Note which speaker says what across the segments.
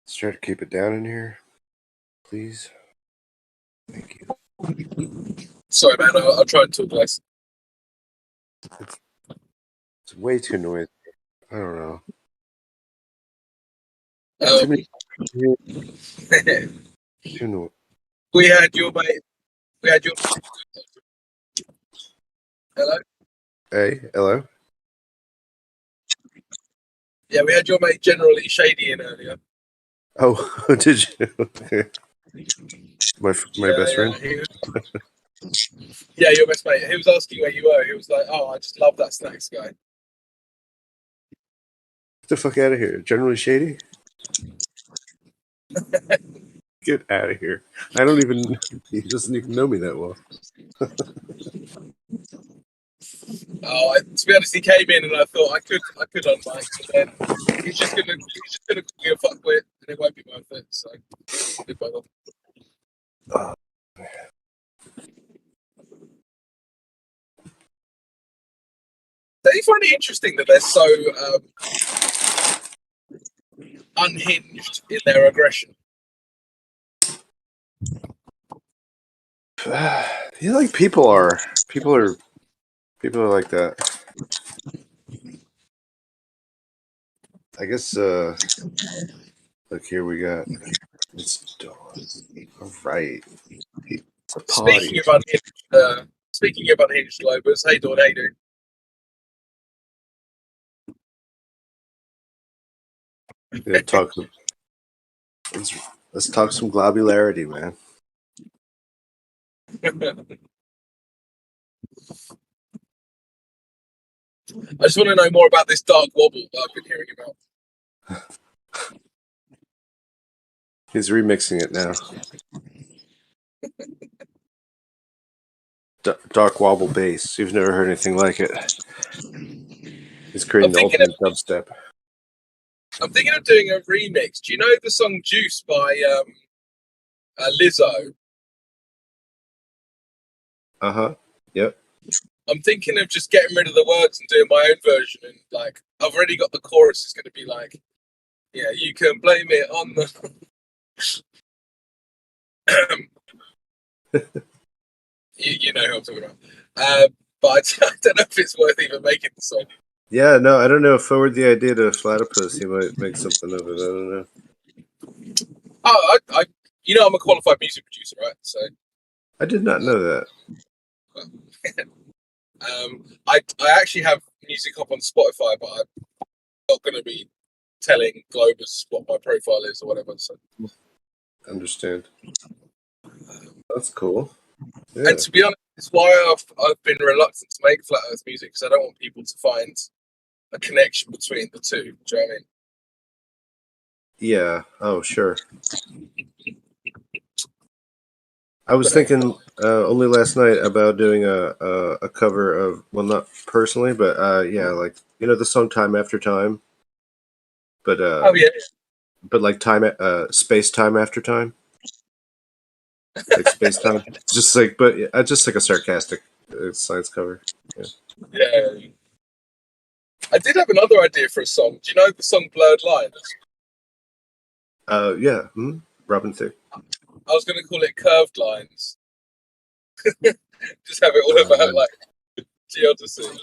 Speaker 1: Let's try to keep it down in here, please. Thank you.
Speaker 2: Sorry, man. I'll try and talk less.
Speaker 1: It's way too noisy. I don't know.
Speaker 2: Um,
Speaker 1: Too many. Too noisy.
Speaker 2: we had your mate. We had your. Hello.
Speaker 1: Hey, hello.
Speaker 2: Yeah, we had your mate Generally Shady in earlier.
Speaker 1: Oh, did you? my best friend.
Speaker 2: Yeah, your best mate. He was asking where you were. He was like, "Oh, I just love that snacks guy."
Speaker 1: Get the fuck out of here. Generally Shady? Get out of here. I don't even. He doesn't even know me that well.
Speaker 2: Oh, to be honest, he came in and I thought I could unmic, but then he's just gonna call me a fuckwit and it won't be worth it. So goodbye.
Speaker 1: Oh.
Speaker 2: Don't you find it interesting that they're so unhinged in their aggression?
Speaker 1: You like people are like that. I guess. Look here, we got. It's dawn. All right. It's a party.
Speaker 2: Speaking of unhinged Globers, hey Dawn, how you doing?
Speaker 1: Yeah, let's talk some globularity, man.
Speaker 2: I just want to know more about this dark wobble that I've been hearing about.
Speaker 1: He's remixing it now. Dark wobble bass. You've never heard anything like it. He's creating the ultimate dubstep.
Speaker 2: I'm thinking of doing a remix. Do you know the song Juice by Lizzo?
Speaker 1: Uh-huh. Yep.
Speaker 2: I'm thinking of just getting rid of the words and doing my own version. And like, I've already got the chorus. It's going to be like, yeah, you can blame it on the. you know who I'm talking about. But I don't know if it's worth even making the song.
Speaker 1: Yeah, no, I don't know. Forward the idea to Platypus. He might make something of it. I don't know.
Speaker 2: Oh, I'm a qualified music producer, right? So
Speaker 1: I did not know that.
Speaker 2: I actually have music up on Spotify, but I'm not going to be telling Globus what my profile is or whatever. So
Speaker 1: understand. That's cool. Yeah.
Speaker 2: And to be honest, it's why I've been reluctant to make Flat Earth music, because I don't want people to find a connection between the two. Do you know what I mean?
Speaker 1: Yeah. Oh, sure. I was thinking only last night about doing a cover of, well, not personally, but yeah, like, you know, the song "Time After Time," but
Speaker 2: oh yeah,
Speaker 1: but like space time after time, like space time, just like, but just like a sarcastic science cover.
Speaker 2: Yeah. I did have another idea for a song. Do you know the song "Blurred Lines"?
Speaker 1: Yeah. Robin Thicke.
Speaker 2: I was going to call it "Curved Lines." Just have it all about like the Odysee.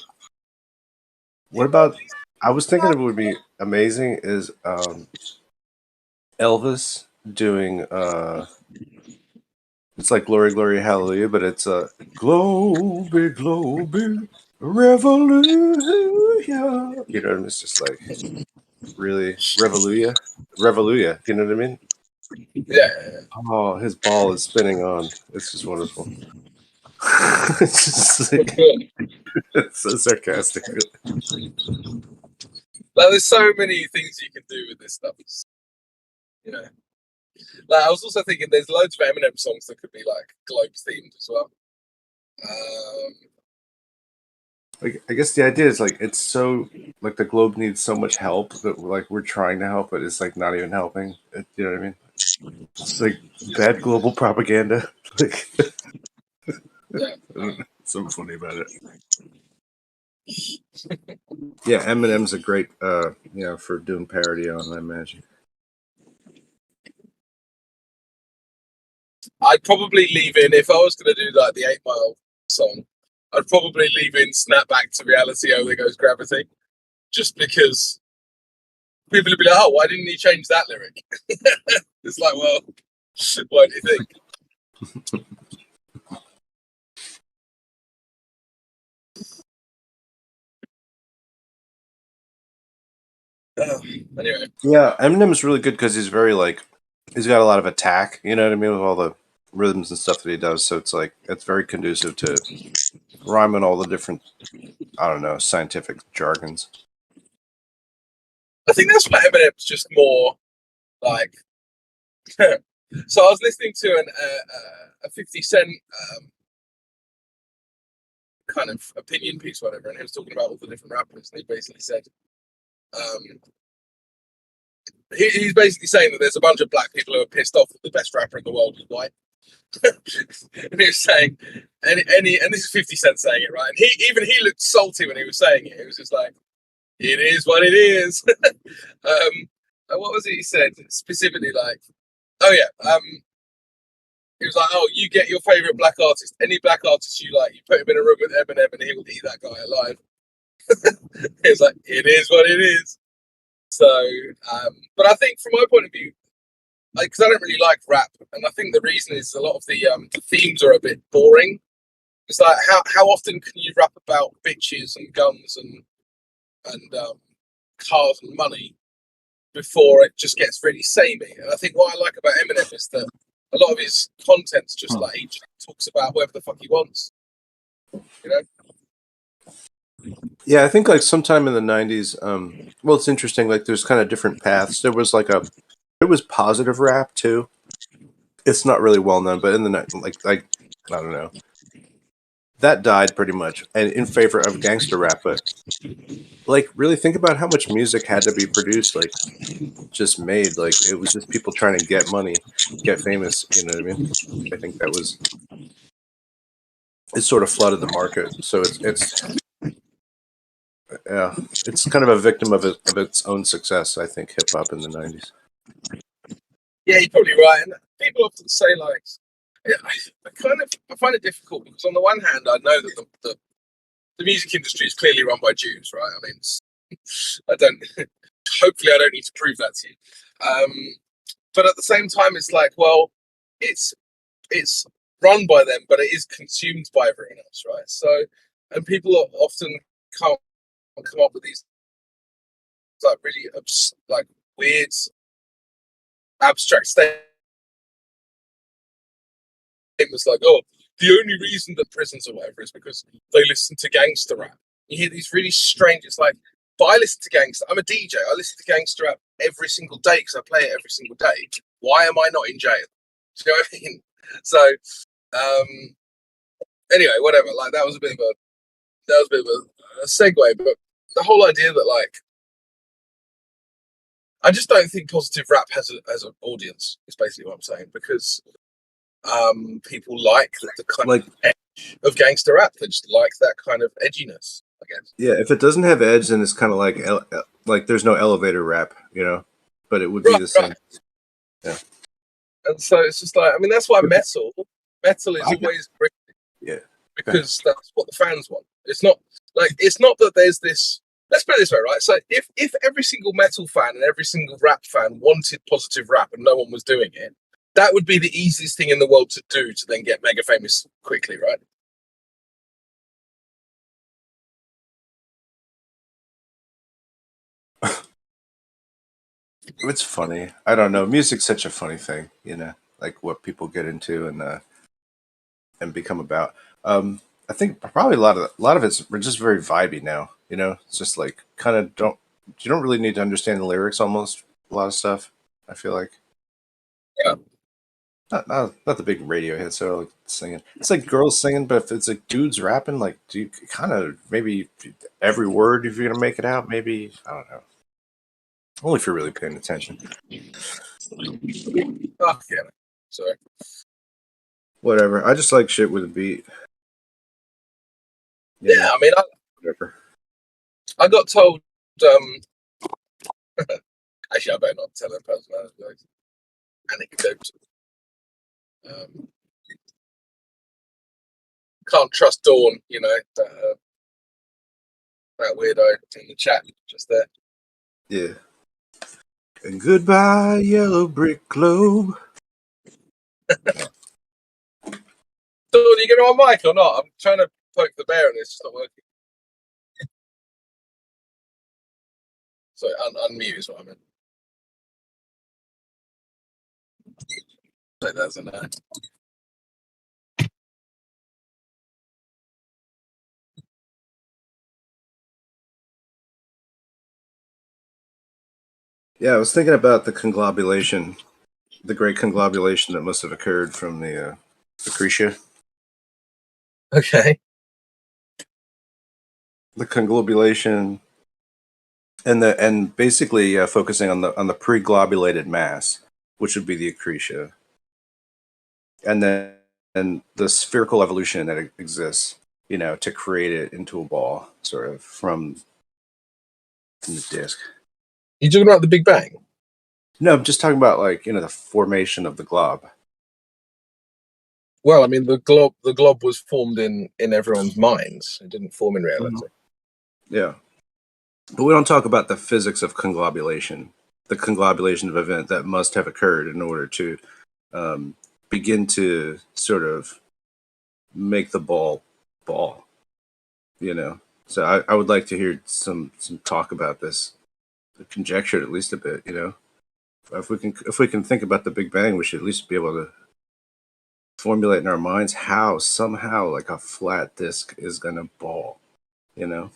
Speaker 1: What about? I was thinking it would be amazing is Elvis doing it's like "Glory, Glory, Hallelujah," but it's a "Glory, Glory, Revolution." You know what I mean? It's just like really Revolution. You know what I mean?
Speaker 2: Yeah.
Speaker 1: Oh, his ball is spinning on. It's just wonderful. It's just like, it's so sarcastic.
Speaker 2: Like, there's so many things you can do with this stuff. You know, like I was also thinking there's loads of Eminem songs that could be like globe themed as well.
Speaker 1: Like, I guess the idea is like it's so like the globe needs so much help that like we're trying to help, but it's like not even helping. You know what I mean? It's like bad global propaganda. Like, so funny about it. Yeah, Eminem's a great, for doing parody on, I imagine.
Speaker 2: I'd probably leave in, if I was going to do like the 8 Mile song, I'd probably leave in Snap Back to Reality, Oh There Goes Gravity, just because people would be like, oh, why didn't he change that lyric? It's like, well, what do you think? Anyway.
Speaker 1: Yeah, Eminem's really good because he's very like, he's got a lot of attack. You know what I mean, with all the rhythms and stuff that he does. So it's like it's very conducive to rhyming all the different, I don't know, scientific jargons.
Speaker 2: I think that's why Eminem's just more like. So I was listening to a 50 Cent kind of opinion piece, whatever, and he was talking about all the different rappers, and he basically said, he's basically saying that there's a bunch of black people who are pissed off that the best rapper in the world is white. And he was saying, and this is 50 Cent saying it, right? And he looked salty when he was saying it. He was just like, it is what it is. And what was it he said specifically? Like, oh yeah, he was like, oh, you get your favorite black artist, any black artist you like, you put him in a room with Eminem, and he will eat that guy alive. He was like, it is what it is. So, but I think from my point of view, like, because I don't really like rap, and I think the reason is a lot of the themes are a bit boring. It's like how often can you rap about bitches and guns and cars and money before it just gets really samey? And I think what I like about Eminem is that a lot of his content's just like he just talks about whatever the fuck he wants, you know.
Speaker 1: Yeah, I think like sometime in the '90s. Well, it's interesting. Like, there's kind of different paths. There was positive rap too. It's not really well known, but in the like I don't know, that died pretty much, and in favor of gangster rap. But like, really think about how much music had to be produced, like just made. Like, it was just people trying to get money, get famous. You know what I mean? I think that was it. Sort of flooded the market, so yeah, it's kind of a victim of its own success. I think hip hop in the '90s.
Speaker 2: Yeah, you're probably right. And people often say like, I find it difficult because on the one hand, I know that the music industry is clearly run by Jews, right? I mean, I don't. Hopefully, I don't need to prove that to you. But at the same time, it's like, well, it's run by them, but it is consumed by everyone else, right? So, and people often can't come up with these like really like weird, abstract statements like, oh, the only reason that prisons or whatever is because they listen to gangster rap. You hear these really strange. It's like, but I listen to gangster. I'm a DJ. I listen to gangster rap every single day because I play it every single day. Why am I not in jail? Do you know what I mean? So, anyway, whatever. Like, that was a bit of a segue, but the whole idea that like, I just don't think positive rap has an audience. Is basically what I'm saying, because people like the kind
Speaker 1: Like,
Speaker 2: of edge of gangster rap. They just like that kind of edginess, I guess.
Speaker 1: yeah, if it doesn't have edge, then it's kind of like there's no elevator rap, you know. But it would be the same.
Speaker 2: Right.
Speaker 1: Yeah.
Speaker 2: And so it's just like, I mean, that's why metal is always great.
Speaker 1: Yeah.
Speaker 2: Because that's what the fans want. It's not that there's this. Let's put it this way, right? So if every single metal fan and every single rap fan wanted positive rap and no one was doing it, that would be the easiest thing in the world to do to then get mega famous quickly, right?
Speaker 1: It's funny. I don't know. Music's such a funny thing, you know, like what people get into and become about. I think probably a lot of it's just very vibey now. You know, it's just like kind of you don't really need to understand the lyrics almost. A lot of stuff. I feel like
Speaker 2: Yeah.
Speaker 1: not the big radio hits. So like singing. It's like girls singing, but if it's like dudes rapping, like do you kind of maybe every word if you're gonna make it out? Maybe I don't know. Only if you're really paying attention.
Speaker 2: Oh, yeah. Sorry.
Speaker 1: Whatever. I just like shit with a beat. You
Speaker 2: Yeah,
Speaker 1: know,
Speaker 2: I mean,
Speaker 1: whatever.
Speaker 2: I got told. Actually, I better not tell a personal anecdote. Can't trust Dawn, you know, that weirdo in the chat just there.
Speaker 1: Yeah. And goodbye, yellow brick globe.
Speaker 2: Dawn, are you going on mic or not? I'm trying to poke the bear and it's just not working. So unmute is what I meant. So that's a no.
Speaker 1: Yeah, I was thinking about the conglobulation, the great conglobulation that must have occurred from the Accretia.
Speaker 2: Okay.
Speaker 1: The conglobulation, and basically focusing on the preglobulated mass, which would be the Accretia, and then the spherical evolution that exists, you know, to create it into a ball, sort of from the disk.
Speaker 2: You talking about the Big Bang?
Speaker 1: No, I'm just talking about, like, you know, the formation of the glob.
Speaker 2: Well, I mean, the glob was formed in everyone's minds. It didn't form in reality.
Speaker 1: Yeah. But we don't talk about the physics of conglobulation, the conglobulation of event that must have occurred in order to begin to sort of make the ball, you know. So I would like to hear some talk about this, conjecture at least a bit, you know. If we can think about the Big Bang, we should at least be able to formulate in our minds how somehow like a flat disk is going to ball, you know.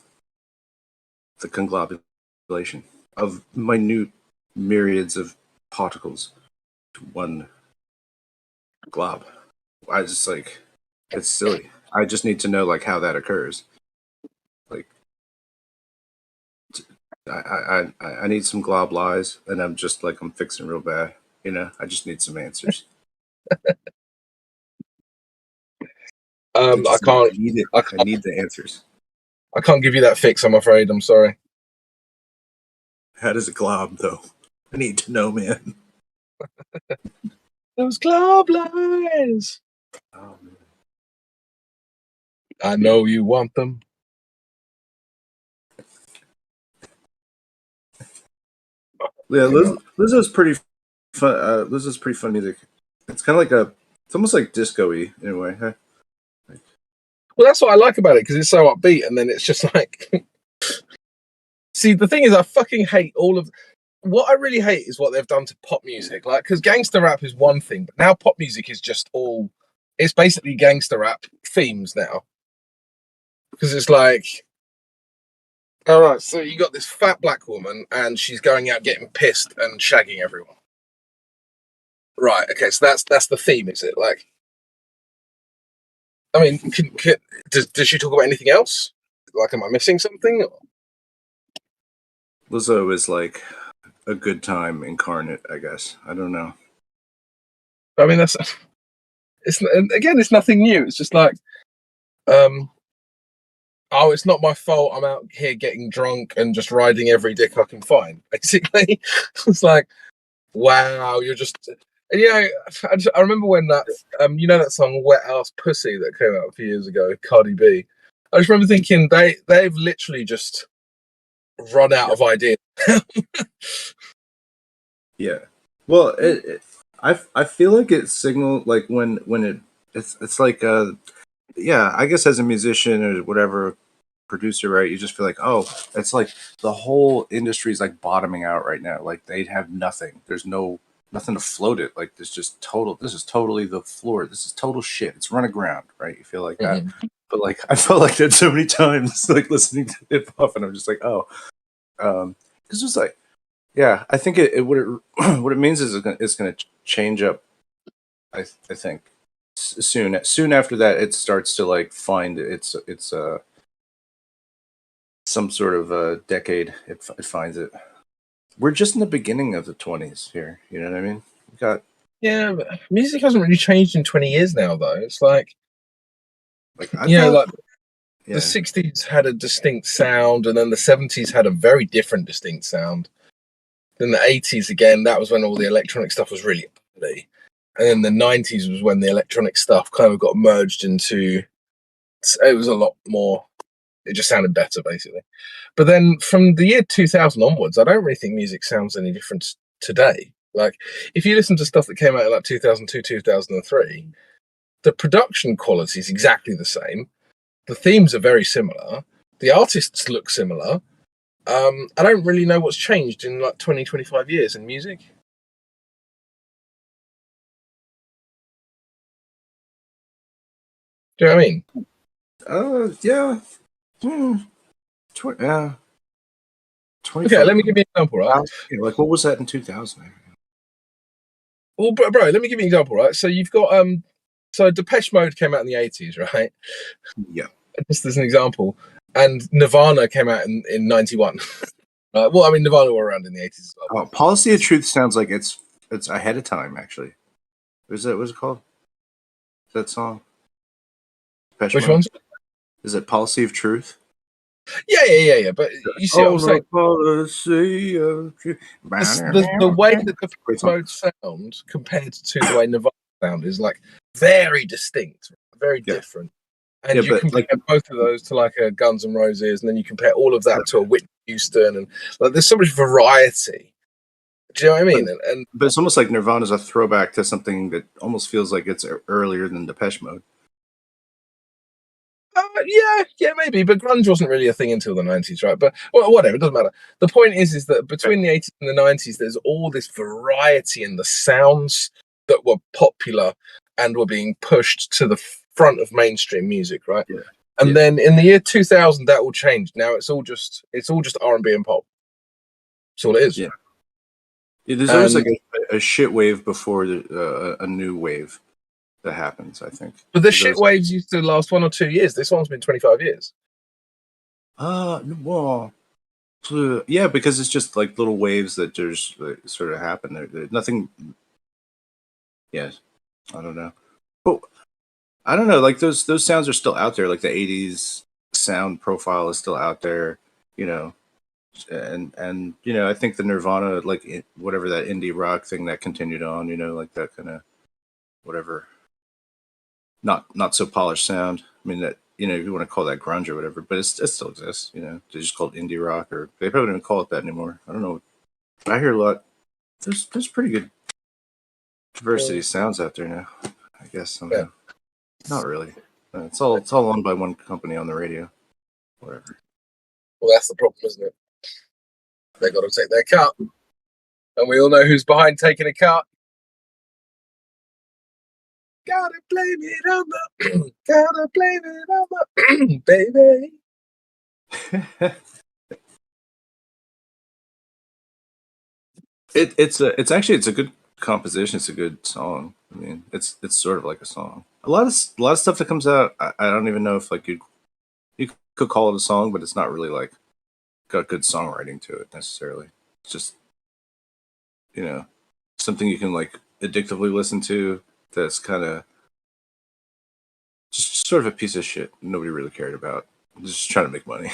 Speaker 1: The conglobulation of minute myriads of particles to one glob. I just like, it's silly. I just need to know like how that occurs. Like, I need some glob lies, and I'm just like, I'm fixing real bad. You know, I just need some answers.
Speaker 2: I can't.
Speaker 1: need it. I need the answers.
Speaker 2: I can't give you that fix. I'm afraid. I'm sorry.
Speaker 1: How does it glob though? I need to know, man.
Speaker 2: Those glob lines.
Speaker 1: Oh, man.
Speaker 2: I know you want them.
Speaker 1: Yeah, Lizzo's pretty fun. Lizzo's pretty fun music. It's kind of like it's almost like disco-y in a way. Huh?
Speaker 2: Well, that's what I like about it because it's so upbeat, and then it's just like. See, the thing is, I fucking hate all of. What I really hate is what they've done to pop music. Like, because gangster rap is one thing, but now pop music is just all. It's basically gangster rap themes now. Because it's like, all right, so you got this fat black woman, and she's going out getting pissed and shagging everyone. Right. Okay. So that's the theme, is it? Like, I mean, does she talk about anything else? Like, am I missing something?
Speaker 1: Lizzo is like a good time incarnate, I guess. I don't know.
Speaker 2: I mean, it's nothing new. It's just like, oh, it's not my fault. I'm out here getting drunk and just riding every dick I can find. Basically, it's like, wow, you're just. And, you know, I remember when that, you know, that song "Wet Ass Pussy" that came out a few years ago, Cardi B. I just remember thinking they've literally just run out of ideas.
Speaker 1: Yeah. Well, I feel like it signaled like when it's like yeah, I guess as a musician or whatever producer, right, you just feel like, oh, it's like the whole industry is like bottoming out right now. Like they have nothing. There's nothing to float it. Like this is totally the floor. This is total shit. It's run aground, right? You feel like that. But like I felt like that so many times, like listening to hip hop, and I'm just like, oh, because it's like, yeah, I think it what it what it means is it's going to change up. I think soon after that it starts to like find its some sort of decade. It finds it. We're just in the beginning of the 20s here. You know what I mean? We got
Speaker 2: Yeah, but music hasn't really changed in 20 years now, though. It's like
Speaker 1: I
Speaker 2: you know,
Speaker 1: thought,
Speaker 2: like
Speaker 1: yeah,
Speaker 2: the 60s had a distinct sound, and then the 70s had a very different distinct sound. Then the 80s again, that was when all the electronic stuff was really ugly. And then the 90s was when the electronic stuff kind of got merged into. It was a lot more. It just sounded better, basically. But then from the year 2000 onwards, I don't really think music sounds any different today. Like, if you listen to stuff that came out in like 2002, 2003, the production quality is exactly the same. The themes are very similar. The artists look similar. I don't really know what's changed in like 20, 25 years in music. Do you know what I mean?
Speaker 1: Yeah. Yeah. 25.
Speaker 2: Okay, let me give you an example, right?
Speaker 1: Like, what was that in 2000?
Speaker 2: Well, bro, let me give you an example, right? So you've got so Depeche Mode came out in the 80s, right?
Speaker 1: Yeah.
Speaker 2: Just as an example, and Nirvana came out in 91. Well, I mean, Nirvana were around in the 80s as well.
Speaker 1: Oh, Policy of Truth sounds like it's ahead of time. Actually, what's it called? That song? Depeche
Speaker 2: Which
Speaker 1: Mode?
Speaker 2: ones?
Speaker 1: Is it Policy of Truth?
Speaker 2: Yeah. But you see what I'm saying?
Speaker 1: Policy of Truth.
Speaker 2: The way that the
Speaker 1: Great song.
Speaker 2: mode sound compared to the way Nirvana sound is like very distinct, very different. And
Speaker 1: Yeah,
Speaker 2: you
Speaker 1: but
Speaker 2: compare
Speaker 1: like,
Speaker 2: both of those to like a Guns N' Roses, and then you compare all of that to a Whitney Houston, and like there's so much variety. Do you know what I mean? And
Speaker 1: but it's almost like Nirvana's a throwback to something that almost feels like it's earlier than Depeche Mode.
Speaker 2: yeah, maybe. But grunge wasn't really a thing until the 90s, right? But well, whatever, it doesn't matter. The point is that between the 80s and the 90s, there's all this variety in the sounds that were popular and were being pushed to the front of mainstream music, right?
Speaker 1: Yeah.
Speaker 2: And then in the year 2000, that all changed. Now it's all just R&B and pop. That's all it is.
Speaker 1: Yeah. There's always like a shit wave before a new wave that happens, I think.
Speaker 2: But the shit waves used to last 1 or 2 years. This one's been 25 years.
Speaker 1: Well, yeah, because it's just like little waves that just sort of happen. There's nothing. Yeah, I don't know. But I don't know. Like those sounds are still out there. Like the '80s sound profile is still out there. You know, and you know, I think the Nirvana, like whatever that indie rock thing that continued on. You know, like that kind of whatever. Not so polished sound. I mean that, you know, if you want to call that grunge or whatever, but it still exists. You know, they just call it indie rock, or they probably don't even call it that anymore. I don't know. I hear a lot. There's pretty good diversity sounds out there now. I guess somehow. Not really. It's all owned by one company on the radio. Whatever.
Speaker 2: Well, that's the problem, isn't it? They got to take their cut, and we all know who's behind taking a cut. Gotta blame it on the, gotta blame it on the, baby.
Speaker 1: It's actually a good composition. It's a good song. I mean, it's sort of like a song. A lot of stuff that comes out, I don't even know if like you could call it a song, but it's not really like got good songwriting to it necessarily. It's just, you know, something you can like addictively listen to. That's kind of just sort of a piece of shit nobody really cared about. Just trying to make money.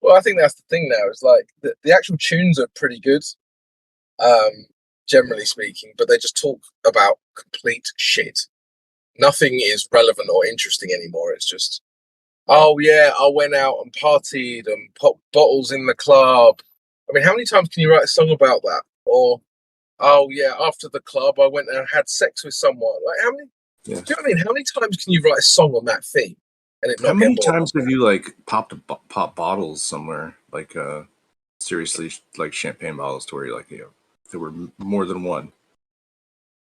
Speaker 2: Well, I think that's the thing now. Is like the actual tunes are pretty good, generally speaking, but they just talk about complete shit. Nothing is relevant or interesting anymore. It's just, oh yeah, I went out and partied and popped bottles in the club. I mean, how many times can you write a song about that? Or, oh yeah, after the club, I went and had sex with someone. Like, how many?
Speaker 1: Yeah.
Speaker 2: Do you know what I mean? How many times can you write a song on that theme and it not
Speaker 1: How many
Speaker 2: get bored?
Speaker 1: times have you like pop bottles somewhere, like seriously, like champagne bottles, to where you're like, you know, there were more than one.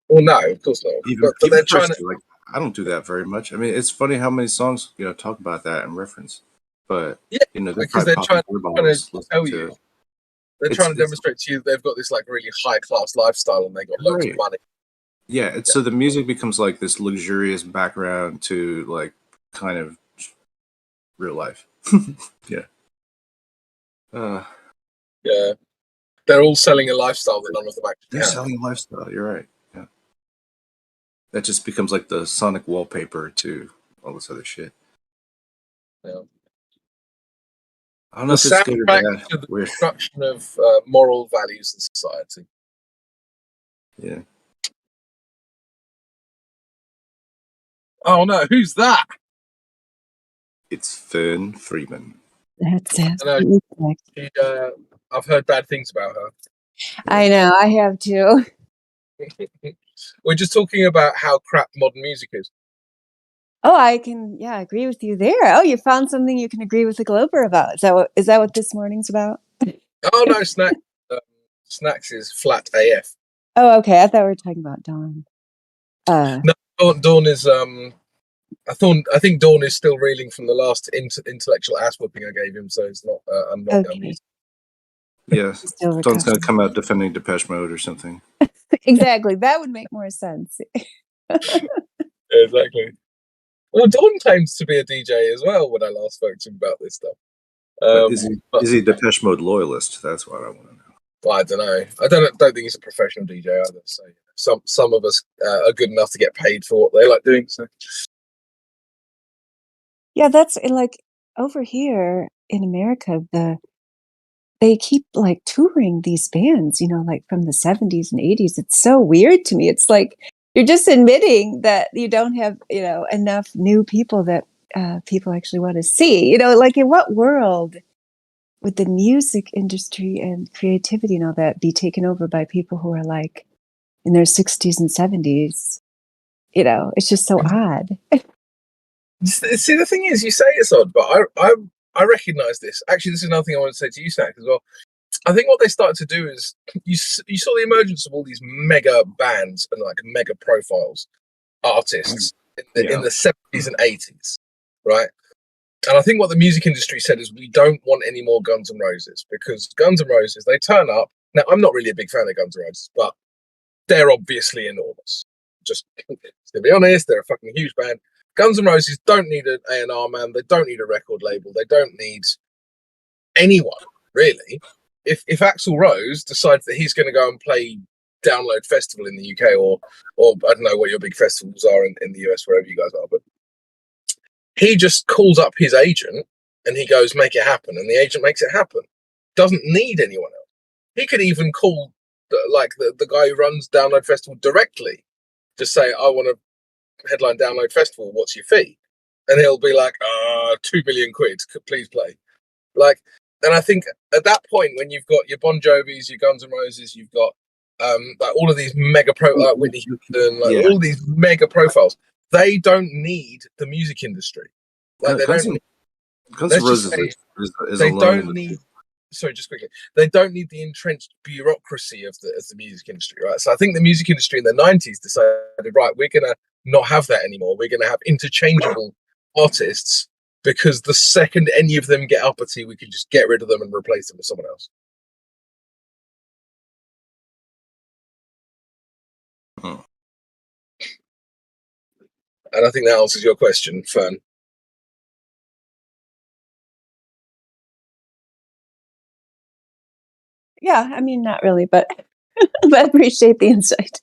Speaker 2: Well, no, of course not.
Speaker 1: Even
Speaker 2: But they're trying to.
Speaker 1: personally, like, I don't do that very much. I mean, it's funny how many songs, you know, talk about that and reference, but
Speaker 2: Yeah,
Speaker 1: you know, they're
Speaker 2: because
Speaker 1: probably
Speaker 2: they're
Speaker 1: popping
Speaker 2: trying
Speaker 1: beer
Speaker 2: to
Speaker 1: bottles.
Speaker 2: tell you. They're trying to demonstrate to you they've got this like really high class lifestyle and they got loads of money.
Speaker 1: Yeah, so the music becomes like this luxurious background to like kind of real life. Yeah.
Speaker 2: Yeah. They're all selling a lifestyle that none of them actually
Speaker 1: They're
Speaker 2: have.
Speaker 1: selling a lifestyle. You're right. Yeah. That just becomes like the sonic wallpaper to all this other shit.
Speaker 2: Yeah.
Speaker 1: I don't know if it's good or bad.
Speaker 2: To the destruction of moral values in society.
Speaker 1: Yeah.
Speaker 2: Oh no, who's that?
Speaker 1: It's Fern Freeman.
Speaker 3: That's
Speaker 2: I know.
Speaker 3: absolutely correct.
Speaker 2: She, I've heard bad things about her.
Speaker 3: I know, I have too.
Speaker 2: We're just talking about how crap modern music is.
Speaker 3: Oh, I can, yeah, agree with you there. Oh, you found something you can agree with the Glober about. Is that what this morning's about?
Speaker 2: Oh no, Snacks is flat AF.
Speaker 3: Oh, okay. I thought we were talking about Dawn.
Speaker 2: No, Dawn is I think Dawn is still reeling from the last intellectual ass whooping I gave him, so it's not. I'm not.
Speaker 3: Okay.
Speaker 1: Yeah,
Speaker 3: Still
Speaker 1: Dawn's gonna
Speaker 3: recovering.
Speaker 1: come out defending Depeche Mode or something.
Speaker 3: Exactly. That would make more sense.
Speaker 2: Exactly. Well, Dawn claims to be a DJ as well. When I last spoke to him about this stuff,
Speaker 1: But is he Depeche Mode loyalist? That's what I want to know.
Speaker 2: well, I don't know. I don't think he's a professional DJ either. So some of us are good enough to get paid for what they like doing. So
Speaker 3: Yeah, that's like over here in America, they keep like touring these bands, like from the 70s and 80s. It's so weird to me. It's like you're just admitting that you don't have, enough new people that people actually want to see. Like in what world would the music industry and creativity and all that be taken over by people who are like in their 60s and 70s? It's just so odd.
Speaker 2: see, the thing is, you say it's odd, but I recognise this. Actually, this is another thing I want to say to you, Snack, as well. I think what they started to do is you saw the emergence of all these mega bands and like mega profiles artists in the 70s and 80s, right? And I think what the music industry said is we don't want any more Guns N' Roses, because Guns N' Roses, they turn up. Now, I'm not really a big fan of Guns N' Roses, but they're obviously enormous. Just to be honest, they're a fucking huge band. Guns N' Roses don't need an A&R man. They don't need a record label. They don't need anyone, really. If Axl Rose decides that he's going to go and play Download Festival in the UK, or I don't know what your big festivals are in the US, wherever you guys are, but he just calls up his agent and he goes, make it happen. And the agent makes it happen. Doesn't need anyone else. He could even call the guy who runs Download Festival directly. Just say, I want to headline Download Festival. What's your fee? And he'll be like, 2 million quid. Please play. Like, and I think at that point, when you've got your Bon Jovis, your Guns N' Roses, you've got like all of these mega like Whitney Houston, like all of these mega profiles, they don't need the music industry. Like they don't.
Speaker 1: Guns N' Roses is
Speaker 2: they
Speaker 1: alone.
Speaker 2: don't need. Sorry, just quickly. They don't need the entrenched bureaucracy of the music industry, right? So I think the music industry in the 90s decided, right, we're gonna not have that anymore. We're gonna have interchangeable artists, because the second any of them get uppity, we can just get rid of them and replace them with someone else. And I think that answers your question, Fern.
Speaker 3: Yeah, I mean, not really, but I appreciate the insight.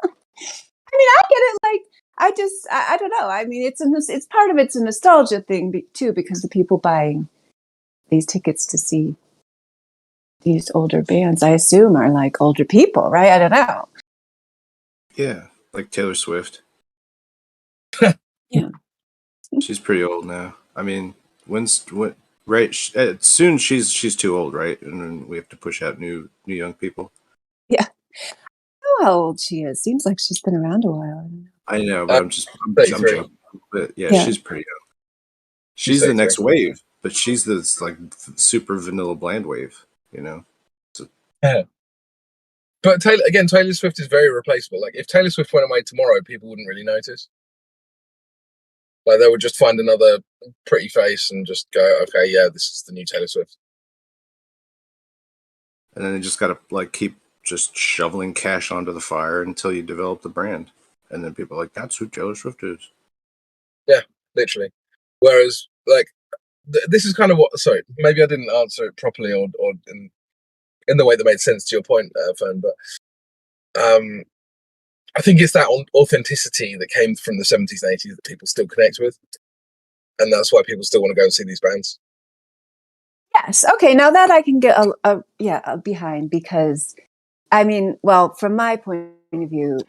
Speaker 3: I mean, I get it. Like, I don't know. I mean, it's part of it's a nostalgia thing too, because the people buying these tickets to see these older bands, I assume, are like older people, right? I don't know.
Speaker 1: Yeah, like Taylor Swift.
Speaker 3: Yeah,
Speaker 1: She's pretty old now. I mean, right? Soon she's too old, right? And then we have to push out new young people.
Speaker 3: yeah. I don't know how old she is. Seems like she's been around a while.
Speaker 1: I know, but I'm joking. But yeah, she's pretty young. She's the next wave, but she's this like super vanilla bland wave, So,
Speaker 2: yeah. But Taylor Swift is very replaceable. Like if Taylor Swift went away tomorrow, people wouldn't really notice. Like they would just find another pretty face and just go, okay, yeah, this is the new Taylor Swift.
Speaker 1: And then you just gotta like keep just shoveling cash onto the fire until you develop the brand, and then people are like, that's who Taylor Swift is.
Speaker 2: Yeah, literally. Whereas, like, this is kind of what. Sorry, maybe I didn't answer it properly, or in the way that made sense to your point, Fern. But I think it's that authenticity that came from the 70s and 80s that people still connect with, and that's why people still want to go and see these bands.
Speaker 3: Yes. Okay. Now that I can get behind, because I mean, well, from my point of view,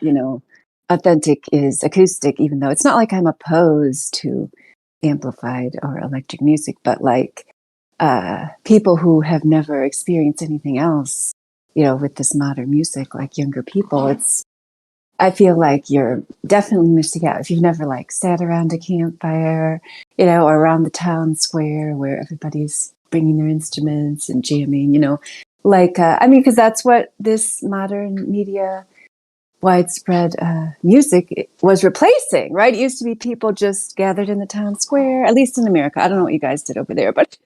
Speaker 3: authentic is acoustic, even though it's not like I'm opposed to amplified or electric music, but like people who have never experienced anything else, you know, with this modern music, like younger people, I feel like you're definitely missing out if you've never like sat around a campfire, you know, or around the town square where everybody's bringing their instruments and jamming, you know, like, I mean, because that's what this modern media widespread music was replacing, right? It used to be people just gathered in the town square, at least in America. I don't know what you guys did over there, but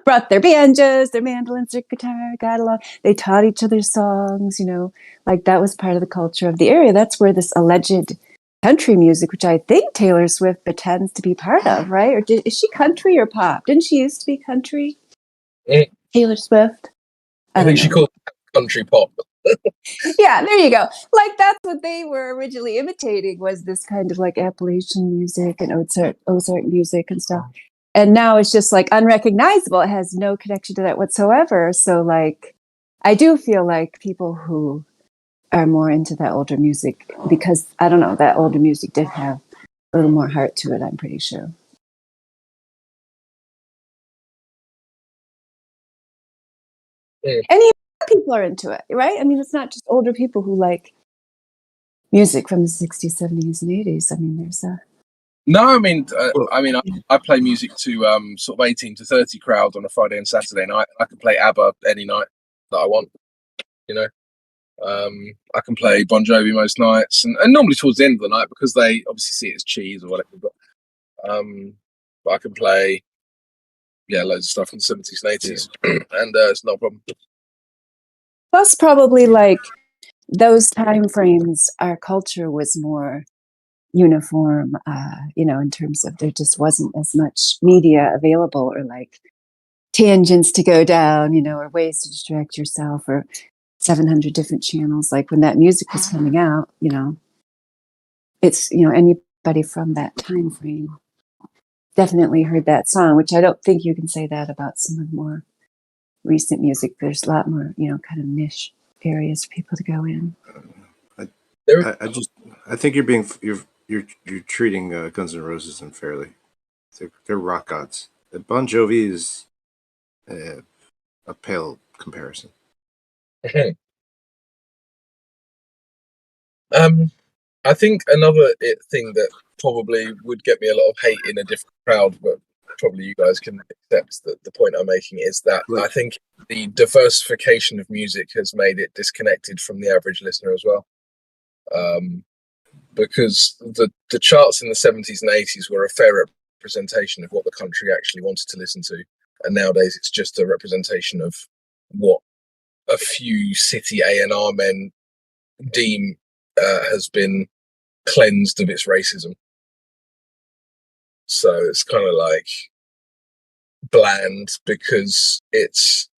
Speaker 3: brought their banjos, their mandolins, their guitar, got along. They taught each other songs, you know, like that was part of the culture of the area. That's where this alleged country music, which I think Taylor Swift pretends to be part of, right? Or is she country or pop? Didn't she used to be country? Taylor Swift?
Speaker 2: I
Speaker 3: don't
Speaker 2: think she
Speaker 3: know.
Speaker 2: called it country pop.
Speaker 3: Yeah, there you go. Like that's what they were originally imitating was this kind of like Appalachian music and Ozark music and stuff. And now it's just like unrecognizable. It has no connection to that whatsoever. So like I do feel like people who are more into that older music, because I don't know, that older music did have a little more heart to it, I'm pretty sure.
Speaker 2: Yeah.
Speaker 3: And even people are into it, right? I mean, it's not just older people who like music from the 60s, 70s, and 80s. I mean, there's a
Speaker 2: No, I play music to sort of 18 to 30 crowd on a Friday and Saturday night. I can play ABBA any night that I want, you know. I can play Bon Jovi most nights, and normally towards the end of the night because they obviously see it as cheese or whatever. But I can play, yeah, loads of stuff from the 70s and 80s, and it's no problem.
Speaker 3: plus probably like those time frames, our culture was more uniform, you know, in terms of there just wasn't as much media available or like tangents to go down, you know, or ways to distract yourself or 700 different channels. Like when that music was coming out, you know, it's, you know, anybody from that time frame definitely heard that song, which I don't think you can say that about some of the more recent music. There's a lot more, you know, kind of niche areas for people to go in.
Speaker 1: I think you're treating Guns N' Roses unfairly. They're rock gods. Bon Jovi is a pale comparison.
Speaker 2: I think another thing that probably would get me a lot of hate in a different crowd, but probably you guys can accept that the point I'm making is that I think the diversification of music has made it disconnected from the average listener as well. Because the charts in the 70s and 80s were a fair representation of what the country actually wanted to listen to, and nowadays it's just a representation of what a few city A&R men deem has been cleansed of its racism. So it's kind of like bland because it's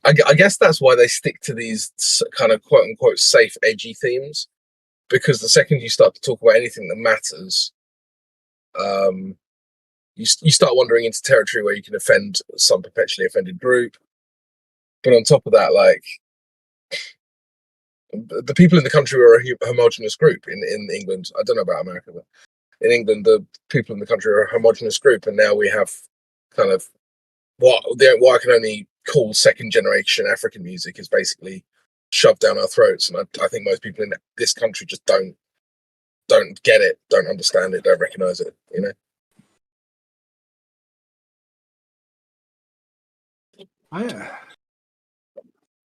Speaker 2: I guess that's why they stick to these kind of quote unquote safe edgy themes, because the second you start to talk about anything that matters, you start wandering into territory where you can offend some perpetually offended group. But on top of that, like the people in the country are a homogenous group in England. I don't know about America, but in England, the people in the country are a homogenous group, and now we have kind of what I can only call second generation African music is basically shoved down our throats. And I think most people in this country just don't get it, don't understand it, don't recognize it, you know?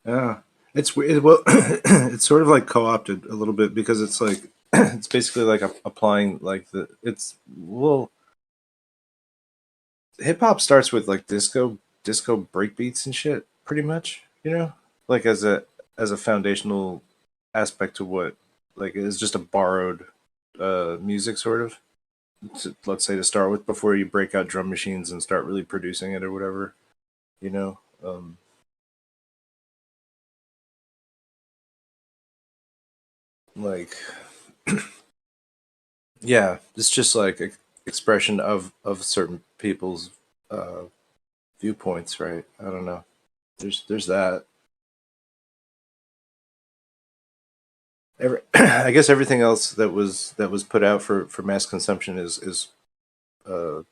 Speaker 1: Yeah, it's weird. Well, it's sort of like co-opted a little bit because it's like it's basically like applying like hip hop starts with like disco breakbeats and shit, pretty much, you know, like as a foundational aspect to what like is just a borrowed music sort of. Let's say to start with before you break out drum machines and start really producing it or whatever, you know. Like yeah, it's just like expression of certain people's uh viewpoints, right? I don't know. There's that. I guess everything else that was put out for mass consumption is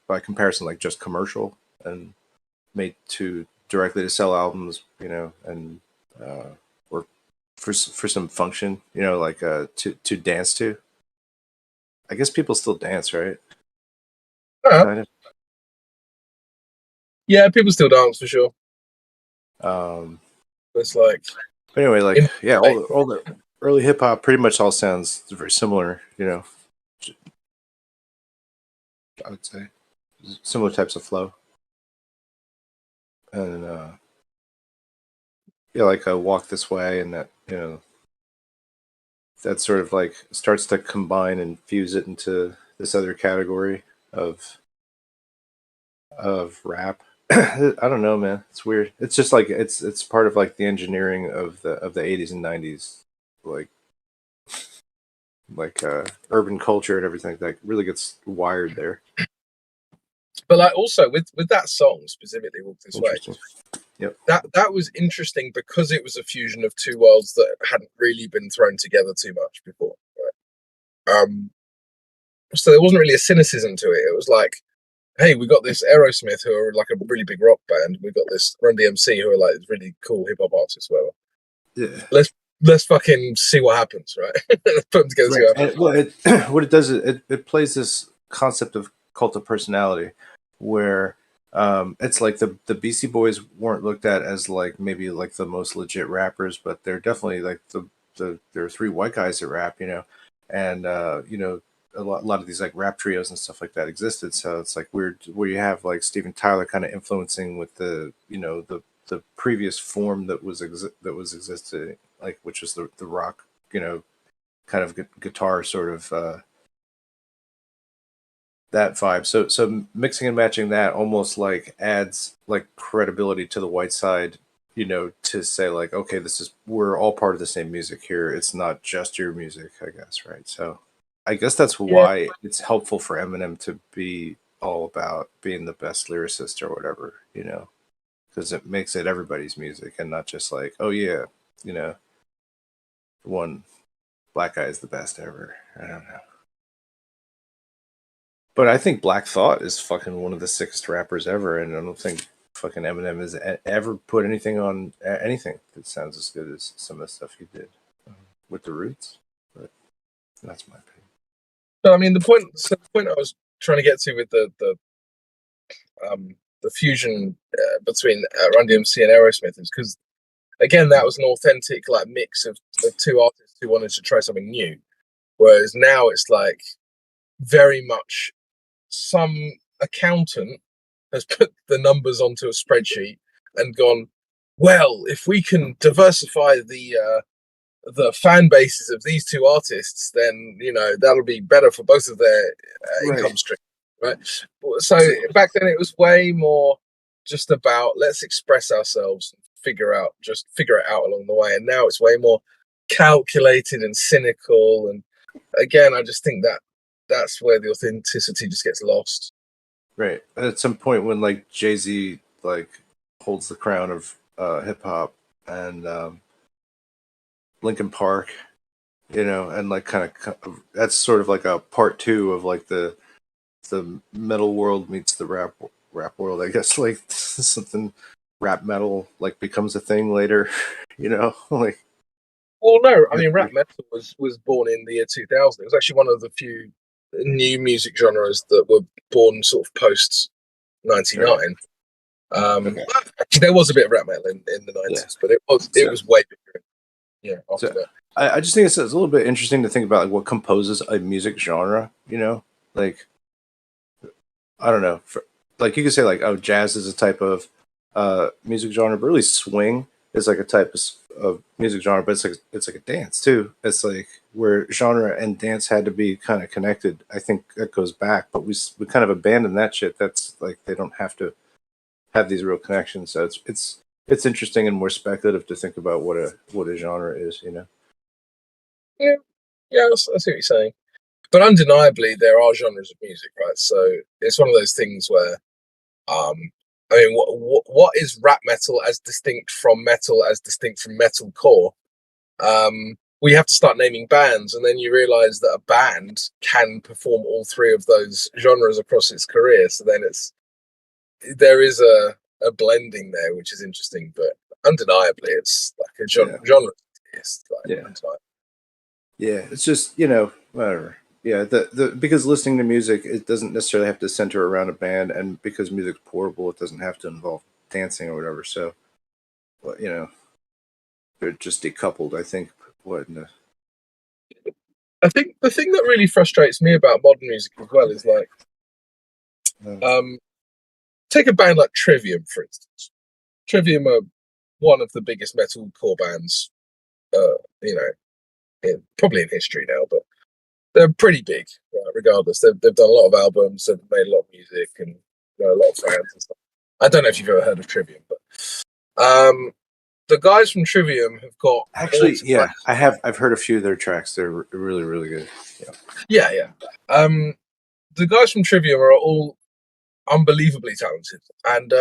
Speaker 1: by comparison like just commercial and made to directly to sell albums, and or for some function, like to dance to. I guess people still dance, right? Kind of.
Speaker 2: Yeah, people still dance for sure. It's like,
Speaker 1: but anyway, like all the early hip hop pretty much all sounds very similar, I would say similar types of flow, and like a Walk This Way, and that that sort of like starts to combine and fuse it into this other category of rap. I don't know, man. It's weird. It's just like it's part of like the engineering of the 80s and 90s, like urban culture and everything that really gets wired there.
Speaker 2: But like also with that song specifically, Walk This Way.
Speaker 1: Yep.
Speaker 2: That was interesting because it was a fusion of two worlds that hadn't really been thrown together too much before. Right? So there wasn't really a cynicism to it. It was like, hey, we got this Aerosmith who are like a really big rock band. We got this Run DMC who are like really cool hip hop artists, whatever.
Speaker 1: Yeah.
Speaker 2: Let's fucking see what happens, right? Put them together.
Speaker 1: Right. And, what it does is it plays this concept of cult of personality, where it's like the Beastie Boys weren't looked at as like maybe like the most legit rappers, but they're definitely like there are three white guys that rap, and a lot of these like rap trios and stuff like that existed. So it's like weird where you have like Steven Tyler kind of influencing with the the previous form that was existing, like which was the rock, kind of guitar sort of that vibe. So mixing and matching that almost like adds like credibility to the white side, to say like, okay, we're all part of the same music here. It's not just your music, I guess, right? So I guess that's why it's helpful for Eminem to be all about being the best lyricist or whatever, because it makes it everybody's music and not just like, oh yeah, one black guy is the best ever. I don't know. But I think Black Thought is fucking one of the sickest rappers ever, and I don't think fucking Eminem has ever put anything on anything that sounds as good as some of the stuff he did with the Roots. But that's my opinion.
Speaker 2: So I mean, the point I was trying to get to with the fusion between Run DMC and Aerosmith is because again that was an authentic like mix of two artists who wanted to try something new, whereas now it's like very much some accountant has put the numbers onto a spreadsheet and gone, well, if we can diversify the fan bases of these two artists, then that'll be better for both of their income streams, right? So back then it was way more just about let's express ourselves and figure it out along the way, and now it's way more calculated and cynical. And again, I just think that's where the authenticity just gets lost.
Speaker 1: Right. At some point when like Jay-Z like holds the crown of hip hop, and Linkin Park, and like kind of that's sort of like a part two of like the metal world meets the rap world, I guess. Like something rap metal like becomes a thing later, like.
Speaker 2: Well, no, I mean rap metal was born in the year 2000. It was actually one of the few new music genres that were born sort of post 99. Okay. There was a bit of rap metal in the 90s, but it was way bigger. Yeah, after that.
Speaker 1: I just think it's a little bit interesting to think about like what composes a music genre. Like I don't know, like you could say like, oh, jazz is a type of music genre, but really swing is like a type of music genre, but it's like a dance too. It's like where genre and dance had to be kind of connected. I think that goes back, but we kind of abandoned that shit. That's like they don't have to have these real connections. So it's interesting and more speculative to think about what a genre is.
Speaker 2: Yeah, I see what you're saying. But undeniably, there are genres of music, right? So it's one of those things where, I mean, what is rap metal as distinct from metalcore? we have to start naming bands, and then you realize that a band can perform all three of those genres across its career. So then there is a blending there, which is interesting, but undeniably it's like a genre. It's like undeniable.
Speaker 1: Yeah, it's just, whatever. Yeah, the because listening to music, it doesn't necessarily have to center around a band, and because music's portable, it doesn't have to involve dancing or whatever. So, they're just decoupled. I think.
Speaker 2: I think the thing that really frustrates me about modern music as well is like, take a band like Trivium, for instance. Trivium are one of the biggest metalcore bands, probably in history now, but they're pretty big, right, regardless. They've done a lot of albums, they've made a lot of music, and a lot of fans and stuff. I don't know if you've ever heard of Trivium, but the guys from Trivium have got
Speaker 1: I have. I've heard a few of their tracks. They're really, really good.
Speaker 2: Yeah. The guys from Trivium are all unbelievably talented, and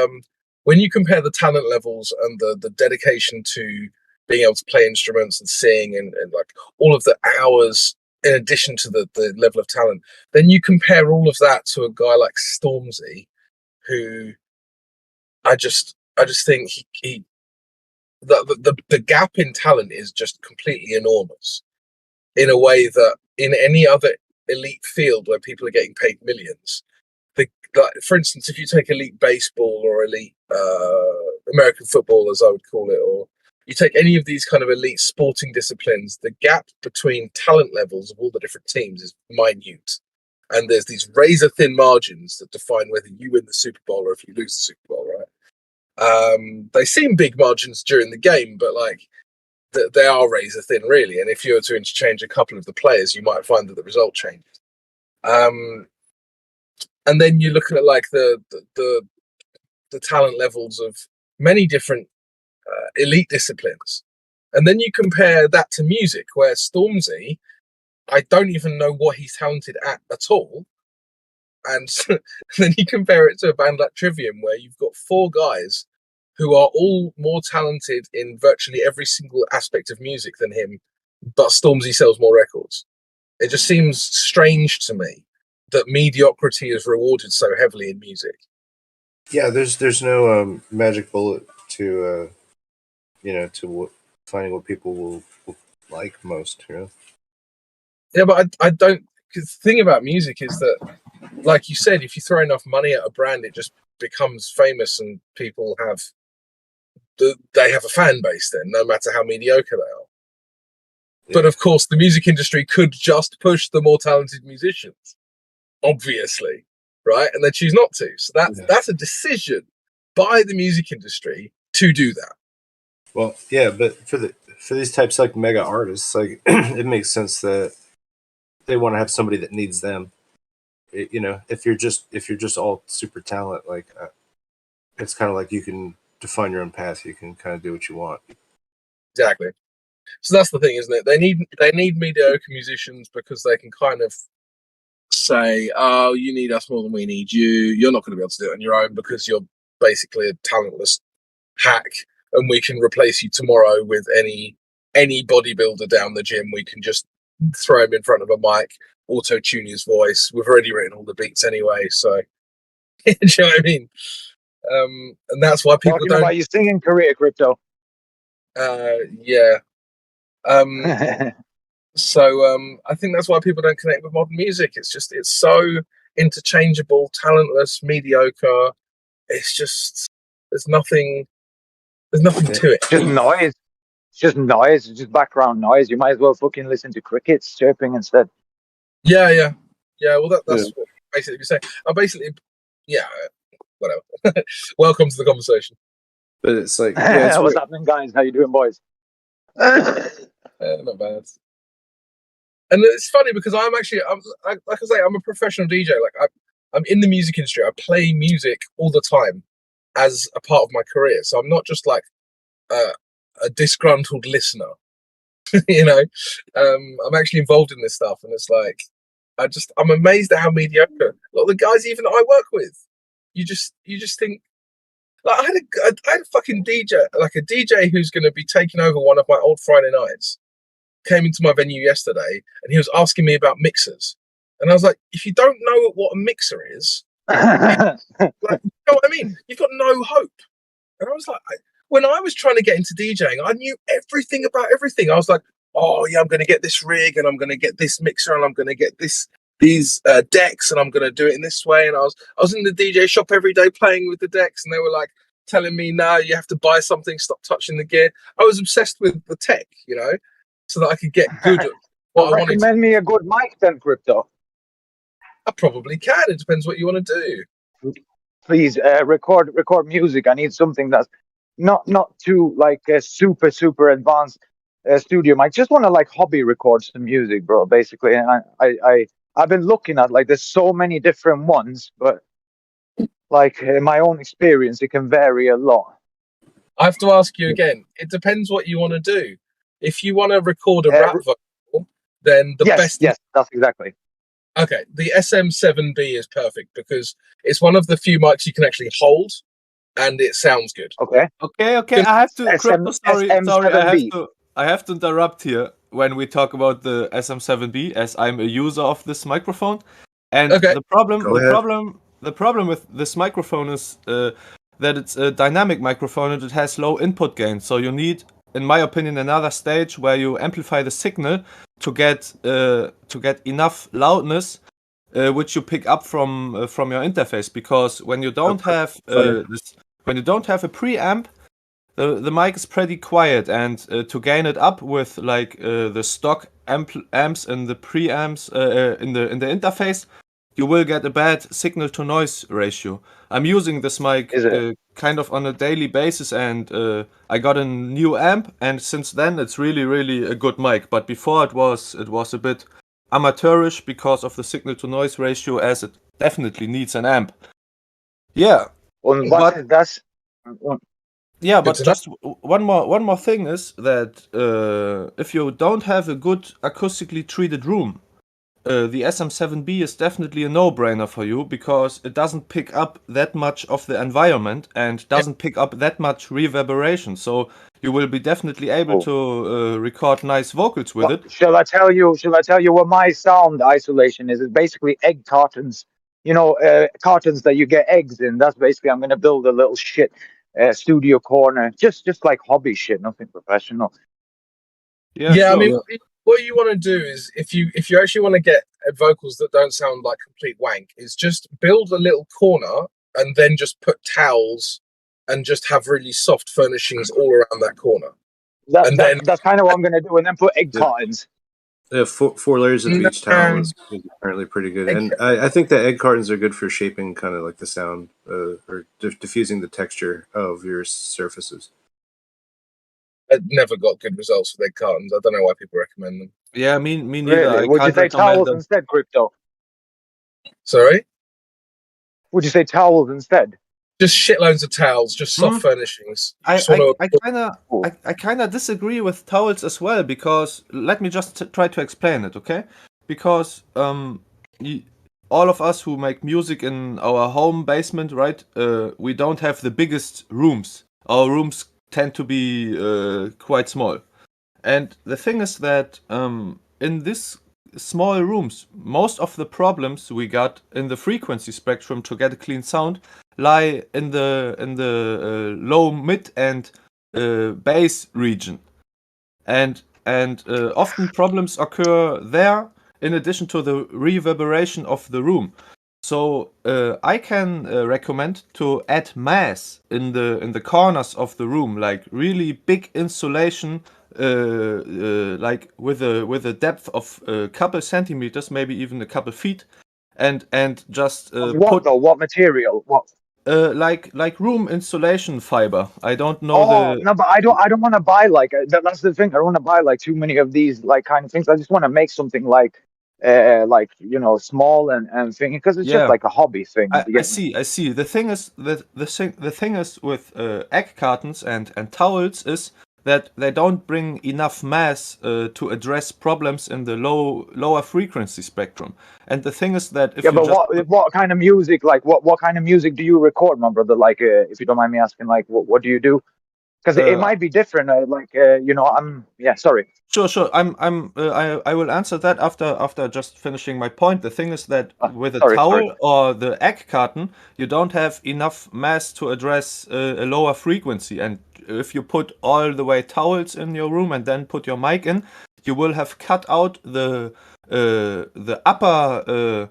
Speaker 2: when you compare the talent levels and the dedication to being able to play instruments and sing and like all of the hours in addition to the level of talent, then you compare all of that to a guy like Stormzy, who I just think the gap in talent is just completely enormous, in a way that in any other elite field where people are getting paid millions, for instance, if you take elite baseball or elite American football, as I would call it, or you take any of these kind of elite sporting disciplines, the gap between talent levels of all the different teams is minute. And there's these razor thin margins that define whether you win the Super Bowl or if you lose the Super Bowl, right? They seem big margins during the game, but like they are razor thin, really. And if you were to interchange a couple of the players, you might find that the result changes. And then you look at like the talent levels of many different elite disciplines, and then you compare that to music, where Stormzy, I don't even know what he's talented at all, and then you compare it to a band like Trivium, where you've got four guys who are all more talented in virtually every single aspect of music than him, but Stormzy sells more records. It just seems strange to me that mediocrity is rewarded so heavily in music.
Speaker 1: Yeah, there's no magic bullet to finding what people will like most.
Speaker 2: Yeah, but I don't. Cause the thing about music is that, like you said, if you throw enough money at a brand, it just becomes famous, and people have a fan base then, no matter how mediocre they are. Yeah. But of course, the music industry could just push the more talented musicians, obviously, right? And they choose not to. So that's a decision by the music industry to do that.
Speaker 1: Well, yeah, but for these types like mega artists, like it makes sense that they want to have somebody that needs them. If you're just all super talent, like it's kind of like you can define your own path. You can kind of do what you want.
Speaker 2: Exactly. So that's the thing, isn't it? They need mediocre musicians because they can kind of say, "Oh, you need us more than we need you. You're not going to be able to do it on your own because you're basically a talentless hack, and we can replace you tomorrow with any bodybuilder down the gym. We can just throw him in front of a mic, auto-tune his voice. We've already written all the beats anyway, so do you know what I mean?" And that's why people
Speaker 4: talking about your singing career, Crypto.
Speaker 2: Yeah. So I think that's why people don't connect with modern music. It's so interchangeable, talentless, mediocre. It's just there's nothing to it.
Speaker 4: Just noise. It's just noise. It's just background noise. You might as well fucking listen to crickets chirping instead.
Speaker 2: Yeah. Well, that's what basically you're saying. Whatever. Welcome to the conversation.
Speaker 1: But it's like,
Speaker 4: what's happening, guys? How you doing, boys?
Speaker 2: Not bad. And it's funny because I'm like I say, I'm a professional DJ. Like I'm in the music industry. I play music all the time as a part of my career. So I'm not just like a disgruntled listener. I'm actually involved in this stuff, and it's like I'm amazed at how mediocre a lot of the guys even I work with. You just think, like, I had a fucking DJ, like a DJ who's going to be taking over one of my old Friday nights, came into my venue yesterday, and he was asking me about mixers, and I was like, if you don't know what a mixer is, like, you know what I mean? You've got no hope. And I was like, when I was trying to get into DJing, I knew everything about everything. I was like, oh yeah, I'm going to get this rig, and I'm going to get this mixer, and I'm going to get these decks, and I'm going to do it in this way. And I was in the DJ shop every day playing with the decks, and they were like telling me, now you have to buy something, stop touching the gear. I was obsessed with the tech, you know, so that I could get good at what I wanted.
Speaker 4: Recommend me a good mic then, Crypto.
Speaker 2: I probably can. It depends what you want to do.
Speaker 4: Please record music. I need something that's not too like super advanced studio mic. Just want to like hobby record some music, bro. Basically, and I've been looking at like there's so many different ones, but like in my own experience, it can vary a lot.
Speaker 2: I have to ask you again. It depends what you want to do. If you want to record a rap vocal, then the best.
Speaker 4: Yes, that's exactly.
Speaker 2: Okay, the SM7B is perfect because it's one of the few mics you can actually hold, and it sounds good.
Speaker 4: Okay.
Speaker 5: I have to. Crypto, sorry.
Speaker 4: SM7B.
Speaker 5: I have to interrupt here when we talk about the SM7B, as I'm a user of this microphone, and the problem with this microphone is that it's a dynamic microphone and it has low input gain. So you need, in my opinion, another stage where you amplify the signal to get enough loudness, which you pick up from your interface. Because when you don't have a preamp, the mic is pretty quiet, and to gain it up with like the stock amps and the preamps in the interface, you will get a bad signal to noise ratio. I'm using this mic kind of on a daily basis, and I got a new amp, and since then it's really a good mic. But before it was a bit amateurish because of the signal to noise ratio, as it definitely needs an amp. Yeah.
Speaker 4: But
Speaker 5: just one more thing is that if you don't have a good acoustically treated room, the SM7B is definitely a no-brainer for you, because it doesn't pick up that much of the environment and doesn't pick up that much reverberation. So you will be definitely able to record nice vocals with it.
Speaker 4: Shall I tell you what my sound isolation is? It's basically egg cartons. You know, cartons that you get eggs in. That's basically, I'm going to build a little shit studio corner, just like hobby shit, nothing professional.
Speaker 2: Yeah, sure. I mean, what you want to do is, if you actually want to get vocals that don't sound like complete wank, is just build a little corner and then just put towels and just have really soft furnishings all around that corner.
Speaker 4: That's kind of what I'm going to do, and then put egg cartons.
Speaker 1: Yeah, four layers of beach towel is apparently pretty good, and I think that egg cartons are good for shaping kind of like the sound or diffusing the texture of your surfaces.
Speaker 2: I never got good results with egg cartons. I don't know why people recommend them.
Speaker 5: Yeah, me neither.
Speaker 4: Really? Would you say towels instead, Crypto?
Speaker 2: Sorry?
Speaker 4: Would you say towels instead?
Speaker 2: Just shitloads of towels, just soft furnishings.
Speaker 5: I kind of disagree with towels as well, because let me just try to explain it, okay? Because all of us who make music in our home basement, right? We don't have the biggest rooms. Our rooms tend to be quite small, and the thing is that in this small rooms, most of the problems we got in the frequency spectrum to get a clean sound lie in the low, mid, and bass region, and often problems occur there in addition to the reverberation of the room. So I can recommend to add mass in the corners of the room, like really big insulation, like with a depth of a couple centimeters, maybe even a couple feet, and just
Speaker 4: what material? What?
Speaker 5: Like room insulation fiber. I don't know
Speaker 4: No, but I don't want to buy like that's the thing. I don't want to buy like too many of these like kind of things. I just want to make something like you know, small and thing, because it's just like a hobby thing.
Speaker 5: I see. The thing is that the thing is with egg cartons and towels is that they don't bring enough mass to address problems in the lower frequency spectrum. And the thing is that
Speaker 4: what kind of music, like what kind of music do you record, my brother? Like if you don't mind me asking, like what do you do? Because it might be different. Sorry.
Speaker 5: Sure. I will answer that after just finishing my point. The thing is that with a
Speaker 4: sorry.
Speaker 5: towel or the Eckkarten, you don't have enough mass to address a lower frequency. And if you put all the way towels in your room and then put your mic in, you will have cut out the upper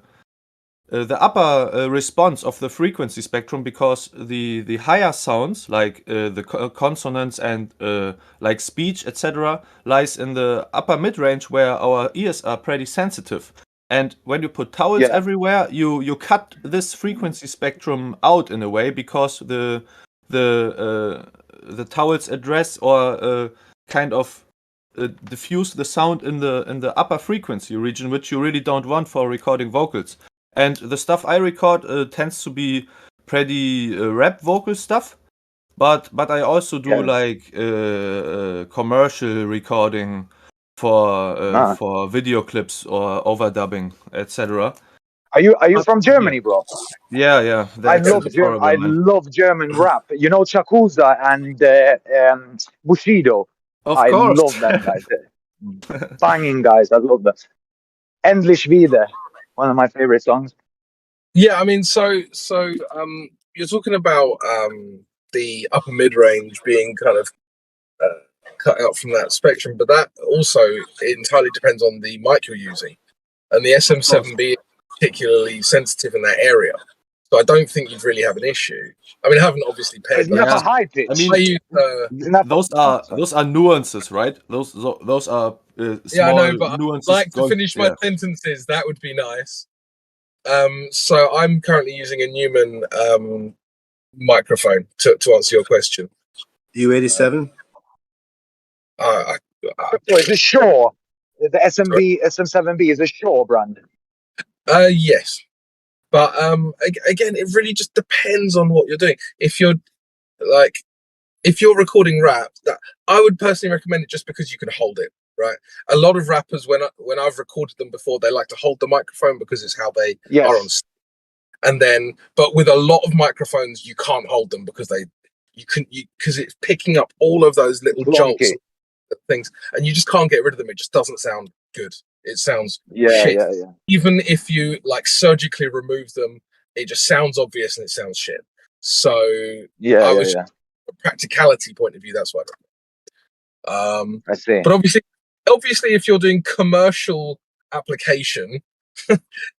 Speaker 5: response of the frequency spectrum, because the higher sounds like the consonants and like speech, etc., lies in the upper mid range where our ears are pretty sensitive. And when you put towels everywhere, you cut this frequency spectrum out in a way, because the towels address or kind of diffuse the sound in the upper frequency region, which you really don't want for recording vocals. And the stuff I record tends to be pretty rap vocal stuff, but I also do like commercial recording for video clips or overdubbing, etc.
Speaker 4: Are you from Germany, bro?
Speaker 5: Yeah.
Speaker 4: I love German rap. You know Chakuza and Bushido.
Speaker 5: Of course.
Speaker 4: Love them guys. Banging guys. I love them. Endlich wieder. One of my favorite songs.
Speaker 2: Yeah, I mean, so you're talking about the upper mid range being kind of cut out from that spectrum, but that also entirely depends on the mic you're using, and the SM7B is particularly sensitive in that area. So I don't think you'd really have an issue. I mean, I haven't obviously paired.
Speaker 4: It's never high pitch.
Speaker 5: I mean, those are nuances, right? Those are small
Speaker 2: I know, but
Speaker 5: nuances.
Speaker 2: I'd like to finish my sentences. That would be nice. So I'm currently using a Neumann microphone to answer your question.
Speaker 1: U87.
Speaker 4: It's a Shure. The SM7B is a Shure brand.
Speaker 2: Yes, but again, it really just depends on what you're doing. If you're recording rap, that I would personally recommend it just because you can hold it. Right, a lot of rappers, when I've recorded them before, they like to hold the microphone because it's how they are on. And then, but with a lot of microphones, you can't hold them because because it's picking up all of those little jolts, things, and you just can't get rid of them. It just doesn't sound good. It sounds shit. Even if you like surgically remove them, it just sounds obvious and it sounds shit. So from a practicality point of view, that's what
Speaker 4: I see.
Speaker 2: But obviously, if you're doing commercial application,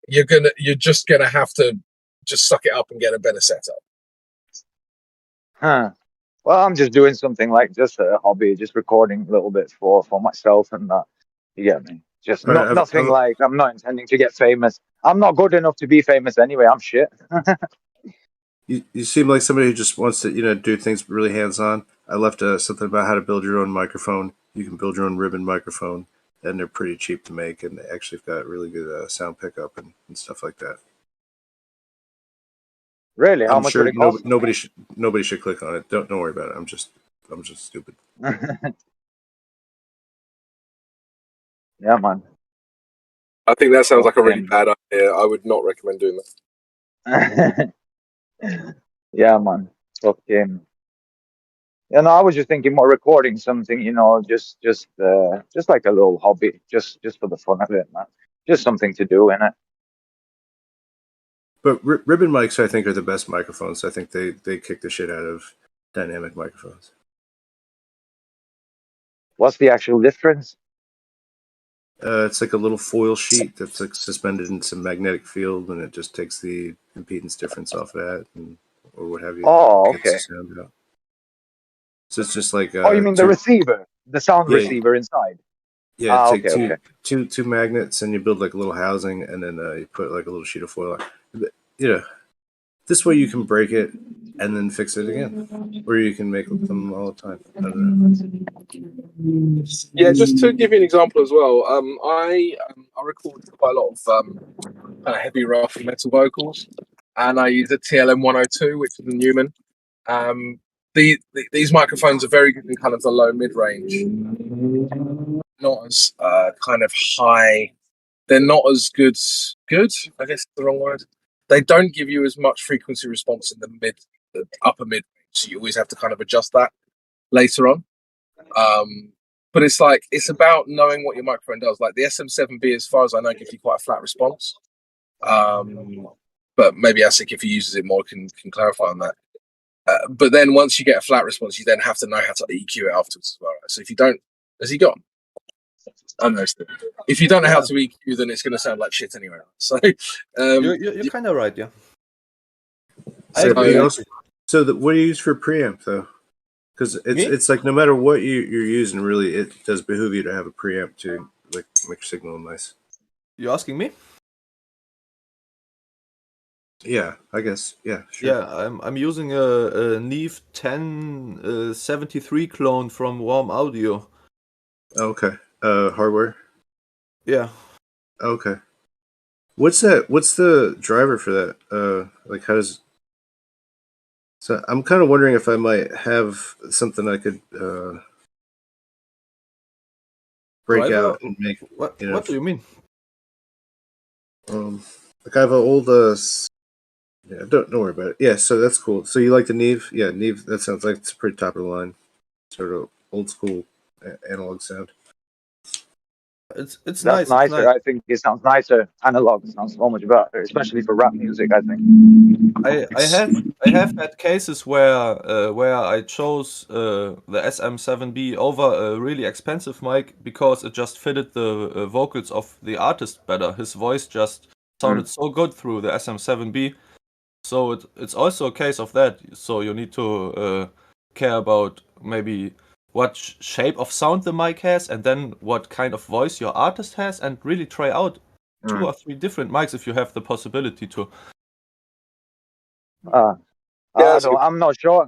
Speaker 2: you're just gonna have to just suck it up and get a better setup.
Speaker 4: Well, I'm just doing something like just a hobby, just recording a little bit for myself and that. You get me? Just nothing like I'm not intending to get famous. I'm not good enough to be famous anyway. I'm shit.
Speaker 1: You seem like somebody who just wants to do things really hands-on. I left something about how to build your own microphone. You can build your own ribbon microphone, and they're pretty cheap to make, and they actually have got really good sound pickup and stuff like that.
Speaker 4: Really? How much would it cost?
Speaker 1: Nobody should click on it. Don't worry about it. I'm just stupid.
Speaker 4: Yeah, man.
Speaker 2: I think that sounds like a really bad idea. I would not recommend doing
Speaker 4: that. Yeah, man. Okay. I was just thinking more recording something, just like a little hobby, just for the fun of it, man. Just something to do, innit?
Speaker 1: But ribbon mics, I think, are the best microphones. I think they kick the shit out of dynamic microphones.
Speaker 4: What's the actual difference?
Speaker 1: It's like a little foil sheet that's like suspended in some magnetic field, and it just takes the impedance difference off that, or what have you.
Speaker 4: Oh, okay.
Speaker 1: So it's just like.
Speaker 4: You mean the receiver, the sound receiver inside?
Speaker 1: Yeah, take two magnets, and you build like a little housing, and then you put like a little sheet of foil on. This way you can break it and then fix it again, or you can make them all the time. I don't know.
Speaker 2: Yeah, just to give you an example as well, I record quite a lot of heavy, rough and metal vocals, and I use a TLM 102, which is a Neumann. These microphones are very good in kind of the low mid range, not as kind of high. They're not as good. I guess is the wrong word. They don't give you as much frequency response in the upper mid range, so you always have to kind of adjust that. later on. But it's about knowing what your microphone does. Like the SM7B, as far as I know, gives you quite a flat response. But maybe ASIC, if he uses it more, can clarify on that. But then once you get a flat response, you then have to know how to EQ it afterwards as well. So if you don't, has he gone? I know. If you don't know how to EQ, then it's going to sound like shit anyway. So
Speaker 5: You're kind of right, yeah.
Speaker 1: So what do you use for preamp though? Because it's like no matter what you're using, really, it does behoove you to have a preamp to like make your signal nice.
Speaker 5: You asking me?
Speaker 1: Yeah, I guess. Yeah, sure.
Speaker 5: Yeah, I'm using a Neve 1073 clone from Warm Audio.
Speaker 1: Okay. Hardware.
Speaker 5: Yeah.
Speaker 1: Okay. What's that? What's the driver for that? Like how does? So I'm kind of wondering if I might have something I could break
Speaker 5: Driver?
Speaker 1: out and make.
Speaker 5: What do you mean?
Speaker 1: Like I have an old yeah, don't worry about it. Yeah, so that's cool. So you like the Neve? Yeah, Neve. That sounds like it's pretty top of the line, sort of old school analog sound.
Speaker 5: It's
Speaker 4: That's
Speaker 5: nice.
Speaker 4: nicer.
Speaker 5: It's nice.
Speaker 4: I think it sounds nicer. Analog sounds so much better, especially for rap music, I think.
Speaker 5: I have had cases where I chose the SM7B over a really expensive mic because it just fitted the vocals of the artist better. His voice just sounded so good through the SM7B. So it's also a case of that. So you need to care about maybe what shape of sound the mic has, and then what kind of voice your artist has, and really try out 2 or 3 different mics if you have the possibility to.
Speaker 4: I'm not sure.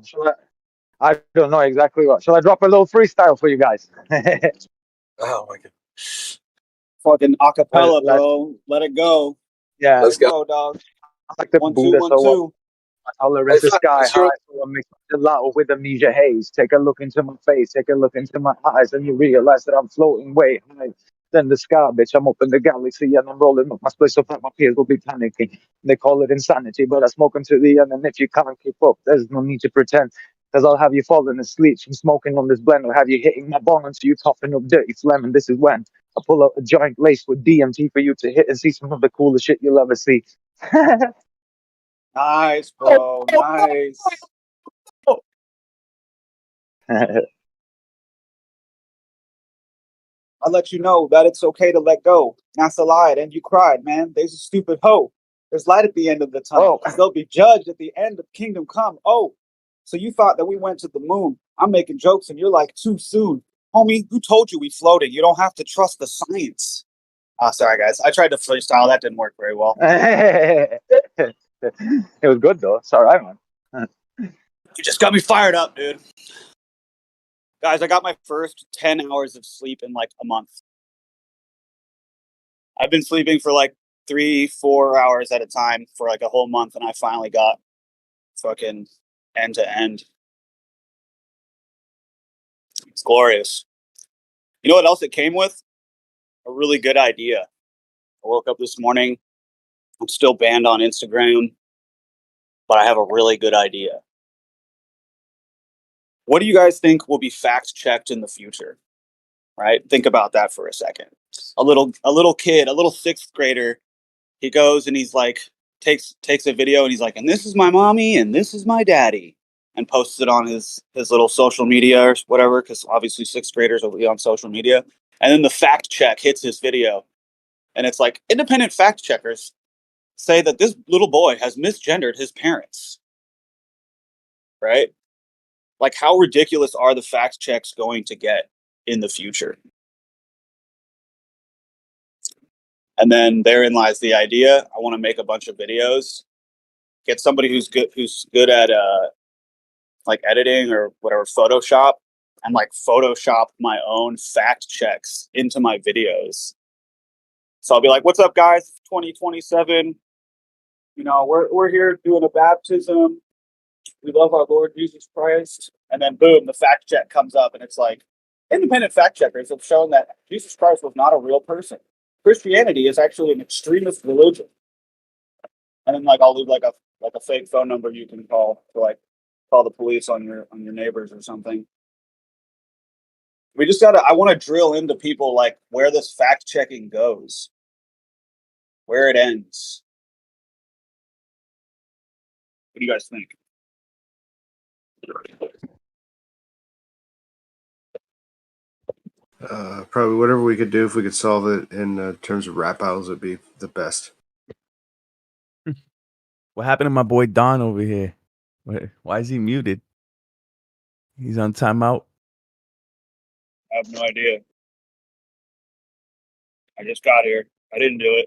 Speaker 4: I don't know exactly what. Shall I drop a little freestyle for you guys?
Speaker 2: oh my god,
Speaker 6: fucking acapella, bro. Let it go.
Speaker 4: Yeah,
Speaker 2: let's go,
Speaker 6: dog.
Speaker 4: I like the
Speaker 6: 1 2
Speaker 4: Buddha
Speaker 6: 1
Speaker 4: so
Speaker 6: 2.
Speaker 4: my tolerance is sky high, so I mix gelato with amnesia haze. Take a look into my face, take a look into my eyes, and you realize that I'm floating way high than the sky, bitch. I'm up in the galaxy and I'm rolling up my split so that my peers will be panicking. They call it insanity, but I smoke until the end, and if you can't keep up, there's no need to pretend. Cause I'll have you falling asleep from smoking on this blend, or have you hitting my bong until you coughing up dirty phlegm. And this is when I pull out a joint laced with DMT for you to hit and see some of the coolest shit you'll ever see.
Speaker 6: Nice, bro. Nice. I'll let you know that it's okay to let go. NASA lied and you cried, man. There's a stupid hoe. There's light at the end of the tunnel. Because they'll be judged at the end of Kingdom Come. Oh, so you thought that we went to the moon. I'm making jokes and you're like, too soon. Homie, who told you we floated? You don't have to trust the science. Sorry, guys. I tried to freestyle. That didn't work very well.
Speaker 4: It was good, though. It's all right, man.
Speaker 6: You just got me fired up, dude. Guys, I got my first 10 hours of sleep in like a month. I've been sleeping for like 3-4 hours at a time for like a whole month, and I finally got fucking end to end. It's glorious. You know what else it came with? A really good idea. I woke up this morning. I'm still banned on Instagram, but I have a really good idea. What do you guys think will be fact checked in the future? Right? Think about that for a second. A little kid, a little 6th grader, he goes and he's like, takes a video and he's like, and this is my mommy and this is my daddy, and posts it on his little social media or whatever, because obviously 6th graders will be on social media. And then the fact check hits his video, and it's like, independent fact checkers say that this little boy has misgendered his parents. Right? Like, how ridiculous are the fact checks going to get in the future? And then therein lies the idea. I want to make a bunch of videos, get somebody who's good at like editing or whatever, Photoshop, and like Photoshop my own fact checks into my videos. So I'll be like, "What's up, guys? 2027. You know, we're here doing a baptism. We love our Lord Jesus Christ." And then boom, the fact check comes up, and it's like, independent fact checkers have shown that Jesus Christ was not a real person. Christianity is actually an extremist religion. And then like I'll leave like a fake phone number you can call to like call the police on your neighbors or something. We just gotta. I want to drill into people like where this fact checking goes, where it ends. What do you guys think?
Speaker 1: Probably whatever we could do if we could solve it in terms of rap battles would be the best.
Speaker 7: What happened to my boy Don over here? Why is he muted? He's on timeout.
Speaker 6: I have no idea. I just got here. I didn't do it.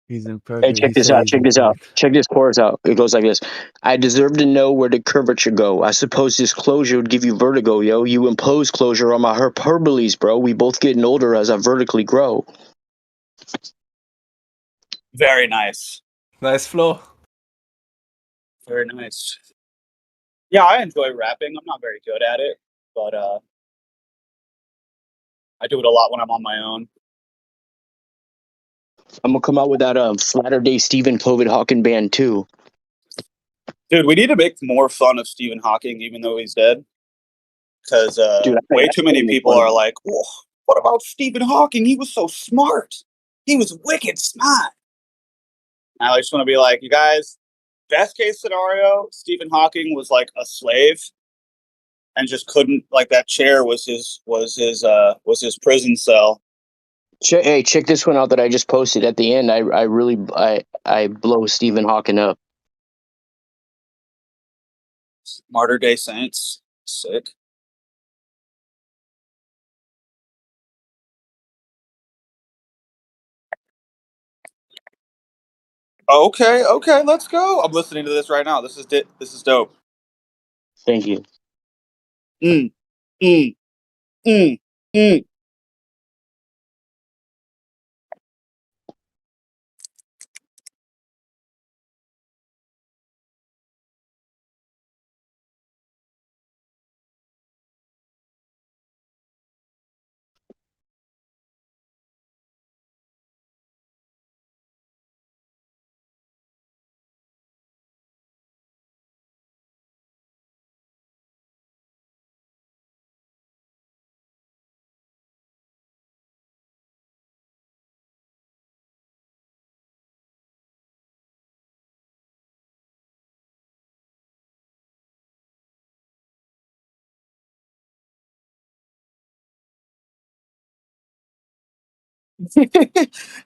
Speaker 7: He's in perfect.
Speaker 8: Hey, check this out. Check this out. Check this chorus out. It goes like this. I deserve to know where the curvature go. I suppose this closure would give you vertigo, yo. You impose closure on my hyperboles, bro. We both getting older as I vertically grow.
Speaker 6: Very nice.
Speaker 5: Nice flow.
Speaker 6: Very nice. Yeah, I enjoy rapping. I'm not very good at it, but I do it a lot when I'm on my own.
Speaker 8: I'm gonna come out with that Flatter Day Stephen COVID Hawking band too.
Speaker 6: Dude, we need to make more fun of Stephen Hawking, even though he's dead. Because way too many people are like, oh, what about Stephen Hawking? He was so smart. He was wicked smart. And I just want to be like, you guys, best case scenario, Stephen Hawking was like a slave and just couldn't, like, that chair was his prison cell.
Speaker 8: Hey, check this one out that I just posted. At the end, I blow Stephen Hawking up.
Speaker 6: Martyr Day Saints. Sick. Okay, let's go. I'm listening to this right now. This is dope.
Speaker 8: Thank you.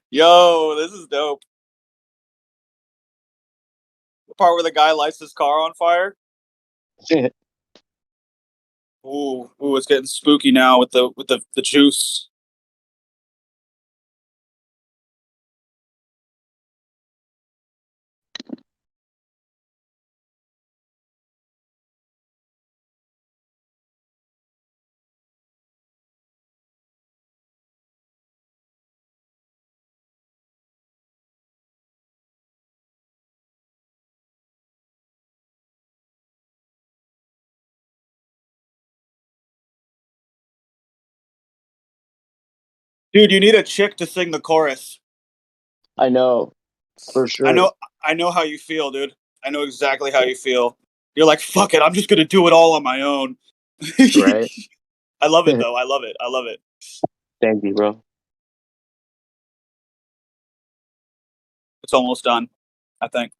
Speaker 6: Yo, this is dope. The part where the guy lights his car on fire. Ooh, it's getting spooky now with the juice. Dude, you need a chick to sing the chorus.
Speaker 8: I know, for sure.
Speaker 6: I know how you feel, dude. I know exactly how you feel. You're like, fuck it, I'm just gonna do it all on my own.
Speaker 8: Right?
Speaker 6: I love it though. I love it.
Speaker 8: Thank you, bro.
Speaker 6: It's almost done, I think.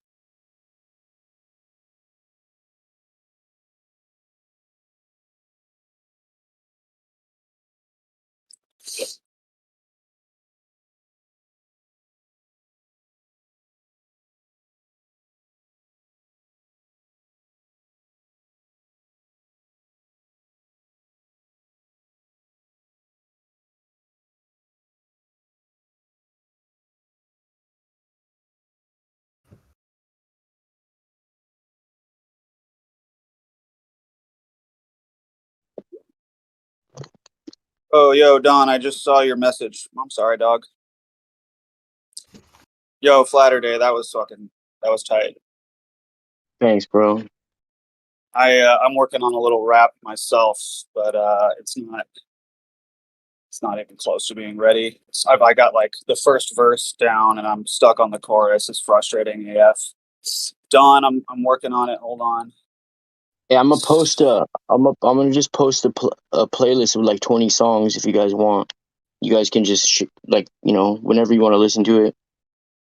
Speaker 6: Oh, yo, Don, I just saw your message. I'm sorry, dog. Yo, Flatter Day, that was tight.
Speaker 8: Thanks, bro.
Speaker 6: I'm working on a little rap myself, but it's not even close to being ready. I got like the first verse down, and I'm stuck on the chorus. It's frustrating AF. Don, I'm working on it. Hold on.
Speaker 8: Yeah, I'm gonna just post a playlist with like 20 songs if you guys want. You guys can just like, you know, whenever you want to listen to it.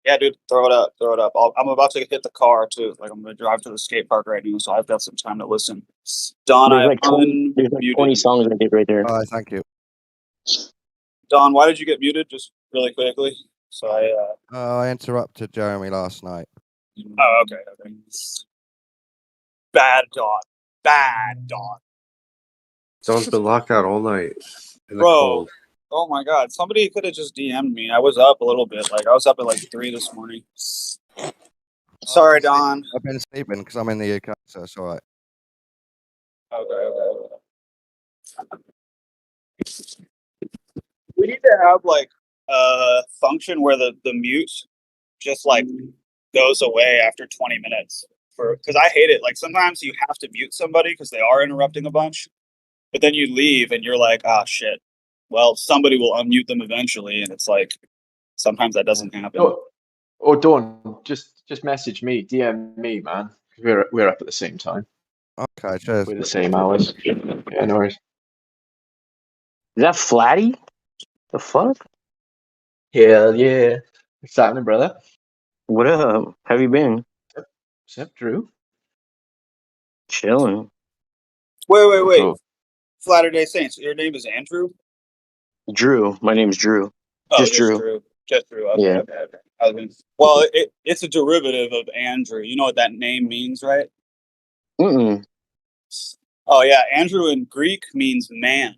Speaker 6: Yeah, dude, throw it up, throw it up. I'm about to hit the car too. Like I'm gonna drive to the skate park right now, so I've got some time to listen. Don,
Speaker 8: There's
Speaker 6: I
Speaker 8: like 20
Speaker 6: unmuted you.
Speaker 8: songs I did right there.
Speaker 7: Thank you.
Speaker 6: Don, why did you get muted? Just really quickly. So
Speaker 7: I interrupted Jeremy last night.
Speaker 6: Oh, okay, okay. Bad Don. Bad Don.
Speaker 1: Someone's been locked out all night in the
Speaker 6: Bro.
Speaker 1: cold.
Speaker 6: Oh my god. Somebody could have just DM'd me. I was up a little bit. Like I was up at like 3 this morning. Sorry, Don.
Speaker 7: I've been sleeping because I'm in the UK, so it's all right.
Speaker 6: Okay. We need to have like a function where the mute just like goes away after 20 minutes because I hate it. Like sometimes you have to mute somebody because they are interrupting a bunch, but then you leave and you're like, ah, shit. Well, somebody will unmute them eventually, and it's like sometimes that doesn't happen.
Speaker 9: Or Dawn, just message me, DM me, man. We're up at the same time.
Speaker 7: Okay, cheers.
Speaker 9: We're the same hours. Yeah, no worries.
Speaker 8: Is that Flatty? The fuck?
Speaker 9: Hell yeah. What's happening, brother?
Speaker 8: What up? How you been?
Speaker 9: What's up, Drew?
Speaker 8: Chilling.
Speaker 6: Wait.
Speaker 9: Cool.
Speaker 6: Latter-day Saints. Your name is Andrew?
Speaker 8: Drew. My name's Drew.
Speaker 6: Oh,
Speaker 8: Just Drew.
Speaker 6: Just Drew. Okay,
Speaker 8: Yeah.
Speaker 6: okay. Well, it's a derivative of Andrew. You know what that name means, right?
Speaker 8: Mm-mm.
Speaker 6: Oh yeah, Andrew in Greek means man,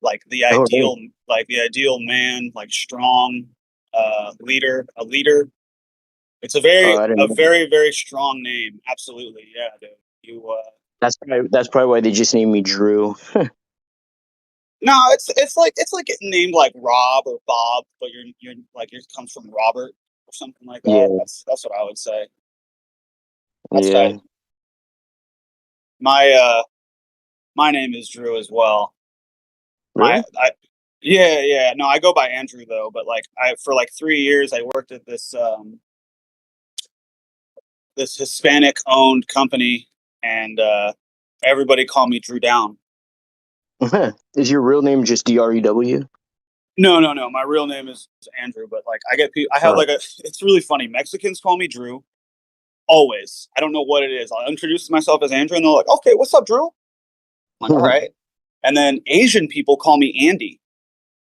Speaker 6: like the ideal,
Speaker 8: Oh,
Speaker 6: man, like strong, leader, a leader. It's a very,
Speaker 8: I didn't know.
Speaker 6: very strong name. Absolutely, yeah, dude. You.
Speaker 8: That's probably why they just named me Drew.
Speaker 6: No, it's like getting named like Rob or Bob, but you're like yours comes from Robert or something like that.
Speaker 8: Yeah.
Speaker 6: That's what I would say. That's
Speaker 8: Yeah.
Speaker 6: tight. My name is Drew as well.
Speaker 8: Really?
Speaker 6: Yeah. No, I go by Andrew though, but like for like 3 years I worked at this this Hispanic owned company, and everybody called me Drew Down.
Speaker 8: Is your real name just DREW?
Speaker 6: No. My real name is Andrew, but like I have like it's really funny. Mexicans call me Drew. Always. I don't know what it is. I'll introduce myself as Andrew and they're like, okay, what's up, Drew? I'm like, all right. And then Asian people call me Andy.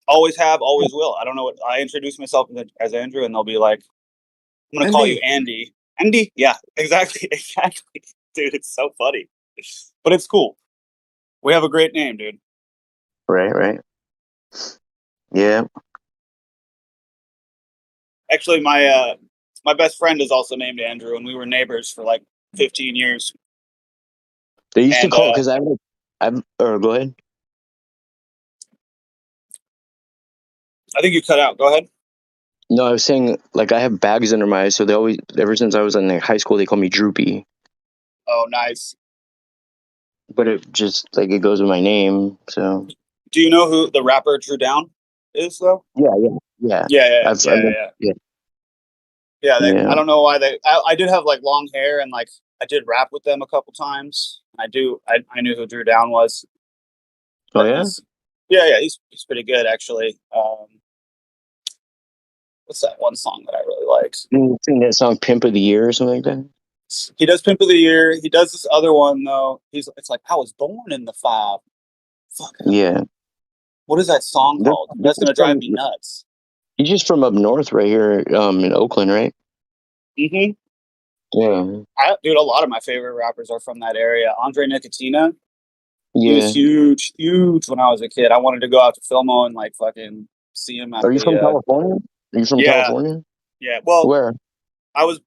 Speaker 6: Always have, always will. I don't know what I introduce myself as Andrew and they'll be like, I'm gonna call you Andy. Andy? Yeah, exactly. Dude, it's so funny. But it's cool. We have a great name, dude.
Speaker 8: Right. Yeah.
Speaker 6: Actually, my best friend is also named Andrew, and we were neighbors for like 15 years.
Speaker 8: They used to call because I'm go ahead.
Speaker 6: I think you cut out. Go ahead.
Speaker 8: No, I was saying like I have bags under my eyes, so they always ever since I was in like, high school they call me Droopy.
Speaker 6: Oh, nice.
Speaker 8: But it just like it goes with my name, so.
Speaker 6: Do you know who the rapper Drew Down is though?
Speaker 8: Yeah.
Speaker 6: Yeah.
Speaker 8: Yeah.
Speaker 6: I don't know why I did have like long hair and like I did rap with them a couple times. I knew who Drew Down was.
Speaker 8: Oh yeah?
Speaker 6: Yeah, he's pretty good actually. What's that one song that I really liked?
Speaker 8: You sing that song "Pimp of the Year" or something like that.
Speaker 6: He does "Pimp of the Year." He does this other one though. It's like I was born in the 5. Fuck.
Speaker 8: Yeah.
Speaker 6: What is that song called? That's gonna drive me nuts.
Speaker 8: He's just from up north, right here, in Oakland, right?
Speaker 6: Mm-hmm.
Speaker 8: Yeah.
Speaker 6: Dude, a lot of my favorite rappers are from that area. Andre Nicotina.
Speaker 8: Yeah.
Speaker 6: He was huge when I was a kid. I wanted to go out to Filmo and like fucking see him at
Speaker 8: Are you from California? Are you from California?
Speaker 6: Yeah. Well,
Speaker 8: where?
Speaker 6: I was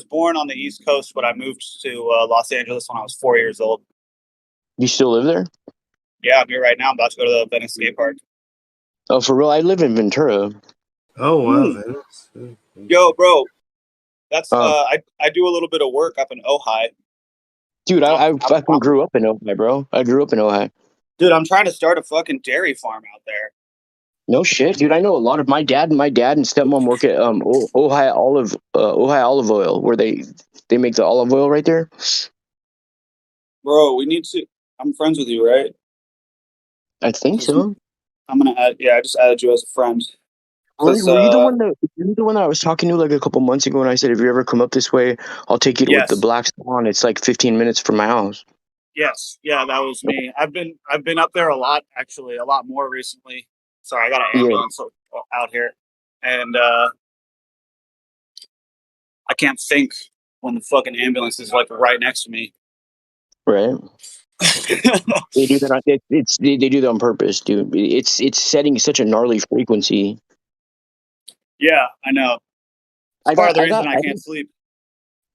Speaker 6: born on the East Coast, but I moved to Los Angeles when I was 4 years old.
Speaker 8: You still live there?
Speaker 6: Yeah, I'm here right now. I'm about to go to the Venice skate park.
Speaker 8: Oh, for real? I live in Ventura.
Speaker 1: Oh wow, Venice.
Speaker 6: Yo, bro, that's I do a little bit of work up in Ojai.
Speaker 8: Dude, I fucking grew up in Ojai, bro. I grew up in Ojai.
Speaker 6: Dude, I'm trying to start a fucking dairy farm out there.
Speaker 8: No shit, dude. I know a lot of my dad and stepmom work at Ojai Olive Oil, where they make the olive oil right there.
Speaker 6: Bro, we need to. I'm friends with you, right?
Speaker 8: I think so.
Speaker 6: I'm gonna add. Yeah, I just added you as a friend.
Speaker 8: Were you the one that I was talking to like a couple months ago, and I said, if you ever come up this way, I'll take you to with the
Speaker 6: Yes.
Speaker 8: Black Swan. It's like 15 minutes from my house.
Speaker 6: Yes, yeah, that was me. I've been up there a lot, actually, a lot more recently. Sorry, I got an ambulance out here, and I can't think when the fucking ambulance is like right next to me.
Speaker 8: Right. They do that. They do that on purpose, dude. It's setting such a gnarly frequency.
Speaker 6: Yeah, I know. It's part of the reason I can't sleep.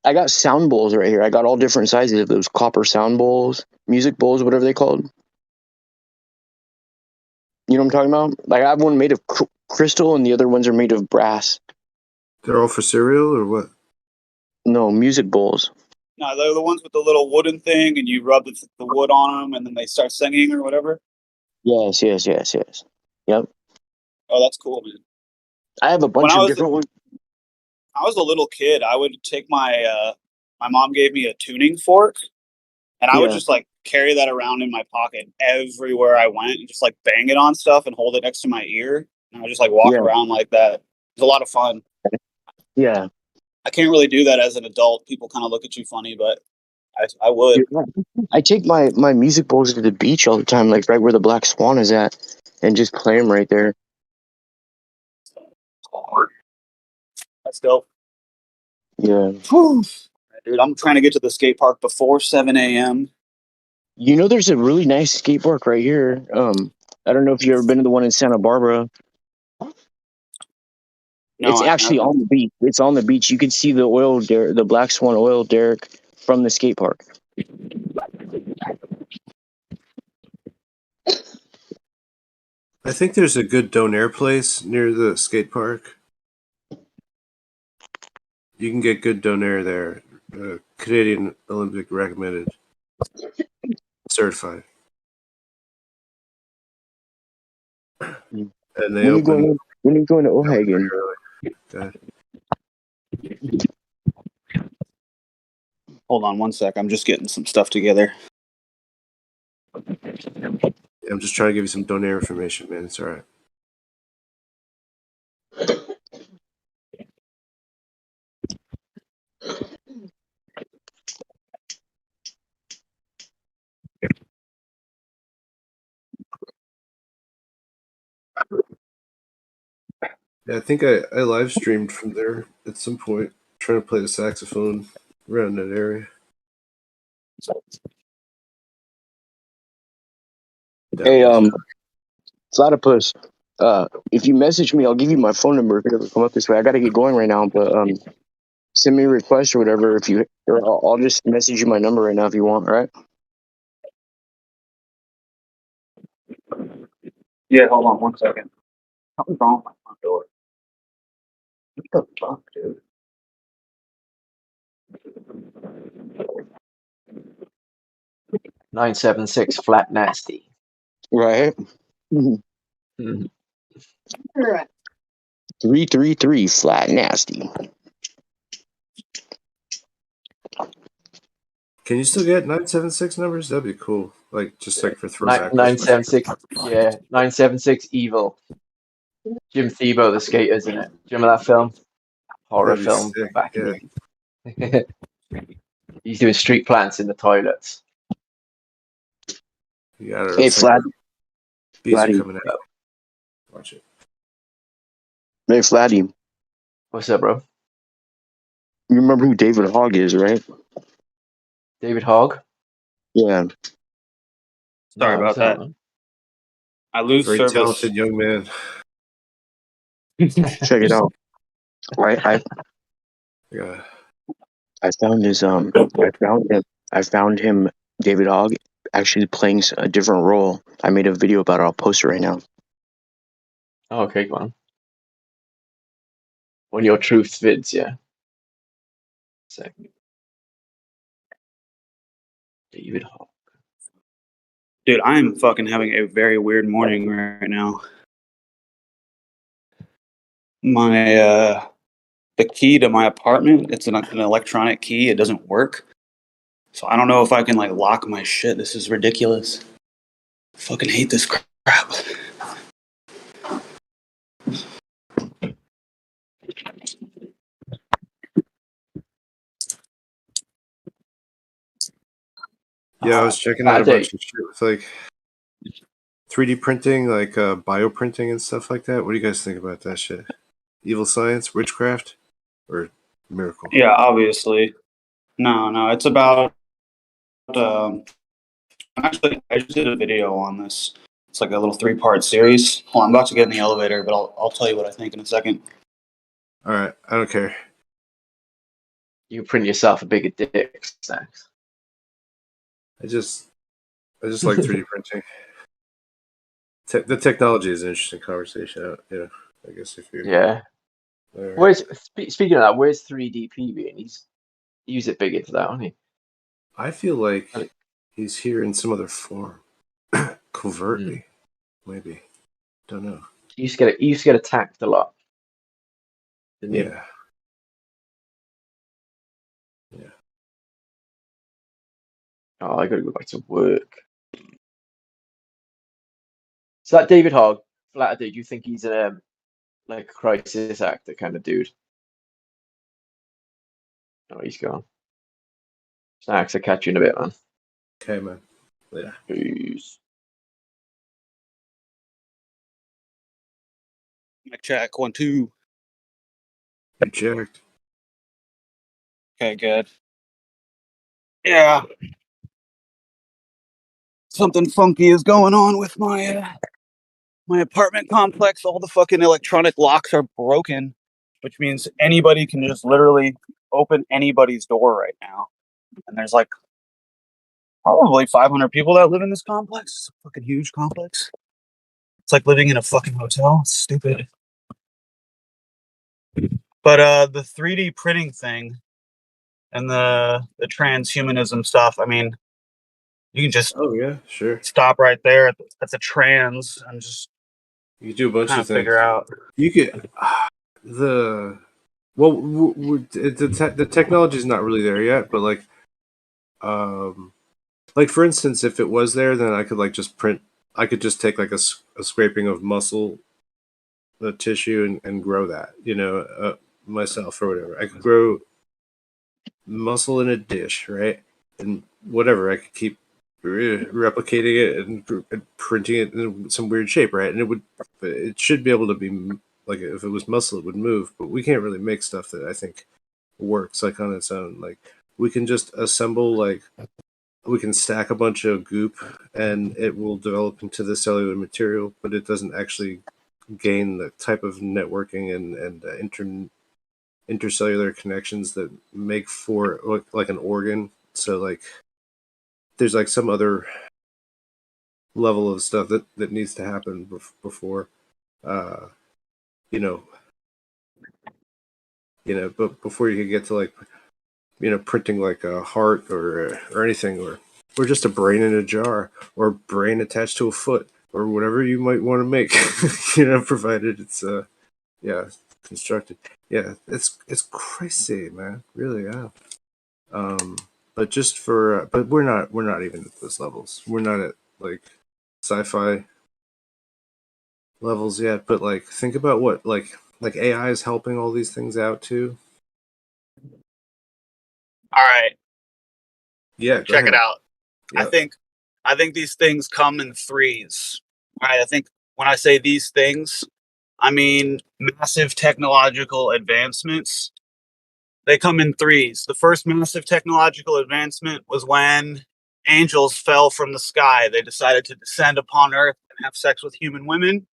Speaker 8: I got sound bowls right here. I got all different sizes of those copper sound bowls, music bowls, whatever they called. You know what I'm talking about? Like I have one made of crystal, and the other ones are made of brass.
Speaker 1: They're all for cereal or what?
Speaker 8: No, music bowls.
Speaker 6: No, they're the ones with the little wooden thing, and you rub the wood on them, and then they start singing or whatever.
Speaker 8: Yes. Yep.
Speaker 6: Oh, that's cool, man.
Speaker 8: I have a bunch of different ones.
Speaker 6: I was a little kid, I would take my mom gave me a tuning fork, and I would just like carry that around in my pocket everywhere I went, and just like bang it on stuff and hold it next to my ear, and I would just like walk around like that. It was a lot of fun.
Speaker 8: Yeah.
Speaker 6: I can't really do that as an adult. People kind of look at you funny, but I would.
Speaker 8: I take my music bowls to the beach all the time, like right where the Black Swan is at, and just play them right there.
Speaker 6: That's dope.
Speaker 8: Yeah.
Speaker 6: Dude, I'm trying to get to the skate park before 7 a.m.
Speaker 8: You know, there's a really nice skate park right here. I don't know if you've ever been to the one in Santa Barbara.
Speaker 6: No,
Speaker 8: it's actually on the beach. It's on the beach. You can see the Black Swan oil derrick from the skate park.
Speaker 1: I think there's a good donair place near the skate park. You can get good donair there. Canadian Olympic recommended. Certified. And they
Speaker 8: when you going to O'Hagan?
Speaker 6: Hold on one sec. I'm just getting some stuff together.
Speaker 1: I'm just trying to give you some donair information, man. It's all right. Yeah, I think I live streamed from there at some point, trying to play the saxophone around that area.
Speaker 8: Hey, Platypus, if you message me, I'll give you my phone number if you ever come up this way. I got to get going right now, but send me a request or whatever. I'll just message you my number right now if you want. All right?
Speaker 6: Yeah, hold on one second. Something's wrong with my front door. What the fuck, dude?
Speaker 9: $976 flat nasty.
Speaker 8: Right. 333 flat nasty.
Speaker 1: Can you still get 976 numbers? That'd be cool. Like just like for throwback.
Speaker 9: 976. Yeah, 976 evil. Jim Thiebaud, the skater, isn't it? Do you remember that film? Horror film
Speaker 1: sick.
Speaker 9: back in the... He's doing street plants in the toilets.
Speaker 1: You got it.
Speaker 8: Hey, Flat.
Speaker 1: Bees are coming out. Watch it.
Speaker 8: Hey, Flatty.
Speaker 9: What's up, bro?
Speaker 8: You remember who David Hogg is, right?
Speaker 9: David Hogg?
Speaker 8: Yeah.
Speaker 6: Sorry about that.
Speaker 9: Man.
Speaker 6: I lose
Speaker 1: Very
Speaker 6: service.
Speaker 1: talented young man.
Speaker 8: Check it out. I found his I found him David Hogg actually playing a different role. I made a video about it. I'll post it right now.
Speaker 9: Oh, okay, go on. One of your truth vids, yeah. Second. David Hogg.
Speaker 6: Dude, I am fucking having a very weird morning right now. My the key to my apartment, it's an electronic key. It doesn't work. So I don't know if I can like lock my shit. This is ridiculous. I fucking hate this crap.
Speaker 1: Yeah, I was checking out a
Speaker 9: Saturday.
Speaker 1: bunch of shit with like 3D printing, like bioprinting and stuff like that. What do you guys think about that shit? Evil science, witchcraft, or miracle?
Speaker 6: Yeah, obviously. No, it's about. Actually, I just did a video on this. It's like a little 3-part series. Well, I'm about to get in the elevator, but I'll tell you what I think in a second.
Speaker 1: All right, I don't care.
Speaker 9: You print yourself a bigger dick, Snacks.
Speaker 1: I just like 3D printing. The technology is an interesting conversation. Yeah, I guess if you.
Speaker 9: Yeah. Where's speaking of that? Where's 3DP being? He's use it big into that, hasn't he?
Speaker 1: I feel like he's here in some other form, covertly, maybe. Don't know.
Speaker 9: He used to get attacked a lot. Didn't
Speaker 1: Yeah. Yeah.
Speaker 9: Oh, I gotta go back to work. So that David Hogg, Flatterday, do you think he's a like a crisis actor kind of dude? Oh, he's gone. Snacks, I'll catch you in a bit, man.
Speaker 1: Okay, man. Later.
Speaker 9: Peace.
Speaker 6: Mic check 1 2.
Speaker 1: You checked.
Speaker 6: Okay, good. Yeah. Something funky is going on with my apartment complex. All the fucking electronic locks are broken, which means anybody can just literally open anybody's door right now. And there's like probably 500 people that live in this complex. It's a fucking huge complex. It's like living in a fucking hotel. It's stupid. But the 3D printing thing and the transhumanism stuff, I mean, you can just
Speaker 1: sure
Speaker 6: stop right there. That's a trans and just
Speaker 1: you can do a bunch of things.
Speaker 6: Figure out.
Speaker 1: You could the technology is not really there yet, but like for instance, if it was there, then I could like just print. I could just take like a scraping of muscle, tissue, and grow that, myself or whatever. I could grow muscle in a dish, right? And whatever, I could keep replicating it and printing it in some weird shape, right? And it should be able to be like, if it was muscle, it would move. But we can't really make stuff that I think works like on its own. Like we can just assemble, like we can stack a bunch of goop and it will develop into the cellular material, but it doesn't actually gain the type of networking and intercellular connections that make for like an organ. So like there's like some other level of stuff that needs to happen before but before you can get to like printing like a heart or anything, or just a brain in a jar, or a brain attached to a foot, or whatever you might want to make, provided it's constructed. Yeah, it's crazy, man. Really, yeah. But just for but we're not even at those levels. We're not at like sci-fi levels yet. But like, think about what like AI is helping all these things out too.
Speaker 6: All right.
Speaker 1: Yeah,
Speaker 6: check it out.
Speaker 1: Yep.
Speaker 6: I think these things come in threes. All right. I think when I say these things, I mean massive technological advancements. They come in threes. The first massive technological advancement was when angels fell from the sky. They decided to descend upon Earth and have sex with human women.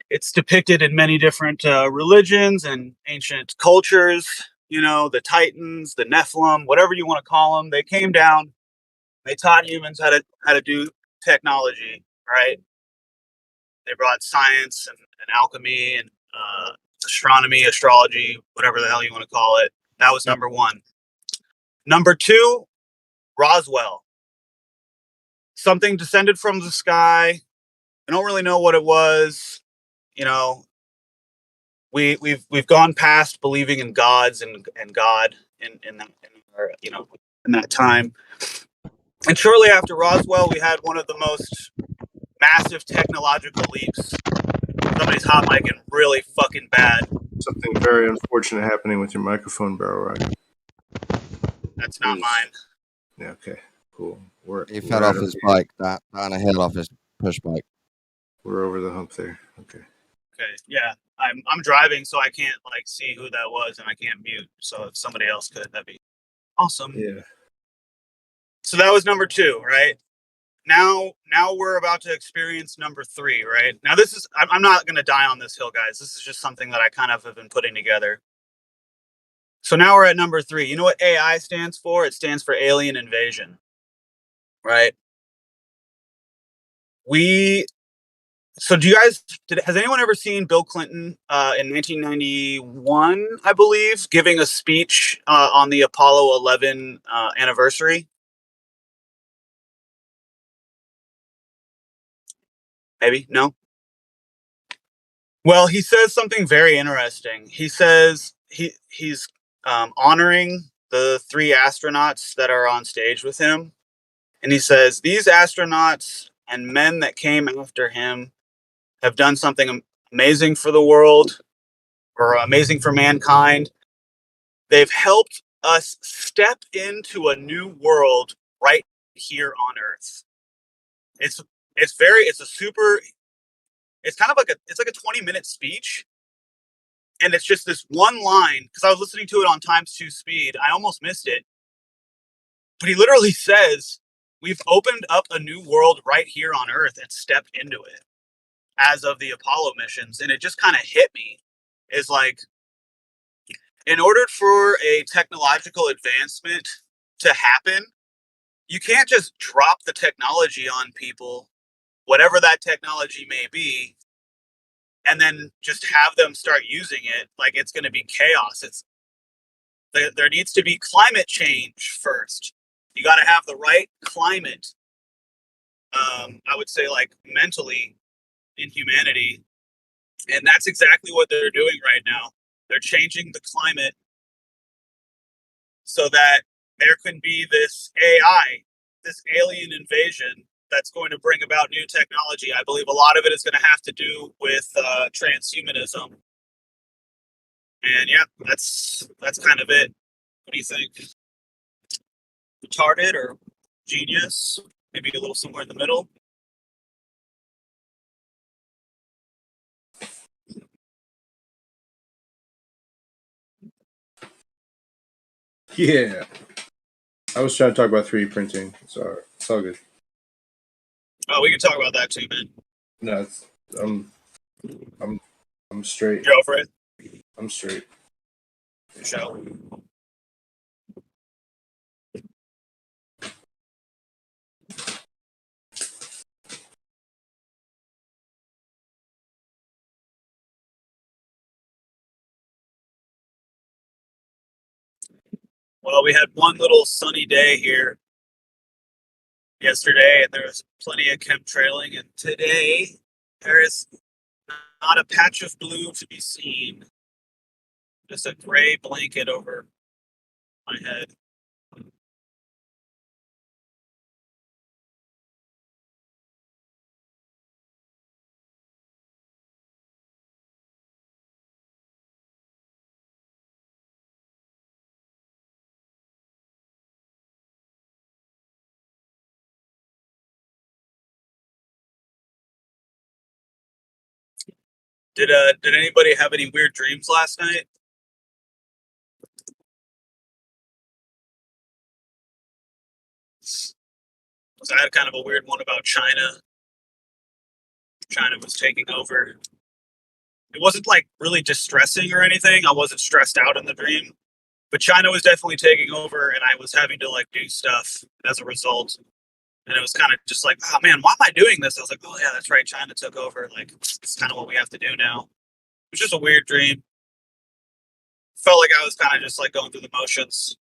Speaker 6: It's depicted in many different religions and ancient cultures. The Titans, the Nephilim, whatever you want to call them. They came down. They taught humans how to do technology, right? They brought science and alchemy and astronomy, astrology, whatever the hell you want to call it. That was number one. Number two, Roswell. Something descended from the sky. I don't really know what it was. We've gone past believing in gods and God in our in that time. And shortly after Roswell, we had one of the most massive technological leaps. Somebody's hot micing really fucking bad.
Speaker 1: Something very unfortunate happening with your microphone, Barrel Rock.
Speaker 6: That's not mine.
Speaker 1: Yeah, okay, cool.
Speaker 10: He fell off his bike, down a hill off his push bike.
Speaker 1: We're over the hump there. Okay.
Speaker 6: Okay, yeah. I'm driving, so I can't like see who that was, and I can't mute. So if somebody else could, that'd be awesome.
Speaker 1: Yeah.
Speaker 6: So that was number 2, right? Now we're about to experience number 3, right? Now this is I'm not gonna die on this hill, guys. This is just something that I kind of have been putting together. So now we're at number 3. You know what AI stands for? It stands for alien invasion, right? So do you guys, has anyone ever seen Bill Clinton in 1991, I believe, giving a speech on the Apollo 11 anniversary? Maybe? No? Well, he says something very interesting. He says he's honoring the 3 astronauts that are on stage with him. And he says, these astronauts and men that came after him have done something amazing for the world or amazing for mankind. They've helped us step into a new world right here on Earth. It's kind of like a 20-minute speech. And it's just this one line, because I was listening to it on ×2 speed. I almost missed it. But he literally says, we've opened up a new world right here on Earth and stepped into it as of the Apollo missions. And it just kind of hit me. Is like, in order for a technological advancement to happen, you can't just drop the technology on people, whatever that technology may be, and then just have them start using it. Like, it's going to be chaos. There needs to be climate change first. You got to have the right climate. I would say, like, mentally in humanity, and that's exactly what they're doing right now. They're changing the climate so that there can be this AI, this alien invasion that's going to bring about new technology. I believe a lot of it is going to have to do with transhumanism. And yeah, that's kind of it. What do you think? Retarded or genius? Maybe a little somewhere in the middle.
Speaker 1: Yeah. I was trying to talk about 3D printing. So it's all good.
Speaker 6: Oh, we can talk about that too, man.
Speaker 1: No, I'm straight.
Speaker 6: You're over it.
Speaker 1: I'm straight.
Speaker 6: Show. Well, we had one little sunny day here yesterday, and there was plenty of chemtrailing. And today, there is not a patch of blue to be seen. Just a gray blanket over my head. Did anybody have any weird dreams last night? Because I had kind of a weird one about China. China was taking over. It wasn't like really distressing or anything. I wasn't stressed out in the dream, but China was definitely taking over, and I was having to like do stuff as a result. And it was kind of just like, oh man, why am I doing this? I was like, oh yeah, that's right, China took over. Like, it's kind of what we have to do now. It was just a weird dream. Felt like I was kind of just like going through the motions.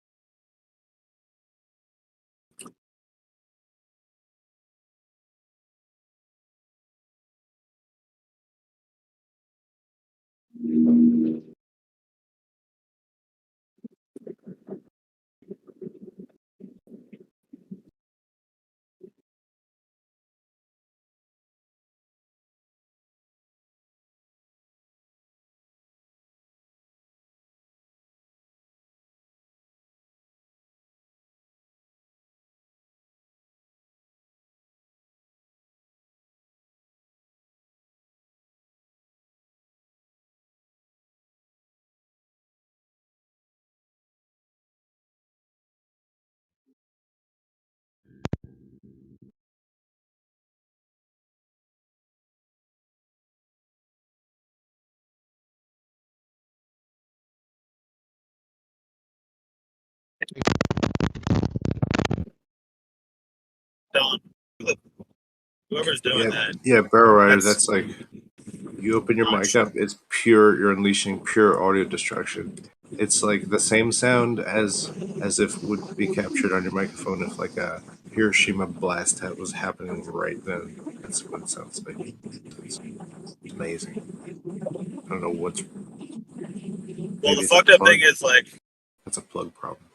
Speaker 6: Don, whoever's doing that.
Speaker 1: Yeah, Barrel Rider,
Speaker 6: That's-
Speaker 1: that's like you open your
Speaker 6: Not
Speaker 1: mic
Speaker 6: sure.
Speaker 1: up, it's pure. You're unleashing pure audio destruction. It's like the same sound as if would be captured on your microphone if like a Hiroshima blast was happening right then. That's what it sounds like. It's amazing. I don't know what's.
Speaker 6: Well, the fucked up thing is like,
Speaker 1: that's a plug problem.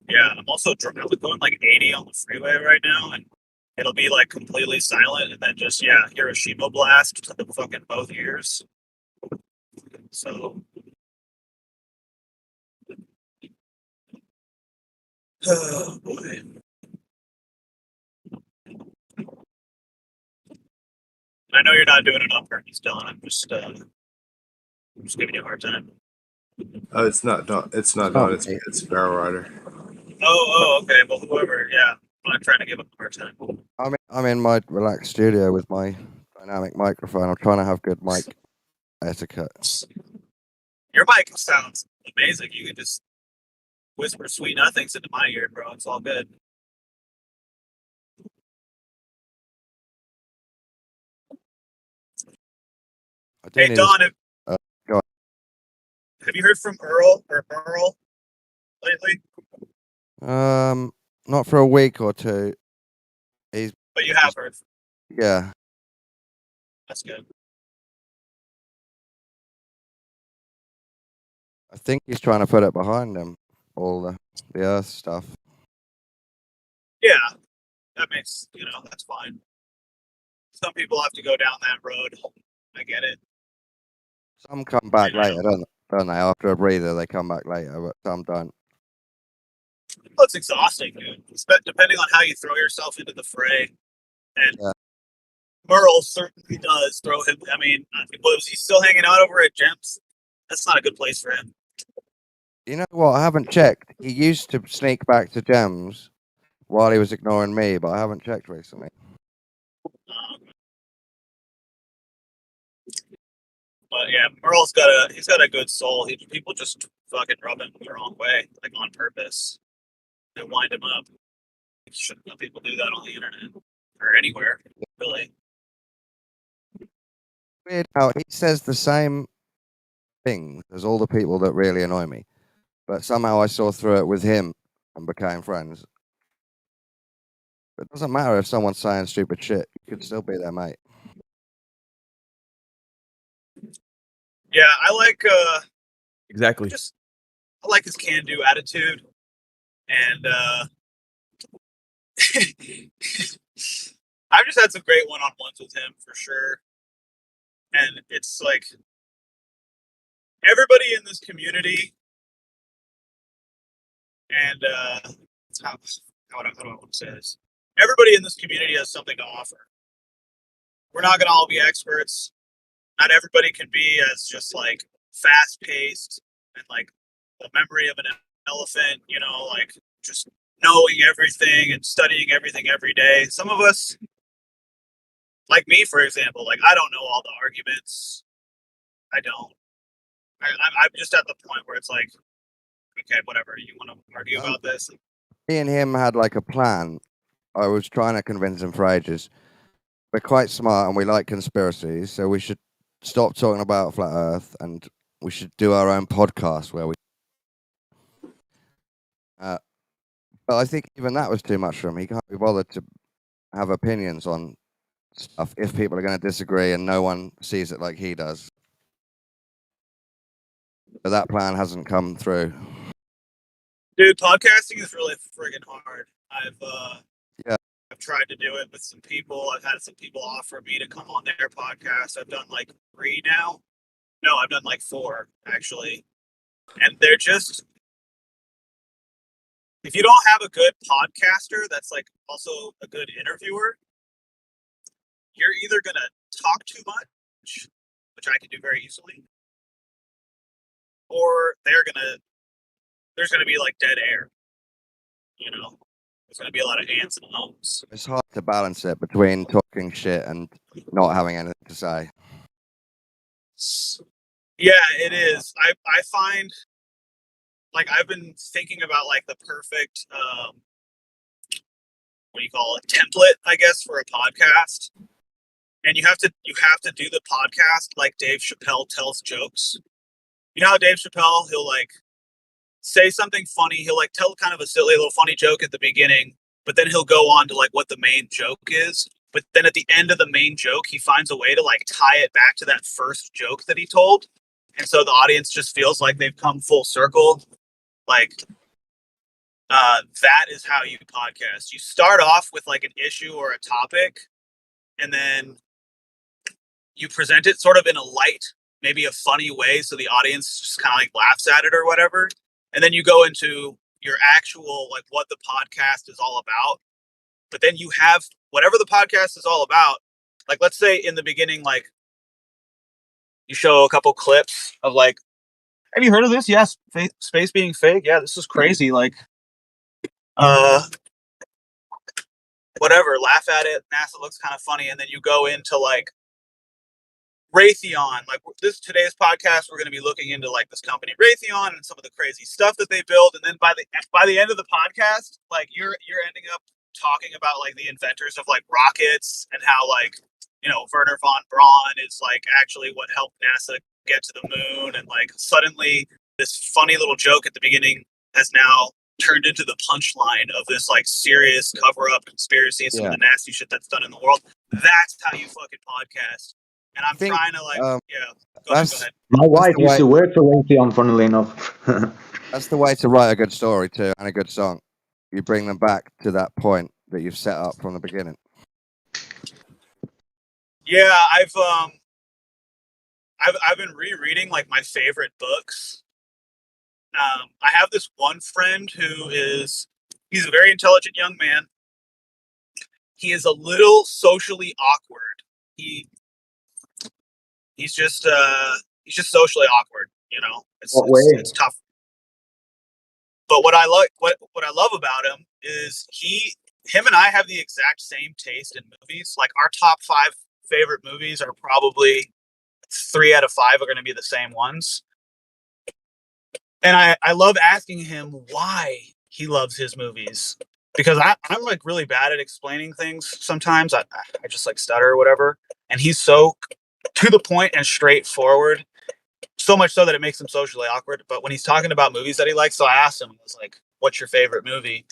Speaker 6: yeah, I'm also I'm going like 80 on the freeway right now, and it'll be like completely silent, and then just Hiroshima blast to the fucking both ears. So, oh boy. I know you're not doing it on purpose, Dylan. I'm just giving you a hard time.
Speaker 1: It's not Don. It's not Don. It's Barrel Rider.
Speaker 6: Oh, okay. Well, whoever, yeah. I'm not trying to give him a hard time.
Speaker 10: I'm in my relaxed studio with my dynamic microphone. I'm trying to have good mic etiquette.
Speaker 6: Your mic sounds amazing. You can just whisper sweet nothings into my ear, bro. It's all good. Hey, Don,
Speaker 10: go on.
Speaker 6: Have you heard from Earl lately?
Speaker 10: Not for a week or two.
Speaker 6: But you have heard.
Speaker 10: Yeah.
Speaker 6: That's good.
Speaker 10: I think he's trying to put it behind him, all the Earth stuff.
Speaker 6: Yeah, that makes, that's fine. Some people have to go down that road. I get it.
Speaker 10: Some come back later, don't they? After a breather, they come back later, but some don't.
Speaker 6: Well, it's exhausting, dude. Depending on how you throw yourself into the fray. And Merle certainly does throw him. I mean, was he still hanging out over at Gems? That's not a good place for him.
Speaker 10: You know what? I haven't checked. He used to sneak back to Gems while he was ignoring me, but I haven't checked recently.
Speaker 6: But yeah, Merle's he's got a good soul. People just fucking rub him the wrong way, like on purpose. They wind him up. You shouldn't let people do that on the internet or anywhere, really.
Speaker 10: Weird how he says the same thing as all the people that really annoy me, but somehow I saw through it with him and became friends. But it doesn't matter if someone's saying stupid shit; you could still be their mate.
Speaker 6: Yeah, I like
Speaker 7: exactly.
Speaker 6: I like his can-do attitude, and I've just had some great one-on-ones with him for sure. And it's like everybody in this community, and how do I want to say this? Everybody in this community has something to offer. We're not going to all be experts. Not everybody can be as just like fast-paced and like the memory of an elephant, like just knowing everything and studying everything every day. Some of us, like me, for example, like I don't know all the arguments. I don't. I'm just at the point where it's like, okay, whatever. You want to argue about this?
Speaker 10: Me and him had like a plan. I was trying to convince him for ages. We're quite smart and we like conspiracies, so we should stop talking about flat Earth and we should do our own podcast where we. But I think even that was too much for him. He can't be bothered to have opinions on stuff if people are going to disagree and no one sees it like he does. But that plan hasn't come through.
Speaker 6: Dude, podcasting is really friggin' hard. I've tried to do it with some people. I've had some people offer me to come on their podcast. I've done like 3 now. No, I've done like 4 actually. And they're just, if you don't have a good podcaster that's like also a good interviewer, you're either going to talk too much, which I can do very easily, or there's going to be like dead air. There's going to be a lot of ands and ums.
Speaker 10: It's hard to balance it between talking shit and not having anything to say.
Speaker 6: Yeah, it is. I find like I've been thinking about like the perfect what do you call it, template, I guess, for a podcast. And you have to do the podcast like Dave Chappelle tells jokes. You know how Dave Chappelle, he'll like say something funny, he'll like tell kind of a silly little funny joke at the beginning, but then he'll go on to like what the main joke is. But then at the end of the main joke, he finds a way to like tie it back to that first joke that he told. And so the audience just feels like they've come full circle. Like that is how you podcast. You start off with like an issue or a topic, and then you present it sort of in a light, maybe a funny way, so the audience just kind of like laughs at it or whatever. And then you go into your actual, like, what the podcast is all about. But then you have whatever the podcast is all about. Like, let's say in the beginning, like, you show a couple clips of like, have you heard of this? Yes, space being fake. Yeah, this is crazy. Like, whatever, laugh at it. NASA looks kind of funny. And then you go into like Raytheon. Like, this today's podcast, we're going to be looking into like this company Raytheon and some of the crazy stuff that they build. And then by the end of the podcast, like you're ending up talking about like the inventors of like rockets and how like, you know, Werner von Braun is like actually what helped NASA get to the moon. And like suddenly this funny little joke at the beginning has now turned into the punchline of this like serious cover-up conspiracy and some of the nasty shit that's done in the world. That's how you fucking podcast. And I'm trying to like, go ahead.
Speaker 11: My wife used to work for Raytheon, funnily enough.
Speaker 10: That's the way to write a good story too, and a good song. You bring them back to that point that you've set up from the beginning.
Speaker 6: Yeah, I've been rereading like my favorite books. I have this one friend he's a very intelligent young man. He is a little socially awkward. He's just socially awkward, you know. It's tough. But what I love about him is him and I have the exact same taste in movies. Like our top 5 favorite movies are probably 3 out of 5 are going to be the same ones. And I love asking him why he loves his movies, because I'm like really bad at explaining things sometimes. I just like stutter or whatever. And he's so to the point and straightforward, so much so that it makes him socially awkward. But when he's talking about movies that he likes, so I asked him, I was like, what's your favorite movie?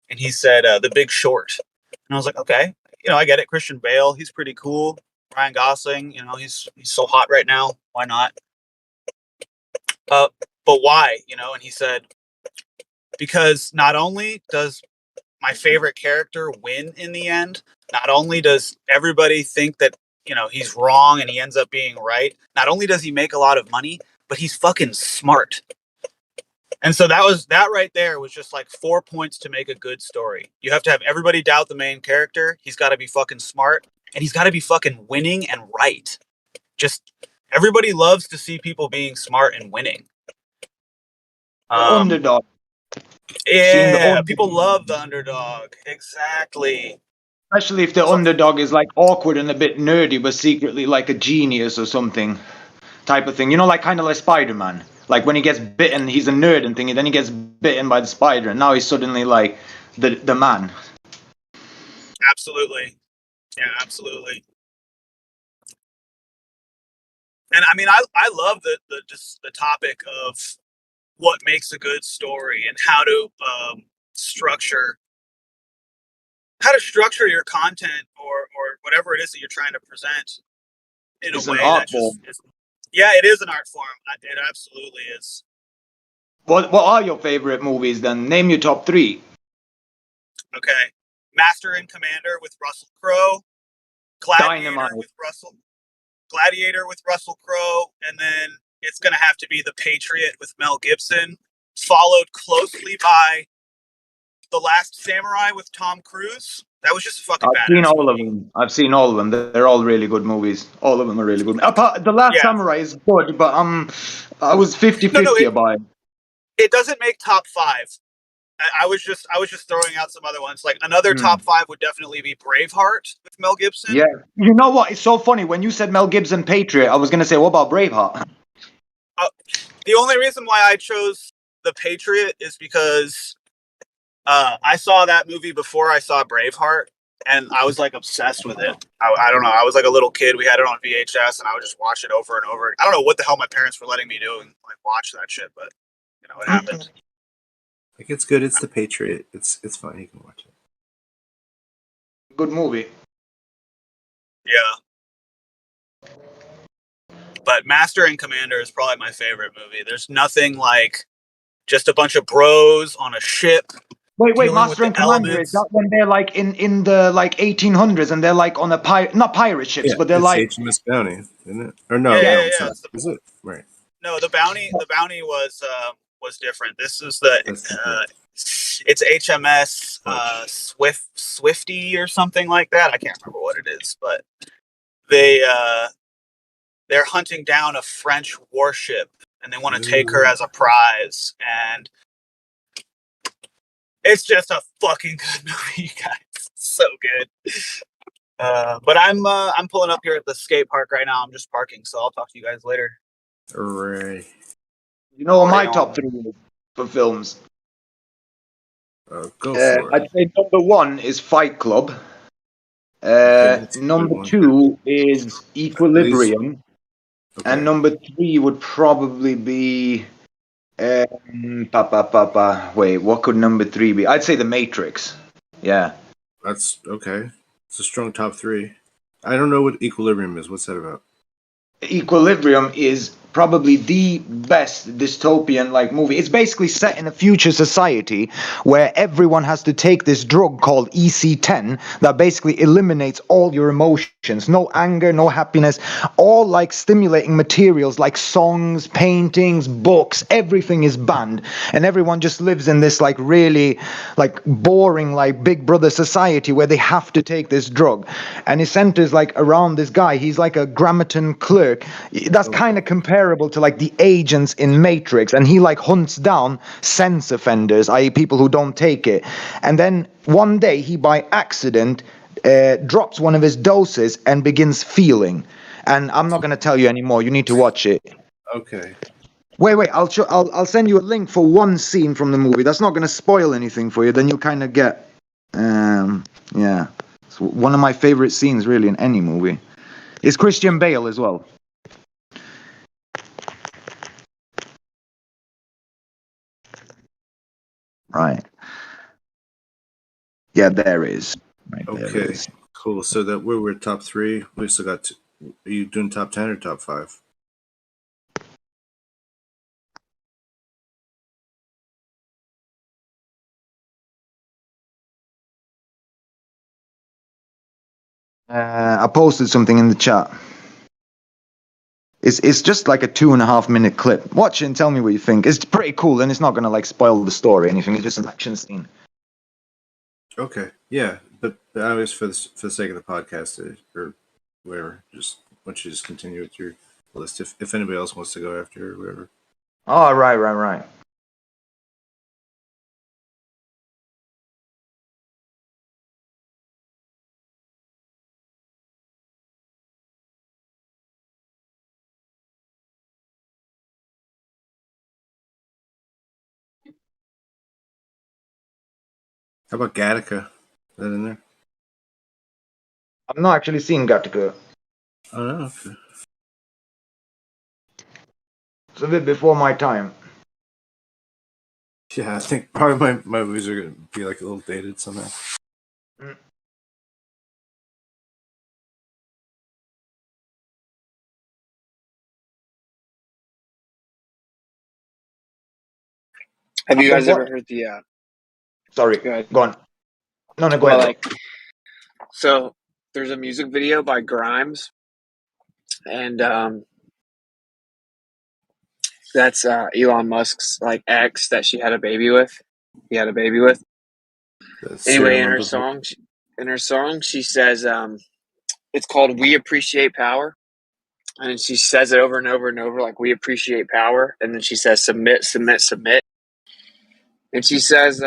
Speaker 6: And he said, The Big Short. And I was like, okay, you know, I get it. Christian Bale, he's pretty cool. Ryan Gosling, you know, he's so hot right now. Why not? But why? You know, and he said, because not only does my favorite character win in the end, not only does everybody think that, you know, he's wrong and he ends up being right, not only does he make a lot of money, but he's fucking smart. And so that right there was just like 4 points to make a good story. You have to have everybody doubt the main character. He's got to be fucking smart, and he's got to be fucking winning and right. Just everybody loves to see people being smart and winning.
Speaker 11: Underdog.
Speaker 6: Yeah, people love the underdog. Exactly.
Speaker 11: Especially if the underdog is like awkward and a bit nerdy, but secretly like a genius or something type of thing. You know, like kind of like Spider-Man. Like when he gets bitten, he's a nerd and thingy. Then he gets bitten by the spider, and now he's suddenly like the man.
Speaker 6: Absolutely. Yeah, absolutely. And I mean, I love the topic of what makes a good story and how to structure your content or whatever it is that you're trying to present in a way that just is, yeah, it is an art form. It absolutely is.
Speaker 11: What are your favorite movies then? Name your top 3.
Speaker 6: Okay. Master and Commander with Russell Crowe. Gladiator with Russell Crowe, and then it's going to have to be The Patriot with Mel Gibson, followed closely by The Last Samurai with Tom Cruise. That was just a fucking badass.
Speaker 11: I've seen all of them. They're all really good movies. All of them are really good. The Last Samurai is good, but I was 50-50 about it.
Speaker 6: It doesn't make top 5. I was just throwing out some other ones. Like another top 5 would definitely be Braveheart with Mel Gibson.
Speaker 11: Yeah, you know what? It's so funny when you said Mel Gibson Patriot. I was gonna say, what about Braveheart?
Speaker 6: The only reason why I chose The Patriot is because I saw that movie before I saw Braveheart, and I was like obsessed with it. I don't know. I was like a little kid. We had it on VHS, and I would just watch it over and over. I don't know what the hell my parents were letting me do and like watch that shit, but you know it happened.
Speaker 1: Like it's good. It's The Patriot. It's fine. You can watch it.
Speaker 11: Good movie.
Speaker 6: Yeah. But Master and Commander is probably my favorite movie. There's nothing like just a bunch of bros on a ship.
Speaker 11: Wait,
Speaker 6: dealing
Speaker 11: Master
Speaker 6: with
Speaker 11: and
Speaker 6: the
Speaker 11: Commander, is
Speaker 6: elements.
Speaker 11: that when they're like in the like 1800s and they're like on a not pirate ships,
Speaker 1: Yeah,
Speaker 11: but they're
Speaker 1: it's
Speaker 11: like
Speaker 1: HMS Bounty, isn't it? Or no,
Speaker 6: Yeah,
Speaker 1: no,
Speaker 6: yeah,
Speaker 1: it's
Speaker 6: yeah.
Speaker 1: not. Is it? Right.
Speaker 6: No, the bounty was different. This is the
Speaker 1: That's different.
Speaker 6: it's HMS
Speaker 1: Punch.
Speaker 6: Swifty or something like that. I can't remember what it is, but they're hunting down a French warship and they want to take her as a prize, and it's just a fucking good movie, you guys. It's so good. But I'm pulling up here at the skate park right now. I'm just parking, so I'll talk to you guys later.
Speaker 1: Hooray.
Speaker 11: you know what my
Speaker 6: Hang on.
Speaker 11: top 3 is for films.
Speaker 1: Go for it.
Speaker 11: I'd say number 1 is Fight Club.
Speaker 1: Okay, that's a good
Speaker 11: Number
Speaker 1: one.
Speaker 11: 2 is Equilibrium.
Speaker 1: Okay.
Speaker 11: And number 3 would probably be wait, what could number 3 be? I'd say The Matrix. Yeah.
Speaker 1: That's okay. It's a strong top 3. I don't know what Equilibrium is. What's that about?
Speaker 11: Equilibrium is probably the best dystopian like movie. It's basically set in a future society where everyone has to take this drug called EC10 that basically eliminates all your emotions. No anger, no happiness, all like stimulating materials like songs, paintings, books, everything is banned. And everyone just lives in this like really like boring like Big Brother society where they have to take this drug. And it centers like around this guy. He's like a grammaton clerk. That's kind of comparable to like the agents in Matrix, and he like hunts down sense offenders, i.e. people who don't take it. And then one day he by accident drops one of his doses and begins feeling. And I'm not going to tell you anymore. You need to watch it.
Speaker 1: Okay.
Speaker 11: Wait, I'll send you a link for one scene from the movie. That's not going to spoil anything for you. Then you'll kind of get yeah. It's one of my favorite scenes really in any movie. It's Christian Bale as well. Right. Yeah, there is. Right, there
Speaker 1: Okay.
Speaker 11: is.
Speaker 1: Cool. So that we're top 3. We still got. Are you doing top 10 or top 5?
Speaker 11: I posted something in the chat. It's just like a 2.5 minute clip. Watch it and tell me what you think. It's pretty cool, and it's not gonna like spoil the story or anything. It's just an action scene.
Speaker 1: Okay. Yeah, but I was for the sake of the podcast or whatever. Just why don't you just continue with your list if anybody else wants to go after or whatever.
Speaker 11: Oh, right.
Speaker 1: How about Gattaca? Is that in there?
Speaker 11: I'm not actually seeing Gattaca.
Speaker 1: Oh no. Okay.
Speaker 11: It's a bit before my time.
Speaker 1: Yeah, I think probably my movies are gonna be like a little dated somehow.
Speaker 12: Have you guys ever heard the?
Speaker 11: Sorry,
Speaker 12: go
Speaker 11: on. No, go
Speaker 12: well,
Speaker 11: ahead.
Speaker 12: So there's a music video by Grimes, and that's Elon Musk's like ex that she had a baby with. He had a baby with. Anyway, in her song, she says it's called "We Appreciate Power," and she says it over and over and over, like "We appreciate power," and then she says "Submit, submit, submit," and she says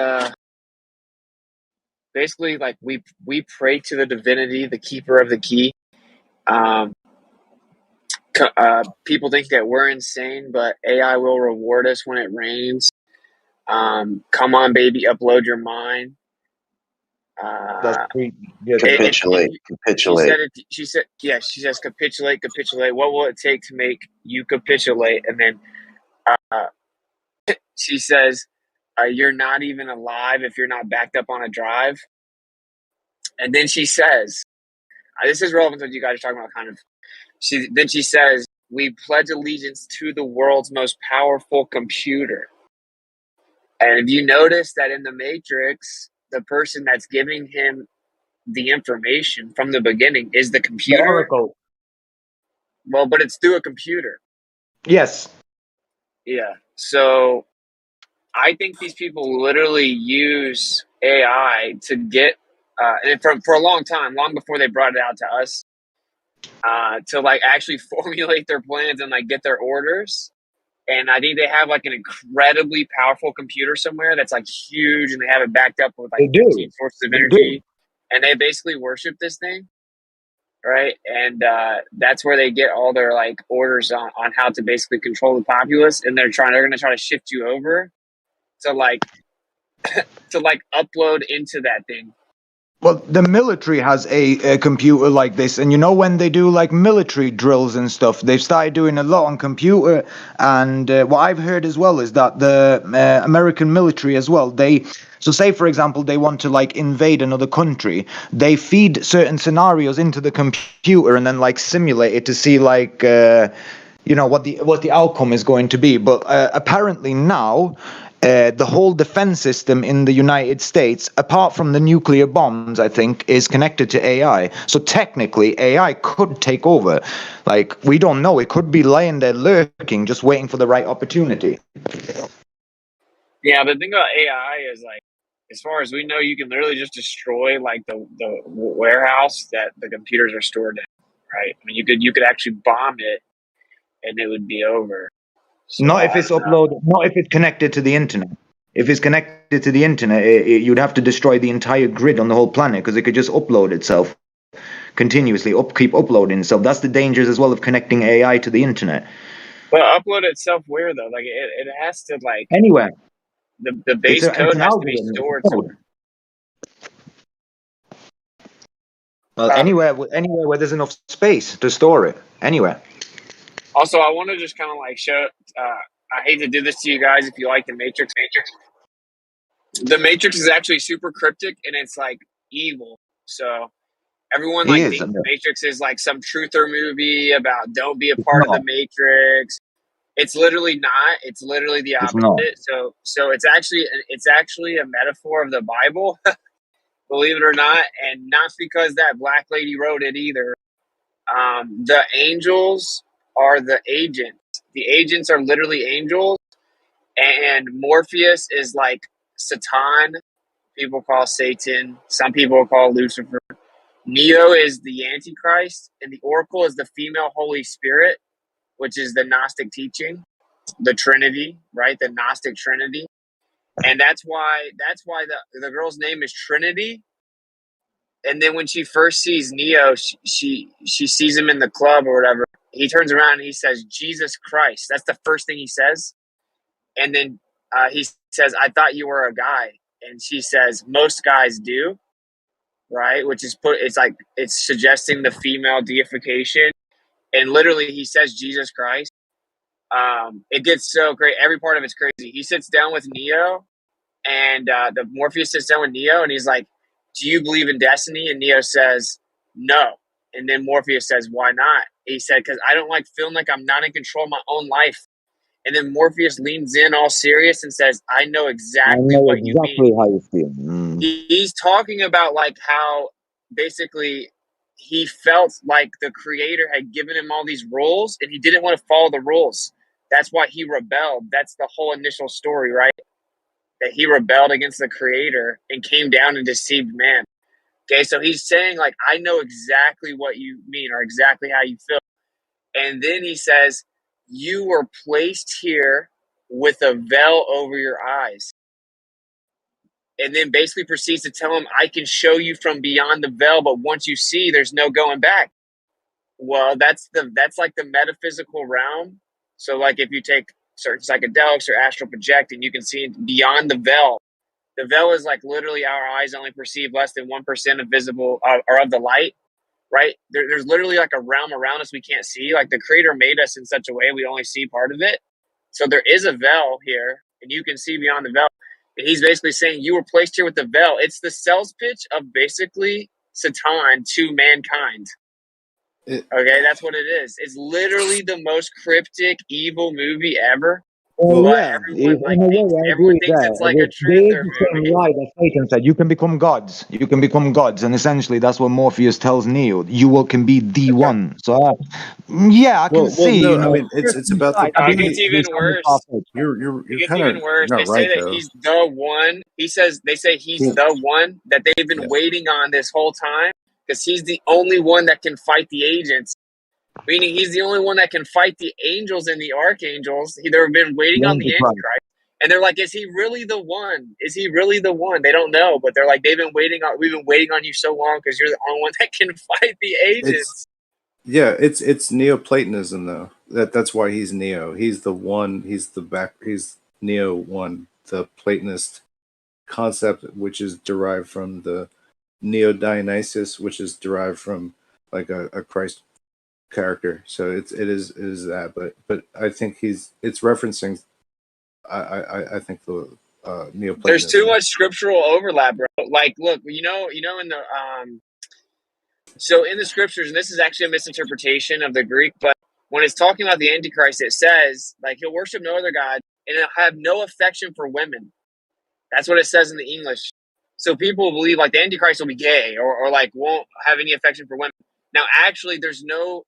Speaker 12: basically like we pray to the divinity, the keeper of the key. People think that we're insane, but AI will reward us when it rains. Come on, baby, upload your mind.
Speaker 4: That's creepy. Yeah,
Speaker 13: Capitulate. Capitulate.
Speaker 12: She said, yeah, she says, capitulate. What will it take to make you capitulate? And then she says, you're not even alive if you're not backed up on a drive. And then she says, this is relevant to what you guys are talking about, kind of. Then she says, we pledge allegiance to the world's most powerful computer. And if you notice that in the Matrix, the person that's giving him the information from the beginning is the computer.
Speaker 11: The Oracle.
Speaker 12: Well, but it's through a computer.
Speaker 11: Yes.
Speaker 12: Yeah. So I think these people literally use AI to get, and for a long time, long before they brought it out to us, to like actually formulate their plans and like get their orders. And I think they have like an incredibly powerful computer somewhere that's like huge, and they have it backed up with like 15 sources of energy. And they basically worship this thing, right? And that's where they get all their like orders on how to basically control the populace. And they're going to try to shift you over to like to like upload into that thing.
Speaker 11: Well, the military has a computer like this, and you know when they do like military drills and stuff, they've started doing a lot on computer. And what I've heard as well is that the American military as well, so say for example they want to like invade another country, they feed certain scenarios into the computer and then like simulate it to see like what the outcome is going to be. But apparently now, the whole defense system in the United States, apart from the nuclear bombs, I think, is connected to AI. So technically, AI could take over. Like, we don't know. It could be lying there lurking, just waiting for the right opportunity.
Speaker 12: Yeah, the thing about AI is, like, as far as we know, you can literally just destroy, like, the warehouse that the computers are stored in, right? I mean, you could actually bomb it, and it would be over. So,
Speaker 11: not if it's uploaded, not if it's connected to the internet. If it's connected to the internet, you'd have to destroy the entire grid on the whole planet, because it could just upload itself continuously, keep uploading itself. That's the dangers as well of connecting AI to the internet.
Speaker 12: But upload itself where though? Like it has to like
Speaker 11: anywhere.
Speaker 12: The base code has to be stored somewhere.
Speaker 11: Well, anywhere where there's enough space to store it. Anywhere.
Speaker 12: Also, I want to just kind of like show. I hate to do this to you guys if you like the Matrix. The Matrix is actually super cryptic and it's like evil. So everyone like thinks the Matrix is like some truther movie about don't be a part of the Matrix. It's literally not. It's literally the opposite. So it's actually a metaphor of the Bible, believe it or not, and not because that black lady wrote it either. The angels are the agents. The agents are literally angels, and Morpheus is like Satan. People call Satan. Some people call Lucifer. Neo is the Antichrist, and the Oracle is the female Holy Spirit, which is the Gnostic teaching, the Trinity, right? The Gnostic Trinity, and that's why the girl's name is Trinity. And then when she first sees Neo, she sees him in the club or whatever. He turns around and he says, Jesus Christ. That's the first thing he says. And then he says, I thought you were a guy. And she says, most guys do, right? Which is it's suggesting the female deification. And literally he says, Jesus Christ. It gets so great. Every part of it's crazy. He sits down with Neo, and the Morpheus sits down with Neo, and he's like, do you believe in destiny? And Neo says, no. And then Morpheus says, why not? He said, because I don't like feeling like I'm not in control of my own life. And then Morpheus leans in all serious and says, I know exactly what you mean.
Speaker 11: How you feel.
Speaker 12: He's talking about like how basically he felt like the creator had given him all these rules and he didn't want to follow the rules. That's why he rebelled. That's the whole initial story, right? That he rebelled against the creator and came down and deceived man. Okay, so he's saying like, I know exactly what you mean or exactly how you feel. And then he says, you were placed here with a veil over your eyes. And then basically proceeds to tell him, I can show you from beyond the veil, but once you see, there's no going back. Well, that's like the metaphysical realm. So like if you take certain psychedelics or astral projecting, you can see beyond the veil. The veil is like literally our eyes only perceive less than 1% of visible or of the light, right? There's literally like a realm around us we can't see. Like the Creator made us in such a way we only see part of it. So there is a veil here, and you can see beyond the veil. And he's basically saying you were placed here with the veil. It's the sales pitch of basically Satan to mankind. Okay, that's what it is. It's literally the most cryptic, evil movie ever.
Speaker 11: Oh
Speaker 12: But
Speaker 11: yeah,
Speaker 12: everyone
Speaker 11: in a way, I agree
Speaker 12: everyone
Speaker 11: with
Speaker 12: thinks
Speaker 11: that.
Speaker 12: it's like a
Speaker 11: There is
Speaker 12: truther
Speaker 11: the same
Speaker 12: movie.
Speaker 11: lie that Satan said. You can become gods. You can become gods, and essentially that's what Morpheus tells Neo. Can be the one. So, yeah, I can see.
Speaker 1: No,
Speaker 11: You
Speaker 1: I
Speaker 11: know,
Speaker 1: mean it's about the
Speaker 12: It gets even worse.
Speaker 1: You're
Speaker 12: It gets
Speaker 1: kind
Speaker 12: even
Speaker 1: of
Speaker 12: worse.
Speaker 1: not
Speaker 12: They say
Speaker 1: right
Speaker 12: that
Speaker 1: though.
Speaker 12: he's the one. They say he's
Speaker 1: Can't-
Speaker 12: the one that they've been
Speaker 1: Yeah.
Speaker 12: waiting on this whole time because he's the only one that can fight the agents. Meaning he's the only one that can fight the angels and the archangels. They've been waiting
Speaker 11: the
Speaker 12: on the
Speaker 11: Antichrist.
Speaker 12: Antichrist. And they're like, is he really the one? Is he really the one? They don't know, but they're like, we've been waiting on you so long because you're the only one that can fight the agents.
Speaker 1: It's Neoplatonism though. That's why he's Neo. He's the one. He's Neo one, the Platonist concept, which is derived from the Neo Dionysus, which is derived from like a Christ character. So it is that. But I think it's referencing. I think the Neoplatonism.
Speaker 12: There's too much scriptural overlap, bro. Like, look, in the so in the scriptures, and this is actually a misinterpretation of the Greek, but when it's talking about the Antichrist, it says like he'll worship no other god and he'll have no affection for women. That's what it says in the English. So people believe like the Antichrist will be gay or like won't have any affection for women. Now, actually, there's no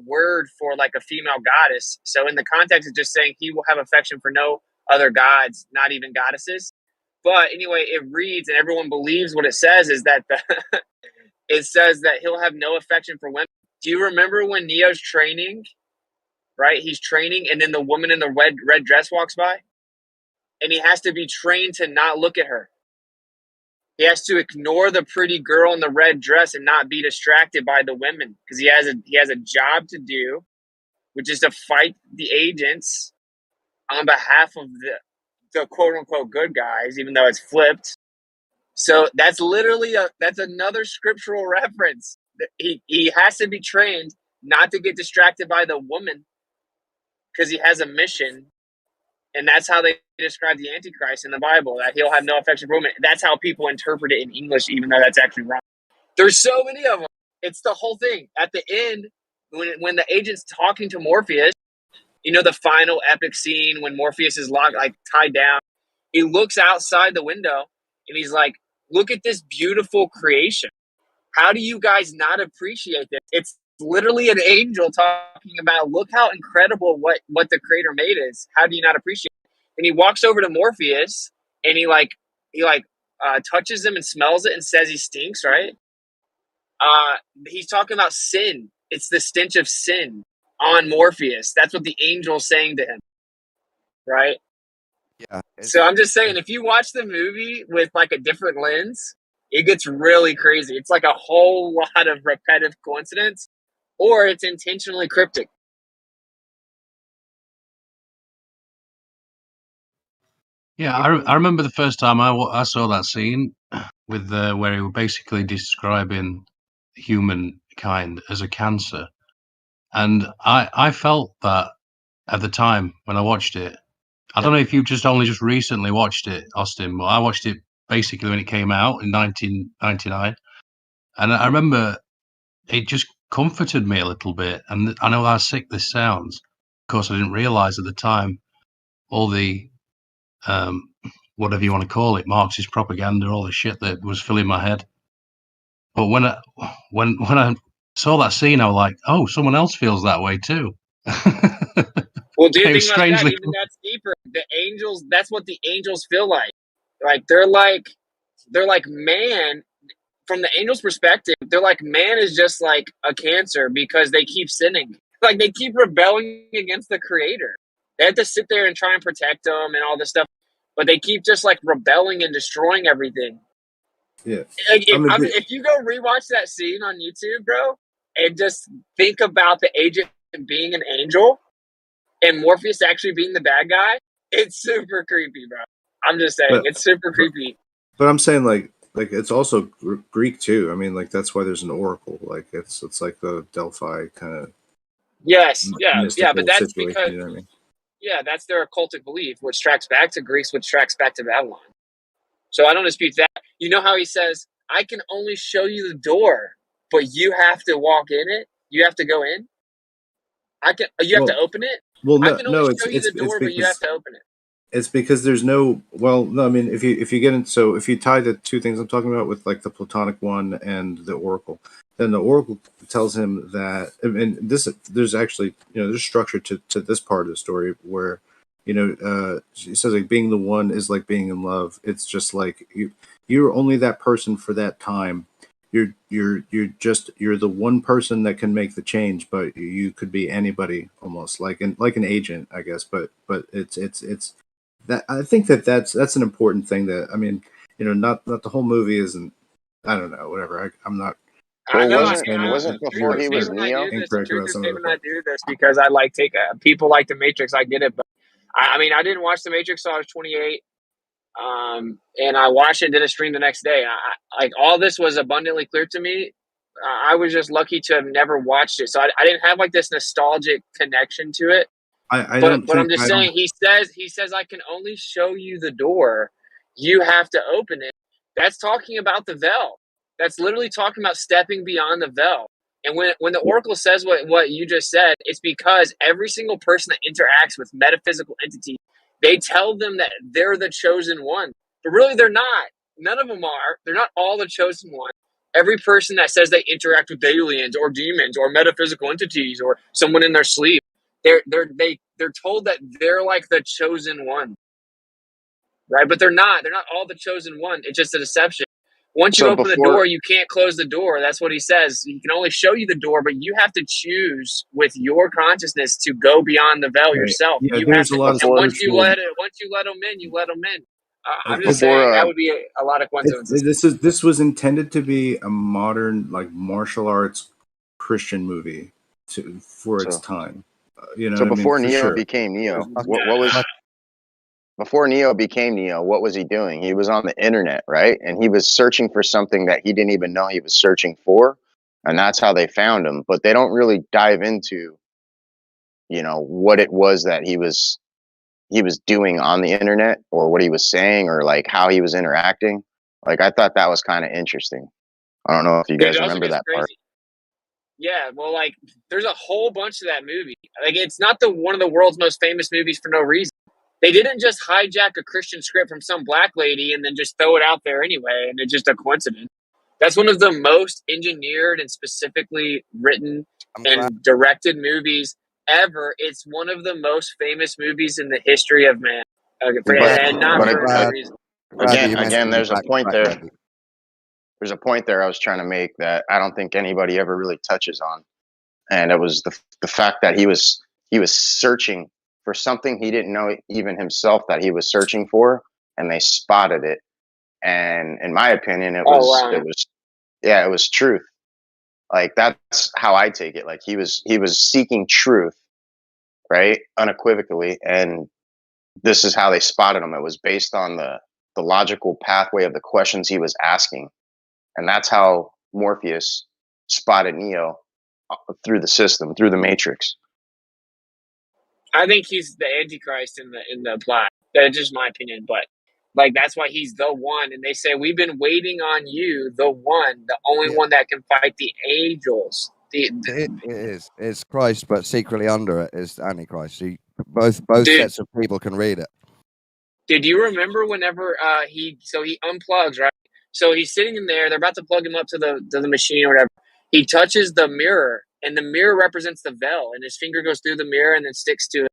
Speaker 12: word for like a female goddess. So in the context, it's just saying he will have affection for no other gods, not even goddesses. But anyway, it reads, and everyone believes what it says is that it says that he'll have no affection for women. Do you remember when Neo's training? Right, he's training, and then the woman in the red dress walks by, and he has to be trained to not look at her. He has to ignore the pretty girl in the red dress and not be distracted by the women because he has a job to do, which is to fight the agents on behalf of the quote unquote good guys, even though it's flipped. So that's literally that's another scriptural reference. He has to be trained not to get distracted by the woman because he has a mission. And that's how they describe the Antichrist in the Bible, that he'll have no affection for women. That's how people interpret it in English, even though that's actually wrong. There's so many of them. It's the whole thing. At the end, when the agent's talking to Morpheus, the final epic scene when Morpheus is tied down, he looks outside the window and he's like, look at this beautiful creation. How do you guys not appreciate this? It's literally an angel talking about, look how incredible what the Creator made is. How do you not appreciate it? And he walks over to Morpheus and he touches him and smells it and says he stinks, right? He's talking about sin. It's the stench of sin on Morpheus. That's what the angel's saying to him, right?
Speaker 10: Yeah.
Speaker 12: So I'm just saying, if you watch the movie with like a different lens, it gets really crazy. It's like a whole lot of repetitive coincidence, or it's intentionally cryptic.
Speaker 14: Yeah, I remember the first time I saw that scene with where he was basically describing humankind as a cancer, and I felt that at the time when I watched it. I don't know if you only just recently watched it, Austin, but I watched it basically when it came out in 1999, and I remember it just comforted me a little bit. And I know how sick this sounds. Of course, I didn't realize at the time all the whatever you want to call it, Marxist propaganda, all the shit that was filling my head. But when I saw that scene, I was like, oh, someone else feels that way too.
Speaker 12: Well, do you
Speaker 14: It was
Speaker 12: think about that?
Speaker 14: strangely
Speaker 12: Even that's deeper. The angels, that's what the angels feel like. Like they're like man. From the angels' perspective, they're like man is just like a cancer because they keep sinning. Like they keep rebelling against the Creator. They have to sit there and try and protect them and all this stuff, but they keep just like rebelling and destroying everything.
Speaker 1: Yeah.
Speaker 12: Like, if you go rewatch that scene on YouTube, bro, and just think about the agent being an angel, and Morpheus actually being the bad guy, it's super creepy, bro. I'm just saying, it's super creepy.
Speaker 1: But I'm saying like it's also Greek too. I mean, like that's why there's an oracle. Like it's like the Delphi kind of
Speaker 12: Yes, yeah, but that's
Speaker 1: situation,
Speaker 12: because
Speaker 1: you know what I mean?
Speaker 12: yeah, that's their occultic belief, which tracks back to Greece, which tracks back to Babylon. So I don't dispute that. You know how he says, "I can only show you the door, but you have to walk in it. You have to go in. You have to open it.
Speaker 1: Well,
Speaker 12: I can only
Speaker 1: no,
Speaker 12: show you the door, but you have to open it."
Speaker 1: it's because there's no no, I mean if you get in, so if you tie the two things I'm talking about with like the Platonic one and the oracle, then the oracle tells him that, and this there's actually there's structure to this part of the story where she says like being the one is like being in love. It's just like you're only that person for that time. You're the one person that can make the change, but you could be anybody almost like an agent, I guess. But it's that I think that's an important thing. That I mean, not the whole movie isn't. I don't know. Whatever. I'm not.
Speaker 12: I know.
Speaker 13: Wasn't before he was Neo?
Speaker 12: The truth is, David and I do this because I like people like The Matrix. I get it, but I mean, I didn't watch The Matrix till I was 28, and I watched it, did a stream the next day. Like all this was abundantly clear to me. I was just lucky to have never watched it, so I didn't have like this nostalgic connection to it. But I'm just saying, he says, I can only show you the door. You have to open it. That's talking about the veil. That's literally talking about stepping beyond the veil. And when the oracle says what you just said, it's because every single person that interacts with metaphysical entities, they tell them that they're the chosen one. But really, they're not. None of them are. They're not all the chosen one. Every person that says they interact with aliens or demons or metaphysical entities or someone in their sleep, they're told that they're like the chosen one, right? But they're not all the chosen one. It's just a deception. Once you open the door, you can't close the door. That's what he says. He can only show you the door, but you have to choose with your consciousnness to go beyond the veil yourself.
Speaker 1: Yeah,
Speaker 12: you
Speaker 1: there's
Speaker 12: have to,
Speaker 1: a lot of
Speaker 12: once you let them in, you let them in. I'm just saying that would be a lot of coincidences.
Speaker 1: This was intended to be a modern like martial arts Christian movie for its time.
Speaker 13: So before Neo became Neo, what was before Neo became Neo? What was he doing? He was on the internet, right? And he was searching for something that he didn't even know he was searching for, and that's how they found him. But they don't really dive into, what it was that he was doing on the internet, or what he was saying, or like how he was interacting. Like I thought that was kind of interesting. I don't know if you guys remember that part.
Speaker 12: Yeah, well, like there's a whole bunch of that movie. Like it's not one of the world's most famous movies for no reason. They didn't just hijack a Christian script from some black lady and then just throw it out there anyway, and it's just a coincidence. That's one of the most engineered and specifically written and directed movies ever. It's one of the most famous movies in the history of man, and not for no reason.
Speaker 13: Again, there's a point there. There's a point there I was trying to make that I don't think anybody ever really touches on, and it was the fact that he was searching for something he didn't know even himself that he was searching for, and they spotted it. And in my opinion, it was truth. Like that's how I take it. Like he was seeking truth, right, unequivocally, and this is how they spotted him. It was based on the logical pathway of the questions he was asking. And that's how Morpheus spotted Neo through the system, through the Matrix.
Speaker 12: I think he's the Antichrist in the plot. That's just my opinion, but like that's why he's the one. And they say we've been waiting on you, the one, the only one that can fight the angels.
Speaker 10: It is. It's Christ, but secretly under it is Antichrist. So both sets of people can read it.
Speaker 12: Did you remember whenever he unplugs, right? So he's sitting in there. They're about to plug him up to the machine or whatever. He touches the mirror, and the mirror represents the veil, and his finger goes through the mirror and then sticks to it.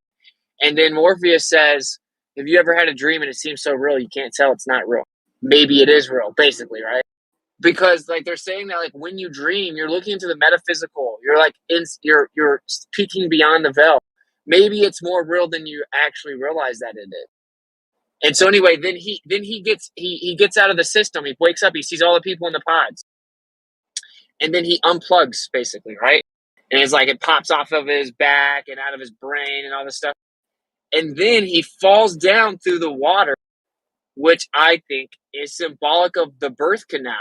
Speaker 12: And then Morpheus says, "Have you ever had a dream and it seems so real you can't tell it's not real? Maybe it is real," basically, right? Because like they're saying that like when you dream, you're looking into the metaphysical. You're like you're peeking beyond the veil. Maybe it's more real than you actually realize that it is. And so anyway, then he gets out of the system. He wakes up. He sees all the people in the pods, and then he unplugs basically, right? and it's like it pops off of his back and out of his brain and all this stuff. And then he falls down through the water, which I think is symbolic of the birth canal.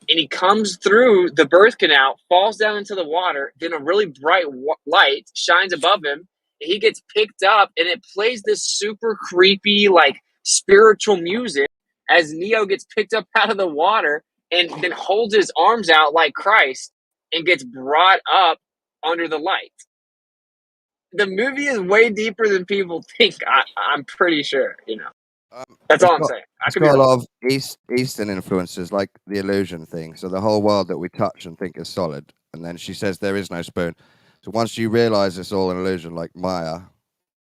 Speaker 12: And he comes through the birth canal, falls down into the water, then a really bright light shines above him, and he gets picked up, and it plays this super creepy, like, spiritual music as Neo gets picked up out of the water and then holds his arms out like Christ and gets brought up under the light. The movie is way deeper than people think. I'm pretty sure, you know. That's all I'm saying.
Speaker 10: It's got a lot of Eastern influences, like the illusion thing. So the whole world that we touch and think is solid. And then she says there is no spoon. So once you realize it's all an illusion, like Maya,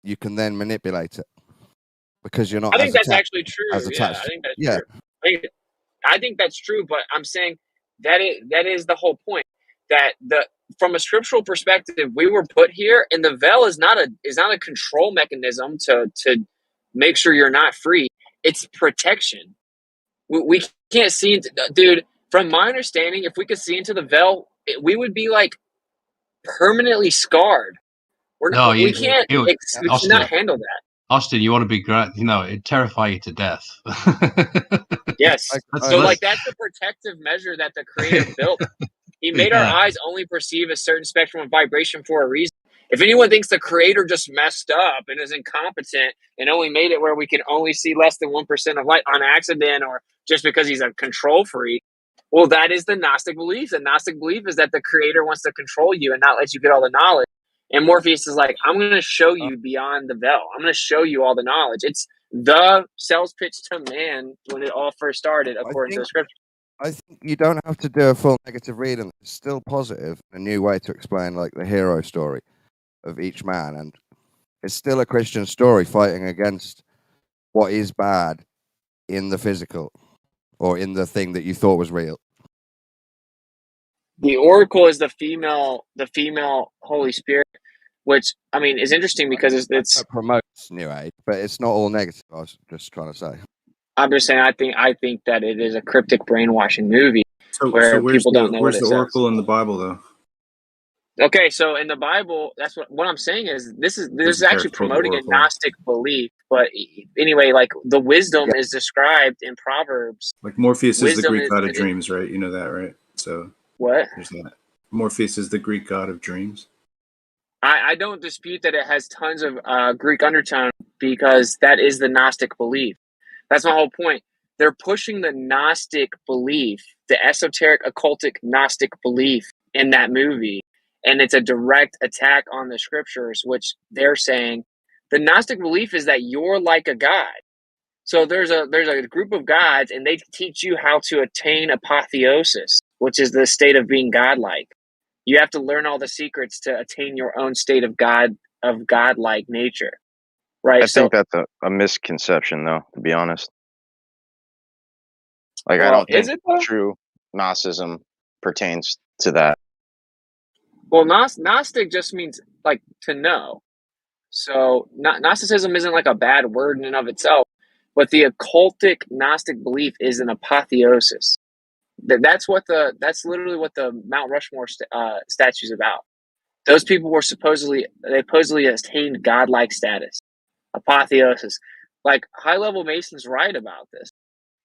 Speaker 10: you can then manipulate it because you're not.
Speaker 12: I think that's actually true.
Speaker 10: As attached.
Speaker 12: Yeah, I think that's true. I think that's true, but I'm saying that is the whole point. That from a scriptural perspective, we were put here, and the veil is not a control mechanism to make sure you're not free. It's protection. We can't see into, dude. From my understanding, if we could see into the veil, we would be like permanently scarred. We can't not handle that.
Speaker 14: Austin, you want to be great? You know, it'd terrify you to death.
Speaker 12: Yes. That's the protective measure that the creator built. He made our eyes only perceive a certain spectrum of vibration for a reason. If anyone thinks the creator just messed up and is incompetent and only made it where we can only see less than 1% of light on accident or just because he's a control freak, well, that is the Gnostic belief. The Gnostic belief is that the creator wants to control you and not let you get all the knowledge. And Morpheus is like, I'm going to show you beyond the veil. I'm going to show you all the knowledge. It's the sales pitch to man when it all first started, according to the scripture.
Speaker 10: I think you don't have to do a full negative reading. It's still positive, a new way to explain like the hero story of each man, and it's still a Christian story fighting against what is bad in the physical or in the thing that you thought was real.
Speaker 12: The Oracle is the female Holy Spirit, which I mean is interesting because it
Speaker 10: promotes New Age, but it's not all negative. I was just trying to say.
Speaker 12: I'm just saying I think that it is a cryptic brainwashing movie where people don't know what it says.
Speaker 1: Where's the Oracle in the Bible, though?
Speaker 12: Okay, so in the Bible, that's what I'm saying is this is actually promoting a Gnostic belief. But anyway, like the wisdom is described in Proverbs.
Speaker 1: Like Morpheus is the Greek god of dreams, right? You know that, right? So
Speaker 12: what?
Speaker 1: There's that. Morpheus is the Greek god of dreams.
Speaker 12: I don't dispute that it has tons of Greek undertone because that is the Gnostic belief. That's my whole point. They're pushing the Gnostic belief, the esoteric, occultic Gnostic belief in that movie. And it's a direct attack on the scriptures, which they're saying the Gnostic belief is that you're like a god. So there's a group of gods, and they teach you how to attain apotheosis, which is the state of being godlike. You have to learn all the secrets to attain your own state of godlike nature. Right.
Speaker 13: I think that's a misconception, though, to be honest. Like, I don't think true Gnosticism pertains to that.
Speaker 12: Well, Gnostic just means like to know. So Gnosticism isn't like a bad word in and of itself, but the occultic Gnostic belief is an apotheosis. That's literally what the Mount Rushmore statue is about. Those people were supposedly attained godlike status. Apotheosis. Like high-level Mason's right about this.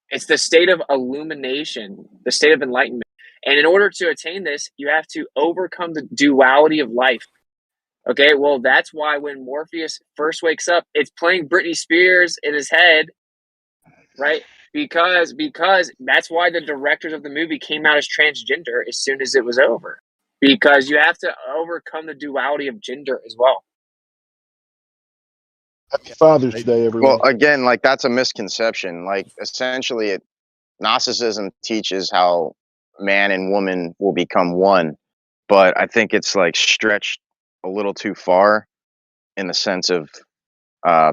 Speaker 12: It's the state of illumination, the state of enlightenment. And in order to attain this, you have to overcome the duality of life. Okay, well, that's why when Morpheus first wakes up, it's playing Britney Spears in his head, right? Because that's why the directors of the movie came out as transgender as soon as it was over. Because you have to overcome the duality of gender as well.
Speaker 15: Happy Father's Day, everyone.
Speaker 13: Well, again, like that's a misconception. Like essentially, Gnosticism teaches how man and woman will become one, but I think it's like stretched a little too far in the sense of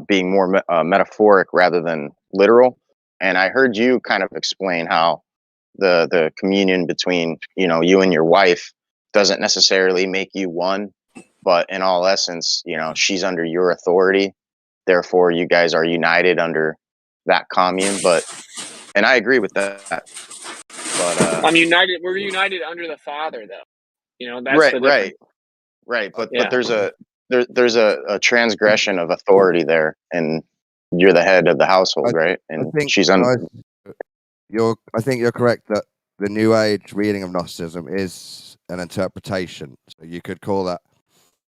Speaker 13: being more metaphoric rather than literal. And I heard you kind of explain how the communion between you and your wife doesn't necessarily make you one, but in all essence, she's under your authority. Therefore, you guys are united under that commune. And I agree with that. But
Speaker 12: I'm united. We're united under the Father, though. That's the difference.
Speaker 13: Right. But
Speaker 12: Yeah.
Speaker 13: there's a transgression of authority there, and you're the head of the household, right? And
Speaker 10: I think,
Speaker 13: she's
Speaker 10: guys, I think you're correct that the New Age reading of Gnosticism is an interpretation. So you could call that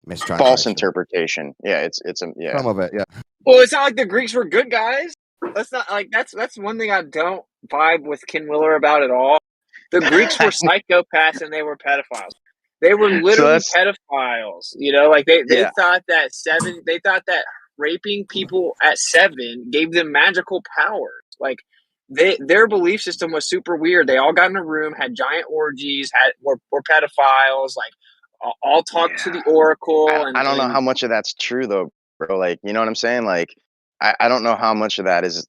Speaker 10: mistranslation.
Speaker 13: False interpretation. Yeah, it's yeah.
Speaker 10: Some of it, yeah.
Speaker 12: Well, it's not like the Greeks were good guys. That's not like that's one thing I don't vibe with Ken Willer about at all. The Greeks were psychopaths and they were pedophiles. They were literally pedophiles. Like they thought that raping people at 7 gave them magical powers. Like their belief system was super weird. They all got in a room, had giant orgies, were pedophiles, like all talked to the oracle.
Speaker 13: I don't know how much of that's true though, bro. Like, you know what I'm saying? Like, I don't know how much of that is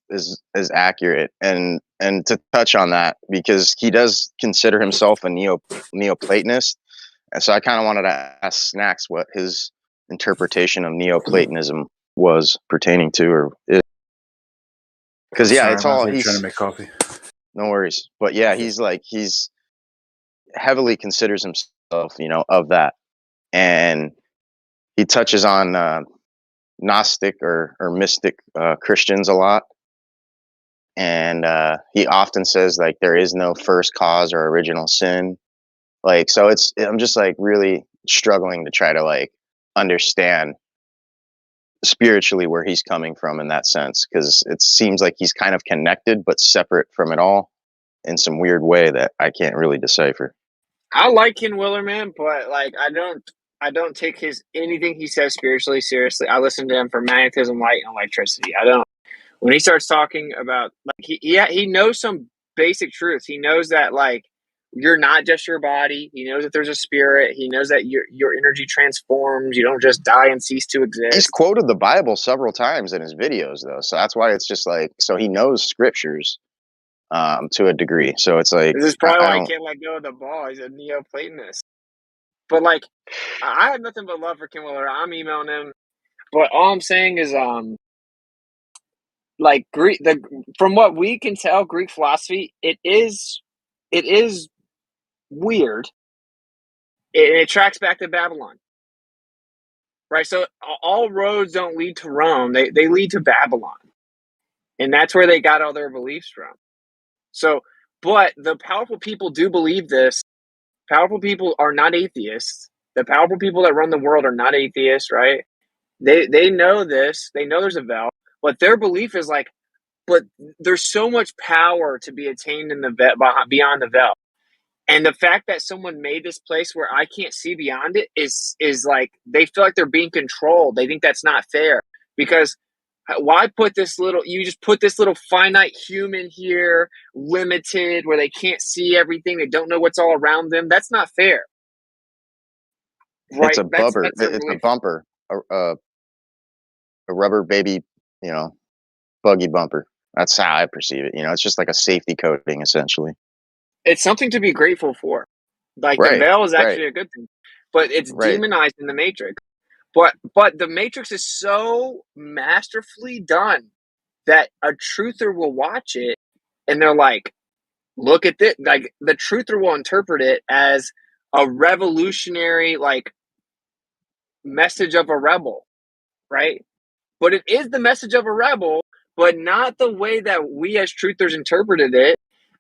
Speaker 13: accurate. And to touch on that, because he does consider himself a Neoplatonist, and so I kind of wanted to ask Snacks what his interpretation of Neoplatonism was pertaining to, or because it's all he's
Speaker 1: trying to make coffee.
Speaker 13: No worries, but yeah, he's heavily considers himself, of that, and he touches on Gnostic or mystic Christians a lot, and he often says like there is no first cause or original sin. Like, so I'm just like really struggling to try to like understand spiritually where he's coming from in that sense, because it seems like he's kind of connected but separate from it all in some weird way that I can't really decipher.
Speaker 12: I like Ken Willer, man, but like I don't take anything he says spiritually seriously. I listen to him for magnetism, light, and electricity. I don't. When he starts talking about like he knows some basic truths. He knows that like you're not just your body. He knows that there's a spirit. He knows that your energy transforms. You don't just die and cease to exist.
Speaker 13: He's quoted the Bible several times in his videos, though, so that's why it's just like, so he knows scriptures to a degree. So it's like,
Speaker 12: this is probably why I can't let go of the ball. He's a Neoplatonist. But like, I have nothing but love for Ken Willer. I'm emailing him, but all I'm saying is, like from what we can tell, Greek philosophy it is weird. It tracks back to Babylon, right? So all roads don't lead to Rome; they lead to Babylon, and that's where they got all their beliefs from. So, but the powerful people do believe this. Powerful people are not atheists. The powerful people that run the world are not atheists, right? They know this. They know there's a veil, but their belief is like, but there's so much power to be attained in the beyond the veil. And the fact that someone made this place where I can't see beyond it is like they feel like they're being controlled. They think that's not fair, because why put this little? You just put this little finite human here, limited, where they can't see everything. They don't know what's all around them. That's not fair.
Speaker 13: Right? It's a bumper. It's a bumper, a rubber baby, buggy bumper. That's how I perceive it. It's just like a safety coating, essentially.
Speaker 12: It's something to be grateful for. Like the veil is actually a good thing, but it's demonized in the Matrix. But the Matrix is so masterfully done that a truther will watch it and they're like, look at this. Like the truther will interpret it as a revolutionary, like, message of a rebel, right? But it is the message of a rebel, but not the way that we as truthers interpreted it.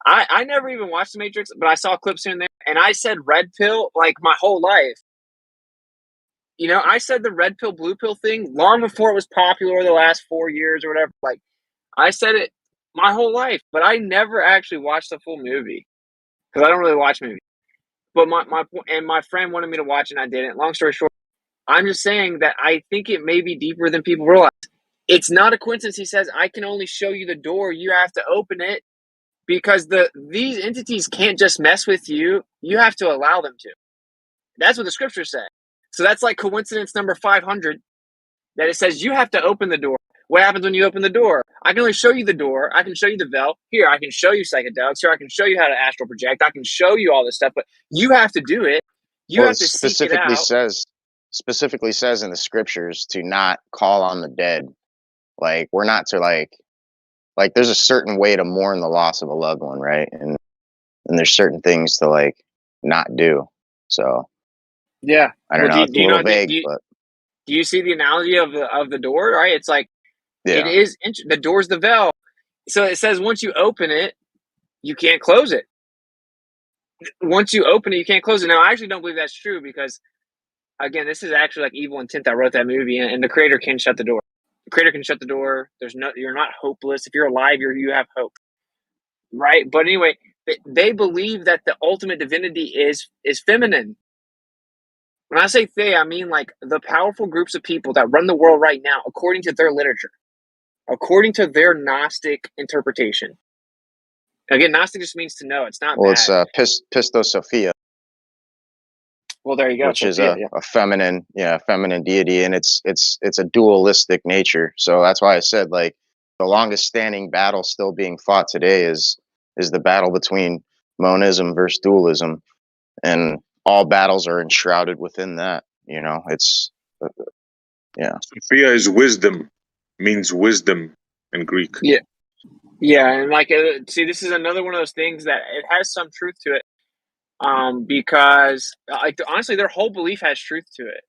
Speaker 12: I never even watched The Matrix, but I saw clips here and there, and I said red pill like my whole life. I said the red pill, blue pill thing long before it was popular the last 4 years or whatever. Like, I said it my whole life, but I never actually watched the full movie because I don't really watch movies. But my friend wanted me to watch it and I didn't. Long story short, I'm just saying that I think it may be deeper than people realize. It's not a coincidence. He says, I can only show you the door. You have to open it, because these entities can't just mess with you. You have to allow them to. That's what the scriptures say. So that's like coincidence number 500, that it says you have to open the door. What happens when you open the door? I can only show you the door. I can show you the veil. Here, I can show you psychedelics. Here, I can show you how to astral project. I can show you all this stuff, but you have to do it. You have to seek it out.
Speaker 13: Specifically says in the scriptures to not call on the dead. Like, we're not to like there's a certain way to mourn the loss of a loved one, right? And there's certain things to like not do. So
Speaker 12: Yeah.
Speaker 13: I don't know. It's
Speaker 12: Do
Speaker 13: a
Speaker 12: you
Speaker 13: little
Speaker 12: not
Speaker 13: vague,
Speaker 12: do
Speaker 13: but
Speaker 12: you see the analogy of the door? Right. It's like it
Speaker 13: yeah.
Speaker 12: is the door's the veil. So it says once you open it, you can't close it. Once you open it, you can't close it. Now, I actually don't believe that's true because, again, this is actually like Evil Intent that wrote that movie, and the creator can shut the door. The creator can shut the door. You're not hopeless. If you're alive, you have hope, right? But anyway, they believe that the ultimate divinity is feminine. When I say they, I mean like the powerful groups of people that run the world right now, according to their literature, according to their Gnostic interpretation. Again, Gnostic just means to know. It's not
Speaker 13: Well,
Speaker 12: bad.
Speaker 13: it's Pisto Sophia,
Speaker 12: Well, there you go.
Speaker 13: which is
Speaker 12: Sophia,
Speaker 13: a feminine, feminine deity, and it's a dualistic nature. So that's why I said like the longest standing battle still being fought today is the battle between monism versus dualism, and all battles are enshrouded within that. You know, it's
Speaker 16: Sophia is wisdom, means wisdom in Greek.
Speaker 12: Yeah. Yeah, and like, see, this is another one of those things that it has some truth to it, because like honestly, their whole belief has truth to it.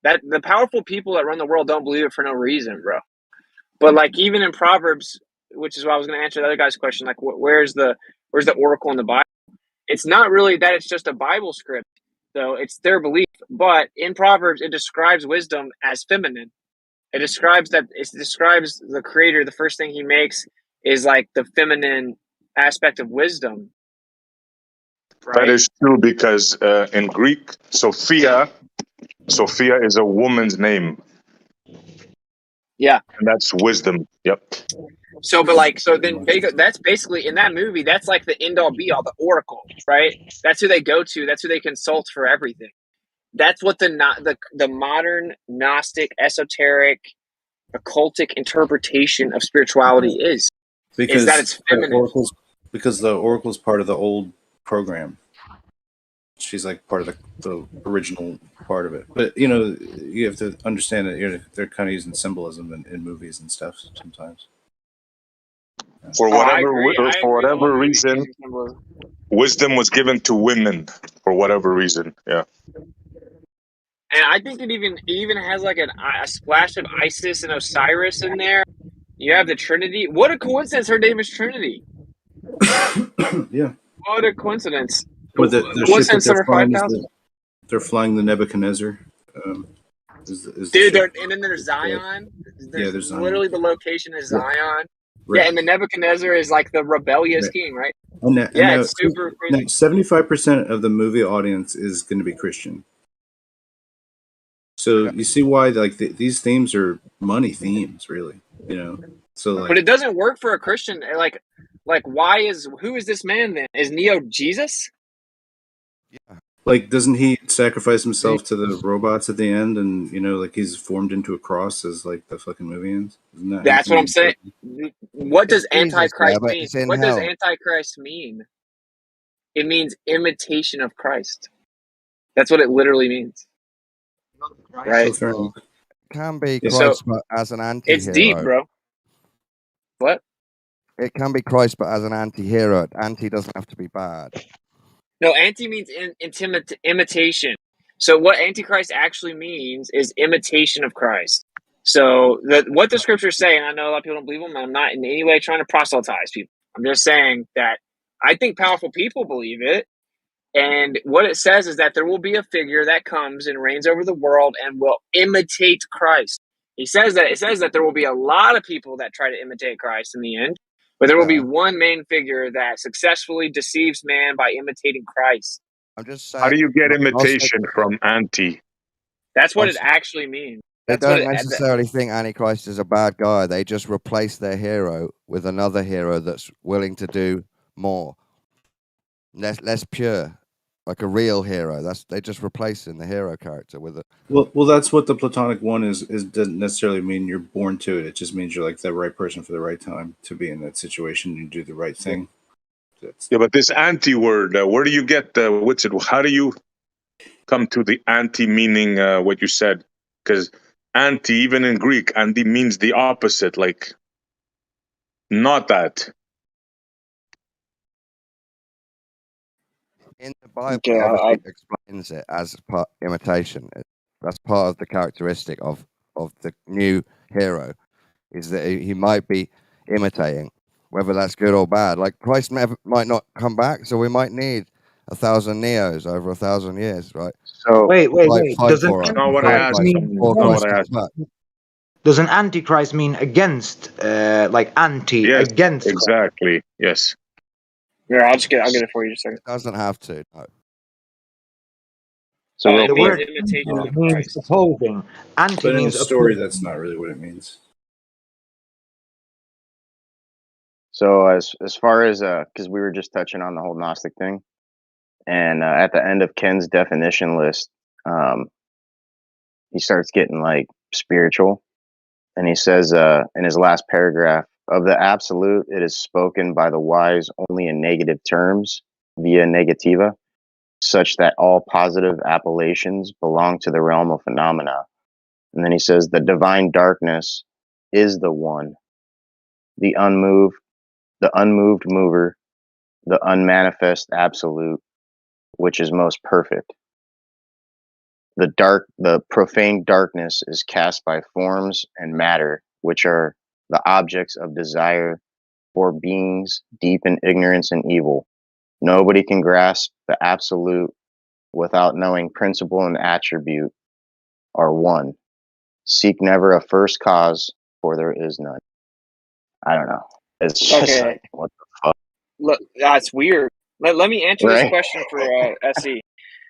Speaker 12: That the powerful people that run the world don't believe it for no reason, bro. But like even in Proverbs, which is why I was going to answer the other guy's question, like where's the oracle in the Bible? It's not really that it's just a Bible script, though. It's their belief. But in Proverbs, it describes wisdom as feminine. It describes the creator. The first thing he makes is like the feminine aspect of wisdom. Right?
Speaker 16: That is true because in Greek, Sophia is a woman's name.
Speaker 12: Yeah.
Speaker 16: And that's wisdom. Yep.
Speaker 12: So, but then that's basically in that movie. That's like the end all be all, the oracle, right? That's who they go to. That's who they consult for everything. That's what the modern Gnostic, esoteric, occultic interpretation of spirituality is that it's feminine.
Speaker 1: Because the oracle's part of the old program. She's like part of the original part of it. But you have to understand that they're kind of using symbolism in movies and stuff sometimes.
Speaker 16: For whatever reason, wisdom was given to women for whatever reason. Yeah.
Speaker 12: And I think it even has like a splash of Isis and Osiris in there. You have the Trinity. What a coincidence! Her name is Trinity.
Speaker 1: Yeah.
Speaker 12: What a coincidence!
Speaker 1: With the ship that
Speaker 12: number 5,000.
Speaker 1: They're flying the Nebuchadnezzar.
Speaker 12: Dude, and then there's Zion. There's
Speaker 1: Zion.
Speaker 12: literally the location is Zion.
Speaker 1: Right.
Speaker 12: Yeah, and the Nebuchadnezzar is like the rebellious king, right? It's super crazy.
Speaker 1: 75% of the movie audience is going to be Christian. So you see why like these themes are money themes, really. So like,
Speaker 12: but it doesn't work for a Christian. Like who is this man then? Is Neo Jesus?
Speaker 10: Yeah.
Speaker 1: Like, doesn't he sacrifice himself to the robots at the end, and like he's formed into a cross as like the fucking movie ends?
Speaker 12: That's what I'm saying. What does Antichrist mean? What does Antichrist mean? It means imitation of Christ. That's what it literally means. Right?
Speaker 10: So can be Christ, but as an anti-hero.
Speaker 12: It's deep, bro. What?
Speaker 10: It can be Christ, but as an anti-hero. Anti doesn't have to be bad.
Speaker 12: No, anti means imitation. So what Antichrist actually means is imitation of Christ. So what the scriptures say, and I know a lot of people don't believe them, and I'm not in any way trying to proselytize people. I'm just saying that I think powerful people believe it. And what it says is that there will be a figure that comes and reigns over the world and will imitate Christ. It says that there will be a lot of people that try to imitate Christ in the end, but there will be one main figure that successfully deceives man by imitating Christ.
Speaker 10: I'm just saying.
Speaker 16: How do you get imitation from anti?
Speaker 12: That's what it actually means.
Speaker 10: They don't necessarily think Antichrist is a bad guy. They just replace their hero with another hero that's willing to do more, less pure. Like a real hero. They just replacing the hero character with it.
Speaker 1: Well, that's what the Platonic one is. Doesn't necessarily mean you're born to it. It just means you're like the right person for the right time to be in that situation and do the right thing.
Speaker 16: Yeah, but this anti-word, where do you get what's it? How do you come to the anti meaning what you said? Because anti, even in Greek, anti means the opposite, like not that.
Speaker 10: In the Bible,
Speaker 12: Okay,
Speaker 10: it obviously explains it as part imitation. That's part of the characteristic of the new hero, is that he might be imitating, whether that's good or bad. Like Christ might not come back, so we might need 1,000 Neos over 1,000 years, right?
Speaker 13: So
Speaker 11: wait.
Speaker 10: Fight
Speaker 11: Does an
Speaker 10: for us
Speaker 16: not what I
Speaker 10: before
Speaker 16: asked.
Speaker 10: Christ,
Speaker 11: mean
Speaker 10: before
Speaker 16: Not
Speaker 10: Christ
Speaker 16: what I
Speaker 10: comes
Speaker 16: asked.
Speaker 10: back.
Speaker 11: does an antichrist mean against, like anti
Speaker 16: Yes,
Speaker 11: against?
Speaker 16: exactly. Yes.
Speaker 12: Here, I'll get it for you in a second.
Speaker 10: It doesn't have to. No.
Speaker 13: So real
Speaker 12: It
Speaker 11: The
Speaker 12: means
Speaker 11: word
Speaker 13: quick.
Speaker 12: imitation
Speaker 11: anti
Speaker 12: of
Speaker 11: means
Speaker 12: Christ.
Speaker 11: opposing. Anti
Speaker 1: But in a
Speaker 11: means
Speaker 1: story,
Speaker 11: opposing.
Speaker 1: that's not really what it means.
Speaker 13: So as far as because we were just touching on the whole Gnostic thing, and at the end of Ken's definition list, he starts getting like spiritual, and he says in his last paragraph, of the absolute, it is spoken by the wise only in negative terms, via negativa, such that all positive appellations belong to the realm of phenomena. And then he says the divine darkness is the one, the unmoved mover, the unmanifest absolute, which is most perfect. The profane darkness is cast by forms and matter, which are the objects of desire for beings deep in ignorance and evil. Nobody can grasp the absolute without knowing principle and attribute are one. Seek never a first cause, for there is none. I don't know. It's just
Speaker 12: Okay.
Speaker 13: like, what the fuck?
Speaker 12: Look, that's weird. Let me answer this
Speaker 13: Right?
Speaker 12: question for SE.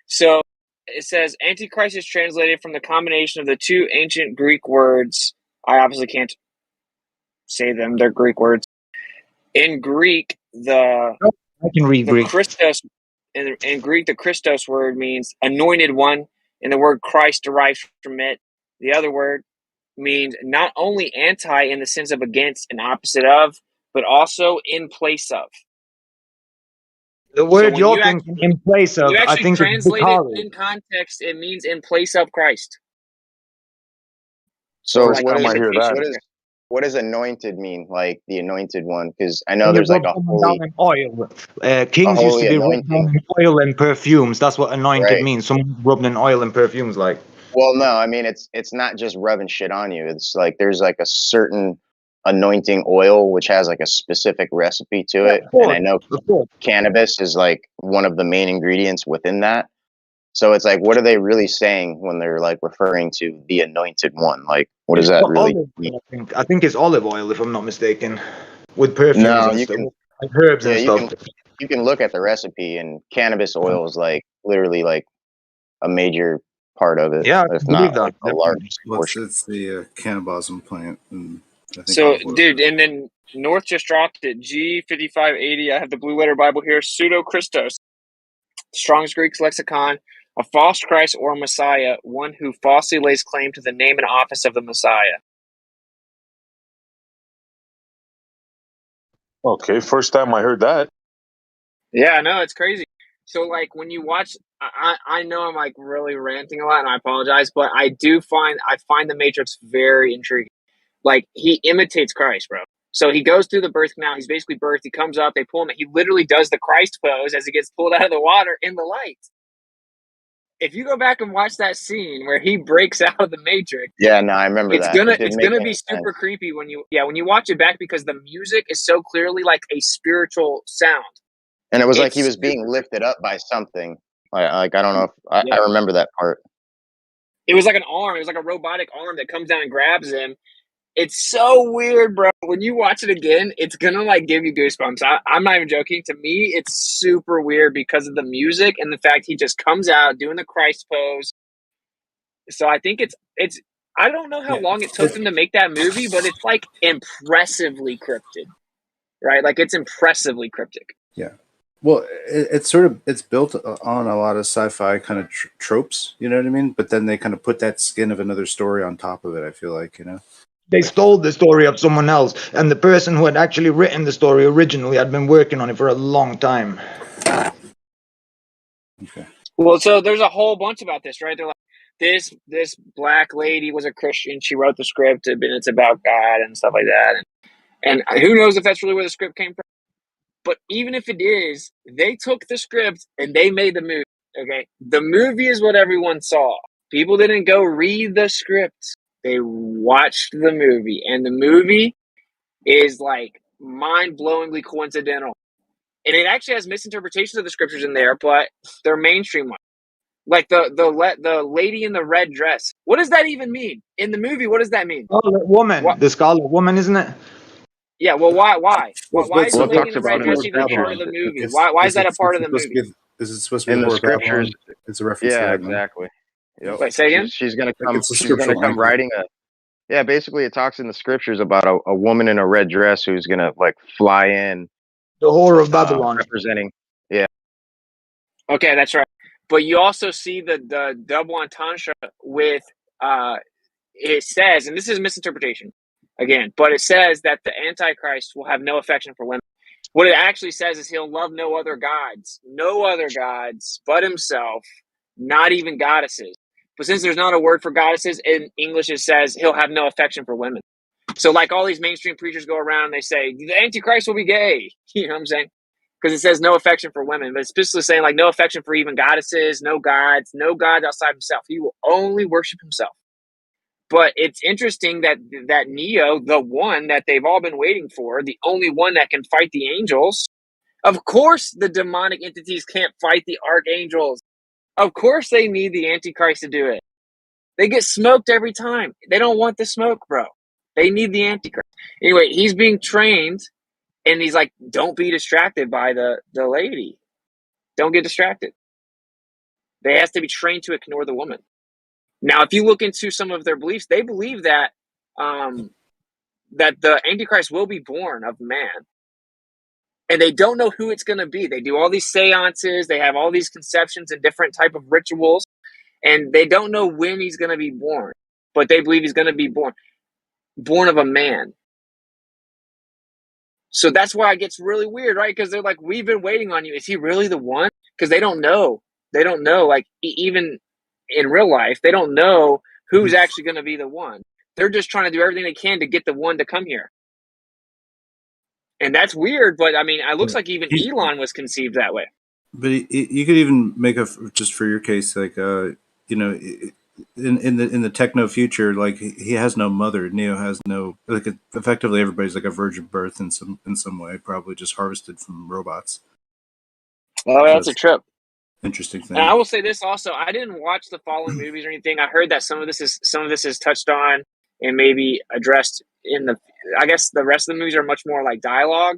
Speaker 12: So it says Antichrist is translated from the combination of the two ancient Greek words. I obviously can't say them; they're Greek words. In Greek,
Speaker 11: I can read Greek.
Speaker 12: Christos in Greek, the Christos word means anointed one, and the word Christ derives from it. The other word means not only anti in the sense of against and opposite of, but also in place of.
Speaker 11: The word you're thinking in place
Speaker 12: When
Speaker 11: of,
Speaker 12: you
Speaker 11: I
Speaker 12: actually
Speaker 11: think it's
Speaker 12: translate it
Speaker 11: Bukhari.
Speaker 12: in context, it means in place of Christ.
Speaker 13: So
Speaker 12: like
Speaker 13: what
Speaker 12: imitation.
Speaker 13: what does anointed mean? Like the anointed one? Because I know
Speaker 11: When you
Speaker 13: there's like
Speaker 11: rub
Speaker 13: a
Speaker 11: someone down
Speaker 13: holy,
Speaker 11: in oil. Kings used to
Speaker 13: holy
Speaker 11: be rubbed down
Speaker 13: anointing.
Speaker 11: in oil and perfumes. That's what anointed
Speaker 13: Right.
Speaker 11: means. Someone rubbed in oil and perfumes, like.
Speaker 13: Well, no, I mean it's not just rubbing shit on you. It's like there's like a certain anointing oil which has like a specific recipe to it, and I know cannabis is like one of the main ingredients within that. So it's like, what are they really saying when they're like referring to the anointed one? Like, what does that really mean?
Speaker 11: I think it's olive oil, if I'm not mistaken, with perfumes
Speaker 13: No,
Speaker 11: and
Speaker 13: you
Speaker 11: stuff,
Speaker 13: can,
Speaker 11: like herbs
Speaker 13: yeah,
Speaker 11: and stuff.
Speaker 13: you can look at the recipe, and cannabis oil is like literally like a major part of it,
Speaker 11: Yeah, I
Speaker 13: if
Speaker 11: can
Speaker 13: not
Speaker 11: believe that.
Speaker 13: like the largest portion.
Speaker 1: It's the cannabism plant, and I think
Speaker 12: So,
Speaker 1: olive oil
Speaker 12: dude, and then North just dropped it. G5580. I have the Blue Letter Bible here. Pseudo Christos, Strong's Greek lexicon, a false Christ or Messiah, one who falsely lays claim to the name and office of the Messiah.
Speaker 16: Okay, first time I heard that.
Speaker 12: Yeah, no, it's crazy. So, like, when you watch, I know I'm like really ranting a lot, and I apologize, but I find the Matrix very intriguing. Like, he imitates Christ, bro. So he goes through the birth canal. He's basically birthed. He comes up. They pull him. He literally does the Christ pose as he gets pulled out of the water in the light. If you go back and watch that scene where he breaks out of the Matrix,
Speaker 13: Yeah, no, I remember
Speaker 12: it's
Speaker 13: that. It didn't
Speaker 12: it's
Speaker 13: make
Speaker 12: gonna
Speaker 13: any
Speaker 12: be super
Speaker 13: sense.
Speaker 12: creepy when you watch it back, because the music is so clearly like a spiritual sound.
Speaker 13: And it was like he was being lifted up by something. Like I don't know if I remember that part.
Speaker 12: It was like an arm. It was like a robotic arm that comes down and grabs him. It's so weird, bro. When you watch it again, it's gonna like give you goosebumps. I'm not even joking. To me, it's super weird because of the music and the fact he just comes out doing the Christ pose. So I think it's. I don't know how long it took them to make that movie, but it's like impressively cryptic, right? Like it's impressively cryptic.
Speaker 1: Yeah. Well, it's built on a lot of sci-fi kind of tropes, you know what I mean? But then they kind of put that skin of another story on top of it, I feel like, you know?
Speaker 11: They stole the story of someone else, and the person who had actually written the story originally had been working on it for a long time.
Speaker 1: Okay.
Speaker 12: Well, so there's a whole bunch about this, right? They're like, this black lady was a Christian. She wrote the script, and it's about God and stuff like that. And who knows if that's really where the script came from? But even if it is, they took the script and they made the movie. Okay, the movie is what everyone saw. People didn't go read the script; they watched the movie, and the movie is like mind-blowingly coincidental. And it actually has misinterpretations of the scriptures in there, but they're mainstream ones. Like the lady in the red dress. What does that even mean in the movie? What does that mean?
Speaker 11: Scarlet Woman, the Scarlet Woman, isn't it?
Speaker 12: Yeah. Well, why is the
Speaker 13: Well, it
Speaker 12: lady
Speaker 13: talks
Speaker 12: in the
Speaker 13: about
Speaker 12: red
Speaker 13: in the
Speaker 12: dress even part of
Speaker 13: scriptures.
Speaker 12: the movie? Why is that a part of the movie?
Speaker 1: Is it supposed to be
Speaker 13: In
Speaker 1: the
Speaker 13: the
Speaker 1: Whore of Babylon?
Speaker 13: scriptures,
Speaker 1: It's a reference to
Speaker 13: yeah,
Speaker 1: that, man.
Speaker 13: exactly. Yep.
Speaker 12: Wait, say again?
Speaker 13: She's gonna
Speaker 1: Like
Speaker 13: come.
Speaker 1: it's a
Speaker 13: She's gonna
Speaker 1: scriptural
Speaker 13: come
Speaker 1: anchor.
Speaker 13: riding a. Yeah, basically, it talks in the scriptures about a woman in a red dress who's gonna like fly in,
Speaker 11: The Whore of Babylon.
Speaker 13: representing. Yeah.
Speaker 12: Okay, that's right. But you also see the double entendre with it says, and this is misinterpretation again, but it says that the Antichrist will have no affection for women. What it actually says is he'll love no other gods but himself, not even goddesses. But since there's not a word for goddesses in English, it says he'll have no affection for women. So like all these mainstream preachers go around and they say the Antichrist will be gay. You know what I'm saying? Because it says no affection for women, but it's specifically saying like no affection for even goddesses, no gods outside himself. He will only worship himself. But it's interesting that Neo, the one that they've all been waiting for, the only one that can fight the angels, of course the demonic entities can't fight the archangels. Of course they need the Antichrist to do it. They get smoked every time. They don't want the smoke, bro. They need the Antichrist. Anyway, he's being trained, and he's like, don't be distracted by the lady. Don't get distracted. They have to be trained to ignore the woman. Now, if you look into some of their beliefs, they believe that that the Antichrist will be born of man. And they don't know who it's going to be. They do all these seances. They have all these conceptions and different type of rituals. And they don't know when he's going to be born. But they believe he's going to be born of a man. So that's why it gets really weird, right? Because they're like, we've been waiting on you. Is he really the one? Because they don't know. They don't know. Like, even in real life, they don't know who's actually going to be the one. They're just trying to do everything they can to get the one to come here. And that's weird, but I mean, it looks like even Elon was conceived that way.
Speaker 1: But you could even make just for your case, like you know, in the techno future, like he has no mother. Neo has no, like effectively everybody's like a virgin birth in some way, probably just harvested from robots.
Speaker 12: Oh, that's a trip.
Speaker 1: Interesting thing.
Speaker 12: And I will say this also: I didn't watch the following movies or anything. I heard that some of this is touched on and maybe addressed in the. I guess the rest of the movies are much more like dialogue.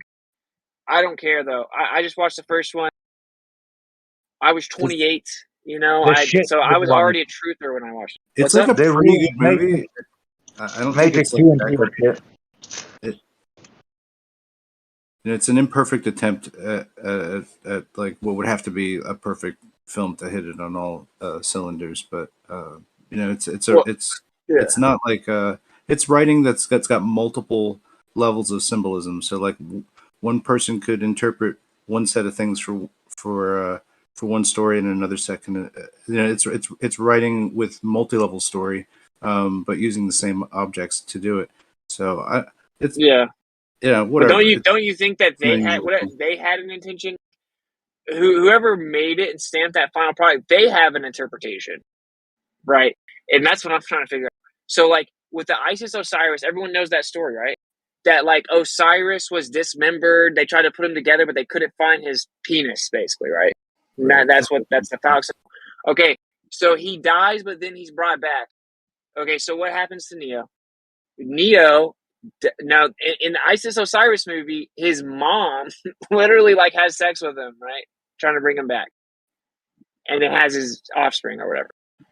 Speaker 12: I don't care though. I just watched the first one. I was 28, you know. So I was already a truther when I watched it.
Speaker 1: It's like a pretty good movie. I don't think it's like that. It's an imperfect attempt at like what would have to be a perfect film to hit it on all cylinders, but you know, it's not like it's writing that's got multiple levels of symbolism. So like one person could interpret one set of things for one story and another second. You know, it's writing with multi-level story, but using the same objects to do it. So yeah, whatever.
Speaker 12: But don't you think that they had an intention? Whoever made it and stamped that final product, they have an interpretation, right? And that's what I'm trying to figure out. So like with the Isis Osiris, everyone knows that story, right? That like Osiris was dismembered. They tried to put him together, but they couldn't find his penis, basically, right? That's the phallic symbol. Okay, so he dies, but then he's brought back. Okay, so what happens to Neo? Now in the Isis Osiris movie, his mom literally like has sex with him, right? Trying to bring him back. And it has his offspring or whatever.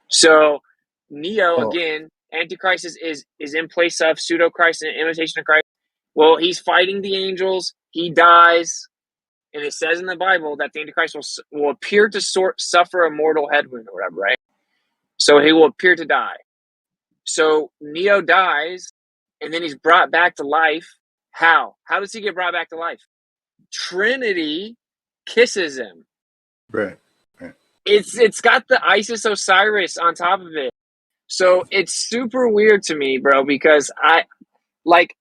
Speaker 12: So Neo, again, Antichrist is in place of pseudo-Christ and imitation of Christ. Well, he's fighting the angels. He dies. And it says in the Bible that the Antichrist will appear to suffer a mortal head wound or whatever, right? So he will appear to die. So Neo dies, and then he's brought back to life. How? How does he get brought back to life? Trinity kisses him.
Speaker 1: Right.
Speaker 12: It's got the Isis Osiris on top of it. So it's super weird to me, bro, because I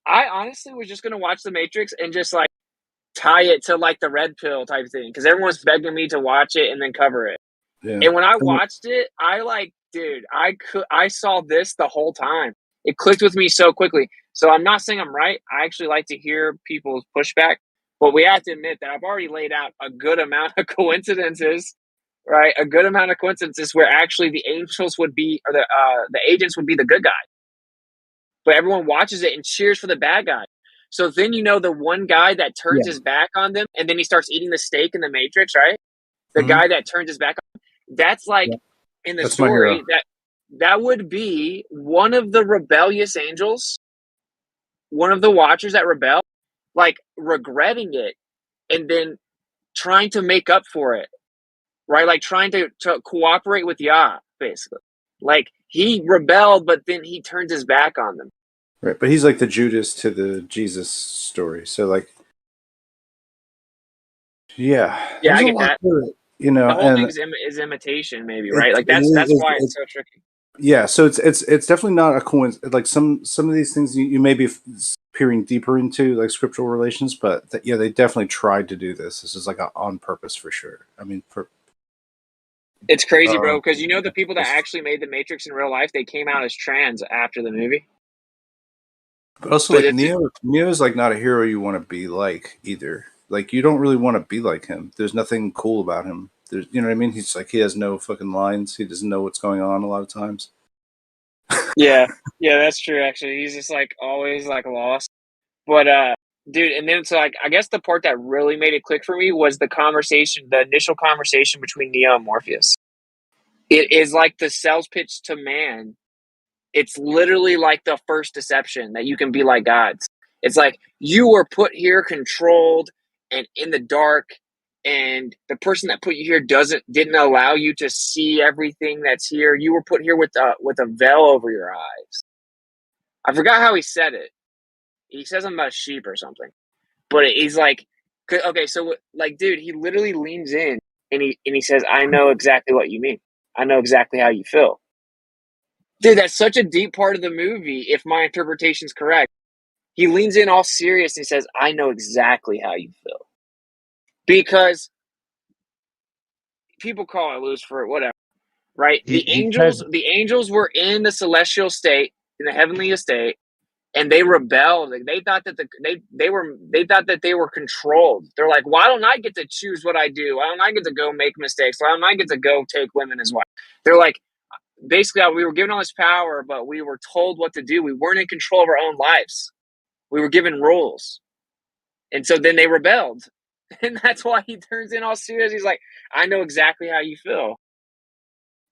Speaker 12: honestly was just gonna watch The Matrix and just like tie it to like the red pill type thing because everyone's begging me to watch it and then cover it.
Speaker 1: Yeah.
Speaker 12: And when I watched it, I saw this the whole time. It clicked with me so quickly. So I'm not saying I'm right. I actually like to hear people's pushback, but we have to admit that I've already laid out a good amount of coincidences, right? A good amount of coincidences where actually the angels would be, or the agents would be the good guy, but everyone watches it and cheers for the bad guy. So then the one guy that turns his back on them, and then he starts eating the steak in the Matrix, right? The guy that turns his back on, that's like in the
Speaker 1: That's my
Speaker 12: story
Speaker 1: hero.
Speaker 12: that would be one of the rebellious angels, one of the watchers that rebel, like regretting it and then trying to make up for it, right? Like trying to cooperate with Yah, basically. Like he rebelled, but then he turns his back on them.
Speaker 1: Right, but he's like the Judas to the Jesus story. So like, yeah,
Speaker 12: I get
Speaker 1: a lot
Speaker 12: that.
Speaker 1: to it,
Speaker 12: The whole
Speaker 1: and
Speaker 12: thing is imitation, maybe, right? Like that's why it's so tricky.
Speaker 1: Yeah, so it's definitely not a coincidence. Like some of these things you may be peering deeper into, like scriptural relations, but they definitely tried to do this. This is like on purpose for sure. I mean,
Speaker 12: it's crazy, bro, because the people that actually made the Matrix in real life, they came out as trans after the movie.
Speaker 1: But also, like Neo is like not a hero you want to be like either. Like you don't really want to be like him. There's nothing cool about him. There's, you know what I mean? He's like he has no fucking lines. He doesn't know what's going on a lot of times.
Speaker 12: Yeah, that's true. Actually, he's just like always like lost. But dude, and then so like I guess the part that really made it click for me was the initial conversation between Neo and Morpheus. It is like the sales pitch to man. It's literally like the first deception that you can be like gods. It's like you were put here controlled and in the dark, and the person that put you here didn't allow you to see everything that's here. You were put here with a veil over your eyes. I forgot how he said it. He says something about sheep or something. But he's like, okay, so like, dude, he literally leans in and he says, "I know exactly what you mean. I know exactly how you feel." Dude, that's such a deep part of the movie, if my interpretation's correct. He leans in all serious and he says, "I know exactly how you feel." Because people call it Lucifer, whatever, right? The angels were in the celestial state, in the heavenly estate, and they rebelled. They thought that they were controlled. They're like, why don't I get to choose what I do? Why don't I get to go make mistakes? Why don't I get to go take women as wives? They're like, basically, we were given all this power, but we were told what to do. We weren't in control of our own lives. We were given rules. And so then they rebelled. And that's why he turns in all serious. He's like, I know exactly how you feel.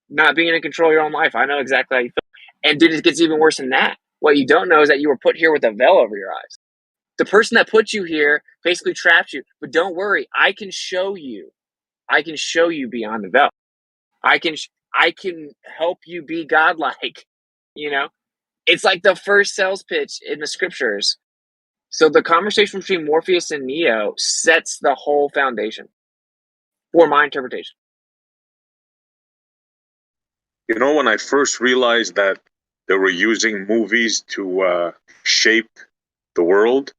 Speaker 12: Not being in control of your own life. I know exactly how you feel. And dude, it gets even worse than that. What you don't know is that you were put here with a veil over your eyes. The person that put you here basically trapped you. But don't worry, I can show you. I can show you beyond the veil. I can help you be godlike. It's like the first sales pitch in the scriptures. So the conversation between Morpheus and Neo sets the whole foundation for my interpretation.
Speaker 16: When I first realized that they were using movies to shape the world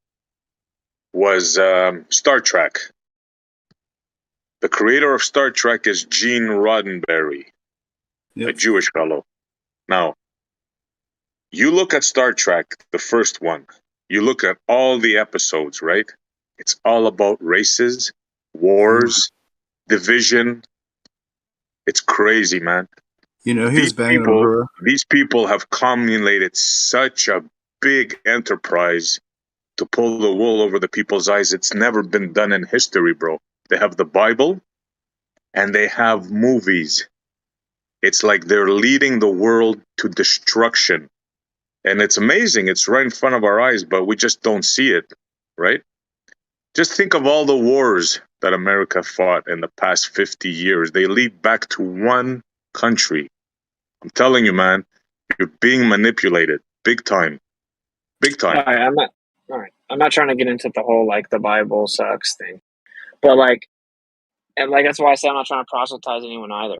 Speaker 16: was Star Trek. The creator of Star Trek is Gene Roddenberry, a Jewish fellow. Now, you look at Star Trek, the first one, you look at all the episodes, right? It's all about races, wars, division. It's crazy, man.
Speaker 1: He was banging over.
Speaker 16: These people have accumulated such a big enterprise to pull the wool over the people's eyes. It's never been done in history, bro. They have the Bible and they have movies. It's like they're leading the world to destruction. And it's amazing. It's right in front of our eyes, but we just don't see it, right? Just think of all the wars that America fought in the past 50 years. They lead back to one country. I'm telling you, man, you're being manipulated big time. Big time.
Speaker 12: All right. I'm not trying to get into the whole like the Bible sucks thing. But that's why I say I'm not trying to proselytize anyone either.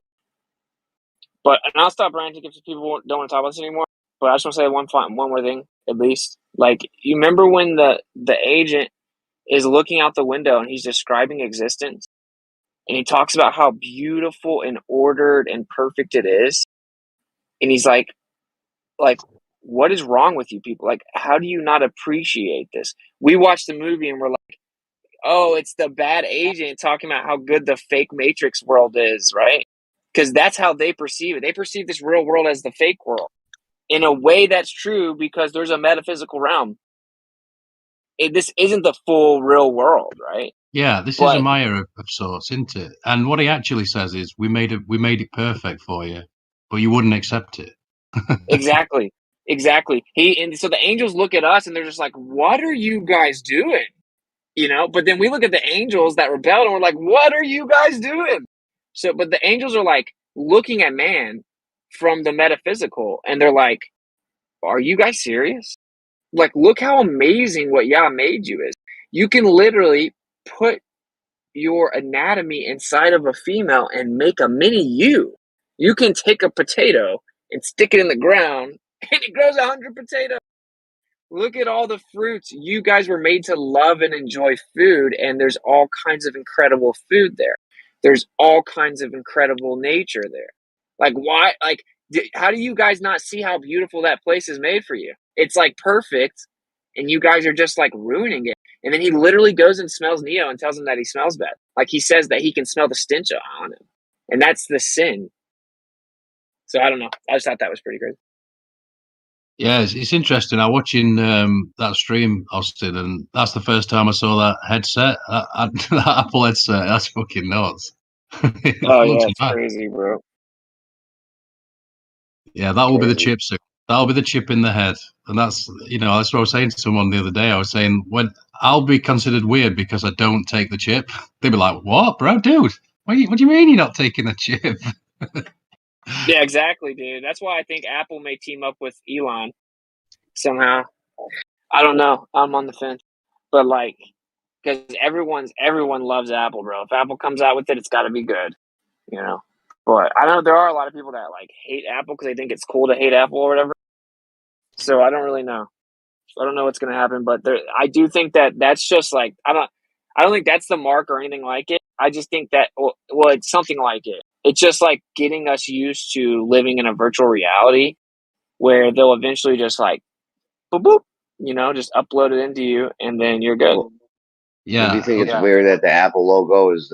Speaker 12: And I'll stop ranting if people don't want to talk about this anymore. But I just want to say one more thing, at least. Like, you remember when the agent is looking out the window and he's describing existence. And he talks about how beautiful and ordered and perfect it is. And he's like, what is wrong with you people? Like, how do you not appreciate this? We watched the movie and we're like, oh, it's the bad agent talking about how good the fake Matrix world is, right? Because that's how they perceive it. They perceive this real world as the fake world. In a way, that's true because there's a metaphysical realm. This isn't the full real world, right?
Speaker 14: Yeah, this is a Maya of sorts, isn't it? And what he actually says is, we made it perfect for you, but you wouldn't accept it.
Speaker 12: Exactly. So the angels look at us and they're just like, what are you guys doing? You know, but then we look at the angels that rebelled and we're like, what are you guys doing? So, but the angels are like looking at man from the metaphysical and they're like, are you guys serious? Like, look how amazing what Yah made you is. You can literally put your anatomy inside of a female and make a mini you. You can take a potato and stick it in the ground and it grows 100 potatoes. Look at all the fruits. You guys were made to love and enjoy food, and there's all kinds of incredible food there. There's all kinds of incredible nature there. Like, why? Like, how do you guys not see how beautiful that place is made for you? It's like perfect, and you guys are just like ruining it. And then he literally goes and smells Neo and tells him that he smells bad. Like, he says that he can smell the stench on him, and that's the sin. So I don't know. I just thought that was pretty crazy.
Speaker 14: Yeah, it's interesting. I'm watching that stream, Austin, and that's the first time I saw that headset, that Apple headset. That's fucking nuts.
Speaker 12: Oh yeah, it's crazy, bro.
Speaker 14: Yeah, that will be the chip. That'll be the chip in the head, and that's that's what I was saying to someone the other day. I was saying, when I'll be considered weird because I don't take the chip, they'd be like, "What, bro, dude? What do you mean you're not taking the chip?"
Speaker 12: Yeah, exactly, dude. That's why I think Apple may team up with Elon somehow. I don't know. I'm on the fence, but like, because everyone loves Apple, bro. If Apple comes out with it, it's got to be good, you know. But I know there are a lot of people that like hate Apple because they think it's cool to hate Apple or whatever. So I don't really know. I don't know what's gonna happen, but I do think that that's just like I don't think that's the mark or anything like it. I just think that well, it's something like it. It's just like getting us used to living in a virtual reality where they'll eventually just like boop boop, just upload it into you and then you're good.
Speaker 14: Yeah.
Speaker 17: Do you think it's weird that the Apple logo is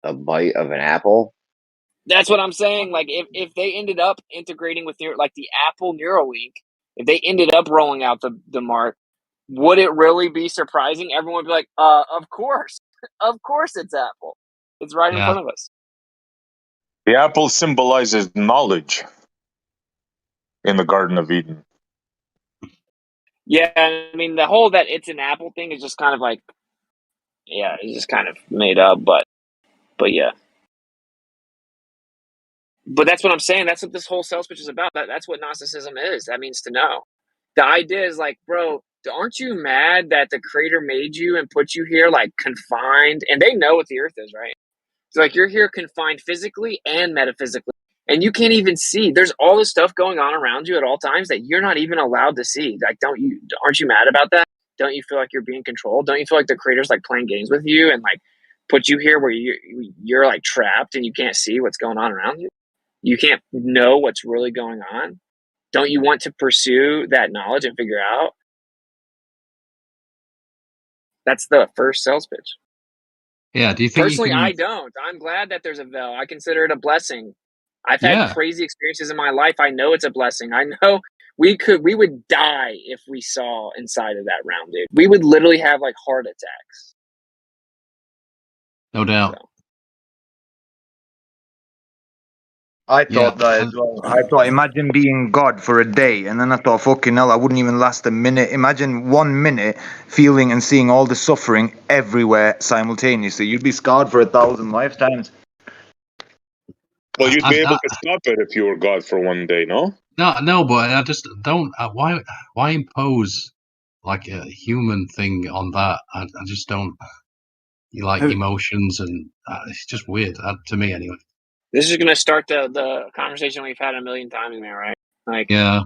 Speaker 17: a bite of an apple?
Speaker 12: That's what I'm saying. Like if they ended up integrating with like the Apple Neuralink, if they ended up rolling out the mark, would it really be surprising? Everyone would be like, of course. Of course it's Apple. It's right in front of us.
Speaker 16: The apple symbolizes knowledge in the Garden of Eden.
Speaker 12: Yeah, I mean the whole that it's an Apple thing is just kind of like, yeah, it's just kind of made up, but yeah. But that's what I'm saying. That's what this whole sales pitch is about. That's what Gnosticism is. That means to know. The idea is like, bro, aren't you mad that the creator made you and put you here like confined? And they know what the earth is, right? It's like you're here confined physically and metaphysically. And you can't even see. There's all this stuff going on around you at all times that you're not even allowed to see. Like, aren't you mad about that? Don't you feel like you're being controlled? Don't you feel like the creator's like playing games with you and like put you here where you're like trapped and you can't see what's going on around you? You can't know what's really going on. Don't you want to pursue that knowledge and figure out? That's the first sales pitch.
Speaker 14: Yeah. Do you think
Speaker 12: personally, I don't. I'm glad that there's a veil. I consider it a blessing. I've had crazy experiences in my life. I know it's a blessing. I know we would die if we saw inside of that realm, dude. We would literally have like heart attacks.
Speaker 14: No doubt.
Speaker 12: So.
Speaker 11: I thought that as well. I thought, imagine being God for a day, and then I thought, fucking hell, I wouldn't even last a minute. Imagine 1 minute feeling and seeing all the suffering everywhere simultaneously. You'd be scarred for 1,000 lifetimes.
Speaker 16: Well, you'd be able to stop it if you were God for one day, no?
Speaker 14: No, but I just don't. Why impose like a human thing on that? I just don't. You like emotions, and it's just weird to me, anyway.
Speaker 12: This is going to start the conversation we've had a million times, man, right? Like,
Speaker 14: yeah.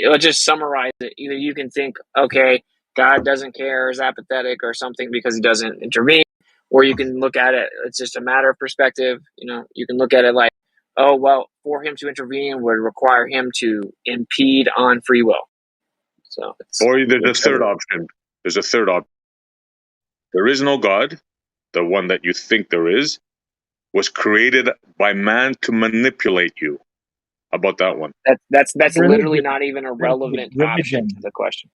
Speaker 12: Let's just summarize it. Either you can think, okay, God doesn't care, is apathetic or something because he doesn't intervene. Or you can look at it, it's just a matter of perspective. You know, you can look at it like, oh, well, for him to intervene would require him to impede on free will. So
Speaker 16: or there's a third option. There's a third option. There is no God. The one that you think there is was created by man to manipulate you. How about that one?
Speaker 12: That's literally
Speaker 11: Religion.
Speaker 12: not even a relevant option to the question.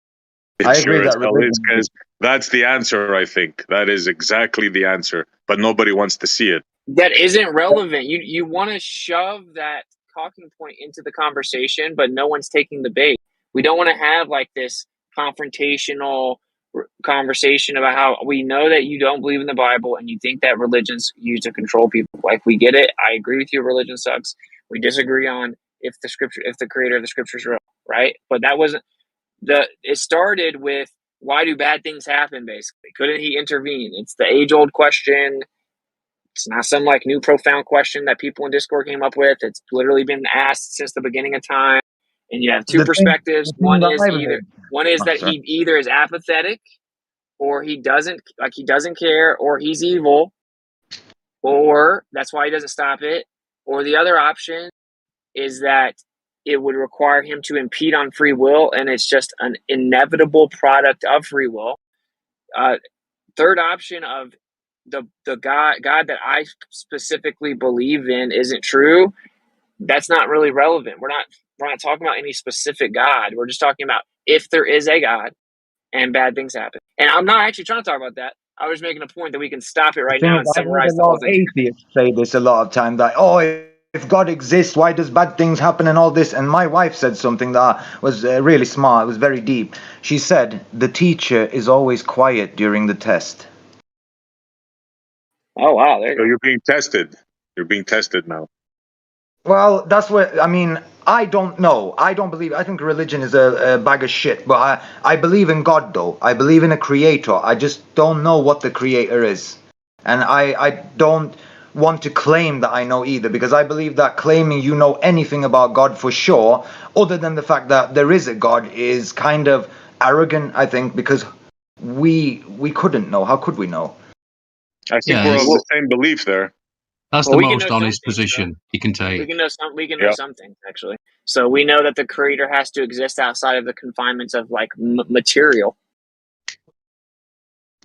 Speaker 11: I
Speaker 16: It
Speaker 11: agree
Speaker 16: sure as
Speaker 11: that
Speaker 16: hell is,
Speaker 11: religion.
Speaker 16: because that's the answer, I think. That is exactly the answer, but nobody wants to see it.
Speaker 12: That isn't relevant. You want to shove that talking point into the conversation, but no one's taking the bait. We don't want to have like this confrontational conversation about how we know that you don't believe in the Bible and you think that religion's used to control people. Like, we get it. I agree with you. Religion sucks. We disagree on if the creator of the scripture is real, right? But that wasn't it started with, why do bad things happen? Basically, couldn't he intervene? It's the age-old question. It's not some like new profound question that people in Discord came up with. It's literally been asked since the beginning of time. And you have two perspectives. One is that he either is apathetic, or he doesn't care, or he's evil, or that's why he doesn't stop it. Or the other option is that it would require him to impede on free will, and it's just an inevitable product of free will. Third option of the God that I specifically believe in isn't true. That's not really relevant. We're not talking about any specific God. We're just talking about if there is a God and bad things happen. And I'm not actually trying to talk about that. I was making a point that we can stop it right now and
Speaker 11: I've heard
Speaker 12: summarize
Speaker 11: a
Speaker 12: the
Speaker 11: lot
Speaker 12: whole
Speaker 11: of
Speaker 12: thing.
Speaker 11: atheists say this a lot of time, that, oh, if God exists, why does bad things happen and all this? And my wife said something that was really smart. It was very deep. She said, the teacher is always quiet during the test.
Speaker 12: Oh, wow. There you
Speaker 16: So
Speaker 12: go.
Speaker 16: you're being tested. You're being tested now.
Speaker 11: Well, that's what I mean. I don't know. I don't believe. I think religion is a bag of shit. But I believe in God, though. I believe in a creator. I just don't know what the creator is, and I don't want to claim that I know either, because I believe that claiming you know anything about God for sure, other than the fact that there is a God, is kind of arrogant. I think, because we couldn't know. How could we know?
Speaker 16: I think we're of the same belief there.
Speaker 14: That's
Speaker 12: Well,
Speaker 14: the
Speaker 12: we can
Speaker 14: most
Speaker 12: know some
Speaker 14: honest
Speaker 12: things,
Speaker 14: position you can
Speaker 12: We
Speaker 14: take.
Speaker 12: can know some. We can know
Speaker 16: Yeah.
Speaker 12: some things, actually. So we know that the creator has to exist outside of the confinements of like material.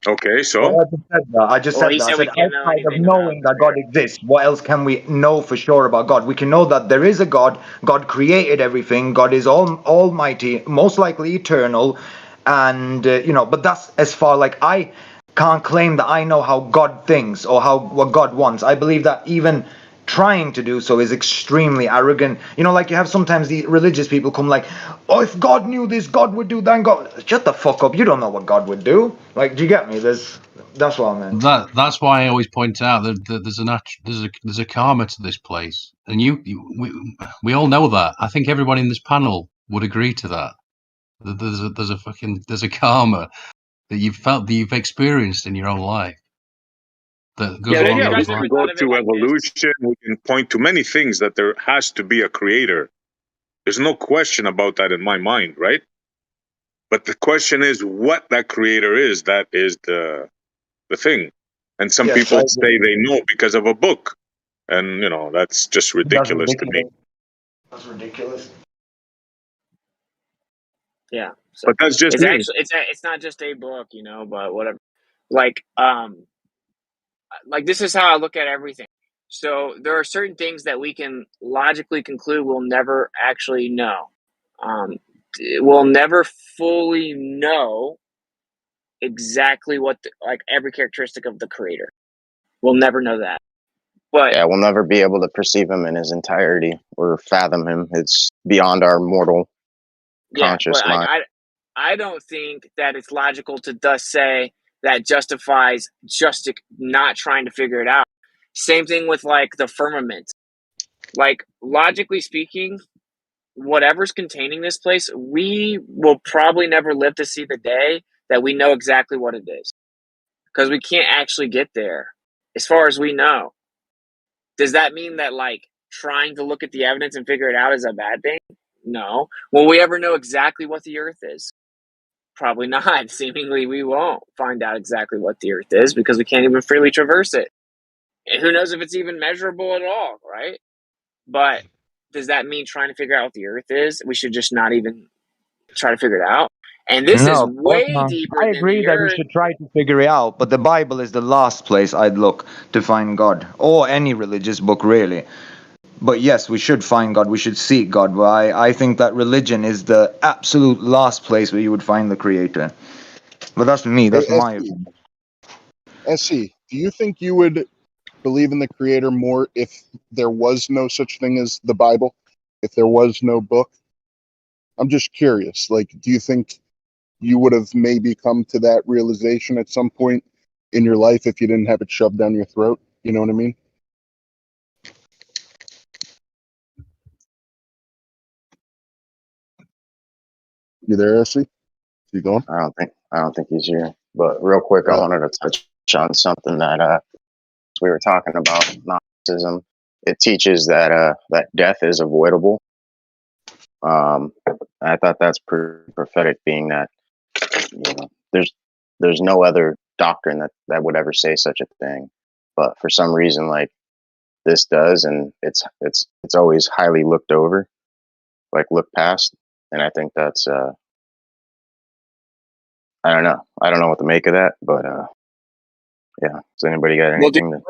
Speaker 16: Okay, so
Speaker 11: Well, I just said that. I just
Speaker 12: Well,
Speaker 11: said
Speaker 12: he
Speaker 11: that. I
Speaker 12: said we
Speaker 11: said
Speaker 12: can't know
Speaker 11: outside of
Speaker 12: anything about
Speaker 11: knowing that God exists, what else can we know for sure about God? We can know that there is a God. God created everything. God is almighty, most likely eternal, and But that's as far, like, I can't claim that I know how God thinks or what God wants. I believe that even trying to do so is extremely arrogant. Like, you have sometimes the religious people come like, oh, if God knew this, God would do that. And God, shut the fuck up. You don't know what God would do. Like, do you get me? That's what I meant.
Speaker 14: That's why I always point out that there's a karma to this place, and we all know that. I think everyone in this panel would agree to that. There's a karma that you've experienced in your own life that goes along
Speaker 16: yeah, we
Speaker 14: those
Speaker 16: can
Speaker 14: lines.
Speaker 16: go to evolution. We can point to many things that there has to be a creator. There's no question about that in my mind, right? But the question is what that creator is. That is the thing. And some
Speaker 11: Yes,
Speaker 16: people
Speaker 11: I
Speaker 16: say
Speaker 11: agree.
Speaker 16: they know because of a book, and that's just
Speaker 11: That's
Speaker 16: ridiculous to me.
Speaker 11: ridiculous. That's ridiculous.
Speaker 12: Yeah. So
Speaker 16: But that's just
Speaker 12: it's
Speaker 16: me.
Speaker 12: actually it's not just a book, but whatever. Like this is how I look at everything. So there are certain things that we can logically conclude we'll never actually know. We'll never fully know exactly what like every characteristic of the creator. We'll never know that. But
Speaker 13: yeah, we'll never be able to perceive him in his entirety or fathom him. It's beyond our mortal conscious
Speaker 12: but
Speaker 13: mind.
Speaker 12: I don't think that it's logical to thus say that justifies just not trying to figure it out. Same thing with like the firmament. Like, logically speaking, whatever's containing this place, we will probably never live to see the day that we know exactly what it is, because we can't actually get there as far as we know. Does that mean that like trying to look at the evidence and figure it out is a bad thing? No. Will we ever know exactly what the earth is? Probably not. Seemingly, we won't find out exactly what the Earth is because we can't even freely traverse it. And who knows if it's even measurable at all, right? But does that mean trying to figure out what the Earth is? We should just not even try to figure it out. And this is
Speaker 11: No, of course
Speaker 12: way
Speaker 11: not.
Speaker 12: deeper
Speaker 11: I
Speaker 12: than
Speaker 11: agree
Speaker 12: the
Speaker 11: that we
Speaker 12: Earth.
Speaker 11: should try to figure it out, but the Bible is the last place I'd look to find God, or any religious book, really. But yes, we should find God, we should seek God, but I think that religion is the absolute last place where you would find the Creator. But that's me,
Speaker 15: Hey,
Speaker 11: that's my opinion.
Speaker 15: SC, do you think you would believe in the Creator more if there was no such thing as the Bible? If there was no book? I'm just curious. Like, do you think you would have maybe come to that realization at some point in your life if you didn't have it shoved down your throat? You know what I mean? You there, SC? You going?
Speaker 13: I don't think he's here. But real quick, I wanted to touch on something that we were talking about Gnosticism. It teaches that that death is avoidable. I thought that's pretty prophetic, being that, you know, there's no other doctrine that would ever say such a thing. But for some reason, like, this does, and it's always highly looked over, like looked past. And I think that's I don't know. I don't know what to make of that, but yeah. Does anybody got
Speaker 12: Well, dude,
Speaker 13: anything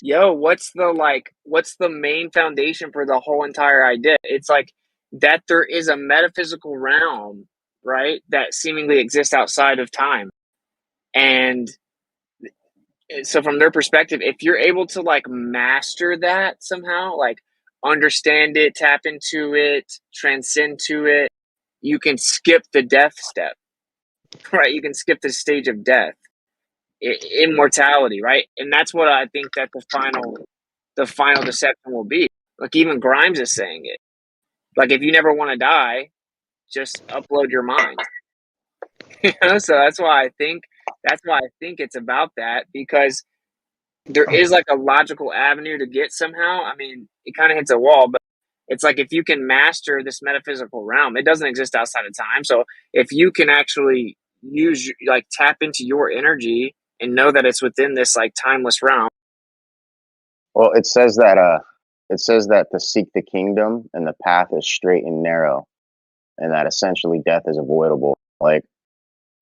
Speaker 13: to?
Speaker 12: what's the main foundation for the whole entire idea? It's like that there is a metaphysical realm, right, that seemingly exists outside of time. And so from their perspective, if you're able to like master that somehow, like understand it, tap into it, transcend to it, you can skip the death step, right? You can skip the stage of death, immortality, right? And that's what I think that the final deception will be. Like even Grimes is saying it. Like if you never want to die, just upload your mind. You know, so that's why I think it's about that, because there is like a logical avenue to get somehow. I mean, it kind of hits a wall, but it's like if you can master this metaphysical realm, it doesn't exist outside of time. So if you can actually use, like, tap into your energy and know that it's within this like timeless realm.
Speaker 13: Well, it says that to seek the kingdom and the path is straight and narrow, and that essentially death is avoidable. Like,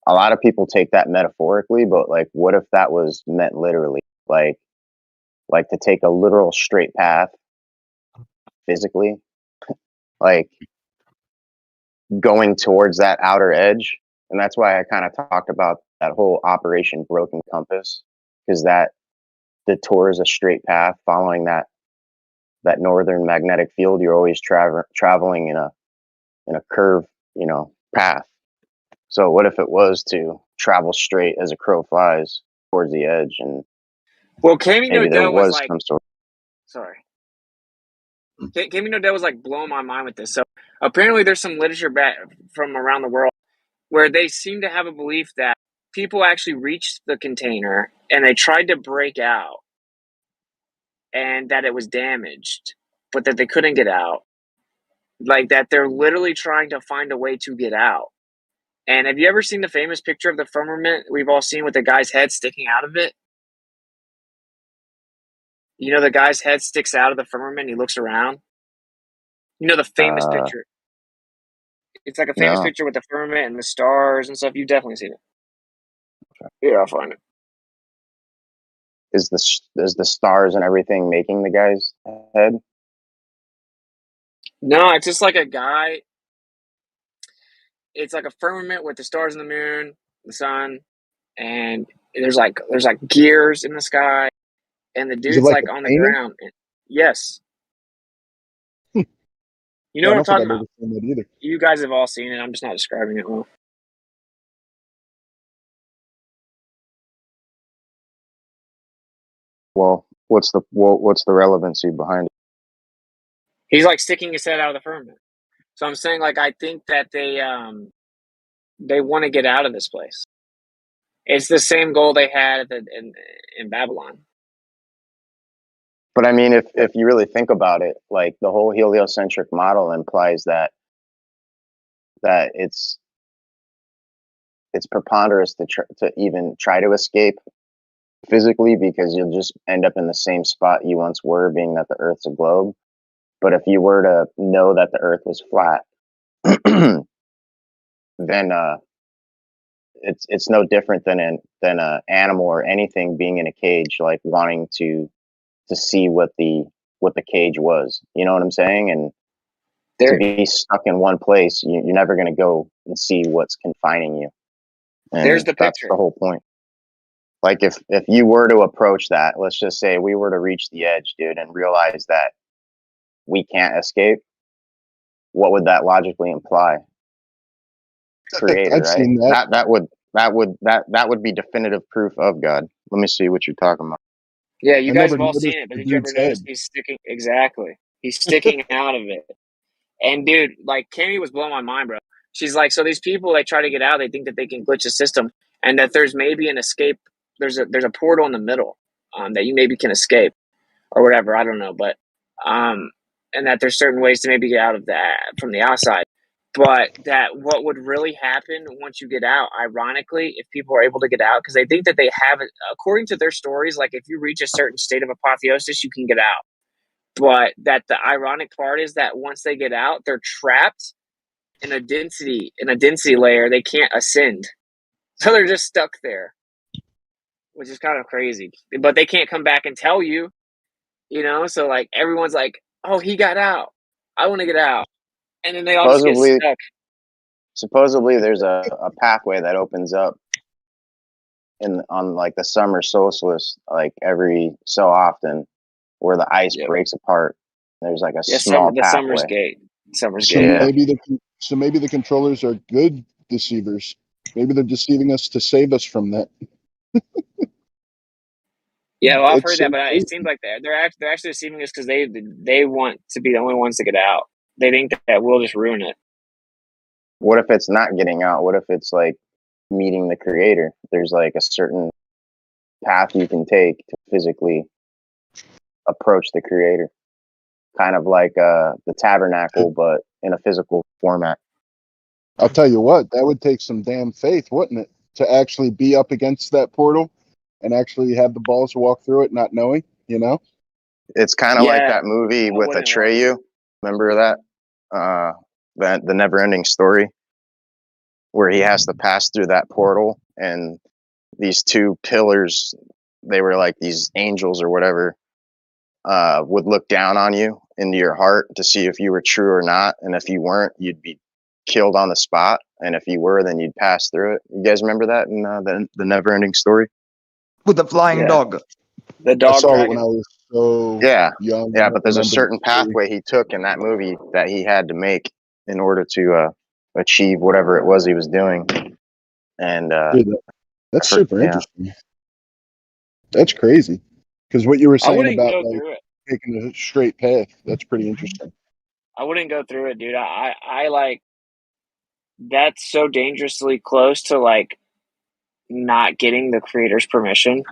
Speaker 13: a lot of people take that metaphorically, but like, what if that was meant literally? Like to take a literal straight path physically, like going towards that outer edge. And that's why I kind of talked about that whole Operation Broken Compass, because that detours a straight path following that northern magnetic field. You're always traveling in a curve, path. So what if it was to travel straight as a crow flies towards the edge, and
Speaker 12: Well, Cammy
Speaker 13: maybe there
Speaker 12: Nodell was
Speaker 13: was
Speaker 12: like,
Speaker 13: some sort.
Speaker 12: sorry. Cammy Nodell was like blowing my mind with this. So apparently there's some literature from around the world where they seem to have a belief that people actually reached the container and they tried to break out and that it was damaged, but that they couldn't get out. Like that they're literally trying to find a way to get out. And have you ever seen the famous picture of the firmament we've all seen with the guy's head sticking out of it? You know, the guy's head sticks out of the firmament. He looks around. You know, the famous picture. It's like a famous
Speaker 13: No.
Speaker 12: picture with the firmament and the stars and stuff. You've definitely seen it. Yeah, I'll find it.
Speaker 13: Is the stars and everything making the guy's head?
Speaker 12: No, it's just like a guy. It's like a firmament with the stars and the moon, the sun, and there's like gears in the sky, and the
Speaker 15: Is it
Speaker 12: dude's
Speaker 15: like
Speaker 12: like
Speaker 15: a
Speaker 12: on the
Speaker 15: painting?
Speaker 12: ground. Yes. You know
Speaker 15: I
Speaker 12: what I'm
Speaker 15: don't think
Speaker 12: talking
Speaker 15: I've
Speaker 12: about?
Speaker 15: ever seen that either.
Speaker 12: You guys have all seen it. I'm just not describing it well.
Speaker 13: Well, what's the relevancy behind it?
Speaker 12: He's like sticking his head out of the firmament. So I'm saying, like, I think that they want to get out of this place. It's the same goal they had in Babylon.
Speaker 13: But I mean, if you really think about it, like the whole heliocentric model implies that it's it's preponderous to even try to escape physically, because you'll just end up in the same spot you once were, being that the Earth's a globe. But if you were to know that the Earth was flat, then it's no different than an animal or anything being in a cage, like wanting to see what the cage was. You know what I'm saying? And to be stuck in one place, you're never going to go and see what's confining you. And
Speaker 12: there's the
Speaker 13: that's
Speaker 12: picture.
Speaker 13: the whole point. Like if you were to approach that, let's just say we were to reach the edge, dude, and realize that we can't escape, what would that logically imply? Creator,
Speaker 15: I've
Speaker 13: right?
Speaker 15: seen that.
Speaker 13: That would be definitive proof of God. Let me see what you're talking about.
Speaker 12: Yeah, you
Speaker 15: I
Speaker 12: guys
Speaker 15: never
Speaker 12: have all
Speaker 15: noticed
Speaker 12: seen it, but
Speaker 15: the
Speaker 12: did you ever
Speaker 15: dude's
Speaker 12: notice
Speaker 15: head.
Speaker 12: he's sticking? Exactly. He's sticking out of it. And dude, like Cammy was blowing my mind, bro. She's like, so these people, they try to get out, they think that they can glitch the system, and that there's maybe an escape. There's a portal in the middle that you maybe can escape or whatever. I don't know, but and that there's certain ways to maybe get out of that from the outside. But that what would really happen once you get out, ironically, if people are able to get out, because they think that they have it, according to their stories, like if you reach a certain state of apotheosis, you can get out. But that the ironic part is that once they get out, they're trapped in a density layer. They can't ascend, so they're just stuck there, which is kind of crazy. But they can't come back and tell you, you know. So like everyone's like, "Oh, he got out. I want to get out," and then they all just get stuck.
Speaker 13: Supposedly there's a pathway that opens up on like the summer solstice, like every so often, where the ice breaks apart. There's like a small pathway.
Speaker 12: Summer's Gate. Summer's
Speaker 15: So
Speaker 12: Gate.
Speaker 15: maybe the controllers are good deceivers. Maybe they're deceiving us to save us from that.
Speaker 12: Yeah, well, I've
Speaker 15: It's
Speaker 12: heard that, but it seems like they're actually deceiving us because they want to be the only ones to get out. They think that we'll just ruin it.
Speaker 13: What if it's not getting out? What if it's like meeting the creator? There's like a certain path you can take to physically approach the creator. Kind of like the tabernacle, but in a physical format.
Speaker 15: I'll tell you what, that would take some damn faith, wouldn't it? To actually be up against that portal and actually have the balls to walk through it not knowing, you know?
Speaker 13: It's kind of like that movie with Atreyu. Remember that? The Never-Ending Story, where he has to pass through that portal, and these two pillars, they were like these angels or whatever, would look down on you into your heart to see if you were true or not. And if you weren't, you'd be killed on the spot. And if you were, then you'd pass through it. You guys remember that in the Never-Ending Story?
Speaker 11: With the flying dog.
Speaker 12: The dog
Speaker 15: I saw
Speaker 12: dragon.
Speaker 15: it when I was so young.
Speaker 13: Yeah, but there's a certain pathway he took in that movie that he had to make in order to achieve whatever it was he was doing. And
Speaker 15: Dude, that's super interesting. That's crazy. Because what you were saying about like taking a straight path, that's pretty interesting.
Speaker 12: I wouldn't go through it, dude. I like that's so dangerously close to like not getting the creator's permission.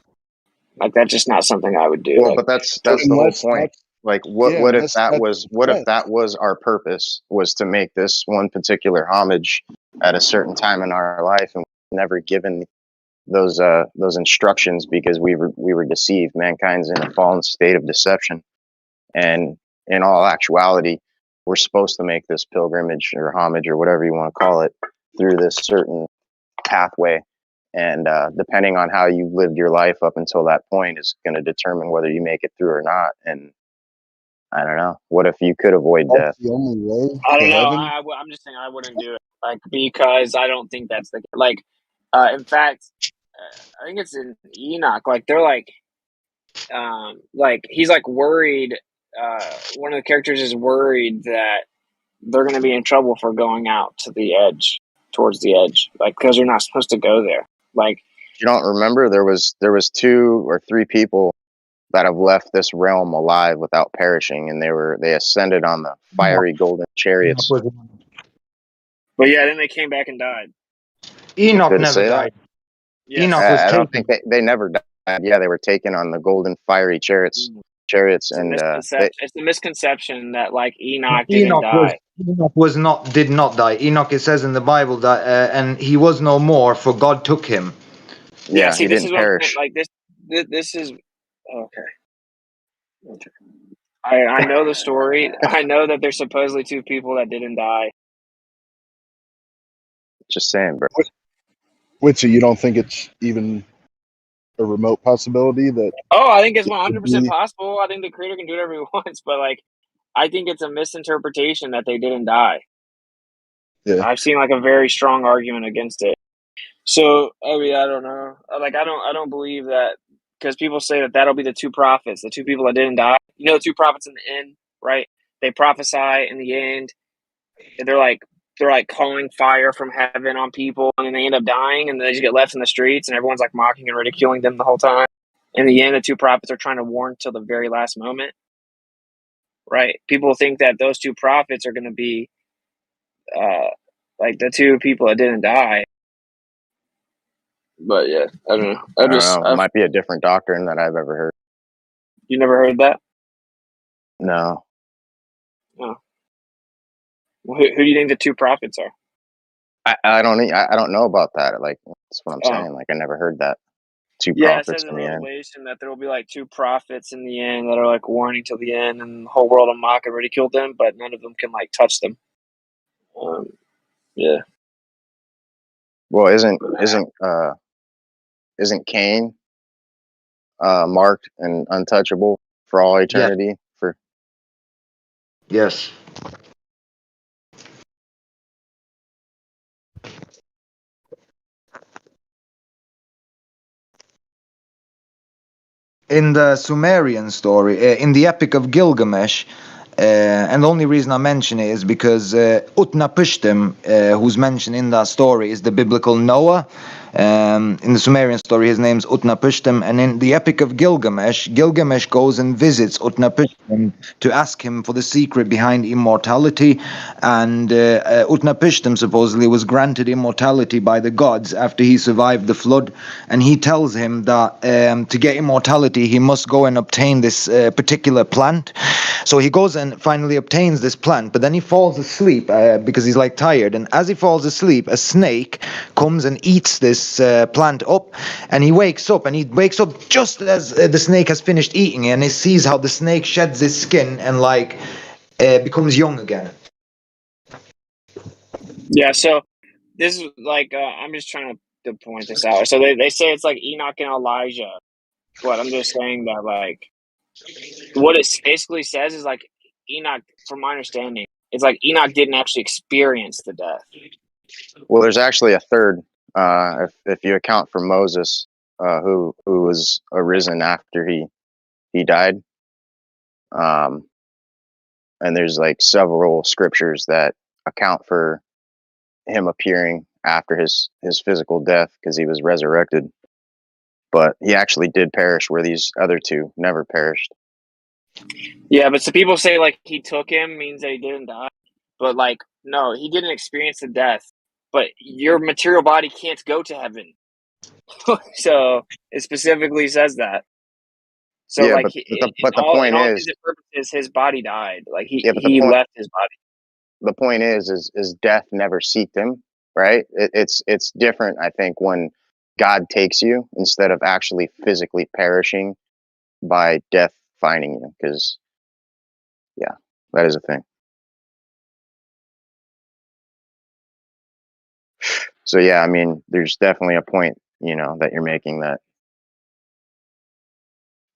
Speaker 12: Like that's just not something I would do.
Speaker 13: Well, but that's the whole point. Like what if that was our purpose, was to make this one particular homage at a certain time in our life, and never given those instructions because we were deceived. Mankind's in a fallen state of deception, and in all actuality, we're supposed to make this pilgrimage or homage or whatever you want to call it through this certain pathway. And depending on how you lived your life up until that point is going to determine whether you make it through or not. And I don't know. What if you could avoid death?
Speaker 15: The only way
Speaker 12: I don't
Speaker 15: to
Speaker 12: know.
Speaker 15: heaven?
Speaker 12: I'm just saying I wouldn't do it. Like because I don't think that's the like. In fact, I think it's in Enoch. Like they're like he's like worried. One of the characters is worried that they're going to be in trouble for going out to the edge, towards the edge, like because you're not supposed to go there. Like
Speaker 13: you don't remember there was 2 or 3 people that have left this realm alive without perishing, and they ascended on the fiery golden chariots.
Speaker 12: But yeah, then they came back and died.
Speaker 11: Enoch never died.
Speaker 12: Yes.
Speaker 11: Enoch was
Speaker 13: I don't
Speaker 11: taken.
Speaker 13: think they never died. Yeah, they were taken on the golden fiery chariots. chariots,
Speaker 12: It's a
Speaker 13: and
Speaker 12: misconception. It's the misconception that like Enoch didn't
Speaker 11: Enoch
Speaker 12: die.
Speaker 11: did not die. Enoch, it says in the Bible that and he was no more, for God took him.
Speaker 12: Yeah, see,
Speaker 13: he
Speaker 12: this
Speaker 13: didn't
Speaker 12: is what I'm saying.
Speaker 13: perish.
Speaker 12: Like this is okay. I know the story. I know that there's supposedly two people that didn't die.
Speaker 13: Just saying, bro.
Speaker 15: Witsy, you don't think it's even a remote possibility that?
Speaker 12: Oh, I think it's
Speaker 15: it could
Speaker 12: 100%
Speaker 15: be?
Speaker 12: possible. I think the creator can do whatever he wants, but like, I think it's a misinterpretation that they didn't die.
Speaker 15: Yeah.
Speaker 12: I've seen like a very strong argument against it. So, I mean, I don't know. Like, I don't believe that, because people say that that'll be the two prophets, the two people that didn't die. You know, the two prophets in the end, right? They prophesy in the end. And they're like calling fire from heaven on people, and then they end up dying, and they just get left in the streets, and everyone's like mocking and ridiculing them the whole time. In the end, the two prophets are trying to warn till the very last moment, right? People think that those two prophets are going to be like the two people that didn't die. But yeah, I don't know.
Speaker 13: I don't know. It might be a different doctrine that I've ever heard.
Speaker 12: You never heard that?
Speaker 13: No.
Speaker 12: No. Well, who do you think the two prophets are?
Speaker 13: I don't know about that. Like, that's what I'm saying. Like, I never heard that. Two
Speaker 12: Yeah, it
Speaker 13: prophets
Speaker 12: says in
Speaker 13: in the end.
Speaker 12: Revelation that there will be like two prophets in the end that are like warning till the end, and the whole world will mock and ridicule them, but none of them can like touch them. Yeah.
Speaker 13: Well, isn't Cain marked and untouchable for all eternity? For
Speaker 11: Yes. In the Sumerian story, in the Epic of Gilgamesh, and the only reason I mention it is because Utnapishtim, who's mentioned in that story, is the biblical Noah. In the Sumerian story, his name's Utnapishtim, and in the Epic of Gilgamesh, Gilgamesh goes and visits Utnapishtim to ask him for the secret behind immortality, and Utnapishtim supposedly was granted immortality by the gods after he survived the flood, and he tells him that to get immortality, he must go and obtain this particular plant. So he goes and finally obtains this plant, but then he falls asleep because he's like tired, and as he falls asleep, a snake comes and eats this plant up, and he wakes up just as the snake has finished eating it, and he sees how the snake sheds its skin and like becomes young again.
Speaker 12: Yeah, so this is like I'm just trying to point this out. So they say it's like Enoch and Elijah, but I'm just saying that like what it basically says is like Enoch, from my understanding, it's like Enoch didn't actually experience the death.
Speaker 13: Well, there's actually a third, if you account for Moses, who was arisen after he died. And there's like several scriptures that account for him appearing after his physical death, because he was resurrected. But he actually did perish, where these other two never perished.
Speaker 12: Yeah, but so people say like he took him means that he didn't die, but like no, he didn't experience the death. But your material body can't go to heaven, so it specifically says that. So
Speaker 13: yeah,
Speaker 12: like
Speaker 13: but the point
Speaker 12: in all
Speaker 13: is,
Speaker 12: intents and purposes, his body died. Like
Speaker 13: yeah, but
Speaker 12: he left his body.
Speaker 13: the point is death never seeked him, right? It's different, I think, when God takes you instead of actually physically perishing by death finding you, because yeah, that is a thing. So yeah, I mean, there's definitely a point, that you're making that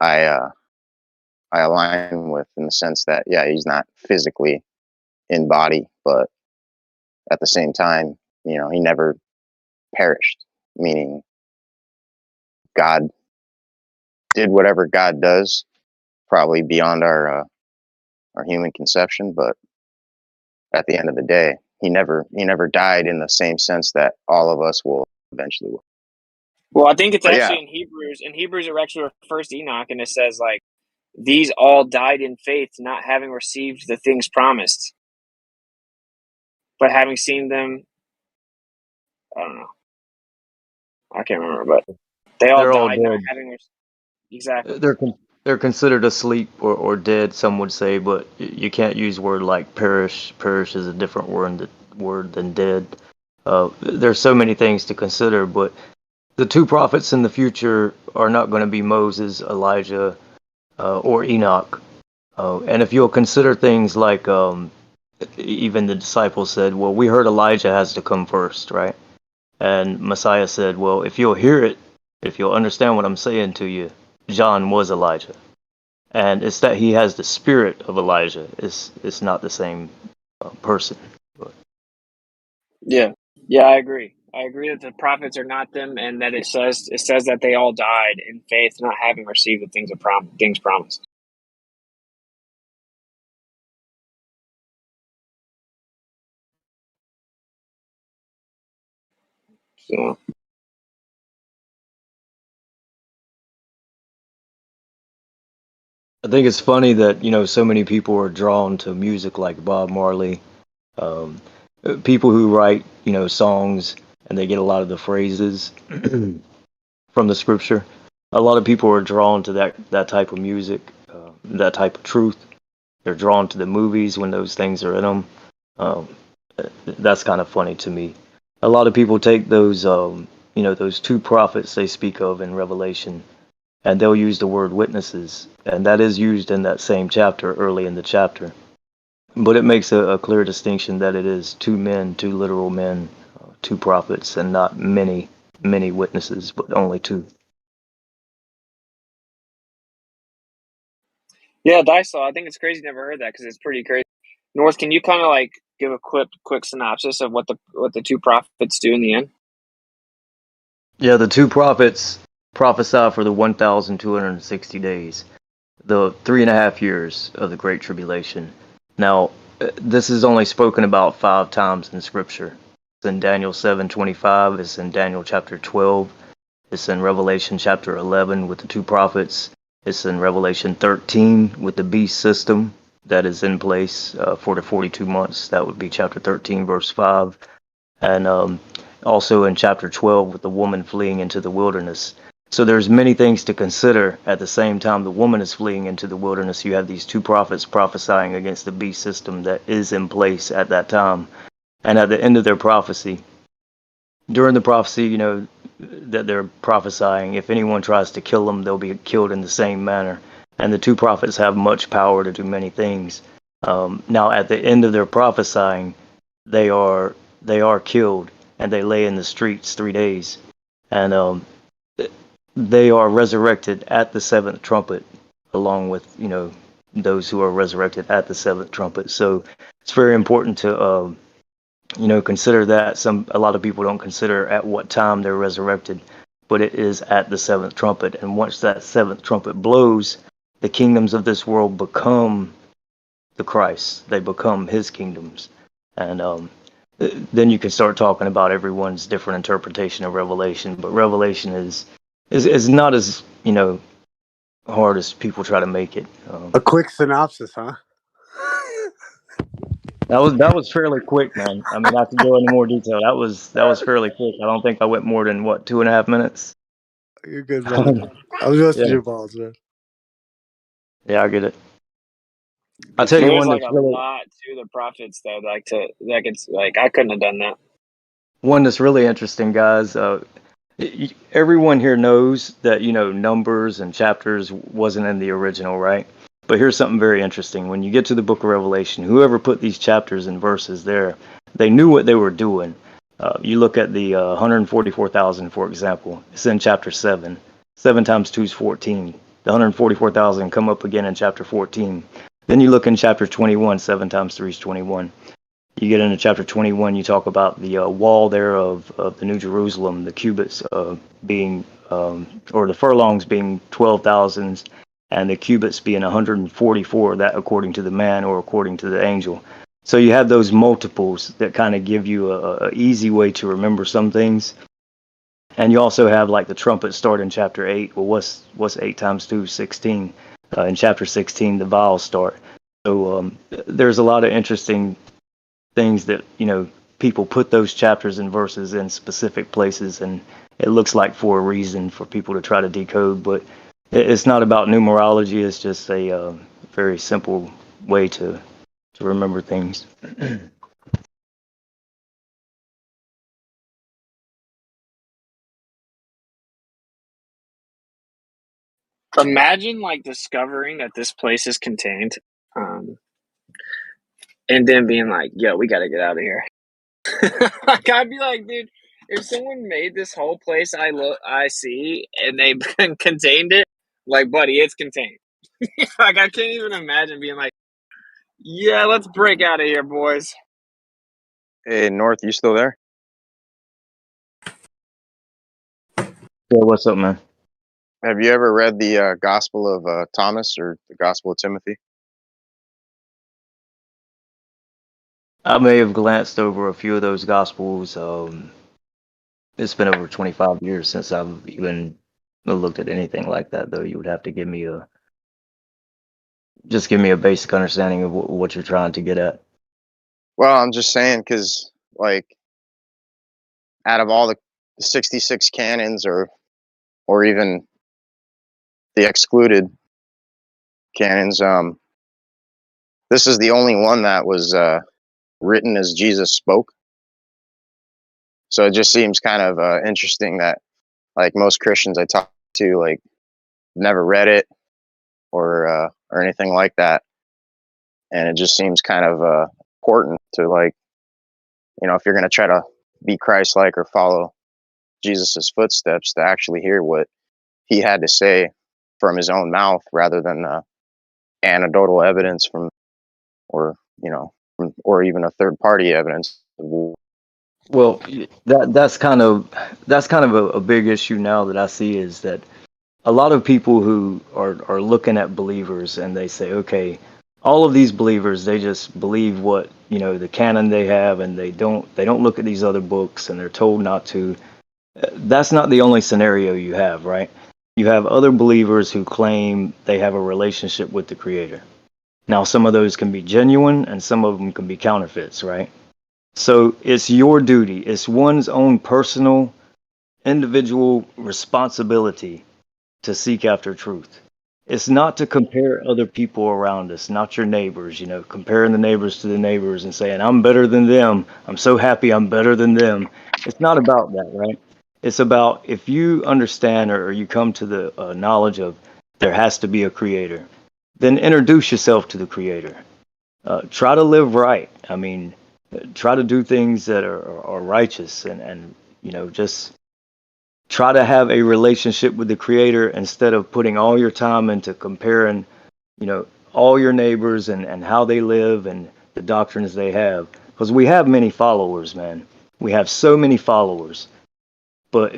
Speaker 13: I align with, in the sense that, yeah, he's not physically in body, but at the same time, he never perished, meaning God did whatever God does, probably beyond our human conception, but at the end of the day, he never died in the same sense that all of us will eventually.
Speaker 12: Well, I think it's
Speaker 13: But
Speaker 12: actually in Hebrews. In Hebrews, it actually refers to Enoch, and it says like these all died in faith, not having received the things promised, but having seen them. I don't know. I can't remember, but they all
Speaker 9: They're all
Speaker 12: died not
Speaker 9: dead.
Speaker 12: having exactly.
Speaker 9: they're considered asleep or dead, some would say, but you can't use word like perish. Perish is a different word than dead. There's so many things to consider, but the two prophets in the future are not going to be Moses, Elijah, or Enoch. And if you'll consider things like even the disciples said, well, we heard Elijah has to come first, right? And Messiah said, well, if you'll hear it, if you'll understand what I'm saying to you, John was Elijah. And it's that he has the spirit of Elijah. It's not the same person. But.
Speaker 12: Yeah, I agree. I agree that the prophets are not them, and that it says that they all died in faith, not having received the things promised. So.
Speaker 9: I think it's funny that so many people are drawn to music like Bob Marley, people who write songs and they get a lot of the phrases from the scripture. A lot of people are drawn to that type of music, that type of truth. They're drawn to the movies when those things are in them. That's kind of funny to me. A lot of people take those those two prophets they speak of in Revelation, and they'll use the word witnesses, and that is used in that same chapter, early in the chapter. But it makes a clear distinction that it is two men, two literal men, two prophets, and not many witnesses, but only two.
Speaker 12: Yeah, Dysol, I think it's crazy. Never heard that because it's pretty crazy. North, can you kind of like give a quick synopsis of what the two prophets do in the end?
Speaker 9: Yeah, the two prophets prophesy for the 1,260 days, the 3.5 years of the Great Tribulation. Now, this is only spoken about 5 times in Scripture. It's in Daniel 7:25. It's in Daniel chapter 12. It's in Revelation chapter 11 with the two prophets. It's in Revelation 13 with the beast system that is in place for the 42 months. That would be chapter 13, verse 5. And also in chapter 12 with the woman fleeing into the wilderness. So there's many things to consider. At the same time the woman is fleeing into the wilderness, you have these two prophets prophesying against the beast system that is in place at that time. And at the end of their prophecy, during the prophecy, that they're prophesying, if anyone tries to kill them, they'll be killed in the same manner. And the two prophets have much power to do many things. Now, at the end of their prophesying, they are killed, and they lay in the streets 3 days, and they are resurrected at the seventh trumpet, along with those who are resurrected at the seventh trumpet. So it's very important to consider that. A lot of people don't consider at what time they're resurrected, but it is at the seventh trumpet. And once that seventh trumpet blows, the kingdoms of this world become the Christ. They become his kingdoms. And then you can start talking about everyone's different interpretation of Revelation. But Revelation is not as hard as people try to make it.
Speaker 18: A quick synopsis, huh?
Speaker 9: That was fairly quick, man. I mean, I could go into more detail. That was fairly quick. I don't think I went more than 2.5 minutes.
Speaker 18: You're good, brother. I was busting
Speaker 9: Yeah.
Speaker 18: your balls, man.
Speaker 9: Yeah, I get it. I'll tell you
Speaker 12: There's
Speaker 9: one
Speaker 12: like
Speaker 9: that's
Speaker 12: a
Speaker 9: really
Speaker 12: lot to the prophets though. I couldn't have done that.
Speaker 9: one that's really interesting, guys. Everyone here knows that numbers and chapters wasn't in the original, right? But here's something very interesting. When you get to the book of Revelation, whoever put these chapters and verses there, they knew what they were doing. You look at the 144,000, for example. It's in chapter 7. 7 times 2 is 14. The 144,000 come up again in chapter 14. Then you look in chapter 21. 7 times 3 is 21. You get into chapter 21, you talk about the wall there of the New Jerusalem, the cubits being, or the furlongs being 12,000, and the cubits being 144, that according to the man or according to the angel. So you have those multiples that kind of give you a easy way to remember some things. And you also have like the trumpet start in chapter 8. Well, what's 8 times 2? 16. In chapter 16, the vials start. So there's a lot of interesting things that people put those chapters and verses in specific places, and it looks like for a reason for people to try to decode. But It's not about numerology. It's just a very simple way to remember things.
Speaker 12: Imagine like discovering that this place is contained, and then being like, "Yo, we got to get out of here." Like I'd be like, dude, if someone made this whole place I see, and they contained it, like, buddy, it's contained. Like I can't even imagine being like, "Yeah, let's break out of here, boys."
Speaker 13: Hey, North, you still there?
Speaker 9: Yeah, what's up, man?
Speaker 13: Have you ever read the Gospel of Thomas or the Gospel of Timothy?
Speaker 9: I may have glanced over a few of those gospels. It's been over 25 years since I've even looked at anything like that, though. You would have to give me a basic understanding of what you're trying to get at.
Speaker 13: Well, I'm just saying because, like, out of all the 66 canons, or even the excluded canons, this is the only one that was written as Jesus spoke. So it just seems kind of interesting that, like, most Christians I talk to, like, never read it or anything like that, and it just seems kind of important to, like, if you're going to try to be Christ-like or follow Jesus's footsteps, to actually hear what he had to say from his own mouth rather than anecdotal evidence from, or or even a third-party evidence.
Speaker 9: Well, that's kind of a big issue now that I see, is that a lot of people who are looking at believers and they say, okay, all of these believers, they just believe what, the canon they have, and they don't look at these other books, and they're told not to. That's not the only scenario you have, right? You have other believers who claim they have a relationship with the Creator. Now, some of those can be genuine and some of them can be counterfeits, right? So it's your duty, it's one's own personal, individual responsibility to seek after truth. It's not to compare other people around us, not your neighbors, comparing the neighbors to the neighbors and saying, I'm better than them. I'm so happy I'm better than them. It's not about that, right? It's about, if you understand or you come to the knowledge of there has to be a creator, then introduce yourself to the creator. Try to live right. I mean, try to do things that are righteous, and just try to have a relationship with the creator instead of putting all your time into comparing, all your neighbors and how they live and the doctrines they have. Because we have many followers, man. We have so many followers, but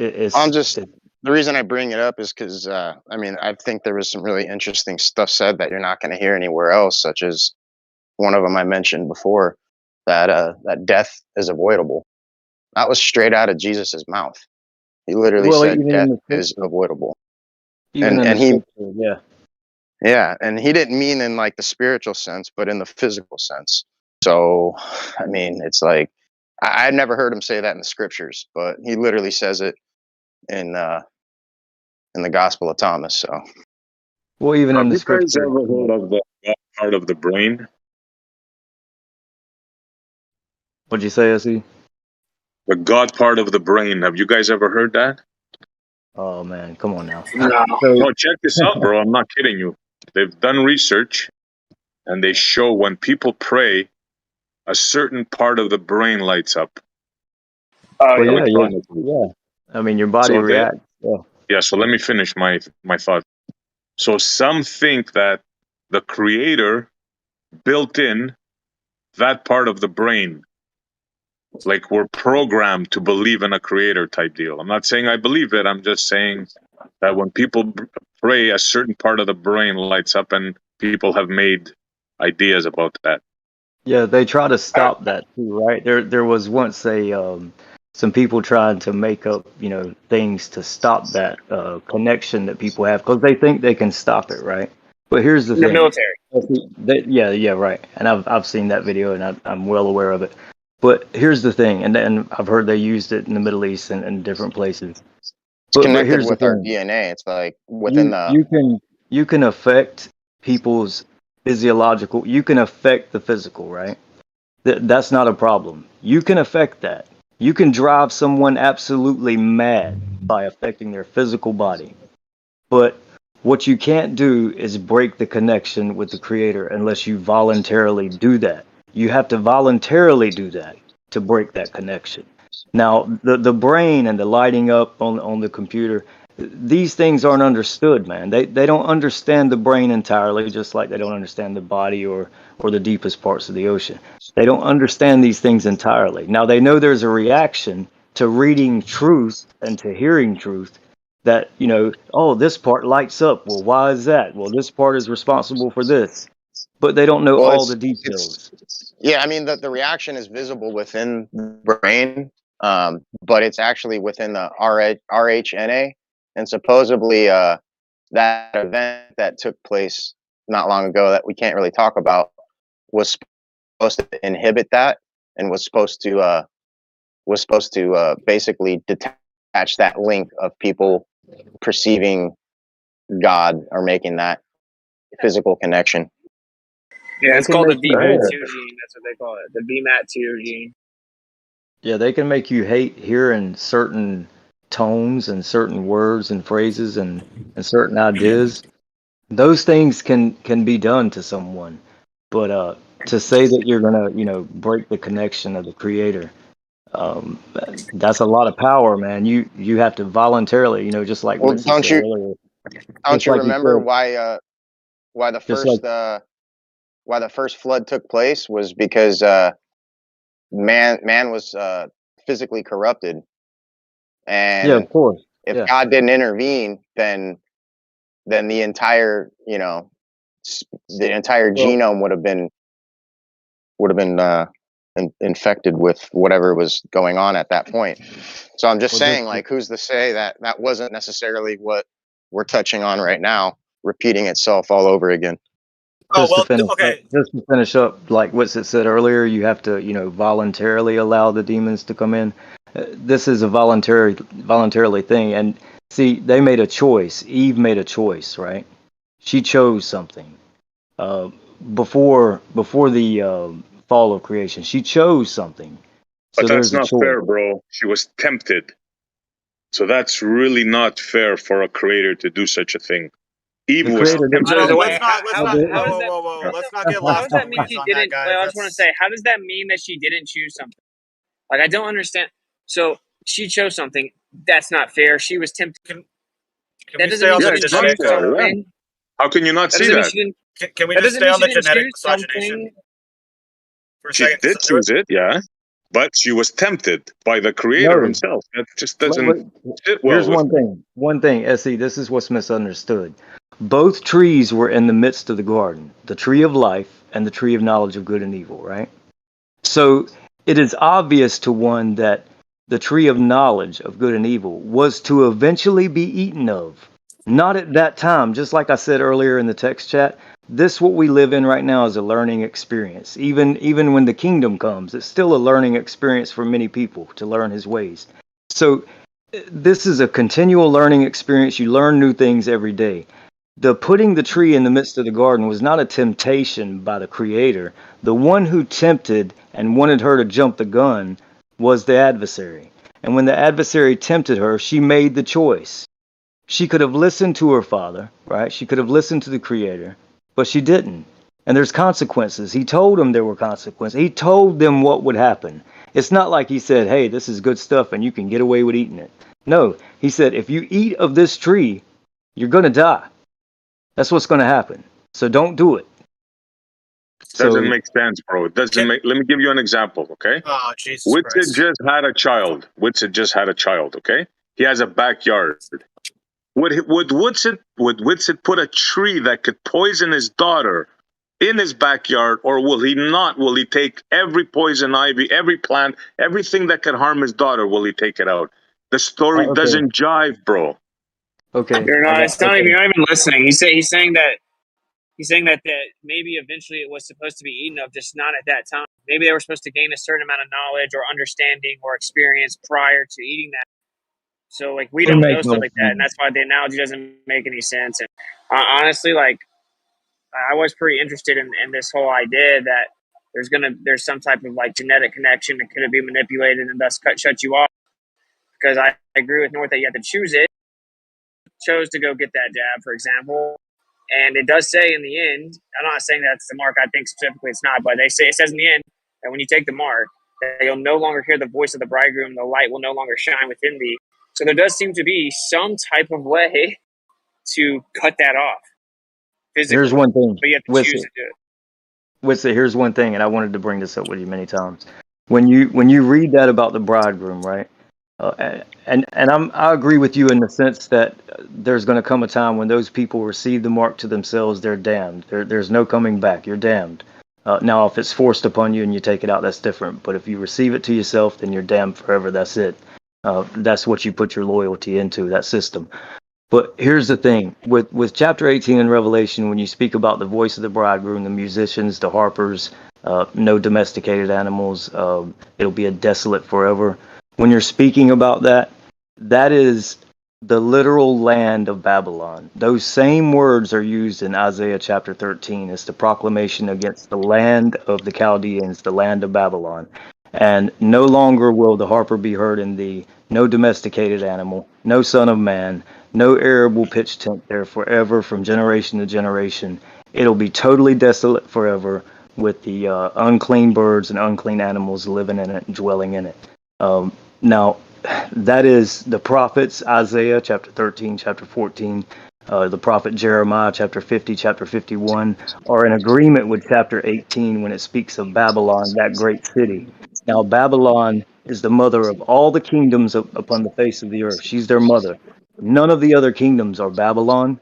Speaker 13: The reason I bring it up is because I think there was some really interesting stuff said that you're not going to hear anywhere else, such as one of them I mentioned before, that death is avoidable. That was straight out of Jesus's mouth. He literally said death is avoidable.
Speaker 9: Even in the scripture, yeah.
Speaker 13: Yeah, and he didn't mean in like the spiritual sense, but in the physical sense. So, it's like I'd never heard him say that in the scriptures, but he literally says it in the Gospel of Thomas. So,
Speaker 9: well, even in the
Speaker 16: Have you guys
Speaker 9: scripture,
Speaker 16: ever heard of the God part of the brain?
Speaker 9: What'd you say, SE?
Speaker 16: The God part of the brain. Have you guys ever heard that?
Speaker 9: Oh man, come on now.
Speaker 16: No, check this out, bro. I'm not kidding you. They've done research, and they show when people pray, a certain part of the brain lights up.
Speaker 9: Well, yeah. I mean, your body
Speaker 16: So
Speaker 9: reacts. Yeah.
Speaker 16: So let me finish my thought. So some think that the creator built in that part of the brain, like we're programmed to believe in a creator type deal. I'm not saying I believe it. I'm just saying that when people pray, a certain part of the brain lights up, and people have made ideas about that.
Speaker 9: Yeah, they try to stop that too, right? There was once some people trying to make up, things to stop that connection that people have, because they think they can stop it, right? But here's the thing.
Speaker 12: Military.
Speaker 9: Yeah, right. And I've seen that video, and I'm well aware of it. But here's the thing, and I've heard they used it in the Middle East and different places.
Speaker 13: connected
Speaker 9: here's the
Speaker 13: with our
Speaker 9: thing.
Speaker 13: DNA. It's like within
Speaker 9: You can affect people's physiological. You can affect the physical, right? That's not a problem. You can affect that. You can drive someone absolutely mad by affecting their physical body. But what you can't do is break the connection with the creator unless you voluntarily do that. You have to voluntarily do that to break that connection. Now, the brain and the lighting up on the computer, these things aren't understood, man. They don't understand the brain entirely, just like they don't understand the body or the deepest parts of the ocean. They don't understand these things entirely. Now, they know there's a reaction to reading truth and to hearing truth, that, you know, oh, this part lights up. Well, why is that? Well, this part is responsible for this. But they don't know
Speaker 13: well,
Speaker 9: all the details.
Speaker 13: yeah, I mean the reaction is visible within the brain, but it's actually within the RHNA, and supposedly that event that took place not long ago that we can't really talk about was supposed to inhibit that, and was supposed to basically detach that link of people perceiving God or making that physical connection.
Speaker 12: Yeah,
Speaker 9: They
Speaker 12: it's
Speaker 9: can
Speaker 12: called the
Speaker 9: make you hate
Speaker 12: VMAT2
Speaker 9: it.
Speaker 12: gene. That's what they call it. The VMAT2 gene.
Speaker 9: Yeah, they can make you hate hearing certain tones and certain words and phrases and certain ideas. Those things can be done to someone. But to say that you're gonna, you know, break the connection of the creator, um, that's a lot of power, man. You have to voluntarily, you know, just like
Speaker 13: Well,
Speaker 9: Witsit said earlier.
Speaker 13: don't
Speaker 9: Just
Speaker 13: you
Speaker 9: like he
Speaker 13: remember
Speaker 9: said,
Speaker 13: why the
Speaker 9: just like
Speaker 13: first flood took place was because man was physically corrupted,
Speaker 9: yeah,
Speaker 13: and
Speaker 9: of course.
Speaker 13: if
Speaker 9: Yeah.
Speaker 13: God didn't intervene, then the entire the entire
Speaker 9: Well,
Speaker 13: genome would have been infected with whatever was going on at that point. So I'm just
Speaker 9: well,
Speaker 13: saying, like, who's to say that that wasn't necessarily what we're touching on right now, repeating itself all over again?
Speaker 2: Oh
Speaker 9: just to
Speaker 2: well,
Speaker 9: finish up,
Speaker 2: okay.
Speaker 9: like Witsit said earlier, you have to, you know, voluntarily allow the demons to come in. This is a voluntarily thing, and see, they made a choice. Eve made a choice, right? She chose something uh, before the fall of creation. She chose something,
Speaker 16: But
Speaker 9: so
Speaker 16: that's
Speaker 9: there's a
Speaker 16: not
Speaker 9: choice.
Speaker 16: fair, bro. She was tempted. So that's really not fair for a creator to do such a thing. Eve
Speaker 9: The
Speaker 16: was
Speaker 9: creator didn't.
Speaker 16: tempted.
Speaker 2: So
Speaker 12: Wait,
Speaker 2: let's not
Speaker 12: how,
Speaker 2: whoa,
Speaker 12: how does
Speaker 2: whoa,
Speaker 12: that
Speaker 2: whoa, whoa.
Speaker 16: Yeah.
Speaker 2: Let's not get
Speaker 12: how
Speaker 2: lost
Speaker 12: does
Speaker 2: in
Speaker 12: that
Speaker 2: the
Speaker 12: mean
Speaker 2: weeds
Speaker 12: she
Speaker 2: on that,
Speaker 12: didn't? Wait,
Speaker 2: guys.
Speaker 12: I just want to
Speaker 2: That's
Speaker 12: say, how does that mean that she didn't choose something? Like, I don't understand. So she chose something. That's not fair. She was tempted.
Speaker 2: can
Speaker 12: That
Speaker 2: we
Speaker 12: doesn't
Speaker 2: stay
Speaker 12: mean
Speaker 2: on
Speaker 16: Yeah,
Speaker 12: she
Speaker 2: the
Speaker 16: it's
Speaker 12: didn't
Speaker 16: not
Speaker 2: genetics
Speaker 12: choose
Speaker 16: fair.
Speaker 2: or
Speaker 16: Yeah.
Speaker 12: something.
Speaker 16: How can you not
Speaker 12: That
Speaker 16: see
Speaker 12: doesn't mean
Speaker 16: that?
Speaker 12: she didn't.
Speaker 2: can we
Speaker 12: That
Speaker 2: just
Speaker 12: doesn't
Speaker 2: stay
Speaker 12: mean
Speaker 2: on
Speaker 12: she
Speaker 2: the
Speaker 12: didn't
Speaker 2: genetic
Speaker 12: choose
Speaker 2: miscegenation
Speaker 12: something.
Speaker 2: for a
Speaker 16: She
Speaker 2: second?
Speaker 16: did choose it, yeah. But she was tempted by the creator
Speaker 9: No,
Speaker 16: himself. That just
Speaker 9: Let-
Speaker 16: doesn't
Speaker 9: let-
Speaker 16: sit well
Speaker 9: here's
Speaker 16: with
Speaker 9: one
Speaker 16: me.
Speaker 9: thing. One thing, Se, this is what's misunderstood. Both trees were in the midst of the garden, the tree of life and the tree of knowledge of good and evil, right? So it is obvious to one that the tree of knowledge of good and evil was to eventually be eaten of. Not at that time, just like I said earlier in the text chat. This what we live in right now is a learning experience. Even when the kingdom comes, it's still a learning experience for many people to learn his ways. So this is a continual learning experience. You learn new things every day. The putting the tree in the midst of the garden was not a temptation by the creator. The one who tempted and wanted her to jump the gun was the adversary. And when the adversary tempted her, she made the choice. She could have listened to her father, right? She could have listened to the creator, but she didn't. And there's consequences. He told them there were consequences. He told them what would happen. It's not like he said, hey, this is good stuff and you can get away with eating it. No, he said, if you eat of this tree, you're going to die. That's what's going to happen. So don't do it.
Speaker 16: Doesn't
Speaker 9: So,
Speaker 16: make sense, bro. It doesn't make. Let me give you an example, okay?
Speaker 2: Oh, Jesus
Speaker 16: Witsit
Speaker 2: Christ.
Speaker 16: just had a child. Witsit just had a child, okay? He has a backyard. Would Witsit put a tree that could poison his daughter in his backyard, or will he not? Will he take every poison ivy, every plant, everything that could harm his daughter? Will he take it out? The story
Speaker 9: okay.
Speaker 16: doesn't jive, bro.
Speaker 9: Okay.
Speaker 12: You're
Speaker 9: I
Speaker 12: not.
Speaker 9: got,
Speaker 12: It's not even.
Speaker 9: okay.
Speaker 12: You're not even listening. He's saying that maybe eventually it was supposed to be eaten of, just not at that time. Maybe they were supposed to gain a certain amount of knowledge or understanding or experience prior to eating that. So like we
Speaker 9: It
Speaker 12: don't know
Speaker 9: makes
Speaker 12: stuff
Speaker 9: no
Speaker 12: like that, and
Speaker 9: sense.
Speaker 12: that's why the analogy doesn't make any sense. And honestly, like I was pretty interested in this whole idea that there's some type of like genetic connection that could be manipulated and thus shut you off. Because I agree with North that you have to choose it. Chose to go get that jab, for example, and it does say in the end. I'm not saying that's the mark. I think specifically it's not, but it says in the end that when you take the mark, that you'll no longer hear the voice of the bridegroom. The light will no longer shine within thee. So there does seem to be some type of way to cut that off physically,
Speaker 9: Here's one thing
Speaker 12: but you have to
Speaker 9: with
Speaker 12: choose
Speaker 9: it.
Speaker 12: to do it.
Speaker 9: With it, here's one thing, and I wanted to bring this up with you many times. When you read that about the bridegroom, right? And I agree with you in the sense that there's going to come a time when those people receive the mark to themselves, they're damned. There's no coming back. You're damned. Now, if it's forced upon you and you take it out, that's different. But if you receive it to yourself, then you're damned forever. That's it. That's what you put your loyalty into, that system. But here's the thing with chapter 18 in Revelation, when you speak about the voice of the bridegroom, the musicians, the harpers, no domesticated animals, it'll be a desolate forever. When you're speaking about that, that is the literal land of Babylon. Those same words are used in Isaiah chapter 13. It's the proclamation against the land of the Chaldeans, the land of Babylon. And no longer will the harper be heard in thee, no domesticated animal, no son of man, no Arab will pitch tent there forever from generation to generation. It'll be totally desolate forever with the unclean birds and unclean animals living in it and dwelling in it. Now, that is the prophets, Isaiah chapter 13, chapter 14, the prophet Jeremiah chapter 50, chapter 51, are in agreement with chapter 18 when it speaks of Babylon, that great city. Now, Babylon is the mother of all the kingdoms upon the face of the earth. She's their mother. None of the other kingdoms are Babylon.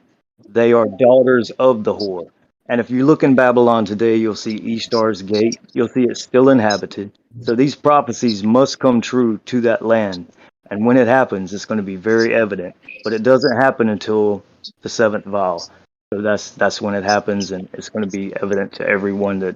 Speaker 9: They are daughters of the whore. And if you look in Babylon today, you'll see Ishtar's gate. You'll see it's still inhabited. So these prophecies must come true to that land. And when it happens, it's going to be very evident. But it doesn't happen until the seventh vial. So that's when it happens, and it's going to be evident to everyone that,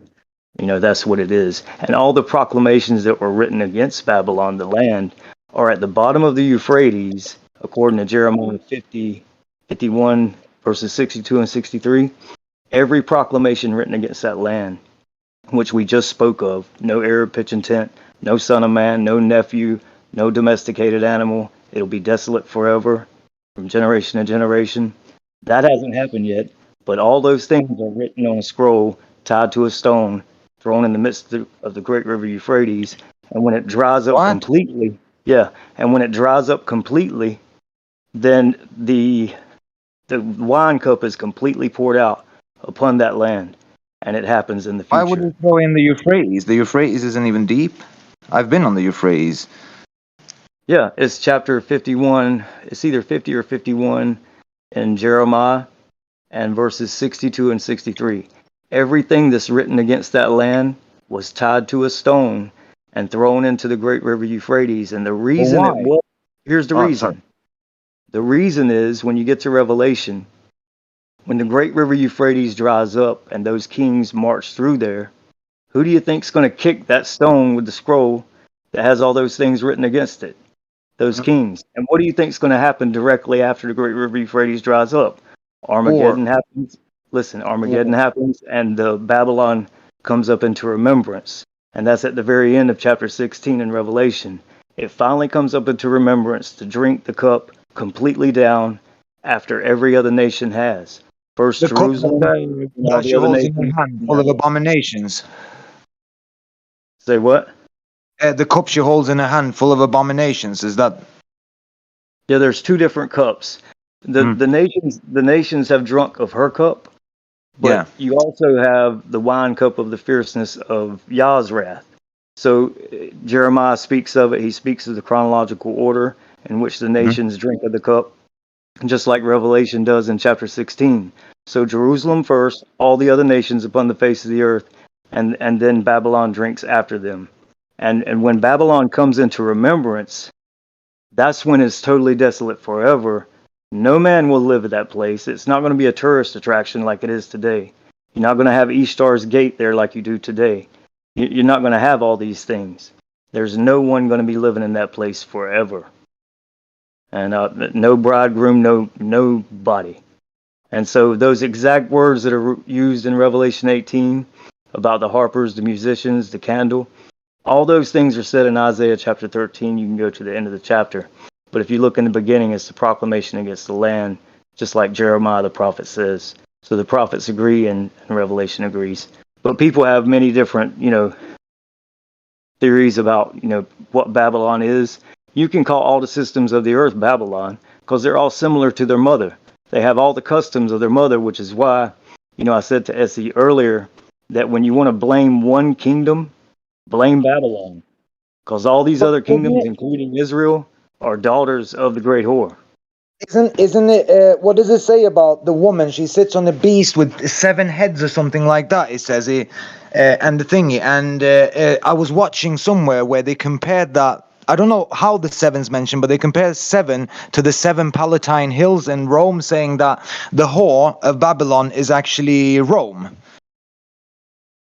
Speaker 9: that's what it is. And all the proclamations that were written against Babylon, the land, are at the bottom of the Euphrates, according to Jeremiah 50, 51, verses 62 and 63. Every proclamation written against that land, which we just spoke of, no Arab pitch and tent, no son of man, no nephew, no domesticated animal, it'll be desolate forever from generation to generation. That hasn't happened yet, but all those things are written on a scroll, tied to a stone, thrown in the midst of the great river Euphrates. And when it dries up completely, and when it dries up completely, then the wine cup is completely poured out upon that land, and it happens in the future.
Speaker 11: Why would it go in the Euphrates? The Euphrates isn't even deep. I've been on the Euphrates.
Speaker 9: Yeah, it's chapter 51. It's either 50 or 51 in Jeremiah, and verses 62 and 63. Everything that's written against that land was tied to a stone and thrown into the great river Euphrates. And the reason it was, here's the reason.
Speaker 11: Sorry.
Speaker 9: The reason is when you get to Revelation, when the great river Euphrates dries up and those kings march through there, who do you think's going to kick that stone with the scroll that has all those things written against it? Those kings. And what do you think's going to happen directly after the great river Euphrates dries up? Armageddon happens. Listen, Armageddon happens, and the Babylon comes up into remembrance. And that's at the very end of chapter 16 in Revelation. It finally comes up into remembrance to drink the cup completely down after every other nation has. First
Speaker 11: The cup
Speaker 9: Jerusalem, and all
Speaker 11: that
Speaker 9: the
Speaker 11: she
Speaker 9: other
Speaker 11: holds in her
Speaker 9: nations.
Speaker 11: hand, full of abominations.
Speaker 9: Say what?
Speaker 11: The cup she holds in her hand, full of abominations. Is that?
Speaker 9: Yeah, there's two different cups. The nations have drunk of her cup, but you also have the wine cup of the fierceness of Yah's wrath. So Jeremiah speaks of it. He speaks of the chronological order in which the nations drink of the cup, just like Revelation does in chapter 16. So Jerusalem first, all the other nations upon the face of the earth, and then Babylon drinks after them. And when Babylon comes into remembrance, that's when it's totally desolate forever. No man will live at that place. It's not going to be a tourist attraction like it is today. You're not going to have Ishtar's gate there like you do today. You're not going to have all these things. There's no one going to be living in that place forever. and no bridegroom, nobody. And so those exact words that are used in Revelation 18 about the harpers, the musicians, the candle, all those things are said in Isaiah chapter 13. You can go to the end of the chapter. But if you look in the beginning, it's the proclamation against the land, just like Jeremiah the prophet says. So the prophets agree and Revelation agrees. But people have many different, theories about, what Babylon is. You can call all the systems of the earth Babylon because they're all similar to their mother. They have all the customs of their mother, which is why, I said to Essie earlier that when you want to blame one kingdom, blame Babylon, because all these other kingdoms, including Israel, are daughters of the great whore.
Speaker 11: Isn't it? What does it say about the woman? She sits on the beast with 7 heads or something like that. It says it, and the thingy. And I was watching somewhere where they compared that. I don't know how the 7's mentioned, but they compare 7 to the 7 Palatine Hills in Rome, saying that the whore of Babylon is actually Rome,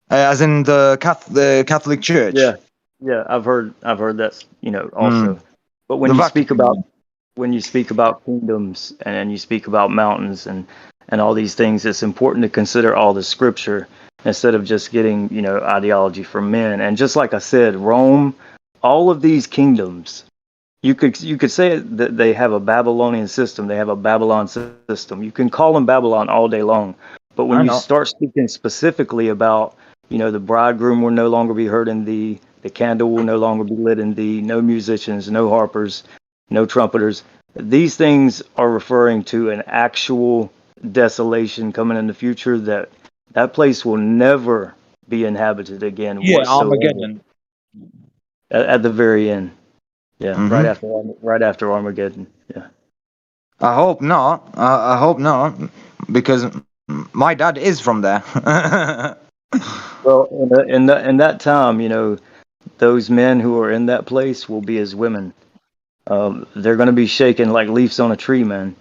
Speaker 11: as in the Catholic Church.
Speaker 9: Yeah, I've heard that, also. But when you speak about kingdoms and you speak about mountains and all these things, it's important to consider all the scripture instead of just getting, ideology from men. And just like I said, Rome, all of these kingdoms, you could say that they have a Babylonian system. They have a Babylon system. You can call them Babylon all day long. But when you start speaking specifically about, the bridegroom will no longer be heard in thee, the candle will no longer be lit in thee, no musicians, no harpers, no trumpeters. These things are referring to an actual desolation coming in the future that place will never be inhabited again whatsoever.
Speaker 11: Armageddon.
Speaker 9: At the very end. Yeah, right after Armageddon. Yeah.
Speaker 11: I hope not. I hope not, because my dad is from there.
Speaker 9: Well, in that time, those men who are in that place will be as women. They're going to be shaken like leaves on a tree, man.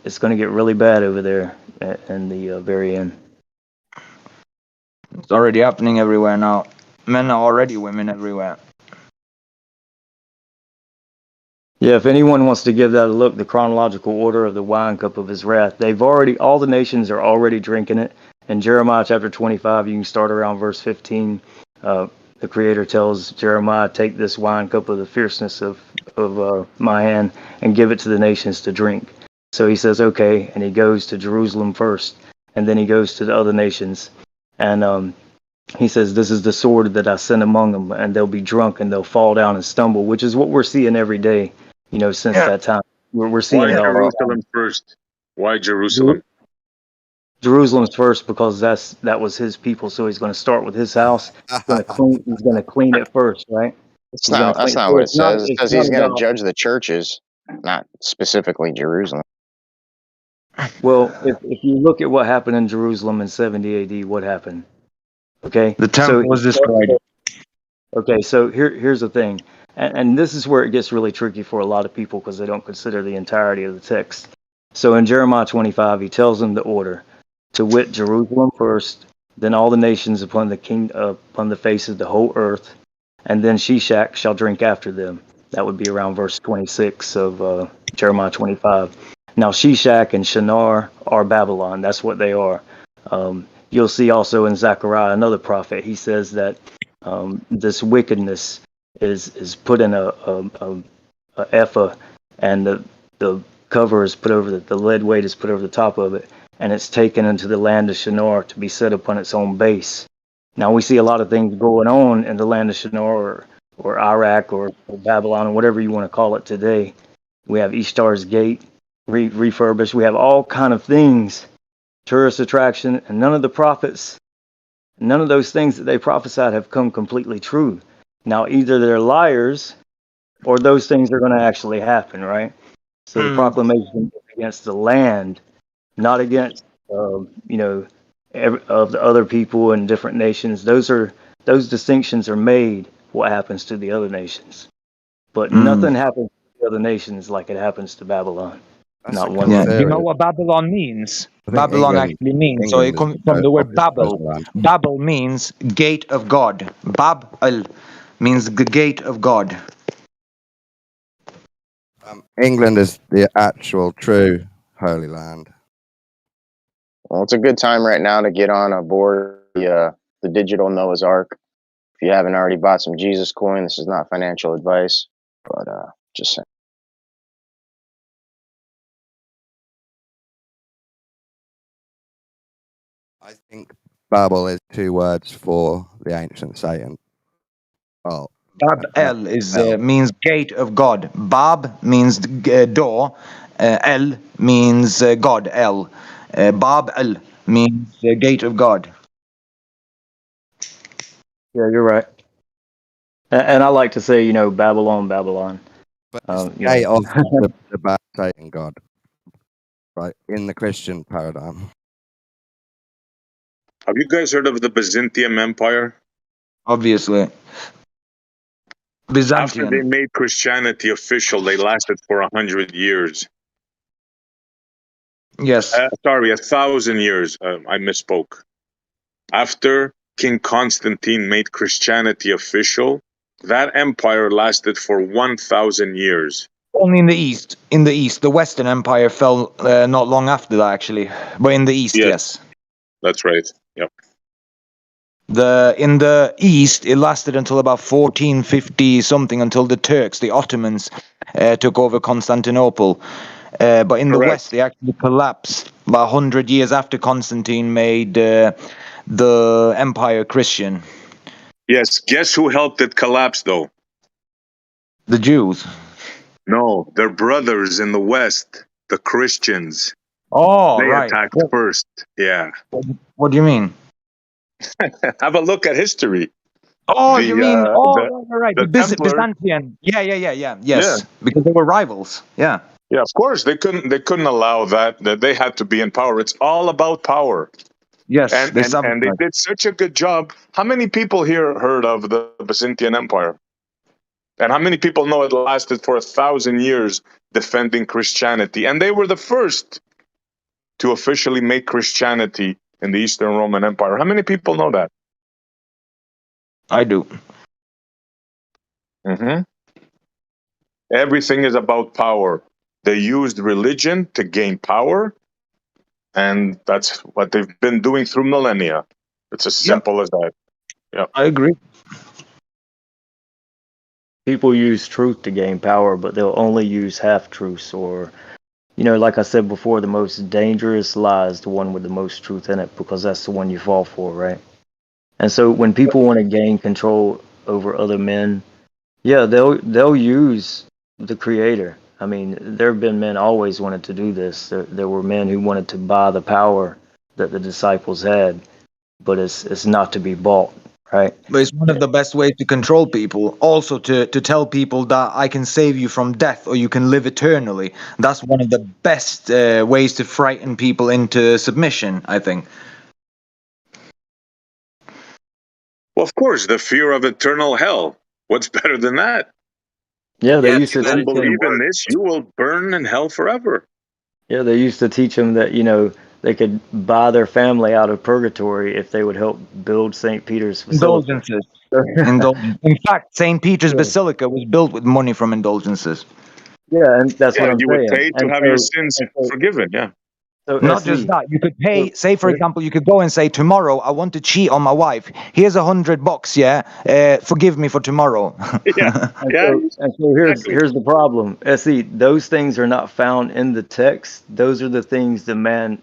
Speaker 9: It's going to get really bad over there in the very end.
Speaker 11: It's already happening everywhere now. Men are already women everywhere.
Speaker 9: Yeah, if anyone wants to give that a look, the chronological order of the wine cup of his wrath, all the nations are already drinking it. In Jeremiah chapter 25, you can start around verse 15. The Creator tells Jeremiah, take this wine cup of the fierceness of my hand and give it to the nations to drink. So he says, okay, and he goes to Jerusalem first, and then he goes to the other nations. And he says, this is the sword that I send among them, and they'll be drunk and they'll fall down and stumble, which is what we're seeing every day, since that time. We're seeing
Speaker 16: Why
Speaker 9: it all.
Speaker 16: Jerusalem first? Why Jerusalem?
Speaker 9: Jerusalem's first because that was his people, so he's going to start with his house. He's going to clean it first, right?
Speaker 13: That's not what it says. It says he's going to judge the churches, not specifically Jerusalem.
Speaker 9: Well, if you look at what happened in Jerusalem in 70 AD, what happened? Okay,
Speaker 11: the temple was destroyed.
Speaker 9: Okay, so here's the thing, and this is where it gets really tricky for a lot of people because they don't consider the entirety of the text. So in Jeremiah 25, he tells them the order: to wit, Jerusalem first, then all the nations upon the face of the whole earth, and then Shishak shall drink after them. That would be around verse 26 of Jeremiah 25. Now Shishak and Shinar are Babylon. That's what they are. You'll see also in Zechariah, another prophet, he says that this wickedness is put in a ephah, and the cover is put over the lead weight is put over the top of it, and it's taken into the land of Shinar to be set upon its own base. Now we see a lot of things going on in the land of Shinar or Iraq or Babylon or whatever you want to call it today. We have Ishtar's Gate refurbished. We have all kind of things, tourist attraction, and none of those things that they prophesied have come completely true. Now either they're liars or those things are going to actually happen, right? So the proclamation is against the land, not against of the other people and different nations. Those distinctions are made. What happens to the other nations, but nothing happens to the other nations like it happens to Babylon. Not one.
Speaker 11: Yeah. Do you know what Babylon means? Babylon actually means, so it comes from the word Babel. Babel means gate of God. Bab-el means the gate of God.
Speaker 10: England is the actual true Holy Land.
Speaker 13: Well, it's a good time right now to get on aboard the digital Noah's Ark. If you haven't already bought some Jesus coin, this is not financial advice, but just saying.
Speaker 10: I think Babel is 2 words for the ancient Satan. Well,
Speaker 11: Bab El is means gate of God. Bab means door. El means God. El. Bab El means gate of God.
Speaker 9: Yeah, you're right. And I like to say, you know, Babylon, Babylon.
Speaker 10: But
Speaker 9: you
Speaker 10: gate
Speaker 9: know.
Speaker 10: of the bad Satan God, right? In the Christian paradigm.
Speaker 16: Have you guys heard of the Byzantium Empire?
Speaker 11: Obviously.
Speaker 16: After they
Speaker 11: Byzantium.
Speaker 16: made Christianity official, they lasted for 100 years.
Speaker 11: Yes.
Speaker 16: Sorry, 1,000 years. I misspoke. After King Constantine made Christianity official, that empire lasted for 1,000 years.
Speaker 11: Only in the east. In the east, the Western Empire fell not long after that, actually. But in the east, yes.
Speaker 16: That's right. Yep.
Speaker 11: In the east, it lasted until about 1450 something, until the Turks, the Ottomans, took over Constantinople. But in the west, they actually collapsed about 100 years after Constantine made the empire Christian.
Speaker 16: Yes. Guess who helped it collapse, though?
Speaker 11: The Jews.
Speaker 16: No, their brothers in the West, the Christians.
Speaker 11: Oh,
Speaker 16: they
Speaker 11: right.
Speaker 16: attacked first. Yeah.
Speaker 11: What do you mean?
Speaker 16: Have a look at history.
Speaker 11: Oh, you mean right.
Speaker 16: the Templar.
Speaker 11: Byzantium. Yeah. Yes,
Speaker 16: Yeah.
Speaker 11: because they were rivals. Yeah.
Speaker 16: Yeah, of course they couldn't allow that they had to be in power. It's all about power.
Speaker 11: Yes,
Speaker 16: and they did such a good job. How many people here heard of the Byzantine Empire? And how many people know it lasted for 1,000 years defending Christianity? And they were the first to officially make Christianity in the Eastern Roman Empire. How many people know that?
Speaker 11: I do.
Speaker 16: Mm-hmm. Everything is about power. They used religion to gain power, and that's what they've been doing through millennia. It's as simple as that. Yeah,
Speaker 11: I agree.
Speaker 9: People use truth to gain power, but they'll only use half truths, or, you know, like I said before, the most dangerous lie is the one with the most truth in it, because that's the one you fall for, right? And so when people want to gain control over other men, yeah, they'll use the creator. I mean, there have been men always wanted to do this. There were men who wanted to buy the power that the disciples had, but it's not to be bought, right?
Speaker 11: But it's one of the best ways to control people. Also to tell people that I can save you from death or you can live eternally. That's one of the best ways to frighten people into submission, I think.
Speaker 16: well, of course, the fear of eternal hell. What's better than that?
Speaker 9: Yeah, they
Speaker 12: Yeah,
Speaker 9: used
Speaker 12: too
Speaker 9: to
Speaker 12: bad
Speaker 9: teach
Speaker 12: it
Speaker 9: them.
Speaker 16: Believe
Speaker 12: didn't
Speaker 16: in
Speaker 12: work.
Speaker 16: this, you will burn in hell forever.
Speaker 9: Yeah, they used to teach them that, you know, they could buy their family out of purgatory if they would help build St. Peter's Basilica.
Speaker 11: Indulgences. In fact, St. Peter's
Speaker 9: Yeah.
Speaker 11: Basilica was built with money from indulgences.
Speaker 9: Yeah, and that's what
Speaker 16: Yeah,
Speaker 9: I'm
Speaker 16: you would
Speaker 9: saying.
Speaker 16: pay to
Speaker 9: And
Speaker 16: have your sins forgiven. Yeah.
Speaker 9: so
Speaker 11: Not just
Speaker 9: SE.
Speaker 11: that, you could pay, say for
Speaker 9: Yeah.
Speaker 11: example, you could go and say, tomorrow I want to cheat on my wife. Here's $100, yeah? Forgive me for tomorrow.
Speaker 16: Yeah.
Speaker 9: And so here's the problem. SE, those things are not found in the text. Those are the things the men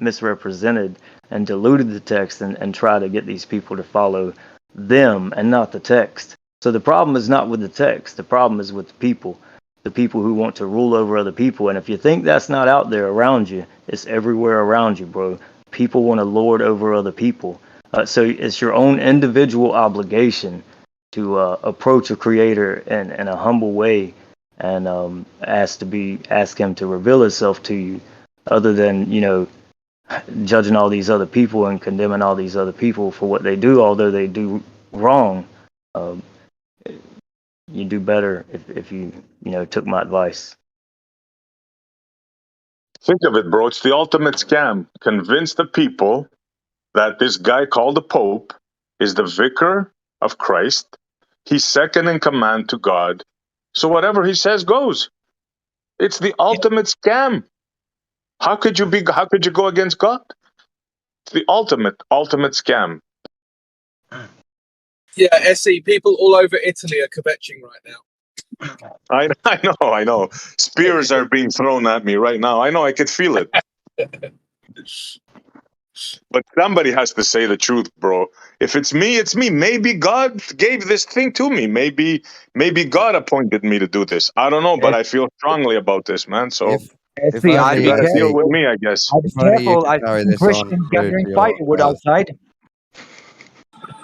Speaker 9: misrepresented and diluted the text and try to get these people to follow them and not the text. So the problem is not with the text. The problem is with the people who want to rule over other people. And if you think that's not out there around you, it's everywhere around you, bro. People want to lord over other people. So it's your own individual obligation to approach a creator in a humble way and ask him to reveal himself to you, other than, you know, judging all these other people and condemning all these other people for what they do, although they do wrong. You do better if you took my advice.
Speaker 16: Think of it, bro. It's the ultimate scam. Convince the people that this guy called the Pope is the vicar of Christ. He's second in command to God. So whatever he says goes. It's the ultimate scam. How could you go against God? It's the ultimate scam.
Speaker 2: Yeah, SE, people all over Italy are kvetching right now.
Speaker 16: I know. Spears are being thrown at me right now. I know, I could feel it. But somebody has to say the truth, bro. If it's me, it's me. Maybe God gave this thing to me. Maybe God appointed me to do this. I don't know, but I feel strongly about this, man. So
Speaker 10: If
Speaker 11: See, I'd
Speaker 10: only
Speaker 11: be
Speaker 10: you
Speaker 16: gotta deal
Speaker 10: see,
Speaker 16: with
Speaker 11: careful.
Speaker 16: me, I guess.
Speaker 11: I'd be
Speaker 10: if only you
Speaker 11: careful.
Speaker 10: could
Speaker 11: I've
Speaker 10: carry
Speaker 11: seen
Speaker 10: this on
Speaker 11: Christians
Speaker 10: through to
Speaker 11: gathering
Speaker 10: your
Speaker 11: firewood outside.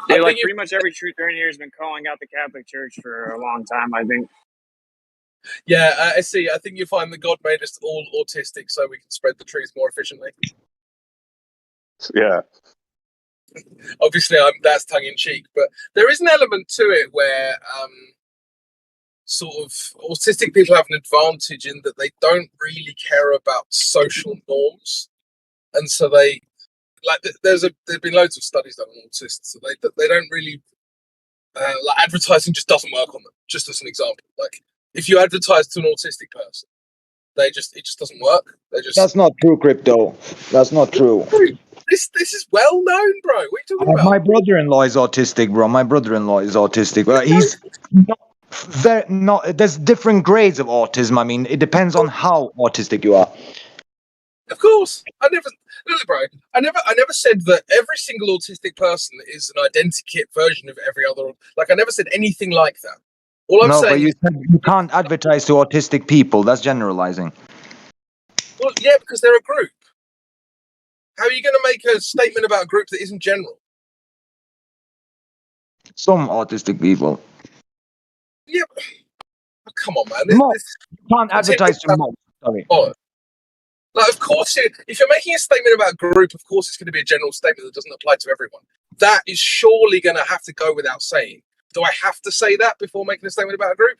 Speaker 6: Yeah, like pretty much every truth around here has been calling out the Catholic Church for a long time, I think.
Speaker 2: Yeah, SE, I think you find that God made us all autistic so we can spread the truth more efficiently.
Speaker 16: Yeah.
Speaker 2: Obviously, that's tongue in cheek, but there is an element to it where sort of autistic people have an advantage in that they don't really care about social norms, and so there've been loads of studies done on autists, so they don't really like advertising just doesn't work on them. Just as an example, like if you advertise to an autistic person, it just doesn't work.
Speaker 11: That's not true, Crypto. That's not true.
Speaker 2: This is well known, bro. What are you talking about?
Speaker 11: My brother-in-law is autistic, bro. My brother-in-law is autistic. He's not. There's different grades of autism. I mean, it depends on how autistic you are.
Speaker 2: Of course, look, bro. I never said that every single autistic person is an identikit version of every other. Like, I never said anything like that. All I'm
Speaker 11: No,
Speaker 2: saying
Speaker 11: but you
Speaker 2: is,
Speaker 11: said you can't advertise to autistic people. That's generalizing.
Speaker 2: well, yeah, because they're a group. How are you going to make a statement about a group that isn't general?
Speaker 11: Some autistic people.
Speaker 2: Yeah, but, oh, come on, man.
Speaker 11: You can't advertise to most. Sorry.
Speaker 2: Like, of course, if you're making a statement about a group, of course, it's going to be a general statement that doesn't apply to everyone. That is surely going to have to go without saying. Do I have to say that before making a statement about a group?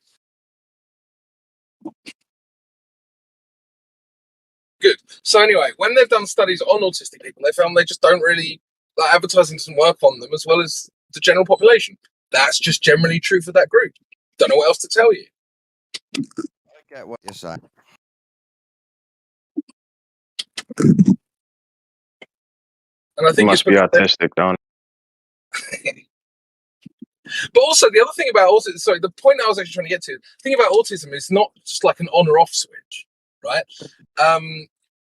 Speaker 2: Good. So anyway, when they've done studies on autistic people, they found they just don't really, like, advertising doesn't work on them as well as the general population. That's just generally true for that group. Don't know what else to tell you.
Speaker 10: I get what you're saying.
Speaker 2: And I think
Speaker 13: must be autistic, don't
Speaker 2: But also, the other thing about autism, sorry, the point I was actually trying to get to, the thing about autism is not just like an on or off switch, right?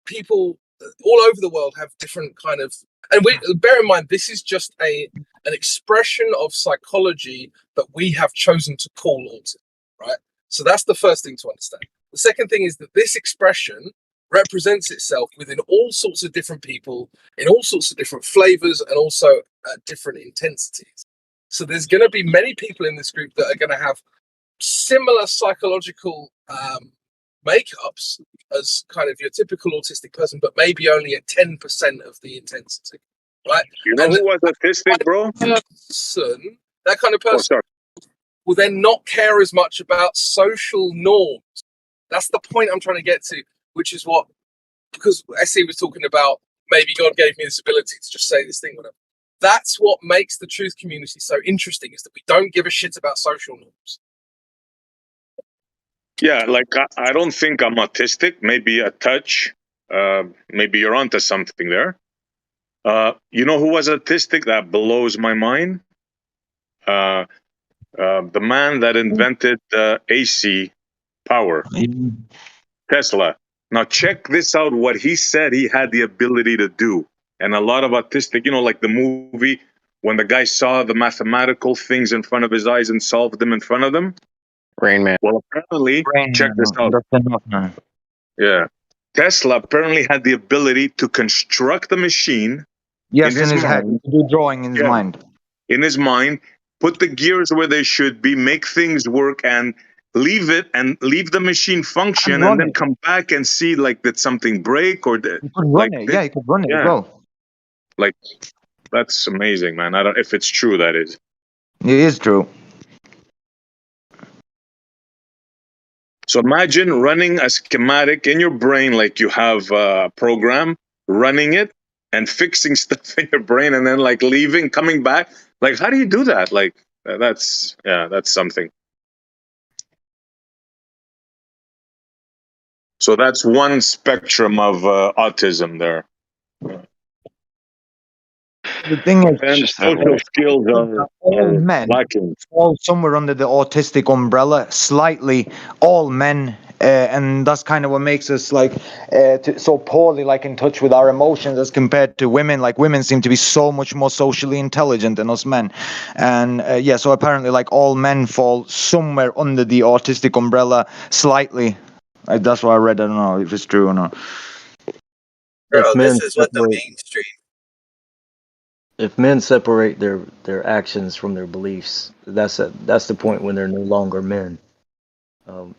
Speaker 2: People all over the world have different kind of, and bear in mind, this is just an expression of psychology that we have chosen to call autism, right? So that's the first thing to understand. The second thing is that this expression represents itself within all sorts of different people, in all sorts of different flavors, and also at different intensities. So there's going to be many people in this group that are going to have similar psychological makeups as kind of your typical autistic person, but maybe only at 10% of the intensity, right?
Speaker 16: You know who was autistic, bro?
Speaker 2: That kind of person will then not care as much about social norms. That's the point I'm trying to get to, which is what, because SE was talking about, maybe God gave me this ability to just say this thing, whatever. That's what makes the truth community so interesting, is that we don't give a shit about social norms.
Speaker 16: Yeah, like I don't think I'm autistic. Maybe a touch. Maybe you're onto something there. You know who was autistic? That blows my mind. The man that invented AC power, Tesla. Now check this out. What he said he had the ability to do, and a lot of autistic. You know, like the movie when the guy saw the mathematical things in front of his eyes and solved them in front of them.
Speaker 13: Rain Man.
Speaker 16: Well, apparently, check this out. Yeah. Tesla apparently had the ability to construct a machine
Speaker 11: Yes, in his head. To do drawing in his mind.
Speaker 16: In his mind, put the gears where they should be, make things work, and leave the machine function, and then come back and see like did something break or
Speaker 11: he could run it. Yeah, he could run it as well.
Speaker 16: Like, that's amazing, man. I don't if it's true, that is.
Speaker 11: It is true.
Speaker 16: So imagine running a schematic in your brain, like you have a program, running it and fixing stuff in your brain, and then like leaving, coming back. Like, how do you do that? Like, that's something. So that's one spectrum of autism there.
Speaker 11: The thing is,
Speaker 16: And social skills
Speaker 11: all
Speaker 16: are
Speaker 11: men
Speaker 16: lacking.
Speaker 11: fall somewhere under the autistic umbrella, slightly. All men, and that's kind of what makes us like so poorly, like in touch with our emotions as compared to women. Like women seem to be so much more socially intelligent than us men, and yeah. So apparently, like all men fall somewhere under the autistic umbrella, slightly. Like, that's what I read. I don't know if it's true or not.
Speaker 8: If men
Speaker 12: This is what the
Speaker 8: separate,
Speaker 12: mainstream.
Speaker 8: if men separate their actions from their beliefs, that's the point when they're no longer men. Um,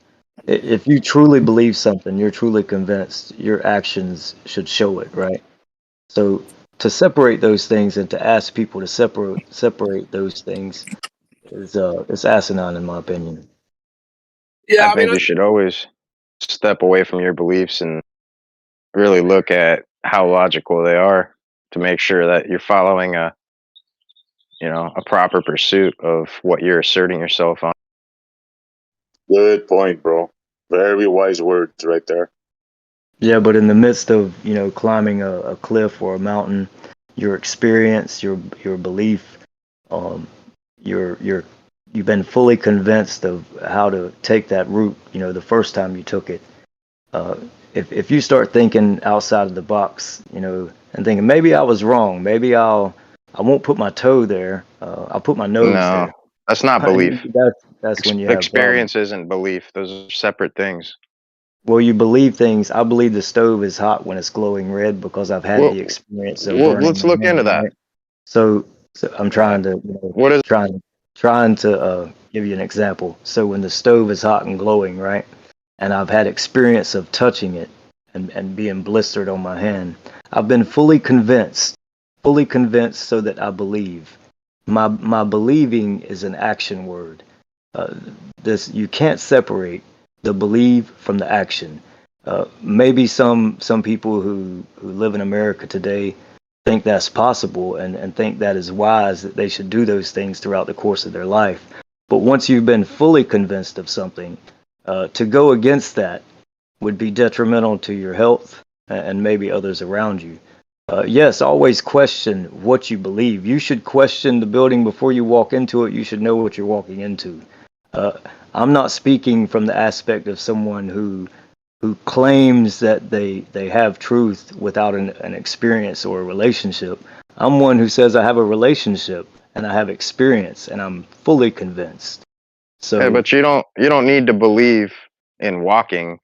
Speaker 8: if you truly believe something, you're truly convinced, your actions should show it, right? So to separate those things and to ask people to separate those things is asinine in my opinion.
Speaker 2: Yeah,
Speaker 13: I think you should always step away from your beliefs and really look at how logical they are to make sure that you're following a proper pursuit of what you're asserting yourself on.
Speaker 16: Good point, bro. Very wise words right there.
Speaker 8: Yeah, but in the midst of climbing a cliff or a mountain, your experience, your belief, um, you've been fully convinced of how to take that route. The first time you took it. If you start thinking outside of the box, and thinking maybe I was wrong, maybe I won't put my toe there. I'll put my nose
Speaker 13: No,
Speaker 8: there.
Speaker 13: that's not belief.
Speaker 8: That's when you have problems.
Speaker 13: Experience isn't belief. Those are separate things.
Speaker 8: Well, you believe things. I believe the stove is hot when it's glowing red because I've had the experience of burning
Speaker 13: Let's
Speaker 8: my
Speaker 13: look into
Speaker 8: hand,
Speaker 13: that.
Speaker 8: right? So I'm trying to,
Speaker 13: What is
Speaker 8: trying to give you an example. So when the stove is hot and glowing, right, and I've had experience of touching it and being blistered on my hand, I've been fully convinced so that I believe. My believing is an action word. This you can't separate the believe from the action. Maybe some people who live in America today think that's possible and think that is wise, that they should do those things throughout the course of their life. But once you've been fully convinced of something, to go against that would be detrimental to your health and maybe others around you. Yes, always question what you believe. You should question the building before you walk into it. You should know what you're walking into. I'm not speaking from the aspect of someone who claims that they have truth without an experience or a relationship. I'm one who says I have a relationship and I have experience and I'm fully convinced. So
Speaker 13: Yeah, but you don't need to believe in walking,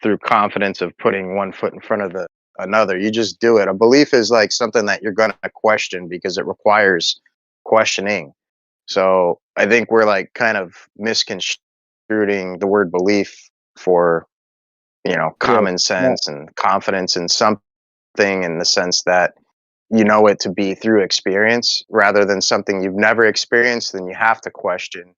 Speaker 13: through confidence of putting one foot in front of the another. You just do it. A belief is like something that you're going to question because it requires questioning. So I think we're like kind of misconstruing the word belief for, common sense and confidence in something, in the sense that you know it to be through experience rather than something you've never experienced, then you have to question.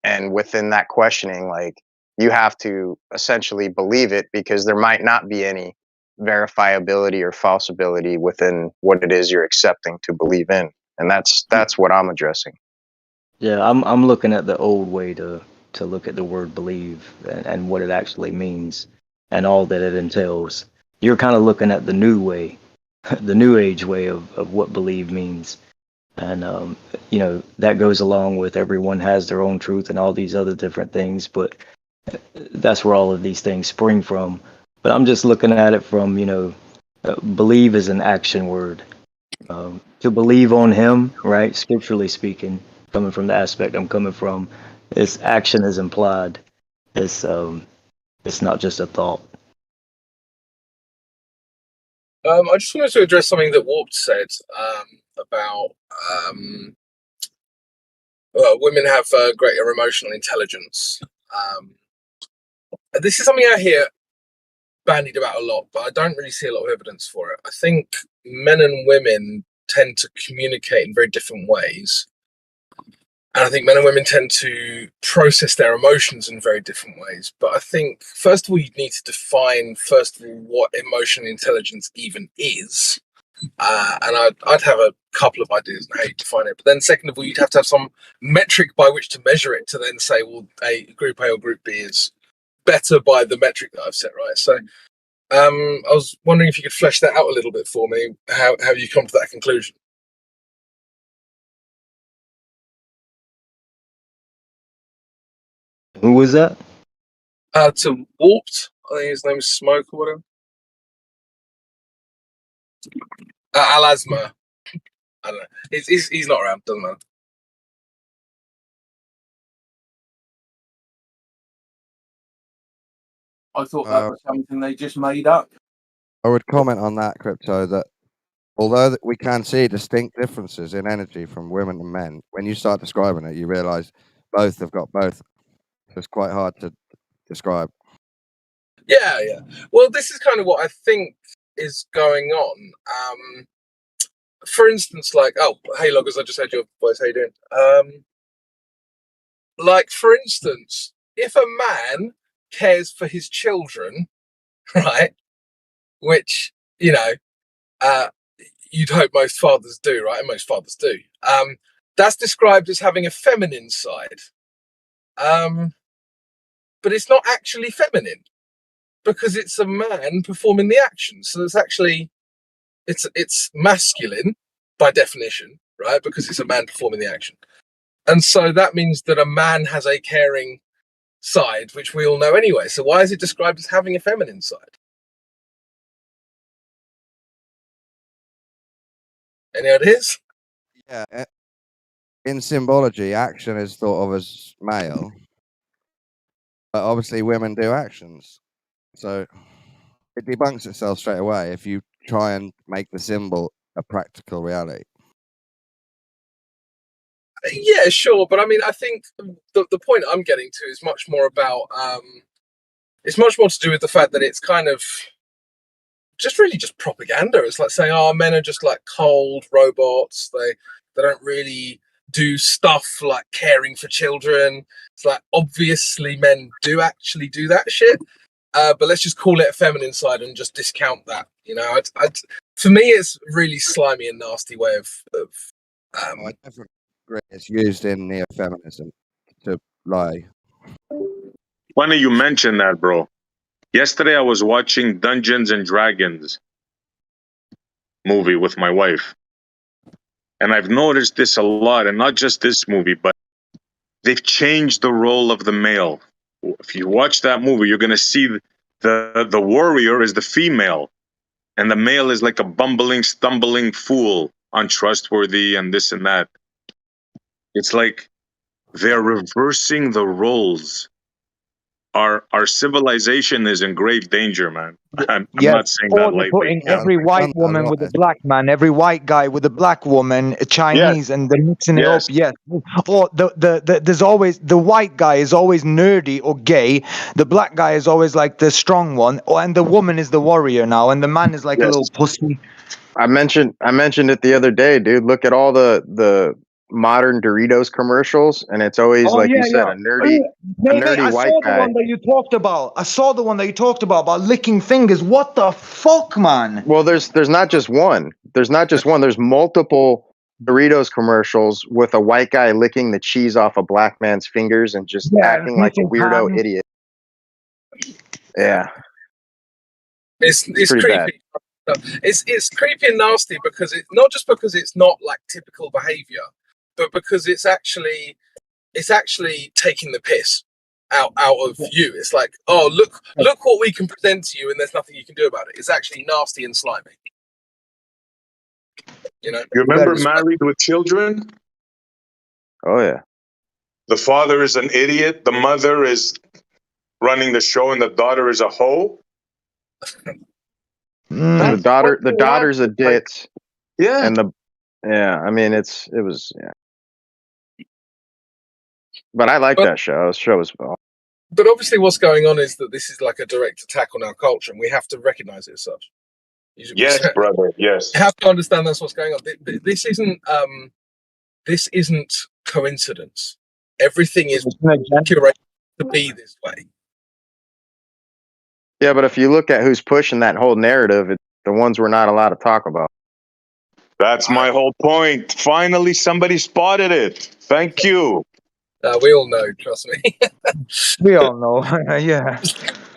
Speaker 13: And within that questioning, like, you have to essentially believe it because there might not be any verifiability or falsibility within what it is you're accepting to believe in. And that's what I'm addressing.
Speaker 8: yeah, I'm looking at the old way to look at the word believe and what it actually means and all that it entails. You're kind of looking at the new way, the new age way of what believe means. And that goes along with everyone has their own truth and all these other different things, but that's where all of these things spring from. But I'm just looking at it from, believe is an action word. To believe on him, right? Scripturally speaking, coming from the aspect I'm coming from, this action is implied. It's not just a thought.
Speaker 2: I just wanted to address something that Warped said about women have greater emotional intelligence. This is something I hear bandied about a lot, but I don't really see a lot of evidence for it. I think men and women tend to communicate in very different ways. And I think men and women tend to process their emotions in very different ways. But I think, first of all, you need to define, first of all, what emotional intelligence even is. And I'd have a couple of ideas on how you define it. But then second of all, you'd have to have some metric by which to measure it to then say, well, group A or group B is better by the metric that I've set, right? So I was wondering if you could flesh that out a little bit for me, how you come to that conclusion.
Speaker 9: Who was that?
Speaker 2: To Warped, I think his name is Smoke or whatever. Alasma. I don't know. He's not around, doesn't matter.
Speaker 5: I thought that was something they just made up.
Speaker 10: I would comment on that, Crypto, that although we can see distinct differences in energy from women and men, when you start describing it, you realize both have got both. So it's quite hard to describe.
Speaker 2: Yeah. Well, this is kind of what I think is going on. For instance, like, oh, hey, Loggers, I just heard your voice. How you doing? Like, for instance, if a man cares for his children, right, which, you know, you'd hope most fathers do, right? And most fathers do. That's described as having a feminine side. But it's not actually feminine because it's a man performing the action. So it's actually, it's masculine by definition, right? Because it's a man performing the action. And so that means that a man has a caring side, which we all know anyway. So why is it described as having a feminine side? Any ideas?
Speaker 10: Yeah. In symbology, action is thought of as male, but obviously women do actions. So it debunks itself straight away if you try and make the symbol a practical reality.
Speaker 2: Yeah, sure, but I mean, I think the point I'm getting to is much more about it's much more to do with the fact that it's kind of just really just propaganda. It's like saying, oh, men are just like cold robots. They don't really do stuff like caring for children. It's like obviously men do actually do that shit, but let's just call it a feminine side and just discount that. You know, for me, it's a really slimy and nasty way of
Speaker 10: I definitely agree. It's used in neo-feminism to lie.
Speaker 16: Funny you mentioned that, bro. Yesterday I was watching Dungeons and Dragons movie with my wife. And I've noticed this a lot, and not just this movie, but they've changed the role of the male. If you watch that movie, you're going to see the warrior is the female, and the male is like a bumbling, stumbling fool, untrustworthy, and this and that. It's like they're reversing the roles. Our civilization is in grave danger, man. I'm not saying that
Speaker 11: or they're
Speaker 16: lightly.
Speaker 11: putting every white woman with a black man, every white guy with a black woman, a Chinese, and they're mixing it up. Yes. Or there's always the white guy is always nerdy or gay. The black guy is always like the strong one, and the woman is the warrior now, and the man is like a little pussy.
Speaker 13: I mentioned it the other day, dude. Look at all the modern Doritos commercials, and it's always you said, a nerdy
Speaker 11: I
Speaker 13: white
Speaker 11: saw
Speaker 13: guy.
Speaker 11: the one that you talked about. I saw the one that you talked about licking fingers. What the fuck, man?
Speaker 13: Well, there's not just one. There's not just one. There's multiple Doritos commercials with a white guy licking the cheese off a black man's fingers and just acting like a weirdo idiot. Yeah,
Speaker 2: it's
Speaker 13: pretty
Speaker 2: creepy.
Speaker 13: bad.
Speaker 2: It's creepy and nasty because it's not just because it's not like typical behavior, but because it's actually taking the piss out of you. It's like, oh, look what we can present to you, and there's nothing you can do about it. It's actually nasty and slimy. You know.
Speaker 16: You remember Married with Children?
Speaker 13: Oh yeah.
Speaker 16: The father is an idiot. The mother is running the show, and the daughter is a hoe.
Speaker 13: The daughter's a ditz.
Speaker 16: Yeah.
Speaker 13: And I mean, it was. But I like that show. The show was.
Speaker 2: But obviously, what's going on is that this is like a direct attack on our culture, and we have to recognize it as such.
Speaker 16: Yes, brother. Yes.
Speaker 2: You have to understand that's what's going on. This isn't coincidence. Everything is curated to be this way.
Speaker 13: Yeah, but if you look at who's pushing that whole narrative, it's the ones we're not allowed to talk about.
Speaker 16: That's my whole point. Finally, somebody spotted it. Thank you.
Speaker 2: We all know, trust me.
Speaker 11: We all know. Yeah.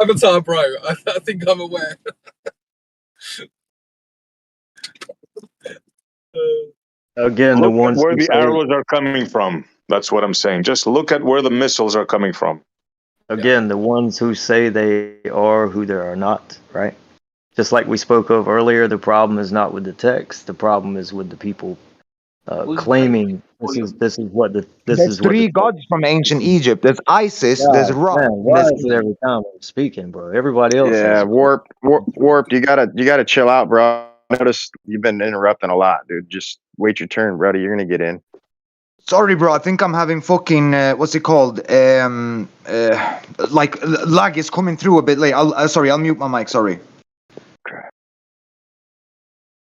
Speaker 2: Avatar, bro. I think I'm aware.
Speaker 9: Again, the
Speaker 16: Look at
Speaker 9: ones
Speaker 16: where
Speaker 9: who
Speaker 16: the
Speaker 9: say
Speaker 16: arrows are coming from. That's what I'm saying. Just look at where the missiles are coming from.
Speaker 9: again the ones who say they are who they are not, right? Just like we spoke of earlier, the problem is not with the text. The problem is with the people claiming this is what the
Speaker 11: There's three gods from ancient Egypt. There's Isis, there's
Speaker 9: God,
Speaker 11: Ra,
Speaker 9: man,
Speaker 11: and
Speaker 9: why
Speaker 11: there's
Speaker 9: is it every time I'm speaking, bro? Everybody else
Speaker 13: Yeah,
Speaker 9: has.
Speaker 13: warped. You gotta chill out, bro. Notice you've been interrupting a lot, dude. Just wait your turn, brother. You're gonna get in.
Speaker 11: Sorry, bro. I think I'm having fucking what's it called? Like lag is coming through a bit late. Sorry, I'll mute my mic. Sorry.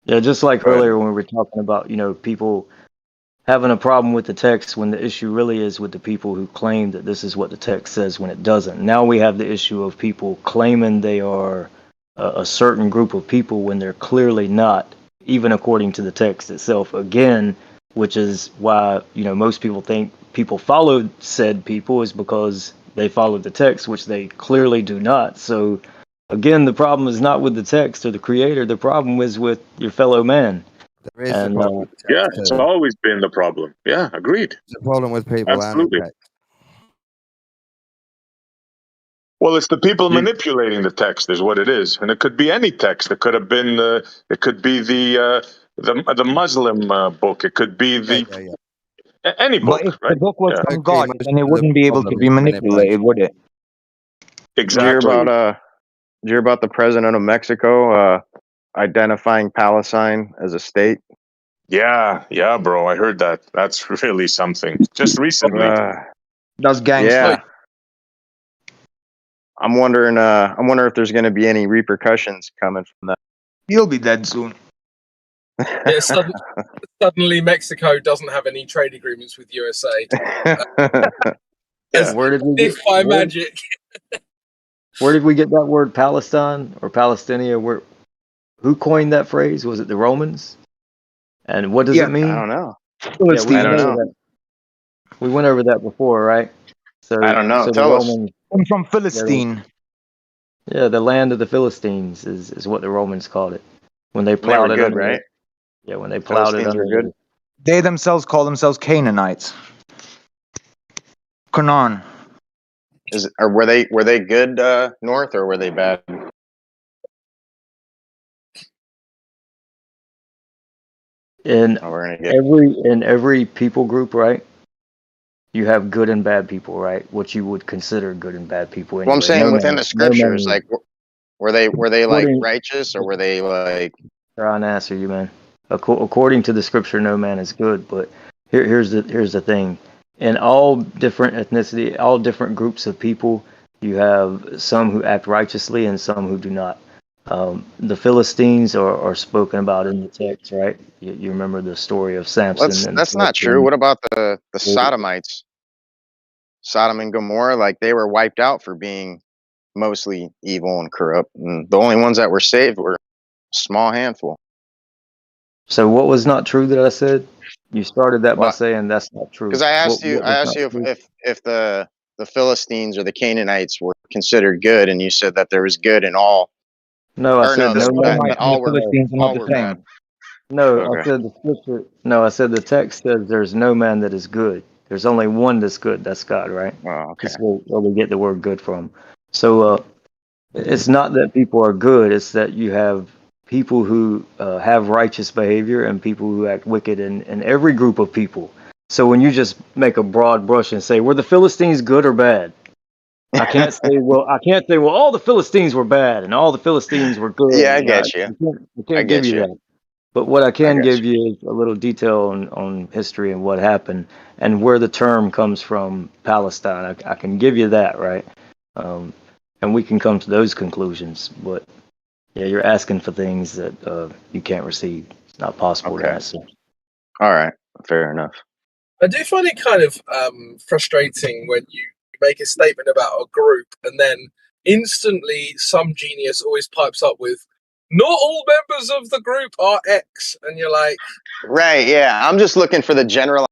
Speaker 9: Yeah, just like
Speaker 11: Go ahead.
Speaker 9: earlier when we were talking about, people having a problem with the text when the issue really is with the people who claim that this is what the text says when it doesn't. Now we have the issue of people claiming they are a certain group of people when they're clearly not, even according to the text itself. Again, which is why, most people think people followed said people is because they followed the text, which they clearly do not. So again, the problem is not with the text or the creator. The problem is with your fellow man.
Speaker 10: There is a problem with the
Speaker 16: Yeah,
Speaker 10: text
Speaker 16: it's
Speaker 10: too.
Speaker 16: always been the problem. Yeah, agreed.
Speaker 10: There's a problem with people and the
Speaker 16: Absolutely.
Speaker 10: text.
Speaker 16: Well, it's the people manipulating the text, is what it is, and it could be any text. It could have been. It could be the Muslim book. It could be any book,
Speaker 11: But if
Speaker 16: right?
Speaker 11: the book was
Speaker 16: Yeah.
Speaker 11: from God, then it wouldn't be able to be manipulated, would it?
Speaker 16: Exactly.
Speaker 13: Did you hear about the president of Mexico identifying Palestine as a state?
Speaker 16: Yeah, bro. I heard that. That's really something. Just recently.
Speaker 11: That's gangster.
Speaker 13: Yeah. I'm wondering if there's going to be any repercussions coming from that.
Speaker 11: He'll be dead soon.
Speaker 2: Yeah, suddenly Mexico doesn't have any trade agreements with USA.
Speaker 9: Where did we get,
Speaker 2: If by magic.
Speaker 9: where did we get that word Palestine or Palestinia? Who coined that phrase? Was it the Romans? And what does it mean?
Speaker 13: I don't know.
Speaker 9: Yeah,
Speaker 13: I don't know.
Speaker 9: We went over that before, right? So
Speaker 13: I don't know.
Speaker 9: So
Speaker 13: Tell
Speaker 9: the
Speaker 13: us.
Speaker 9: Romans,
Speaker 11: I'm from Philistine.
Speaker 9: yeah, the land of the Philistines is what the Romans called it when they plowed
Speaker 13: They were
Speaker 9: it
Speaker 13: good,
Speaker 9: under.
Speaker 13: right?
Speaker 9: Yeah, when they plowed it
Speaker 13: Philistines
Speaker 9: under.
Speaker 13: were good.
Speaker 11: They themselves call themselves Canaanites. Canaan.
Speaker 13: Were they good north or were they bad?
Speaker 9: In every people group, right? You have good and bad people, right? What you would consider good and bad people. Anyway.
Speaker 13: Well, I'm saying within the scriptures,
Speaker 9: man,
Speaker 13: like were they like
Speaker 9: According-
Speaker 13: righteous or were they like?
Speaker 9: Trying to answer you, man. According to the scripture, no man is good. But here's the thing: in all different ethnicity, all different groups of people, you have some who act righteously and some who do not. The Philistines are spoken about in the text, right? You remember the story of Samson.
Speaker 13: That's not true. What about the Sodomites? Sodom and Gomorrah, like they were wiped out for being mostly evil and corrupt, and the only ones that were saved were a small handful.
Speaker 9: So what was not true that I said? You started that by saying that's not true.
Speaker 13: Because I asked you if the Philistines or the Canaanites were considered good, and you said that there was good in all.
Speaker 9: No, I said no man.
Speaker 13: that all were bad.
Speaker 9: No,
Speaker 13: Okay.
Speaker 9: I said the scripture. No, I said the text says there's no man that is good. There's only one that's good. That's God, right?
Speaker 13: Oh, okay.
Speaker 9: That's where we get the word good from. So it's not that people are good. It's that you have people who have righteous behavior and people who act wicked in every group of people. So when you just make a broad brush and say, were the Philistines good or bad? I can't say, well, all the Philistines were bad and all the Philistines were good.
Speaker 13: Yeah, I get you.
Speaker 9: I can't give you that. But what I can give you is a little detail on history and what happened and where the term comes from, Palestine. I can give you that, right? And we can come to those conclusions. But yeah, you're asking for things that you can't receive. It's not possible to answer.
Speaker 13: All right, fair enough.
Speaker 2: I do find it kind of frustrating when you make a statement about a group and then instantly some genius always pipes up with, not all members of the group are X, and you're like,
Speaker 13: right, yeah. I'm just looking for the general.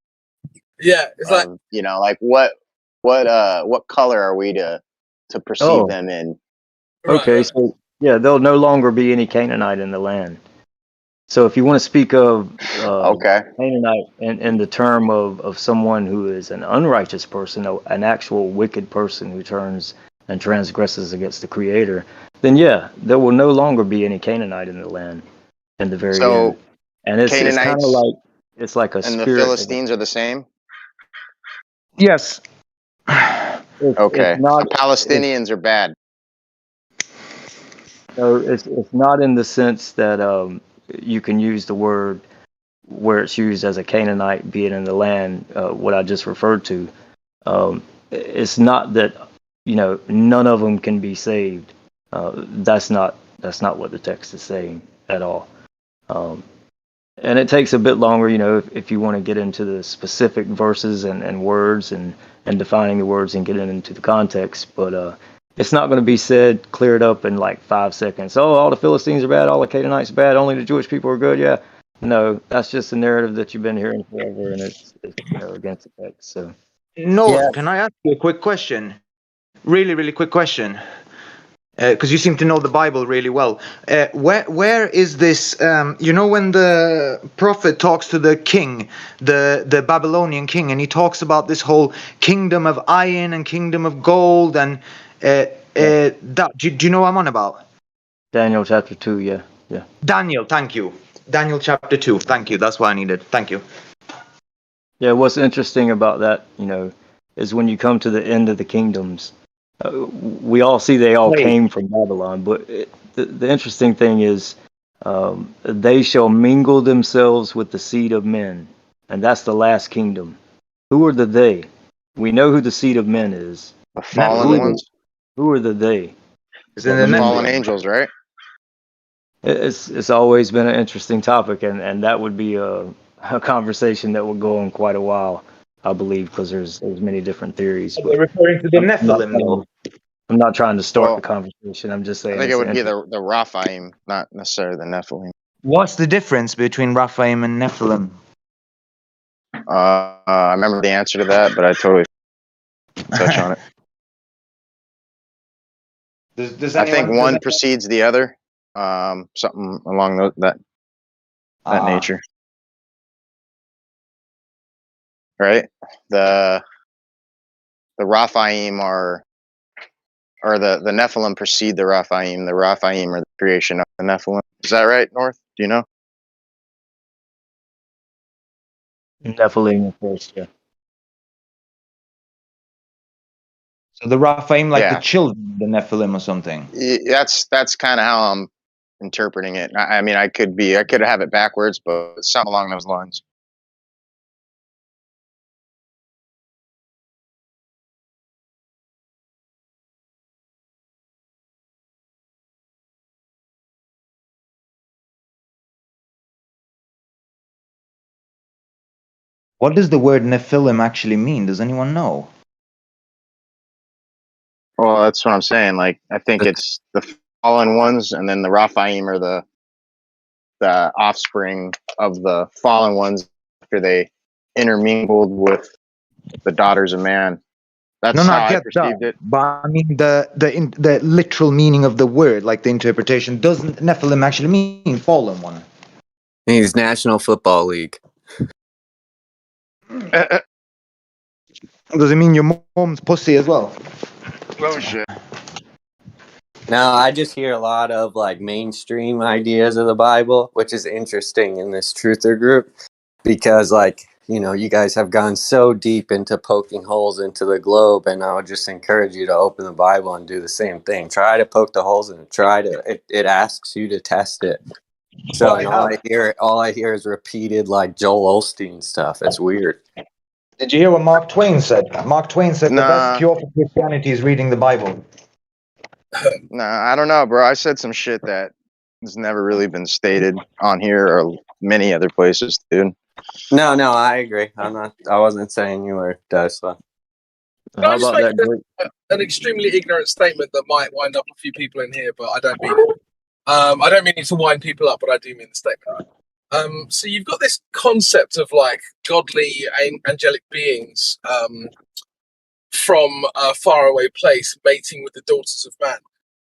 Speaker 2: Yeah, it's like,
Speaker 13: like what what color are we to perceive
Speaker 9: Oh,
Speaker 13: them in?
Speaker 9: okay. So yeah, there'll no longer be any Canaanite in the land. So if you want to speak of
Speaker 13: Okay.
Speaker 9: Canaanite in the term of someone who is an unrighteous person, an actual wicked person who turns and transgresses against the Creator, then yeah, there will no longer be any Canaanite in the land in the very end.
Speaker 13: So
Speaker 9: And it's kind of
Speaker 13: Canaanites
Speaker 9: like it's like a
Speaker 13: and the
Speaker 9: spirit.
Speaker 13: Philistines are the same?
Speaker 11: Yes.
Speaker 13: Okay.
Speaker 9: It's not.
Speaker 13: Palestinians are bad.
Speaker 9: No, it's not in the sense that you can use the word where it's used as a Canaanite being in the land, what I just referred to. It's not that none of them can be saved. That's not what the text is saying at all. And it takes a bit longer, if you want to get into the specific verses and words and defining the words and getting into the context. But it's not going to be said, cleared up in like 5 seconds. Oh, all the Philistines are bad, all the Canaanites are bad, only the Jewish people are good. Yeah. No, that's just a narrative that you've been hearing forever, and it's against the text. So.
Speaker 11: No, can I ask you a quick question? Really, really quick question. Because you seem to know the Bible really well. Where is this? When the prophet talks to the king, the Babylonian king, and he talks about this whole kingdom of iron and kingdom of gold, and that. Do you know what I'm on about?
Speaker 9: Daniel chapter 2, yeah.
Speaker 11: Daniel, thank you. Daniel chapter 2, thank you. That's what I needed. Thank you.
Speaker 9: Yeah, what's interesting about that, is when you come to the end of the kingdoms, we all see they all came from Babylon, but the interesting thing is they shall mingle themselves with the seed of men, and that's the last kingdom. Who are the they? We know who the seed of men is.
Speaker 13: The fallen ones?
Speaker 9: Who are the they?
Speaker 13: The fallen angels, right?
Speaker 9: It's always been an interesting topic, and that would be a conversation that would go on quite a while, I believe, because there's many different theories.
Speaker 11: They're referring to the Nephilim, though.
Speaker 9: I'm not trying to start the conversation. I'm just saying.
Speaker 13: I think it would be the Raphaim, not necessarily the Nephilim.
Speaker 11: What's the difference between Raphaim and Nephilim?
Speaker 13: I remember the answer to that, but I totally touch on it. I think one precedes the other. Something along that nature. Right? The Raphaim or the Nephilim precede the Raphaim. The Raphaim are the creation of the Nephilim. Is that right, North? Do you know?
Speaker 9: Nephilim first, yeah.
Speaker 11: So the Raphaim, like the children, the Nephilim or something.
Speaker 13: That's kind of how I'm interpreting it. I mean, I could have it backwards, but something along those lines.
Speaker 11: What does the word Nephilim actually mean? Does anyone know?
Speaker 13: Well, that's what I'm saying. Like, I think it's the fallen ones, and then the Raphaim are the offspring of the fallen ones after they intermingled with the daughters of man. That's how I perceived it.
Speaker 11: But I mean the literal meaning of the word, like the interpretation. Doesn't Nephilim actually mean fallen one?
Speaker 19: It means National Football League.
Speaker 11: Does it mean your mom's pussy as well?
Speaker 13: Oh shit.
Speaker 19: No, I just hear a lot of like mainstream ideas of the Bible, which is interesting in this truther group because you guys have gone so deep into poking holes into the globe, and I would just encourage you to open the Bible and do the same thing. Try to poke the holes in it. It asks you to test it. So all I hear is repeated like Joel Osteen stuff. It's weird.
Speaker 11: Did you hear what Mark Twain said? Mark Twain said the best cure for Christianity is reading the Bible.
Speaker 13: Nah, I don't know, bro. I said some shit that has never really been stated on here or many other places, dude.
Speaker 19: No, I agree. I wasn't saying you were, Tesla.
Speaker 2: Can I just make an extremely ignorant statement that might wind up a few people in here, but I don't mean it. I don't mean it to wind people up, but I do mean the statement. So you've got this concept of like godly angelic beings from a faraway place mating with the daughters of man.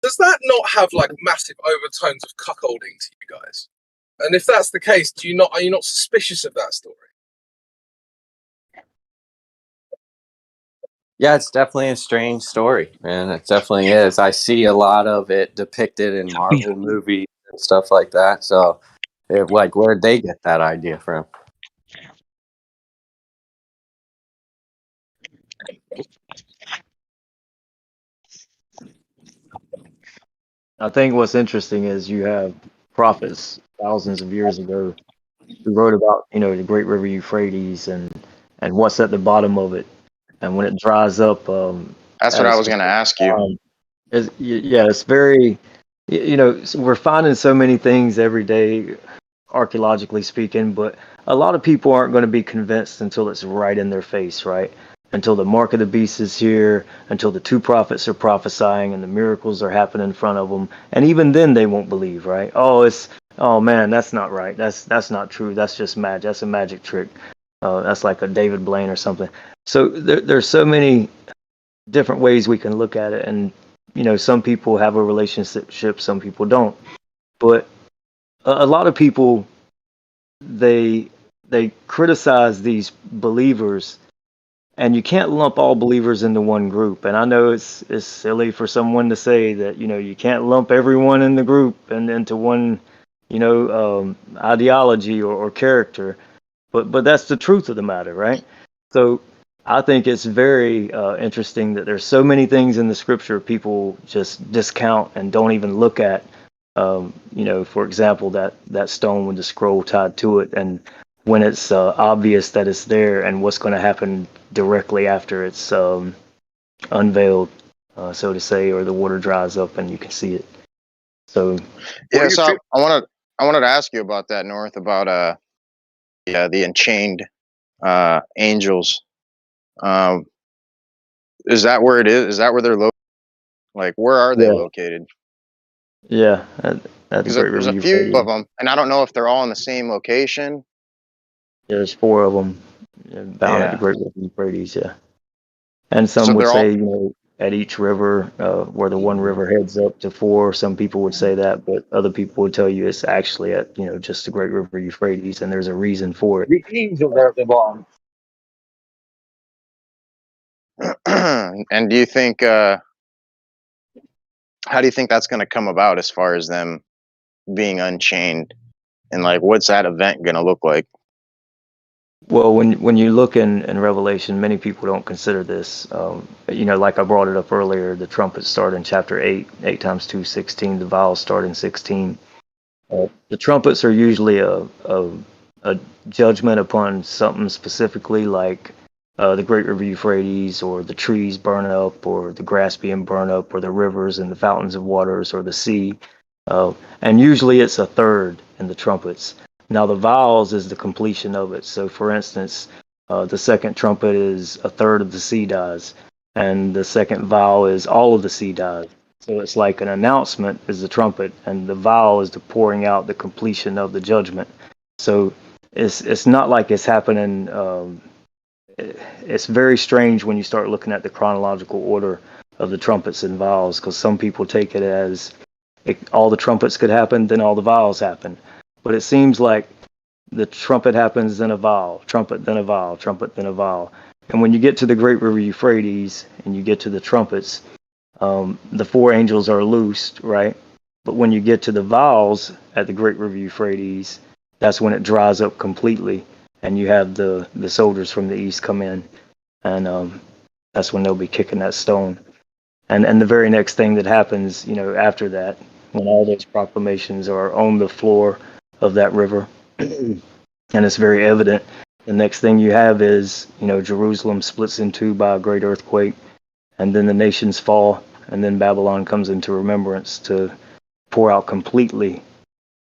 Speaker 2: Does that not have like massive overtones of cuckolding to you guys? And if that's the case, are you not suspicious of that story?
Speaker 19: Yeah, it's definitely a strange story, man. It definitely is. I see a lot of it depicted in Marvel movies and stuff like that. So, like, where'd they get that idea from?
Speaker 9: I think what's interesting is you have prophets thousands of years ago who wrote about, the great river Euphrates and what's at the bottom of it, and when it dries up,
Speaker 13: That's what I was going to ask you.
Speaker 9: yeah, it's very, so we're finding so many things every day, archaeologically speaking, but a lot of people aren't going to be convinced until it's right in their face, right? Until the mark of the beast is here, until the two prophets are prophesying and the miracles are happening in front of them, and even then they won't believe, right? Oh man, that's not right. That's not true. That's just magic. That's a magic trick. That's like a David Blaine or something. So there's so many different ways we can look at it, and some people have a relationship, some people don't. But a lot of people, they criticize these believers, and you can't lump all believers into one group. And I know it's silly for someone to say that you can't lump everyone in the group and into one ideology or character, but that's the truth of the matter, right? So I think it's very interesting that there's so many things in the scripture people just discount and don't even look at. For example, that stone with the scroll tied to it, and when it's obvious that it's there and what's going to happen directly after it's unveiled, so to say, or the water dries up and you can see it. So
Speaker 13: yeah, so I wanted to ask you about that, North, about the enchained angels. Is that where it is? Is that where they're located? Like, where are they located?
Speaker 9: Yeah, at the Great
Speaker 13: There's
Speaker 9: River
Speaker 13: a few
Speaker 9: Euphrates.
Speaker 13: of them, and I don't know if they're all in the same location.
Speaker 9: Yeah, there's 4 of them bound at the Great River Euphrates. Yeah, and some
Speaker 13: So
Speaker 9: would
Speaker 13: they're
Speaker 9: say, at each river, where the one river heads up to 4. Some people would say that, but other people would tell you it's actually at just the Great River Euphrates, and there's a reason for it.
Speaker 4: The angels are at the bottom.
Speaker 13: And do you think? How do you think that's going to come about as far as them being unchained, and like, what's that event going to look like?
Speaker 9: Well, when you look in Revelation, many people don't consider this. Like I brought it up earlier, the trumpets start in chapter 8. 8 times 2, 16. The vials start in 16. The trumpets are usually a judgment upon something specifically, like the Great River Euphrates, or the trees burn up, or the grass being burned up, or the rivers and the fountains of waters, or the sea. And usually it's a third in the trumpets. Now the vials is the completion of it. So for instance, the second trumpet is a third of the sea dies, and the second vial is all of the sea dies. So it's like an announcement is the trumpet, and the vial is the pouring out, the completion of the judgment. So it's not like it's happening. It's very strange when you start looking at the chronological order of the trumpets and vials, because some people take it as all the trumpets could happen, then all the vials happen. But it seems like the trumpet happens, then a vial, trumpet, then a vial, trumpet, then a vial. And when you get to the Great River Euphrates and you get to the trumpets, the 4 angels are loosed, right? But when you get to the vials at the Great River Euphrates, that's when it dries up completely, and you have the soldiers from the east come in, and that's when they'll be kicking that stone. And the very next thing that happens, after that, when all those proclamations are on the floor of that river, and it's very evident, the next thing you have is, Jerusalem splits in 2 by a great earthquake, and then the nations fall, and then Babylon comes into remembrance to pour out completely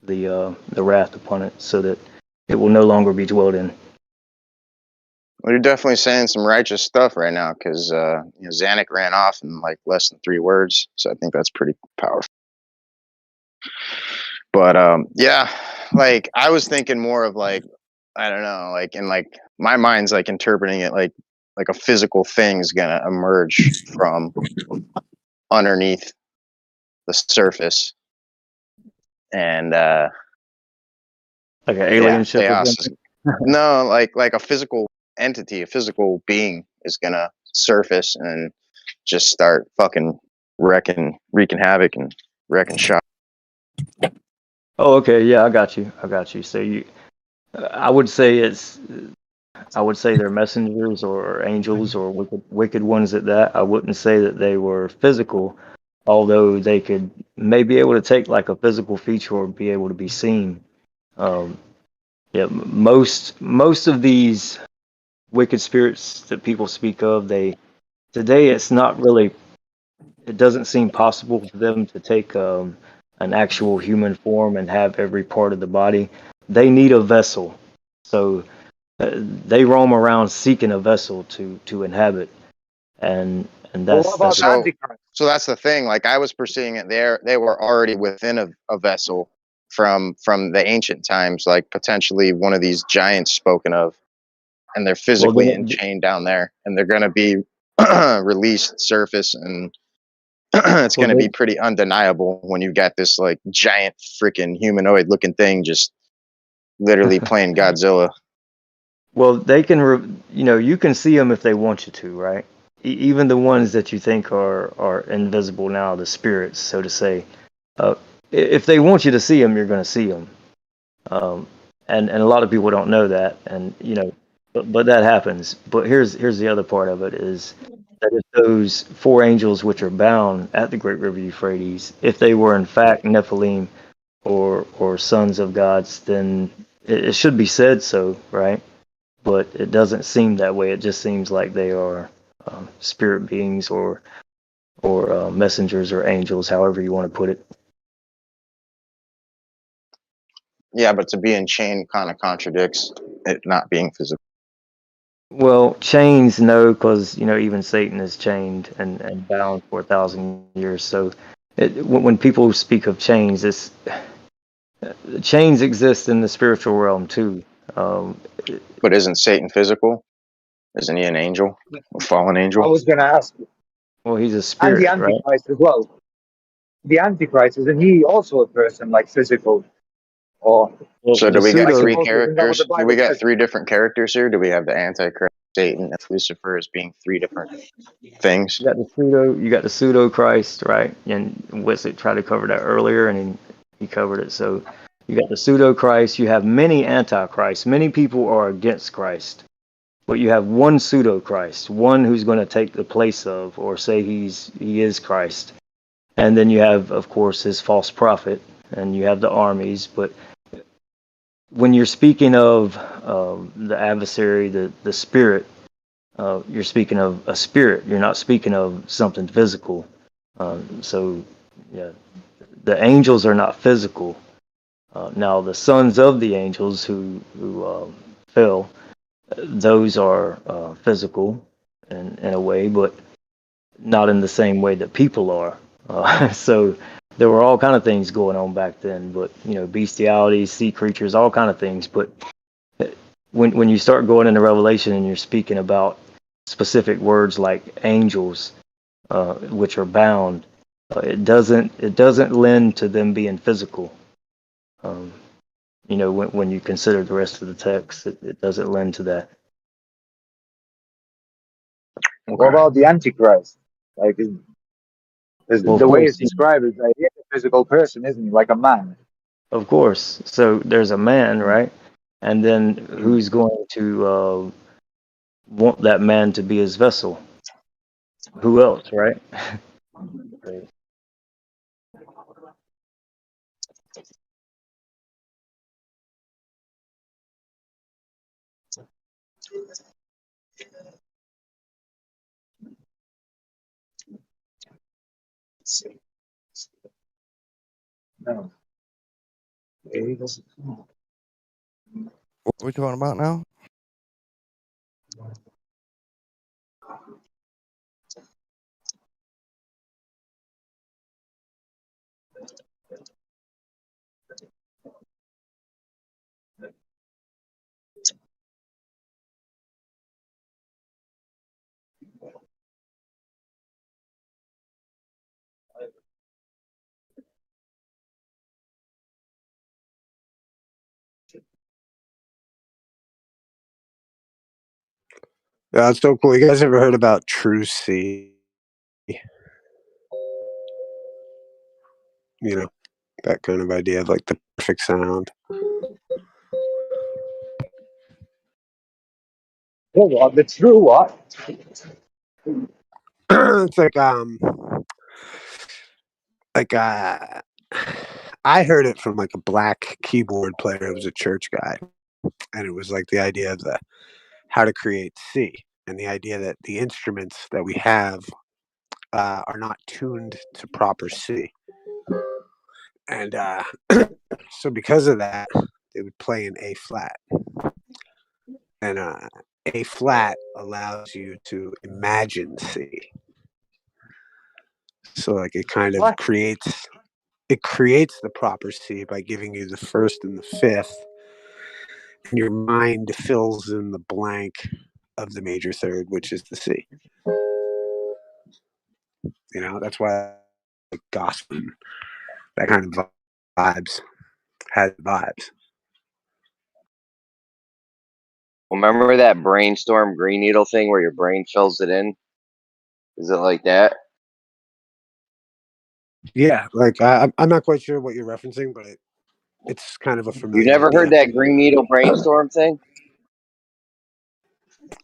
Speaker 9: the wrath upon it, so that it will no longer be dwelled in.
Speaker 13: Well, you're definitely saying some righteous stuff right now, because Zanuck ran off in like less than 3 words, so I think that's pretty powerful. But yeah, like I was thinking more of like, I don't know, like in like my mind's like interpreting it like like a physical thing's gonna emerge from underneath the surface, and
Speaker 9: Like an alien
Speaker 13: yeah,
Speaker 9: ship or
Speaker 13: chaos is,
Speaker 9: something.
Speaker 13: no, like a physical entity, a physical being is gonna surface and just start fucking wreaking havoc and wrecking shop.
Speaker 9: Oh, okay. Yeah, I got you. I got you. So I would say they're messengers or angels or wicked ones at that. I wouldn't say that they were physical, although they could may be able to take like a physical feature or be able to be seen. Um, yeah, most of these wicked spirits that people speak of, today it's not really. It doesn't seem possible for them to take an actual human form and have every part of the body. They need a vessel, so they roam around seeking a vessel to inhabit, and
Speaker 4: Well, what about
Speaker 9: that's
Speaker 4: the Antichrist?
Speaker 13: So that's the thing. Like I was perceiving it there, they were already within a vessel from the ancient times, like potentially one of these giants spoken of, and they're
Speaker 9: well
Speaker 13: physically
Speaker 9: then
Speaker 13: enchained down there, and they're going to be released surface, and it's
Speaker 9: well
Speaker 13: going to be
Speaker 9: they,
Speaker 13: pretty undeniable when you've got this like giant freaking humanoid looking thing just literally playing Godzilla.
Speaker 9: well they can you can see them if they want you to, right? Even the ones that you think are invisible now, the spirits, so to say. Uh, if they want you to see them, you're going to see them. Um, and a lot of people don't know that, and but that happens. But here's the other part of it is that if those four angels which are bound at the great river Euphrates, if they were in fact Nephilim or sons of gods, then it should be said so, right? But it doesn't seem that way. It just seems like they are spirit beings or messengers or angels, however you want to put it.
Speaker 13: Yeah, but to be in chain kind of contradicts it not being physical.
Speaker 9: Well, chains, no, because even Satan is chained and bound for 1,000 years. So, when people speak of chains, chains exist in the spiritual realm too. Um,
Speaker 13: But isn't Satan physical? Isn't he an angel, a fallen
Speaker 4: I
Speaker 13: angel?
Speaker 4: was going to ask you.
Speaker 9: well, he's a
Speaker 4: And the
Speaker 9: spirit, right?
Speaker 4: Antichrist as well. The Antichrist, isn't he also a person, like physical? Or,
Speaker 9: Well,
Speaker 13: So do
Speaker 9: the
Speaker 13: we got
Speaker 4: I
Speaker 9: pseudo.
Speaker 13: three
Speaker 4: suppose, isn't that what the
Speaker 13: characters? Do we
Speaker 4: Bible
Speaker 13: got
Speaker 4: says?
Speaker 13: three different characters here? Do we have the Antichrist, Satan, and Lucifer as being three different things?
Speaker 9: You got the pseudo Christ, right? And Wesley tried to cover that earlier, and he covered it. So you got the pseudo Christ. You have many antichrists. Many people are against Christ, but you have one pseudo Christ, one who's going to take the place of, or say he is Christ. And then you have, of course, his false prophet, and you have the armies. But when you're speaking of the adversary, the spirit, you're speaking of a spirit. You're not speaking of something physical. So, yeah, the angels are not physical. Now, the sons of the angels who fell, those are physical in a way, but not in the same way that people are. So there were all kind of things going on back then, but bestiality, sea creatures, all kind of things. But when you start going into Revelation and you're speaking about specific words like angels, which are bound, it doesn't lend to them being physical. Um, when you consider the rest of the text, it doesn't lend to that.
Speaker 4: What about the Antichrist? Like,
Speaker 9: Well, of
Speaker 4: the way
Speaker 9: course,
Speaker 4: it's described is like he's a physical person, isn't he? Like a man.
Speaker 9: of course. So there's a man, right? And then who's going to want that man to be his vessel? Who else, right?
Speaker 4: No.
Speaker 10: What are we talking about now?
Speaker 18: That's so cool. You guys ever heard about True C? You know, that kind of idea of like the perfect sound.
Speaker 4: What? The true what?
Speaker 18: It's like I heard it from like a black keyboard player. It was a church guy, and it was like the idea of the how to create C, and the idea that the instruments that we have are not tuned to proper C, and so because of that, they would play in A flat, and A flat allows you to imagine C. So like it kind of creates the proper C by giving you the first and the fifth, and your mind fills in the blank of the major third, which is the C. You know, that's why like gospel, that kind of vibes has vibes.
Speaker 17: Remember that brainstorm green needle thing where your brain fills it in? Is it like that?
Speaker 18: Yeah, like I'm not quite sure what you're referencing, but it's kind of a
Speaker 17: You
Speaker 18: familiar
Speaker 17: never
Speaker 18: idea.
Speaker 17: heard that green needle brainstorm thing?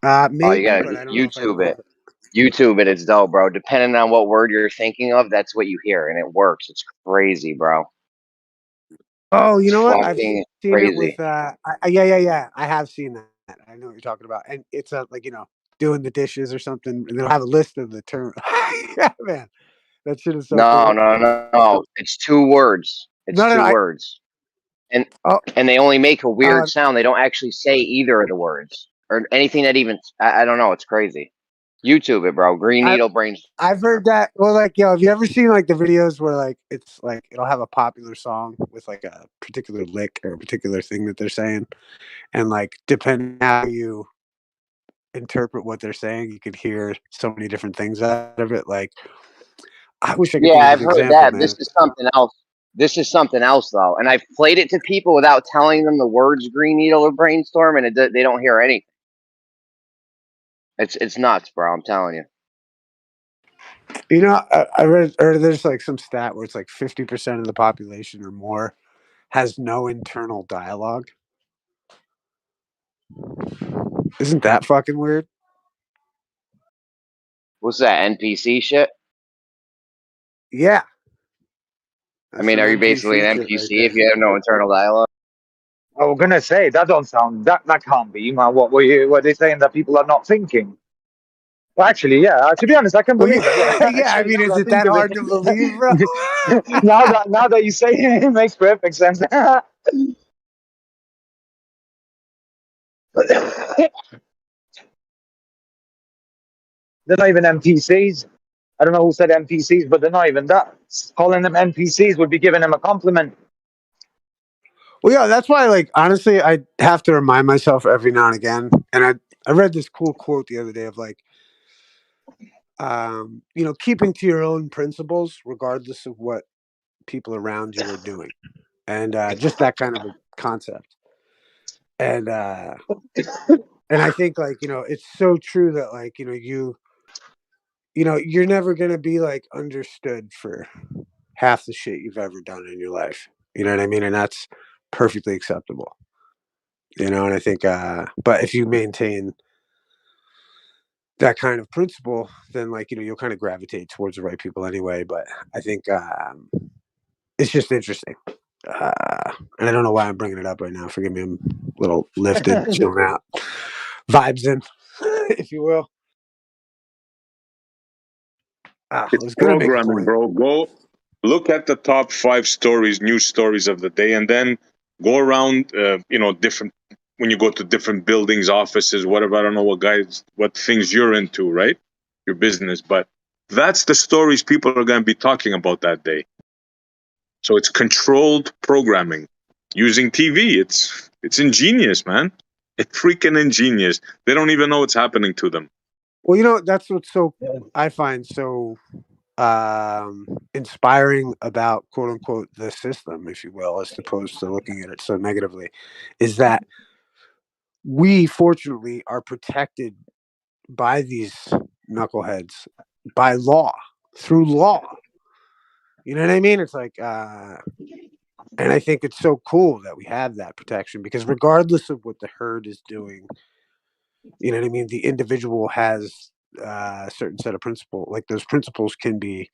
Speaker 18: Maybe,
Speaker 17: you gotta
Speaker 18: but I don't know if I
Speaker 17: YouTube
Speaker 18: know.
Speaker 17: it. YouTube it. It's dope, bro. Depending on what word you're thinking of, that's what you hear, and it works. It's crazy, bro.
Speaker 18: Oh, you
Speaker 17: It's
Speaker 18: know what? I've
Speaker 17: fucking
Speaker 18: seen it with
Speaker 17: crazy.
Speaker 18: yeah. I have seen that. I know what you're talking about, and it's like doing the dishes or something, and they'll have a list of the term. Yeah, man, that shit is so
Speaker 17: No,
Speaker 18: cool.
Speaker 17: no, no, no. It's 2 words. It's
Speaker 18: No,
Speaker 17: 2
Speaker 18: I
Speaker 17: words, and
Speaker 18: oh
Speaker 17: they only make a weird sound. They don't actually say either of the words or anything that even. I don't know. It's crazy. YouTube it, bro. Green needle brains.
Speaker 18: I've heard that. Well, like, have you ever seen like the videos where like it's like it'll have a popular song with like a particular lick or a particular thing that they're saying, and like depending how you interpret what they're saying, you could hear so many different things out of it. Like, I wish I could
Speaker 17: Yeah,
Speaker 18: think of
Speaker 17: I've
Speaker 18: an
Speaker 17: heard
Speaker 18: example,
Speaker 17: that. This
Speaker 18: man.
Speaker 17: is something else. This is something else, though. And I've played it to people without telling them the words green needle or brainstorm, and they don't hear anything. It's nuts, bro. I'm telling you.
Speaker 18: You know, I read, or there's like some stat where it's like 50% of the population or more has no internal dialogue. Isn't that fucking weird?
Speaker 17: What's that, NPC shit?
Speaker 18: Yeah.
Speaker 17: I mean, are you basically an
Speaker 18: shit right
Speaker 17: NPC if
Speaker 18: there.
Speaker 17: you have no internal dialogue?
Speaker 4: I was gonna say that don't sound that can't be, man. What were you? What they saying that people are not thinking? Well, actually, yeah. To be honest, I can
Speaker 18: Well,
Speaker 4: believe it. Yeah,
Speaker 18: yeah. I
Speaker 4: actually,
Speaker 18: mean,
Speaker 4: now
Speaker 18: is
Speaker 4: that I
Speaker 18: it
Speaker 4: think
Speaker 18: that
Speaker 4: of
Speaker 18: hard to believe, bro?
Speaker 4: it, now that you say it, it makes perfect sense. They're not even NPCs. I don't know who said NPCs, but they're not even that. Calling them NPCs would be giving them a compliment.
Speaker 18: Well, yeah, that's why, like, honestly, I have to remind myself every now and again. And I read this cool quote the other day of like, keeping to your own principles, regardless of what people around you are doing, and just that kind of a concept. And I think like it's so true that like you're never gonna be like understood for half the shit you've ever done in your life. You know what I mean? And that's perfectly acceptable. And I think but if you maintain that kind of principle, then like you'll kind of gravitate towards the right people anyway. But I think it's just interesting, and I don't know why I'm bringing it up right now. Forgive me, I'm a little lifted, chilling out, vibes in, if you will. I
Speaker 16: It's
Speaker 18: was gonna make a
Speaker 16: programming,
Speaker 18: point.
Speaker 16: bro. Go look at the top 5 stories, news stories of the day, and then go around. Different when you go to different buildings, offices, whatever. I don't know what things you're into, right? Your business, but that's the stories people are going to be talking about that day. So it's controlled programming using TV. It's ingenious, man. It's freaking ingenious. They don't even know what's happening to them.
Speaker 18: Well, that's what's so I find so inspiring about quote unquote the system, if you will, as opposed to looking at it so negatively, is that we fortunately are protected by these knuckleheads by law, through law. You know what I mean? It's like, and I think it's so cool that we have that protection because regardless of what the herd is doing, you know what I mean? The individual has a certain set of principles. Like those principles can be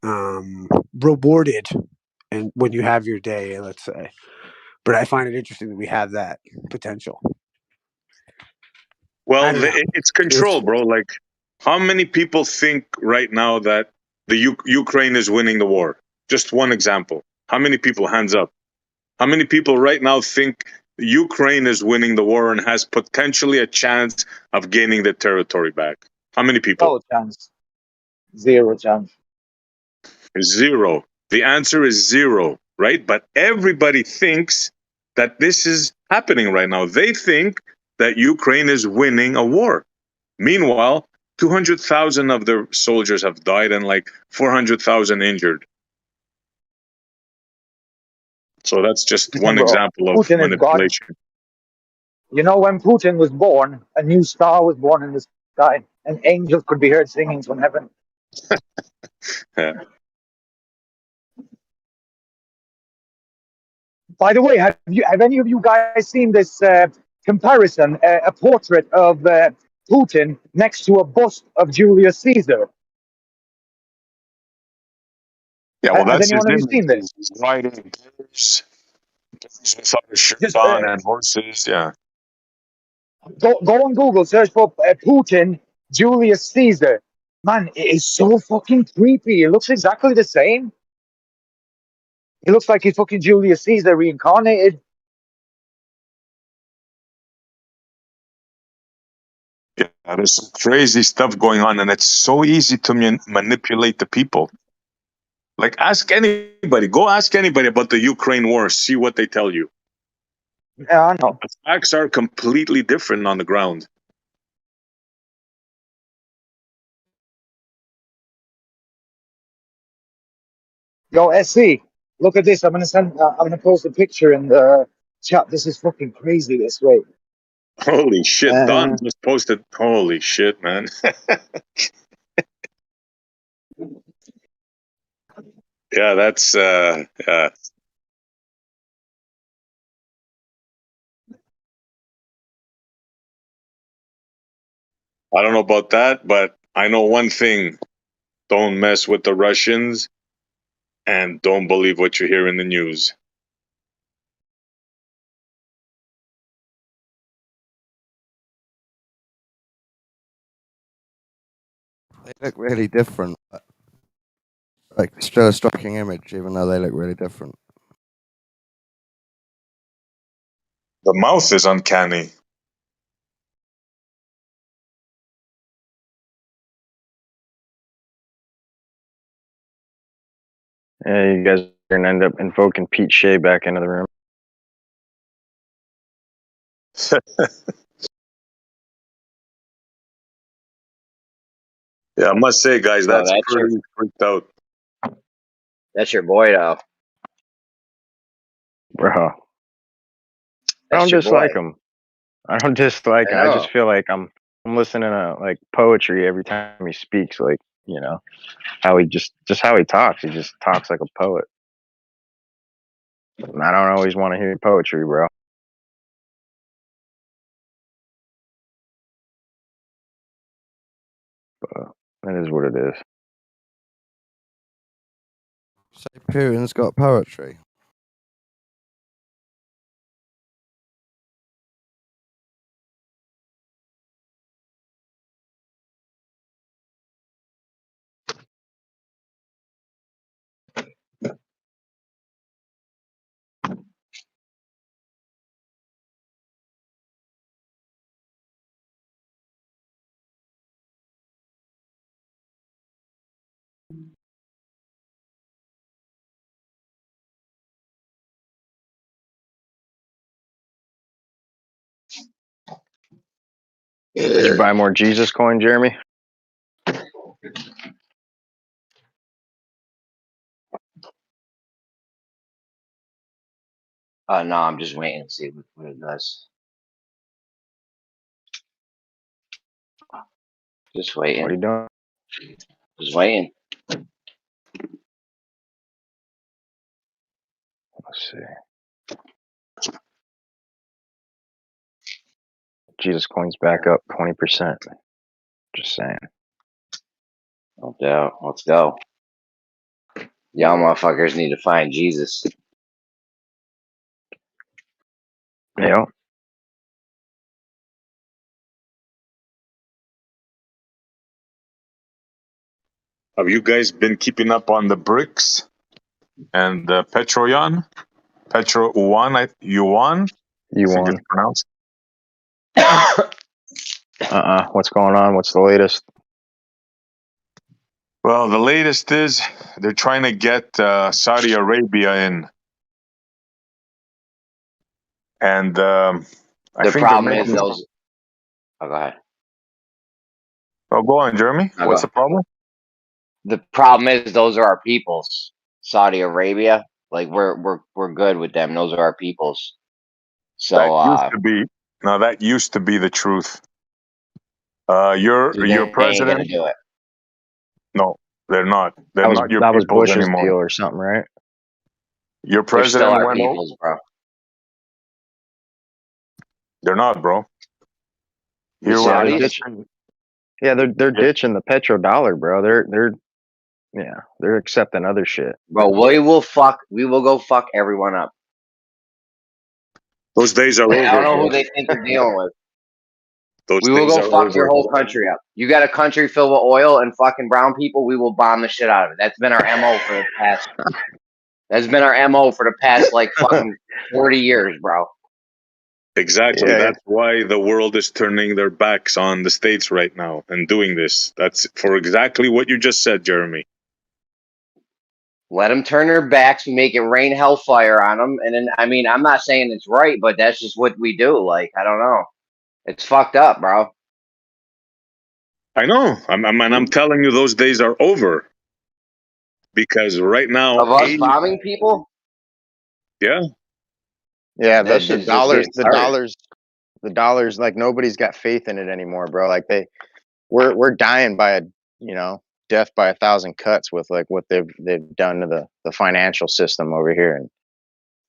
Speaker 18: rewarded, and when you have your day, let's say. But I find it interesting that we have that potential.
Speaker 16: Well,
Speaker 18: I don't know.
Speaker 16: it's control, bro. Like, how many people think right now that the Ukraine is winning the war? Just one example. How many people? Hands up. How many people right now think Ukraine is winning the war and has potentially a chance of gaining the territory back? How many people?
Speaker 4: No chance. Zero chance.
Speaker 16: Zero. The answer is zero, right? But everybody thinks that this is happening right now. They think that Ukraine is winning a war. Meanwhile, 200,000 of their soldiers have died and like 400,000 injured. So that's just one
Speaker 4: Bro,
Speaker 16: example of
Speaker 4: Putin is God.
Speaker 16: manipulation.
Speaker 4: You know, when Putin was born, a new star was born in the sky, and angels could be heard singing from heaven.
Speaker 16: Yeah.
Speaker 4: By the way, have any of you guys seen this comparison? A portrait of Putin next to a bust of Julius Caesar.
Speaker 16: Yeah, well,
Speaker 4: Has
Speaker 16: that's his
Speaker 4: anyone of you
Speaker 16: image.
Speaker 4: seen this?
Speaker 16: He's riding bears without a shirt
Speaker 4: Just
Speaker 16: on and horses. Yeah.
Speaker 4: go on Google, search for Putin, Julius Caesar. Man, it is so fucking creepy. It looks exactly the same. It looks like he's fucking Julius Caesar reincarnated.
Speaker 16: Yeah, there's some crazy stuff going on, and it's so easy to manipulate the people. Like, ask anybody. Go ask anybody about the Ukraine war. See what they tell you.
Speaker 4: Yeah, I know.
Speaker 16: The facts are completely different on the ground.
Speaker 4: Yo, SC, look at this. I'm gonna post a picture in the chat. This is fucking crazy. This way.
Speaker 16: Holy shit! Don just posted. Holy shit, man. Yeah, that's yeah. I don't know about that, but I know one thing: don't mess with the Russians, and don't believe what you hear in the news.
Speaker 10: They look really different. Like still a striking image, even though they look really different.
Speaker 16: The mouth is uncanny.
Speaker 20: Yeah, you guys are gonna end up invoking Pete Shea back into the room.
Speaker 16: Yeah, I must say, guys,
Speaker 17: Bro,
Speaker 16: that's pretty freaked out.
Speaker 17: that's your boy though.
Speaker 20: Bro. I
Speaker 17: That's
Speaker 20: don't
Speaker 17: your boy.
Speaker 20: dislike him. I don't dislike
Speaker 17: I
Speaker 20: him. I
Speaker 17: know.
Speaker 20: just feel like I'm listening to like poetry every time he speaks, like, you know, how he just how he talks. He just talks like a poet. And I don't always want to hear poetry, bro. But that is what it is.
Speaker 10: So Putin's got poetry.
Speaker 20: Did you buy more Jesus coin, Jeremy?
Speaker 17: No, I'm just waiting to see what it does. Just waiting.
Speaker 20: What are you doing?
Speaker 17: Just waiting.
Speaker 20: Let's see. Jesus coin's back up 20%. Just saying.
Speaker 17: No doubt. Let's go. Y'all motherfuckers need to find Jesus.
Speaker 20: Yeah.
Speaker 16: Have you guys been keeping up on the BRICS and the Petro-Yuan? Petro-Yuan, Yuan?
Speaker 20: You
Speaker 16: I think
Speaker 20: won.
Speaker 16: it's pronounced.
Speaker 20: What's going on? What's the latest?
Speaker 16: Well, the latest is they're trying to get Saudi Arabia in. And I
Speaker 17: The
Speaker 16: think
Speaker 17: problem is those. Oh, go ahead.
Speaker 16: Oh, go on, Jeremy.
Speaker 17: No,
Speaker 16: What's
Speaker 17: go.
Speaker 16: the problem?
Speaker 17: The problem is those are our peoples. Saudi Arabia, like we're good with them. Those are our peoples. So
Speaker 16: That used to be. No, that used to be the truth. Your
Speaker 17: they ain't
Speaker 16: president.
Speaker 17: gonna do it.
Speaker 16: No, they're not. They're not your
Speaker 20: that was
Speaker 16: peoples
Speaker 20: Bush's
Speaker 16: anymore.
Speaker 20: deal or something, right?
Speaker 16: Your
Speaker 17: They're still
Speaker 16: president
Speaker 17: our
Speaker 16: went over.
Speaker 17: peoples, bro.
Speaker 16: They're not, bro.
Speaker 17: The
Speaker 16: Here
Speaker 20: Yeah,
Speaker 16: when
Speaker 20: they're
Speaker 17: Saudis.
Speaker 20: ditching. Yeah, they're ditching the petrodollar, bro. They're accepting other shit.
Speaker 17: Bro, we will go fuck everyone up.
Speaker 16: Those days are
Speaker 17: Like, I
Speaker 16: over,
Speaker 17: don't know
Speaker 16: bro.
Speaker 17: who they think they're dealing with.
Speaker 16: Those
Speaker 17: We will
Speaker 16: days
Speaker 17: go
Speaker 16: are
Speaker 17: fuck your
Speaker 16: over.
Speaker 17: whole country up. You got a country filled with oil and fucking brown people, we will bomb the shit out of it. That's been our MO for the past. That's been our MO for the past like fucking 40 years, bro.
Speaker 16: Exactly.
Speaker 20: Yeah.
Speaker 16: That's why the world is turning their backs on the States right now and doing this. That's for exactly what you just said, Jeremy.
Speaker 17: Let them turn their backs and make it rain hellfire on them. And then, I mean, I'm not saying it's right, but that's just what we do. Like, I don't know. It's fucked up, bro.
Speaker 16: I know. I'm telling you, those days are over. Because right now,
Speaker 17: Of us bombing people?
Speaker 16: Yeah.
Speaker 20: Yeah,
Speaker 17: That
Speaker 20: the
Speaker 17: shit's just
Speaker 20: dollars,
Speaker 17: getting started.
Speaker 20: the dollars, like nobody's got faith in it anymore, bro. Like we're dying by death by 1,000 cuts with like what they've done to the financial system over here, and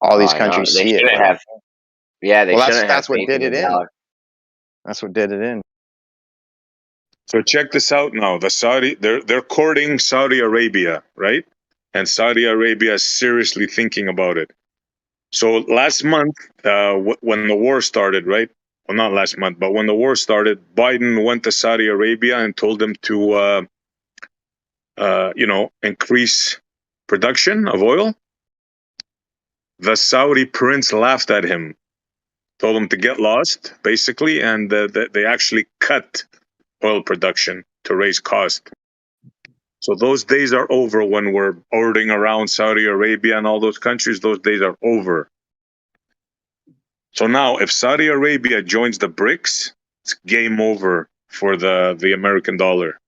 Speaker 20: all these
Speaker 17: I know.
Speaker 20: countries
Speaker 17: They
Speaker 20: see it,
Speaker 17: shouldn't
Speaker 20: bro.
Speaker 17: have. Yeah, they
Speaker 20: Well,
Speaker 17: shouldn't have
Speaker 20: that's what
Speaker 17: faith
Speaker 20: did
Speaker 17: in
Speaker 20: it
Speaker 17: the
Speaker 20: in.
Speaker 17: dollar.
Speaker 20: That's what did it in.
Speaker 16: So check this out now. They're courting Saudi Arabia, right? And Saudi Arabia is seriously thinking about it. So last month, when the war started, right? Well, not last month, but when the war started, Biden went to Saudi Arabia and told them to, increase production of oil. The Saudi prince laughed at him, told him to get lost, basically, and they actually cut oil production to raise cost. So those days are over when we're ordering around Saudi Arabia and all those countries. Those days are over. So now, if Saudi Arabia joins the BRICS, it's game over for the American dollar.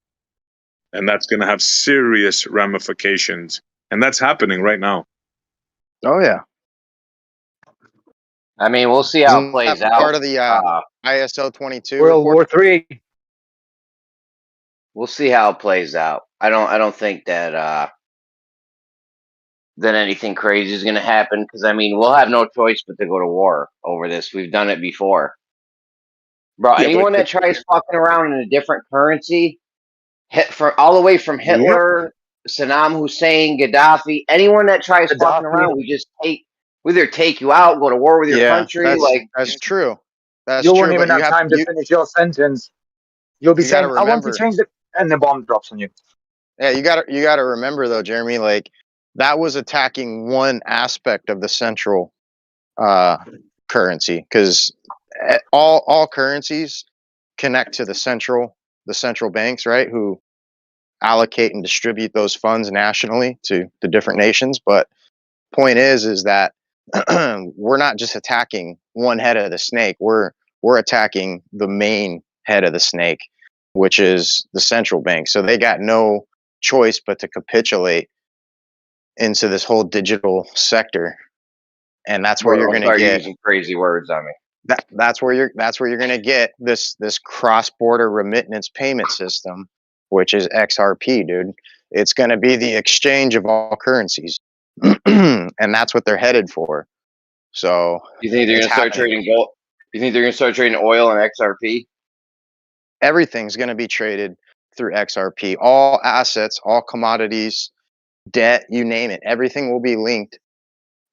Speaker 16: And that's going to have serious ramifications. And that's happening right now.
Speaker 20: Oh, yeah.
Speaker 17: I mean, we'll see how it
Speaker 20: Isn't
Speaker 17: plays
Speaker 20: that
Speaker 17: out.
Speaker 20: part of the ISO 22
Speaker 4: World War III.
Speaker 17: We'll see how it plays out. I don't think that anything crazy is going to happen, because I mean, we'll have no choice but to go to war over this. We've done it before, bro.
Speaker 16: Yeah,
Speaker 17: anyone that tries fucking around in a different currency, all the way from Hitler, Saddam Hussein, Gaddafi, anyone that tries fucking around, we either take you out, go to war with your country.
Speaker 20: That's true. That's
Speaker 11: You
Speaker 20: true.
Speaker 11: won't even
Speaker 20: But
Speaker 11: have time to finish your sentence. You'll be
Speaker 20: you gotta
Speaker 11: saying, "I want to
Speaker 20: remember-
Speaker 11: change it," and the bomb drops on you.
Speaker 20: Yeah, you gotta remember though, Jeremy, like that was attacking one aspect of the central currency, because all currencies connect to the central banks, right? Who allocate and distribute those funds nationally to the different nations. But point is that we're not just attacking one head of the snake. We're attacking the main head of the snake, which is the central bank. So they got no choice but to capitulate into this whole digital sector, and that's where you're going to get
Speaker 17: using crazy words on me.
Speaker 20: that's where you're going to get this cross-border remittance payment system, which is XRP, dude. It's going to be the exchange of all currencies, and that's what they're headed for. So
Speaker 17: you think they're going to start trading gold? You think they're going to start trading oil and XRP?
Speaker 20: Everything's going to be traded through XRP. All assets, all commodities, debt, you name it. Everything will be linked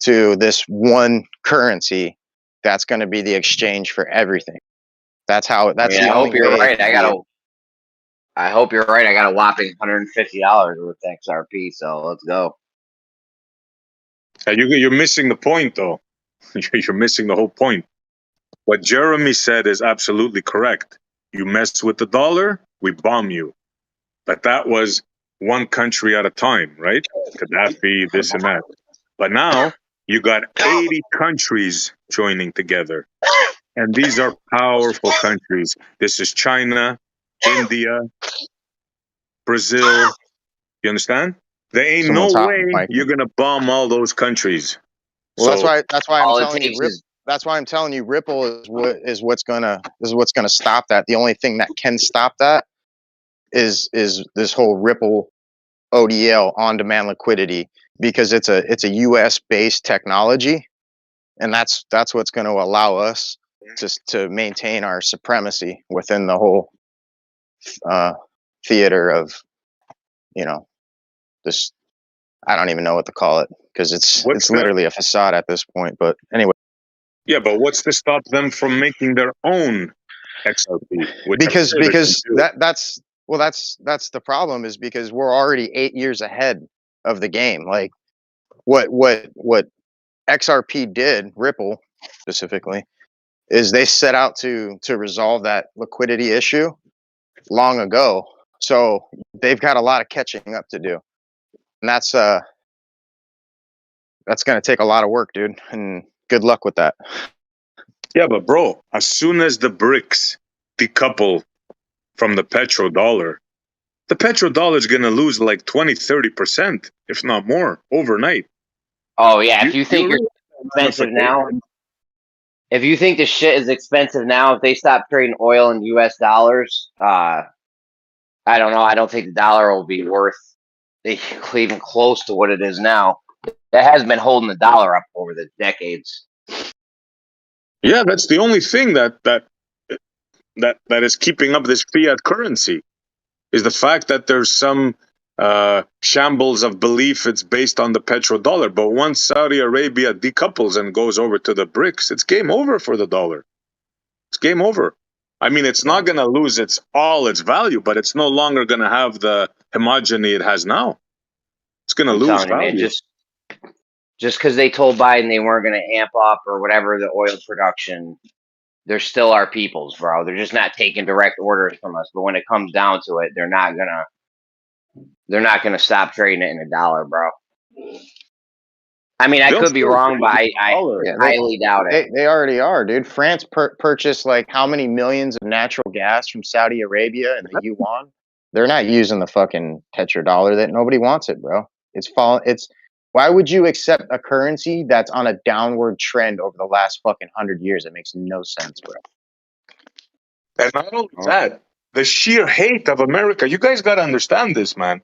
Speaker 20: to this one currency. That's going to be the exchange for everything. That's how. That's the
Speaker 17: I
Speaker 20: only
Speaker 17: hope you're
Speaker 20: way
Speaker 17: right.
Speaker 20: it
Speaker 17: I hope you're right. I got a whopping $150 worth of XRP. So let's go.
Speaker 16: You're missing the point, though. You're missing the whole point. What Jeremy said is absolutely correct. You mess with the dollar, we bomb you. But that was one country at a time, right? Gaddafi, this and that. But now you got 80 countries joining together. And these are powerful countries. This is China, India, Brazil. You understand? There ain't no way you're gonna bomb all those countries.
Speaker 20: Well,
Speaker 16: So,
Speaker 20: that's why I'm telling you. That's why I'm telling you, Ripple is what's gonna stop that. The only thing that can stop that is this whole Ripple ODL on-demand liquidity, because it's a U.S. based technology, and that's what's going to allow us to maintain our supremacy within the whole theater of, this. I don't even know what to call it, because it's literally a facade at this point. But anyway.
Speaker 16: Yeah, but what's to stop them from making their own XRP?
Speaker 20: Because that's the problem, is because we're already 8 years ahead of the game. Like what XRP did, Ripple specifically, is they set out to resolve that liquidity issue long ago. So they've got a lot of catching up to do, and that's going to take a lot of work, dude. And good luck with that.
Speaker 16: Yeah, but bro, as soon as the BRICS decouple from the petrodollar, the petrodollar is going to lose like 20-30%, if not more, overnight.
Speaker 17: Oh yeah, if you think you're expensive now, if you think the shit is expensive now, if they stop trading oil in U.S. dollars, I don't know. I don't think the dollar will be worth even close to what it is now. That has been holding the dollar up over the decades.
Speaker 16: Yeah, that's the only thing that is keeping up this fiat currency, is the fact that there's some shambles of belief it's based on the petrodollar. But once Saudi Arabia decouples and goes over to the BRICS, it's game over for the dollar. It's game over. I mean, it's not going to lose its value, but it's no longer going to have the homogeneity it has now. It's going to lose value.
Speaker 17: Man, just because they told Biden they weren't going to amp up or whatever the oil production, they're still our peoples, bro. They're just not taking direct orders from us. But when it comes down to it, they're not gonna stop trading it in a dollar, bro. I mean, I could be wrong, but I highly doubt it.
Speaker 20: They already are, dude. France purchased like how many millions of natural gas from Saudi Arabia and the yuan? They're not using the fucking petrodollar. That nobody wants it, bro. Why would you accept a currency that's on a downward trend over the last fucking 100 years? It makes no sense, bro.
Speaker 16: And not only that, the sheer hate of America. You guys got to understand this, man.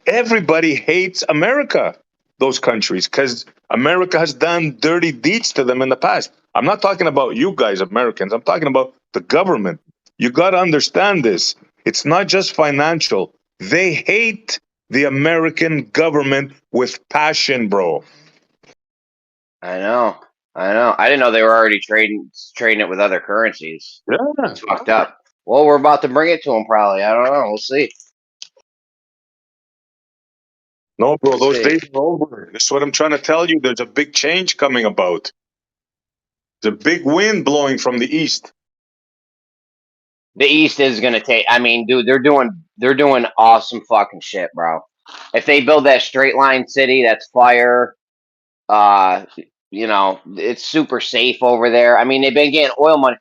Speaker 16: Everybody hates America, those countries, because America has done dirty deeds to them in the past. I'm not talking about you guys, Americans. I'm talking about the government. You got to understand this. It's not just financial. They hate the American government with passion, bro.
Speaker 17: I know. I didn't know they were already trading it with other currencies.
Speaker 16: Yeah.
Speaker 17: It's fucked up. Well, we're about to bring it to them probably. I don't know. We'll see.
Speaker 16: No, bro, those days are over. That's what I'm trying to tell you. There's a big change coming about. There's a big wind blowing from the east.
Speaker 17: The East is gonna take. I mean, dude, they're doing awesome fucking shit, bro. If they build that straight line city, that's fire. It's super safe over there. I mean, they've been getting oil money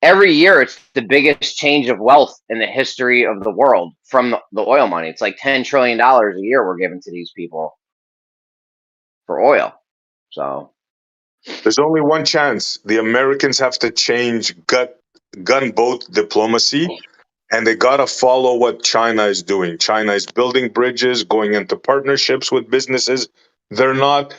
Speaker 17: every year. It's the biggest change of wealth in the history of the world from the oil money. It's like $10 trillion a year we're giving to these people for oil. So
Speaker 16: There's only one chance. The Americans have to change gunboat diplomacy, and they gotta follow what China is doing. China is building bridges, going into partnerships with businesses. They're not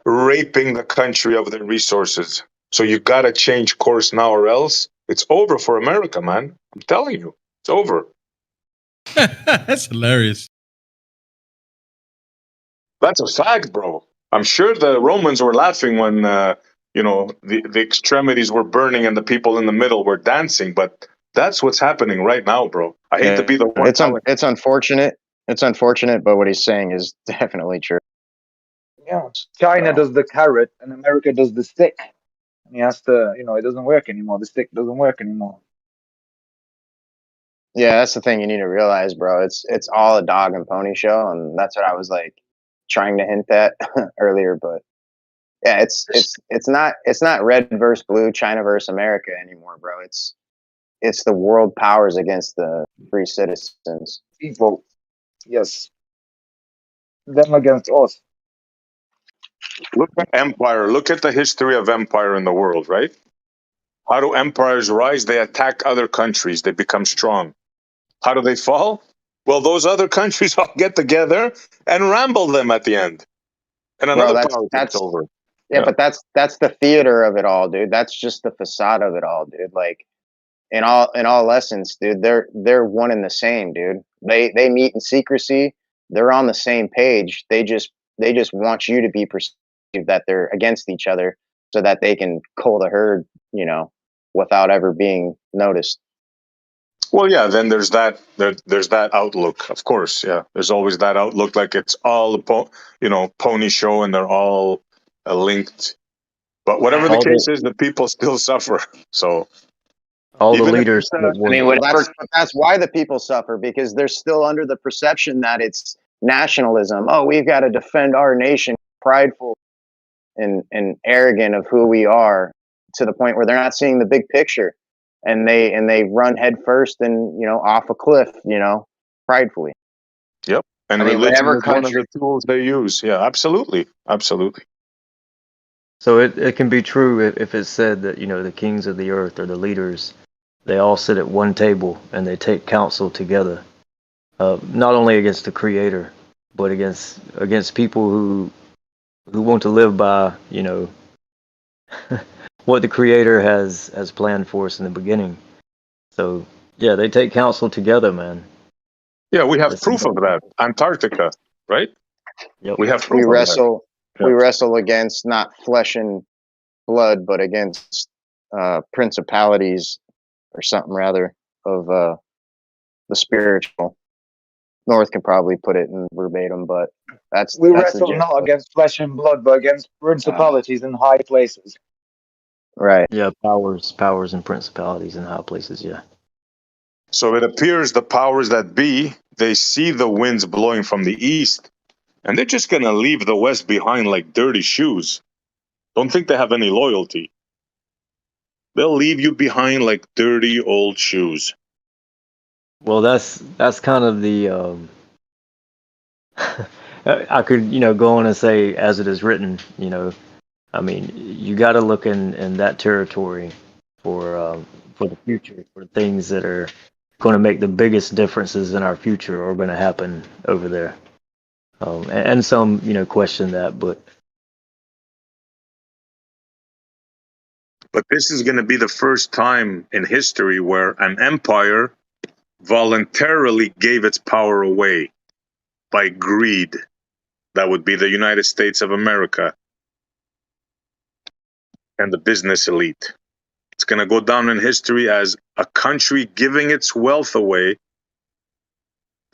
Speaker 16: raping the country of their resources. So you gotta change course now, or else it's over for America, man. I'm telling you, it's over.
Speaker 2: That's hilarious.
Speaker 16: That's a fact, bro. I'm sure the Romans were laughing when the extremities were burning and the people in the middle were dancing. But that's what's happening right now, bro. I hate to be the one.
Speaker 20: It's unfortunate. It's unfortunate, but what he's saying is definitely true.
Speaker 4: Yeah, China does the carrot and America does the stick. And he has to, it doesn't work anymore. The stick doesn't work anymore.
Speaker 20: Yeah, that's the thing you need to realize, bro. It's all a dog and pony show, and that's what I was like trying to hint at earlier. But yeah, it's not red versus blue, China versus America anymore, bro. It's the world powers against the free citizens.
Speaker 4: People, yes, them against us.
Speaker 16: Look at empire. Look at the history of empire in the world, right? How do empires rise? They attack other countries. They become strong. How do they fall? Well, those other countries all get together and ramble them at the end. And
Speaker 20: Bro,
Speaker 16: another power takes over.
Speaker 20: Yeah, but that's the theater of it all, dude. That's just the facade of it all, dude. Like in all essence, dude, they're one and the same, dude. They meet in secrecy. They're on the same page. They just want you to be perceived that they're against each other so that they can cull the herd, without ever being noticed.
Speaker 16: Well, yeah, then there's that outlook, of course. Yeah, there's always that outlook, like it's all a pony show, and they're all linked. But whatever the case is, the people still suffer. So
Speaker 9: all the
Speaker 16: even if
Speaker 9: leaders.
Speaker 20: That's why the people suffer, because they're still under the perception that it's nationalism. Oh, we've got to defend our nation, prideful and arrogant of who we are, to the point where they're not seeing the big picture. And they run head first and off a cliff, pridefully.
Speaker 16: Yep, and religion is one of the tools they use. Yeah, absolutely.
Speaker 9: So it can be true if it's said that the kings of the earth or the leaders, they all sit at one table and they take counsel together, not only against the Creator, but against people who want to live by what the Creator has planned for us in the beginning. So yeah, they take counsel together, man.
Speaker 16: Yeah, we have proof of that. Antarctica, right?
Speaker 9: Yep.
Speaker 16: We have proof of that.
Speaker 20: We wrestle against not flesh and blood, but against principalities or something rather of the spiritual. North can probably put it in verbatim, but
Speaker 4: we wrestle not against flesh and blood, but against principalities in high places.
Speaker 20: Right.
Speaker 9: Yeah, powers and principalities in high places. Yeah.
Speaker 16: So it appears the powers that be, they see the winds blowing from the east, and they're just gonna leave the west behind like dirty shoes. Don't think they have any loyalty. They'll leave you behind like dirty old shoes.
Speaker 9: Well, that's kind of the I could go on and say as it is written. I mean, you got to look in that territory for the future, for things that are going to make the biggest differences in our future are going to happen over there. And some question that, but
Speaker 16: this is going to be the first time in history where an empire voluntarily gave its power away by greed. That would be the United States of America and the business elite. It's going to go down in history as a country giving its wealth away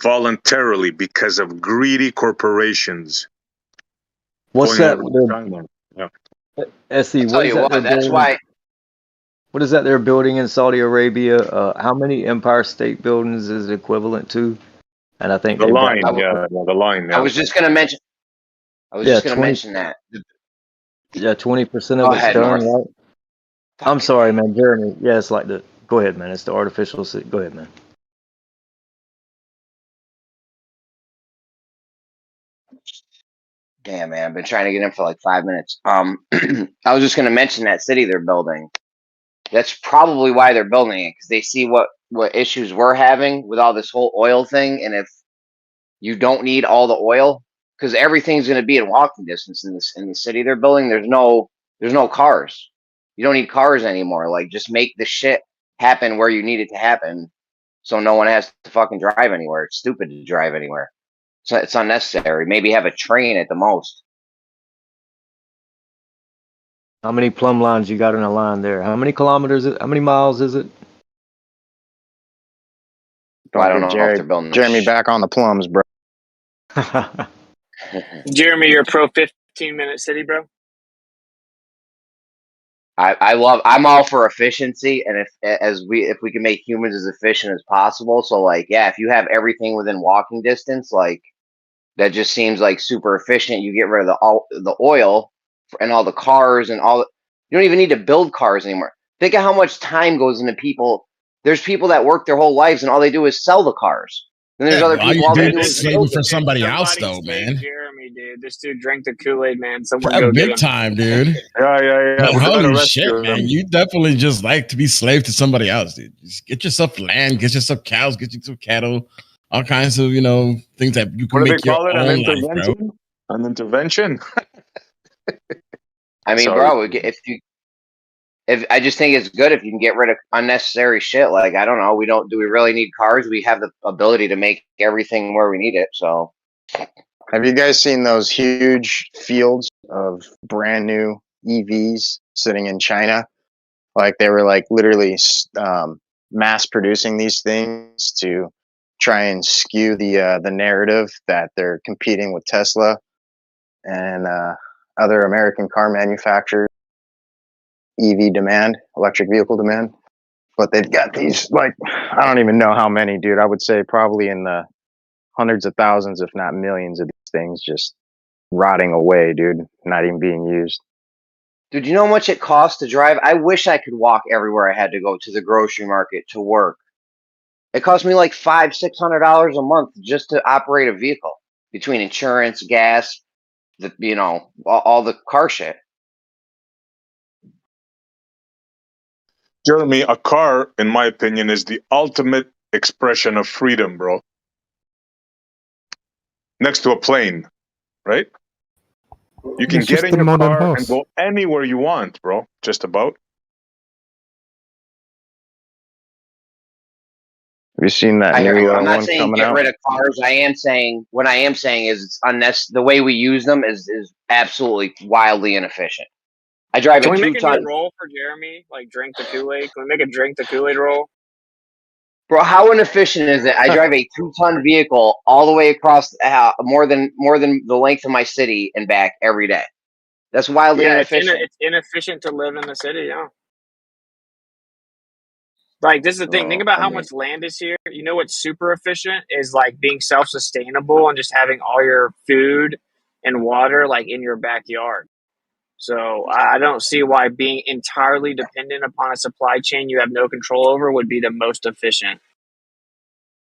Speaker 16: voluntarily because of greedy corporations.
Speaker 9: What's that?
Speaker 16: Yeah.
Speaker 9: Essie, what is that?
Speaker 17: That's why.
Speaker 9: What is that they're building in Saudi Arabia? How many Empire State Buildings is it equivalent to? And I think
Speaker 16: the line. The line. Yeah.
Speaker 17: I was just going to mention. Mention that.
Speaker 9: Yeah, 20% of it's done, right? I'm sorry, man, Jeremy. Yeah, it's like the. Go ahead, man. It's the artificial. Go ahead, man.
Speaker 17: Damn, man, I've been trying to get in for like 5 minutes. I was just gonna mention that city they're building. That's probably why they're building it, because they see what issues we're having with all this whole oil thing, and if you don't need all the oil, because everything's going to be in walking distance in the city they're building. There's no cars. You don't need cars anymore. Like, just make the shit happen where you need it to happen, so no one has to fucking drive anywhere. It's stupid to drive anywhere. It's unnecessary. Maybe have a train at the most.
Speaker 9: How many plumb lines you got in a line there? How many kilometers? How many miles is it?
Speaker 17: Well, I don't
Speaker 20: get
Speaker 17: know if they're building
Speaker 20: Jeremy back on the plums, bro.
Speaker 12: Jeremy, you're a pro 15-minute city, bro.
Speaker 17: I'm all for efficiency, and if we can make humans as efficient as possible. So, like, yeah, if you have everything within walking distance, like, that just seems like super efficient. You get rid of the oil and all the cars and all. You don't even need to build cars anymore. Think of how much time goes into people. There's people that work their whole lives and all they do is sell the cars. And there's other people all they do is
Speaker 3: slaving
Speaker 17: build
Speaker 3: for
Speaker 17: it.
Speaker 3: somebody else, though, man.
Speaker 12: Jeremy, dude, this dude drank the Kool-Aid, man. Someone go get
Speaker 3: Big
Speaker 12: him.
Speaker 3: time, dude.
Speaker 16: Yeah.
Speaker 3: But
Speaker 16: We're trying to
Speaker 3: holy
Speaker 16: rescue
Speaker 3: shit,
Speaker 16: him.
Speaker 3: man! You definitely just like to be slave to somebody else, dude. Just get yourself land, get yourself cows, get you some cattle, all kinds of things that you can
Speaker 16: What do they
Speaker 3: make your
Speaker 16: call it? An
Speaker 3: own life, bro.
Speaker 16: intervention? An intervention?
Speaker 17: I mean,
Speaker 16: Sorry.
Speaker 17: bro, if I just think it's good if you can get rid of unnecessary shit. Like, I don't know, do we really need cars? We have the ability to make everything where we need it. So,
Speaker 20: Have you guys seen those huge fields of brand new EVs sitting in China? Like, they were like literally mass producing these things to try and skew the narrative that they're competing with Tesla and other American car manufacturers. EV demand, electric vehicle demand. But they've got these, like, I don't even know how many, dude. I would say probably in the hundreds of thousands, if not millions of these things just rotting away, dude, not even being used.
Speaker 17: dude, you know how much it costs to drive? I wish I could walk everywhere I had to go, to the grocery market, to work. It cost me like $500-600 a month just to operate a vehicle, between insurance, gas, all the car shit.
Speaker 16: Jeremy, a car, in my opinion, is the ultimate expression of freedom, bro. Next to a plane, right? You can
Speaker 5: It's
Speaker 16: get
Speaker 5: just
Speaker 16: in
Speaker 5: the
Speaker 16: your
Speaker 5: modern
Speaker 16: car and
Speaker 5: house.
Speaker 16: go anywhere you want, bro. Just about.
Speaker 20: Have you seen that
Speaker 17: I hear
Speaker 20: new
Speaker 17: you. I'm not
Speaker 20: one
Speaker 17: saying
Speaker 20: coming
Speaker 17: get
Speaker 20: out?
Speaker 17: rid of cars. What I am saying is it's the way we use them is absolutely wildly inefficient. I drive
Speaker 12: Can
Speaker 17: a
Speaker 12: we make a new
Speaker 17: 2-ton.
Speaker 12: roll for Jeremy? Like, drink the Kool-Aid? Can we make a drink the Kool-Aid roll?
Speaker 17: Bro, how inefficient is it? I drive a 2-ton vehicle all the way across more than the length of my city and back every day. That's wildly
Speaker 12: Yeah,
Speaker 17: inefficient.
Speaker 12: it's inefficient to live in the city. Yeah. Like, this is the thing. Think about how much land is here. You know what's super efficient is like being self-sustainable and just having all your food and water like in your backyard. So I don't see why being entirely dependent upon a supply chain you have no control over would be the most efficient.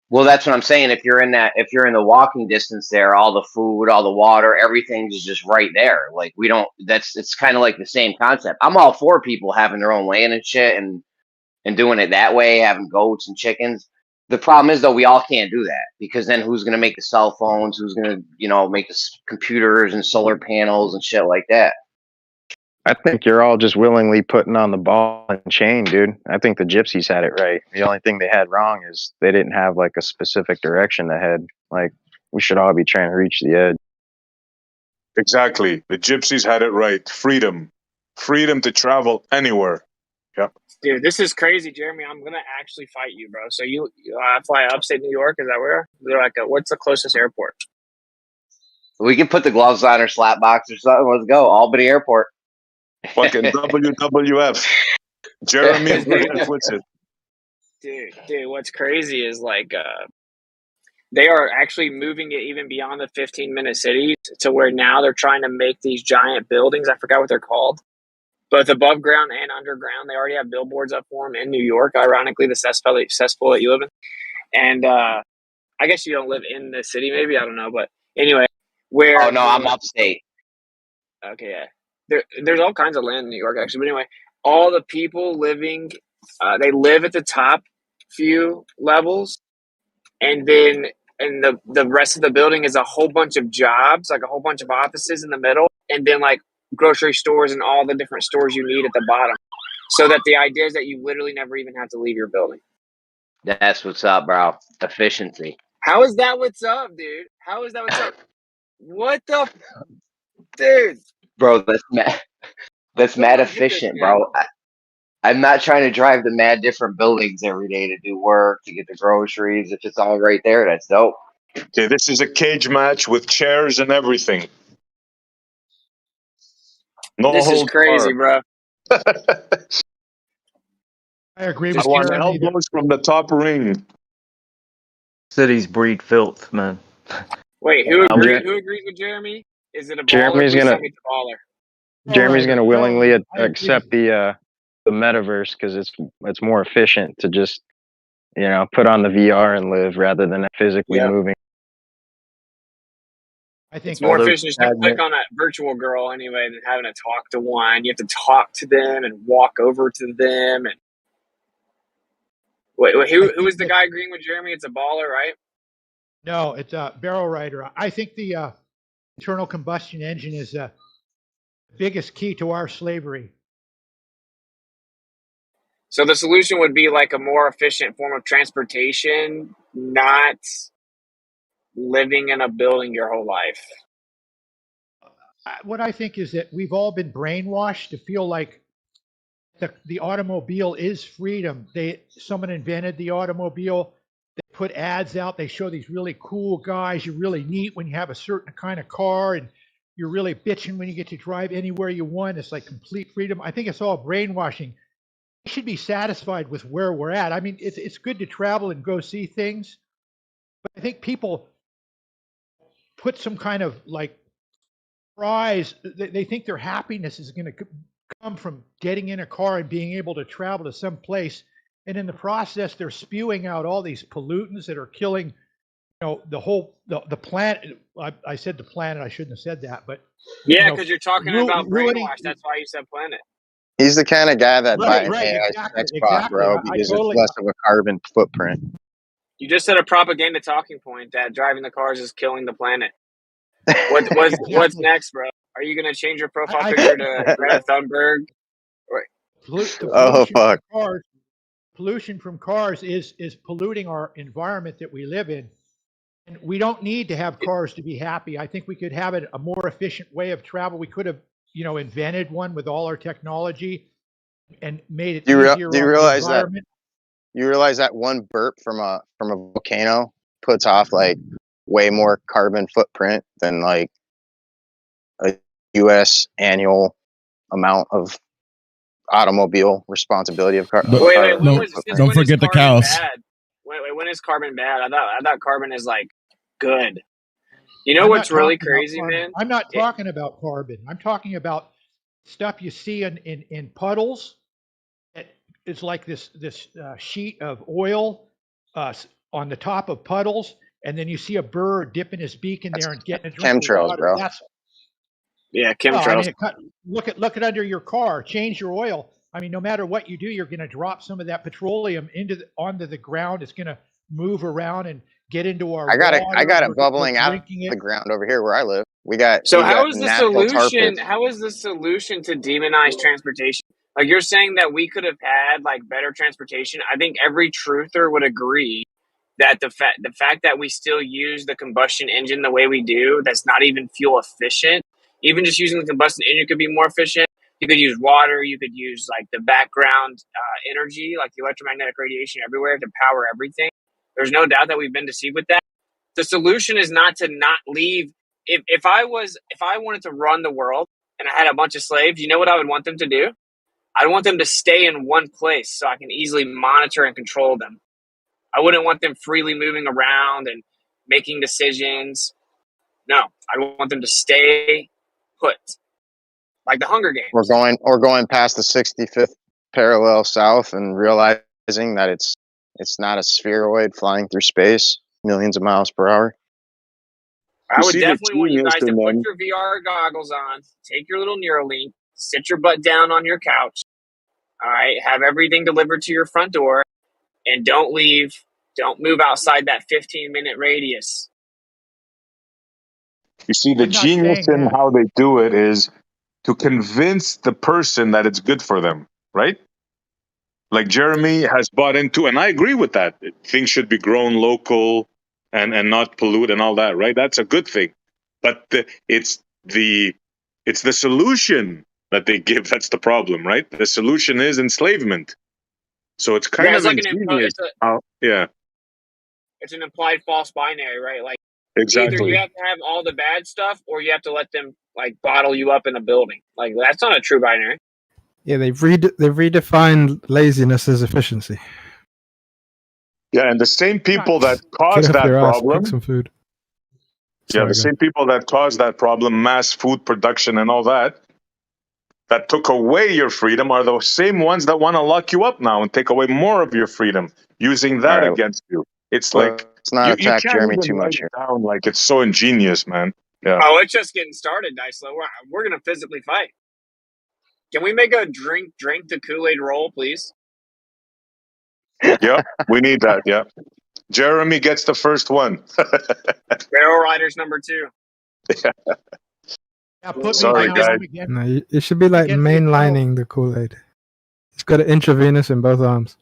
Speaker 17: Well, that's what I'm saying. If you're in the walking distance there, all the food, all the water, everything's just right there. Like, it's kind of like the same concept. I'm all for people having their own land and shit and doing it that way, having goats and chickens. The problem is, though, we all can't do that, because then who's going to make the cell phones? Who's going to, make the computers and solar panels and shit like that?
Speaker 20: I think you're all just willingly putting on the ball and chain, dude. I think the gypsies had it right. The only thing they had wrong is they didn't have like a specific direction ahead. Like, we should all be trying to reach the edge.
Speaker 16: Exactly. The gypsies had it right. Freedom. Freedom to travel anywhere. Yep.
Speaker 12: Dude, this is crazy, Jeremy. I'm gonna actually fight you, bro. So you fly upstate New York? Is that where? They're like, what's the closest airport?
Speaker 17: We can put the gloves on or slap box or something. Let's go, Albany Airport.
Speaker 16: Fucking WWF. Jeremy versus Witsit.
Speaker 12: Dude, what's crazy is like they are actually moving it even beyond the 15-minute cities to where now they're trying to make these giant buildings. I forgot what they're called, both above ground and underground. They already have billboards up for them in New York. Ironically, the cesspool that you live in, and I guess you don't live in the city, maybe, I don't know, but anyway, where
Speaker 17: Oh no, I'm upstate.
Speaker 12: Okay, yeah. There's all kinds of land in New York, actually. But anyway, all the people living, they live at the top few levels, and then and the rest of the building is a whole bunch of jobs, like a whole bunch of offices in the middle, and then like grocery stores and all the different stores you need at the bottom. So that the idea is that you literally never even have to leave your building.
Speaker 17: That's what's up, bro. Efficiency.
Speaker 12: How is that what's up, dude? How is that what's up? What the, dude?
Speaker 17: Bro, that's mad efficient, bro. I'm not trying to drive the mad different buildings every day to do work, to get the groceries. If it's all right there, that's dope.
Speaker 16: Okay, this is a cage match with chairs and everything. No
Speaker 12: This is
Speaker 16: hold
Speaker 12: crazy, bro.
Speaker 3: I agree
Speaker 16: I
Speaker 3: with
Speaker 16: want
Speaker 3: Jeremy.
Speaker 16: elbows from the top ring.
Speaker 9: Cities breed filth, man.
Speaker 12: Wait, who agrees with Jeremy? Is it a baller?
Speaker 20: Jeremy's
Speaker 12: Please
Speaker 20: gonna
Speaker 12: tell me it's a baller.
Speaker 20: Jeremy's gonna willingly
Speaker 3: I agree.
Speaker 20: accept the metaverse because it's more efficient to just put on the VR and live rather than physically moving.
Speaker 3: I think
Speaker 12: It's more efficient just to click on that virtual girl anyway than having to talk to one. You have to talk to them and walk over to them. And wait, who is the guy agreeing with Jeremy? It's a baller, right?
Speaker 3: No, it's a barrel rider. I think the internal combustion engine is the biggest key to our slavery.
Speaker 12: So the solution would be like a more efficient form of transportation, not living in a building your whole life.
Speaker 3: What I think is that we've all been brainwashed to feel like the automobile is freedom. Someone invented the automobile. They put ads out. They show these really cool guys. You're really neat when you have a certain kind of car, and you're really bitching when you get to drive anywhere you want. It's like complete freedom. I think it's all brainwashing. We should be satisfied with where we're at. I mean, it's good to travel and go see things, but I think people put some kind of like prize. They think their happiness is going to come from getting in a car and being able to travel to some place, and in the process, they're spewing out all these pollutants that are killing, the whole the planet. I said the planet. I shouldn't have said that, but
Speaker 12: yeah, because you're talking about
Speaker 3: ruining.
Speaker 12: brainwash. That's why you said planet.
Speaker 20: He's the kind of guy that buy an
Speaker 3: Right,
Speaker 20: AI
Speaker 3: exactly,
Speaker 20: sex bot, bro, because it's less of a carbon footprint.
Speaker 12: You just said a propaganda talking point that driving the cars is killing the planet. What's next, bro? Are you gonna change your profile picture to Greta Thunberg?
Speaker 20: Oh fuck!
Speaker 3: Pollution from cars is polluting our environment that we live in, and we don't need to have cars to be happy. I think we could have a more efficient way of travel. We could have, invented one with all our technology and made it easier on the environment.
Speaker 20: You realize that one burp from a volcano puts off like way more carbon footprint than like a U.S. annual amount of automobile responsibility of carbon.
Speaker 12: Wait,
Speaker 2: don't forget the cows.
Speaker 12: Bad? Wait, when is carbon bad? I thought carbon is like good. You know what's really crazy, man?
Speaker 3: I'm not talking about carbon. I'm talking about stuff you see in puddles. It's like this sheet of oil on the top of puddles, and then you see a bird dipping his beak in there and getting a drink of water.
Speaker 20: Bro.
Speaker 12: Chemtrails.
Speaker 3: Well, look at under your car. Change your oil. I mean, no matter what you do, you're going to drop some of that petroleum onto the ground. It's going to move around and get into our.
Speaker 20: I got it bubbling out of the ground over here where I live.
Speaker 12: How is the solution? How is the solution to demonize transportation? Like, you're saying that we could have had like better transportation. I think every truther would agree that the fact that we still use the combustion engine the way we do, that's not even fuel efficient. Even just using the combustion engine could be more efficient. You could use water. You could use like the background energy, like the electromagnetic radiation everywhere to power everything. There's no doubt that we've been deceived with that. The solution is not to not leave. If I wanted to run the world and I had a bunch of slaves, you know what I would want them to do? I want them to stay in one place so I can easily monitor and control them. I wouldn't want them freely moving around and making decisions. No, I want them to stay put, like the Hunger Games.
Speaker 20: We're going past the 65th parallel south and realizing that it's not a spheroid flying through space millions of miles per hour.
Speaker 12: I
Speaker 16: You
Speaker 12: would
Speaker 16: see the
Speaker 12: definitely want you
Speaker 16: genius
Speaker 12: guys to
Speaker 16: in
Speaker 12: put
Speaker 16: them.
Speaker 12: your VR goggles on, take your little Neuralink, sit your butt down on your couch. All right, have everything delivered to your front door, and don't leave. Don't move outside that 15-minute radius.
Speaker 16: You see the
Speaker 3: I'm not
Speaker 16: genius
Speaker 3: saying
Speaker 16: in
Speaker 3: that.
Speaker 16: how they do it is to convince the person that it's good for them, right? Like Jeremy has bought into, and I agree with that. Things should be grown local and not pollute and all that, right? That's a good thing. But it's the solution that they give that's the problem, right? The solution is enslavement. So it's kind
Speaker 12: Yeah,
Speaker 16: of ingenious. Yeah,
Speaker 12: it's an implied false binary, right? Like either
Speaker 16: exactly.
Speaker 12: you have to have all the bad stuff, or you have to let them like bottle you up in a building. Like that's not a true binary.
Speaker 2: Yeah, they've redefined laziness as efficiency.
Speaker 16: Yeah, and the same people that
Speaker 2: Get
Speaker 16: caused
Speaker 2: off
Speaker 16: that
Speaker 2: your ass, cook
Speaker 16: problem,
Speaker 2: some food.
Speaker 16: yeah,
Speaker 2: Sorry,
Speaker 16: the
Speaker 2: go
Speaker 16: same people that caused that problem, mass food production and all that, that took away your freedom are the same ones that want to lock you up now and take away more of your freedom, using
Speaker 20: All
Speaker 16: that
Speaker 20: right,
Speaker 16: against you. It's like
Speaker 20: let's not
Speaker 16: you
Speaker 20: attack
Speaker 16: can't
Speaker 20: Jeremy
Speaker 16: even
Speaker 20: too
Speaker 16: write
Speaker 20: much
Speaker 16: it
Speaker 20: here.
Speaker 16: down. Like it's so ingenious, man. Yeah.
Speaker 12: Oh, it's just getting started, Dicelo. We're gonna physically fight. Can we make a drink the Kool-Aid roll, please?
Speaker 16: Yep, we need that. Yeah. Jeremy gets the first one.
Speaker 12: Barrel Riders number 2.
Speaker 3: Yeah, put me
Speaker 16: Sorry,
Speaker 3: down.
Speaker 16: guys.
Speaker 3: I'm against,
Speaker 2: No, it should be like
Speaker 3: against the eternal.
Speaker 2: mainlining the Kool-Aid. It's got an intravenous in both arms.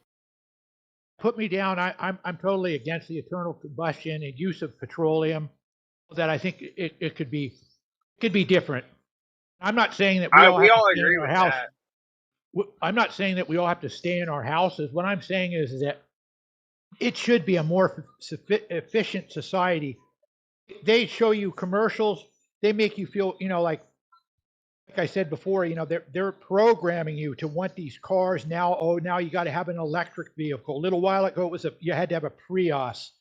Speaker 3: Put me down. I'm totally against the eternal combustion and use of petroleum. That I think it could be different. I'm not saying that we all
Speaker 12: We
Speaker 3: have
Speaker 12: all
Speaker 3: to stay
Speaker 12: agree
Speaker 3: in our
Speaker 12: with
Speaker 3: house.
Speaker 12: that.
Speaker 3: I'm not saying that we all have to stay in our houses. What I'm saying is that it should be a more efficient society. They show you commercials. They make you feel, like I said before, they're programming you to want these cars now. Oh, now you got to have an electric vehicle. A little while ago, you had to have a Prius.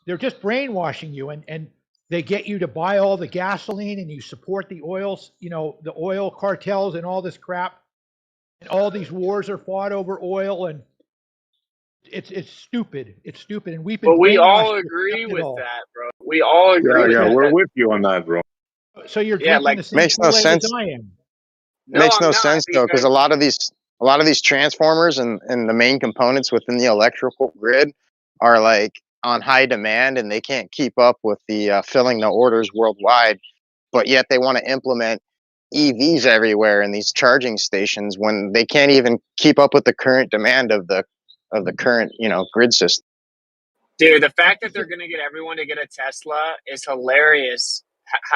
Speaker 3: They're just brainwashing you, and they get you to buy all the gasoline, and you support the oils, the oil cartels and all this crap. And all these wars are fought over oil, and it's stupid. It's stupid, and we've been
Speaker 12: But we
Speaker 3: brainwashed
Speaker 12: all
Speaker 3: to
Speaker 12: agree
Speaker 3: accept it
Speaker 12: with
Speaker 3: all.
Speaker 12: that, bro. We all agree with
Speaker 16: Yeah,
Speaker 12: that.
Speaker 16: we're with you on that, bro.
Speaker 3: So you're
Speaker 12: Yeah,
Speaker 3: drinking
Speaker 12: like
Speaker 3: the same
Speaker 20: Makes no
Speaker 3: Kool-Aid as
Speaker 20: sense.
Speaker 3: I am.
Speaker 12: no,
Speaker 20: Makes
Speaker 12: I'm
Speaker 20: no
Speaker 12: not,
Speaker 20: sense though, because
Speaker 12: because
Speaker 20: a lot of these transformers and the main components within the electrical grid are like on high demand, and they can't keep up with the filling the orders worldwide. But yet they want to implement EVs everywhere in these charging stations when they can't even keep up with the current demand of the current grid system.
Speaker 12: dude, the fact that they're gonna get everyone to get a Tesla is hilarious.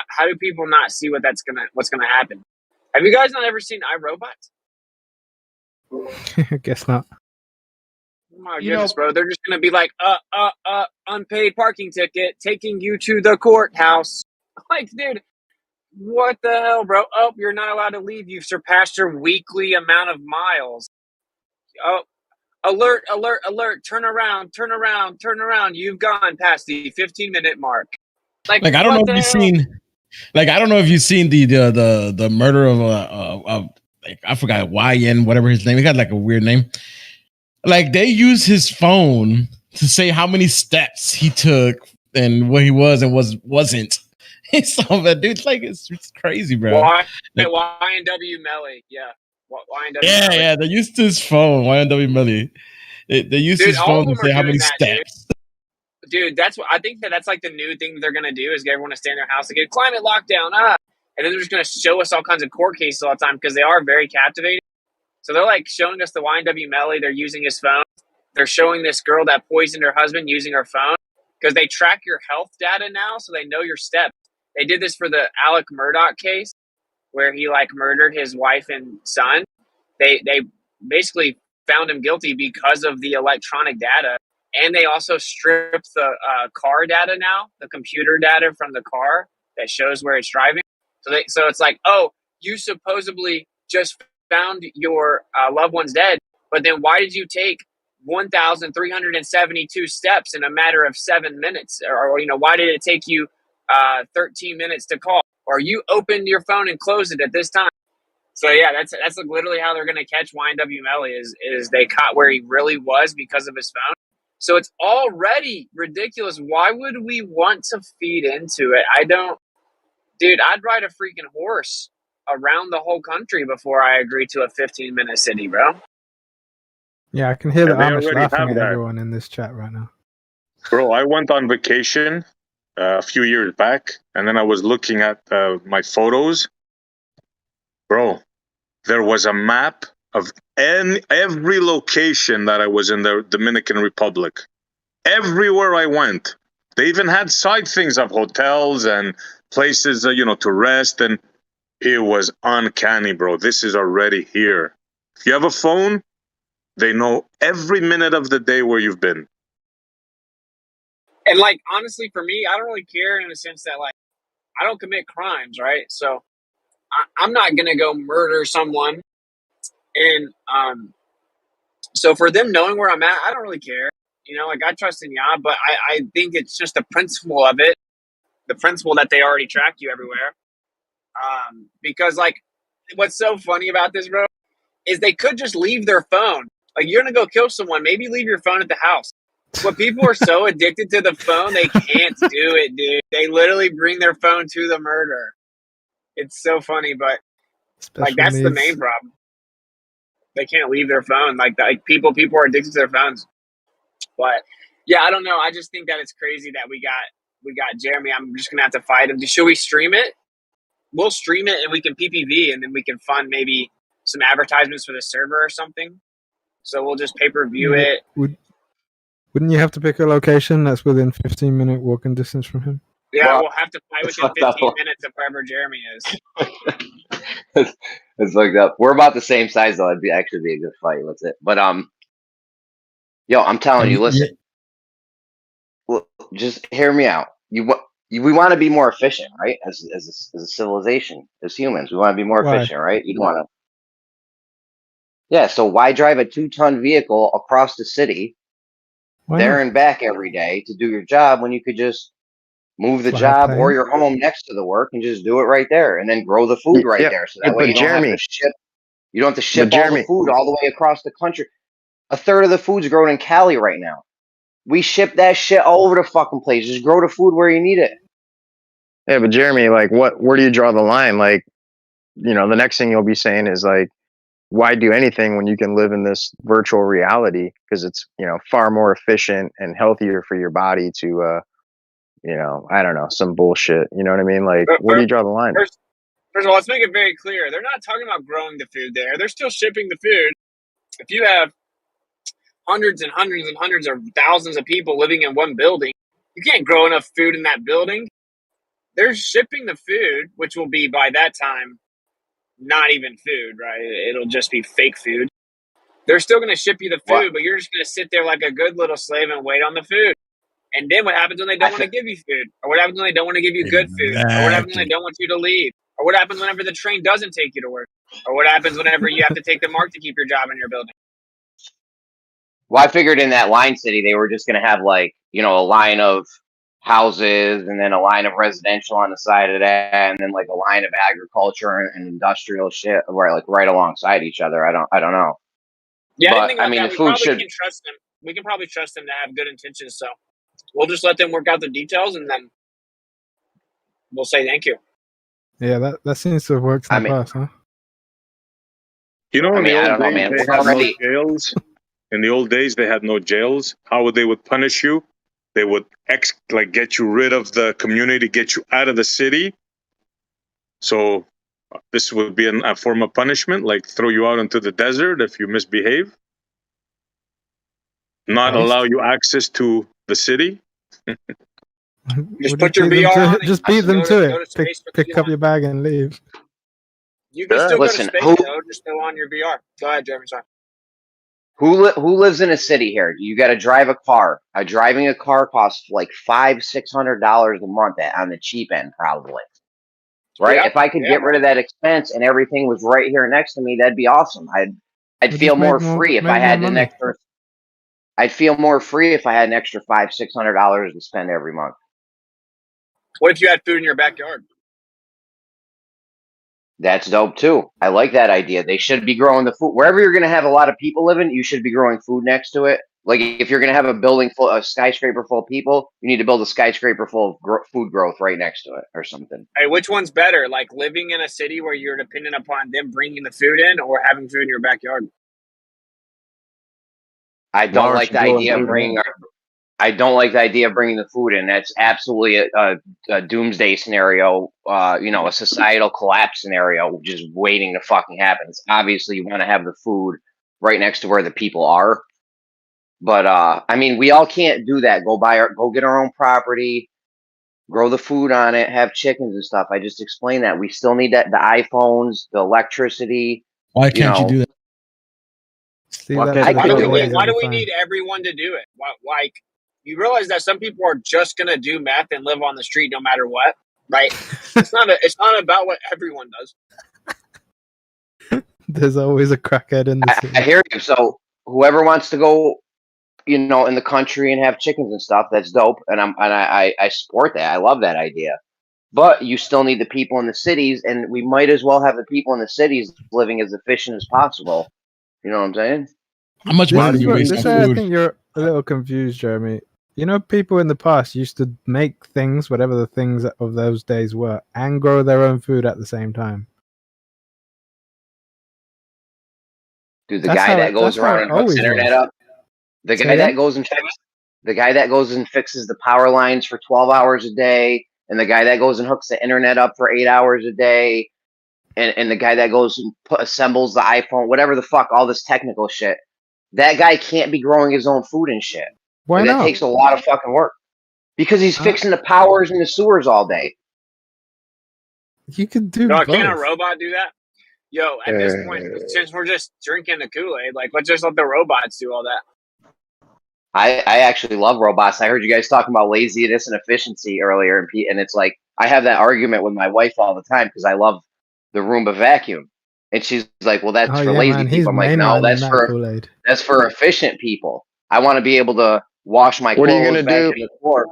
Speaker 12: How do people not see what's gonna happen? Have you guys not ever seen iRobot?
Speaker 2: I guess not.
Speaker 12: Oh my goodness, bro. They're just going to be like, unpaid parking ticket taking you to the courthouse. Like, dude, what the hell, bro? Oh, you're not allowed to leave. You've surpassed your weekly amount of miles. Oh, alert, alert, alert. Turn around, turn around, turn around. You've gone past the 15-minute mark. Like
Speaker 21: I don't know
Speaker 12: what
Speaker 21: if
Speaker 12: the
Speaker 21: you've
Speaker 12: hell?
Speaker 21: seen, I don't know if you've seen the murder of like, I forgot YN, whatever his name. He got like a weird name. Like they use his phone to say how many steps he took and where he was and wasn't. So that dude's like it's crazy, bro. Like,
Speaker 12: YNW Melly, yeah. YNW
Speaker 21: yeah,
Speaker 12: Melly.
Speaker 21: yeah. They used his phone, YNW Melly. They used
Speaker 12: Dude,
Speaker 21: his
Speaker 12: all of
Speaker 21: phone to
Speaker 12: them
Speaker 21: say
Speaker 12: are
Speaker 21: how
Speaker 12: doing
Speaker 21: many
Speaker 12: that, dude.
Speaker 21: steps.
Speaker 12: Dude, that's what I think that's like the new thing that they're gonna do is get everyone to stay in their house and get climate lockdown, and then they're just gonna show us all kinds of court cases all the time because they are very captivating. So they're like showing us the YNW Melly. They're using his phone. They're showing this girl that poisoned her husband using her phone because they track your health data now, so they know your steps. They did this for the Alec Murdoch case where he like murdered his wife and son. They basically found him guilty because of the electronic data. And they also stripped the car data now, the computer data from the car that shows where it's driving. So it's like, oh, you supposedly just found your loved one's dead, but then why did you take 1,372 steps in a matter of 7 minutes? Or why did it take you 13 minutes to call? Or you opened your phone and closed it at this time. So yeah, that's like literally how they're gonna catch YNW Melly is they caught where he really was because of his phone. So it's already ridiculous. Why would we want to feed into it? I don't, dude, I'd ride a freaking horse around the whole country before I agree to a 15-minute city, bro.
Speaker 7: Yeah, I can hear the
Speaker 16: And they
Speaker 7: Amish
Speaker 16: already
Speaker 7: laughing
Speaker 16: have
Speaker 7: at
Speaker 16: that.
Speaker 7: everyone in this chat right now.
Speaker 16: Bro, I went on vacation a few years back, and then I was looking at my photos. Bro, there was a map of every location that I was in the Dominican Republic. Everywhere I went. They even had side things of hotels and places, to rest, and it was uncanny, bro. This is already here. If you have a phone, they know every minute of the day where you've been.
Speaker 12: And like, honestly, for me, I don't really care in the sense that like, I don't commit crimes, right? So I'm not going to go murder someone. And so for them knowing where I'm at, I don't really care. You know, like I trust in Yah, but I think it's just the principle of it, the principle that they already track you everywhere. Because like, what's so funny about this, bro, is they could just leave their phone. Like you're going to go kill someone, maybe leave your phone at the house. But people are so addicted to the phone, they can't do it, dude. They literally bring their phone to the murder. It's so funny, but like
Speaker 7: Special
Speaker 12: that's the
Speaker 7: needs.
Speaker 12: main problem. They can't leave their phone. Like people are addicted to their phones. But yeah, I don't know. I just think that it's crazy that we got Jeremy. I'm just gonna have to fight him. Should we stream it? We'll stream it and we can PPV, and then we can fund maybe some advertisements for the server or something. So we'll just pay-per-view it.
Speaker 7: Wouldn't you have to pick a location that's within 15-minute walking distance from him?
Speaker 12: Yeah,
Speaker 17: Well,
Speaker 12: we'll have to fight
Speaker 17: it's
Speaker 12: within
Speaker 17: fucked up.
Speaker 12: 15 minutes of wherever Jeremy is.
Speaker 17: It's fucked up. We're about the same size though. It'd actually be a good fight. What's it? But yo, I'm telling you, listen. Well, just hear me out. We want to be more efficient, right? As a civilization, as humans, we want to be more
Speaker 7: Why?
Speaker 17: efficient, right? You want to. Yeah. So why drive a 2-ton vehicle across the city,
Speaker 7: Why
Speaker 17: there
Speaker 7: not?
Speaker 17: and back every day to do your job when you could just move the
Speaker 7: Fly a
Speaker 17: job or
Speaker 7: plane?
Speaker 17: your home next to the work and just do it right there, and then grow the food right
Speaker 20: Yeah,
Speaker 17: there, so that way
Speaker 20: but
Speaker 17: you don't have to
Speaker 20: Jeremy,
Speaker 17: ship. You don't have to ship all the
Speaker 20: Jeremy,
Speaker 17: food all the way across the country. A third of the food's grown in Cali right now. We ship that shit all over the fucking place. Just grow the food where you need it.
Speaker 20: yeah, but Jeremy, like, where do you draw the line? Like, the next thing you'll be saying is like, why do anything when you can live in this virtual reality? Because it's, far more efficient and healthier for your body to, I don't know, some bullshit. You know what I mean? Like, where do you draw the line?
Speaker 12: First of all, let's make it very clear. They're not talking about growing the food there. They're still shipping the food. If you have hundreds and hundreds and hundreds of thousands of people living in one building, you can't grow enough food in that building. They're shipping the food, which will be by that time not even food, right? It'll just be fake food. They're still going to ship you the food, but you're just going to sit there like a good little slave and wait on the food. And then what happens when they don't want to give you food? Or what happens when they don't want to give you good food? Or what happens when they don't want you to leave? Or what happens whenever the train doesn't take you to work? Or what happens whenever you have to take the mark to keep your job in your building?
Speaker 17: Well, I figured in that line city, they were just going to have like, a line of houses and then a line of residential on the side of that. And then like a line of agriculture and industrial shit right alongside each other. I don't know.
Speaker 12: Yeah,
Speaker 17: but,
Speaker 12: I didn't think about that.
Speaker 17: the
Speaker 12: We
Speaker 17: food
Speaker 12: probably
Speaker 17: should.
Speaker 12: can trust them. We can probably trust them to have good intentions. So we'll just let them work out the details and then we'll say thank you.
Speaker 7: Yeah, that seems to have worked in the past, huh?
Speaker 16: In the old days,
Speaker 17: man.
Speaker 16: they had no jails. In the old days, they had no jails. How they would punish you? They would get you rid of the community, get you out of the city. So this would be a form of punishment, like throw you out into the desert if you misbehave. Not allow you access to the city.
Speaker 12: Just put your VR on.
Speaker 7: Just beat them to it. Pick up your bag and leave.
Speaker 12: You can still
Speaker 17: Listen,
Speaker 12: go to space, though, just go on your VR. Go ahead, Jeremy. Sorry.
Speaker 17: Who lives in a city here? You got to drive a car. Driving a car costs like $500-600 a month on the cheap end, probably. Right?
Speaker 12: Yeah,
Speaker 17: if I could get rid of that expense and everything was right here next to me, that'd be awesome. I'd feel more free if I had an extra. I'd feel more free if I had an extra $500-600 to spend every month.
Speaker 12: What if you had food in your backyard?
Speaker 17: That's dope too. I like that idea. They should be growing the food wherever you're going to have a lot of people living. You should be growing food next to it, Like if you're going to have a building full, a skyscraper full of people, you need to build a skyscraper full of food growth right next to it or something.
Speaker 12: Hey, which one's better? Like living in a city where you're dependent upon them bringing the food in, or having food in your backyard?
Speaker 17: I don't like the idea of bringing. I don't like the idea of bringing the food in. That's absolutely a doomsday scenario. A societal collapse scenario, just waiting to fucking happen. It's obviously you want to have the food right next to where the people are. But I mean, we all can't do that. Go get our own property, grow the food on it, have chickens and stuff. I just explained that. We still need that, the iPhones, the electricity.
Speaker 21: Why can't you do that?
Speaker 12: Why do we need everyone to do it? Like, you realize that some people are just gonna do meth and live on the street no matter what, right? It's not about what everyone does.
Speaker 7: There's always a crackhead in the city.
Speaker 17: I hear you. So whoever wants to go, in the country and have chickens and stuff, that's dope. And I support that. I love that idea. But you still need the people in the cities, and we might as well have the people in the cities living as efficient as possible. You know what I'm saying?
Speaker 21: How much money do you waste on food?
Speaker 7: I think you're a little confused, Jeremy. People in the past used to make things, whatever the things of those days were, and grow their own food at the same time.
Speaker 17: Dude, the guy that goes around and hooks the internet up, the guy that goes and fixes the power lines for 12 hours a day, and the guy that goes and hooks the internet up for 8 hours a day, and the guy that goes and assembles the iPhone, whatever the fuck, all this technical shit. That guy can't be growing his own food and shit.
Speaker 7: Why not?
Speaker 17: That takes a lot of fucking work. Because he's fixing the powers and the sewers all day.
Speaker 7: You could do
Speaker 12: No,
Speaker 7: both.
Speaker 12: can't a robot do that? Yo, at this point, since we're just drinking the Kool-Aid, like, let's just let the robots do all that.
Speaker 17: I actually love robots. I heard you guys talking about laziness and efficiency earlier, and it's like I have that argument with my wife all the time because I love the Roomba vacuum, and she's like, "Well, that's for lazy people." I'm like, "No, that's for efficient people. I want to be able to wash my clothes."
Speaker 20: What are you gonna do?
Speaker 17: In the floor.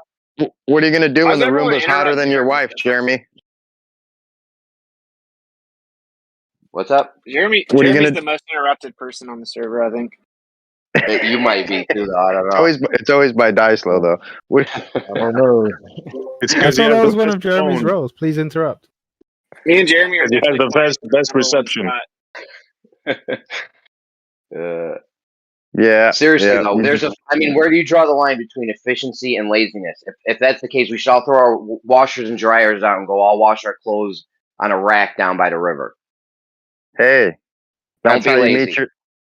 Speaker 20: What are you gonna do when the Roomba's hotter than your wife, Jeremy?
Speaker 17: What's up,
Speaker 12: Jeremy?
Speaker 20: What are you
Speaker 12: Jeremy's
Speaker 20: gonna
Speaker 12: the most interrupted person on the server, I think.
Speaker 17: You might be too, though. I don't know.
Speaker 20: It's always by Dicelo, though.
Speaker 9: I don't know.
Speaker 7: I thought that was one of Jeremy's roles. Please interrupt.
Speaker 12: Me and Jeremy are
Speaker 16: He has the best reception.
Speaker 20: Yeah.
Speaker 17: Seriously,
Speaker 20: yeah.
Speaker 17: though, where do you draw the line between efficiency and laziness? If that's the case, we should all throw our washers and dryers out and go all wash our clothes on a rack down by the river.
Speaker 20: Hey,
Speaker 17: Don't be lazy.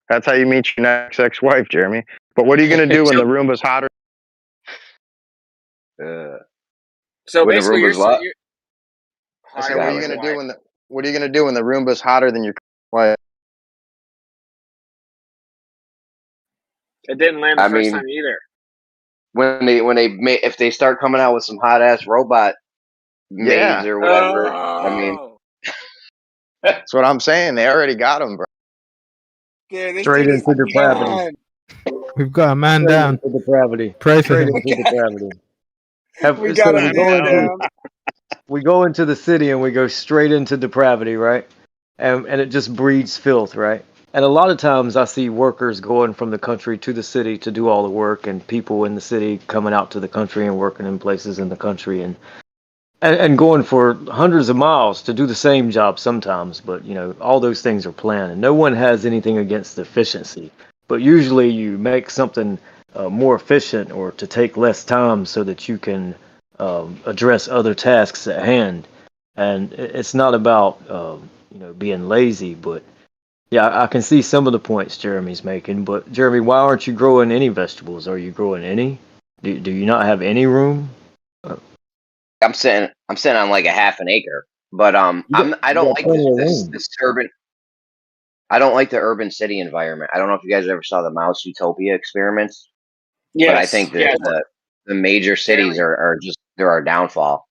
Speaker 20: That's how you meet your next ex-wife, Jeremy. But what are you going to do when the Roomba's hotter?
Speaker 12: So basically,
Speaker 20: what are you going to do when the Roomba's hotter than your wife?
Speaker 12: It didn't land the first time either.
Speaker 17: If they start coming out with some hot ass robot maids or whatever,
Speaker 20: that's what I'm saying. They already got them, bro.
Speaker 12: Dude,
Speaker 9: straight into depravity.
Speaker 7: We've got a man down.
Speaker 9: Into depravity.
Speaker 7: Pray for him.
Speaker 9: Into depravity. We go into the city and we go straight into depravity, right? And it just breeds filth, right? And a lot of times I see workers going from the country to the city to do all the work, and people in the city coming out to the country and working in places in the country and going for hundreds of miles to do the same job sometimes. But, all those things are planned, and no one has anything against efficiency. But usually you make something more efficient or to take less time so that you can address other tasks at hand. And it's not about, being lazy, but yeah, I can see some of the points Jeremy's making. But Jeremy, why aren't you growing any vegetables? Are you growing any? Do you not have any room?
Speaker 17: I'm sitting on like a half an acre, but I don't like this urban. I don't like the urban city environment. I don't know if you guys ever saw the Mouse Utopia experiments.
Speaker 12: Yes,
Speaker 17: but I think that the major cities are just they're our downfall.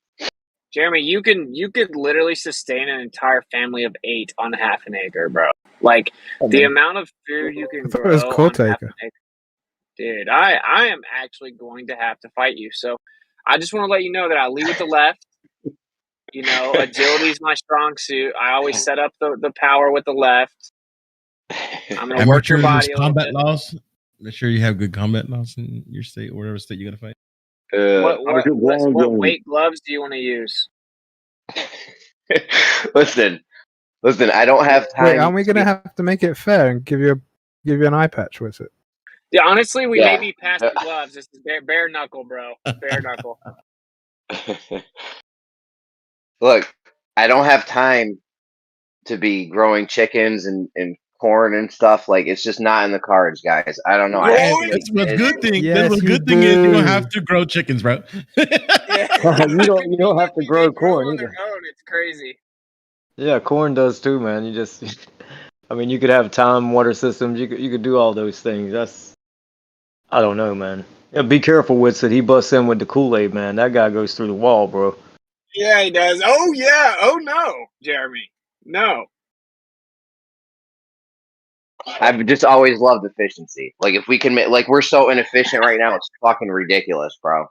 Speaker 12: Jeremy, you could literally sustain an entire family of 8 on half an acre, bro. Like the amount of food you can grow on half an acre. Dude, I am actually going to have to fight you. So I just want to let you know that I lead with the left. Agility is my strong suit. I always set up the power with the left. I'm gonna work your body.
Speaker 21: Combat laws. Make sure you have good combat loss in your state or whatever state you gotta fight.
Speaker 12: What weight gloves do you want to use?
Speaker 17: Listen. I don't have time.
Speaker 7: Wait, aren't we gonna have to make it fair and give you an eye patch with it?
Speaker 12: Yeah, honestly, we may be past the gloves. This is bare knuckle, bro. Bare knuckle.
Speaker 17: Look, I don't have time to be growing chickens and corn and stuff. Like, it's just not in the cards, guys. I don't know.
Speaker 21: That's what's good thing. That's what's good thing is you don't have to grow chickens, bro.
Speaker 8: you don't have to grow corn either.
Speaker 12: It's crazy.
Speaker 9: Yeah, corn does too, man. You just, I mean, you could have time water systems. You could do all those things. I don't know, man. Yeah, be careful with it. He busts in with the Kool-Aid, man. That guy goes through the wall, bro.
Speaker 12: Yeah, he does. Oh yeah. Oh no, Jeremy. No.
Speaker 17: I've just always loved efficiency. Like, if we can make, like, we're so inefficient right now, it's fucking ridiculous, bro.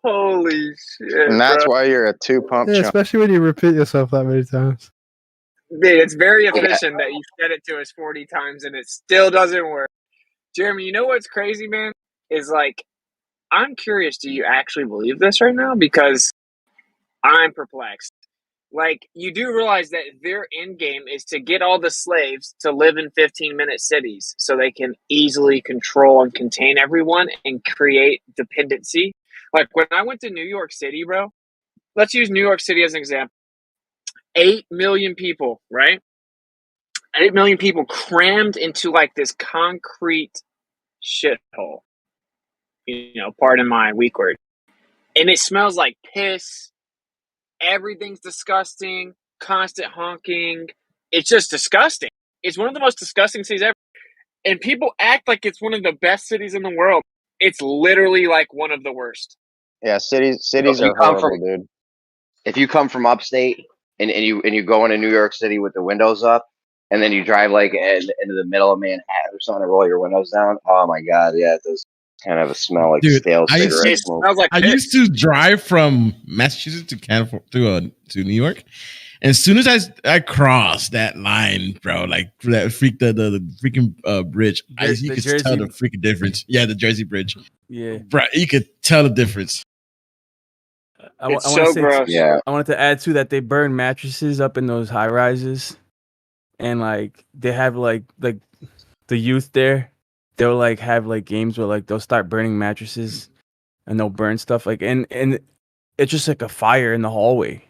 Speaker 12: Holy shit!
Speaker 20: And that's
Speaker 12: bro.
Speaker 20: why you're a 2-pump
Speaker 7: Yeah,
Speaker 20: chump.
Speaker 7: especially when you repeat yourself that many times.
Speaker 12: Dude, it's very efficient that you said it to us 40 times and it still doesn't work. Jeremy, you know what's crazy, man? Is like, I'm curious, do you actually believe this right now? Because I'm perplexed. Like, you do realize that their end game is to get all the slaves to live in 15-minute cities so they can easily control and contain everyone and create dependency. Like, when I went to New York City, bro, let's use New York City as an example. 8 million people, right? 8 million people crammed into like this concrete shithole. You know, pardon my weak word. And it smells like piss. Everything's disgusting. Constant honking. It's just disgusting. It's one of the most disgusting cities ever. And people act like it's one of the best cities in the world. It's literally like one of the worst.
Speaker 20: Yeah, cities
Speaker 17: If you
Speaker 20: are
Speaker 17: come
Speaker 20: horrible, dude.
Speaker 17: If you come from upstate and you go into New York City with the windows up, and then you drive like into the middle of Manhattan or something to roll your windows down, oh my god, yeah, it does kind of a smell like
Speaker 21: Dude,
Speaker 17: stale
Speaker 21: I used,
Speaker 17: cigarette
Speaker 21: to,
Speaker 17: smoke.
Speaker 21: I used to drive from Massachusetts to California to New York. And as soon as I crossed that line, bro, like that the freaking bridge, you could tell the freaking difference. Yeah, the Jersey Bridge.
Speaker 1: Yeah,
Speaker 21: bro, you could tell the difference.
Speaker 1: I want
Speaker 12: so
Speaker 1: to say,
Speaker 12: gross.
Speaker 17: Yeah.
Speaker 1: I wanted to add too that they burn mattresses up in those high rises, and like they have like the youth there, they'll like have like games where like they'll start burning mattresses, and they'll burn stuff like and it's just like a fire in the hallway.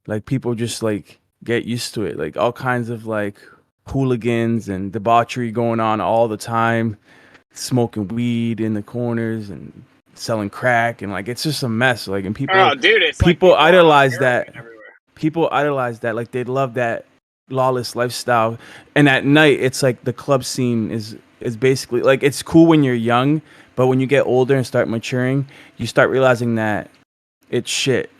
Speaker 1: Like people just like get used to it, like all kinds of like hooligans and debauchery going on all the time, smoking weed in the corners and selling crack, and like it's just a mess. Like, and people,
Speaker 12: Oh, dude, it's like
Speaker 1: people idolize that. People idolize that. Like they love that lawless lifestyle. And at night, it's like the club scene is basically like it's cool when you're young, but when you get older and start maturing, you start realizing that it's shit.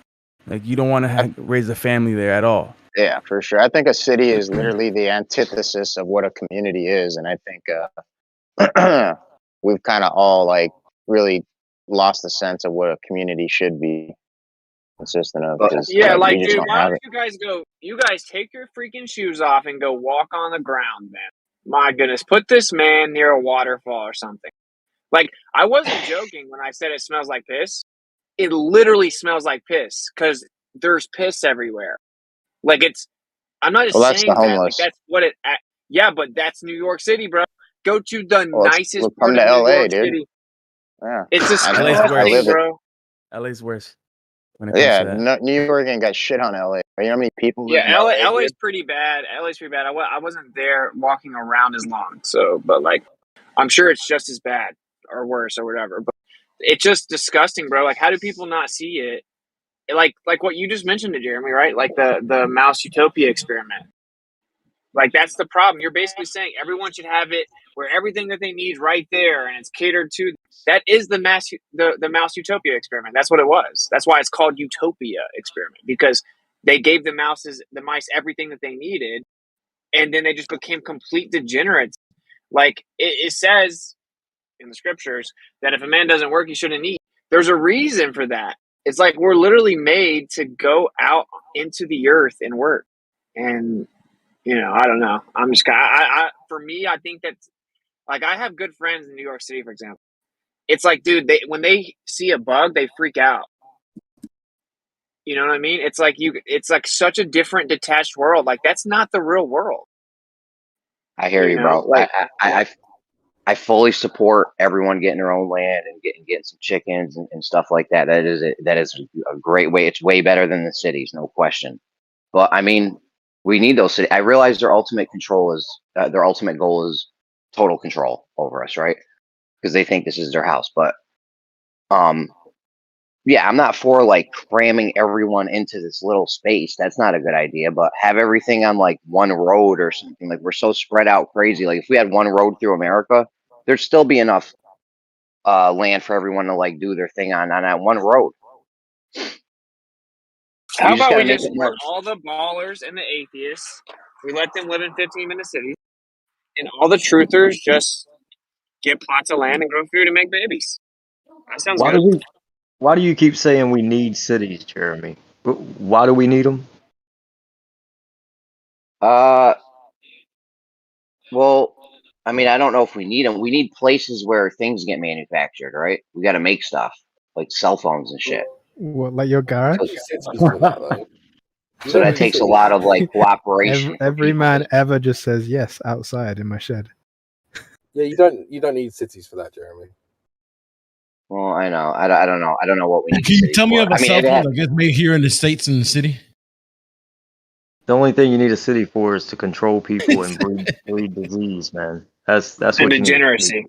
Speaker 1: Like you don't want to raise a family there at all.
Speaker 20: Yeah, for sure. I think a city is literally the antithesis of what a community is, and I think we've kind of all like really lost the sense of what a community should be consistent of.
Speaker 12: Yeah, like,
Speaker 20: we just
Speaker 12: dude,
Speaker 20: don't
Speaker 12: why
Speaker 20: have
Speaker 12: don't
Speaker 20: it.
Speaker 12: you guys take your freaking shoes off and go walk on the ground, man. My goodness, put this man near a waterfall or something. Like, I wasn't joking when I said it smells like piss. It literally smells like piss because there's piss everywhere. Like, I'm not just
Speaker 20: Well, that's the
Speaker 12: saying that. Like,
Speaker 20: homeless.
Speaker 12: that's what yeah, but that's New York City, bro. Go to the
Speaker 20: Well,
Speaker 12: nicest
Speaker 20: come
Speaker 12: part
Speaker 20: to
Speaker 12: of New
Speaker 20: LA,
Speaker 12: York
Speaker 20: dude.
Speaker 12: City.
Speaker 20: Yeah,
Speaker 12: It's
Speaker 20: I know.
Speaker 1: LA's
Speaker 20: I
Speaker 1: worse,
Speaker 20: live it.
Speaker 12: bro.
Speaker 1: LA's worse when it comes
Speaker 20: Yeah,
Speaker 1: to that.
Speaker 20: New York ain't got shit on LA. You know how many people live in
Speaker 12: Yeah,
Speaker 20: LA?
Speaker 12: LA's
Speaker 20: dude?
Speaker 12: pretty bad. LA's pretty bad. I wasn't there walking around as long, so but like, I'm sure it's just as bad or worse or whatever. But it's just disgusting, bro. Like, how do people not see it? Like what you just mentioned to Jeremy, right? Like the Mouse Utopia experiment. Like, that's the problem. You're basically saying everyone should have it where everything that they need right there and it's catered to. That is the Mouse Utopia experiment. That's what it was. That's why it's called Utopia experiment, because they gave the mice everything that they needed, and then they just became complete degenerates. Like it says in the scriptures that if a man doesn't work, he shouldn't eat. There's a reason for that. It's like we're literally made to go out into the earth and work. And I don't know. I'm just for me, I think that Like I have good friends in New York City, for example. It's like, dude, when they see a bug, they freak out. You know what I mean? It's like such a different, detached world. Like that's not the real world.
Speaker 17: I hear you, bro. I fully support everyone getting their own land and getting some chickens and stuff like that. That is a great way. It's way better than the cities, no question. But I mean, we need those cities. I realize their ultimate goal is total control over us, right? Because they think this is their house. But yeah, I'm not for like cramming everyone into this little space. That's not a good idea. But have everything on like one road or something. Like we're so spread out crazy. Like if we had one road through America, there'd still be enough land for everyone to like do their thing on that one road.
Speaker 12: How about we just put all the ballers and the atheists, we let them live in 15-minute cities, and all the truthers just get plots of land and grow food and make babies. That sounds good.
Speaker 9: Why do you keep saying we need cities, Jeremy? Why do we need them?
Speaker 17: Well, I mean, I don't know if we need them. We need places where things get manufactured, right? We got to make stuff like cell phones and shit.
Speaker 7: What, like your garage?
Speaker 17: So that takes a lot of like cooperation.
Speaker 7: Every man ever just says yes outside in my shed.
Speaker 14: Yeah, you don't need cities for that, Jeremy.
Speaker 17: Well, I know. I don't know. I don't know what we need.
Speaker 21: Can you tell me of a cell phone that gets made here in the States in the city?
Speaker 9: The only thing you need a city for is to control people and breed disease, man. That's what
Speaker 12: and
Speaker 9: you need.
Speaker 12: degeneracy.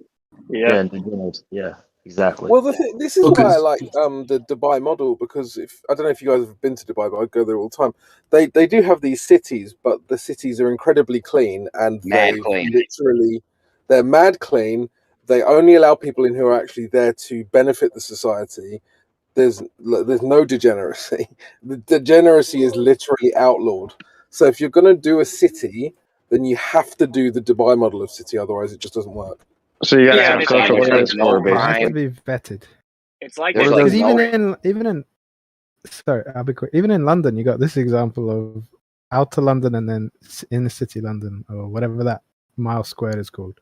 Speaker 9: Yeah, and degeneracy. Yeah, exactly.
Speaker 14: Well, this is why I like the Dubai model, because I don't know if you guys have been to Dubai, but I go there all the time. They do have these cities, but the cities are incredibly clean and they're mad clean. They only allow people in who are actually there to benefit the society. There's no degeneracy. The degeneracy is literally outlawed. So if you're going to do a city, then you have to do the Dubai model of city. Otherwise, it just doesn't work.
Speaker 20: So you gotta have cultural transfer,
Speaker 7: It has to
Speaker 20: basically.
Speaker 7: be vetted.
Speaker 12: It's like
Speaker 7: Because even in sorry, I'll be quick. Even in London, you got this example of outer London and then inner city London or whatever that mile squared is called.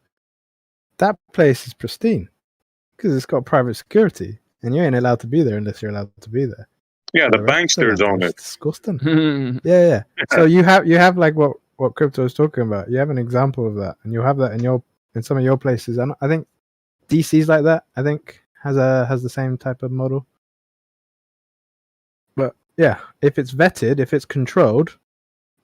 Speaker 7: That place is pristine because it's got private security, and you ain't allowed to be there unless you're allowed to be there.
Speaker 16: Yeah, the banksters own it.
Speaker 7: Disgusting. yeah. So you have like what Crypto is talking about. You have an example of that, and you'll have that in some of your places. And I think DC's like that. I think has the same type of model. But yeah, if it's vetted, if it's controlled,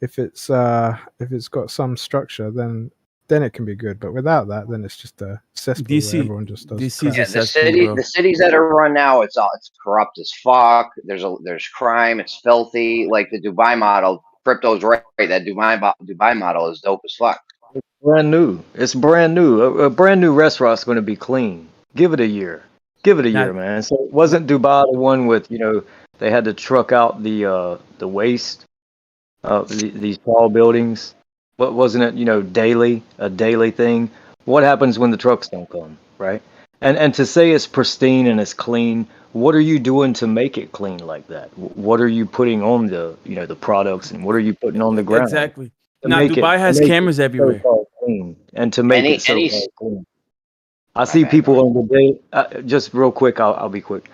Speaker 7: if it's got some structure, then it can be good. But without that, then it's just a cesspool where everyone just does.
Speaker 17: The cities that are run now, it's corrupt as fuck. There's crime. It's filthy. Like the Dubai model, Crypto's right. That Dubai model is dope as fuck.
Speaker 9: Brand new. It's brand new. A brand new restaurant's going to be clean. Give it a year. Give it a year, man. So wasn't Dubai the one with they had to truck out the waste these tall buildings? What wasn't it? A daily thing. What happens when the trucks don't come, right? And to say it's pristine and it's clean, what are you doing to make it clean like that? What are you putting on the the products, and what are you putting on the ground?
Speaker 1: Exactly. Now Dubai has cameras everywhere.
Speaker 9: Clean, and to make it so clean. I see people on the day. Just real quick, I'll be quick.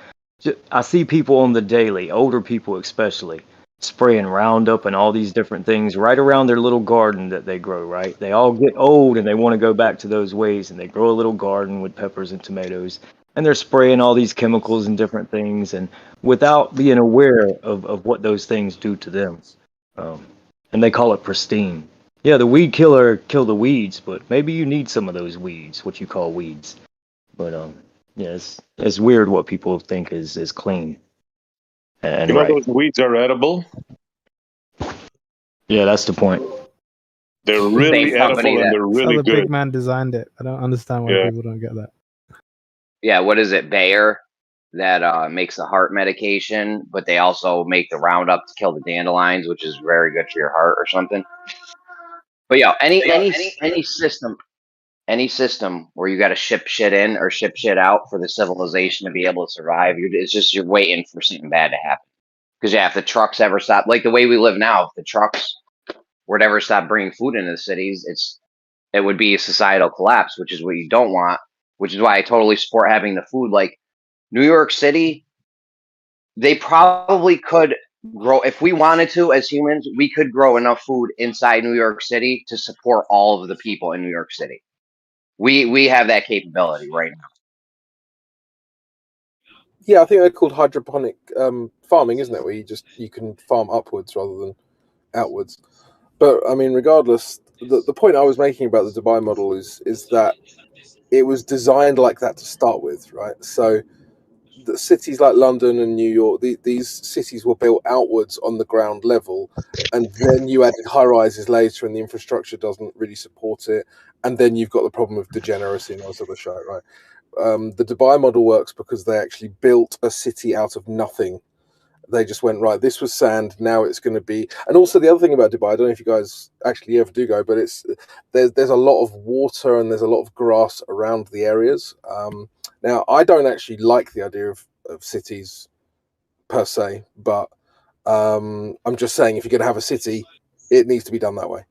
Speaker 9: I see people on the daily, older people especially, spraying Roundup and all these different things right around their little garden that they grow, right? They all get old and they want to go back to those ways, and they grow a little garden with peppers and tomatoes, and they're spraying all these chemicals and different things, and without being aware of what those things do to them. And they call it pristine. Yeah, the weed killer kill the weeds, but maybe you need some of those weeds, what you call weeds. But yeah, it's weird what people think is clean. And
Speaker 16: those weeds are edible?
Speaker 9: Yeah, that's the point.
Speaker 16: They're really edible and they're really
Speaker 7: the
Speaker 16: good.
Speaker 7: big man designed it. I don't understand why people don't get that.
Speaker 17: Yeah, what is it, Bayer? That makes the heart medication, but they also make the Roundup to kill the dandelions, which is very good for your heart or something. But yeah, any system where you got to ship shit in or ship shit out for the civilization to be able to survive, you're waiting for something bad to happen. Because if the trucks ever stop, like the way we live now, if the trucks would ever stop bringing food into the cities, it would be a societal collapse, which is what you don't want. Which is why I totally support having the food. Like New York City, they probably could grow, if we wanted to as humans, we could grow enough food inside New York City to support all of the people in New York City. We have that capability right now.
Speaker 14: Yeah, I think they're called hydroponic farming, isn't it? Where you can farm upwards rather than outwards. But I mean, regardless, the point I was making about the Dubai model is that it was designed like that to start with, right? So the cities like London and New York, these cities were built outwards on the ground level, and then you added high rises later, and the infrastructure doesn't really support it, and then you've got the problem of degeneracy and all this other shit, right? The Dubai model works because they actually built a city out of nothing. They just went, right, this was sand, now it's going to be. And also the other thing about Dubai, I don't know if you guys actually ever do go, but there's a lot of water and there's a lot of grass around the areas. Now, I don't actually like the idea of cities per se, but I'm just saying if you're going to have a city, it needs to be done that way.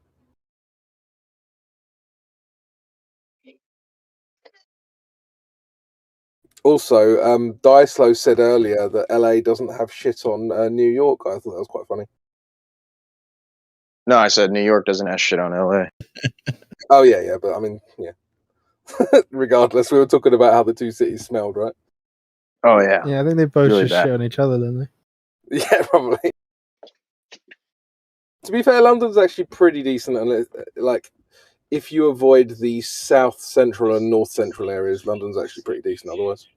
Speaker 14: Also, Dieslow said earlier that LA doesn't have shit on New York. I thought that was quite funny.
Speaker 20: No, I said New York doesn't have shit on LA.
Speaker 14: Oh yeah, but I mean, yeah. Regardless, we were talking about how the two cities smelled, right?
Speaker 20: Oh yeah.
Speaker 7: Yeah, I think they both
Speaker 20: Really
Speaker 7: just
Speaker 20: bad.
Speaker 7: shit on each other, don't they?
Speaker 14: Yeah, probably. To be fair, London's actually pretty decent, and like, if you avoid the south central and north central areas, London's actually pretty decent. Otherwise,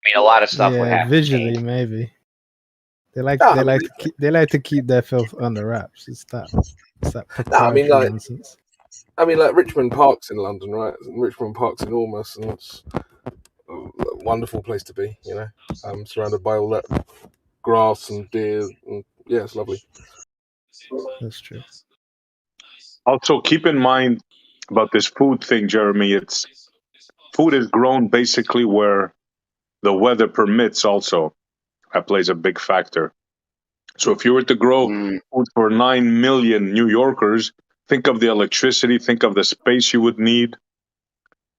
Speaker 17: I mean, a lot of stuff would
Speaker 7: Yeah,
Speaker 17: have to
Speaker 7: visually
Speaker 17: change.
Speaker 7: maybe. They like
Speaker 14: Ah,
Speaker 7: they like to keep their filth under wraps. It's that
Speaker 14: no,
Speaker 7: proprietary nonsense.
Speaker 14: I mean, like Richmond Park's in London, right? And Richmond Park's enormous, and it's a wonderful place to be. You know, surrounded by all that grass and deer, and yeah, it's lovely.
Speaker 7: That's true.
Speaker 16: Also, keep in mind about this food thing, Jeremy. It's food is grown basically where the weather permits. Also, that plays a big factor. So, if you were to grow food for 9 million New Yorkers, think of the electricity, think of the space you would need.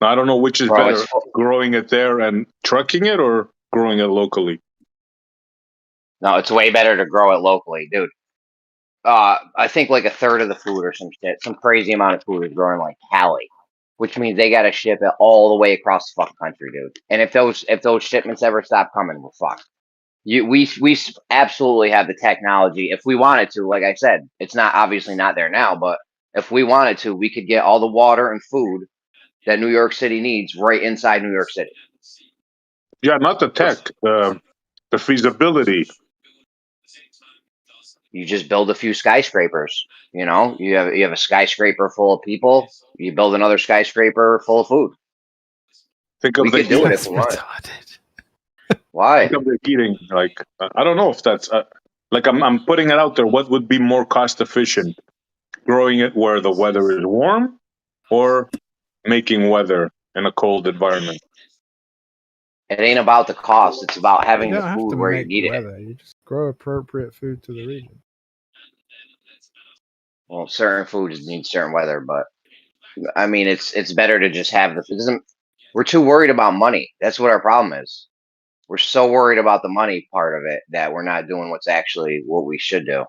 Speaker 16: Now, I don't know which is better, growing it there and trucking it, or growing it locally.
Speaker 17: No, it's way better to grow it locally, dude. I think like a third of the food or some shit, some crazy amount of food is grown in like Cali, which means they got to ship it all the way across the fucking country, dude. And if those shipments ever stop coming, we're fucked. We absolutely have the technology if we wanted to. Like I said, it's not obviously not there now, but if we wanted to, we could get all the water and food that New York City needs right inside New York City.
Speaker 16: Yeah, not the tech, the feasibility.
Speaker 17: You just build a few skyscrapers. You know, you have a skyscraper full of people. You build another skyscraper full of food.
Speaker 16: Think of
Speaker 17: We could do it if we wanted. Why?
Speaker 16: Think of the eating. Like, I don't know if that's like I'm putting it out there. What would be more cost efficient? Growing it where the weather is warm, or making weather in a cold environment?
Speaker 17: It ain't about the cost. It's about having
Speaker 7: You
Speaker 17: the
Speaker 7: don't have
Speaker 17: food
Speaker 7: to
Speaker 17: where you
Speaker 7: make
Speaker 17: need it.
Speaker 7: weather. You just grow appropriate food to the region.
Speaker 17: Well, certain foods need certain weather, but I mean, it's better to just have the. It doesn't. We're too worried about money. That's what our problem is. We're so worried about the money part of it that we're not doing what's actually what we should do.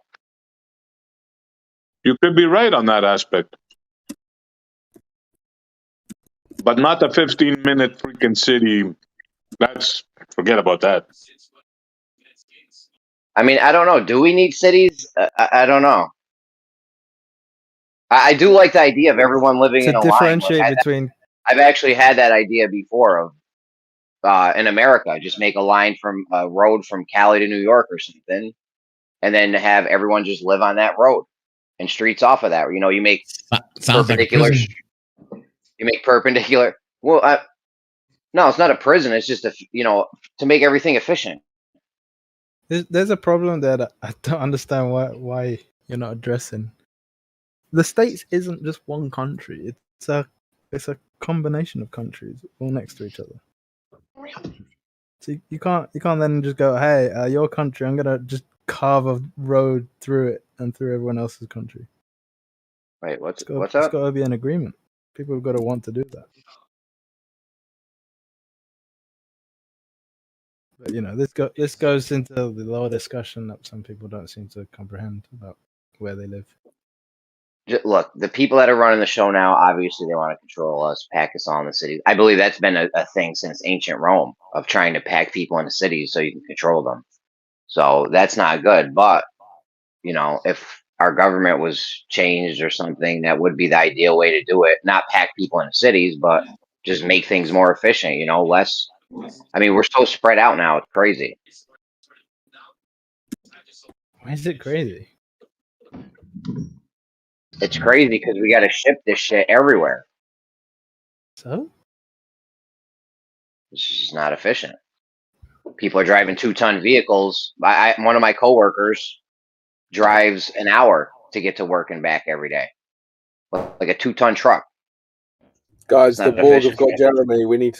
Speaker 16: You could be right on that aspect, but not a 15-minute freaking city. That's forget about that.
Speaker 17: I mean, I don't know. Do we need cities? I don't know. I do like the idea of everyone living
Speaker 7: To
Speaker 17: in a line.
Speaker 7: differentiate between
Speaker 17: I've actually had that idea before of in America, just make a line from a road from Cali to New York or something, and then have everyone just live on that road and streets off of that. You know, you make
Speaker 21: Sounds like a
Speaker 17: perpendicular.
Speaker 21: prison.
Speaker 17: You make perpendicular. Well, no, it's not a prison. It's just to make everything efficient.
Speaker 7: there's a problem there that I don't understand why you're not addressing. The States isn't just one country. It's a combination of countries all next to each other. So you can't then just go, hey, your country, I'm gonna just carve a road through it and through everyone else's country.
Speaker 17: Wait, what's
Speaker 7: It's
Speaker 17: up?
Speaker 7: got to be an agreement. People have got to want to do that. But you know, this goes into the lower discussion that some people don't seem to comprehend about where they live.
Speaker 17: Look, the people that are running the show now, obviously they want to control us, pack us all in the cities. I believe that's been a thing since ancient Rome of trying to pack people into cities so you can control them. So that's not good. But, you know, if our government was changed or something, that would be the ideal way to do it. Not pack people into cities, but just make things more efficient, you know, less. I mean, we're so spread out now. It's crazy.
Speaker 7: Why is it crazy?
Speaker 17: It's crazy because we got to ship this shit everywhere.
Speaker 7: So?
Speaker 17: It's just not efficient. People are driving 2-ton vehicles. One of my coworkers drives an hour to get to work and back every day, like a 2-ton truck.
Speaker 14: Guys, the Borg have
Speaker 17: efficient.
Speaker 14: got Jeremy. We need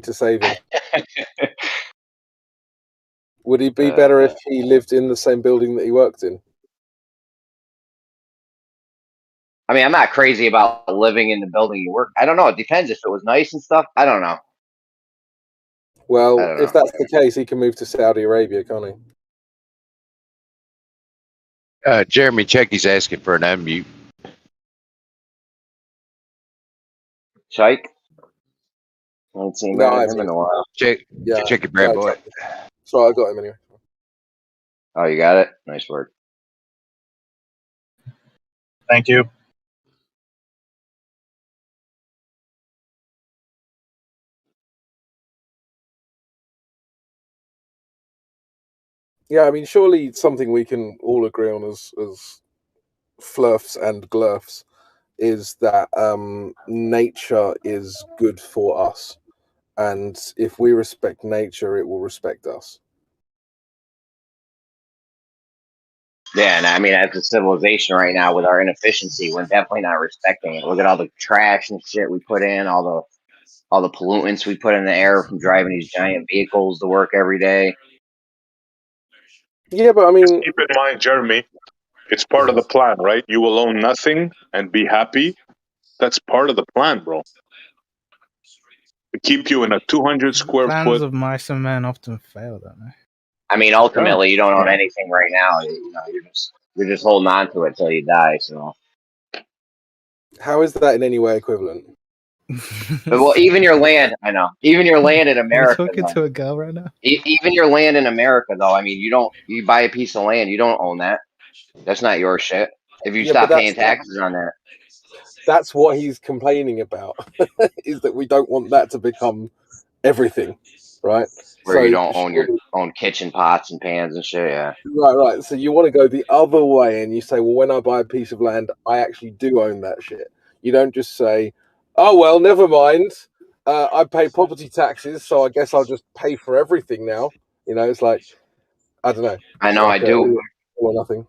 Speaker 14: to save him. Would it be better if he lived in the same building that he worked in?
Speaker 17: I mean, I'm not crazy about living in the building you work. I don't know. It depends if it was nice and stuff. I don't know.
Speaker 14: Well,
Speaker 17: I don't
Speaker 14: if
Speaker 17: know.
Speaker 14: that's the case, he can move to Saudi Arabia, can't he?
Speaker 15: Jeremy Checky's asking for an unmute.
Speaker 17: Chike? I haven't seen him in a while.
Speaker 15: Check it, Brad boy.
Speaker 14: So I got him anyway.
Speaker 17: Oh, you got it? Nice work.
Speaker 6: Thank you.
Speaker 14: Yeah, I mean, surely something we can all agree on as flurfs and glurfs is that nature is good for us, and if we respect nature, it will respect us.
Speaker 17: Yeah, and I mean, as a civilization right now, with our inefficiency, we're definitely not respecting it. Look at all the trash and shit we put in, all the pollutants we put in the air from driving these giant vehicles to work every day.
Speaker 14: Yeah, but I mean,
Speaker 16: keep in mind, Jeremy, it's part of the plan, right? You will own nothing and be happy. That's part of the plan, bro. To keep you in a 200 square
Speaker 7: Plans
Speaker 16: foot.
Speaker 7: of mice and men often fail, don't they?
Speaker 17: I mean, ultimately, you don't own anything right now. You know, you're just holding on to it till you die. So,
Speaker 14: how is that in any way equivalent?
Speaker 17: but, well, even your land, I know, even your land in America.
Speaker 7: Are you talking to a girl right now?
Speaker 17: Even your land in America, though. I mean, you buy a piece of land, you don't own that. That's not your shit. If you stop paying taxes on that.
Speaker 14: That's what he's complaining about, is that we don't want that to become everything, right?
Speaker 17: Where you don't own your own kitchen pots and pans and shit, yeah.
Speaker 14: Right. So you want to go the other way, and you say, well, when I buy a piece of land, I actually do own that shit. You don't just say, oh, well, never mind. I pay property taxes, so I guess I'll just pay for everything now. You know, it's like, I don't know.
Speaker 17: I know,
Speaker 14: like
Speaker 17: I do.
Speaker 14: All or nothing.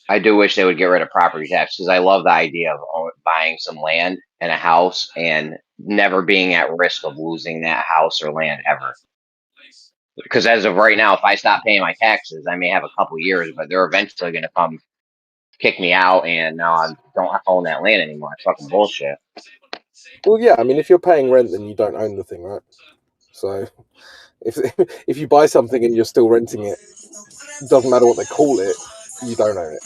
Speaker 17: I do wish they would get rid of property tax because I love the idea of buying some land and a house and never being at risk of losing that house or land ever. Because as of right now, if I stop paying my taxes, I may have a couple years, but they're eventually going to come kick me out, and now I don't own that land anymore. It's fucking bullshit.
Speaker 14: Well, yeah, I mean, if you're paying rent, then you don't own the thing, right? So if you buy something and you're still renting it, doesn't matter what they call it, you don't own it.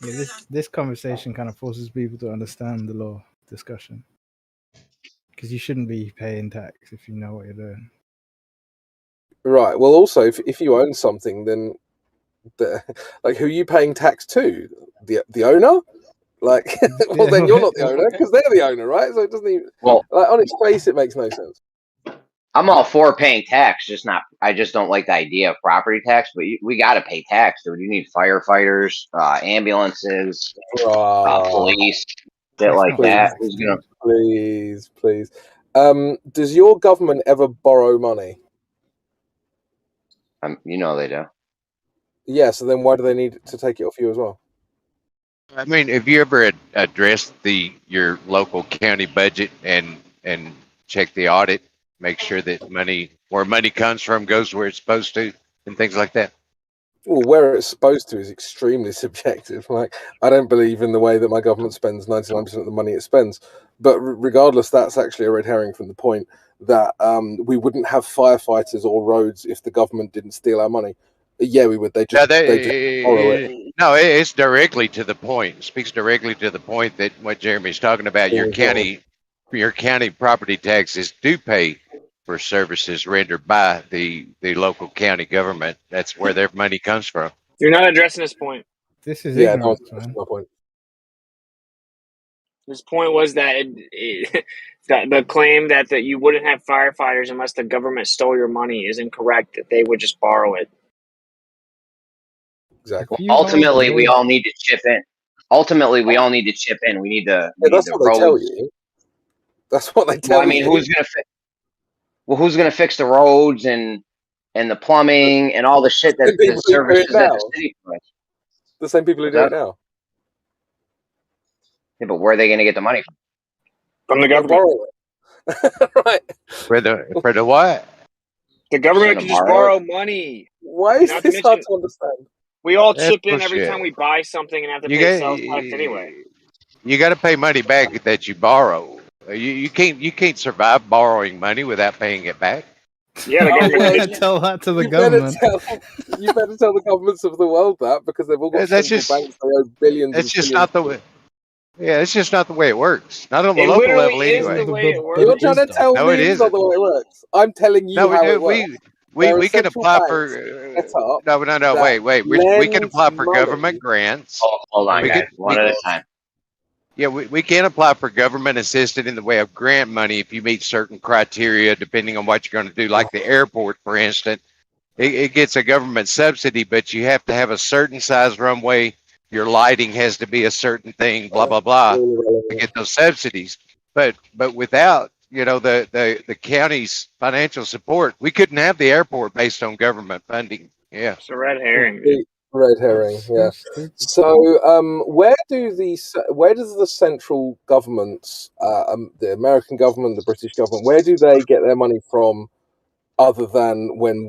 Speaker 7: Yeah, this conversation kind of forces people to understand the law discussion, because you shouldn't be paying tax if you know what you're doing.
Speaker 14: Right. Well, also, if you own something, then like, who are you paying tax to? The owner? Like, well, then you're not the owner because they're the owner, right? So it doesn't even.
Speaker 17: Well,
Speaker 14: like, on its face, it makes no sense.
Speaker 17: I'm all for paying tax, I just don't like the idea of property tax. But we got to pay tax, dude. You need firefighters, ambulances, police, shit like that. Who's gonna?
Speaker 14: Please. Does your government ever borrow money?
Speaker 17: You know they do.
Speaker 14: Yeah. So then, why do they need to take it off you as well?
Speaker 15: I mean, have you ever addressed your local county budget and check the audit, make sure that where money comes from goes where it's supposed to, and things like that?
Speaker 14: Well, where it's supposed to is extremely subjective. Like, I don't believe in the way that my government spends 99% of the money it spends. But regardless, that's actually a red herring from the point that we wouldn't have firefighters or roads if the government didn't steal our money. Yeah, we would. They just borrow it.
Speaker 15: No, it's directly to the point. It speaks directly to the point that what Jeremy's talking about. Your county property taxes do pay for services rendered by the local county government. That's where their money comes from.
Speaker 12: You're not addressing this point.
Speaker 7: This is
Speaker 14: Yeah,
Speaker 7: ignorance,
Speaker 14: that's
Speaker 7: man.
Speaker 14: my point.
Speaker 12: His point was that that the claim that you wouldn't have firefighters unless the government stole your money is incorrect. That they would just borrow it.
Speaker 14: Exactly.
Speaker 17: Well, ultimately, we all need to chip in. Ultimately, we all need to chip in. We need the
Speaker 14: that's what
Speaker 17: roads.
Speaker 14: they tell you. That's what they tell you.
Speaker 17: Well, I mean, who's gonna fix? Well, who's gonna fix the roads and the plumbing and all the shit that the services that the city provides?
Speaker 14: The same people who do it now.
Speaker 17: Yeah, but where are they going to get the money from?
Speaker 12: From the government.
Speaker 14: Right.
Speaker 15: For the what?
Speaker 12: The government can just borrow money.
Speaker 14: Why is this hard to understand?
Speaker 12: We all
Speaker 15: That's
Speaker 12: chip in every
Speaker 15: bullshit.
Speaker 12: time we buy something and have to
Speaker 15: You
Speaker 12: pay
Speaker 15: got-
Speaker 12: sales tax anyway.
Speaker 15: You got to pay money back that you borrow. You can't survive borrowing money without paying it back.
Speaker 12: Yeah, the government
Speaker 7: tell that to the
Speaker 14: You
Speaker 7: government.
Speaker 14: you better tell the governments of the world that, because they've all got
Speaker 15: That's
Speaker 14: central banks. They owe billions.
Speaker 15: That's just not the way. Yeah, it's just not the way it works. Not on the
Speaker 12: It
Speaker 15: local
Speaker 12: literally
Speaker 15: level
Speaker 12: is
Speaker 15: anyway.
Speaker 12: the way it works.
Speaker 14: You're trying to tell
Speaker 15: No,
Speaker 14: me
Speaker 15: it
Speaker 14: it's not
Speaker 15: isn't.
Speaker 14: the way it works. I'm telling you
Speaker 15: No,
Speaker 14: how it works.
Speaker 15: we
Speaker 14: There are
Speaker 15: can
Speaker 14: central
Speaker 15: apply
Speaker 14: banks
Speaker 15: for.
Speaker 14: set up
Speaker 15: No,
Speaker 14: that
Speaker 15: wait. We can
Speaker 14: lend
Speaker 15: apply for
Speaker 14: money.
Speaker 15: government grants.
Speaker 17: Hold on,
Speaker 15: We
Speaker 17: guys.
Speaker 15: could-
Speaker 17: One
Speaker 15: we-
Speaker 17: at a time.
Speaker 15: Yeah, we can apply for government assisted in the way of grant money if you meet certain criteria, depending on what you're going to do. Like the airport, for instance, it gets a government subsidy, but you have to have a certain size runway. Your lighting has to be a certain thing, blah blah blah, to get those subsidies. But without the county's financial support, we couldn't have the airport based on government funding. Yeah,
Speaker 12: It's a red herring.
Speaker 14: Complete red herring. Yeah. So, where does the central governments, the American government, the British government, where do they get their money from, other than when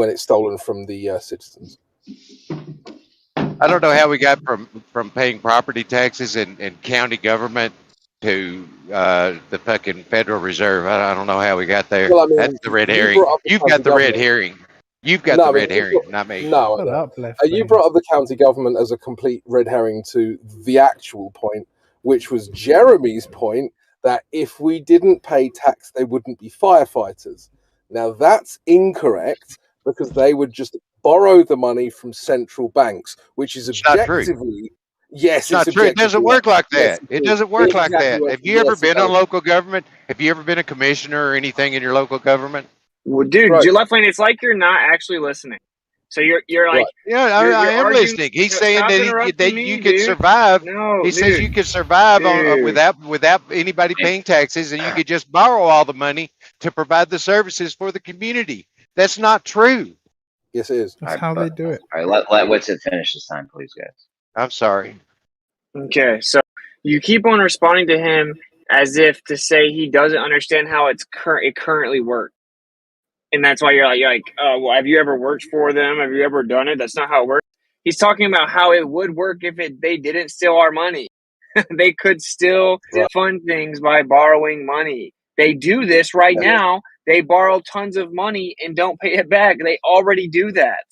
Speaker 14: it's stolen from the citizens?
Speaker 15: I don't know how we got from paying property taxes and county government to the fucking Federal Reserve. I don't know how we got there.
Speaker 14: Well, I mean,
Speaker 15: that's the red
Speaker 14: you
Speaker 15: herring.
Speaker 14: brought up the
Speaker 15: You've got
Speaker 14: county
Speaker 15: the red
Speaker 14: government.
Speaker 15: herring. You've got
Speaker 14: No,
Speaker 15: the
Speaker 14: I mean,
Speaker 15: red herring, not me.
Speaker 14: No, you brought up the county government as a complete red herring to the actual point, which was Jeremy's point, that if we didn't pay tax, they wouldn't be firefighters. Now, that's incorrect, because they would just borrow the money from central banks, which is
Speaker 15: not true.
Speaker 14: objectively... Yes,
Speaker 15: It's not true. It doesn't work like that. It doesn't work like that. Have you ever been on local government? Have you ever been a commissioner or anything in your local government?
Speaker 12: Well, dude, Left Lane, it's like you're not actually listening. So you're like,
Speaker 15: yeah,
Speaker 12: you're
Speaker 15: I am
Speaker 12: arguing-
Speaker 15: listening. He's
Speaker 12: No,
Speaker 15: saying
Speaker 12: stop
Speaker 15: that
Speaker 12: interrupting me,
Speaker 15: you could
Speaker 12: dude.
Speaker 15: survive.
Speaker 12: No,
Speaker 15: he says
Speaker 12: dude.
Speaker 15: you could survive
Speaker 12: Dude.
Speaker 15: without anybody paying taxes, and you could just borrow all the money to provide the services for the community. That's not true.
Speaker 14: Yes, it is.
Speaker 7: That's how they do it.
Speaker 17: All right, let Witsit finish this time, please, guys.
Speaker 15: I'm sorry.
Speaker 12: Okay, so you keep on responding to him as if to say he doesn't understand how it currently works. And that's why you're like, well, have you ever worked for them? Have you ever done it? That's not how it works. He's talking about how it would work if they didn't steal our money. They could still fund things by borrowing money. They do this right now. They borrow tons of money and don't pay it back. They already do that.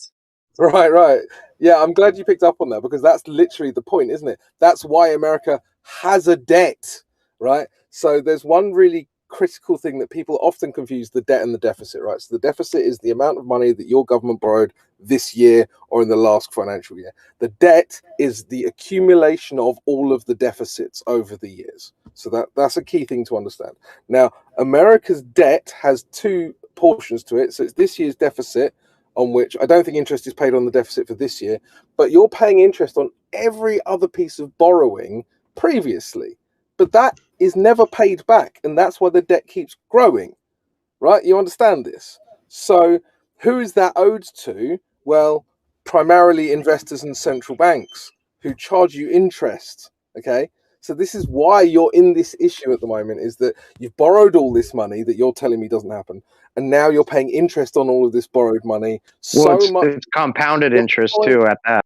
Speaker 14: Right. Yeah, I'm glad you picked up on that, because that's literally the point, isn't it? That's why America has a debt, right? So there's one really critical thing that people often confuse: the debt and the deficit, right? So the deficit is the amount of money that your government borrowed this year or in the last financial year. The debt is the accumulation of all of the deficits over the years. So that's a key thing to understand. Now, America's debt has two portions to it. So it's this year's deficit, on which I don't think interest is paid on the deficit for this year, but you're paying interest on every other piece of borrowing previously. But that is never paid back, and that's why the debt keeps growing, right? You understand this? So who is that owed to? Well, primarily investors and central banks, who charge you interest, okay? So this is why you're in this issue at the moment, is that you've borrowed all this money that you're telling me doesn't happen, and now you're paying interest on all of this borrowed money.
Speaker 20: Well,
Speaker 14: So much
Speaker 20: it's compounded interest too at that.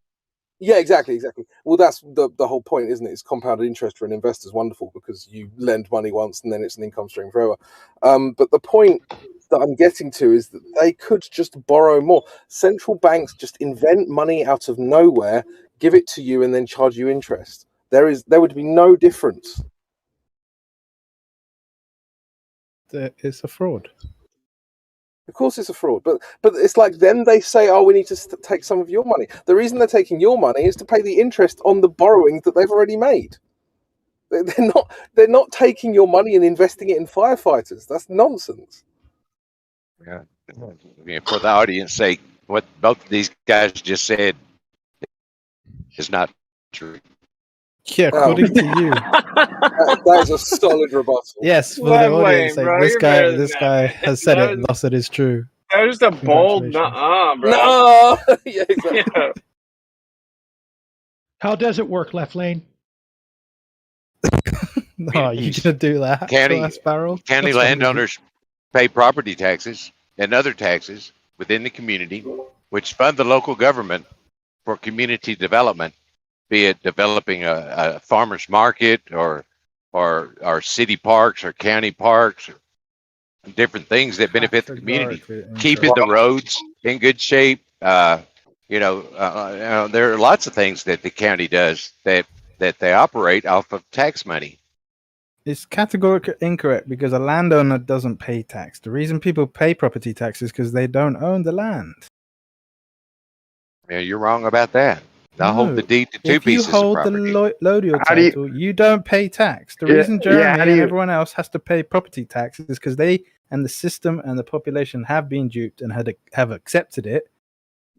Speaker 14: Yeah, exactly. Well, that's the whole point, isn't it? It's compounded interest for an investor is wonderful because you lend money once and then it's an income stream forever. But the point that I'm getting to is that they could just borrow more. Central banks just invent money out of nowhere, give it to you, and then charge you interest. There would be no difference.
Speaker 7: It's a fraud.
Speaker 14: Of course it's a fraud, but it's like then they say, oh, we need to take some of your money. The reason they're taking your money is to pay the interest on the borrowings that they've already made. They're not taking your money and investing it in firefighters. That's nonsense.
Speaker 15: Yeah. For the audience sake, what both of these guys just said is not true.
Speaker 7: Yeah, according to you.
Speaker 14: That is a solid rebuttal.
Speaker 7: Yes, for the audience sake, this guy has said it, thus it is true.
Speaker 12: That was just a bold nuh-uh, bro.
Speaker 14: No! Yeah, exactly.
Speaker 12: Yeah.
Speaker 19: How does it work, Left Lane?
Speaker 7: No, are you gonna do that?
Speaker 15: County
Speaker 7: Sparrow?
Speaker 15: county landowners pay property taxes and other taxes within the community, which fund the local government for community development, be it developing a farmer's market or city parks or county parks or different things that benefit the community, keeping the roads in good shape. There are lots of things that the county does that they operate off of tax money.
Speaker 7: It's categorically incorrect because a landowner doesn't pay tax. The reason people pay property tax is because they don't own the land.
Speaker 15: Yeah, you're wrong about that. I hold the deed to two pieces
Speaker 7: If you hold
Speaker 15: of property.
Speaker 7: the Lodio title, you don't pay tax. The reason Jeremy and everyone else has to pay property taxes is because they and the system and the population have been duped and have accepted it.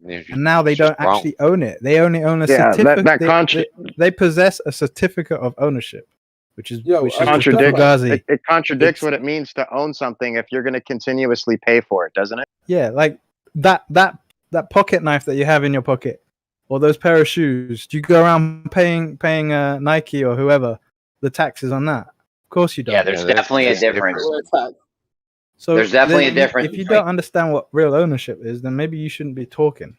Speaker 7: And now they don't actually own it. They only own a certificate. They possess a certificate of ownership, which is Fugazi.
Speaker 20: It contradicts what it means to own something if you're going to continuously pay for it, doesn't it?
Speaker 7: Yeah, like that pocket knife that you have in your pocket, or those pair of shoes. Do you go around paying Nike or whoever the taxes on that? Of course you don't.
Speaker 17: Yeah, there's definitely a difference.
Speaker 7: So
Speaker 17: there's definitely a difference.
Speaker 7: If you don't understand what real ownership is, then maybe you shouldn't be talking.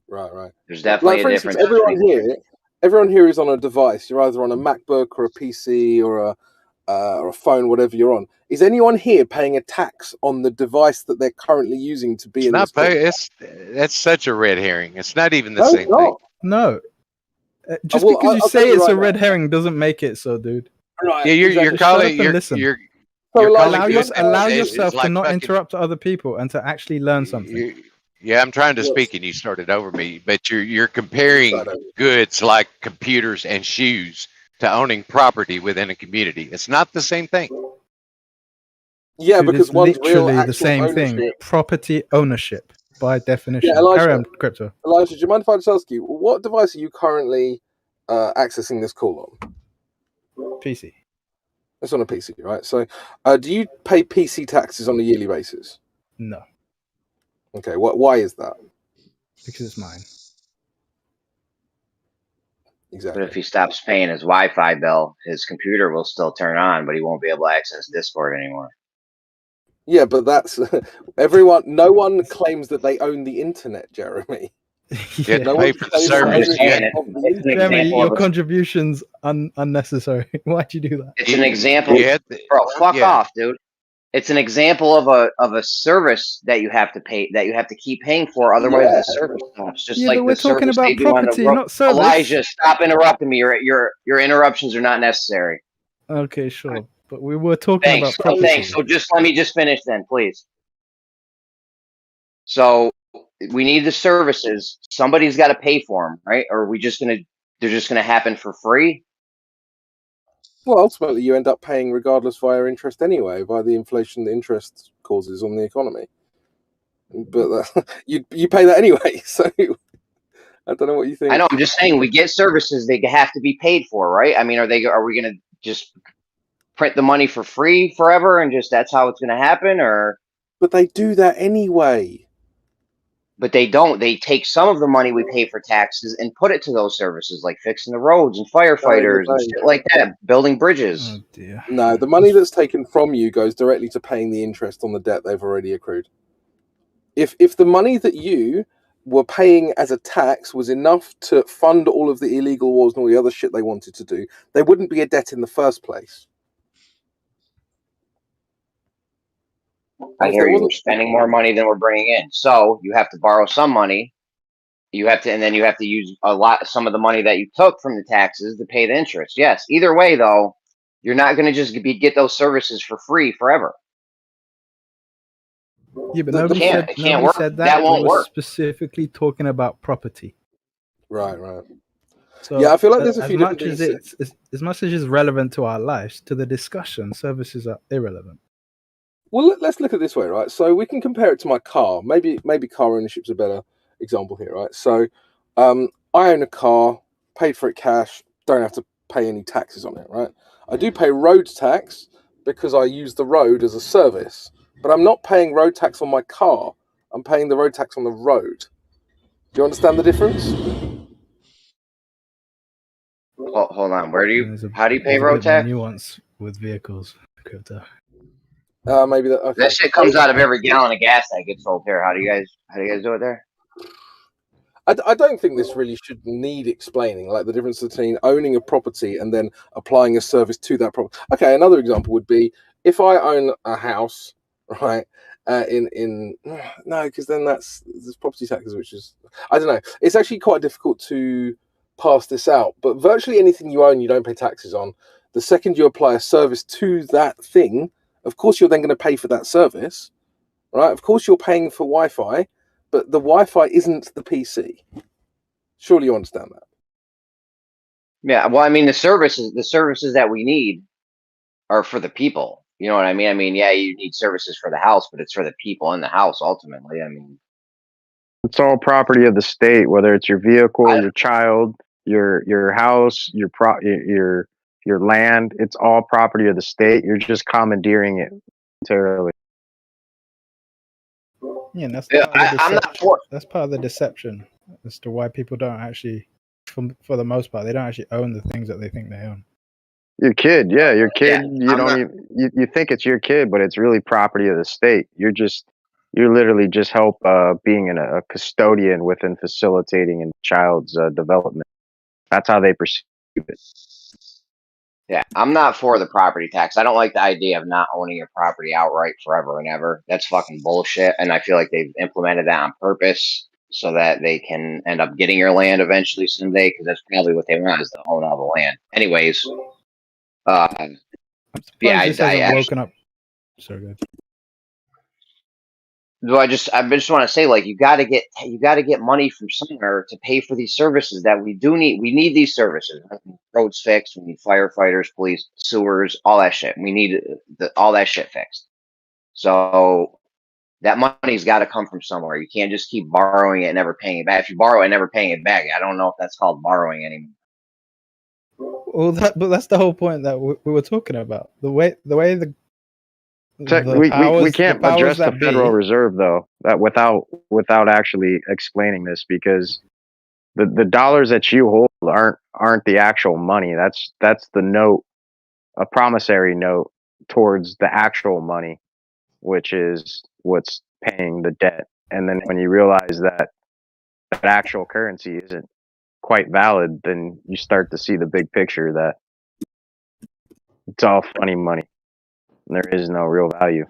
Speaker 14: Right.
Speaker 17: There's definitely
Speaker 14: for
Speaker 17: a
Speaker 14: instance,
Speaker 17: difference.
Speaker 14: everyone here is on a device. You're either on a MacBook or a PC or a phone, whatever you're on. Is anyone here paying a tax on the device that they're currently using to be in this?
Speaker 15: That's such a red herring. It's not even the same thing.
Speaker 7: No. Just because you say it's a red herring doesn't make it so, dude.
Speaker 14: Right.
Speaker 15: Yeah, you're calling.
Speaker 7: Allow yourself to not interrupt other people and to actually learn something.
Speaker 15: Yeah, I'm trying to speak and you started over me, but you're comparing goods like computers and shoes to owning property within a community. It's not the same thing.
Speaker 14: Yeah,
Speaker 7: Dude,
Speaker 14: because
Speaker 7: it's
Speaker 14: one's
Speaker 7: literally
Speaker 14: real
Speaker 7: the same
Speaker 14: ownership.
Speaker 7: thing. Property ownership, by definition.
Speaker 14: Yeah,
Speaker 7: Carry on, Crypto.
Speaker 14: Elijah, do you mind if I just ask you, what device are you currently accessing this call on?
Speaker 7: PC.
Speaker 14: It's on a PC, right? So, do you pay PC taxes on a yearly basis?
Speaker 7: No,
Speaker 14: Okay, why is that?
Speaker 7: because it's mine.
Speaker 14: Exactly.
Speaker 17: But if he stops paying his Wi-Fi bill, his computer will still turn on, but he won't be able to access Discord anymore.
Speaker 14: Yeah, but that's everyone. No one claims that they own the internet, Jeremy.
Speaker 15: You have to pay for the service.
Speaker 7: Jeremy, your contribution's unnecessary. Why'd you do that?
Speaker 17: It's an example, bro. Fuck off, dude. It's an example of a service that you have to pay, that you have to keep paying for, otherwise the service stops. Just like
Speaker 7: but we're
Speaker 17: the
Speaker 7: talking
Speaker 17: service
Speaker 7: about
Speaker 17: they do on the
Speaker 7: property,
Speaker 17: road.
Speaker 7: not service.
Speaker 17: Elijah, stop interrupting me. Your interruptions are not necessary.
Speaker 7: Okay, sure, but we were talking about
Speaker 17: Oh,
Speaker 7: property.
Speaker 17: thanks. So let me just finish then, please. So we need the services. Somebody's got to pay for them, right? Or are we just they're just gonna happen for free?
Speaker 14: Well, ultimately, you end up paying regardless via interest anyway, by the inflation the interest causes on the economy. But you pay that anyway, so I don't know what you think.
Speaker 17: I know. I'm just saying we get services; they have to be paid for, right? I mean, are we gonna just print the money for free forever and just that's how it's gonna happen, or?
Speaker 14: But they do that anyway.
Speaker 17: But they don't. They take some of the money we pay for taxes and put it to those services, like fixing the roads and firefighters and shit like that, building bridges.
Speaker 7: Oh dear.
Speaker 14: No, the money that's taken from you goes directly to paying the interest on the debt they've already accrued. If the money that you were paying as a tax was enough to fund all of the illegal wars and all the other shit they wanted to do, there wouldn't be a debt in the first place.
Speaker 17: I hear you. We're spending more money than we're bringing in, so you have to borrow some money. You have to, and then you have to use some of the money that you took from the taxes to pay the interest. Yes. Either way, though, you're not going to just get those services for free forever.
Speaker 7: Yeah, but nobody said that.
Speaker 17: That won't
Speaker 7: we were
Speaker 17: work.
Speaker 7: specifically talking about property.
Speaker 14: Right, right.
Speaker 7: So
Speaker 14: yeah, I feel like there's a few
Speaker 7: as
Speaker 14: different
Speaker 7: much
Speaker 14: things.
Speaker 7: as as much as it's relevant to our lives, to the discussion, services are irrelevant.
Speaker 14: Well, let's look at it this way, right? So we can compare it to my car. Maybe car ownership's a better example here, right? So I own a car, paid for it cash, don't have to pay any taxes on it, right? I do pay road tax because I use the road as a service, but I'm not paying road tax on my car. I'm paying the road tax on the road. Do you understand the difference?
Speaker 17: Hold on. How do you pay road tax?
Speaker 7: Nuance with vehicles, Crypto.
Speaker 14: Maybe that. Okay.
Speaker 17: That shit comes out of every gallon of gas that gets sold here. How do you guys do it there?
Speaker 14: I don't think this really should need explaining, like the difference between owning a property and then applying a service to that property. Okay, another example would be if I own a house, right? No, because then there's property taxes, which is, I don't know. It's actually quite difficult to pass this out. But virtually anything you own, you don't pay taxes on. The second you apply a service to that thing, of course you're then going to pay for that service, right? Of course you're paying for Wi-Fi. But the Wi-Fi isn't the PC. Surely you understand that.
Speaker 17: Yeah, well, I mean, the services that we need are for the people. You know what I mean? I mean, yeah, you need services for the house, but it's for the people in the house ultimately. I mean,
Speaker 20: it's all property of the state, whether it's your vehicle, your child, your house, your land. It's all property of the state. You're just commandeering it entirely.
Speaker 7: Yeah, and that's part of the deception as to why people don't actually, for the most part, they don't actually own the things that they think they own.
Speaker 20: Your kid, yeah, your kid. You think it's your kid, but it's really property of the state. You're literally just being a custodian within facilitating a child's development. That's how they perceive it.
Speaker 17: Yeah, I'm not for the property tax. I don't like the idea of not owning your property outright forever and ever. That's fucking bullshit. And I feel like they've implemented that on purpose so that they can end up getting your land eventually someday, because that's probably what they want, is the owner of the land. Anyways, yeah,
Speaker 7: this hasn't woken up. Sorry, good.
Speaker 17: I just want to say, like, you got to get money from somewhere to pay for these services that we do need. We need these services. Roads fixed. We need firefighters, police, sewers, all that shit. We need all that shit fixed. So that money's got to come from somewhere. You can't just keep borrowing it and never paying it back. If you borrow it and never paying it back, I don't know if that's called borrowing anymore.
Speaker 7: Well, but that's the whole point that we were talking about. The way
Speaker 20: we can't address the Federal Reserve though, that without actually explaining this, because the dollars that you hold aren't the actual money. That's the note, a promissory note towards the actual money, which is what's paying the debt. And then when you realize that actual currency isn't quite valid, then you start to see the big picture that it's all funny money. There is no real value.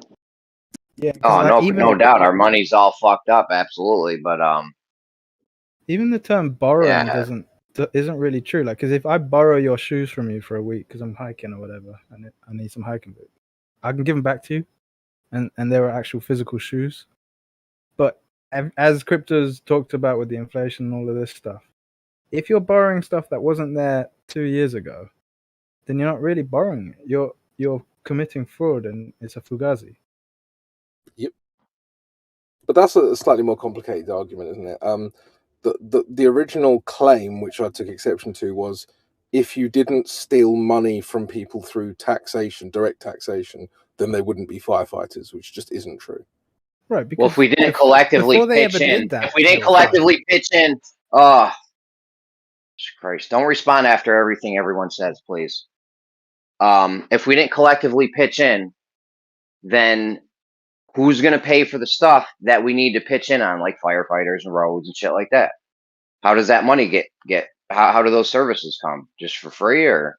Speaker 7: Yeah.
Speaker 17: No doubt, our money's all fucked up, absolutely. But
Speaker 7: even the term borrowing isn't really true. Like, because if I borrow your shoes from you for a week because I'm hiking or whatever, and I need some hiking boots, I can give them back to you, and they were actual physical shoes. But as Crypto's talked about with the inflation and all of this stuff, if you're borrowing stuff that wasn't there 2 years ago, then you're not really borrowing it. You're committing fraud, and it's a fugazi.
Speaker 14: Yep. But that's a slightly more complicated argument, isn't it? The original claim, which I took exception to, was if you didn't steal money from people through taxation, direct taxation, then they wouldn't be firefighters, which just isn't true.
Speaker 7: Right. Because
Speaker 17: Well, if we didn't collectively
Speaker 7: before they
Speaker 17: pitch
Speaker 7: ever
Speaker 17: in,
Speaker 7: did that,
Speaker 17: if we
Speaker 7: it
Speaker 17: didn't
Speaker 7: was fine.
Speaker 17: collectively pitch in, oh, Christ, don't respond after everything everyone says, please. If we didn't collectively pitch in, then who's going to pay for the stuff that we need to pitch in on, like firefighters and roads and shit like that? How does that money get? How do those services come? Just for free or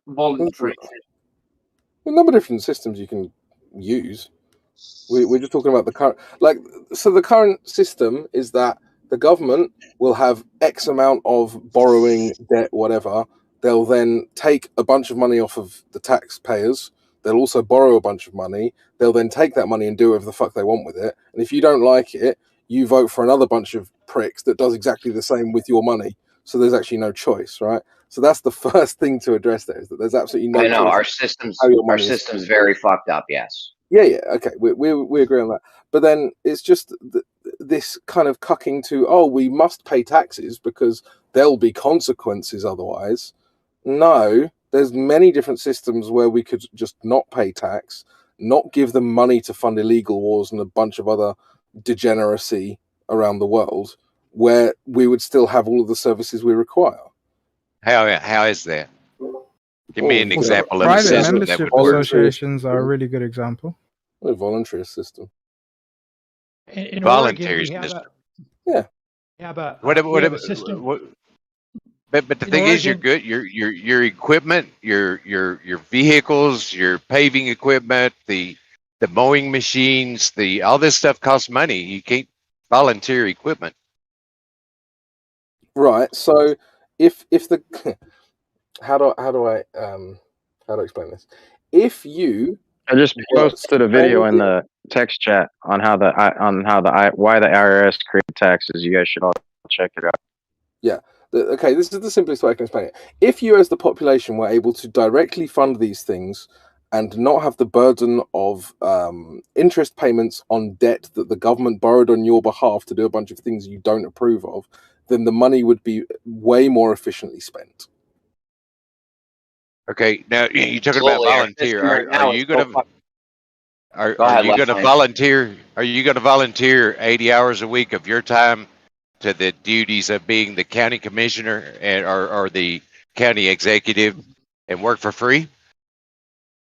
Speaker 14: voluntary? A number of different systems you can use. We're just talking about the current, like, so the current system is that the government will have X amount of borrowing, debt, whatever. They'll then take a bunch of money off of the taxpayers. They'll also borrow a bunch of money. They'll then take that money and do whatever the fuck they want with it. And if you don't like it, you vote for another bunch of pricks that does exactly the same with your money. So there's actually no choice, right? So that's the first thing to address there, is that there's absolutely no
Speaker 17: I know
Speaker 14: choice
Speaker 17: our systems
Speaker 14: how your
Speaker 17: our
Speaker 14: money is
Speaker 17: system's very fucked up, yes.
Speaker 14: yeah, okay, we agree on that. But then it's just this kind of cucking to, oh, we must pay taxes because there'll be consequences otherwise. No, there's many different systems where we could just not pay tax, not give them money to fund illegal wars and a bunch of other degeneracy around the world, where we would still have all of the services we require.
Speaker 15: How is that? Give me an example of a
Speaker 7: Private
Speaker 15: system that
Speaker 7: membership
Speaker 15: would work.
Speaker 7: associations are a really good example.
Speaker 14: A voluntary system.
Speaker 19: In
Speaker 15: Voluntary
Speaker 19: Oregon, we have
Speaker 15: system.
Speaker 19: a system.
Speaker 15: But the
Speaker 19: In
Speaker 15: thing is, you're
Speaker 19: Oregon-
Speaker 15: good. Your equipment, your vehicles, your paving equipment, the mowing machines, all this stuff costs money. You can't volunteer equipment.
Speaker 14: Right. So if the how do I explain this? If you
Speaker 22: I just
Speaker 14: were
Speaker 22: posted a video in
Speaker 14: spending-
Speaker 22: the text chat on why the IRS created taxes. You guys should all check it out.
Speaker 14: Yeah. Okay, this is the simplest way I can explain it. If you as the population were able to directly fund these things and not have the burden of interest payments on debt that the government borrowed on your behalf to do a bunch of things you don't approve of, then the money would be way more efficiently spent.
Speaker 15: Okay, now you're talking about
Speaker 17: Absolutely. Our
Speaker 15: volunteer.
Speaker 17: system right now
Speaker 15: Are
Speaker 17: is
Speaker 15: you
Speaker 17: so
Speaker 15: gonna
Speaker 17: fuck-
Speaker 15: are
Speaker 17: Go ahead,
Speaker 15: you gonna
Speaker 17: Left-Hand.
Speaker 15: volunteer? Are you gonna volunteer 80 hours a week of your time to the duties of being the county commissioner or the county executive and work for free?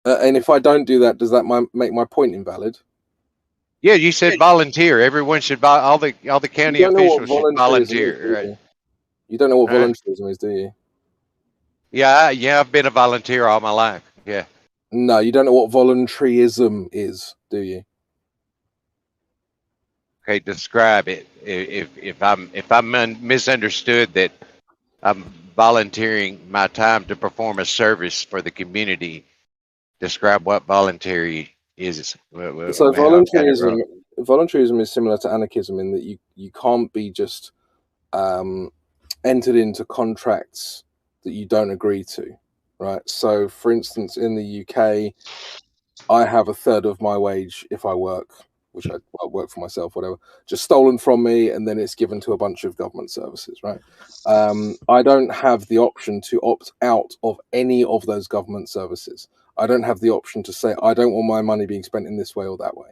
Speaker 14: And if I don't do that, does that make my point invalid?
Speaker 15: Yeah, you said volunteer. Everyone should all the county
Speaker 14: You don't know what
Speaker 15: officials should
Speaker 14: volunteerism is,
Speaker 15: volunteer.
Speaker 14: do
Speaker 15: Right?
Speaker 14: you? You don't know what
Speaker 15: Huh?
Speaker 14: volunteerism is, do you?
Speaker 15: Yeah, I've been a volunteer all my life. Yeah.
Speaker 14: No, you don't know what voluntarism is, do you?
Speaker 15: Okay, describe it. If I'm misunderstood that I'm volunteering my time to perform a service for the community, describe what voluntary is.
Speaker 14: So
Speaker 15: how I've got it wrong.
Speaker 14: voluntarism is similar to anarchism in that you can't be just entered into contracts that you don't agree to, right? So, for instance, in the UK, I have a third of my wage if I work, which I work for myself, whatever, just stolen from me, and then it's given to a bunch of government services, right? I don't have the option to opt out of any of those government services. I don't have the option to say, I don't want my money being spent in this way or that way.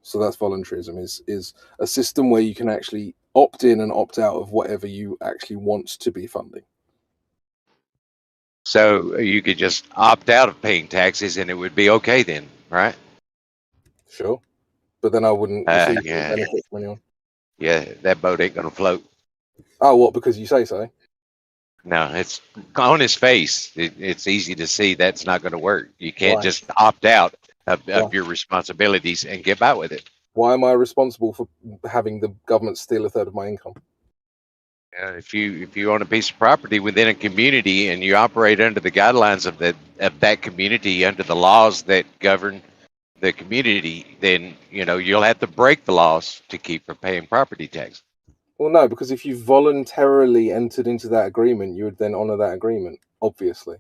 Speaker 14: So that's voluntarism, is a system where you can actually opt in and opt out of whatever you actually want to be funding.
Speaker 15: So you could just opt out of paying taxes and it would be okay then, right?
Speaker 14: Sure. But then I wouldn't receive any
Speaker 15: Yeah.
Speaker 14: benefit from anyone.
Speaker 15: Yeah, that boat ain't gonna float.
Speaker 14: Oh, what? Because you say so?
Speaker 15: No, it's on his face. It's easy to see that's not going to work. You can't
Speaker 14: Why?
Speaker 15: just opt out of
Speaker 14: Why?
Speaker 15: your responsibilities and get by with it.
Speaker 14: Why am I responsible for having the government steal a third of my income?
Speaker 15: If you own a piece of property within a community and you operate under the guidelines of that community, under the laws that govern the community, then you'll have to break the laws to keep from paying property tax.
Speaker 14: Well, no, because if you voluntarily entered into that agreement, you would then honor that agreement, obviously.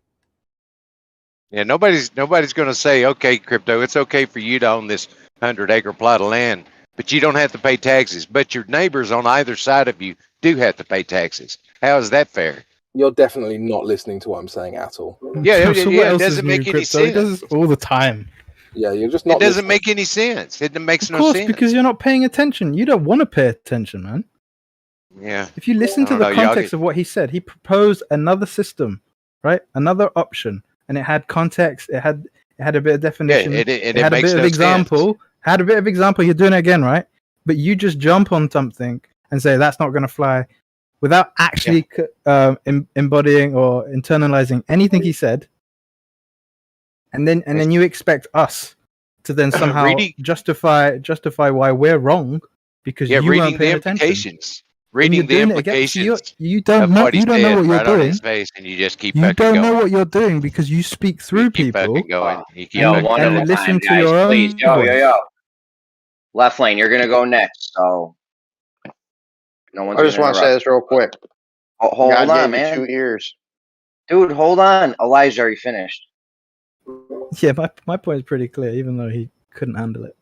Speaker 15: Yeah, nobody's going to say, okay, crypto, it's okay for you to own this 100-acre plot of land, but you don't have to pay taxes. But your neighbors on either side of you do have to pay taxes. How is that fair?
Speaker 14: You're definitely not listening to what I'm saying at all.
Speaker 15: Yeah,
Speaker 7: So what
Speaker 15: it
Speaker 7: else is
Speaker 15: doesn't
Speaker 7: new
Speaker 15: make
Speaker 7: in
Speaker 15: any
Speaker 7: crypto? He
Speaker 15: sense.
Speaker 7: does this all the time.
Speaker 14: Yeah, you're just not.
Speaker 15: It doesn't make any sense. It makes
Speaker 7: Of
Speaker 15: no
Speaker 7: course,
Speaker 15: sense.
Speaker 7: because you're not paying attention. You don't want to pay attention, man.
Speaker 15: Yeah.
Speaker 7: If you listen
Speaker 15: I
Speaker 7: to
Speaker 15: don't
Speaker 7: the
Speaker 15: know, y'all
Speaker 7: context
Speaker 15: get-
Speaker 7: of what he said, he proposed another system, right? Another option, and it had context. It had a bit of definition.
Speaker 15: it
Speaker 7: it had a
Speaker 15: makes
Speaker 7: bit of
Speaker 15: no
Speaker 7: example. Had a bit of example. You're doing it again, right? But you just jump on something and say that's not going to fly, without actually embodying or internalizing anything he said. And then you expect us to then somehow
Speaker 15: Reading-
Speaker 7: justify why we're wrong because you
Speaker 15: reading
Speaker 7: weren't
Speaker 15: the
Speaker 7: paying attention.
Speaker 15: implications.
Speaker 7: And you're
Speaker 15: Reading the
Speaker 7: doing it again.
Speaker 15: implications
Speaker 7: You don't
Speaker 15: of
Speaker 7: know.
Speaker 15: what he
Speaker 7: You don't know
Speaker 15: said
Speaker 7: what you're
Speaker 15: right on
Speaker 7: doing.
Speaker 15: his face, and you just keep
Speaker 7: You
Speaker 15: fucking
Speaker 7: don't
Speaker 15: going.
Speaker 7: know what you're doing because you speak through people.
Speaker 15: Fucking going. You keep
Speaker 17: Yo,
Speaker 15: fucking
Speaker 17: one
Speaker 15: going.
Speaker 17: at a
Speaker 7: listen
Speaker 17: time,
Speaker 7: to
Speaker 17: guys.
Speaker 7: your own
Speaker 17: Please, yo,
Speaker 7: voice.
Speaker 17: yo, yo. Left lane, you're gonna go next, so no one's
Speaker 20: I just
Speaker 17: gonna
Speaker 20: want to say
Speaker 17: interrupt.
Speaker 20: this real quick.
Speaker 17: Hold
Speaker 20: God
Speaker 17: on,
Speaker 20: gave you
Speaker 17: man.
Speaker 20: 2 ears.
Speaker 17: Dude, hold on. Elijah, are you finished?
Speaker 7: Yeah, my point is pretty clear, even though he couldn't handle it.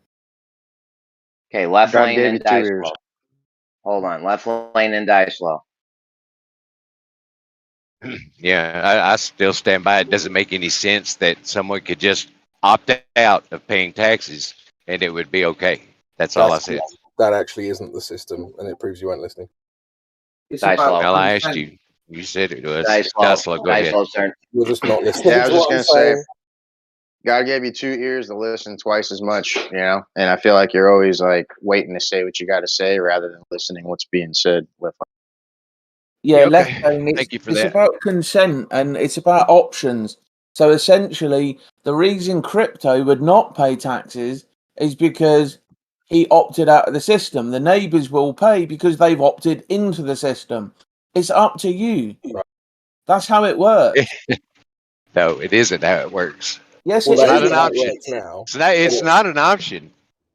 Speaker 17: Okay, left
Speaker 20: God
Speaker 17: lane
Speaker 20: gave
Speaker 17: and
Speaker 20: you 2
Speaker 17: die
Speaker 20: ears.
Speaker 17: slow. Hold on, left lane and die slow.
Speaker 15: Yeah, I still stand by. It doesn't make any sense that someone could just opt out of paying taxes and it would be okay. That's all I said.
Speaker 14: That actually isn't the system, and it proves you weren't listening.
Speaker 17: Die slow.
Speaker 15: Well, I asked you. You said it was.
Speaker 17: Die slow.
Speaker 15: Tesla, go
Speaker 17: Die
Speaker 15: ahead.
Speaker 17: slow, turn.
Speaker 14: You're just not listening.
Speaker 20: Yeah, I was
Speaker 14: to
Speaker 20: just
Speaker 14: what I'm
Speaker 20: gonna say,
Speaker 14: saying.
Speaker 20: God gave you 2 ears to listen twice as much, you know. And I feel like you're always like waiting to say what you got to say rather than listening what's being said. With
Speaker 13: Yeah,
Speaker 15: okay.
Speaker 13: left lane.
Speaker 15: Thank you for
Speaker 13: It's
Speaker 15: that.
Speaker 13: about consent and it's about options. So essentially, the reason crypto would not pay taxes is because he opted out of the system. The neighbours will pay because they've opted into the system. It's up to you. That's how it works.
Speaker 15: No, it isn't how it works.
Speaker 13: Yes,
Speaker 14: Well,
Speaker 13: it
Speaker 15: It's
Speaker 14: that
Speaker 15: not
Speaker 13: is.
Speaker 15: an
Speaker 14: isn't how it
Speaker 15: option.
Speaker 14: works now.
Speaker 15: It's not an option.
Speaker 13: Of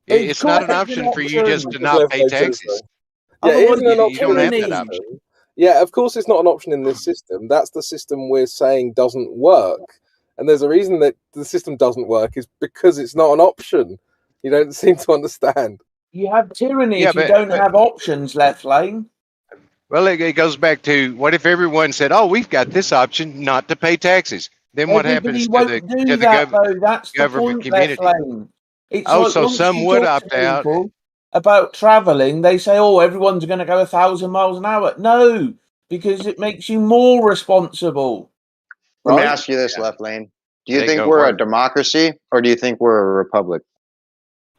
Speaker 15: It's not
Speaker 13: course
Speaker 15: an
Speaker 13: it's an
Speaker 15: option for you just
Speaker 13: option.
Speaker 15: to not pay
Speaker 14: Left lane says
Speaker 15: taxes.
Speaker 14: so. Yeah, it
Speaker 13: Otherwise,
Speaker 14: isn't an
Speaker 15: You
Speaker 14: option
Speaker 15: don't
Speaker 14: in
Speaker 15: have
Speaker 14: this
Speaker 15: that
Speaker 13: tyranny.
Speaker 15: option.
Speaker 14: system. Yeah, of course it's not an option in this system. That's the system we're saying doesn't work. And there's a reason that the system doesn't work is because it's not an option. You don't seem to understand.
Speaker 13: You have tyranny
Speaker 15: Yeah,
Speaker 13: if you
Speaker 15: but
Speaker 13: don't have options, left lane.
Speaker 15: well, it goes back to what if everyone said, "Oh, we've got this option not to pay taxes." Then what
Speaker 13: Everybody
Speaker 15: happens
Speaker 13: won't do
Speaker 15: to the
Speaker 13: that, though. That's the
Speaker 15: government
Speaker 13: point, left
Speaker 15: community?
Speaker 13: lane. It's
Speaker 15: Oh,
Speaker 13: like
Speaker 15: so
Speaker 13: once
Speaker 15: some
Speaker 13: you
Speaker 15: would
Speaker 13: talk to
Speaker 15: opt out.
Speaker 13: people about travelling, they say, "Oh, everyone's going to go 1,000 miles an hour." No, because it makes you more responsible,
Speaker 20: Let me
Speaker 13: right?
Speaker 20: ask you this, Left Lane: do
Speaker 15: It
Speaker 20: you
Speaker 15: ain't
Speaker 20: think
Speaker 15: gonna
Speaker 20: we're a
Speaker 15: work.
Speaker 20: democracy or do you think we're a republic?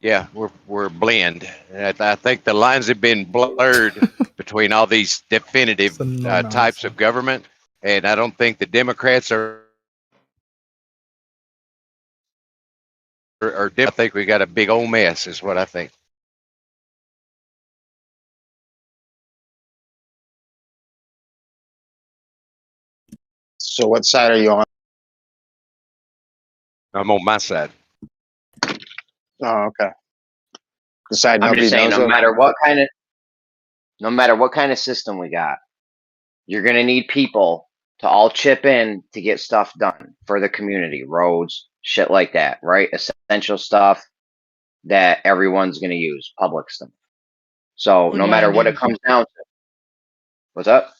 Speaker 15: Yeah, we're a blend. I think the lines have been blurred between all these definitive
Speaker 7: It's a
Speaker 15: types
Speaker 7: non-answer.
Speaker 15: of government, and I don't think the Democrats are. I think we got a big old mess. Is what I think.
Speaker 20: So what side are you on?
Speaker 15: I'm on my side.
Speaker 20: Oh, okay. The side
Speaker 17: I'm
Speaker 20: nobody
Speaker 17: just saying,
Speaker 20: knows
Speaker 17: no
Speaker 20: of?
Speaker 17: matter what kind of system we got, you're gonna need people to all chip in to get stuff done for the community, roads, shit like that, right? Essential stuff that everyone's gonna use, public stuff. So
Speaker 18: Moon
Speaker 17: no matter what it
Speaker 18: landings.
Speaker 17: comes down to, what's up?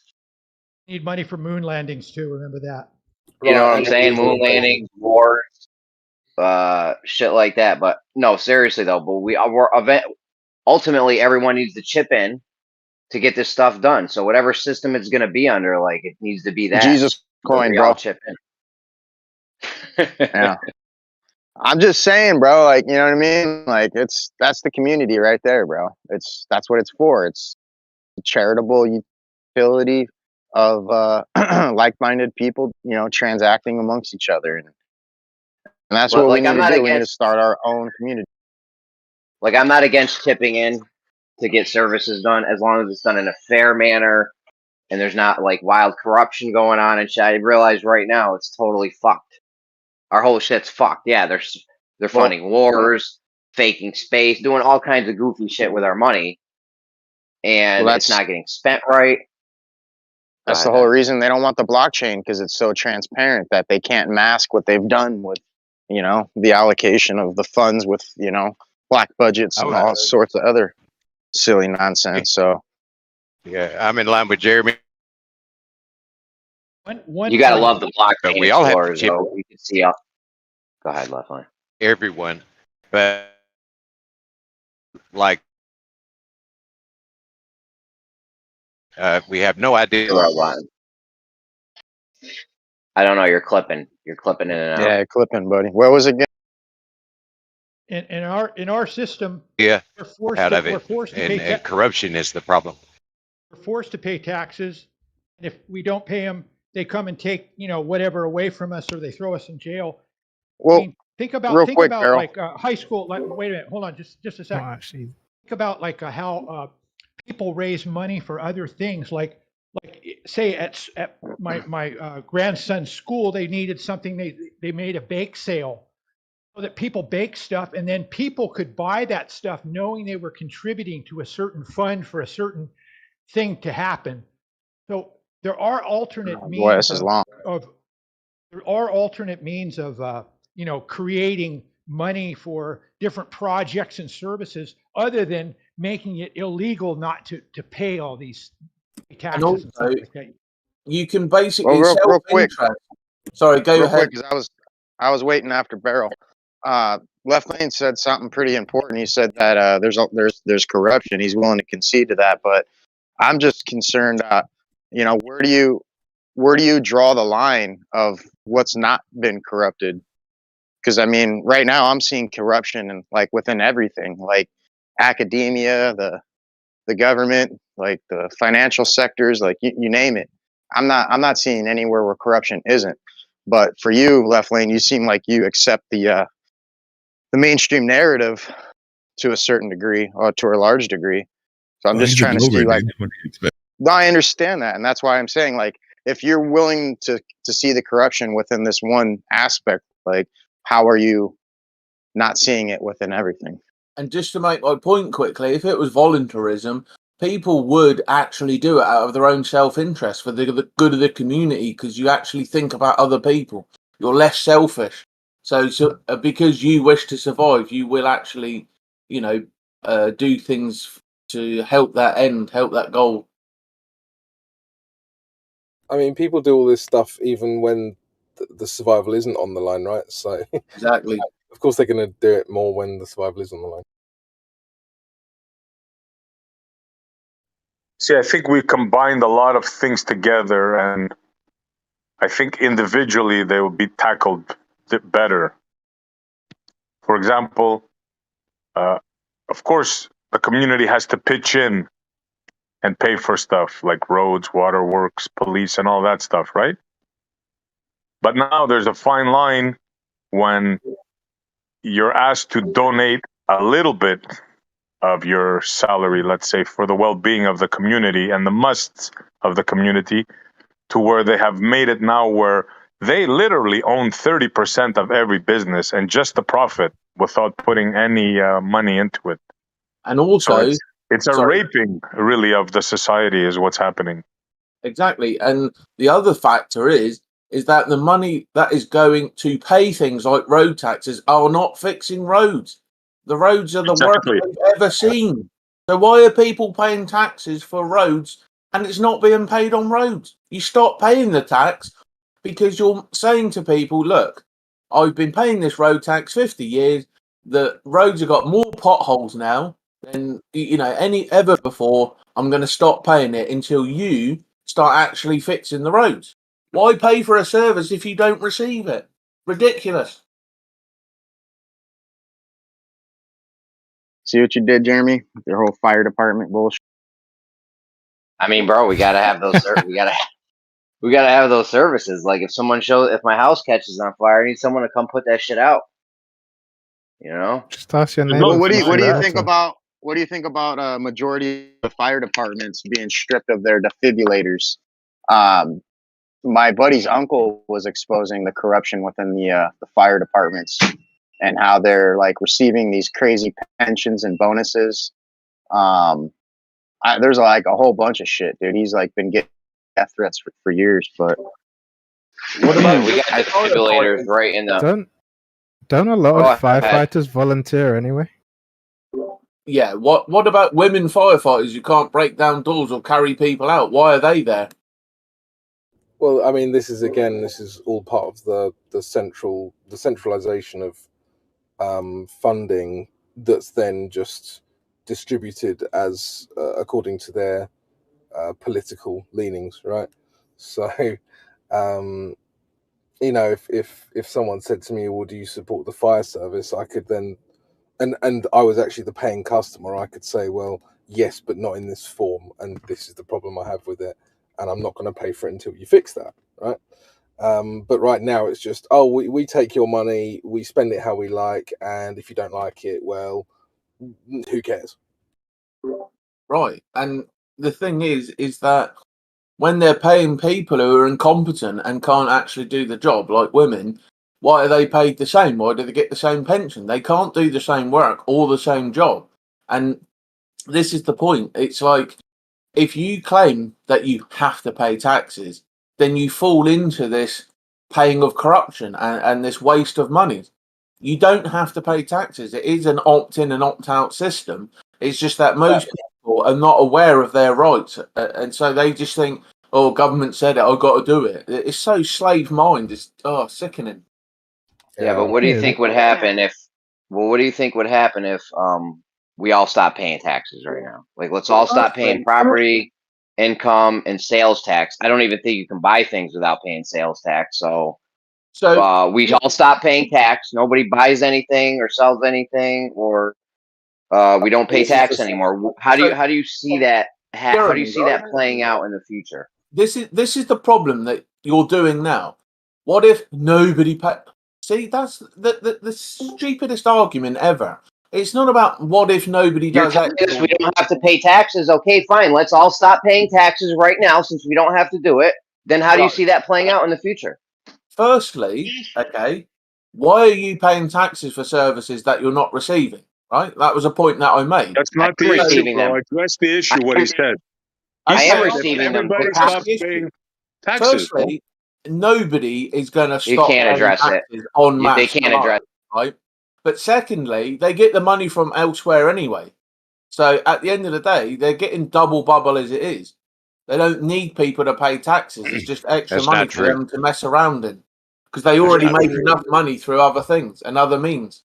Speaker 18: Need money for moon landings too. Remember that.
Speaker 17: You know
Speaker 14: Right,
Speaker 17: what I'm
Speaker 14: and
Speaker 17: saying? Moon landings, wars, shit like that. But no, seriously though. But ultimately everyone needs to chip in to get this stuff done. So whatever system it's gonna be under, like it needs to be that.
Speaker 20: Jesus
Speaker 17: So
Speaker 20: coin,
Speaker 17: we all
Speaker 20: bro.
Speaker 17: chip in.
Speaker 20: Yeah. I'm just saying, bro, like, you know what I mean? Like that's the community right there, bro. That's what it's for. It's a charitable utility of like-minded people, you know, transacting amongst each other. And that's what we
Speaker 17: Like
Speaker 20: need
Speaker 17: I'm
Speaker 20: to
Speaker 17: not
Speaker 20: do. We need to
Speaker 17: against
Speaker 20: start our own community.
Speaker 17: like I'm not against chipping in to get services done as long as it's done in a fair manner and there's not like wild corruption going on and shit. I realize right now it's totally fucked. Our whole shit's fucked. Yeah, they're
Speaker 20: Well,
Speaker 17: funding wars, faking space, doing all kinds of goofy shit with our money, and
Speaker 20: well,
Speaker 17: it's not getting spent right. Go
Speaker 20: that's the
Speaker 17: ahead,
Speaker 20: whole
Speaker 17: Doc.
Speaker 20: reason they don't want the blockchain, because it's so transparent that they can't mask what they've done with, you know, the allocation of the funds with, you know, black budgets and all sorts of other silly nonsense. So
Speaker 15: Yeah, I'm in line with Jeremy.
Speaker 18: One
Speaker 17: You gotta
Speaker 18: point.
Speaker 17: love the blockchain
Speaker 15: We all have to
Speaker 17: explorers,
Speaker 15: chip.
Speaker 17: though. You can see all. Go ahead, left line.
Speaker 15: everyone, but like we have no idea.
Speaker 17: I don't know. You're clipping. You're clipping in and out.
Speaker 20: Yeah, clipping, buddy. What was it again?
Speaker 18: In our system,
Speaker 15: Yeah,
Speaker 18: we're forced
Speaker 15: out
Speaker 18: to,
Speaker 15: of
Speaker 18: we're
Speaker 15: it,
Speaker 18: forced to pay
Speaker 15: and corruption is the problem.
Speaker 18: we're forced to pay taxes, and if we don't pay them, they come and take whatever away from us, or they throw us in jail.
Speaker 20: Well,
Speaker 18: I mean, think about
Speaker 20: real quick, Beryl.
Speaker 18: like high school. Like, wait a minute, hold on, just a
Speaker 7: Not
Speaker 18: second.
Speaker 7: actually.
Speaker 18: Think about like how people raise money for other things. Like say at my grandson's school, they needed something. They made a bake sale so that people bake stuff, and then people could buy that stuff knowing they were contributing to a certain fund for a certain thing to happen. So there are alternate
Speaker 20: Boy,
Speaker 18: means
Speaker 20: this is long.
Speaker 18: of creating money for different projects and services other than making it illegal not to pay all these taxes
Speaker 13: And also,
Speaker 18: and stuff like that.
Speaker 13: you can basically
Speaker 20: Well, real quick.
Speaker 13: self-interest. Sorry, go
Speaker 20: real
Speaker 13: ahead.
Speaker 20: quick, because I was waiting after Beryl. Left Lane said something pretty important. He said that there's corruption. He's willing to concede to that, but I'm just concerned. Where do you draw the line of what's not been corrupted? Because I mean, right now I'm seeing corruption and like within everything, like academia, the government, like the financial sectors, like you name it. I'm not seeing anywhere where corruption isn't. But for you, Left Lane, you seem like you accept the mainstream narrative to a certain degree, or to a large degree. So I'm just
Speaker 21: He's a
Speaker 20: trying to see,
Speaker 21: Glover,
Speaker 20: like,
Speaker 21: dude. What do you expect?
Speaker 20: no, I understand that, and that's why I'm saying, like, if you're willing to see the corruption within this one aspect, like, how are you not seeing it within everything?
Speaker 13: And just to make my point quickly, if it was voluntarism, people would actually do it out of their own self-interest for the good of the community, because you actually think about other people. You're less selfish. So because you wish to survive, you will actually, do things to help that end, help that goal.
Speaker 14: I mean, people do all this stuff even when the survival isn't on the line, right? So
Speaker 13: Exactly.
Speaker 14: Of course, they're going to do it more when the survival is on the line.
Speaker 16: See, I think we combined a lot of things together, and I think individually they will be tackled better. For example, of course, the community has to pitch in and pay for stuff like roads, waterworks, police, and all that stuff, right? But now there's a fine line when you're asked to donate a little bit of your salary, let's say, for the well-being of the community and the musts of the community, to where they have made it now where they literally own 30% of every business and just the profit without putting any money into it.
Speaker 13: And also,
Speaker 16: so it's a raping, really, of the society is what's happening.
Speaker 13: Exactly. And the other factor is that the money that is going to pay things like road taxes are not fixing roads. The roads are the worst they've ever seen. So why are people paying taxes for roads and it's not being paid on roads? You stop paying the tax because you're saying to people, look, I've been paying this road tax 50 years. The roads have got more potholes now than any ever before. I'm going to stop paying it until you start actually fixing the roads. Why pay for a service if you don't receive it? Ridiculous.
Speaker 20: See what you did, Jeremy? With your whole fire department bullshit.
Speaker 17: I mean, bro, we gotta have those. We gotta have those services. Like, if my house catches on fire, I need someone to come put that shit out.
Speaker 7: Just ask your neighbor.
Speaker 20: Well, what do you think about a majority of fire departments being stripped of their defibrillators? My buddy's uncle was exposing the corruption within the fire departments and how they're like receiving these crazy pensions and bonuses. There's like a whole bunch of shit, dude. He's like been getting death threats for years. But
Speaker 17: what about we got defibrillators right in the?
Speaker 7: Don't a lot of firefighters volunteer anyway?
Speaker 13: Yeah. What about women firefighters who can't break down doors or carry people out? Why are they there?
Speaker 14: Well, I mean, this is all part of the centralization of funding that's then just distributed as according to their political leanings, right? So, you know, if someone said to me, "Well, do you support the fire service?" I could then, and I was actually the paying customer, I could say, "Well, yes, but not in this form, and this is the problem I have with it, and I'm not going to pay for it until you fix that," right? But right now it's just, oh, we take your money, we spend it how we like, and if you don't like it, well, who cares?
Speaker 13: Right. And the thing is that when they're paying people who are incompetent and can't actually do the job, like women, why are they paid the same? Why do they get the same pension? They can't do the same work or the same job. And this is the point. It's like, if you claim that you have to pay taxes, then you fall into this paying of corruption and this waste of money. You don't have to pay taxes. It is an opt-in and opt-out system. It's just that most people are not aware of their rights. And so they just think, oh, government said it, I've got to do it. It's so slave mind. It's sickening.
Speaker 17: Yeah, but what do you think would happen if? Well, what do you think would happen if we all stop paying taxes right now? Like, let's all stop paying property, income, and sales tax. I don't even think you can buy things without paying sales tax. So we all stop paying tax. Nobody buys anything or sells anything, or we don't pay tax anymore. How do you see that? How do you see that playing out in the future?
Speaker 13: This is the problem that you're doing now. What if nobody pay? See, that's the stupidest argument ever. It's not about what if nobody
Speaker 17: You're
Speaker 13: does
Speaker 17: telling
Speaker 13: X.
Speaker 17: us we don't have to pay taxes. Okay, fine. Let's all stop paying taxes right now since we don't have to do it. Then how do you see that playing out in the future?
Speaker 13: Firstly, okay, why are you paying taxes for services that you're not receiving? Right? That was a point that I made.
Speaker 16: That's not the issue, bro. Address the issue, what he said. He
Speaker 17: I am
Speaker 16: said
Speaker 17: receiving them.
Speaker 16: everybody stops paying taxes. bro.
Speaker 13: Firstly, nobody is going to
Speaker 17: You
Speaker 13: stop
Speaker 17: can't
Speaker 13: paying
Speaker 17: address it.
Speaker 13: taxes on mass.
Speaker 17: They can't address it.
Speaker 13: Right? But secondly, they get the money from elsewhere anyway. So at the end of the day, they're getting double bubble as it is. They don't need people to pay taxes. It's just extra
Speaker 15: That's
Speaker 13: money
Speaker 15: not
Speaker 13: for
Speaker 15: true.
Speaker 13: them to mess around in, because they already
Speaker 16: not
Speaker 13: make
Speaker 16: true.
Speaker 13: enough money through other things and other means.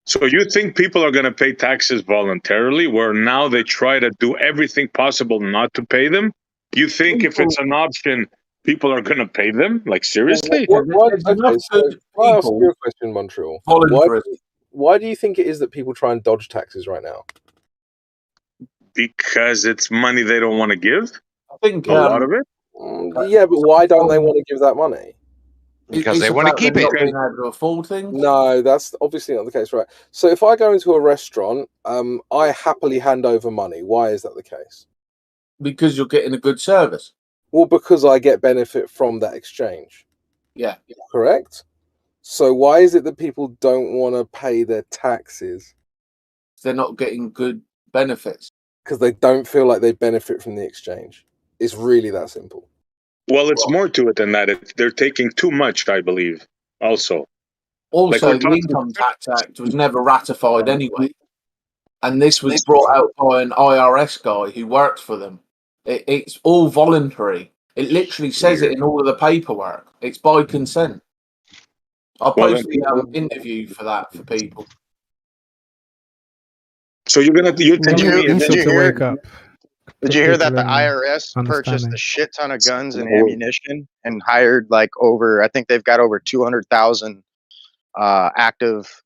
Speaker 16: So you think people are going to pay taxes voluntarily, where now they try to do everything possible not to pay them? You think if it's an option, people are going to pay them? Like, seriously?
Speaker 14: Okay, so can I ask you a question, Montreal? Why do you think it is that people try and dodge taxes right now?
Speaker 16: Because it's money they don't want to give?
Speaker 13: I think
Speaker 16: a lot of it?
Speaker 14: Yeah, but why don't they want to give that money?
Speaker 15: Because they want to keep it.
Speaker 13: Not being able to afford things.
Speaker 14: No, that's obviously not the case, right? So if I go into a restaurant, I happily hand over money. Why is that the case?
Speaker 13: Because you're getting a good service.
Speaker 14: Well, because I get benefit from that exchange.
Speaker 13: Yeah.
Speaker 14: Correct? So why is it that people don't want to pay their taxes?
Speaker 13: They're not getting good benefits.
Speaker 14: Because they don't feel like they benefit from the exchange. It's really that simple.
Speaker 16: Well, it's more to it than that. They're taking too much, I believe, also.
Speaker 13: Also, the Income Tax Act was never ratified anyway. And this was brought out by an IRS guy who works for them. It's all voluntary. It literally says it in all of the paperwork. It's by consent. I'll post the interview for that for people.
Speaker 16: So you're
Speaker 20: Did you hear that the IRS purchased
Speaker 7: understanding.
Speaker 20: a shit ton of guns and ammunition and hired like I think they've got over 200,000 active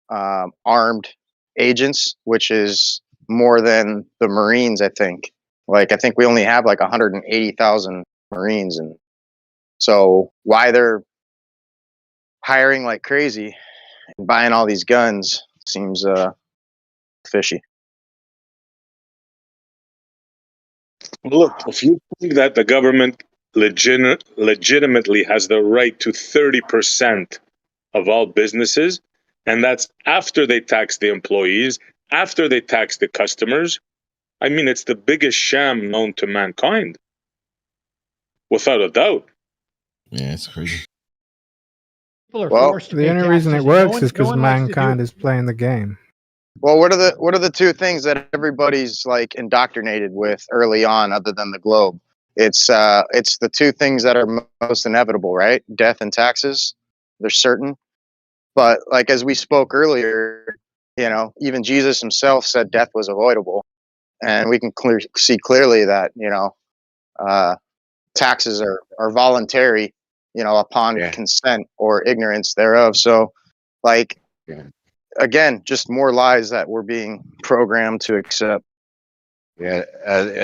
Speaker 20: armed agents, which is more than the Marines, I think. Like, I think we only have like 180,000 Marines. And so why they're hiring like crazy and buying all these guns seems fishy.
Speaker 16: Look, if you think that the government legitimately has the right to 30% of all businesses, and that's after they tax the employees, after they tax the customers, I mean, it's the biggest sham known to mankind. Without a doubt.
Speaker 21: Yeah, it's crazy.
Speaker 18: People are
Speaker 20: Well,
Speaker 18: forced to
Speaker 7: The
Speaker 18: pay
Speaker 7: only
Speaker 18: taxes.
Speaker 7: reason it
Speaker 18: and
Speaker 7: works
Speaker 18: one-
Speaker 7: is because
Speaker 18: one likes to do
Speaker 7: mankind is playing the game.
Speaker 20: Well, what are the two things that everybody's like indoctrinated with early on, other than the globe? It's the two things that are most inevitable, right? Death and taxes. They're certain. But like as we spoke earlier, you know, even Jesus himself said death was avoidable, and we can see clearly that, you know, taxes are voluntary, you know, upon consent or ignorance thereof. So, like, again, just more lies that we're being programmed to accept.
Speaker 15: Yeah,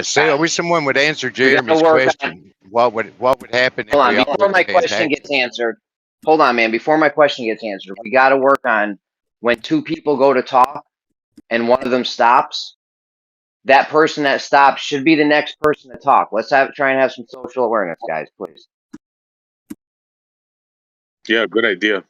Speaker 15: say, I wish someone would answer
Speaker 17: We gotta
Speaker 15: Jeremy's
Speaker 17: work on.
Speaker 15: question. What would happen if
Speaker 17: Hold on,
Speaker 15: we all
Speaker 17: before
Speaker 15: were
Speaker 17: my
Speaker 15: paying
Speaker 17: question
Speaker 15: taxes?
Speaker 17: gets answered. Hold on, man. Before my question gets answered, we got to work on when two people go to talk and one of them stops. That person that stops should be the next person to talk. Let's try and have some social awareness, guys, please.
Speaker 16: Yeah, good idea.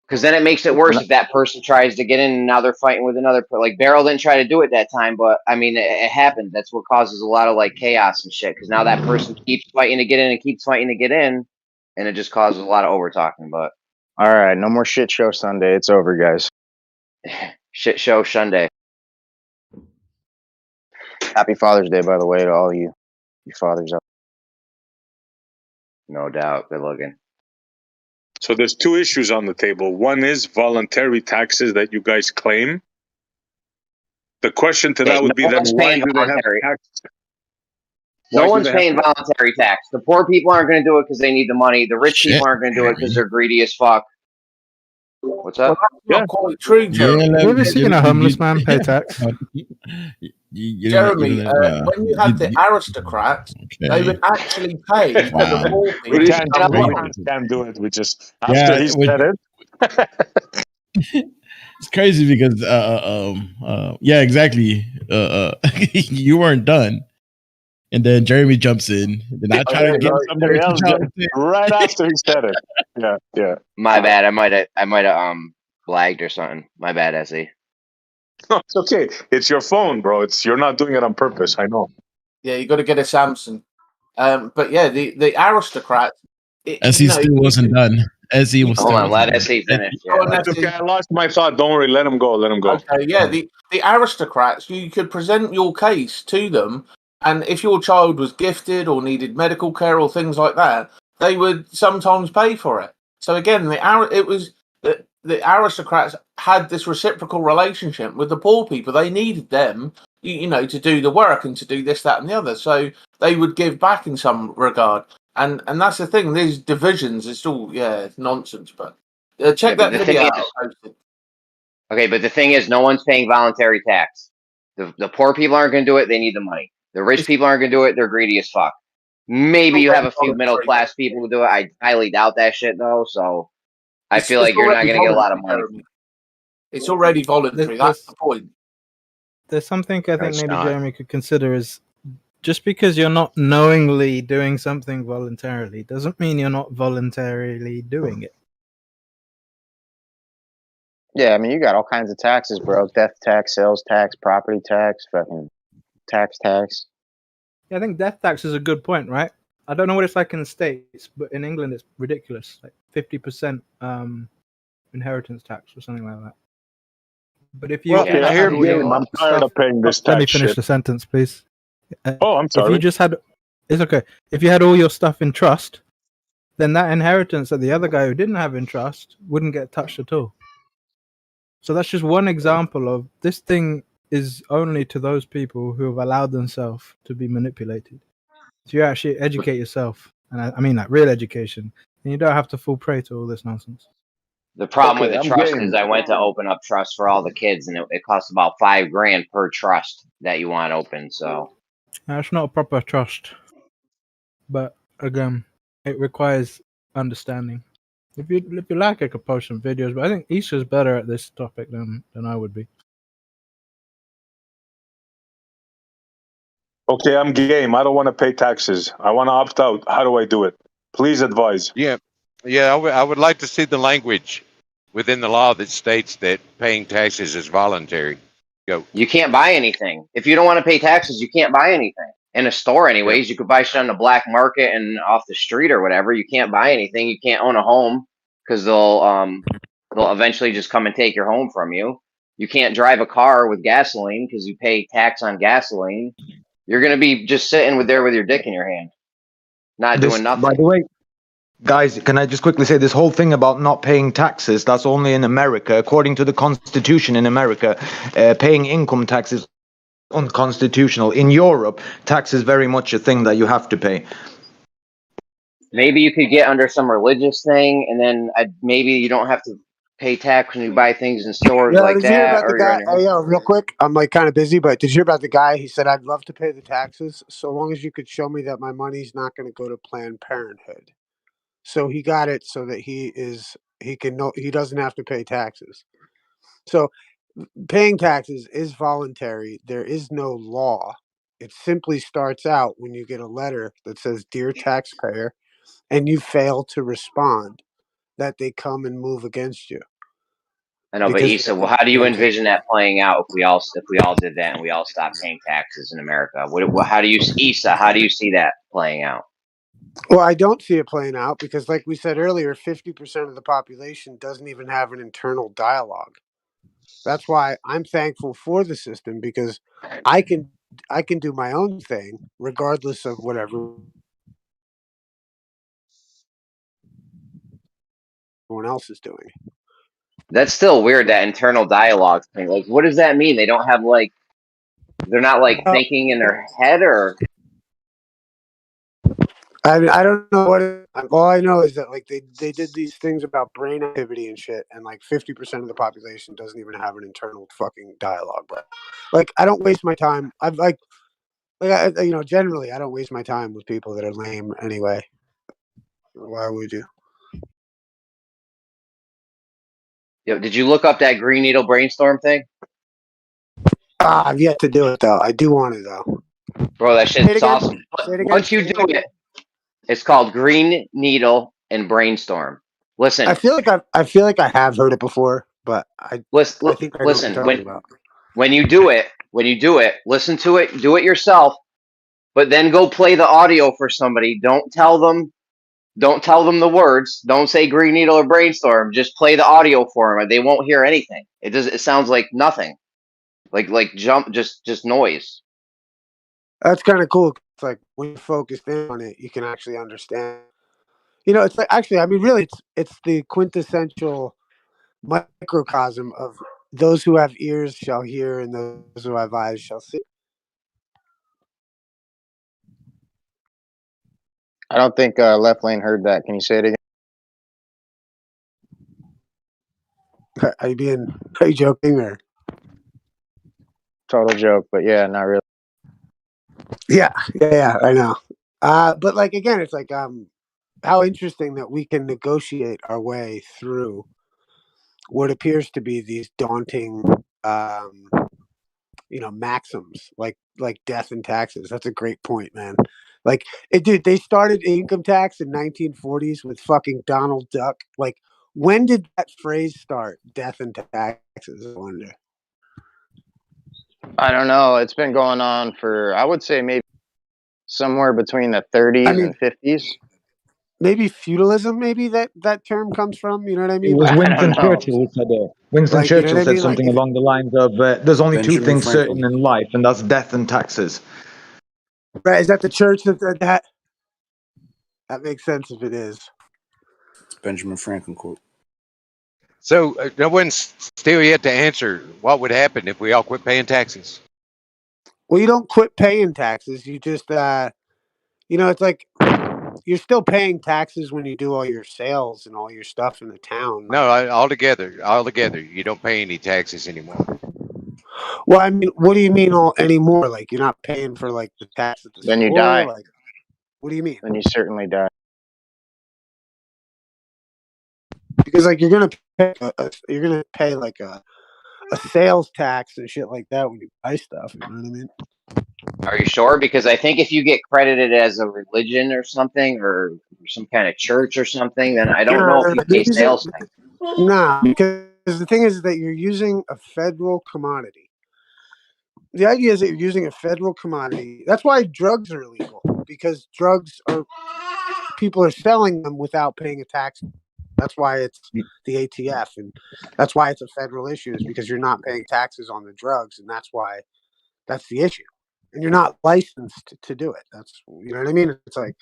Speaker 17: Because then it makes it worse if that person tries to get in and now they're fighting with another. Like Beryl didn't try to do it that time, but I mean, it happened. That's what causes a lot of like chaos and shit. Because now that person keeps fighting to get in and keeps fighting to get in, and it just causes a lot of over talking. But
Speaker 20: all right, no more shit show Sunday. It's over, guys.
Speaker 17: Shit show Sunday.
Speaker 20: Happy Father's Day, by the way, to all you fathers out.
Speaker 17: No doubt. Good looking.
Speaker 16: So there's two issues on the table. One is voluntary taxes that you guys claim. The question to that would be then, why do they have taxes?
Speaker 17: No one's paying voluntary tax. The poor people aren't going to do it because they need the money. The rich people aren't going to do it because they're greedy as fuck. What's up?
Speaker 13: Well, that's not quite true, Jeremy.
Speaker 7: Have you ever seen a homeless man pay tax?
Speaker 13: Jeremy, when you had the aristocrats, they would actually pay for the poor people.
Speaker 16: We can't do it. We just after he said it.
Speaker 21: It's crazy because yeah, exactly. You weren't done. And then Jeremy jumps in. Then I try to get somebody else
Speaker 16: right after he said it. Yeah.
Speaker 17: My bad. I might have lagged or something. My bad, Essie.
Speaker 16: No, it's okay. It's your phone, bro. You're not doing it on purpose. I know.
Speaker 13: Yeah, you got to get a Samsung. But yeah, the aristocrats.
Speaker 21: Essie still wasn't done. Essie was
Speaker 17: Hold
Speaker 21: still
Speaker 17: on, let Essie finish.
Speaker 16: It's okay. I lost my thought. Don't worry. Let him go.
Speaker 13: Okay, yeah. The aristocrats, you could present your case to them, and if your child was gifted or needed medical care or things like that, they would sometimes pay for it. So again, the aristocrats had this reciprocal relationship with the poor people. They needed them, you know, to do the work and to do this, that, and the other. So they would give back in some regard. And that's the thing. These divisions, it's all nonsense. But check that video out.
Speaker 17: Okay, but the thing is, no one's paying voluntary tax. The poor people aren't going to do it. They need the money. The rich people aren't going to do it. They're greedy as fuck. Maybe you have a few middle class people who do it. I highly doubt that shit though. So I feel like you're not going to get a lot of money.
Speaker 13: It's already voluntary. That's the point.
Speaker 7: There's something I think maybe Jeremy could consider is just because you're not knowingly doing something voluntarily doesn't mean you're not voluntarily doing it.
Speaker 20: Yeah, I mean, you got all kinds of taxes, bro. Death tax, sales tax, property tax, fucking tax.
Speaker 7: Yeah, I think death tax is a good point, right? I don't know what it's like in the States, but in England it's ridiculous. Like 50% inheritance tax or something like that. But if you
Speaker 16: I'm tired of paying this tax.
Speaker 7: Let me finish the sentence, please.
Speaker 16: I'm sorry.
Speaker 7: If you just had, it's okay. If you had all your stuff in trust, then that inheritance that the other guy who didn't have in trust wouldn't get touched at all. So that's just one example of this thing is only to those people who have allowed themselves to be manipulated. So you actually educate yourself, and I mean like real education, and you don't have to fall prey to all this nonsense.
Speaker 17: The problem with the trust is I went to open up trust for all the kids, and it costs about $5,000 per trust that you want open. So
Speaker 7: it's not a proper trust, but again, it requires understanding. If you like, I could post some videos, but I think Issa's better at this topic than I would be.
Speaker 16: Okay, I'm game. I don't want to pay taxes. I want to opt out. How do I do it? Please advise.
Speaker 15: Yeah, I would like to see the language within the law that states that paying taxes is voluntary. Go.
Speaker 17: You can't buy anything. If you don't want to pay taxes, you can't buy anything. In a store anyways, you could buy shit on the black market and off the street or whatever. You can't buy anything. You can't own a home because they'll eventually just come and take your home from you. You can't drive a car with gasoline because you pay tax on gasoline. You're going to be just sitting there with your dick in your hand, not doing nothing.
Speaker 4: Guys, can I just quickly say this whole thing about not paying taxes, that's only in America. According to the Constitution in America, paying income tax is unconstitutional. In Europe, tax is very much a thing that you have to pay.
Speaker 17: Maybe you could get under some religious thing, and then maybe you don't have to pay tax when you buy things in stores
Speaker 10: Yeah,
Speaker 17: like
Speaker 10: did you hear
Speaker 17: that,
Speaker 10: about the
Speaker 17: or you're on
Speaker 10: guy?
Speaker 17: your own.
Speaker 10: Yo, real quick, I'm like kind of busy, but did you hear about the guy? He said, "I'd love to pay the taxes so long as you could show me that my money's not going to go to Planned Parenthood." So he got it so that he doesn't have to pay taxes. So paying taxes is voluntary. There is no law. It simply starts out when you get a letter that says, "Dear taxpayer," and you fail to respond, that they come and move against you.
Speaker 17: I know, but
Speaker 10: Because
Speaker 17: Issa, well, how do you envision that playing out if we all did that and we all stopped paying taxes in America? How do you, Issa? How do you see that playing out?
Speaker 10: Well, I don't see it playing out because, like we said earlier, 50% of the population doesn't even have an internal dialogue. That's why I'm thankful for the system, because I can do my own thing regardless of whatever everyone else is doing.
Speaker 17: That's still weird, that internal dialogue thing. Like, what does that mean? They don't have they're not thinking in their head, or
Speaker 10: I don't know what all I know is that like they did these things about brain activity and shit, and like 50% of the population doesn't even have an internal fucking dialogue, bro. Like, I don't waste my time. Generally I don't waste my time with people that are lame anyway. Why would you?
Speaker 17: Yo, did you look up that green needle brainstorm thing?
Speaker 10: I've yet to do it though. I do want it though.
Speaker 17: Bro, that
Speaker 10: Say it
Speaker 17: shit's
Speaker 10: again.
Speaker 17: awesome.
Speaker 10: Say it again.
Speaker 17: Once you do it, it's called Green Needle and Brainstorm. Listen,
Speaker 10: I feel like I have heard it before, but I think I know what you're
Speaker 17: listen.
Speaker 10: talking about.
Speaker 17: When you do it, listen to it, do it yourself, but then go play the audio for somebody. Don't tell them the words. Don't say Green Needle or Brainstorm. Just play the audio for them. They won't hear anything. It sounds like nothing. Like just noise.
Speaker 10: That's kind of cool. It's like when you focus in on it, you can actually understand. It's like, actually, I mean, really, it's the quintessential microcosm of those who have ears shall hear, and those who have eyes shall see.
Speaker 20: I don't think Left Lane heard that. Can you say it again?
Speaker 10: Are you joking or?
Speaker 20: Total joke, but yeah, not really.
Speaker 10: Yeah, I know. But like, again, it's like how interesting that we can negotiate our way through what appears to be these daunting maxims like death and taxes. That's a great point, man. Like, dude, they started income tax in 1940s with fucking Donald Duck. Like, when did that phrase start? Death and taxes, I wonder.
Speaker 20: I don't know. It's been going on for, I would say, maybe somewhere between the 30s and 50s.
Speaker 10: Maybe feudalism. Maybe that term comes from. You know what I mean?
Speaker 4: It was
Speaker 10: Like,
Speaker 4: Winston Churchill who said it. Winston
Speaker 10: Like, you know
Speaker 4: Churchill
Speaker 10: what I
Speaker 4: said
Speaker 10: mean? Like,
Speaker 4: something along the lines of, "There's only two
Speaker 1: Benjamin
Speaker 4: things
Speaker 1: Franklin.
Speaker 4: certain in life, and that's death and taxes."
Speaker 10: Right? Is that the church that said that? That makes sense if it is.
Speaker 1: It's Benjamin Franklin quote.
Speaker 15: So no one's still yet to answer what would happen if we all quit paying taxes.
Speaker 10: Well, you don't quit paying taxes. You just, it's like you're still paying taxes when you do all your sales and all your stuff in the town.
Speaker 15: No, altogether, you don't pay any taxes anymore.
Speaker 10: Well, I mean, what do you mean anymore? Like, you're not paying for like the tax at the
Speaker 20: Then
Speaker 10: store?
Speaker 20: you die.
Speaker 10: Like, what do you mean?
Speaker 20: Then you certainly die.
Speaker 10: Because like you're gonna pay like a sales tax and shit like that when you buy stuff. You know what I mean?
Speaker 17: Are you sure? Because I think if you get credited as a religion or something, or some kind of church or something, then I don't know if you pay sales tax.
Speaker 10: Nah, because the thing is that you're using a federal commodity. The idea is that you're using a federal commodity. That's why drugs are illegal, because people are selling them without paying a tax. That's why it's the ATF, and that's why it's a federal issue, is because you're not paying taxes on the drugs, and that's the issue. And you're not licensed to do it. That's, you know what I mean? It's like,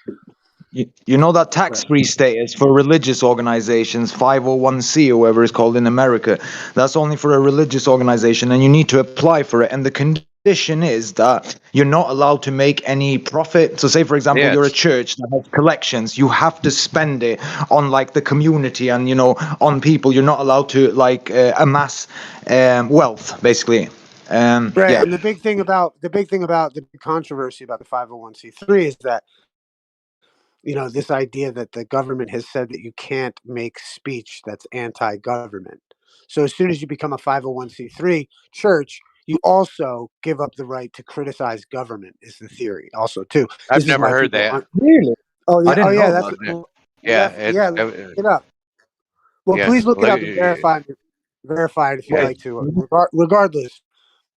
Speaker 4: You know that tax-free status for religious organizations, 501c or whatever it's called in America, that's only for a religious organization, and you need to apply for it. And the condition is that you're not allowed to make any profit. So say, for example,
Speaker 15: Yeah,
Speaker 4: you're a
Speaker 15: it's,
Speaker 4: church that has collections. You have to spend it on like the community and, you know, on people. You're not allowed to like amass wealth, basically.
Speaker 10: Right,
Speaker 4: Yeah.
Speaker 10: and the big thing about the big controversy about the 501c3 is that, you know, this idea that the government has said that you can't make speech that's anti-government. So as soon as you become a 501c3 church, you also give up the right to criticize government. Is the theory also too?
Speaker 15: I've
Speaker 10: This is
Speaker 15: never
Speaker 10: why
Speaker 15: heard
Speaker 10: people
Speaker 15: that.
Speaker 10: aren't.
Speaker 4: Really?
Speaker 10: Oh
Speaker 4: I
Speaker 10: yeah,
Speaker 4: didn't know
Speaker 10: that's
Speaker 4: that.
Speaker 15: Yeah,
Speaker 10: yeah. Look it up. Well,
Speaker 15: yeah.
Speaker 10: please look it up and verify it if you'd
Speaker 15: Yeah,
Speaker 10: like to. Regardless,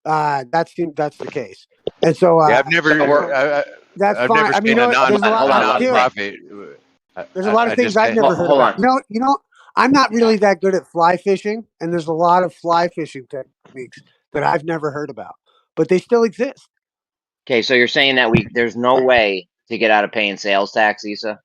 Speaker 10: that's the case. And so
Speaker 15: yeah. I've
Speaker 17: So we're
Speaker 15: never,
Speaker 10: that's
Speaker 15: I've
Speaker 10: fine.
Speaker 15: never
Speaker 10: I mean, you
Speaker 15: seen
Speaker 10: know
Speaker 15: a
Speaker 10: what?
Speaker 15: non
Speaker 10: There's a lot.
Speaker 15: a
Speaker 17: hold on.
Speaker 10: Derek,
Speaker 15: nonprofit.
Speaker 10: there's a lot of
Speaker 15: I
Speaker 10: things
Speaker 15: just
Speaker 10: I've never heard
Speaker 17: Hold
Speaker 10: about.
Speaker 17: on.
Speaker 10: You know, I'm not really that good at fly fishing, and there's a lot of fly fishing techniques that I've never heard about, but they still exist.
Speaker 17: Okay, so you're saying that there's no way to get out of paying sales tax, Issa?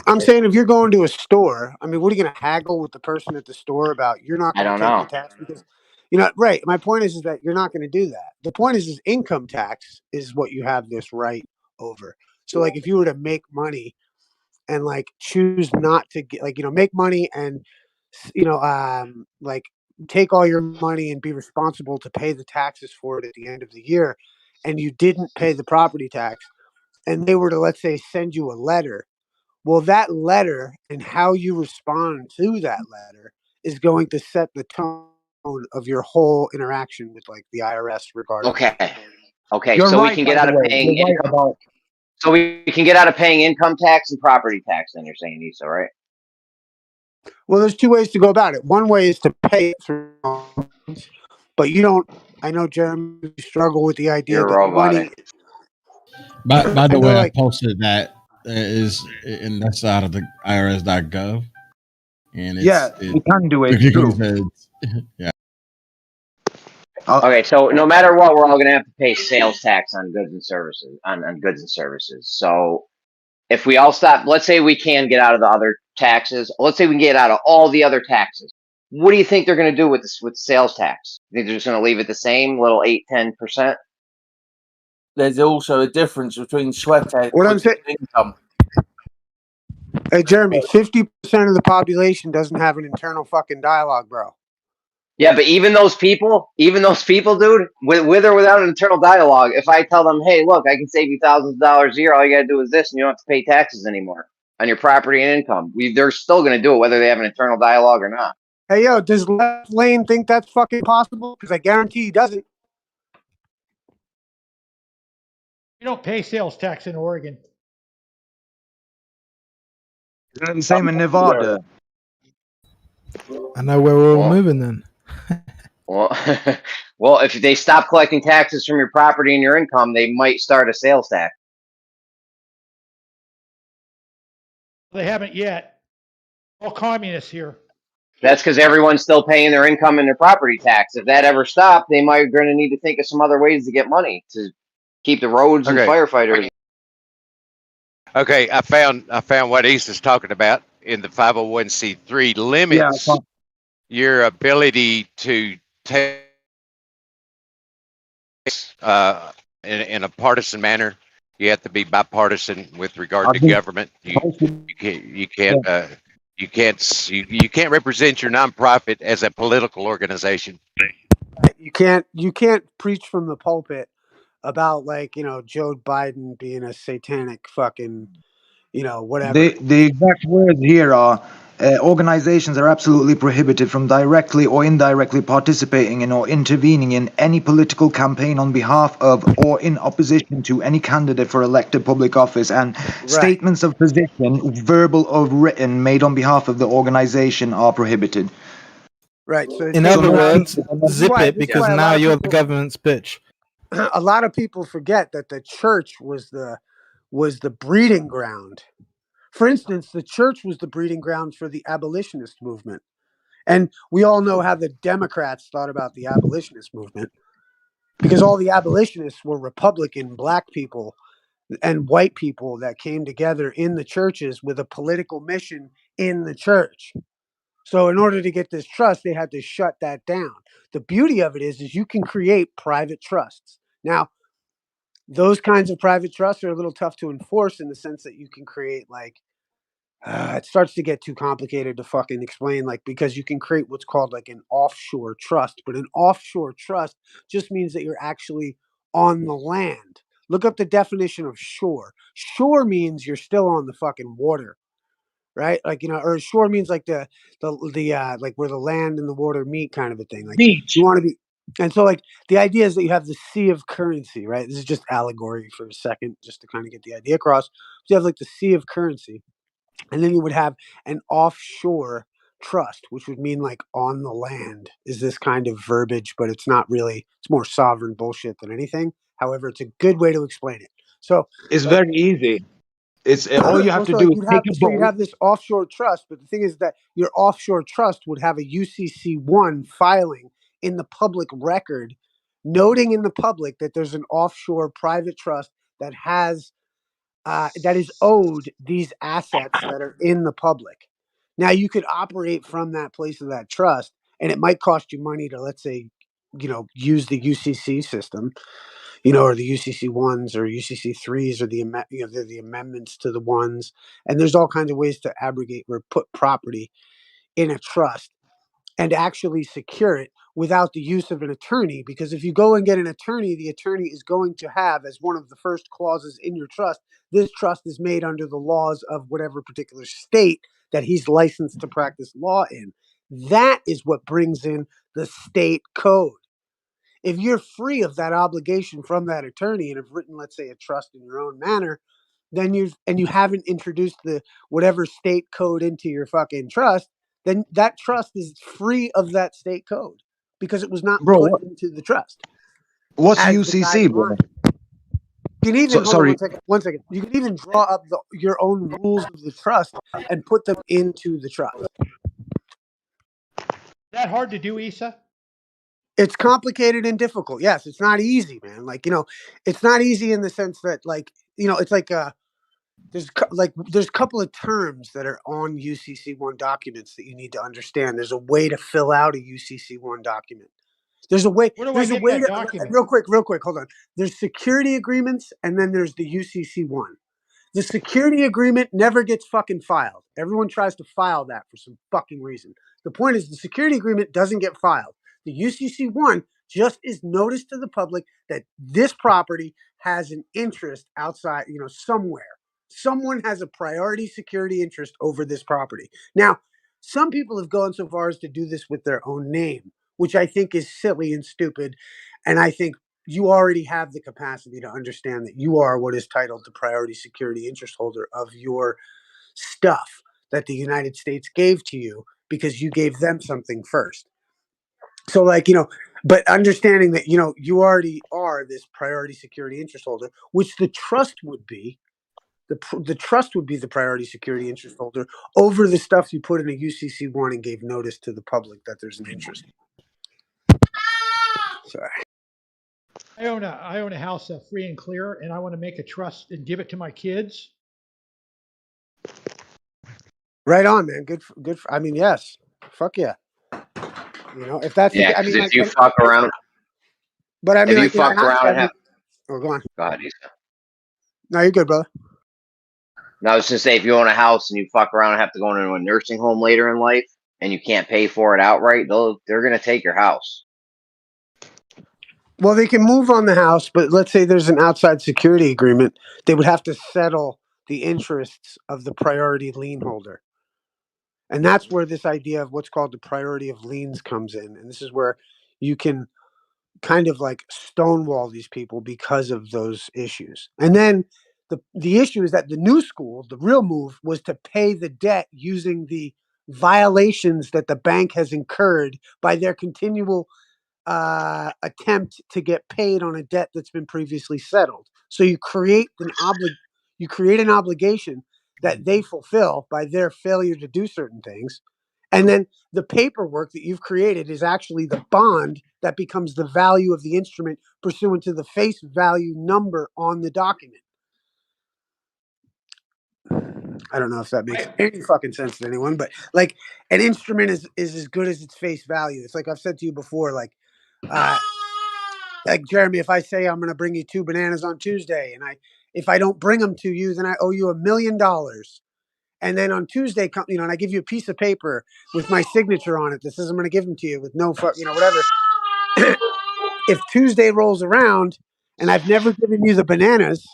Speaker 10: I'm saying if you're going to a store, I mean, what are you going to haggle with the person at the store about? You're not
Speaker 17: I
Speaker 10: going to
Speaker 17: don't
Speaker 10: take the
Speaker 17: know.
Speaker 10: tax because, you know, right. My point is that you're not going to do that. The point is income tax is what you have this right over. So like if you were to make money and like choose not to get like, you know, make money and, you know, like take all your money and be responsible to pay the taxes for it at the end of the year, and you didn't pay the property tax, and they were to, let's say, send you a letter. Well, that letter and how you respond to that letter is going to set the tone of your whole interaction with like the IRS regarding.
Speaker 17: Okay.
Speaker 4: You're
Speaker 17: So we
Speaker 4: right,
Speaker 17: can
Speaker 4: by
Speaker 17: get out
Speaker 4: the
Speaker 17: of
Speaker 4: way.
Speaker 17: paying
Speaker 4: You're right
Speaker 17: income.
Speaker 4: about.
Speaker 17: So we can get out of paying income tax and property tax. Then you're saying, Issa, right?
Speaker 10: Well, there's two ways to go about it. One way is to pay it through, but you don't. I know, Jeremy, you struggle with the idea
Speaker 17: You're
Speaker 10: that
Speaker 17: robotic.
Speaker 10: money.
Speaker 21: By
Speaker 10: I
Speaker 21: the
Speaker 10: know,
Speaker 21: way, I
Speaker 10: like
Speaker 21: posted that and that's out of the IRS.gov, and
Speaker 4: Yeah, you can do it. True.
Speaker 21: yeah.
Speaker 17: Okay, so no matter what, we're all going to have to pay sales tax on goods and services. On goods and services. So if we all stop, let's say we can get out of the other taxes. Let's say we can get out of all the other taxes. What do you think they're going to do with this with sales tax? You think they're just going to leave it the same, little 8-10%?
Speaker 13: There's also a difference between sweat
Speaker 10: what I'm
Speaker 13: equity
Speaker 10: saying.
Speaker 13: and income.
Speaker 10: Hey, Jeremy, 50% of the population doesn't have an internal fucking dialogue, bro.
Speaker 17: Yeah, but even those people, dude, with or without an internal dialogue, if I tell them, hey, look, I can save you thousands of dollars a year, all you got to do is this, and you don't have to pay taxes anymore on your property and income. They're still going to do it whether they have an internal dialogue or not.
Speaker 10: Hey, yo, does Left Lane think that's fucking possible? Because I guarantee he doesn't.
Speaker 18: You don't pay sales tax in Oregon.
Speaker 4: The same in Nevada.
Speaker 7: I know where we're all moving then.
Speaker 17: Well, well, if they stop collecting taxes from your property and your income, they might start a sales tax.
Speaker 18: They haven't yet. All communists here.
Speaker 17: That's because everyone's still paying their income and their property tax. If that ever stopped, they might going to need to think of some other ways to get money to keep the roads and
Speaker 15: Okay.
Speaker 17: firefighters.
Speaker 15: Okay, I found what Issa's talking about in the 501c3 limits your ability to take in a partisan manner. You have to be bipartisan with regard to government. You can't represent your nonprofit as a political organization.
Speaker 10: You can't preach from the pulpit about, like, you know, Joe Biden being a satanic fucking, you know, whatever.
Speaker 4: The exact words here are organizations are absolutely prohibited from directly or indirectly participating in or intervening in any political campaign on behalf of or in opposition to any candidate for elected public office, and statements of position, verbal or written, made on behalf of the organization are prohibited.
Speaker 10: Right. So
Speaker 7: In other words, zip it because now you're the government's bitch.
Speaker 10: A lot of people forget that the church was the breeding ground. For instance, the church was the breeding ground for the abolitionist movement. And we all know how the Democrats thought about the abolitionist movement, because all the abolitionists were Republican black people and white people that came together in the churches with a political mission in the church. So in order to get this trust, they had to shut that down. The beauty of it is you can create private trusts. Now, those kinds of private trusts are a little tough to enforce in the sense that you can create like, it starts to get too complicated to fucking explain, like, because you can create what's called like an offshore trust, but an offshore trust just means that you're actually on the land. Look up the definition of shore. Shore means you're still on the fucking water, right? Like, you know, or shore means like the like where the land and the water meet kind of a thing. Like
Speaker 4: Beach.
Speaker 10: you want to be, and so like the idea is that you have the sea of currency, right? This is just allegory for a second, just to kind of get the idea across. So you have like the sea of currency, and then you would have an offshore trust, which would mean like on the land is this kind of verbiage, but it's not really, it's more sovereign bullshit than anything. However, it's a good way to explain it. So
Speaker 4: It's
Speaker 10: like
Speaker 4: very easy. It's all you have
Speaker 10: well,
Speaker 4: to
Speaker 10: so
Speaker 4: do
Speaker 10: like
Speaker 4: is take a
Speaker 10: you'd
Speaker 4: boat.
Speaker 10: have this offshore trust, but the thing is that your offshore trust would have a UCC1 filing in the public record, noting in the public that there's an offshore private trust that has that is owed these assets that are in the public. Now you could operate from that place of that trust, and it might cost you money to, let's say, you know, use the UCC system, you know, or the UCC ones or UCC threes or the you know the amendments to the ones, and there's all kinds of ways to abrogate or put property in a trust and actually secure it without the use of an attorney. Because if you go and get an attorney, the attorney is going to have, as one of the first clauses in your trust, this trust is made under the laws of whatever particular state that he's licensed to practice law in. That is what brings in the state code. If you're free of that obligation from that attorney and have written, let's say, a trust in your own manner, then you haven't introduced the whatever state code into your fucking trust, then that trust is free of that state code because it was not
Speaker 4: Bro,
Speaker 10: put into the trust
Speaker 4: what's
Speaker 10: as the
Speaker 4: UCC, bro?
Speaker 10: guideline. You can even hold on
Speaker 4: Sorry.
Speaker 10: one second. You can even draw up your own rules of the trust and put them into the trust.
Speaker 18: Is that hard to do, Issa?
Speaker 10: It's complicated and difficult. Yes, it's not easy, man. Like, you know, it's not easy in the sense that, like, you know, it's like there's a couple of terms that are on UCC1 documents that you need to understand. There's a way to fill out a UCC1 document. There's a way.
Speaker 18: Where do I
Speaker 10: There's a
Speaker 18: get
Speaker 10: way
Speaker 18: that
Speaker 10: to
Speaker 18: document?
Speaker 10: real quick. Hold on. There's security agreements, and then there's the UCC1. The security agreement never gets fucking filed. Everyone tries to file that for some fucking reason. The point is the security agreement doesn't get filed. The UCC1 just is notice to the public that this property has an interest outside, you know, somewhere. Someone has a priority security interest over this property. Now, some people have gone so far as to do this with their own name, which I think is silly and stupid. And I think you already have the capacity to understand that you are what is titled the priority security interest holder of your stuff that the United States gave to you because you gave them something first. So, like, you know, but understanding that, you know, you already are this priority security interest holder, which the trust would be. The trust would be the priority security interest holder over the stuff you put in a UCC1 and gave notice to the public that there's an interest. Sorry.
Speaker 18: I own a house free and clear, and I want to make a trust and give it to my kids.
Speaker 10: Right on, man. Good. I mean, yes. Fuck yeah. You know, if that's
Speaker 17: Yeah,
Speaker 10: I
Speaker 17: because
Speaker 10: mean,
Speaker 17: if
Speaker 10: like,
Speaker 17: you fuck around,
Speaker 10: but I mean,
Speaker 17: if you
Speaker 10: like, you know,
Speaker 17: fucked around and have,
Speaker 10: oh, go on.
Speaker 17: God,
Speaker 10: No, you're good, brother.
Speaker 17: now I was just say if you own a house and you fuck around and have to go into a nursing home later in life and you can't pay for it outright, they're gonna take your house.
Speaker 10: Well, they can move on the house, but let's say there's an outside security agreement, they would have to settle the interests of the priority lien holder. And that's where this idea of what's called the priority of liens comes in. And this is where you can kind of like stonewall these people because of those issues. And then the issue is that the new school, the real move, was to pay the debt using the violations that the bank has incurred by their continual attempt to get paid on a debt that's been previously settled. So you create an obligation that they fulfill by their failure to do certain things. And then the paperwork that you've created is actually the bond that becomes the value of the instrument pursuant to the face value number on the document. I don't know if that makes any fucking sense to anyone, but like an instrument is as good as its face value. It's like I've said to you before, like Jeremy, if I say I'm going to bring you 2 bananas on Tuesday, and if I don't bring them to you, then I owe you $1 million. And then on Tuesday, you know, and I give you a piece of paper with my signature on it that says I'm going to give them to you with no, you know, whatever. If Tuesday rolls around and I've never given you the bananas,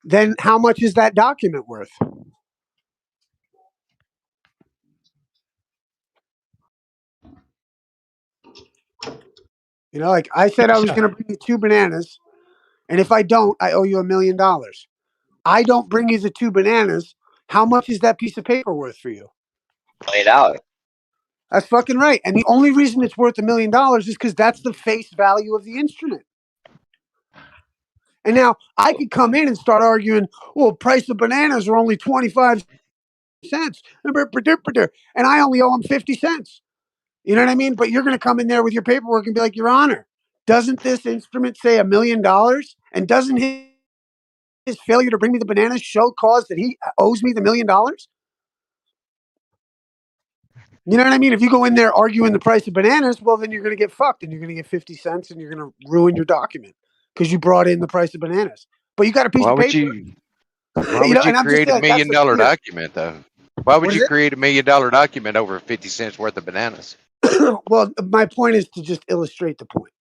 Speaker 10: then how much is that document worth? You know, like I said, I was going to bring you 2 bananas, and if I don't, I owe you $1 million. I don't bring you the 2 bananas. How much is that piece of paper worth for you?
Speaker 17: $20.
Speaker 10: That's fucking right. And the only reason it's worth $1 million is because that's the face value of the instrument. And now I could come in and start arguing, well, price of bananas are only 25 cents. And I only owe them 50 cents. You know what I mean? But you're going to come in there with your paperwork and be like, Your Honor, doesn't this instrument say $1 million? And doesn't his failure to bring me the bananas show cause that he owes me the $1 million? You know what I mean? If you go in there arguing the price of bananas, well, then you're going to get fucked and you're going to get 50 cents and you're going to ruin your document because you brought in the price of bananas. But you got a piece of paper.
Speaker 15: Why would you create $1 million document, though? Why would you create $1 million document over 50 cents worth of bananas?
Speaker 10: Well, my point is to just illustrate the point.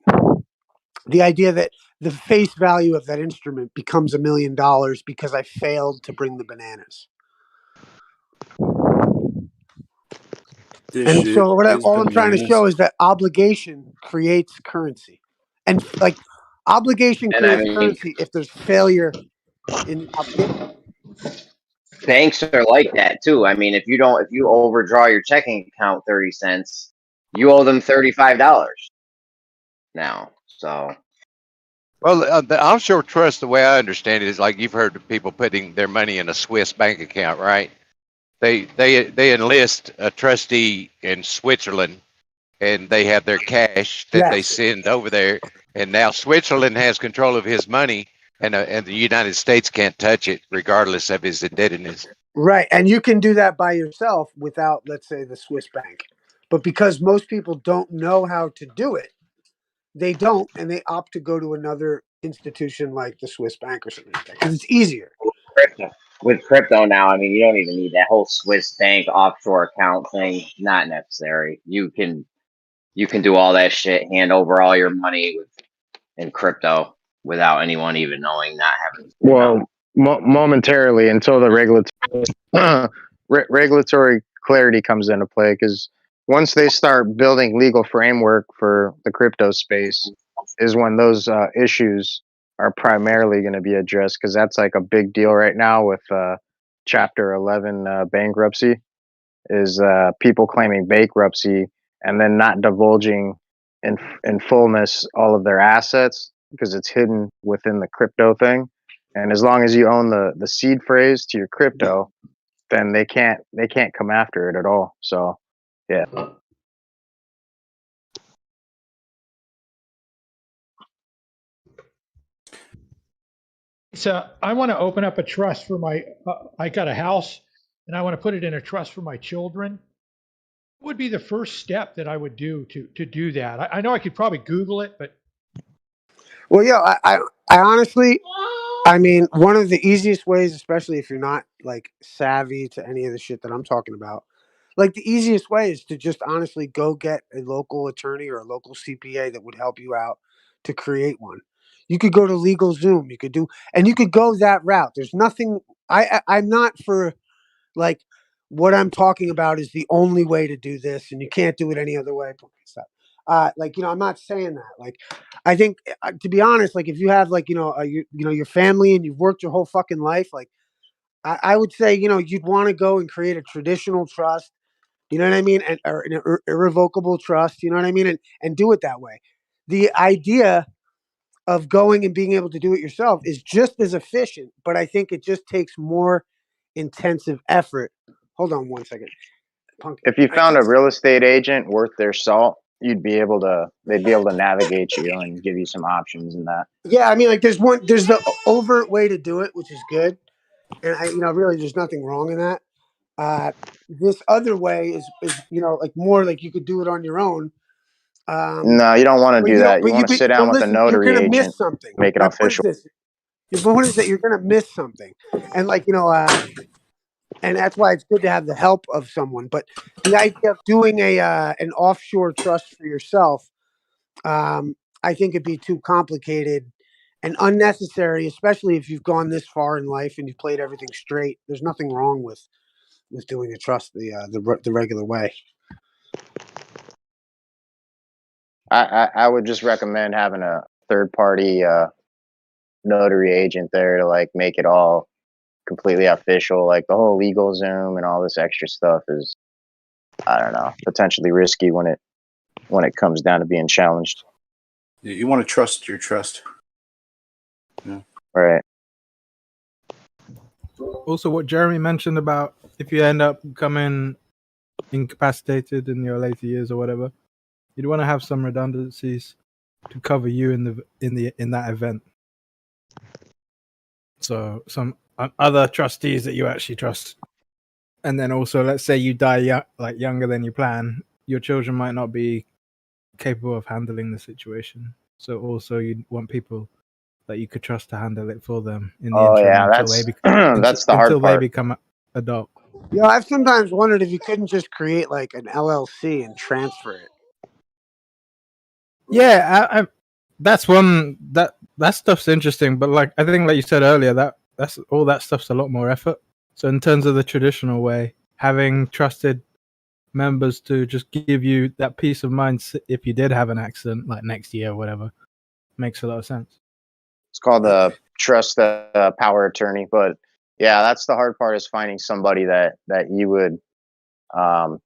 Speaker 10: The idea that the face value of that instrument becomes $1 million because I failed to bring the bananas. And so all I'm trying to show is that obligation creates currency. And like obligation creates currency if there's failure in the obligation.
Speaker 17: Banks are like that too. I mean, if you overdraw your checking account 30 cents, you owe them $35 now. So,
Speaker 15: well, the offshore trust, the way I understand it, is like you've heard of people putting their money in a Swiss bank account, right? They enlist a trustee in Switzerland, and they have their cash that they send over there, and now Switzerland has control of his money, and the United States can't touch it, regardless of his indebtedness.
Speaker 10: Right, and you can do that by yourself without, let's say, the Swiss bank. But because most people don't know how to do it, they don't, and they opt to go to another institution like the Swiss bank or something like that because it's easier.
Speaker 17: With crypto now, I mean, you don't even need that whole Swiss bank offshore account thing. Not necessary. You can do all that shit, hand over all your money in crypto without anyone even knowing, not having.
Speaker 20: Well, momentarily until the regulatory clarity comes into play, because once they start building legal framework for the crypto space, is when those issues are primarily going to be addressed, because that's like a big deal right now with Chapter 11 bankruptcy, is people claiming bankruptcy and then not divulging in fullness all of their assets because it's hidden within the crypto thing. And as long as you own the seed phrase to your crypto, then they can't come after it at all. So yeah.
Speaker 18: So I want to open up a trust for my, I got a house and I want to put it in a trust for my children. What would be the first step that I would do to do that? I know I could probably Google it, but.
Speaker 10: Well, yeah, I honestly, I mean, one of the easiest ways, especially if you're not like savvy to any of the shit that I'm talking about, like the easiest way is to just honestly go get a local attorney or a local CPA that would help you out to create one. You could go to LegalZoom. You could go that route. There's nothing. I'm not for like what I'm talking about is the only way to do this, and you can't do it any other way. Like, you know, I'm not saying that. Like, I think to be honest, like if you have like, your family and you've worked your whole fucking life, like I would say, you'd want to go and create a traditional trust, you know what I mean? Or an irrevocable trust, you know what I mean? And do it that way. The idea of going and being able to do it yourself is just as efficient, but I think it just takes more intensive effort. Hold on one second. Punk.
Speaker 20: If you found a real estate agent worth their salt, they'd be able to navigate you and give you some options in that.
Speaker 10: Yeah, I mean, like there's the overt way to do it, which is good. and really, there's nothing wrong in that. This other way is like more like you could do it on your own.
Speaker 20: No, you don't want to do that. You want to sit down with a
Speaker 10: Listen, you're
Speaker 20: notary
Speaker 10: gonna
Speaker 20: agent,
Speaker 10: miss something.
Speaker 20: make it
Speaker 10: My point is
Speaker 20: official.
Speaker 10: this: your point is that you're gonna miss something, and and that's why it's good to have the help of someone. But the idea of doing an offshore trust for yourself, I think it'd be too complicated and unnecessary, especially if you've gone this far in life and you've played everything straight. There's nothing wrong with doing a trust the regular way.
Speaker 20: I would just recommend having a third party notary agent there to like make it all completely official. Like the whole legal Zoom and all this extra stuff is, I don't know, potentially risky when it comes down to being challenged.
Speaker 6: You want to trust your trust. Yeah.
Speaker 20: Right.
Speaker 7: Also, what Jeremy mentioned about if you end up becoming incapacitated in your later years or whatever, you'd want to have some redundancies to cover you in that event. So some other trustees that you actually trust, and then also, let's say you die younger than you plan, your children might not be capable of handling the situation. So also, you'd want people that you could trust to handle it for them in the interim until
Speaker 20: that's
Speaker 7: they become
Speaker 20: that's the hard
Speaker 7: until they
Speaker 20: part.
Speaker 7: become adult.
Speaker 10: Yeah, I've sometimes wondered if you couldn't just create like an LLC and transfer it.
Speaker 7: Yeah, I that's one that stuff's interesting, but like I think, like you said earlier, that's all that stuff's a lot more effort. So in terms of the traditional way, having trusted members to just give you that peace of mind if you did have an accident, like next year or whatever, makes a lot of sense.
Speaker 20: It's called a trust power attorney, but yeah, that's the hard part, is finding somebody that you would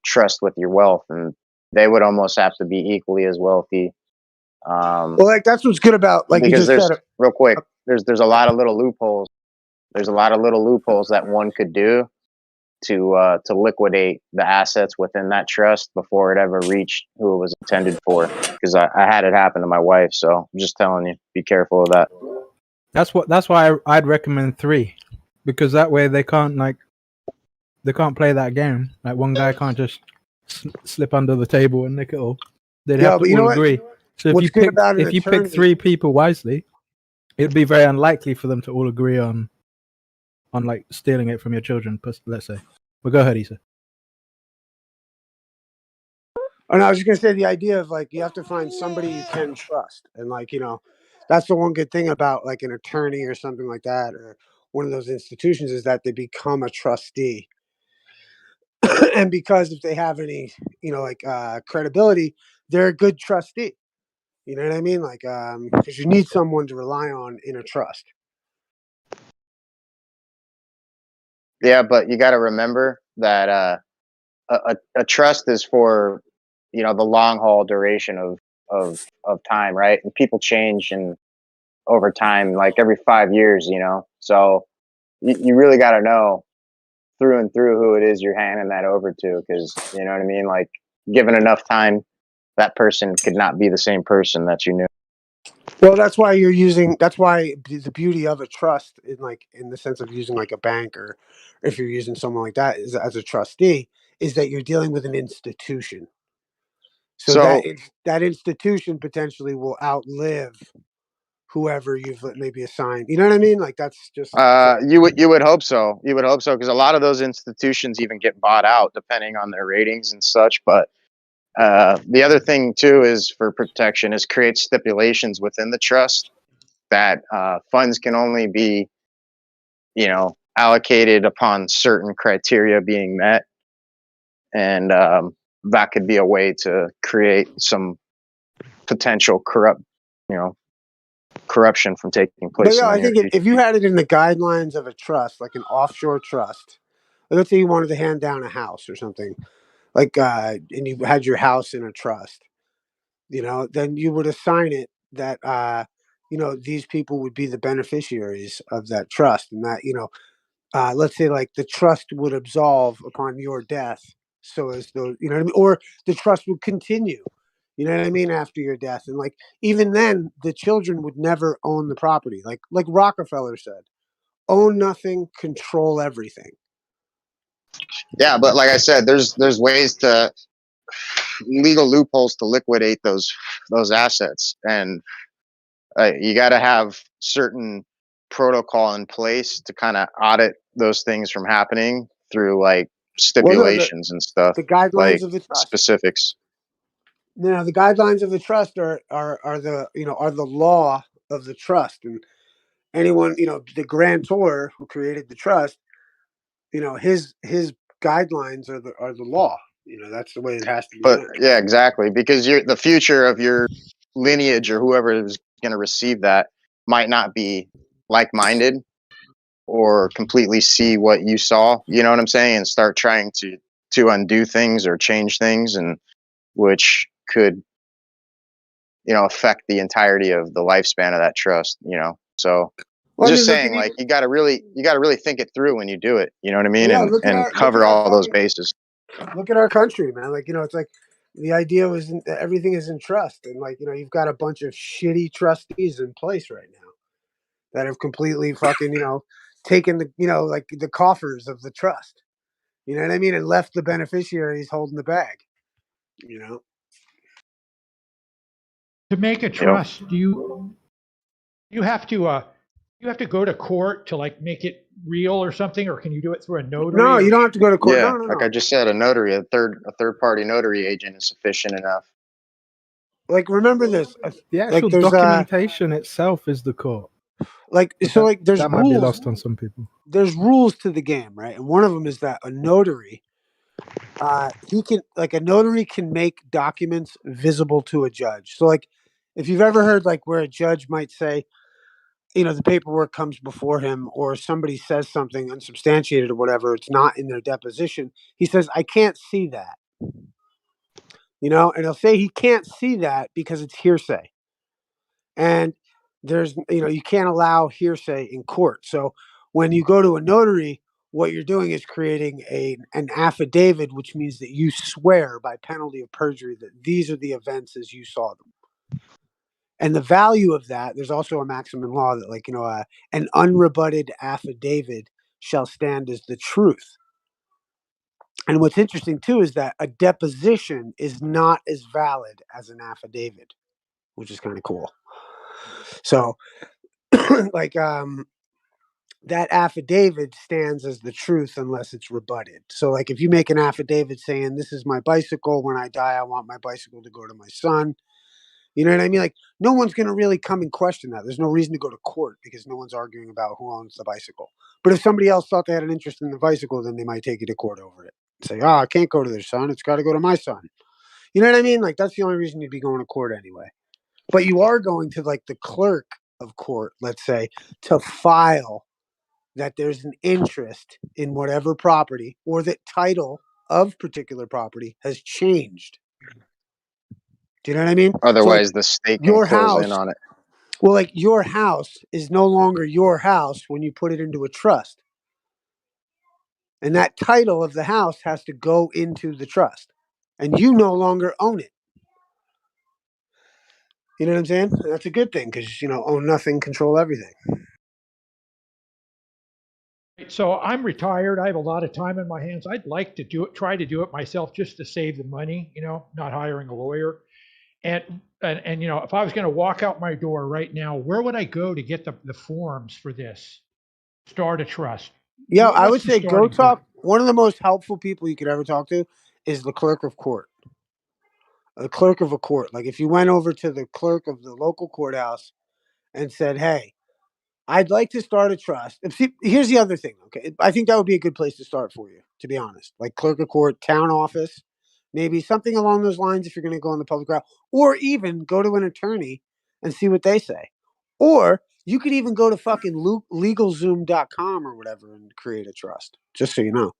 Speaker 20: trust with your wealth, and they would almost have to be equally as wealthy.
Speaker 10: Well, like that's what's good about, like you
Speaker 20: Because
Speaker 10: just said.
Speaker 20: real quick, there's a lot of little loopholes. There's a lot of little loopholes that one could do to liquidate the assets within that trust before it ever reached who it was intended for. Because I had it happen to my wife, so I'm just telling you, be careful of that.
Speaker 7: That's why I'd recommend 3, because that way they can't play that game. Like one guy can't just slip under the table and nick it all. They'd have to all agree. So if you pick 3 people wisely, it'd be very unlikely for them to all agree on like stealing it from your children, let's say. Well, go ahead, Issa.
Speaker 10: Oh, no, I was just gonna say the idea of like you have to find somebody you can trust, and like that's the one good thing about like an attorney or something like that, or one of those institutions, is that they become a trustee, and because if they have any credibility, they're a good trustee. You know what I mean? Like because you need someone to rely on in a trust.
Speaker 20: Yeah, but you got to remember that a trust is for the long haul duration of time, right? And people change and over time, like every 5 years, So you really got to know through and through who it is you're handing that over to, because you know what I mean. Like, given enough time, that person could not be the same person that you knew.
Speaker 10: Well, that's why that's why the beauty of a trust in the sense of using like a bank, or if you're using someone like that as a trustee, is that you're dealing with an institution. So that institution potentially will outlive whoever you've maybe assigned. You know what I mean? Like that's just
Speaker 20: You would hope so. You would hope so, because a lot of those institutions even get bought out depending on their ratings and such. But the other thing too is, for protection, is create stipulations within the trust that funds can only be, allocated upon certain criteria being met, and that could be a way to create some potential corruption from taking
Speaker 10: But
Speaker 20: place
Speaker 10: yeah,
Speaker 20: in the
Speaker 10: I
Speaker 20: near
Speaker 10: think
Speaker 20: future.
Speaker 10: if you had it in the guidelines of a trust, like an offshore trust, let's say you wanted to hand down a house or something, like and you had your house in a trust, then you would assign it that these people would be the beneficiaries of that trust, and that let's say like the trust would absolve upon your death, so as though what I mean, or the trust would continue, what I mean, after your death, and like even then the children would never own the property, like Rockefeller said, own nothing, control everything.
Speaker 20: Yeah, but like I said, there's ways to legal loopholes to liquidate those assets, and you got to have certain protocol in place to kind of audit those things from happening through like stipulations and stuff,
Speaker 10: the guidelines
Speaker 20: like
Speaker 10: of the trust.
Speaker 20: specifics.
Speaker 10: Now, the guidelines of the trust are the law of the trust, and anyone, the grantor who created the trust, his guidelines are the law. That's the way it has to be
Speaker 20: But
Speaker 10: done.
Speaker 20: yeah, exactly, because the future of your lineage or whoever is going to receive that might not be like-minded or completely see what you saw, you know what I'm saying, and start trying to undo things or change things, and which could affect the entirety of the lifespan of that trust, so just saying, like, you got to really think it through when you do it, you know what I mean?
Speaker 10: Yeah,
Speaker 20: and cover all those bases.
Speaker 10: Look at our country, man. Like, it's like the idea was that everything is in trust, and like, you've got a bunch of shitty trustees in place right now that have completely fucking, taken the, like the coffers of the trust. You know what I mean? And left the beneficiaries holding the bag.
Speaker 18: To make a trust, do you have to go to court to like make it real or something, or can you do it through a notary?
Speaker 10: No, you don't have to go to court.
Speaker 20: Yeah,
Speaker 10: No.
Speaker 20: like I just said, a notary, a third party notary agent is sufficient enough.
Speaker 10: Like, remember this.
Speaker 7: The actual
Speaker 10: there's
Speaker 7: documentation itself is the court.
Speaker 10: There's
Speaker 7: that might be
Speaker 10: rules.
Speaker 7: lost on some people.
Speaker 10: There's rules to the game, right? And one of them is that a notary, a notary can make documents visible to a judge. So, like, if you've ever heard like where a judge might say, the paperwork comes before him, or somebody says something unsubstantiated or whatever, it's not in their deposition. He says, I can't see that. And he'll say he can't see that because it's hearsay. And there's, you can't allow hearsay in court. So when you go to a notary, what you're doing is creating an affidavit, which means that you swear by penalty of perjury that these are the events as you saw them. And the value of that, there's also a maxim in law that, like, an unrebutted affidavit shall stand as the truth. And what's interesting too is that a deposition is not as valid as an affidavit, which is kind of cool. So, like, that affidavit stands as the truth unless it's rebutted. So, like, if you make an affidavit saying, this is my bicycle, when I die, I want my bicycle to go to my son. You know what I mean? Like, no one's going to really come and question that. There's no reason to go to court because no one's arguing about who owns the bicycle. But if somebody else thought they had an interest in the bicycle, then they might take you to court over it. Say, I can't go to their son. It's got to go to my son. You know what I mean? Like, that's the only reason you'd be going to court anyway. But you are going to, like, the clerk of court, let's say, to file that there's an interest in whatever property, or that title of particular property has changed. Do you know what I mean?
Speaker 20: Otherwise,
Speaker 10: so,
Speaker 20: the state can
Speaker 10: your
Speaker 20: close
Speaker 10: house,
Speaker 20: in on it.
Speaker 10: Well, like, your house is no longer your house when you put it into a trust. And that title of the house has to go into the trust. And you no longer own it. You know what I'm saying? That's a good thing because, own nothing, control everything.
Speaker 18: So I'm retired. I have a lot of time in my hands. I'd like to try to do it myself just to save the money, not hiring a lawyer. And if I was going to walk out my door right now, where would I go to get the forms for this? Start a trust.
Speaker 10: Yeah, I would say go talk. One of the most helpful people you could ever talk to is the clerk of court. The clerk of a court. Like, if you went over to the clerk of the local courthouse and said, hey, I'd like to start a trust. See, here's the other thing, okay? I think that would be a good place to start for you, to be honest. Like, clerk of court, town office, maybe something along those lines if you're going to go in the public route. Or even go to an attorney and see what they say. Or you could even go to fucking LegalZoom.com or whatever and create a trust, just so you know.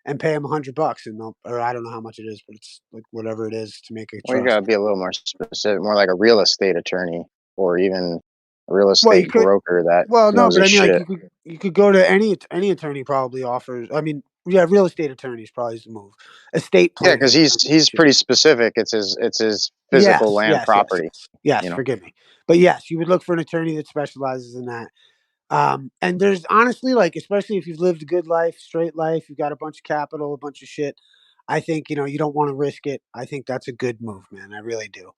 Speaker 10: And pay them $100, and or I don't know how much it is, but it's like whatever it is to make a trust.
Speaker 20: Well, you gotta be a little more specific, more like a real estate attorney, or even a real estate broker that.
Speaker 10: No, but I mean, like, you could go to any attorney probably offers. I mean, yeah, real estate attorneys probably is the move. Estate planning.
Speaker 20: Yeah, because he's pretty specific. It's his physical land property.
Speaker 10: Yes, forgive me, but yes, you would look for an attorney that specializes in that. And there's honestly, like, especially if you've lived a good life, straight life, you've got a bunch of capital, a bunch of shit. I think, you know, you don't want to risk it. I think that's a good move, man. I really do.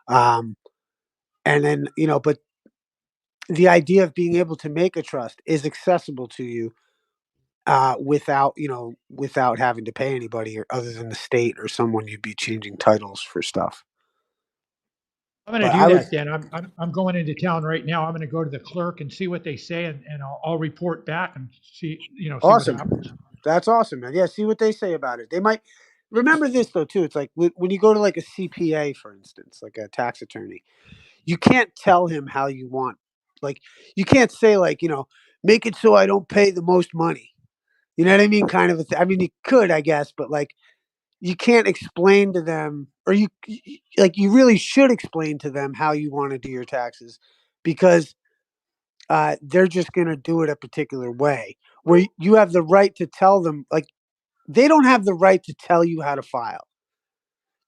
Speaker 10: And then, you know, but the idea of being able to make a trust is accessible to you without, you know, without having to pay anybody or other than the state or someone you'd be changing titles for stuff.
Speaker 18: I'm going to
Speaker 10: But
Speaker 18: do
Speaker 10: I would,
Speaker 18: that then. I'm going into town right now. I'm going to go to the clerk and see what they say, and I'll report back and see, you know, see what
Speaker 10: awesome.
Speaker 18: happens.
Speaker 10: That's awesome, man. Yeah, see what they say about it. They might remember this though too. It's like when you go to like a CPA, for instance, like a tax attorney, you can't tell him how you want. Like you can't say like, you know, make it so I don't pay the most money. You know what I mean? Kind of a I mean, you could, I guess, but like you can't explain to them, or like you really should explain to them how you want to do your taxes, because they're just going to do it a particular way. Where you have the right to tell them, like they don't have the right to tell you how to file.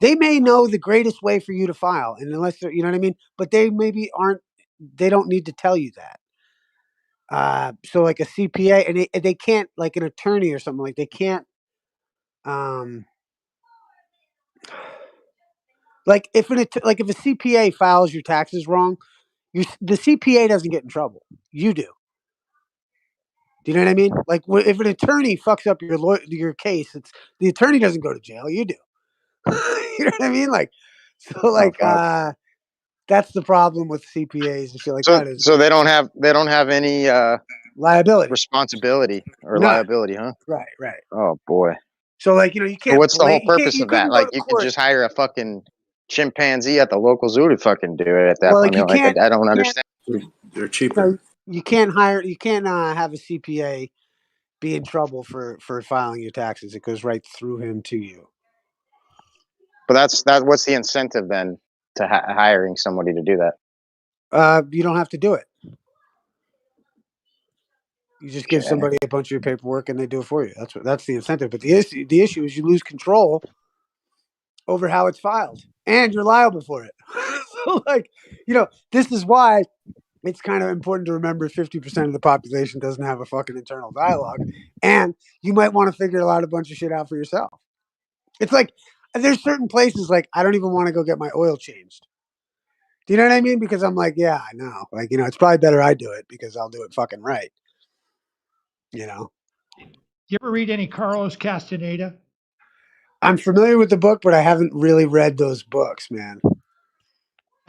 Speaker 10: They may know the greatest way for you to file, and unless they're, you know what I mean, but they maybe aren't. They don't need to tell you that. So like a CPA, and they can't, like an attorney or something, like they can't. Like if like if a CPA files your taxes wrong, the CPA doesn't get in trouble. You do. Do you know what I mean? Like if an attorney fucks up your case, it's the attorney doesn't go to jail. You do. You know what I mean? Like so, like that's the problem with CPAs and shit like that is
Speaker 20: So they don't have any
Speaker 10: liability,
Speaker 20: responsibility or
Speaker 10: none.
Speaker 20: liability, huh?
Speaker 10: Right, right.
Speaker 20: Oh boy.
Speaker 10: So like, you know, you
Speaker 20: So
Speaker 10: can't
Speaker 20: what's the whole
Speaker 10: blame.
Speaker 20: purpose
Speaker 10: You
Speaker 20: of that?
Speaker 10: couldn't go
Speaker 20: Like
Speaker 10: to
Speaker 20: you could
Speaker 10: court.
Speaker 20: just hire a fucking chimpanzee at the local zoo to fucking do it at that
Speaker 10: Well,
Speaker 20: point.
Speaker 10: like
Speaker 20: I mean, like I don't understand.
Speaker 5: They're
Speaker 10: you
Speaker 5: cheaper.
Speaker 10: can't hire. You can't have a CPA be in trouble for filing your taxes. It goes right through him to you.
Speaker 20: But what's the incentive then to hiring somebody to do that?
Speaker 10: You don't have to do it. You just give somebody a bunch of your paperwork and they do it for you. That's the incentive. But the issue is you lose control over how it's filed, and you're liable for it. So like, you know, this is why it's kind of important to remember 50% of the population doesn't have a fucking internal dialogue, and you might want to figure a bunch of shit out for yourself. It's like there's certain places like I don't even want to go get my oil changed. Do you know what I mean? Because I'm like, yeah, I know. Like, you know, it's probably better I do it because I'll do it fucking right. You know.
Speaker 18: You ever read any Carlos Castaneda?
Speaker 10: I'm familiar with the book, but I haven't really read those books, man.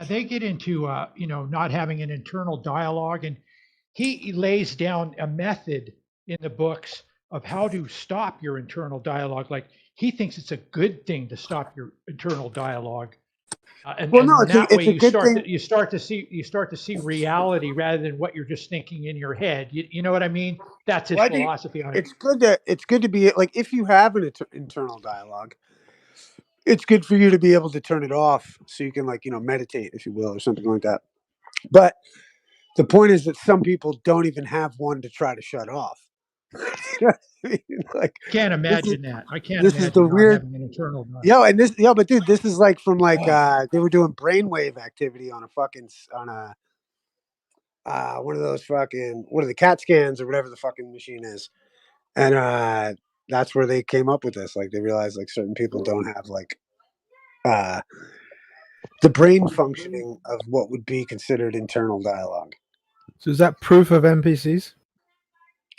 Speaker 18: They get into you know, not having an internal dialogue, and he lays down a method in the books of how to stop your internal dialogue. Like he thinks it's a good thing to stop your internal dialogue, and that way you start to see reality rather than what you're just thinking in your head. You know what I mean? That's his philosophy on it.
Speaker 10: It's good to be like if you have an internal dialogue, it's good for you to be able to turn it off so you can, like, you know, meditate, if you will, or something like that. But the point is that some people don't even have one to try to shut off.
Speaker 18: Like, can't imagine that. I can't
Speaker 10: this
Speaker 18: imagine
Speaker 10: is the
Speaker 18: not
Speaker 10: weird
Speaker 18: having an internal dialogue.
Speaker 10: but dude, this is like from like they were doing brainwave activity on a fucking one of those fucking, what are the CAT scans or whatever the fucking machine is, and that's where they came up with this. Like they realized like certain people don't have like the brain functioning of what would be considered internal dialogue.
Speaker 7: So is that proof of NPCs?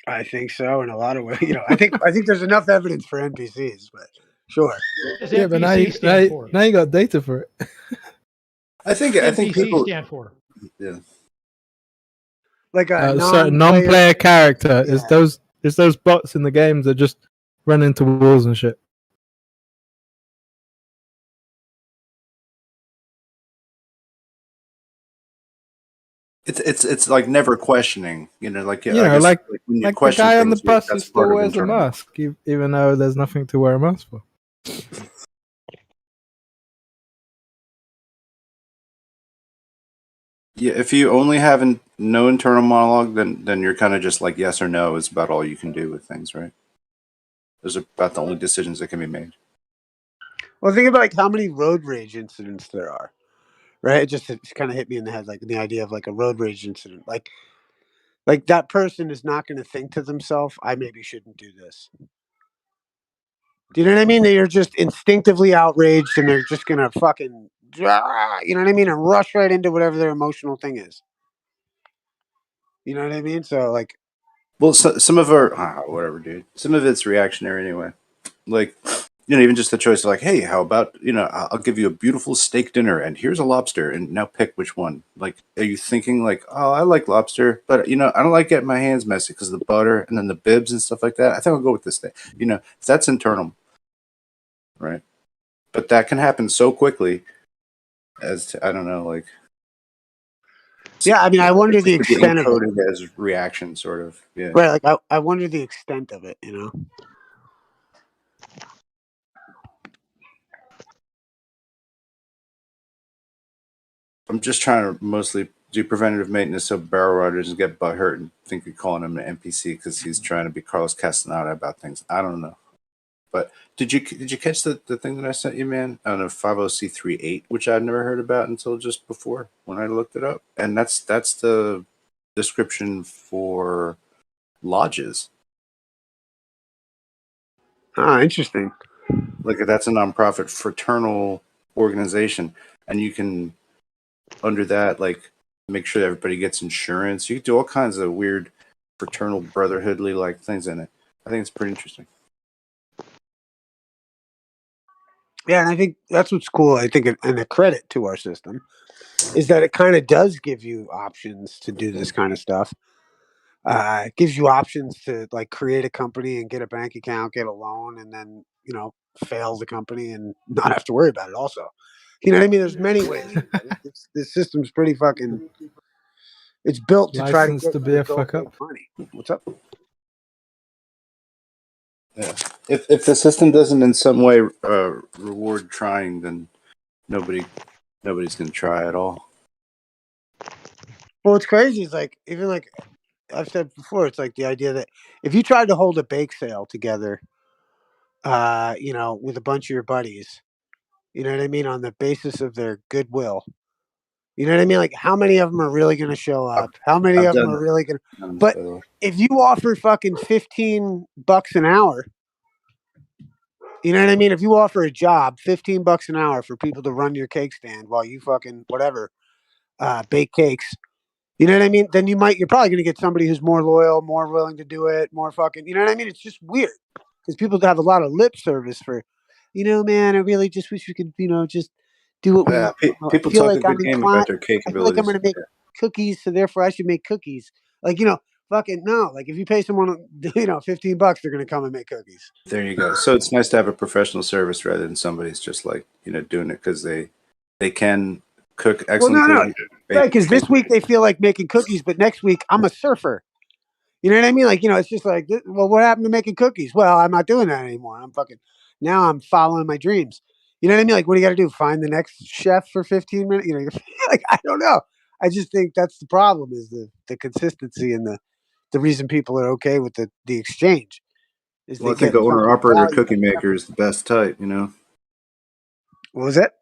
Speaker 10: I think so, in a lot of ways. You know, I think there's enough evidence for NPCs, but sure.
Speaker 7: Yeah, but now you got data for it.
Speaker 5: I think people
Speaker 18: stand for.
Speaker 5: Yeah.
Speaker 10: Like a
Speaker 7: non-player character is those bots in the games that just run into walls and shit.
Speaker 5: It's like never questioning, you know, like
Speaker 7: like
Speaker 5: when you
Speaker 7: the
Speaker 5: question
Speaker 7: guy on the
Speaker 5: things,
Speaker 7: bus who
Speaker 5: that's
Speaker 7: still
Speaker 5: part of
Speaker 7: wears a
Speaker 5: internal.
Speaker 7: mask, even though there's nothing to wear a mask for.
Speaker 5: Yeah, if you only have no internal monologue, then you're kind of just like yes or no is about all you can do with things, right? Those are about the only decisions that can be made.
Speaker 10: Well, think about like how many road rage incidents there are, right? It just kind of hit me in the head, like the idea of like a road rage incident. Like Like that person is not going to think to themselves, I maybe shouldn't do this. Do you know what I mean? They are just instinctively outraged and they're just going to fucking, you know what I mean? And rush right into whatever their emotional thing is. You know what I mean? So like,
Speaker 5: well, some of our whatever, dude. Some of it's reactionary anyway. Like, even just the choice of like, hey, how about I'll give you a beautiful steak dinner, and here's a lobster, and now pick which one. Like, are you thinking like, oh, I like lobster, but I don't like getting my hands messy because of the butter and then the bibs and stuff like that. I think I'll go with this thing. That's internal, right? But that can happen so quickly as to, I don't know, like.
Speaker 10: Yeah, I mean, I wonder the extent of it.
Speaker 5: Encoded as reaction, sort of. Yeah.
Speaker 10: Right, like I wonder the extent of it.
Speaker 5: I'm just trying to mostly do preventative maintenance so Barrel Rider doesn't get butthurt and think you're calling him an NPC because he's trying to be Carlos Castaneda about things. I don't know. But did you catch the thing that I sent you, man, on a 50C38, which I'd never heard about until just before when I looked it up? And that's the description for lodges.
Speaker 10: Ah, interesting.
Speaker 5: Like that's a nonprofit fraternal organization, and you can under that like make sure that everybody gets insurance. You can do all kinds of weird fraternal brotherhoodly like things in it. I think it's pretty interesting.
Speaker 10: Yeah, and I think that's what's cool. I think, and a credit to our system is that it kind of does give you options to do this kind of stuff. It gives you options to like create a company and get a bank account, get a loan, and then fail the company and not have to worry about it. Also, you know what I mean? There's many ways. This system's pretty fucking. It's built to try to
Speaker 7: License
Speaker 10: get
Speaker 7: to
Speaker 10: you
Speaker 7: be
Speaker 10: to
Speaker 7: a
Speaker 10: go
Speaker 7: fuck
Speaker 10: make
Speaker 7: up.
Speaker 10: money. What's up?
Speaker 5: Yeah. If the system doesn't in some way reward trying, then nobody's gonna try at all.
Speaker 10: Well, what's crazy is like even like I've said before, it's like the idea that if you tried to hold a bake sale together, with a bunch of your buddies, you know what I mean, on the basis of their goodwill. You know what I mean? Like, how many of them are really going to show up? How many
Speaker 5: I've
Speaker 10: of them
Speaker 5: done
Speaker 10: are really going to?
Speaker 5: that.
Speaker 10: But if you offer fucking $15 an hour, you know what I mean? If you offer a job, $15 an hour for people to run your cake stand while you fucking whatever, bake cakes. You know what I mean? Then you're probably going to get somebody who's more loyal, more willing to do it, more fucking. You know what I mean? It's just weird because people have a lot of lip service for, man. I really just wish we could, just do what we.
Speaker 5: Yeah,
Speaker 10: I
Speaker 5: people
Speaker 10: feel
Speaker 5: talk a
Speaker 10: like I'm
Speaker 5: good game
Speaker 10: inclined.
Speaker 5: about their cake
Speaker 10: I feel like I'm
Speaker 5: abilities.
Speaker 10: going to make cookies, so therefore I should make cookies. Like fucking no. Like if you pay someone, $15, they're going to come and make cookies.
Speaker 5: There you go. So it's nice to have a professional service rather than somebody's just like doing it because they can cook excellent
Speaker 10: Well, no,
Speaker 5: cookies.
Speaker 10: right? Because this week they feel like making cookies, but next week I'm a surfer. You know what I mean? Like, it's just like, well, what happened to making cookies? Well, I'm not doing that anymore. Now I'm following my dreams. You know what I mean? Like, what do you got to do? Find the next chef for 15 minutes? Like, I don't know. I just think that's the problem is the consistency and the reason people are okay with the exchange. Is
Speaker 5: Well,
Speaker 10: they
Speaker 5: I think
Speaker 10: get
Speaker 5: an owner
Speaker 10: fucking
Speaker 5: operator
Speaker 10: value.
Speaker 5: cookie maker is the best type.
Speaker 10: What was that?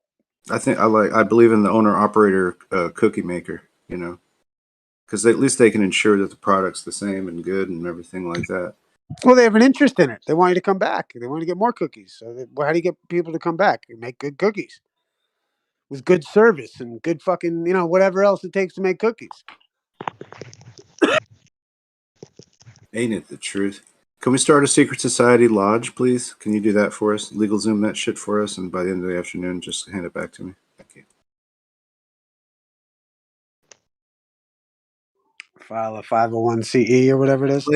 Speaker 5: I believe in the owner operator cookie maker. Because at least they can ensure that the product's the same and good and everything like that.
Speaker 10: Well, they have an interest in it. They want you to come back. They want to get more cookies. So, how do you get people to come back? You make good cookies with good service and good fucking, whatever else it takes to make cookies.
Speaker 5: Ain't it the truth? Can we start a secret society lodge, please? Can you do that for us? Legal Zoom that shit for us, and by the end of the afternoon, just hand it back to me. Thank you.
Speaker 10: File a 501(c)(e) or whatever it is.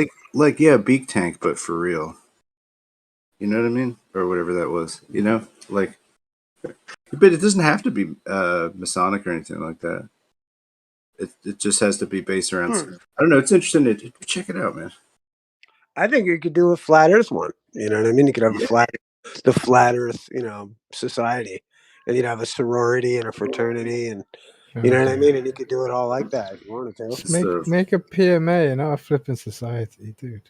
Speaker 5: Yeah, Beak Tank, but for real. You know what I mean? Or whatever that was. But it doesn't have to be Masonic or anything like that. It just has to be based around. I don't know. It's interesting. Check it out, man.
Speaker 10: I think you could do a flat Earth one. You know what I mean? You could have the flat Earth, society, and you'd have a sorority and a fraternity, and you know what I mean. And you could do it all like that if you wanted to.
Speaker 7: Just make a PMA, not a flipping society, dude.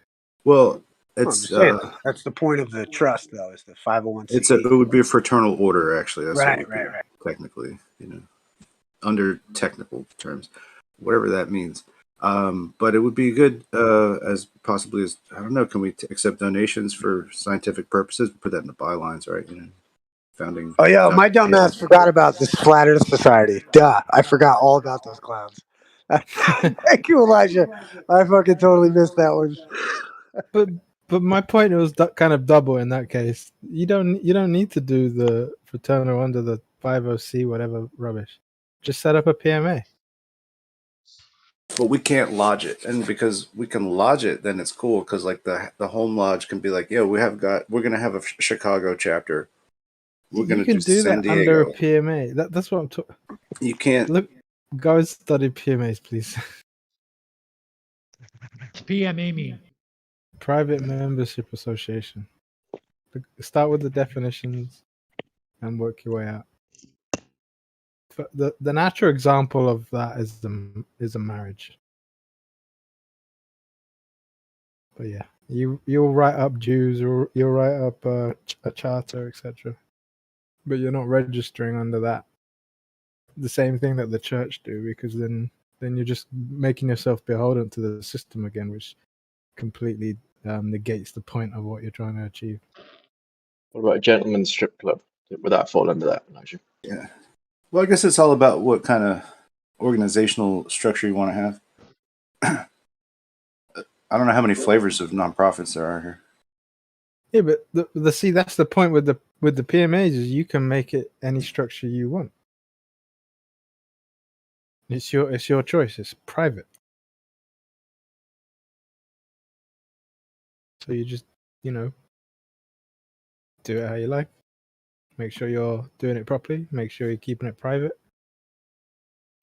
Speaker 5: Well,
Speaker 10: I'm just saying, that's the point of the trust, though, is the 501(c)(e).
Speaker 5: It would be a fraternal order, actually. That's
Speaker 10: right.
Speaker 5: Technically, under technical terms, whatever that means. But it would be good as possibly as I don't know. Can we accept donations for scientific purposes? Put that in the bylines, right? Founding.
Speaker 10: Oh yeah, my dumb ass forgot about this Flat Earth Society. Duh, I forgot all about those clowns. Thank you, Elijah. I fucking totally missed that one.
Speaker 7: But my point was kind of double in that case. You don't need to do the fraternal under the 50C whatever rubbish. Just set up a PMA.
Speaker 5: But we can't lodge it, and because we can lodge it, then it's cool. Because like the home lodge can be like, yo, we're gonna have a Chicago chapter. We're
Speaker 7: You
Speaker 5: gonna
Speaker 7: can do
Speaker 5: San
Speaker 7: that
Speaker 5: Diego.
Speaker 7: under a PMA. That's what I'm talking.
Speaker 5: You can't
Speaker 7: look. Guys, study PMAs, please.
Speaker 18: PMA mean?
Speaker 7: Private Membership Association. Start with the definitions and work your way out. The natural example of that is a marriage. But yeah, you'll write up dues, or you'll write up a charter, etc. But you're not registering under that. The same thing that the church do, because then you're just making yourself beholden to the system again, which completely negates the point of what you're trying to achieve.
Speaker 3: What about a gentleman's strip club? Would that fall under that, Elijah?
Speaker 5: Yeah. Well, I guess it's all about what kind of organizational structure you want to have. I don't know how many flavors of nonprofits there are here.
Speaker 7: Yeah, but the see, that's the point with the PMAs is you can make it any structure you want. It's your choice. It's private. So you just do it how you like. Make sure you're doing it properly. Make sure you're keeping it private.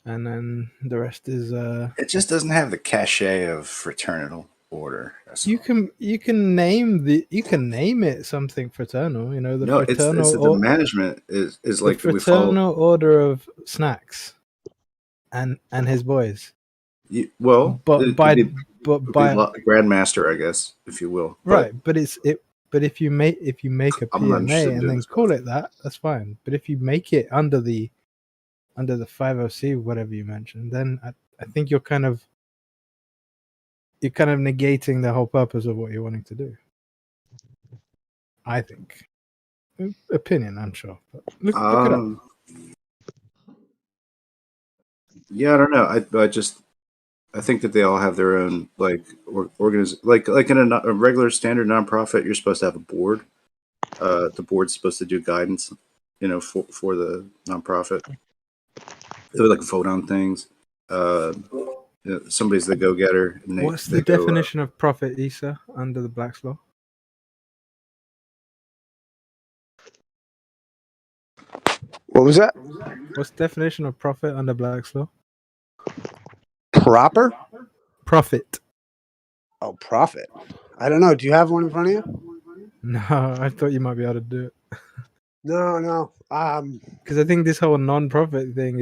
Speaker 7: And then the rest is
Speaker 5: It just doesn't have the cachet of fraternal order.
Speaker 7: you can name it something fraternal. The
Speaker 5: No,
Speaker 7: fraternal
Speaker 5: the management is like
Speaker 7: the
Speaker 5: we follow.
Speaker 7: fraternal order of Snacks and his boys.
Speaker 5: Well,
Speaker 7: but by
Speaker 5: Grandmaster, I guess, if you will.
Speaker 7: Right, but if you make a PMA and then call it that, that's fine. But if you make it under the 50C, whatever you mentioned, then I think you're kind of negating the whole purpose of what you're wanting to do. I think. Opinion, I'm sure. But look it up.
Speaker 5: Yeah, I don't know. I think that they all have their own like like in a regular standard nonprofit, you're supposed to have a board. The board's supposed to do guidance, for the nonprofit. They would like vote on things. Somebody's the go-getter.
Speaker 7: What's the definition of profit, Issa, under the Black's Law?
Speaker 10: What was that?
Speaker 7: What's the definition of profit under Black's Law?
Speaker 10: Proper?
Speaker 7: Profit.
Speaker 10: Oh, profit. I don't know. Do you have one in front of you?
Speaker 7: No, I thought you might be able to do it.
Speaker 10: No.
Speaker 7: Because I think this whole non-profit thing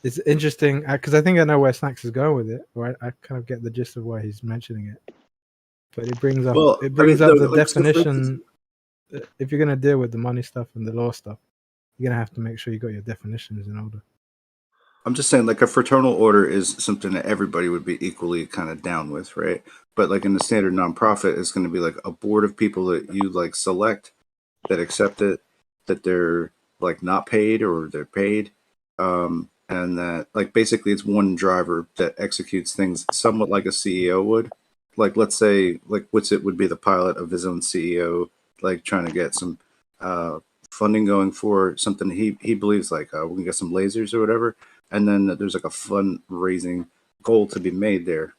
Speaker 7: it's interesting. Because I think I know where Snacks is going with it. Right? I kind of get the gist of why he's mentioning it. But it brings up the definition. If you're going to deal with the money stuff and the law stuff, you're going to have to make sure you got your definitions in order.
Speaker 5: I'm just saying, like, a fraternal order is something that everybody would be equally kind of down with, right? But like in the standard nonprofit, it's going to be like a board of people that you like select that accept it, that they're like not paid or they're paid, and that like basically it's one driver that executes things somewhat like a CEO would. Like, let's say like Witsit would be the pilot of his own CEO, like trying to get some funding going for something he believes like we can get some lasers or whatever. And then there's like a fundraising goal to be made there,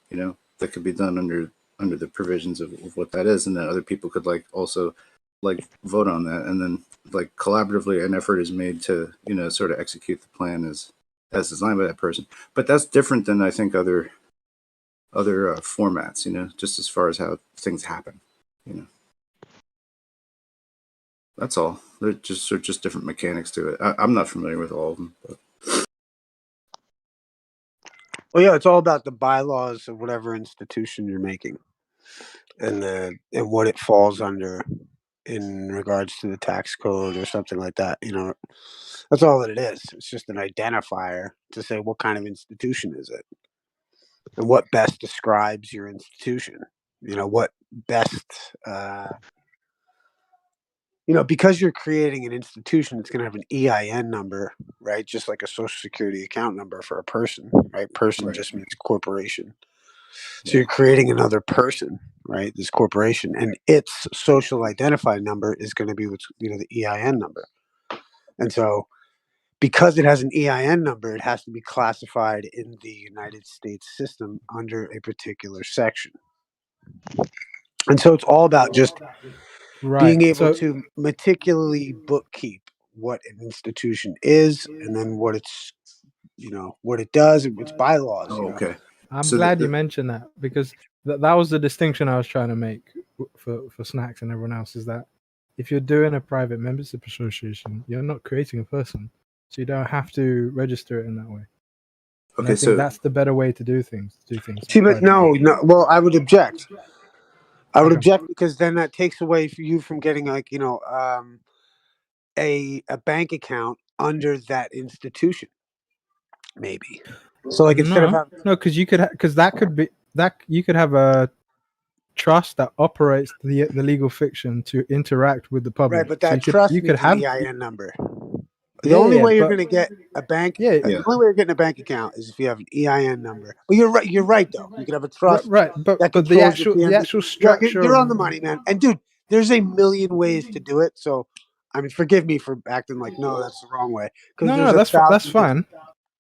Speaker 5: that could be done under the provisions of what that is. And then other people could like also like vote on that. And then like collaboratively an effort is made to, sort of execute the plan as designed by that person. But that's different than I think other formats, just as far as how things happen, That's all. They're just different mechanics to it. I'm not familiar with all of them, but.
Speaker 10: Well, yeah, it's all about the bylaws of whatever institution you're making, and what it falls under in regards to the tax code or something like that. That's all that it is. It's just an identifier to say what kind of institution is it. and what best describes your institution. What best, because you're creating an institution, it's going to have an EIN number, right? Just like a social security account number for a person, right? Person just means corporation. So you're creating another person, right? This corporation, and its social identifier number is going to be what's, the EIN number. And so because it has an EIN number, it has to be classified in the United States system under a particular section. And so it's all about just being able to meticulously bookkeep what an institution is, and then what it's, what it does, and its bylaws.
Speaker 5: Okay.
Speaker 7: I'm
Speaker 5: So
Speaker 7: glad you mentioned that, because that was the distinction I was trying to make for Snacks and everyone else, is that if you're doing a private membership association, you're not creating a person, so you don't have to register it in that way. And I think that's the better way to do things.
Speaker 10: See, but no. Well, I would object. I would object, because then that takes away you from getting, like, a bank account under that institution, maybe. So, like, instead of having,
Speaker 7: because you could, because that could be that you could have a trust that operates the legal fiction to interact with the public.
Speaker 10: right, but that trust needs an EIN number. The only way you're going to get a bank, the only way you're getting a bank account is if you have an EIN number. But you're right. You're right, though. You could have a trust,
Speaker 7: but the actual structure.
Speaker 10: You're on the money, man. And dude, there's a million ways to do it. So, I mean, forgive me for acting like no, that's the wrong way.
Speaker 7: No, that's fine.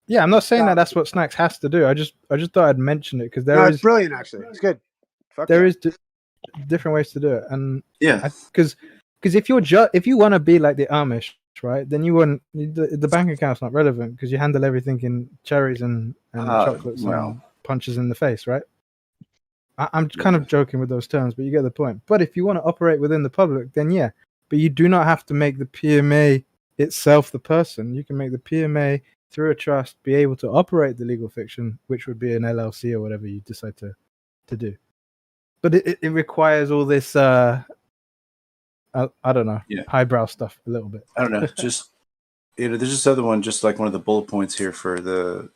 Speaker 7: Yeah, I'm not saying that's what Snacks has to do. I just thought I'd mention it, because
Speaker 10: it's brilliant. Actually, it's good.
Speaker 7: There is different ways to do it, and
Speaker 5: yeah,
Speaker 7: because if you want to be like the Amish, right, then you wouldn't. The bank account's not relevant, because you handle everything in cherries and chocolates and punches in the face, right? I'm kind of joking with those terms, but you get the point. But if you want to operate within the public, then yeah, but you do not have to make the PMA itself the person. You can make the PMA through a trust be able to operate the legal fiction, which would be an LLC or whatever you decide to do. But it requires all this, I don't know, highbrow stuff a little bit.
Speaker 5: I don't know. Just, there's this other one, just like one of the bullet points here for the,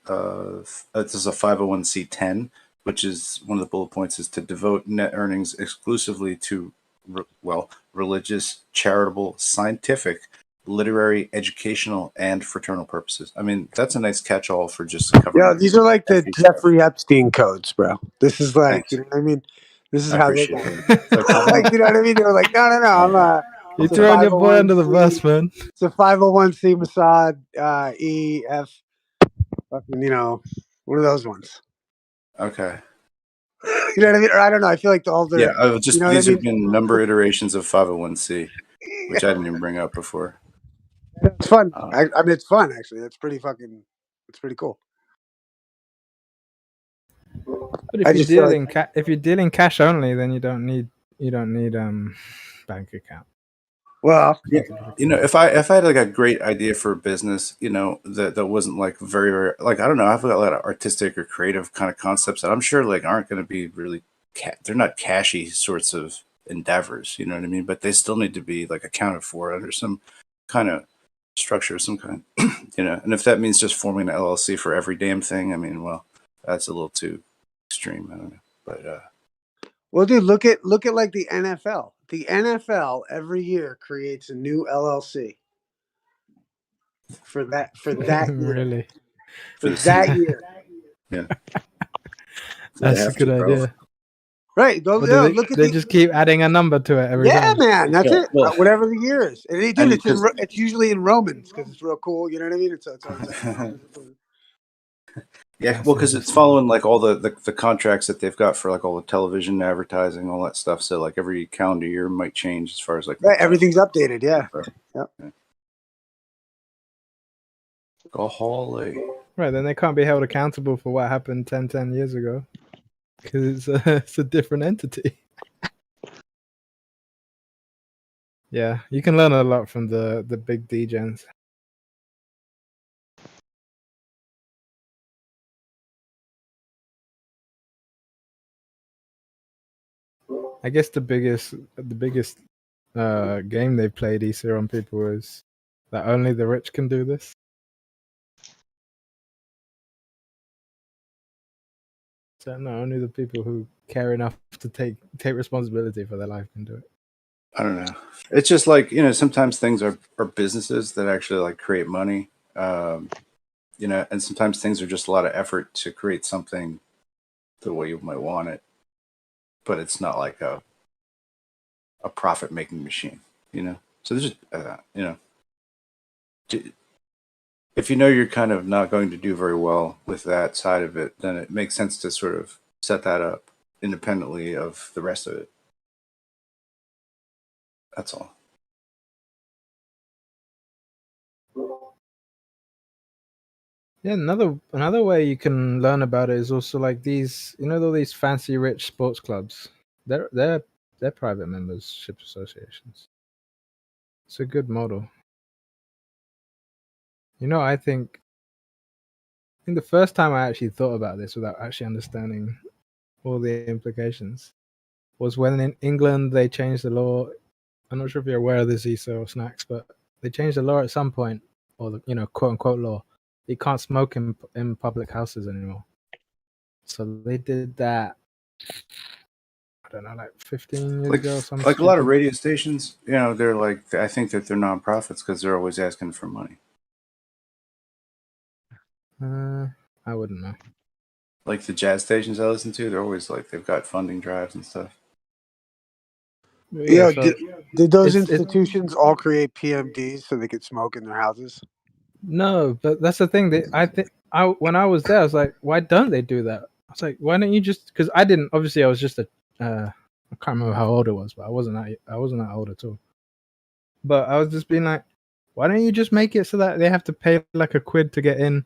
Speaker 5: this is a 501c10, which is one of the bullet points is to devote net earnings exclusively to, religious, charitable, scientific, literary, educational, and fraternal purposes. I mean, that's a nice catch-all for just covering.
Speaker 10: Yeah, these are like the Jeffrey Epstein codes, bro. This is like, you know what I mean? This is how they got like, you know what I mean? They were like, no, I'm
Speaker 7: you're throwing your boy under the bus, man.
Speaker 10: It's a 501c Mossad, EF, fucking, one of those ones.
Speaker 5: Okay.
Speaker 10: You know what I mean? Or I don't know. I feel like all the
Speaker 5: just these have been number iterations of 501c, which I didn't even bring up before.
Speaker 10: It's fun. I mean, it's fun actually. It's pretty cool.
Speaker 7: But if you're dealing cash only, then you don't need bank account.
Speaker 10: Well,
Speaker 5: if I had like a great idea for a business, that wasn't like very, very, like, I don't know, I've got a lot of artistic or creative kind of concepts that I'm sure like aren't going to be really, they're not cashy sorts of endeavors, you know what I mean? But they still need to be like accounted for under some kind of structure of some kind, and if that means just forming an LLC for every damn thing, I mean, well, that's a little too extreme. I don't know, but
Speaker 10: well, dude, look at like the NFL. The NFL every year creates a new LLC for that year.
Speaker 7: Really?
Speaker 10: For that year.
Speaker 5: Yeah.
Speaker 7: That's a good idea.
Speaker 10: Right. Go look at
Speaker 7: they just keep adding a number to it every time.
Speaker 10: Yeah, man. That's it. Whatever the year is. And it's usually in Romans because it's real cool. You know what I mean? It's
Speaker 5: yeah, well, because it's following like all the contracts that they've got for like all the television advertising, all that stuff. So like every calendar year might change as far as like
Speaker 10: everything's updated. Yeah. Yep.
Speaker 5: Golly.
Speaker 7: Right, then they can't be held accountable for what happened 10 years ago because it's a different entity. Yeah, you can learn a lot from the big degens. I guess the biggest game they've played Easter on people is that only the rich can do this. So no, only the people who care enough to take responsibility for their life can do it.
Speaker 5: I don't know. It's just like, sometimes things are businesses that actually like create money. And sometimes things are just a lot of effort to create something the way you might want it, but it's not like a profit making machine, So there's just, if you're kind of not going to do very well with that side of it, then it makes sense to sort of set that up independently of the rest of it. That's all.
Speaker 7: Yeah, another way you can learn about it is also like these, all these fancy rich sports clubs. They're private membership associations. It's a good model. I think the first time I actually thought about this without actually understanding all the implications was when in England they changed the law. I'm not sure if you're aware of this, Issa or Snacks, but they changed the law at some point, or the quote unquote law. You can't smoke in public houses anymore. So they did that. I don't know, like 15 years ago or something.
Speaker 5: Like a lot of radio stations, they're like, I think that they're nonprofits because they're always asking for money.
Speaker 7: I wouldn't know.
Speaker 5: Like the jazz stations I listen to, they're always like, they've got funding drives and stuff.
Speaker 10: Yeah, did those institutions all create PMDs so they could smoke in their houses?
Speaker 7: No, but that's the thing. When I was there, I was like, why don't they do that? I was like, why don't you just? Because I didn't. Obviously, I was just I can't remember how old I was, but I wasn't that old at all. But I was just being like, why don't you just make it so that they have to pay like a quid to get in?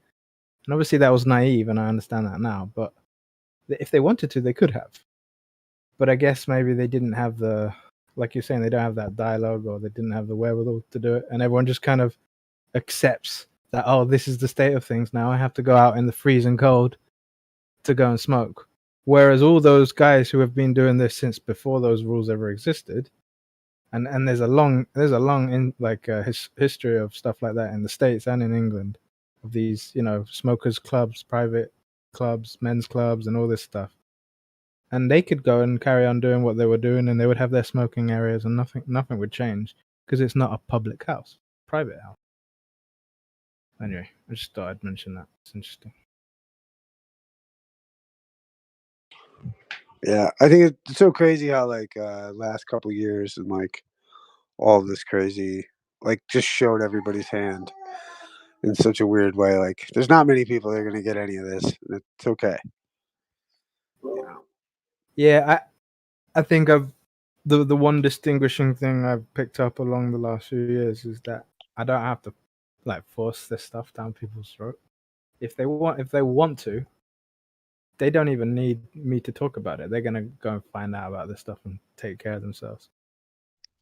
Speaker 7: And obviously that was naive, and I understand that now. But if they wanted to, they could have. But I guess maybe they didn't have like you're saying, they don't have that dialogue, or they didn't have the wherewithal to do it, and everyone just kind of accepts that, oh, this is the state of things now. I have to go out in the freezing cold to go and smoke. Whereas all those guys who have been doing this since before those rules ever existed, and there's a long history of stuff like that in the States and in England, of these smokers clubs, private clubs, men's clubs, and all this stuff. And they could go and carry on doing what they were doing, and they would have their smoking areas, and nothing would change because it's not a public house, private house. Anyway, I just thought I'd mention that. It's interesting.
Speaker 10: Yeah, I think it's so crazy how last couple of years and all this crazy just showed everybody's hand in such a weird way. Like there's not many people that are gonna get any of this. It's okay.
Speaker 7: Yeah, I think the one distinguishing thing I've picked up along the last few years is that I don't have to force this stuff down people's throat. If they want to, they don't even need me to talk about it. They're gonna go and find out about this stuff and take care of themselves.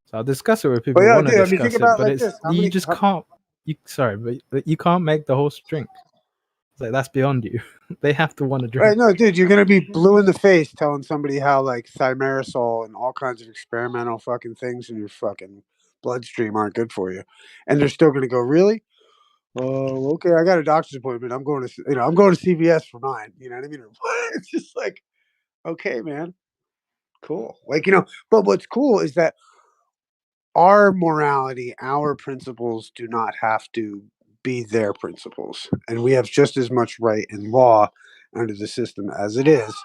Speaker 7: So I'll discuss it with people who want to discuss it, but it's can't. But you can't make the horse drink. It's like that's beyond you. They have to want to drink.
Speaker 10: Right, no, dude, you're gonna be blue in the face telling somebody how thimerosal and all kinds of experimental fucking things in your fucking bloodstream aren't good for you, and they're still gonna go, really? Oh, okay, I got a doctor's appointment. I'm going to CVS for mine. You know what I mean? It's just like, okay, man, cool. But what's cool is that our morality, our principles do not have to be their principles, and we have just as much right in law under the system as it is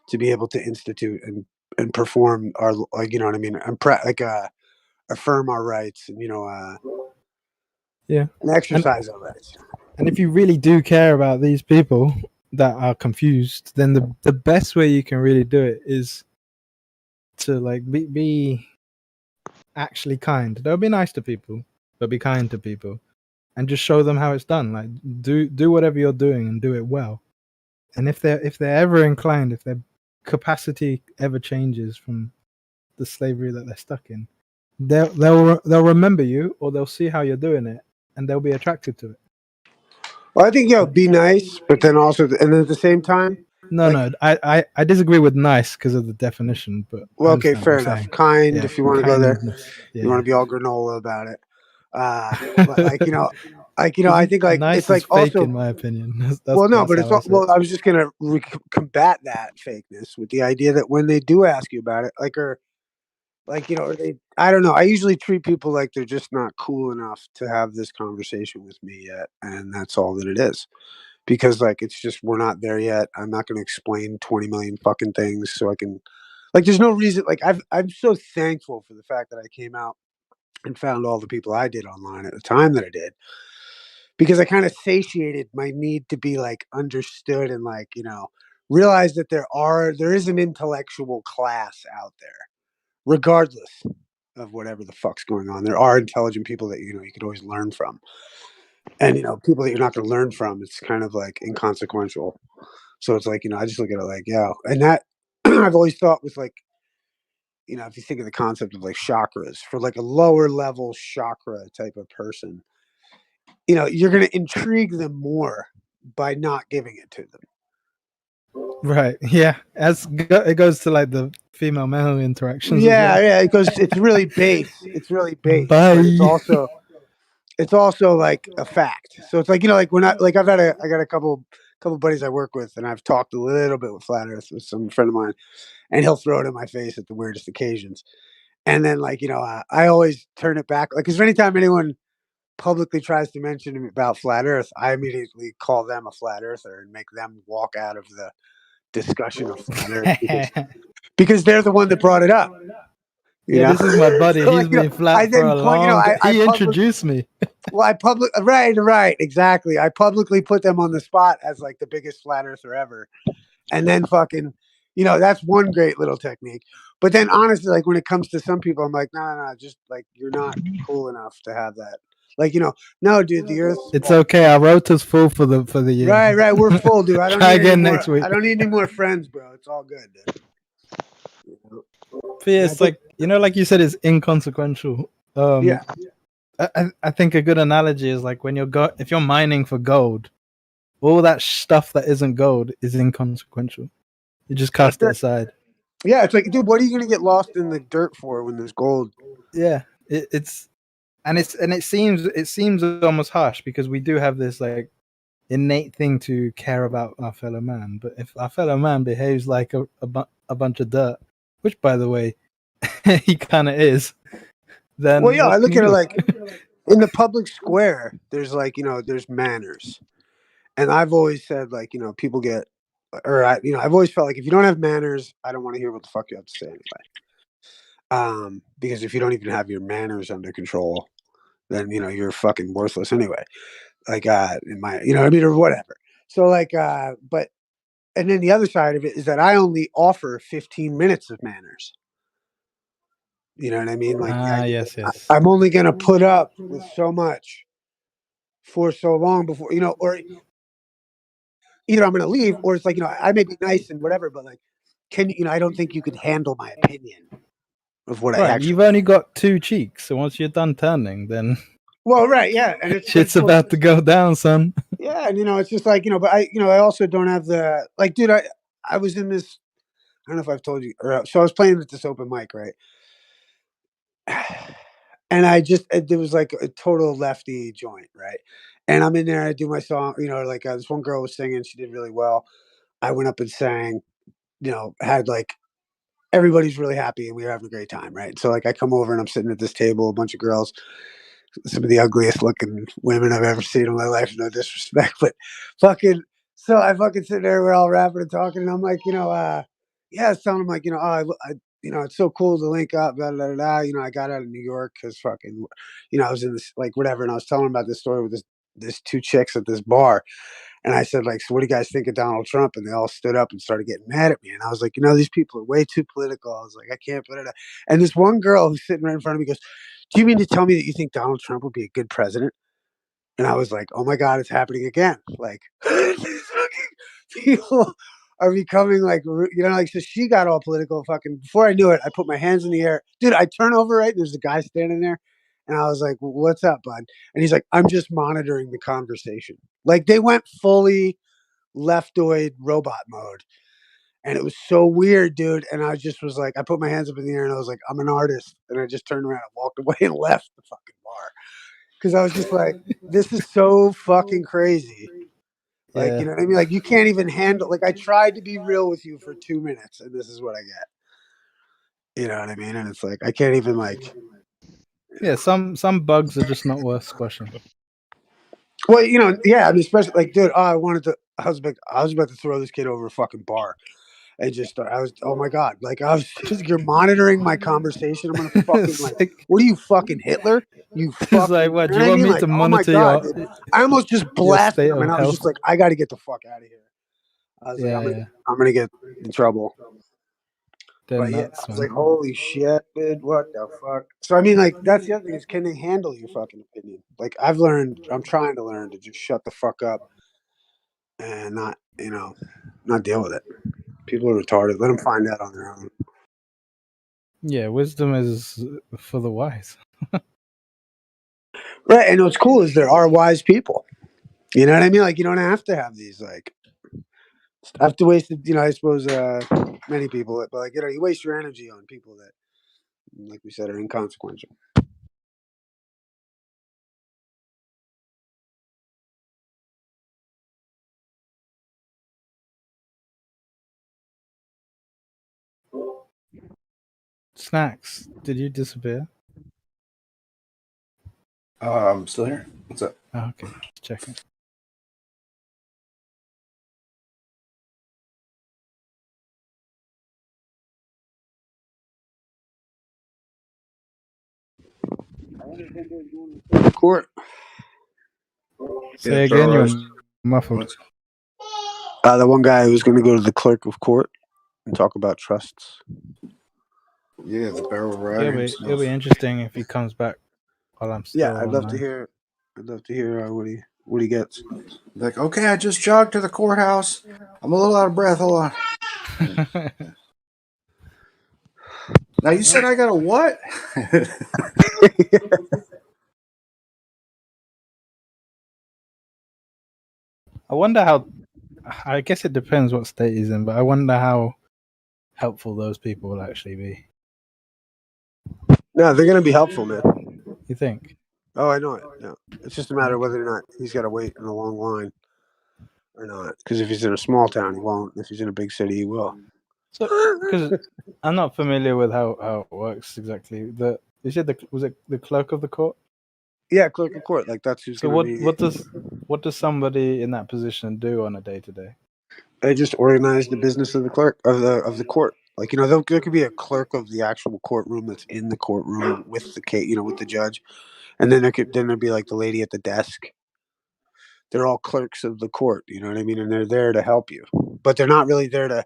Speaker 10: to be able to institute and perform our, you know what I mean, and affirm our rights, and
Speaker 7: yeah,
Speaker 10: and exercise our rights.
Speaker 7: And if you really do care about these people that are confused, then the best way you can really do it is to be actually kind. Don't be nice to people, but be kind to people, and just show them how it's done. Do whatever you're doing and do it well. And if they're ever inclined, if their capacity ever changes from the slavery that they're stuck in, they'll remember you, or they'll see how you're doing it, and they'll be attracted to it.
Speaker 10: Well, I think be nice, but then also, and at the same time.
Speaker 7: No, I disagree with nice because of the definition, but
Speaker 10: well, okay, fair enough. Kind, if you want to go there,
Speaker 7: yeah,
Speaker 10: you want to be all granola about it. But Like, you know, I think like
Speaker 7: nice
Speaker 10: it's like
Speaker 7: is fake
Speaker 10: also
Speaker 7: in my opinion. That's
Speaker 10: well, no,
Speaker 7: that's
Speaker 10: but it's
Speaker 7: how I see it.
Speaker 10: well. I was just gonna combat that fakeness with the idea that when they do ask you about it, like, or like, you know, or they, I don't know. I usually treat people like they're just not cool enough to have this conversation with me yet, and that's all that it is. Because like it's just we're not there yet. I'm not gonna explain 20 million fucking things, so I can, like, there's no reason. Like, I'm so thankful for the fact that I came out and found all the people I did online at the time that I did, because I kind of satiated my need to be like understood and like, you know, realize that there is an intellectual class out there, regardless of whatever the fuck's going on. There are intelligent people that, you know, you could always learn from. And, you know, people that you're not going to learn from, it's kind of like inconsequential. So it's like, you know, I just look at it like, yeah. And that I've always thought was like, you know, if you think of the concept of like chakras, for like a lower level chakra type of person, you know, you're going to intrigue them more by not giving it to them.
Speaker 7: Right. Yeah. It goes to like the female male interactions as
Speaker 10: Yeah,
Speaker 7: well.
Speaker 10: yeah. It's really base. It's really base.
Speaker 7: Bye.
Speaker 10: But it's also like a fact. So it's like, you know, like when I got a couple buddies I work with, and I've talked a little bit with Flat Earth with some friend of mine, and he'll throw it in my face at the weirdest occasions. And then, like, you know, I always turn it back, like, because anytime anyone publicly tries to mention to me about Flat Earth, I immediately call them a flat earther and make them walk out of the discussion of Flat Earth because they're the one that brought it up. You
Speaker 7: Yeah,
Speaker 10: know?
Speaker 7: this is my buddy.
Speaker 10: So,
Speaker 7: He's
Speaker 10: like, you know,
Speaker 7: been flat
Speaker 10: I
Speaker 7: for
Speaker 10: then
Speaker 7: a
Speaker 10: point, you know,
Speaker 7: long. He
Speaker 10: I
Speaker 7: introduced me.
Speaker 10: well, right, exactly. I publicly put them on the spot as like the biggest flat earther ever, and then fucking, you know, that's one great little technique. But then honestly, like when it comes to some people, I'm like, no, just like you're not cool enough to have that. Like, you know, no, dude, the Earth's
Speaker 7: It's okay. Our rota's full for the year.
Speaker 10: right. We're full, dude. I don't
Speaker 7: Try
Speaker 10: need any
Speaker 7: again
Speaker 10: more.
Speaker 7: next week.
Speaker 10: I don't need any more friends, bro. It's all good, dude.
Speaker 7: But yeah, it's like, you know, like you said, it's inconsequential.
Speaker 10: Yeah.
Speaker 7: I think a good analogy is like when if you're mining for gold, all that stuff that isn't gold is inconsequential. You just cast it aside.
Speaker 10: Yeah, it's like, dude, what are you gonna get lost in the dirt for when there's gold?
Speaker 7: Yeah, it seems almost harsh because we do have this like innate thing to care about our fellow man. But if our fellow man behaves like a bunch of dirt, which by the way he kind of is, then
Speaker 10: well, yeah, I look at it like
Speaker 7: do?
Speaker 10: in the public square, there's like, you know, there's manners. And I've always said, like, you know, people get, or you know, I've always felt like if you don't have manners, I don't want to hear what the fuck you have to say anyway. Because if you don't even have your manners under control, then, you know, you're fucking worthless anyway. Like, in my, you know what I mean, or whatever. So like, but, and then the other side of it is that I only offer 15 minutes of manners. You know what I mean? Like,
Speaker 7: yes.
Speaker 10: I'm only going to put up with so much for so long before, you know, or either I'm going to leave or it's like, you know, I may be nice and whatever, but like, you know, I don't think you could handle my opinion of what I
Speaker 7: Right,
Speaker 10: actually.
Speaker 7: you've only got two cheeks, so once you're done turning, then
Speaker 10: well, right, yeah, and it's
Speaker 7: shit's about to go down, son.
Speaker 10: Yeah, and you know, it's just like, you know, but I also don't have the like, dude. I was in this. I don't know if I've told you, so I was playing at this open mic, right? And there was like a total lefty joint, right? And I'm in there, I do my song, you know, like this one girl was singing, she did really well. I went up and sang, you know, had like everybody's really happy and we were having a great time, right? So like I come over and I'm sitting at this table, a bunch of girls, some of the ugliest looking women I've ever seen in my life, no disrespect, but fucking, so I fucking sit there, we're all rapping and talking, and I'm like, you know, yeah, I was telling them like, you know, you know, it's so cool to link up, blah, blah, blah, blah. You know, I got out of New York because fucking, you know, I was in this, like, whatever, and I was telling them about this story with this two chicks at this bar, and I said, like, so what do you guys think of Donald Trump? And they all stood up and started getting mad at me, and I was like, you know, these people are way too political. I was like, I can't put it up. And this one girl who's sitting right in front of me goes, do you mean to tell me that you think Donald Trump would be a good president? And I was like, oh my God, it's happening again. Like, people are becoming like, you know, like, so she got all political fucking, before I knew it, I put my hands in the air. Dude, I turn over, right? There's a guy standing there. And I was like, what's up, bud? And he's like, I'm just monitoring the conversation. Like, they went fully leftoid robot mode. And it was so weird, dude. And I just was like, I put my hands up in the air and I was like, I'm an artist. And I just turned around and walked away and left the fucking bar. because I was just like, this is so fucking crazy. Like,
Speaker 7: Yeah.
Speaker 10: you know what I mean? Like, you can't even handle. Like, I tried to be real with you for 2 minutes, and this is what I get. You know what I mean? And it's like I can't even like.
Speaker 7: Yeah, some bugs are just not worth squashing.
Speaker 10: Well, you know, yeah, I mean, especially like, dude, I was about to throw this kid over a fucking bar, and oh my god, like I was just, you're monitoring my conversation. I'm gonna fucking like, what are you, fucking Hitler? You
Speaker 7: It's
Speaker 10: fucking,
Speaker 7: like, what,
Speaker 10: you
Speaker 7: do
Speaker 10: know
Speaker 7: you
Speaker 10: what I
Speaker 7: want
Speaker 10: mean?
Speaker 7: me
Speaker 10: Like,
Speaker 7: to
Speaker 10: oh my
Speaker 7: monitor
Speaker 10: god, dude. I almost just
Speaker 7: your
Speaker 10: blasted
Speaker 7: state
Speaker 10: him, and
Speaker 7: of
Speaker 10: I was
Speaker 7: health?
Speaker 10: just like, I got to get the fuck out of here. I was like,
Speaker 7: Yeah.
Speaker 10: I'm gonna get in trouble.
Speaker 7: They're
Speaker 10: But yeah,
Speaker 7: nuts,
Speaker 10: I was
Speaker 7: man.
Speaker 10: like, holy shit, dude, what the fuck? So I mean, like, that's the other thing is, can they handle your fucking opinion? Like, I'm trying to learn to just shut the fuck up and not, not deal with it. People are retarded. Let them find out on their own.
Speaker 7: Yeah, wisdom is for the wise.
Speaker 10: Right, and what's cool is there are wise people. You know what I mean? Like, you don't have to have these, like, I have to waste, I suppose many people, but like, you waste your energy on people that, like we said, are inconsequential.
Speaker 7: Snacks, did you disappear?
Speaker 5: I'm still here. What's up?
Speaker 7: Oh, okay, just checking.
Speaker 10: Court.
Speaker 7: Say again, you're muffled.
Speaker 10: The one guy who was going to go to the clerk of court and talk about trusts.
Speaker 5: Yeah, the barrel rider himself.
Speaker 7: It'll be interesting if he comes back while I'm still.
Speaker 10: Yeah, I'd love to hear. What he gets.
Speaker 5: Like, okay, I just jogged to the courthouse. I'm a little out of breath. Hold on. Now you said I got a what?
Speaker 7: I wonder how. I guess it depends what state he's in, but I wonder how helpful those people will actually be.
Speaker 10: No, they're going to be helpful, man.
Speaker 7: You think?
Speaker 10: Oh, I know it. No, it's just a matter of whether or not he's got to wait in a long line or not. Because if he's in a small town, he won't. If he's in a big city, he will.
Speaker 7: So, because I'm not familiar with how it works exactly. You said was it the clerk of the court?
Speaker 10: Yeah, clerk of court. Like that's who's
Speaker 7: So
Speaker 10: going to be.
Speaker 7: what does somebody in that position do on a day to day?
Speaker 10: They just organize the business of the clerk of the court. Like there could be a clerk of the actual courtroom that's in the courtroom with the case, with the judge, and then there'd be like the lady at the desk. They're all clerks of the court. You know what I mean? And they're there to help you, but they're not really there to.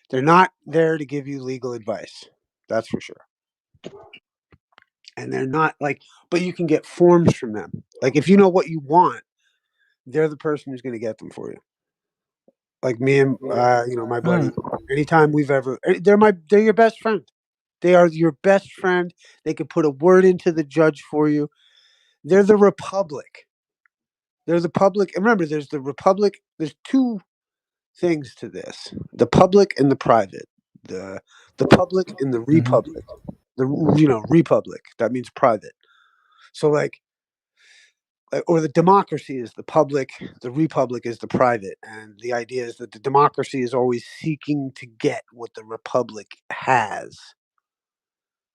Speaker 10: They're not there to give you legal advice. That's for sure. And they're not but you can get forms from them. Like if you know what you want, they're the person who's going to get them for you. Like me and my buddy. Anytime we've ever, they're your best friend. They are your best friend. They can put a word into the judge for you. They're the republic. They're the public. And remember, there's the republic. There's two things to this: the public and the private. The public and the republic. The republic. That means private. So or the democracy is the public, the republic is the private, and the idea is that the democracy is always seeking to get what the republic has,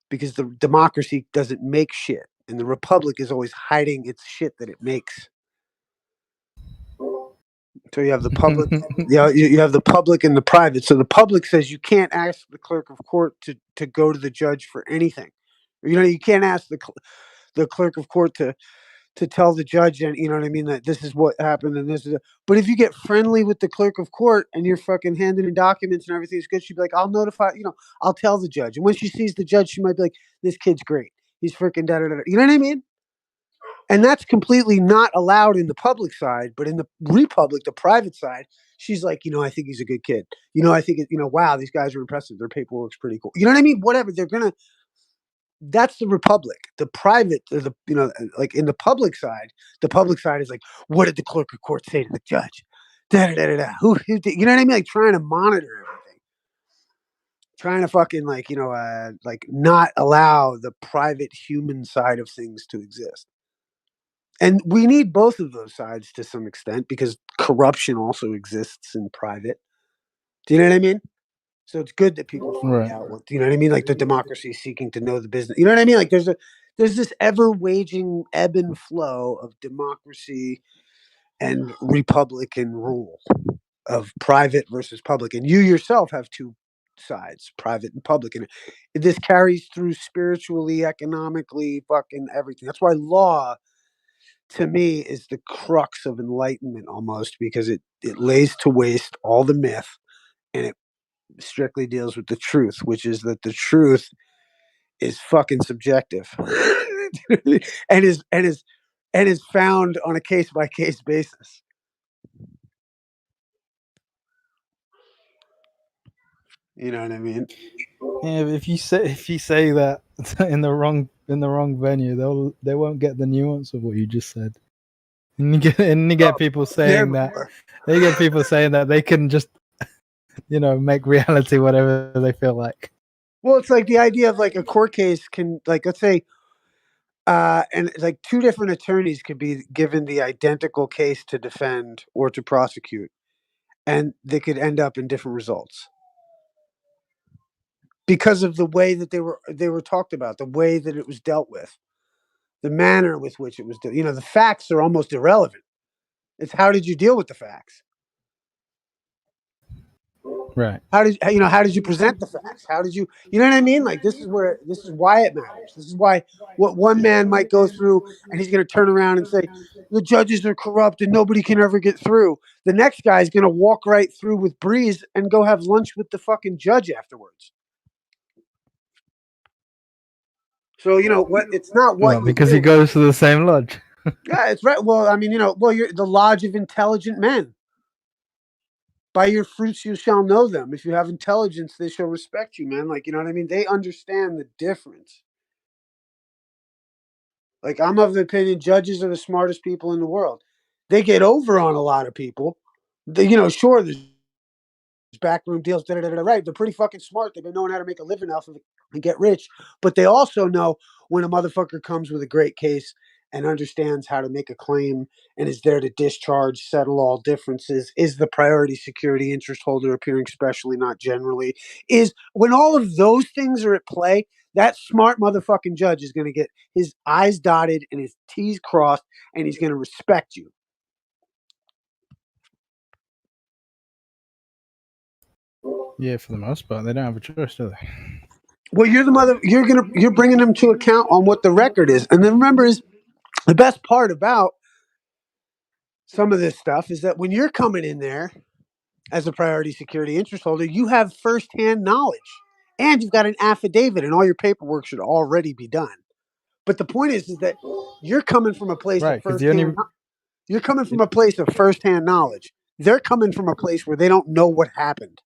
Speaker 10: because the democracy doesn't make shit, and the republic is always hiding its shit that it makes. So you have the public, you have the public and the private. So the public says you can't ask the clerk of court to go to the judge for anything. You can't ask the clerk of court to tell the judge, and you know what I mean, that this is what happened and this is but if you get friendly with the clerk of court and you're fucking handing in documents and everything's good, she'd be like, I'll notify, I'll tell the judge. And when she sees the judge, she might be like, this kid's great. He's freaking da da da. You know what I mean? And that's completely not allowed in the public side, but in the republic, the private side, she's like, I think he's a good kid. I think, wow, these guys are impressive. Their paperwork's pretty cool. You know what I mean? Whatever. That's the republic. The private, like in the public side is like, what did the clerk of court say to the judge? Da da da da. Who you know what I mean? Like trying to monitor everything, trying to fucking not allow the private human side of things to exist. And we need both of those sides to some extent because corruption also exists in private. Do you know what I mean? So it's good that people find
Speaker 7: Right.
Speaker 10: out what, you know what I mean? Like the democracy seeking to know the business. You know what I mean? Like there's this ever waging ebb and flow of democracy and Republican rule, of private versus public. And you yourself have two sides, private and public. And this carries through spiritually, economically, fucking everything. That's why law, to me, is the crux of enlightenment almost, because it lays to waste all the myth and it strictly deals with the truth, which is that the truth is fucking subjective and is found on a case by case basis. You know what I mean?
Speaker 7: Yeah, but if you say that in the wrong venue, they won't get the nuance of what you just said. And you get people saying that they can just make reality whatever they feel like.
Speaker 10: Well, it's like the idea of like a court case can, like, let's say, and like two different attorneys could be given the identical case to defend or to prosecute, and they could end up in different results because of the way that they were talked about, the way that it was dealt with, the manner with which it was dealt. The facts are almost irrelevant. It's how did you deal with the facts?
Speaker 7: Right.
Speaker 10: How did you present the facts? How did you know what I mean? Like this is why it matters. This is why what one man might go through and he's going to turn around and say the judges are corrupt and nobody can ever get through. The next guy's going to walk right through with breeze and go have lunch with the fucking judge afterwards. So what it's not what
Speaker 7: Well, because he goes to the same lodge.
Speaker 10: Yeah, it's right. Well, I mean, you're the lodge of intelligent men. By your fruits you shall know them. If you have intelligence, they shall respect you, man. Like, you know what I mean? They understand the difference. Like, I'm of the opinion judges are the smartest people in the world. They get over on a lot of people. Sure, there's backroom deals, right? They're pretty fucking smart. They've been knowing how to make a living off of it and get rich. But they also know when a motherfucker comes with a great case and understands how to make a claim and is there to discharge, settle all differences, is the priority security interest holder appearing specially, not generally, is when all of those things are at play, that smart motherfucking judge is going to get his I's dotted and his T's crossed, and he's going to respect you.
Speaker 7: Yeah, for the most part, they don't have a choice, do they?
Speaker 10: Well, you're bringing them to account on what the record is. And then remember, is the best part about some of this stuff is that when you're coming in there as a priority security interest holder, you have firsthand knowledge and you've got an affidavit and all your paperwork should already be done. But the point is that you're coming from a place of firsthand you're coming from a place of firsthand knowledge. They're coming from a place where they don't know what happened.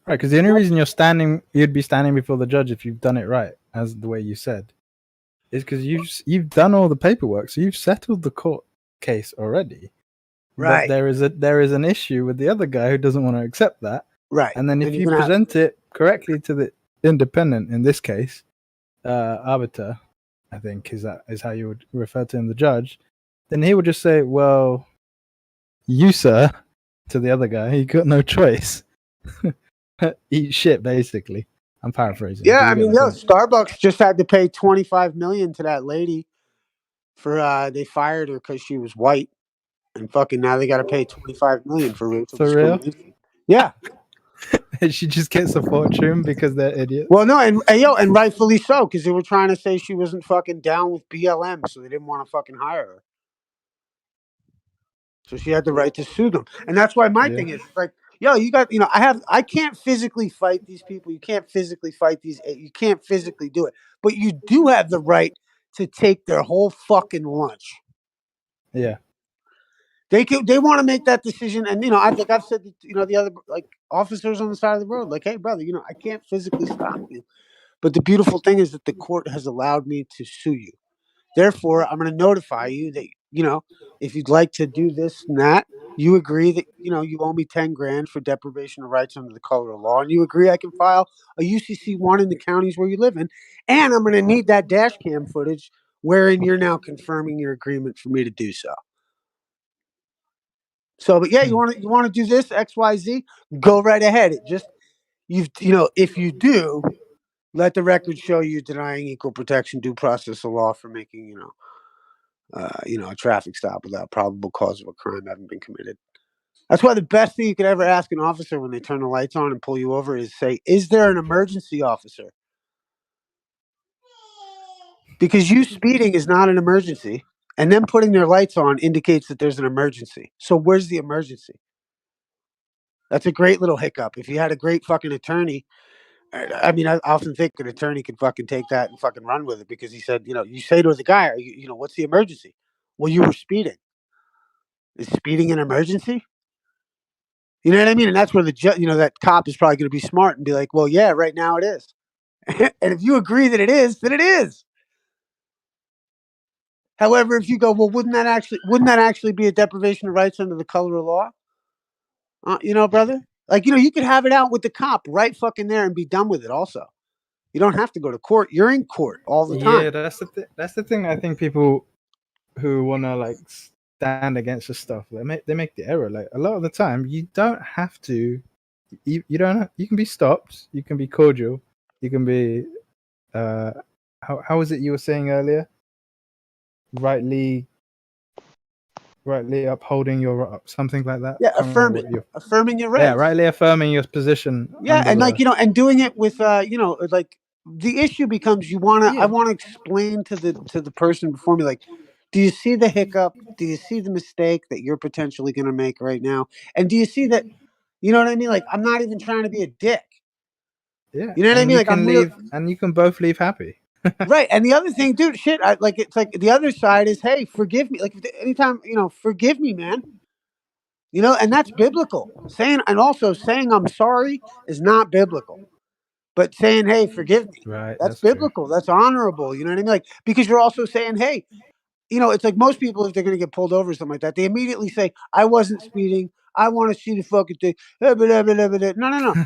Speaker 7: Right, because the only reason you'd be standing before the judge if you've done it right, as the way you said, is because you've done all the paperwork, so you've settled the court case already.
Speaker 10: Right.
Speaker 7: But there is an issue with the other guy who doesn't want to accept that.
Speaker 10: Right.
Speaker 7: And then if you present it correctly to the independent, in this case, arbiter, I think is how you would refer to him, the judge, then he would just say, "Well, you, sir," to the other guy, you got no choice. Eat shit, basically. I'm paraphrasing.
Speaker 10: Yeah, I mean, Starbucks just had to pay $25 million to that lady for they fired her because she was white, and fucking now they got to pay $25 million for racial discrimination. Real? Yeah,
Speaker 7: she just gets a fortune because they're idiots.
Speaker 10: Well, no, and rightfully so, because they were trying to say she wasn't fucking down with BLM, so they didn't want to fucking hire her. So she had the right to sue them, and that's why my thing is like, you got, I can't physically fight these people. You can't physically fight these. You can't physically do it, but you do have the right to take their whole fucking lunch.
Speaker 7: Yeah,
Speaker 10: they want to make that decision, and I've said, the other officers on the side of the road, like, hey, brother, I can't physically stop you, but the beautiful thing is that the court has allowed me to sue you. Therefore, I'm going to notify you that, if you'd like to do this and that, you agree that, you owe me 10 grand for deprivation of rights under the color of law. And you agree I can file a UCC 1 in the counties where you live in. And I'm going to need that dash cam footage wherein you're now confirming your agreement for me to do so. So, but yeah, you want to do this XYZ? Go right ahead. It just if you do, let the record show you denying equal protection due process of law for making a traffic stop without probable cause of a crime having been committed. That's why the best thing you could ever ask an officer when they turn the lights on and pull you over is say, "Is there an emergency, officer?" Because you speeding is not an emergency, and them putting their lights on indicates that there's an emergency. So where's the emergency? That's a great little hiccup. If you had a great fucking attorney, I mean, I often think an attorney could fucking take that and fucking run with it because he said, you say to the guy, what's the emergency? Well, you were speeding. Is speeding an emergency? You know what I mean? And that's where that cop is probably going to be smart and be like, well, yeah, right now it is. And if you agree that it is, then it is. However, if you go, well, wouldn't that actually be a deprivation of rights under the color of law? Brother, you could have it out with the cop right fucking there and be done with it. Also, you don't have to go to court. You're in court all the time.
Speaker 2: Yeah, that's the thing. I think people who wanna stand against the stuff, they make the error. Like a lot of the time, you don't have to. You don't. You can be stopped. You can be cordial. You can be. How was it you were saying earlier? Rightly upholding your something like that.
Speaker 10: Yeah, affirming your rights.
Speaker 2: Yeah, rightly affirming your position.
Speaker 10: Yeah, and and doing it with the issue becomes I want to explain to the person before me, do you see the hiccup? Do you see the mistake that you're potentially going to make right now? And do you see that? You know what I mean? I'm not even trying to be a dick.
Speaker 2: Yeah,
Speaker 10: you know what I mean?
Speaker 2: You can leave, and you can both leave happy.
Speaker 10: Right, and the other thing, dude, shit, it's like the other side is, hey, forgive me. Anytime, forgive me, man. And that's biblical. Saying I'm sorry is not biblical. But saying, hey, forgive me,
Speaker 2: right?
Speaker 10: That's biblical. True. That's honorable. You know what I mean? Because you're also saying, hey, it's like most people, if they're going to get pulled over or something like that, they immediately say, I wasn't speeding. I want to see the fucking thing. No.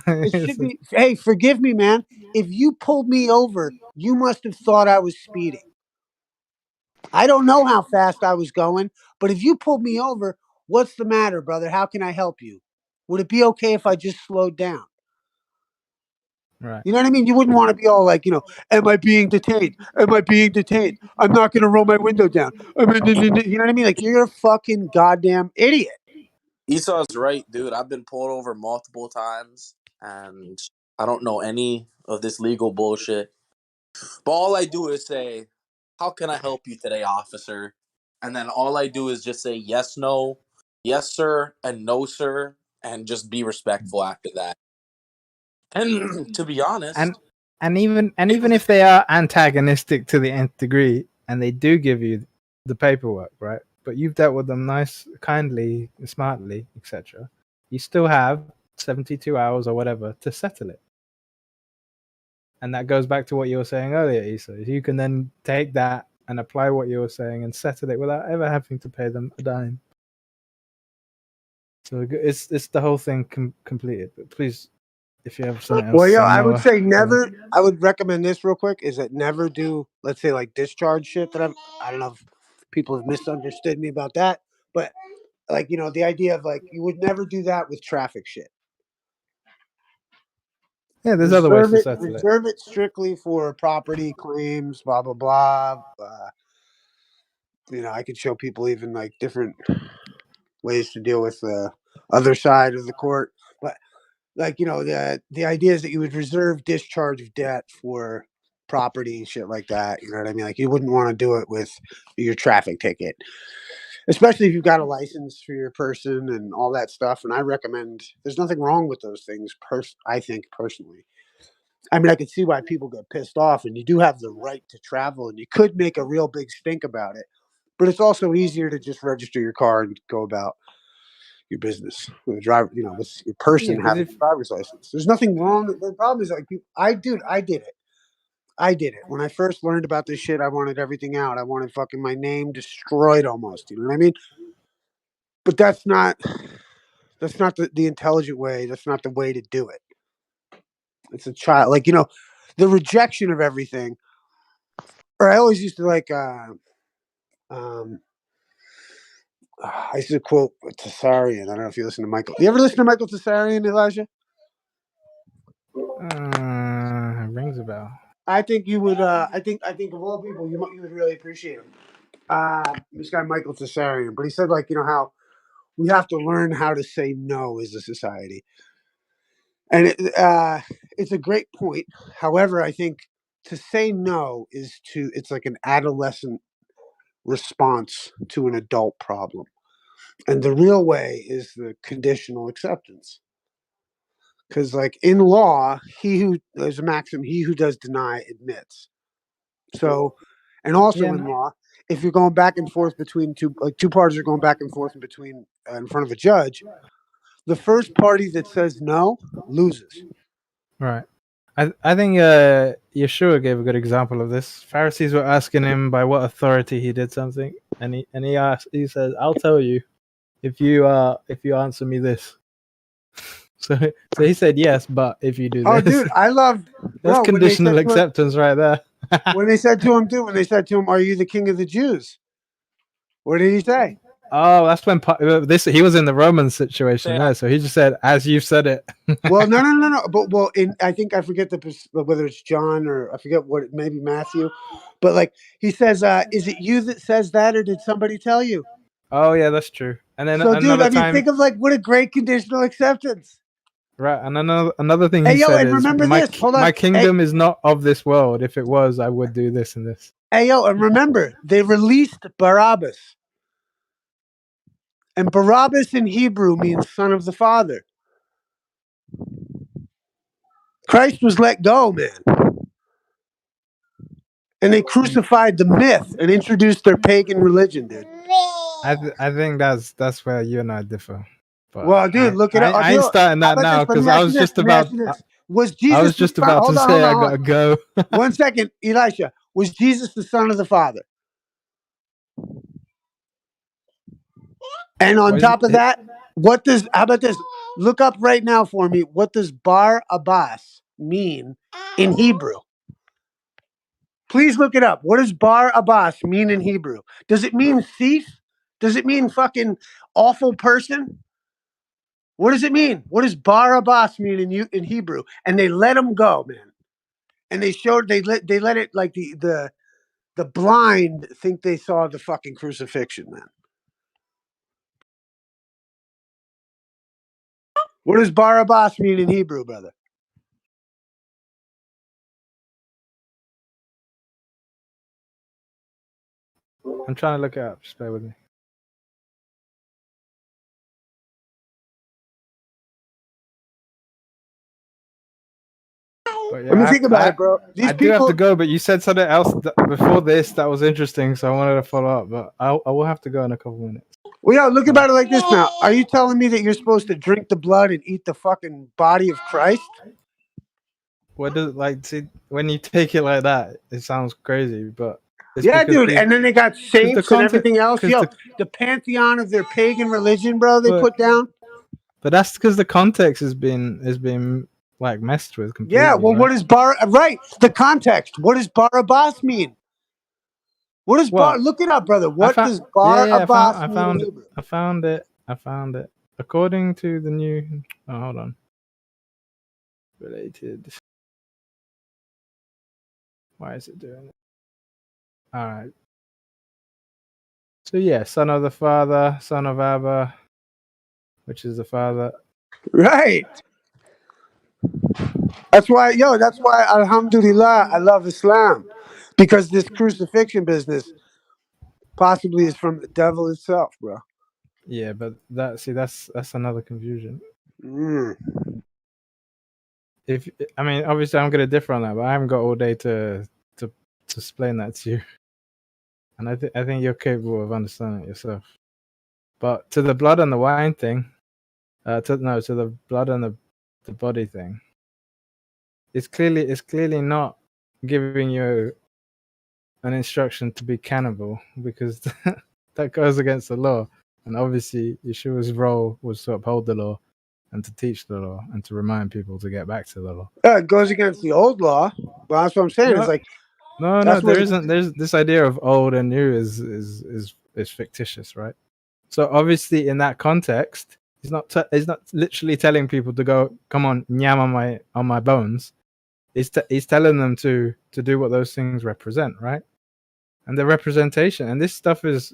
Speaker 10: It should be, hey, forgive me, man. If you pulled me over, you must have thought I was speeding. I don't know how fast I was going, but if you pulled me over, what's the matter, brother? How can I help you? Would it be okay if I just slowed down?
Speaker 2: Right.
Speaker 10: You know what I mean? You wouldn't want to be all like, am I being detained? Am I being detained? I'm not going to roll my window down. You know what I mean? You're a fucking goddamn idiot.
Speaker 11: Esau's right, dude. I've been pulled over multiple times, and I don't know any of this legal bullshit. But all I do is say, how can I help you today, officer? And then all I do is just say yes, no, yes, sir, and no, sir, and just be respectful after that. And to be honest,
Speaker 2: and even if they are antagonistic to the nth degree, and they do give you the paperwork, right? But you've dealt with them nice, kindly, smartly, etc. You still have 72 hours or whatever to settle it. And that goes back to what you were saying earlier, Issa. You can then take that and apply what you were saying and settle it without ever having to pay them a dime. So it's the whole thing completed. But please, if you have something else.
Speaker 10: Well, yeah, I would say never. I would recommend this real quick. Is that never do, let's say, discharge shit that I don't know if people have misunderstood me about that, but the idea of you would never do that with traffic shit.
Speaker 2: Yeah, there's other ways to settle it.
Speaker 10: Reserve it strictly for property claims, blah blah blah. I could show people even different ways to deal with the other side of the court, but the idea is that you would reserve discharge of debt for property and shit like that. You know what I mean? You wouldn't want to do it with your traffic ticket, especially if you've got a license for your person and all that stuff. And I recommend, there's nothing wrong with those things. I think personally, I mean, I can see why people get pissed off, and you do have the right to travel, and you could make a real big stink about it, but it's also easier to just register your car and go about your business with a driver, with your person having a driver's license. There's nothing wrong. The problem is I did it. When I first learned about this shit, I wanted everything out. I wanted fucking my name destroyed almost. You know what I mean? But that's not the intelligent way. That's not the way to do it. It's a child, the rejection of everything or I always used to like. I used to quote Tessarian. I don't know if you listen to Michael. You ever listen to Michael Tessarian, Elijah?
Speaker 2: Rings a bell.
Speaker 10: I think you would. I think of all people, you would really appreciate him. This guy Michael Tessarian, but he said like how we have to learn how to say no as a society, and it's a great point. However, I think to say no it's like an adolescent response to an adult problem, and the real way is the conditional acceptance. Because like in law, there's a maxim: he who does deny admits. So, and also in law, if you're going back and forth between two parties are going back and forth in front of a judge, the first party that says no loses.
Speaker 2: Right. I think Yeshua gave a good example of this. Pharisees were asking him by what authority he did something, and he says, "I'll tell you if you answer me this." So he said yes, but if you do this.
Speaker 10: Oh, dude, I love
Speaker 2: that's conditional acceptance right there.
Speaker 10: When they said to him, "Are you the king of the Jews?" What did he say?
Speaker 2: Oh, that's when he was in the Roman situation there, so he just said, "As you said it."
Speaker 10: Well, no. But I think I forget whether it's John or I forget maybe Matthew, but like he says, "Is it you that says that, or did somebody tell you?"
Speaker 2: Oh yeah, that's true. And then
Speaker 10: so,
Speaker 2: another
Speaker 10: dude,
Speaker 2: time,
Speaker 10: think of like what a great conditional acceptance.
Speaker 2: Right, and another thing he
Speaker 10: said
Speaker 2: is,
Speaker 10: remember this. Hold on.
Speaker 2: My kingdom is not of this world. If it was, I would do this and this.
Speaker 10: And remember, they released Barabbas. And Barabbas in Hebrew means son of the Father. Christ was let go, man. And they crucified the myth and introduced their pagan religion, dude.
Speaker 2: I think that's where you and I differ. But
Speaker 10: well, dude, look it up.
Speaker 2: I ain't starting that now because I was just about.
Speaker 10: Was Jesus?
Speaker 2: I was just about to say I gotta go.
Speaker 10: 1 second, Elisha. Was Jesus the son of the Father? And on top of that, how about this? Look up right now for me. What does Bar Abbas mean in Hebrew? Please look it up. What does Bar Abbas mean in Hebrew? Does it mean thief? Does it mean fucking awful person? What does it mean? What does Bar Abbas mean in Hebrew? And they let him go, man. And they let it like the blind think they saw the fucking crucifixion, man. What does Bar Abbas mean in Hebrew, brother?
Speaker 2: I'm trying to look it up. Just bear with me. But yeah,
Speaker 10: Let me think about it, bro.
Speaker 2: I do have to go, but you said something else before this that was interesting, so I wanted to follow up. But I will have to go in a couple minutes.
Speaker 10: Well, yeah, look about it like this now. Are you telling me that you're supposed to drink the blood and eat the fucking body of Christ?
Speaker 2: What does see when you take it like that? It sounds crazy, but
Speaker 10: yeah, dude. And then they got saints and everything else. Yo, the pantheon of their pagan religion, bro. They put down.
Speaker 2: But that's because the context has been like messed with completely.
Speaker 10: Yeah. Well,
Speaker 2: right?
Speaker 10: what is the context? What does Bar Abbas mean? What does Bar? Look it up, brother. What does Bar Abbas mean?
Speaker 2: I found it. According to the new. Oh, hold on. Related. Why is it doing it? All right. So yeah, son of the Father, son of Abba, which is the Father.
Speaker 10: Right. That's why, alhamdulillah, I love Islam. Because this crucifixion business possibly is from the devil itself, bro.
Speaker 2: Yeah, but that's another confusion. Obviously I'm gonna differ on that, but I haven't got all day to explain that to you. And I think you're capable of understanding it yourself. But to the blood and the wine thing, to the blood and the body thing, it's clearly not giving you an instruction to be cannibal, because that goes against the law. And obviously Yeshua's role was to uphold the law and to teach the law and to remind people to get back to the law.
Speaker 10: It goes against the old law. Well, that's what I'm saying. It's like
Speaker 2: No,
Speaker 10: That's
Speaker 2: there
Speaker 10: what.
Speaker 2: isn't. There's this idea of old and new is fictitious, right? So obviously, in that context, he's not literally telling people to go, come on, nyam on my bones. He's telling them to do what those things represent, right? And the representation, and this stuff is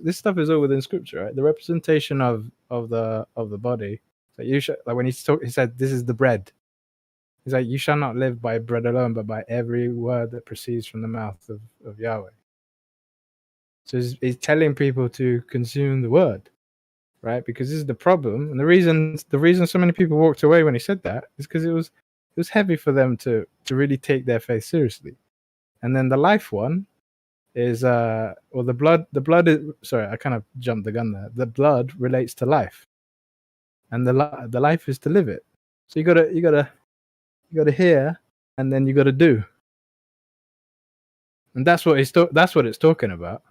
Speaker 2: all within scripture, right? The representation of the body. So you should, like when he said, "This is the bread." He's like, "You shall not live by bread alone, but by every word that proceeds from the mouth of Yahweh." So he's telling people to consume the word, right? Because this is the problem, and the reason so many people walked away when he said that is because it was heavy for them to really take their faith seriously. And then the life one is the blood is, sorry, I kind of jumped the gun there. The blood relates to life, and the life is to live it. So you gotta hear, and then you gotta do, and that's what it's talking about.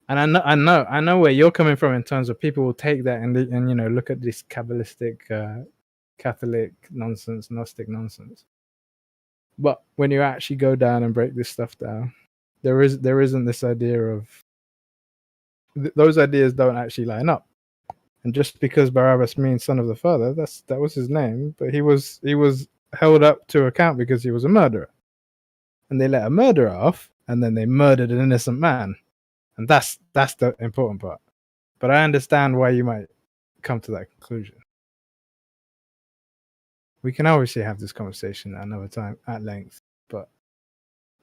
Speaker 2: And I know where you're coming from in terms of people will take that and look at this Kabbalistic, Catholic nonsense, Gnostic nonsense. But when you actually go down and break this stuff down, there isn't this idea of those ideas don't actually line up. And just because Barabbas means son of the father, that was his name, but he was held up to account because he was a murderer, and they let a murderer off, and then they murdered an innocent man, and that's the important part. But I understand why you might come to that conclusion. We can obviously have this conversation at another time at length, but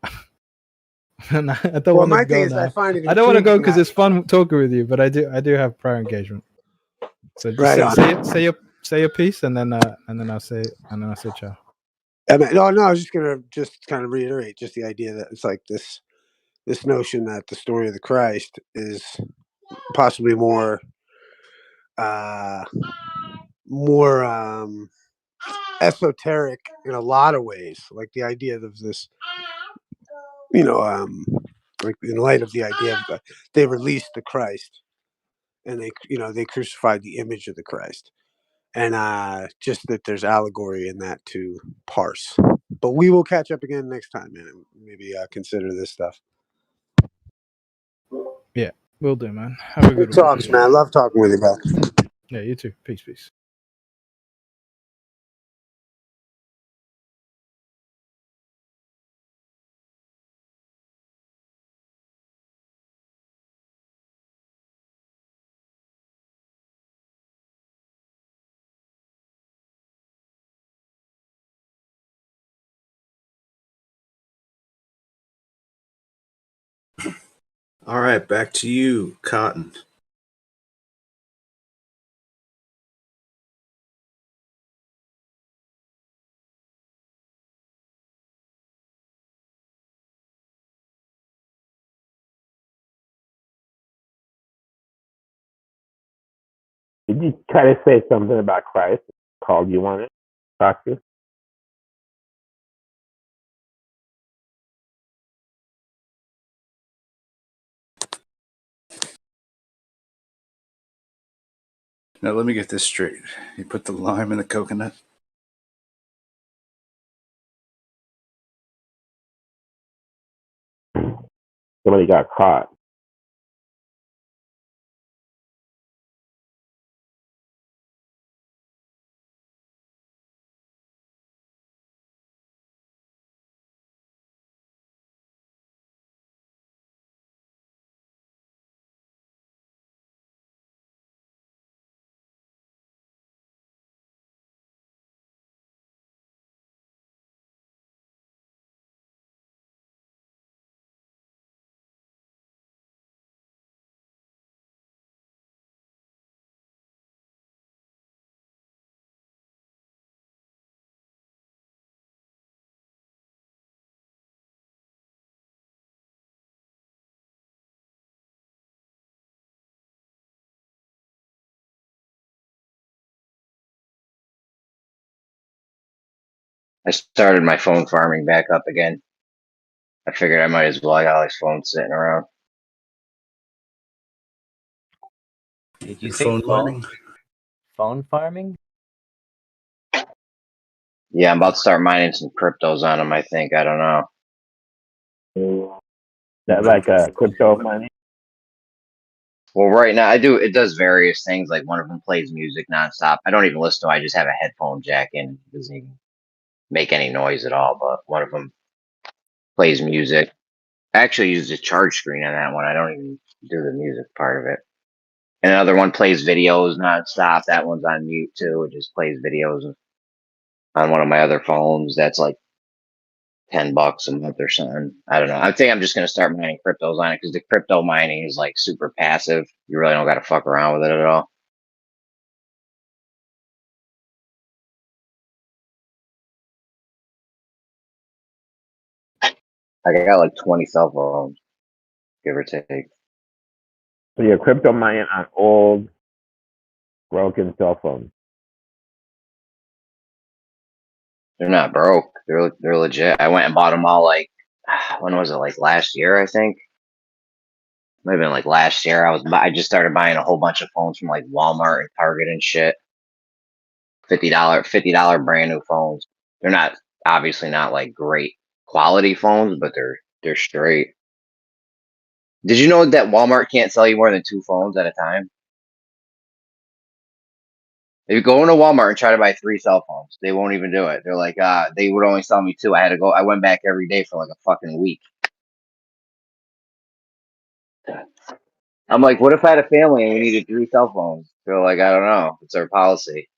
Speaker 2: I don't want to go now. I don't want to go because it's fun talking with you, but I do have prior engagement. So just say your piece, and then I'll say ciao.
Speaker 10: No, I was just gonna kind of reiterate just the idea that it's like this notion that the story of the Christ is possibly more esoteric in a lot of ways, like the idea of this, like in light of the idea of they released the Christ, and they crucified the image of the Christ, and just that there's allegory in that to parse. But we will catch up again next time, man. Maybe consider this stuff.
Speaker 2: Yeah, will do, man. Have a good
Speaker 10: talks, man. I love talking with you, bro.
Speaker 2: Yeah, you too. Peace.
Speaker 5: All right, back to you, Cotton.
Speaker 8: Did you try to say something about Christ? Called you on it, Doctor?
Speaker 5: Now let me get this straight. You put the lime in the coconut?
Speaker 8: Somebody got caught.
Speaker 17: I started my phone farming back up again. I figured I might as well. I got all these phones sitting around.
Speaker 9: Did you
Speaker 5: Your
Speaker 9: say
Speaker 5: phone mining?
Speaker 9: phone farming?
Speaker 17: Yeah, I'm about to start mining some cryptos on them, I think. I don't know.
Speaker 8: That like crypto money.
Speaker 17: Well, right now I do. It does various things. Like one of them plays music nonstop. I don't even listen to it. I just have a headphone jack in. It doesn't even make any noise at all. But one of them plays music. I actually use the charge screen on that one. I don't even do the music part of it. And another one plays videos nonstop. That one's on mute too. It just plays videos on one of my other phones. That's like $10 a month or something. I don't know. I think I'm just gonna start mining cryptos on it because the crypto mining is like super passive. You really don't got to fuck around with it at all. Like I got like 20 cell phones, give or take.
Speaker 8: So you're crypto mining on old, broken cell phones.
Speaker 17: They're not broke. They're legit. I went and bought them all like when was it? Like last year, I think. Might have been like last year. I just started buying a whole bunch of phones from like Walmart and Target and shit. $50 brand new phones. They're not obviously not like great quality phones, but they're straight. Did you know that Walmart can't sell you more than 2 phones at a time? If you go into Walmart and try to buy 3 cell phones, they won't even do it. They're like, they would only sell me 2. I went back every day for like a fucking week. I'm like, what if I had a family and we needed 3 cell phones? They're like, I don't know. It's our policy.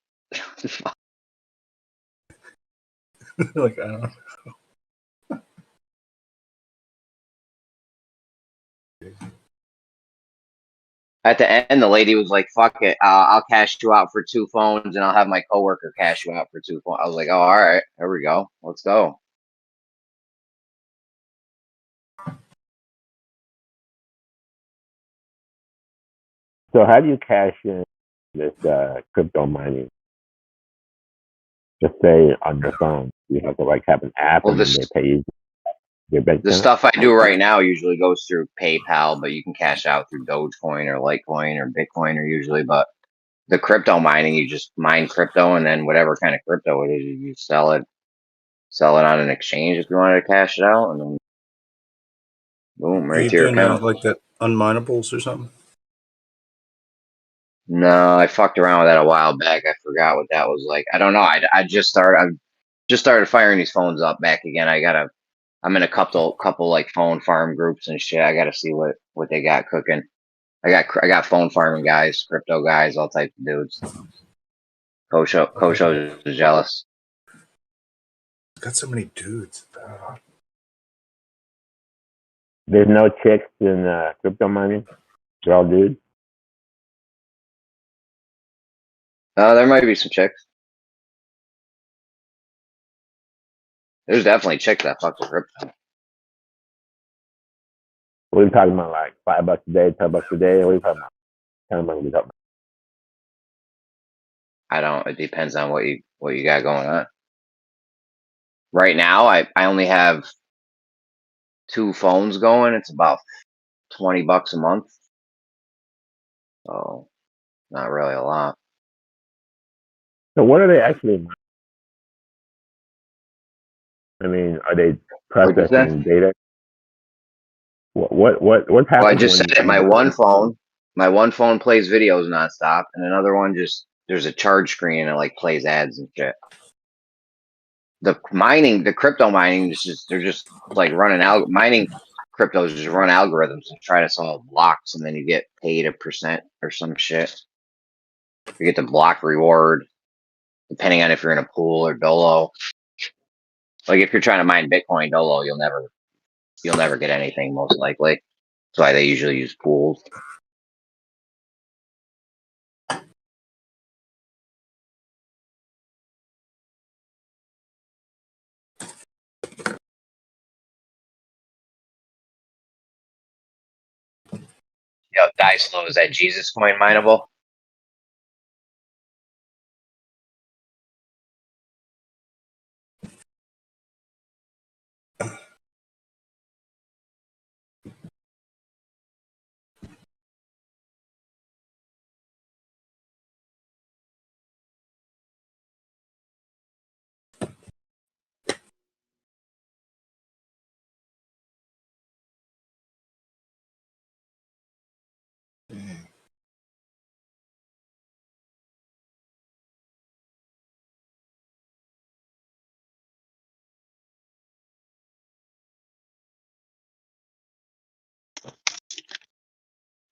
Speaker 5: Like, I don't know.
Speaker 17: At the end, the lady was like, fuck it. I'll cash you out for 2 phones and I'll have my coworker cash you out for 2 phones. I was like, oh, all right. Here we go. Let's go.
Speaker 8: So how do you cash in this crypto mining? Just say on your phone, you have to like have an app,
Speaker 17: Well,
Speaker 8: and then they pay you your bank
Speaker 17: the
Speaker 8: account.
Speaker 17: stuff I do right now usually goes through PayPal, but you can cash out through Dogecoin or Litecoin or Bitcoin or usually. But the crypto mining, you just mine crypto and then whatever kind of crypto it is, you sell it on an exchange if you wanted to cash it out, and then boom,
Speaker 5: Are
Speaker 17: right
Speaker 5: you
Speaker 17: to your
Speaker 5: doing
Speaker 17: account.
Speaker 5: like that unminables or something?
Speaker 17: No, I fucked around with that a while back. I forgot what that was like. I don't know. I just started firing these phones up back again. I'm in a couple like phone farm groups and shit. I gotta see what they got cooking. I got phone farming guys, crypto guys, all types of dudes. Kosho is jealous.
Speaker 5: Got so many dudes. Oh.
Speaker 8: There's no chicks in crypto mining. They're all dudes.
Speaker 17: There might be some chicks. There's definitely chicks that fuck with crypto.
Speaker 8: What are you talking about? Like $5 a day, $10 a day? What are you talking about? Kind of money we talking about?
Speaker 17: It depends on what you got going on. Right now, I only have 2 phones going. It's about $20 a month. So not really a lot.
Speaker 8: So what are they actually? I mean, are they
Speaker 17: What'd you say?
Speaker 8: processing data? What
Speaker 17: Well, I
Speaker 8: happens
Speaker 17: just
Speaker 8: when
Speaker 17: said it. My one phone plays videos nonstop, and another one there's a charge screen and it like plays ads and shit. The crypto mining they're just like mining cryptos just run algorithms and try to solve blocks, and then you get paid a percent or some shit. You get the block reward depending on if you're in a pool or dolo. Like if you're trying to mine Bitcoin dolo, you'll never get anything most likely. That's why they usually use pools. Yo, Die Slow, is that Jesus coin mineable?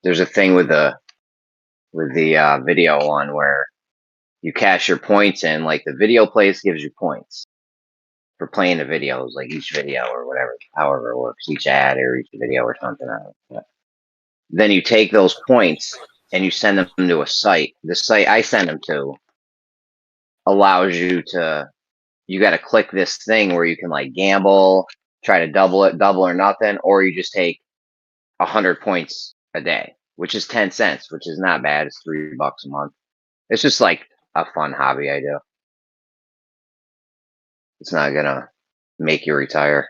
Speaker 17: There's a thing with the video one where you cash your points in. Like the video place gives you points for playing the videos, like each video or whatever, however it works, each ad or each video or something. Then you take those points and you send them to a site. The site I send them to allows you to. You got to click this thing where you can like gamble, try to double or nothing, or you just take 100 points a day, which is 10 cents, which is not bad. It's $3 a month. It's just like a fun hobby I do. It's not gonna make you retire.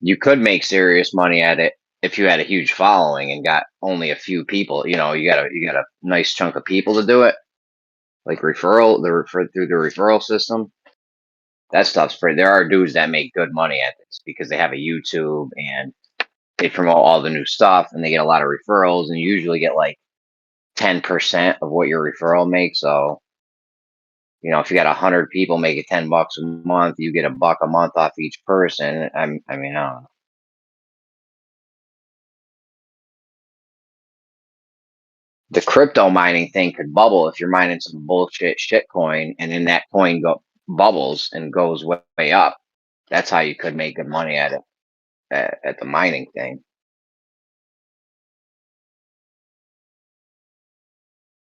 Speaker 17: You could make serious money at it if you had a huge following and got only a few people. You know, you got a nice chunk of people to do it, like through the referral system. That stuff's pretty. There are dudes that make good money at this because they have a YouTube and they promote all the new stuff and they get a lot of referrals, and you usually get like 10% of what your referral makes. So, you know, if you got 100 people making $10 a month, you get $1 a month off each person. I mean, I don't know. The crypto mining thing could bubble if you're mining some bullshit shitcoin, and then that coin bubbles and goes way up. That's how you could make good money at it, at the mining thing.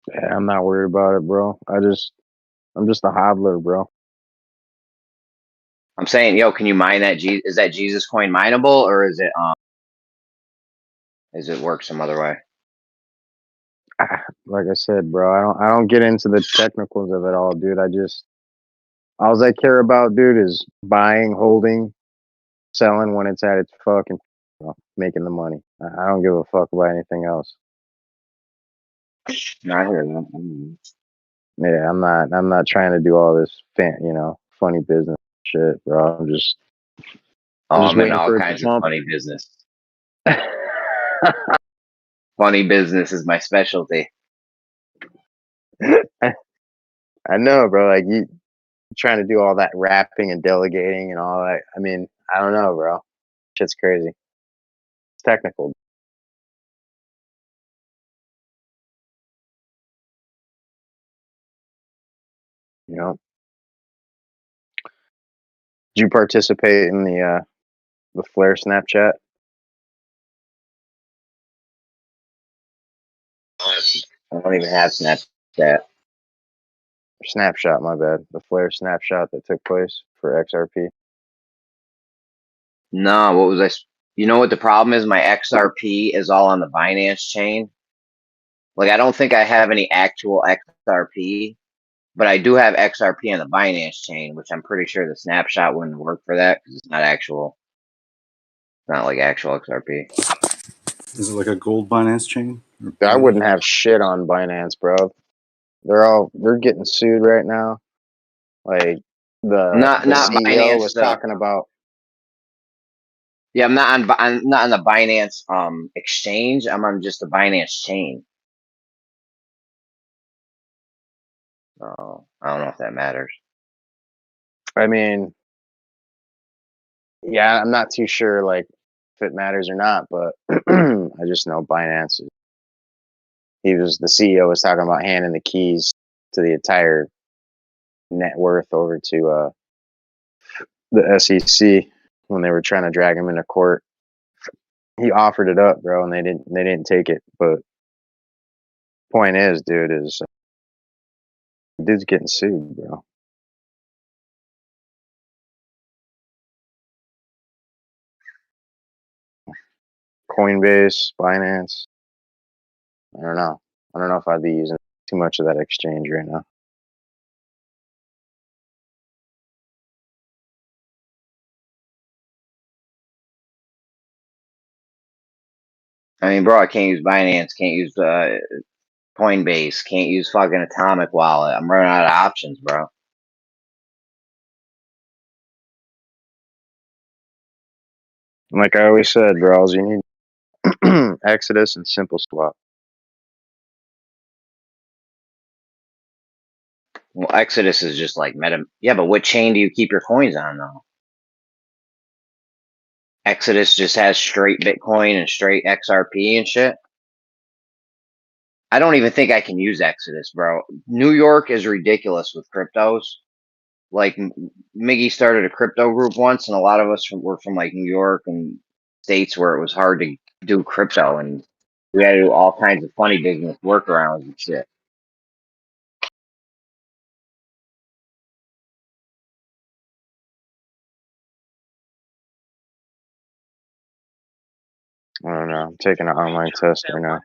Speaker 22: Yeah, I'm not worried about it, bro. I'm just a hodler, bro.
Speaker 17: I'm saying, yo, can you mine that? Is that Jesus coin mineable, or is it work some other way?
Speaker 22: Like I said, bro, I don't get into the technicals of it all, dude. All I care about, dude, is buying, holding, selling when it's at its fucking, making the money. I don't give a fuck about anything else.
Speaker 17: No, I hear that.
Speaker 22: Yeah, I'm not trying to do all this funny business shit, bro. I'm just
Speaker 17: I'm in
Speaker 22: waiting
Speaker 17: all
Speaker 22: for it to
Speaker 17: kinds of
Speaker 22: pump.
Speaker 17: funny business. Funny business is my specialty.
Speaker 22: I know, bro. Like you trying to do all that rapping and delegating and all that. I mean, I don't know, bro. Shit's crazy. It's technical. You know. Did you participate in the Flare Snapchat?
Speaker 17: I don't even have Snapchat.
Speaker 22: Snapshot, my bad. The Flare Snapshot that took place for XRP.
Speaker 17: No, what was I? You know what the problem is? My XRP is all on the Binance chain. Like, I don't think I have any actual XRP, but I do have XRP on the Binance chain, which I'm pretty sure the snapshot wouldn't work for that because it's not actual. It's not like actual XRP.
Speaker 5: Is it like a gold Binance chain?
Speaker 22: I wouldn't have shit on Binance, bro. They're getting sued right now. Like
Speaker 17: Not
Speaker 22: CEO
Speaker 17: Binance
Speaker 22: was talking about.
Speaker 17: Yeah, I'm not on the Binance exchange. I'm on just the Binance chain. Oh, I don't know if that matters.
Speaker 22: I mean, yeah, I'm not too sure like if it matters or not, but I just know Binance. The CEO was talking about handing the keys to the entire net worth over to the SEC when they were trying to drag him into court. He offered it up, bro, and they didn't take it. But point is, dude's getting sued, bro. Coinbase, Binance. I don't know. I don't know if I'd be using too much of that exchange right now.
Speaker 17: I mean, bro, I can't use Binance, can't use Coinbase, can't use fucking Atomic Wallet. I'm running out of options, bro.
Speaker 20: Like I always said, bros, you need Exodus and Simple Swap.
Speaker 17: Well, Exodus is just like meta. Yeah, but what chain do you keep your coins on though? Exodus just has straight Bitcoin and straight XRP and shit. I don't even think I can use Exodus, bro. New York is ridiculous with cryptos. Like Miggy started a crypto group once, and a lot of us were from like New York and states where it was hard to do crypto, and we had to do all kinds of funny business workarounds and shit.
Speaker 20: I don't know. I'm taking an online test right now.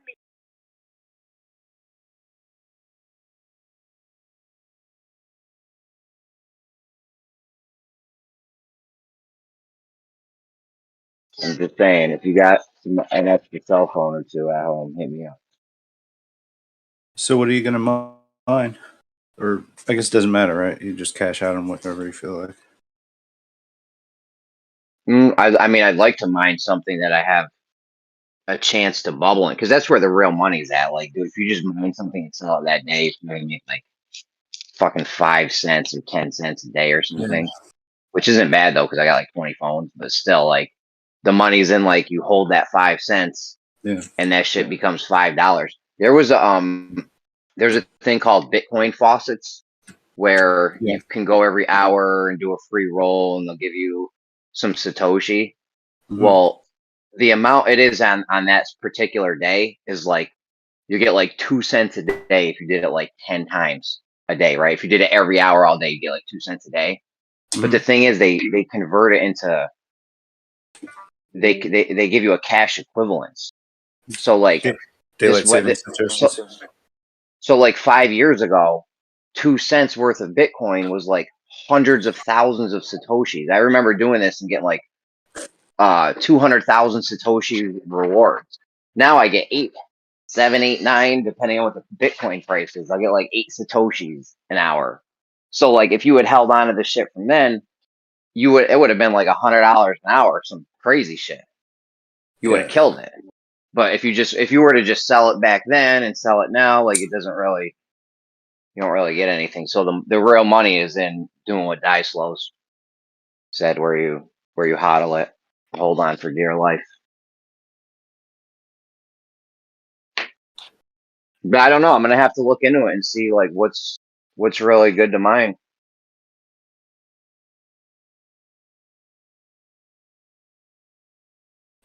Speaker 17: I'm just saying, if you got an extra cell phone or two at home, hit me up.
Speaker 5: So what are you gonna mine? Or I guess it doesn't matter, right? You just cash out on whatever you feel like.
Speaker 17: I mean, I'd like to mine something that I have a chance to bubble in, because that's where the real money's at. Like, dude, if you just mine something and sell it that day, you're gonna make like fucking 5 cents or 10 cents a day or something, which isn't bad though, because I got like 20 phones, but still, like, the money's in, like, you hold that 5 cents and that shit becomes $5. There's a thing called Bitcoin faucets where you can go every hour and do a free roll and they'll give you some Satoshi. Well, the amount it is on that particular day is like, you get like 2 cents a day if you did it like 10 times a day, right? If you did it every hour all day, you get like 2 cents a day. But the thing is, they convert it into, they give you a cash equivalence. So like
Speaker 5: Daylight savings Satoshis.
Speaker 17: So like 5 years ago, 2 cents worth of Bitcoin was like hundreds of thousands of Satoshis. I remember doing this and getting like 200,000 Satoshi rewards. Now I get 8, 7, 8, 9, depending on what the Bitcoin price is. I get like 8 Satoshis an hour. So like if you had held on to the shit from then, it would have been like $100 an hour, some crazy shit. You would have killed it. But if you were to just sell it back then and sell it now, like, it doesn't really, you don't really get anything. So the real money is in doing what Diclow's said, where you hodl it, hold on for dear life. But I don't know. I'm gonna have to look into it and see like what's really good to mine.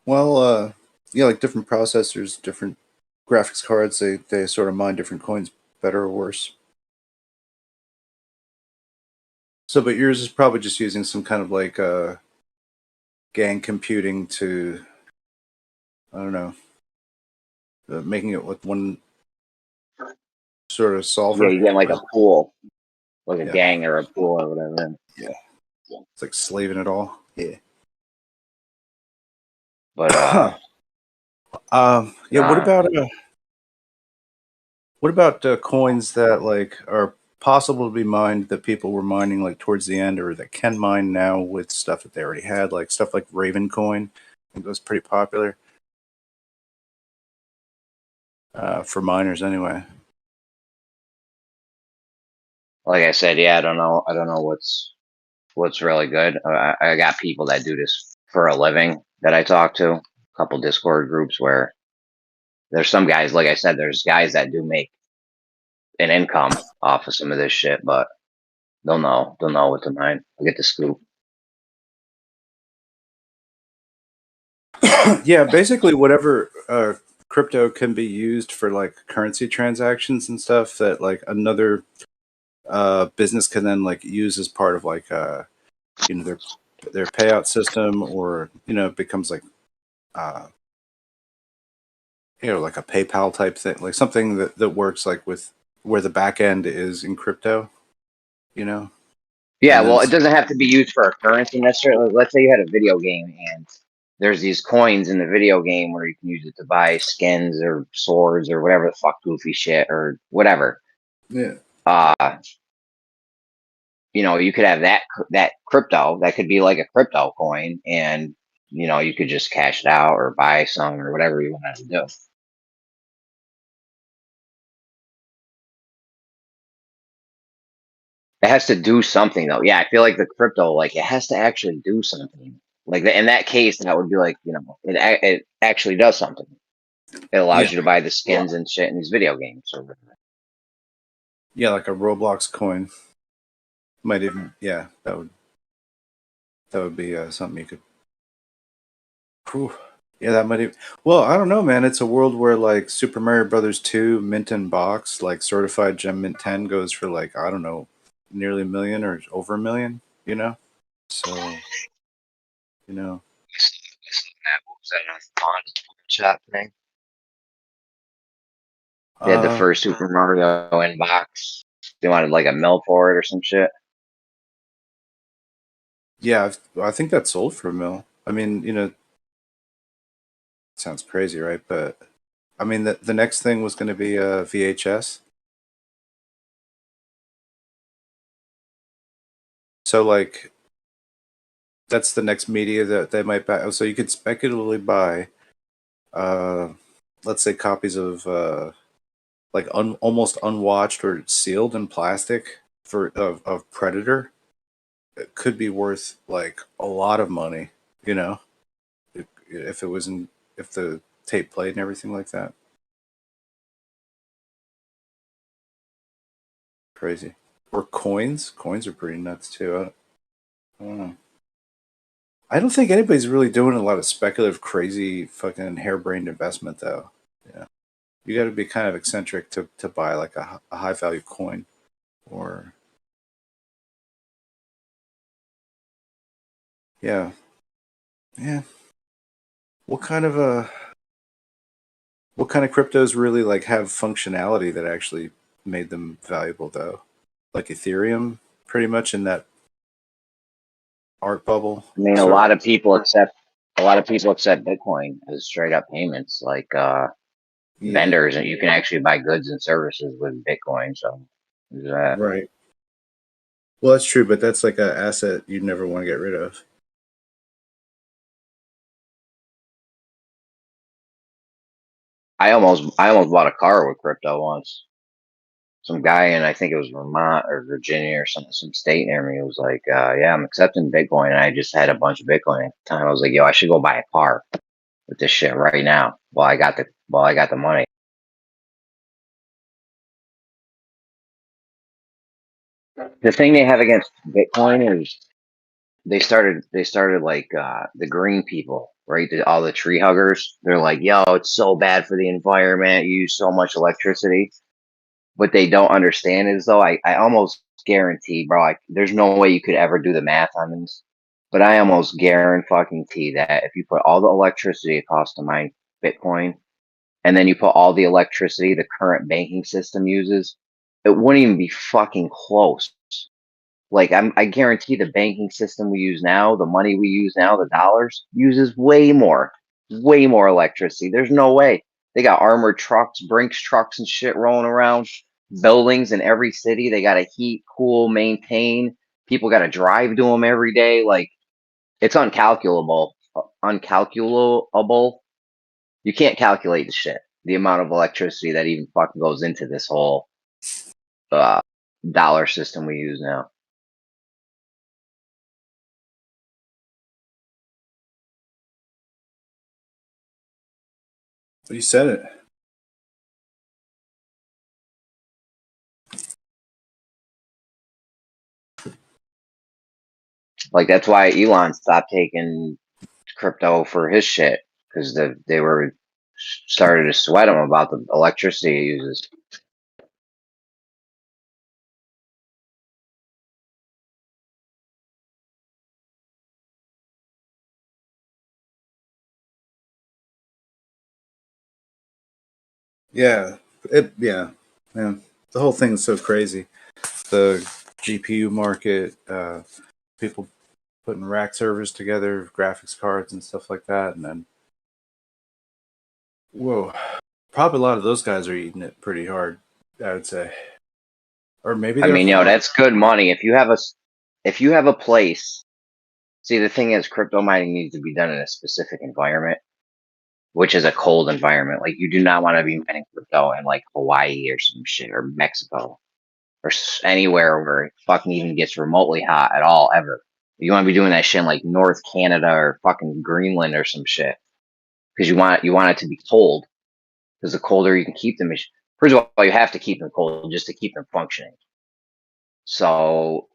Speaker 5: Well, yeah, like different processors, different graphics cards, they sort of mine different coins better or worse. So, but yours is probably just using some kind of like gang computing to, I don't know, making it with one sort of solver.
Speaker 17: Yeah, you get like a pool, like a gang or a pool or whatever.
Speaker 5: Yeah, it's like slaving it all. Yeah.
Speaker 17: But
Speaker 5: yeah. What about coins that like are possible to be mined that people were mining like towards the end, or that can mine now with stuff that they already had, like stuff like Raven coin? I think it was pretty popular for miners anyway.
Speaker 17: like I said, yeah, I don't know what's really good. I got people that do this for a living that I talk to. A couple Discord groups where there's some guys, like I said, there's guys that do make an income off of some of this shit, but they'll know what to mine. I'll get the scoop.
Speaker 5: Yeah, basically whatever crypto can be used for like currency transactions and stuff that like another business can then like use as part of like you know, their payout system, or you know, it becomes like you know, like a PayPal type thing, like something that works like with where the back end is in crypto, you know.
Speaker 17: Yeah, well, it doesn't have to be used for a currency necessarily. Let's say you had a video game and there's these coins in the video game where you can use it to buy skins or swords or whatever the fuck goofy shit or whatever.
Speaker 5: Yeah.
Speaker 17: You know, you could have that crypto that could be like a crypto coin, and you could just cash it out or buy some or whatever you wanted to do. It has to do something though. Yeah, I feel like the crypto, like it has to actually do something. Like in that case, that would be like, it actually does something. It allows
Speaker 5: Yeah.
Speaker 17: you to buy the skins and shit in these video games. Or
Speaker 5: Yeah, like a Roblox coin. Might even, yeah, that would be something you could. Whew. Yeah, that might even. Well, I don't know, man. It's a world where like Super Mario Brothers 2 mint in box, like certified gem mint 10 goes for like, I don't know, nearly $1 million or over $1 million. You know, so you know.
Speaker 17: what was that on chat thing? They had the first Super Mario in box. They wanted like a mil for it or some shit.
Speaker 5: Yeah, I think that sold for $1 million. I mean, sounds crazy, right? But I mean, the next thing was going to be VHS. So like, that's the next media that they might buy. So you could speculatively buy, let's say, copies of like almost unwatched or sealed in plastic of Predator. It could be worth like a lot of money, if the tape played and everything like that. Crazy. Or coins. Coins are pretty nuts too. I don't know. I don't think anybody's really doing a lot of speculative, crazy, fucking harebrained investment though. Yeah, you got to be kind of eccentric to buy like a high value coin, or yeah. What kind of cryptos really like have functionality that actually made them valuable though? Like Ethereum, pretty much in that art bubble.
Speaker 17: I mean, a lot of people accept Bitcoin as straight up payments, like vendors, and you can actually buy goods and services with Bitcoin. So, there's that.
Speaker 5: Right. Well, that's true, but that's like an asset you'd never want to get rid of.
Speaker 17: I almost bought a car with crypto once. Some guy in, I think it was Vermont or Virginia or some state near me was like, yeah, I'm accepting Bitcoin. And I just had a bunch of Bitcoin at the time. I was like, yo, I should go buy a car with this shit right now while I got the money. The thing they have against Bitcoin is they started like the green people, right? All the tree huggers. They're like, yo, it's so bad for the environment. You use so much electricity. What they don't understand is though, I almost guarantee, bro, there's no way you could ever do the math on this, but I almost guarantee that if you put all the electricity it costs to mine Bitcoin, and then you put all the electricity the current banking system uses, it wouldn't even be fucking close. Like I guarantee the banking system we use now, the money we use now, the dollars, uses way more electricity. There's no way. They got armored trucks, Brinks trucks and shit rolling around, buildings in every city. They got to heat, cool, maintain. People got to drive to them every day. Like it's uncalculable. Uncalculable. You can't calculate the shit. The amount of electricity that even fucking goes into this whole dollar system we use now.
Speaker 5: You said it.
Speaker 17: Like that's why Elon stopped taking crypto for his shit because they were started to sweat him about the electricity he uses.
Speaker 5: Yeah, yeah. The whole thing is so crazy. The GPU market, people putting rack servers together, graphics cards and stuff like that, and then whoa, probably a lot of those guys are eating it pretty hard, I would say. Or maybe
Speaker 17: I mean, that's good money if you have a place See, the thing is, crypto mining needs to be done in a specific environment, which is a cold environment. Like, you do not want to be mining crypto in like Hawaii or some shit, or Mexico, or anywhere where it fucking even gets remotely hot at all ever. You want to be doing that shit in like North Canada or fucking Greenland or some shit, because you want it to be cold. Because the colder you can keep them, first of all, you have to keep them cold just to keep them functioning. So,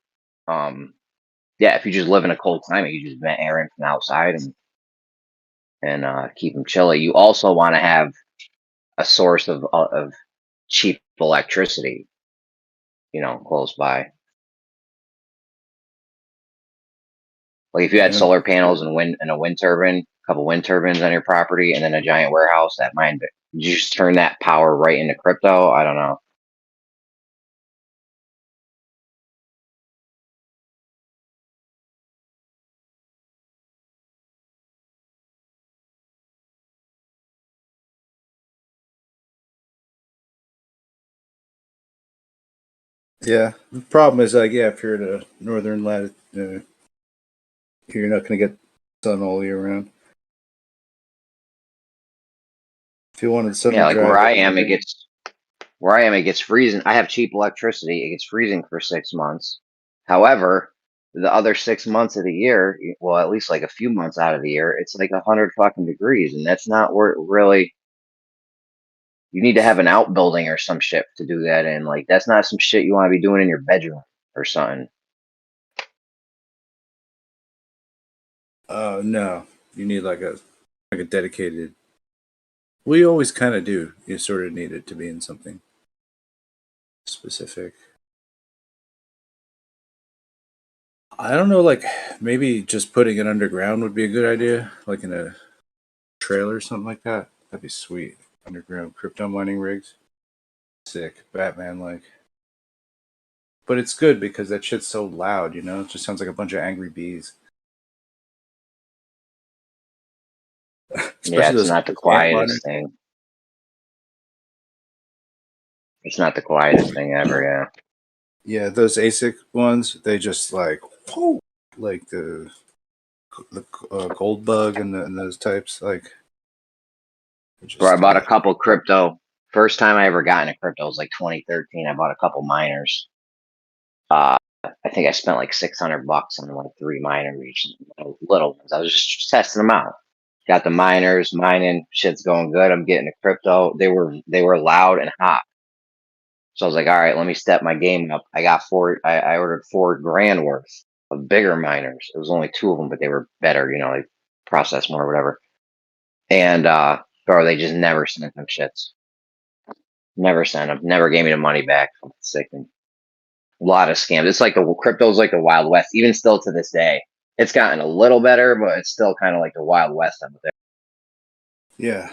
Speaker 17: yeah, if you just live in a cold climate, you just vent air in from outside and keep them chilly. You also want to have a source of cheap electricity, close by. Like if you had
Speaker 5: Yeah.
Speaker 17: solar panels and a wind turbine, a couple wind turbines on your property, and then a giant warehouse that mined, you just turn that power right into crypto. I don't know.
Speaker 5: Yeah. The problem is like, yeah, if you're in a northern latitude, you're not going to get sun all year round. If you wanted sun
Speaker 17: Yeah,
Speaker 5: to
Speaker 17: like
Speaker 5: drive,
Speaker 17: where I am, it gets freezing. I have cheap electricity. It gets freezing for 6 months. However, the other 6 months of the year, well, at least like a few months out of the year, it's like 100 fucking degrees, and that's not where really. You need to have an outbuilding or some shit to do that in. Like that's not some shit you want to be doing in your bedroom or something.
Speaker 5: no, you need like a dedicated. We always kind of do. You sort of need it to be in something specific. I don't know, like maybe just putting it underground would be a good idea, like in a trailer or something like that. That'd be sweet. Underground crypto mining rigs. Sick. Batman like. But it's good because that shit's so loud, It just sounds like a bunch of angry bees.
Speaker 17: Yeah,
Speaker 5: Especially
Speaker 17: it's
Speaker 5: those
Speaker 17: not the
Speaker 5: ant miners.
Speaker 17: quietest thing. It's not the quietest thing ever. Yeah.
Speaker 5: Yeah, those ASIC ones, they just like the gold bug and those types, like.
Speaker 17: Bro, I bought a couple crypto. First time I ever got into crypto was like 2013. I bought a couple miners. I think I spent like $600 on like 3 miners, little ones. I was just testing them out. Got the miners mining, shit's going good. I'm getting the crypto. They were loud and hot. So I was like, all right, let me step my game up. I ordered $4,000 worth of bigger miners. It was only 2 of them, but they were better, they processed more or whatever. And bro, they just never sent them shits. Never sent them. Never gave me the money back. I'm sick. A lot of scams. It's like crypto's like the Wild West, even still to this day. It's gotten a little better, but it's still kind of like the Wild West out there.
Speaker 5: Yeah.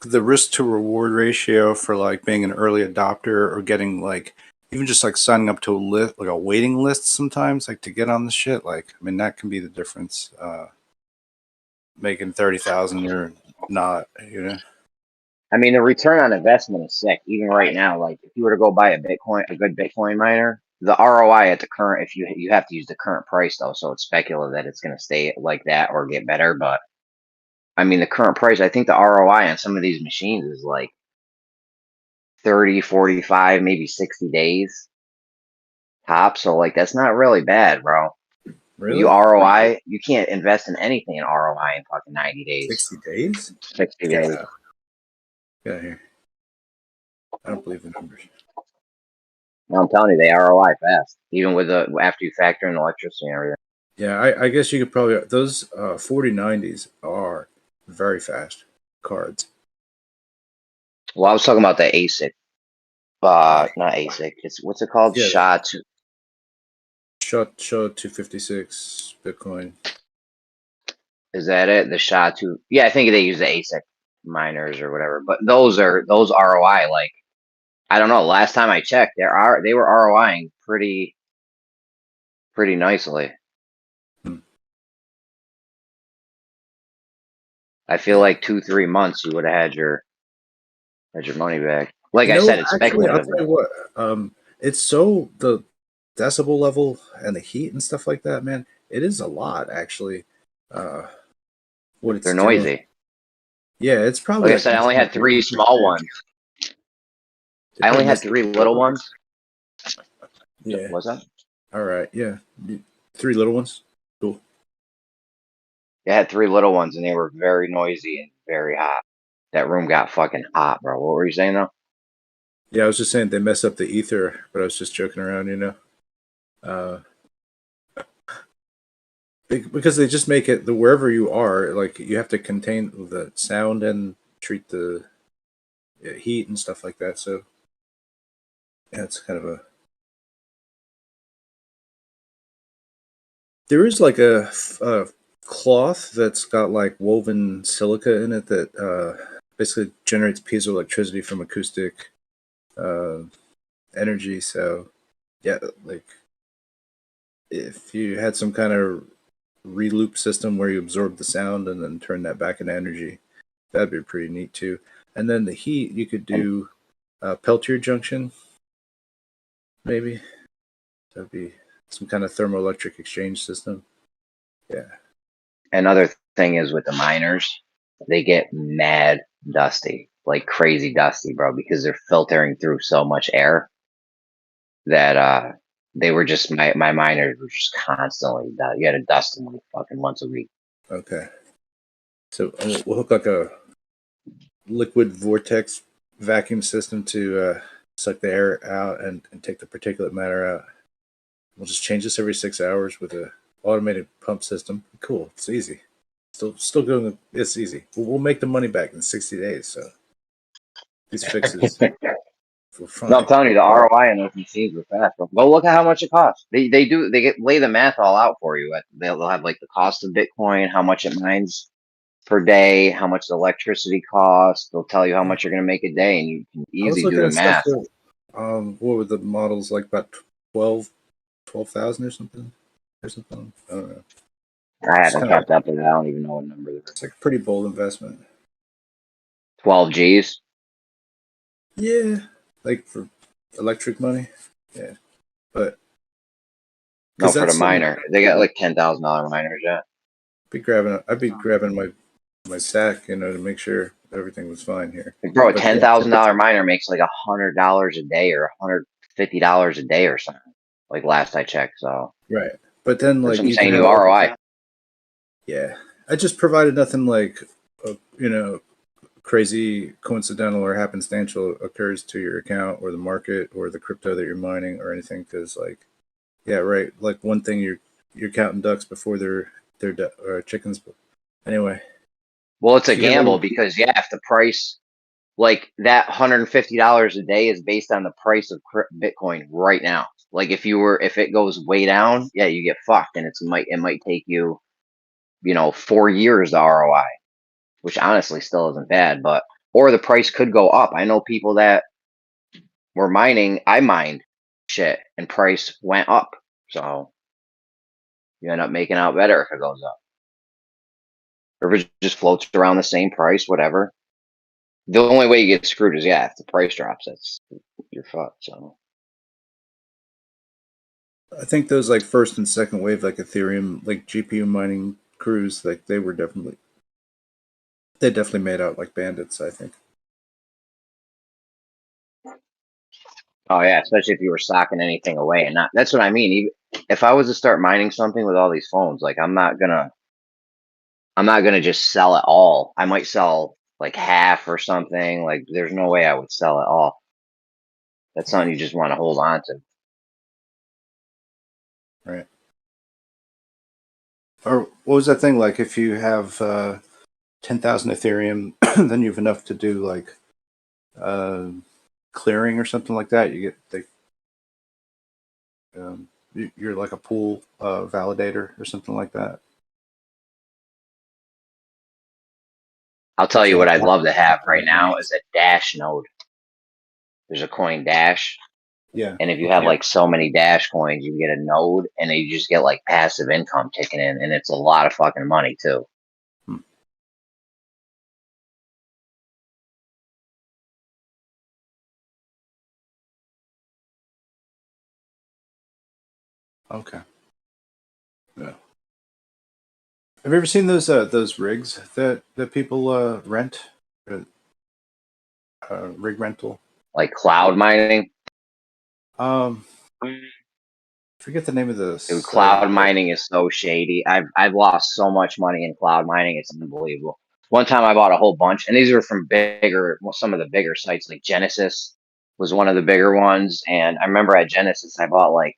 Speaker 5: The risk to reward ratio for like being an early adopter or getting like even just like signing up to a list, like a waiting list sometimes, like to get on the shit. Like, I mean, that can be the difference. Making 30,000 or not,
Speaker 17: I mean, the return on investment is sick. Even right now, like if you were to go buy a good Bitcoin miner, the ROI at the current, if you have to use the current price though, so it's speculative that it's going to stay like that or get better. But I mean, the current price, I think the ROI on some of these machines is like 30, 45, maybe 60 days top. So like that's not really bad, bro.
Speaker 5: Really?
Speaker 17: You ROI, you can't invest in anything in ROI in fucking 90 days.
Speaker 5: 60 days?
Speaker 17: 60 days.
Speaker 5: Get out here. I don't believe the numbers.
Speaker 17: No, I'm telling you, they ROI fast, even with after you factor in electricity and everything.
Speaker 5: Yeah, I guess you could probably those 4090s are very fast cards.
Speaker 17: Well, I was talking about the ASIC. Not ASIC. What's it called?
Speaker 5: Yeah,
Speaker 17: SHA-2.
Speaker 5: SHA-256 Bitcoin.
Speaker 17: Is that it? The SHA-2. Yeah, I think they use the ASIC miners or whatever. But those ROI, like, I don't know. Last time I checked, they were ROIing pretty nicely. I feel like 2-3 months you would have had your money back. Like I said, it's
Speaker 5: actually, I'll
Speaker 17: speculative.
Speaker 5: tell you what. It's so the decibel level and the heat and stuff like that, man. It is a lot, actually. What it's
Speaker 17: They're
Speaker 5: doing.
Speaker 17: noisy.
Speaker 5: Yeah, it's probably
Speaker 17: Like I said, I only had 3 small ones. I only had 3 little ones.
Speaker 5: Yeah.
Speaker 17: What's that?
Speaker 5: All right. Yeah. 3 little ones. Cool.
Speaker 17: I had 3 little ones, and they were very noisy and very hot. That room got fucking hot, bro. What were you saying though?
Speaker 5: Yeah, I was just saying they mess up the ether, but I was just joking around, you know. Because they just make it the wherever you are, like you have to contain the sound and treat the heat and stuff like that. So yeah, it's kind of a. There is like a cloth that's got like woven silica in it that basically generates piezoelectricity from acoustic energy. So yeah, like if you had some kind of reloop system where you absorb the sound and then turn that back into energy, that'd be pretty neat too. And then the heat, you could do Peltier junction, maybe. That'd be some kind of thermoelectric exchange system. Yeah.
Speaker 17: Another thing is with the miners, they get mad dusty, like crazy dusty, bro, because they're filtering through so much air that they were just my miners were just constantly you had to dust them like fucking once a week.
Speaker 5: Okay. So we'll hook like a liquid vortex vacuum system to suck the air out and take the particulate matter out. We'll just change this every 6 hours with a automated pump system. Cool. It's easy. Still going. It's easy. We'll make the money back in 60 days. So these fixes for fun.
Speaker 17: No, I'm telling you, the ROI on those machines were fast. Bro. Go look at how much it costs. They lay the math all out for you. They'll have like the cost of Bitcoin, how much it mines per day, how much the electricity costs. They'll tell you how much you're going to make a day, and you can
Speaker 5: I was
Speaker 17: easily do
Speaker 5: looking
Speaker 17: the
Speaker 5: at stuff.
Speaker 17: math.
Speaker 5: What were the models like? About 12,000 or something. I don't know.
Speaker 17: I haven't kept up with it. I don't even know what number they're.
Speaker 5: It's like a pretty bold investment.
Speaker 17: 12 G's.
Speaker 5: Yeah, like for electric money. Yeah, but
Speaker 17: no, for the miner, they got like $10,000 miners. Yeah.
Speaker 5: I'd be grabbing my sack, you know, to make sure everything was fine here.
Speaker 17: Bro, a $10,000 miner makes like $100 a day or $150 a day or something. Like last I checked, so
Speaker 5: right. But then,
Speaker 17: that's
Speaker 5: like,
Speaker 17: what I'm saying, you ROI.
Speaker 5: Yeah, I just provided nothing like, you know, crazy coincidental or happenstantial occurs to your account or the market or the crypto that you're mining or anything. Because, like, yeah, right. Like one thing you're counting ducks before they're chickens. But anyway.
Speaker 17: Well, it's a gamble because if the price, like that $150 a day is based on the price of Bitcoin right now. Like if it goes way down, yeah, you get fucked, and it might take you, 4 years to ROI, which honestly still isn't bad, or the price could go up. I know people that were mining, I mined shit, and price went up. So you end up making out better if it goes up. Or if it just floats around the same price, whatever. The only way you get screwed is if the price drops, you're fucked. So
Speaker 5: I think those like first and second wave, like Ethereum, like GPU mining crews, like they definitely made out like bandits, I think.
Speaker 17: Oh yeah, especially if you were socking anything away and not. That's what I mean. Even if I was to start mining something with all these phones, like I'm not gonna just sell it all. I might sell like half or something. Like there's no way I would sell it all. That's something you just want to hold on to.
Speaker 5: Right. Or what was that thing like? If you have 10,000 Ethereum, then you have enough to do like clearing or something like that. You get you're like a pool validator or something like that.
Speaker 17: I'll tell you what I'd love to have right now is a Dash node. There's a coin Dash.
Speaker 5: Yeah.
Speaker 17: And if you have like so many Dash coins, you get a node, and then you just get like passive income ticking in, and it's a lot of fucking money too.
Speaker 5: Okay. Yeah. Have you ever seen those rigs that people rent? Rig rental.
Speaker 17: Like cloud mining.
Speaker 5: Forget the name of the
Speaker 17: Dude,
Speaker 5: site,
Speaker 17: cloud
Speaker 5: but-
Speaker 17: mining is so shady. I've lost so much money in cloud mining. It's unbelievable. One time I bought a whole bunch, and these are from some of the bigger sites, like Genesis was one of the bigger ones. And I remember at Genesis, I bought like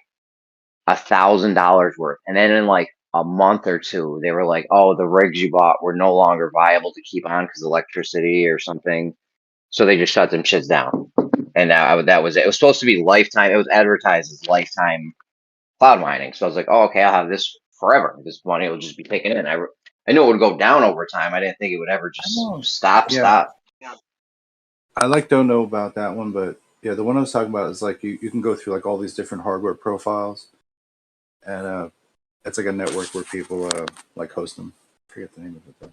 Speaker 17: $1,000 worth, and then in like a month or two, they were like, "Oh, the rigs you bought were no longer viable to keep on because electricity or something." So they just shut them shits down. And that was it. It was supposed to be lifetime. It was advertised as lifetime cloud mining. So I was like, "Oh, okay, I'll have this forever. This money will just be taken in." I knew it would go down over time. I didn't think it would ever just stop.
Speaker 5: Yeah. I don't know about that one, but yeah, the one I was talking about is like you can go through like all these different hardware profiles, and it's like a network where people like host them. I forget the name of it though.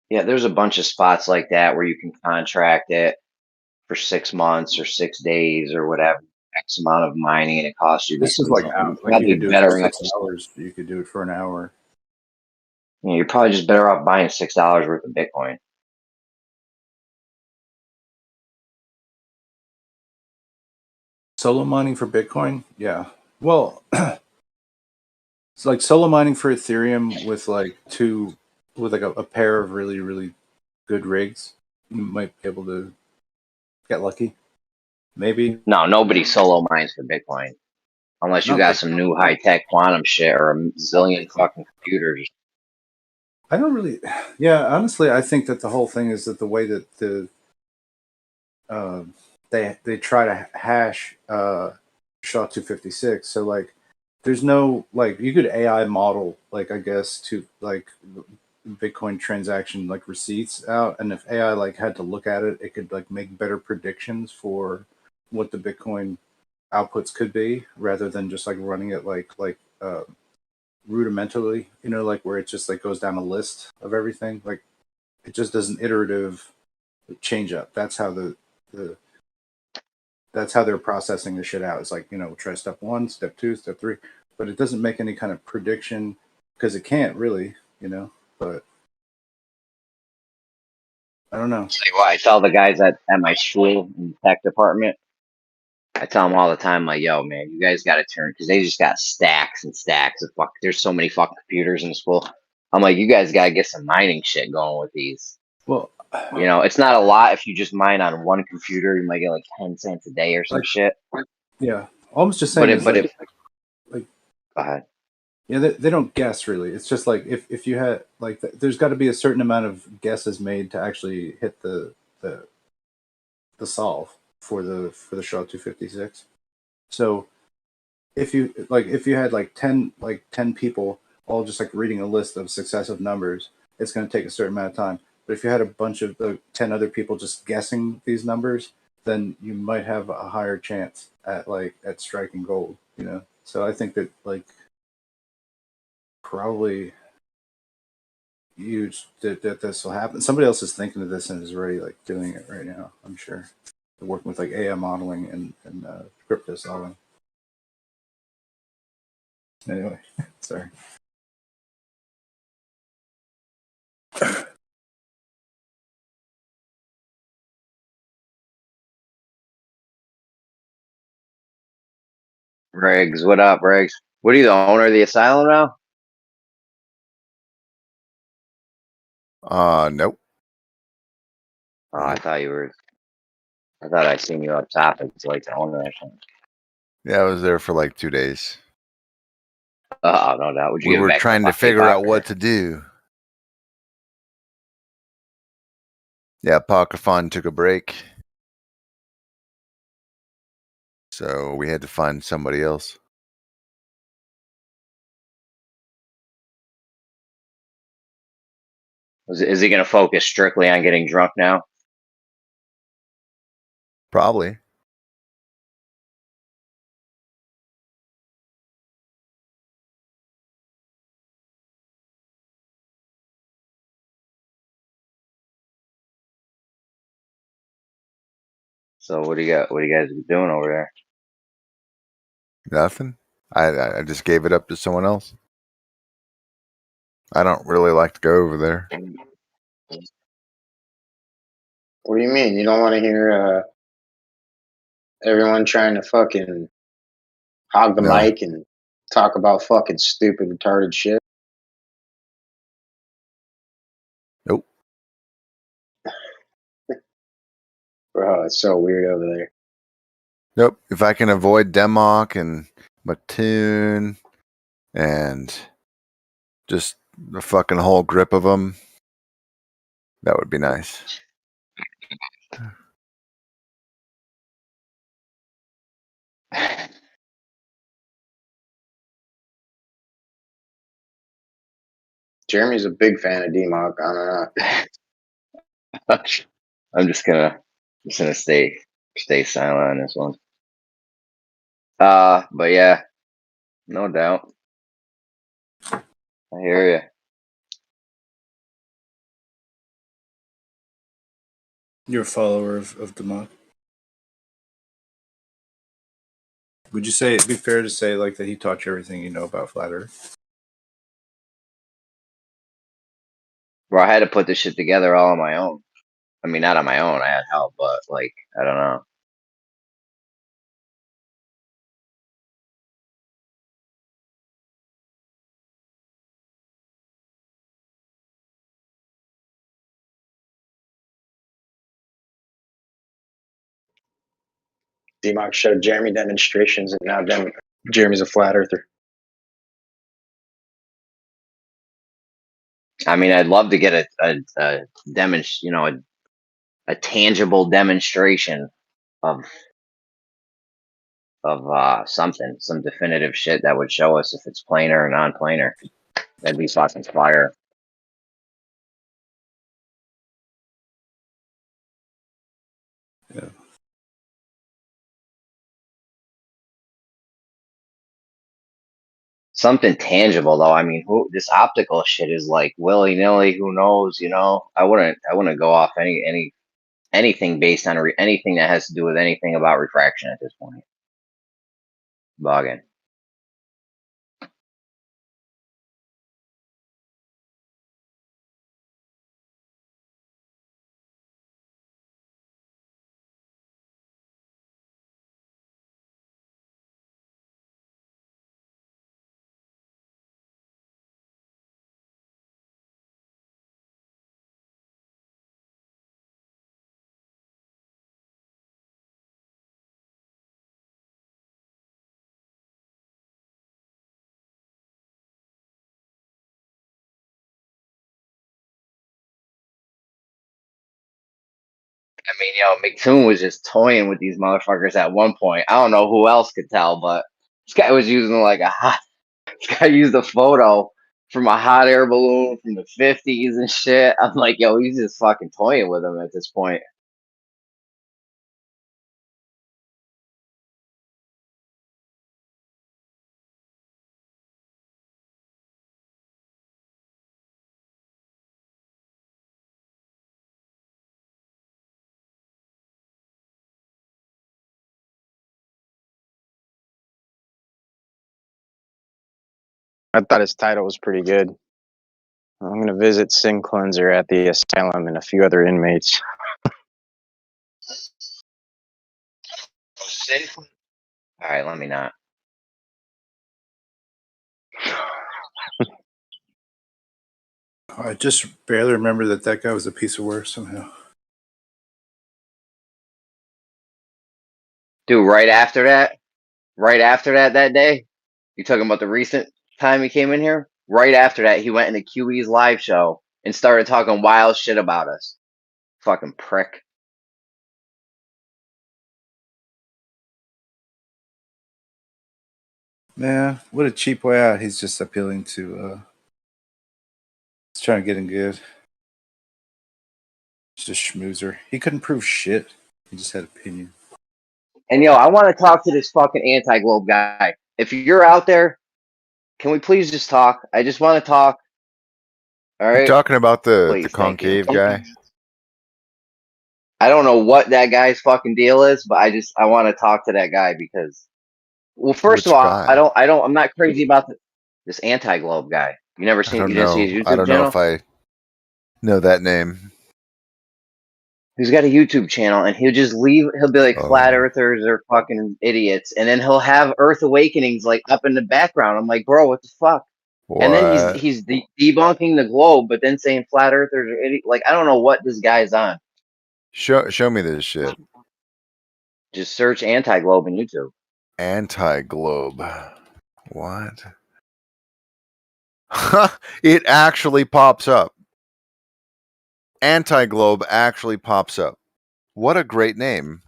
Speaker 17: Yeah, there's a bunch of spots like that where you can contract it for 6 months or 6 days or whatever, X amount of mining, and it costs you
Speaker 5: This is
Speaker 17: basically
Speaker 5: like
Speaker 17: something
Speaker 5: like you
Speaker 17: probably
Speaker 5: could do it
Speaker 17: better
Speaker 5: for
Speaker 17: enough.
Speaker 5: 6 hours. You could do it for an hour.
Speaker 17: You know, you're probably just better off buying $6 worth of Bitcoin.
Speaker 5: Solo mining for Bitcoin? Yeah. Well, it's like solo mining for Ethereum with like a pair of really, really good rigs. You might be able to get lucky. Maybe.
Speaker 17: No, nobody solo mines for Bitcoin unless you
Speaker 5: Not
Speaker 17: got
Speaker 5: like
Speaker 17: some new high tech quantum shit or a zillion fucking computers.
Speaker 5: I don't really. Yeah, honestly, I think that the whole thing is that the way that they try to hash SHA-256. So like, there's no like you could AI model like I guess to like Bitcoin transaction like receipts out, and if AI like had to look at it, it could like make better predictions for what the Bitcoin outputs could be rather than just like running it like rudimentally, like where it just like goes down a list of everything. Like it just does an iterative change up. That's how the that's how they're processing the shit out. It's like, try step 1, step 2, step 3, but it doesn't make any kind of prediction because it can't really, but I don't know.
Speaker 17: Like what I tell the guys at my school in the tech department, I tell them all the time, like, yo, man, you guys got to turn, because they just got stacks and stacks of there's so many fucking computers in the school. I'm like, you guys got to get some mining shit going with these.
Speaker 5: Well,
Speaker 17: it's not a lot if you just mine on one computer. You might get like 10 cents a day or some shit.
Speaker 5: Yeah. All I'm just saying
Speaker 17: Go ahead.
Speaker 5: Yeah, they don't guess really. It's just like if you had like there's got to be a certain amount of guesses made to actually hit the solve for the SHA-256. So if you had like 10 people all just like reading a list of successive numbers, it's going to take a certain amount of time. But if you had a bunch of 10 other people just guessing these numbers, then you might have a higher chance at striking gold. So I think that probably huge that this will happen. Somebody else is thinking of this and is already doing it right now. I'm sure they're working with AI modeling and crypto solving. Anyway, sorry.
Speaker 17: Riggs, what up, Riggs? What are you, the owner of the asylum now?
Speaker 12: Nope.
Speaker 17: Oh, I thought I seen you up top as like the owner or something.
Speaker 12: Yeah, I was there for like 2 days.
Speaker 17: Oh, no doubt. Would you
Speaker 12: We
Speaker 17: give it
Speaker 12: were
Speaker 17: back
Speaker 12: trying to
Speaker 17: Bucky
Speaker 12: figure out
Speaker 17: Parker?
Speaker 12: what to do. Yeah, Pocketfon took a break. So we had to find somebody else.
Speaker 17: Is he going to focus strictly on getting drunk now?
Speaker 12: Probably.
Speaker 17: So what do you got? What are you guys doing over there?
Speaker 12: Nothing. I just gave it up to someone else. I don't really like to go over there.
Speaker 22: What do you mean? You don't want to hear everyone trying to fucking hog the
Speaker 12: No.
Speaker 22: mic and talk about fucking stupid, retarded shit?
Speaker 12: Nope.
Speaker 22: Bro, it's so weird over there.
Speaker 12: Nope. If I can avoid Demok and Mattoon and just the fucking whole grip of them, that would be nice.
Speaker 22: Jeremy's a big fan of DMOC. I don't know.
Speaker 17: I'm just gonna stay silent on this one. But yeah, no doubt. I hear you.
Speaker 5: You're a follower of Demok. Would you say it'd be fair to say like that he taught you everything you know about flat Earth?
Speaker 17: Bro, I had to put this shit together all on my own. I mean, not on my own. I had help, but like, I don't know.
Speaker 22: DMOC showed Jeremy demonstrations, and now Jeremy's a flat earther.
Speaker 17: I mean, I'd love to get a tangible demonstration of something, some definitive shit that would show us if it's planar or non-planar. That'd be fucking fire.
Speaker 5: Yeah.
Speaker 17: Something tangible though. I mean, this optical shit is like willy nilly. Who knows? You know, I wouldn't go off anything based on anything that has to do with anything about refraction at this point. Boggin. I mean, McToon was just toying with these motherfuckers at one point. I don't know who else could tell, but this guy was using this guy used a photo from a hot air balloon from the 50s and shit. I'm like, yo, he's just fucking toying with him at this point.
Speaker 22: I thought his title was pretty good. I'm going to visit Sin Cleanser at the asylum and a few other inmates.
Speaker 17: All right, let me not.
Speaker 5: I just barely remember that guy was a piece of work somehow.
Speaker 17: Dude, right after that day, you talking about the recent time he came in here? Right after that, he went into QE's live show and started talking wild shit about us. Fucking prick.
Speaker 5: Yeah, what a cheap way out. He's just appealing to he's trying to get in good. Just a schmoozer. He couldn't prove shit. He just had opinion.
Speaker 17: And I want to talk to this fucking anti-globe guy. If you're out there, can we please just talk? I just want to talk. All right.
Speaker 12: You're talking about the
Speaker 17: Please,
Speaker 12: concave guy?
Speaker 17: I don't know what that guy's fucking deal is, but I want to talk to that guy because, well, first
Speaker 12: Which
Speaker 17: of all,
Speaker 12: guy?
Speaker 17: I'm not crazy about this anti-globe guy. You never
Speaker 12: I
Speaker 17: seen?
Speaker 12: don't
Speaker 17: You didn't see
Speaker 12: know.
Speaker 17: his
Speaker 12: I
Speaker 17: YouTube
Speaker 12: don't know
Speaker 17: channel?
Speaker 12: if I know that name.
Speaker 17: He's got a YouTube channel, and he'll just leave. He'll be like, "Flat
Speaker 12: Oh,
Speaker 17: earthers are fucking idiots," and then he'll have Earth Awakenings like up in the background. I'm like, bro, what the fuck? And then
Speaker 12: what?
Speaker 17: he's debunking the globe, but then saying flat earthers are idiots. Like, I don't know what this guy's on.
Speaker 12: Show me this shit.
Speaker 17: Just search anti-globe in YouTube.
Speaker 12: Anti-globe. What? It actually pops up. Anti-globe actually pops up. What a great name.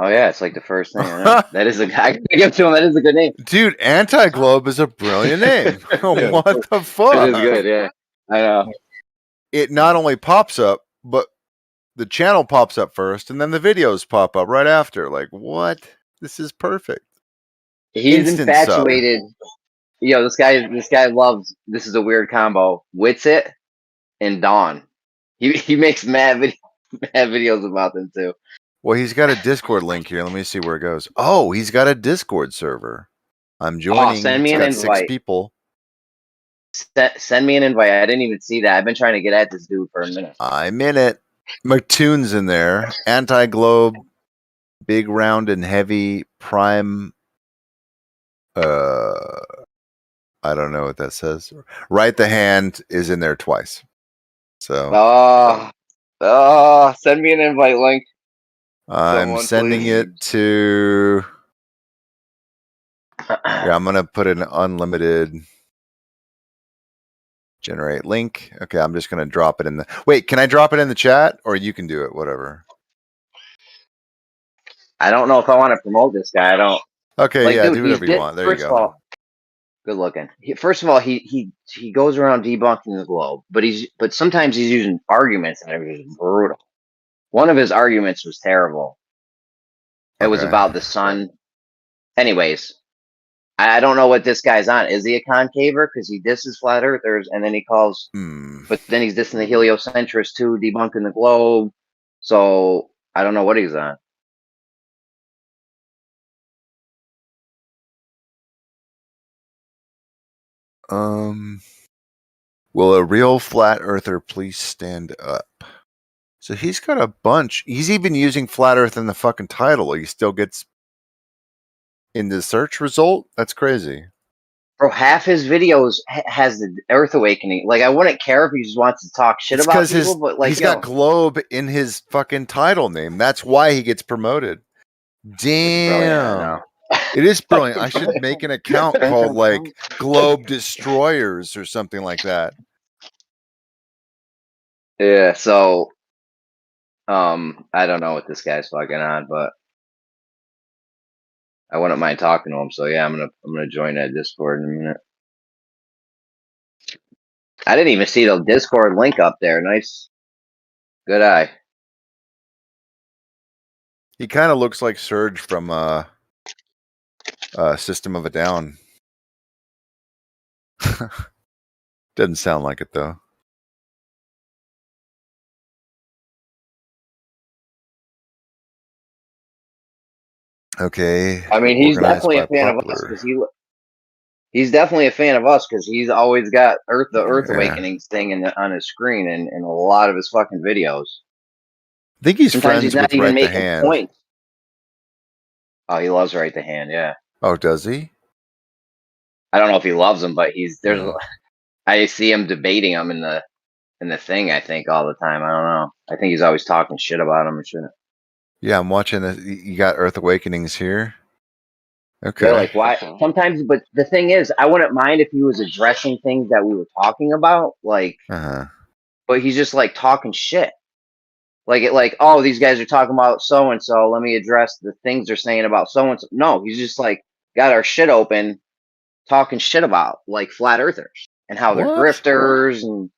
Speaker 17: Oh yeah, it's like the first thing. I know. That is a guy. I gotta give it to him. That is a good name.
Speaker 12: Dude, Anti-globe is a brilliant name. What the
Speaker 17: It
Speaker 12: fuck?
Speaker 17: is good. Yeah, I know.
Speaker 12: It not only pops up, but the channel pops up first, and then the videos pop up right after. Like, what? This is perfect.
Speaker 17: He's
Speaker 12: Instant sub.
Speaker 17: infatuated. Yo, this guy loves. This is a weird combo. Witsit and Dawn. He makes mad videos about them too.
Speaker 12: Well, he's got a Discord link here. Let me see where it goes. Oh, he's got a Discord server. I'm joining.
Speaker 17: Send me
Speaker 12: It's
Speaker 17: an
Speaker 12: got 6
Speaker 17: invite.
Speaker 12: people.
Speaker 17: Send me an invite. I didn't even see that. I've been trying to get at this dude for a minute.
Speaker 12: I'm in it. McToon's in there. Anti-globe, big round and heavy prime. I don't know what that says. Right the hand is in there twice. So
Speaker 17: Send me an invite link.
Speaker 12: I'm
Speaker 17: Someone,
Speaker 12: sending
Speaker 17: please.
Speaker 12: it to. Yeah, I'm gonna put an unlimited generate link. Okay, I'm just gonna drop it in the. Wait, can I drop it in the chat, or you can do it? Whatever.
Speaker 17: I don't know if I want to promote this guy. I don't.
Speaker 12: Okay,
Speaker 17: Like,
Speaker 12: yeah,
Speaker 17: dude,
Speaker 12: do whatever you want. There you
Speaker 17: first of
Speaker 12: go.
Speaker 17: all, good looking. First of all, he goes around debunking the globe, but sometimes he's using arguments that are just brutal. One of his arguments was terrible. It was
Speaker 12: Okay.
Speaker 17: about the sun. Anyways, I don't know what this guy's on. Is he a concaver? Because he disses flat earthers, and then he calls, but then he's dissing the heliocentrists too, debunking the globe. So I don't know what he's on.
Speaker 12: Will a real flat earther please stand up? So he's got a bunch. He's even using flat earth in the fucking title. He still gets in the search result. That's crazy.
Speaker 17: Bro, half his videos has the Earth Awakening. Like, I wouldn't care if he just wants to talk shit
Speaker 12: It's
Speaker 17: about
Speaker 12: because
Speaker 17: people, but like,
Speaker 12: he's got globe in his fucking title name. That's why he gets promoted. Damn. It is brilliant. I should make an account called like Globe Destroyers or something like that.
Speaker 17: Yeah, so I don't know what this guy's fucking on, but I wouldn't mind talking to him. So yeah, I'm gonna join that Discord in a minute. I didn't even see the Discord link up there. Nice, good eye.
Speaker 12: He kind of looks like Surge from System of a Down. Doesn't sound like it though. Okay.
Speaker 17: I mean, he's
Speaker 12: organized
Speaker 17: definitely
Speaker 12: by
Speaker 17: a fan of us
Speaker 12: popular.
Speaker 17: because he's definitely a fan of us because he's always got the Earth
Speaker 12: Yeah.
Speaker 17: Awakenings thing on his screen and in a lot of his fucking videos.
Speaker 12: I think he's
Speaker 17: Sometimes
Speaker 12: friends
Speaker 17: he's not
Speaker 12: with
Speaker 17: even
Speaker 12: Right the
Speaker 17: making
Speaker 12: Hand.
Speaker 17: points. Oh, he loves Right the Hand, yeah.
Speaker 12: Oh, does he?
Speaker 17: I don't know if he loves him, but I see him debating him in the thing, I think, all the time. I don't know. I think he's always talking shit about him and shit.
Speaker 12: Yeah, I'm watching this. You got Earth Awakenings here. Okay.
Speaker 17: Yeah, like why sometimes, but the thing is, I wouldn't mind if he was addressing things that we were talking about, like, but he's just like talking shit. Like, oh, these guys are talking about so and so. Let me address the things they're saying about so and so. No, he's just like got our shit open, talking shit about like flat earthers and how they're
Speaker 12: What?
Speaker 17: grifters and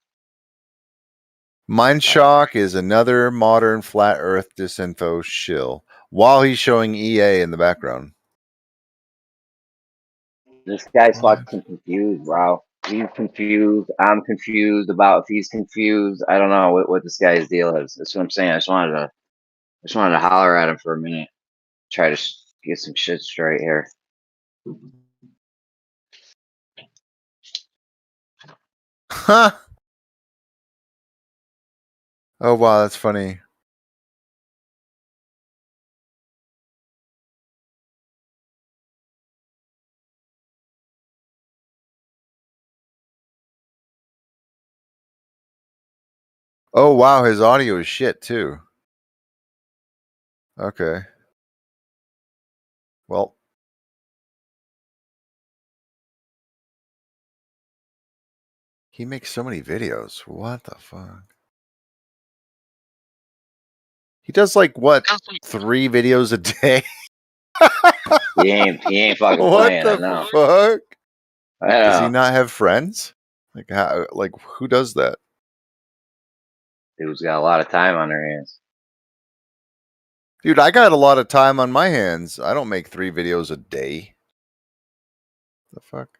Speaker 12: Mind Shock is another modern flat Earth disinfo shill. While he's showing EA in the background.
Speaker 17: this guy's fucking confused, bro. He's confused. I'm confused about if he's confused. I don't know what this guy's deal is. That's what I'm saying. I just wanted to holler at him for a minute, try to get some shit straight here.
Speaker 12: Huh. Oh wow, that's funny. Oh wow, his audio is shit too. Okay. Well. He makes so many videos. What the fuck? He does like what? 3 videos a day?
Speaker 17: He ain't fucking
Speaker 12: What
Speaker 17: playing. I
Speaker 12: the
Speaker 17: know.
Speaker 12: fuck?
Speaker 17: I
Speaker 12: Does he
Speaker 17: know.
Speaker 12: not have friends? Like how? Like who does that?
Speaker 17: Dude's got a lot of time on their hands.
Speaker 12: Dude, I got a lot of time on my hands. I don't make 3 videos a day. The fuck?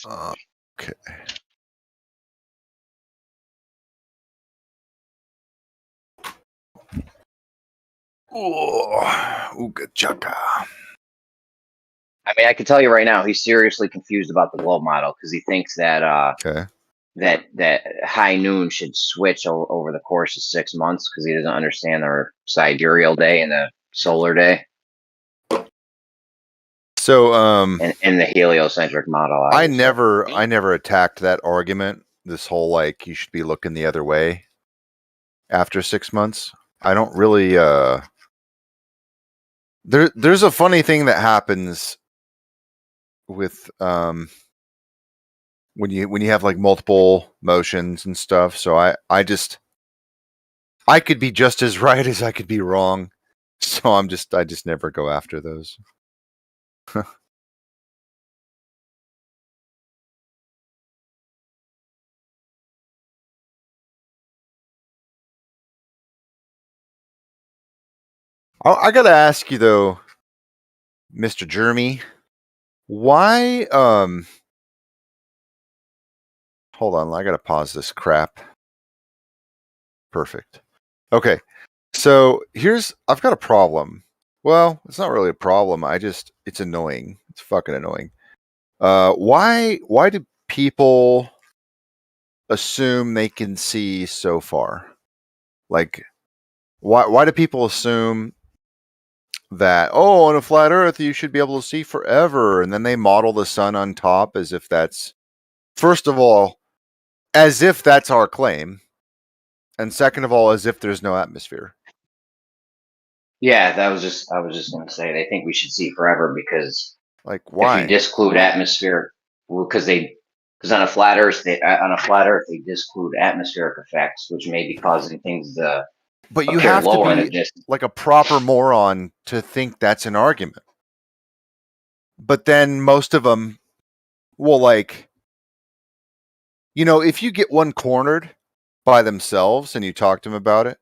Speaker 12: Okay. Ooga chaka.
Speaker 17: I mean, I can tell you right now, he's seriously confused about the globe model because he thinks that
Speaker 12: Okay.
Speaker 17: that high noon should switch over the course of 6 months because he doesn't understand the sidereal day and the solar day
Speaker 12: So
Speaker 17: and the heliocentric model.
Speaker 12: I
Speaker 17: Obviously.
Speaker 12: never attacked that argument. This whole like you should be looking the other way after 6 months. I don't really there's a funny thing that happens with when you have like multiple motions and stuff. So I could be just as right as I could be wrong. So I just never go after those. I gotta ask you though, Mr. Jeremy, why hold on, I gotta pause this crap. Perfect. Okay. So I've got a problem. Well, it's not really a problem. It's annoying. It's fucking annoying. Why do people assume they can see so far? Like why do people assume that on a flat earth you should be able to see forever, and then they model the sun on top as if that's, first of all, as if that's our claim, and second of all, as if there's no atmosphere.
Speaker 17: Yeah, I was just going to say they think we should see forever because
Speaker 12: Like
Speaker 17: if
Speaker 12: why?
Speaker 17: you disclude atmosphere, because on a flat Earth they disclude atmospheric effects, which may be causing things to
Speaker 12: But you
Speaker 17: appear
Speaker 12: have to
Speaker 17: lower in a
Speaker 12: be
Speaker 17: distance.
Speaker 12: like a proper moron to think that's an argument. But then most of them will like, if you get one cornered by themselves and you talk to them about it,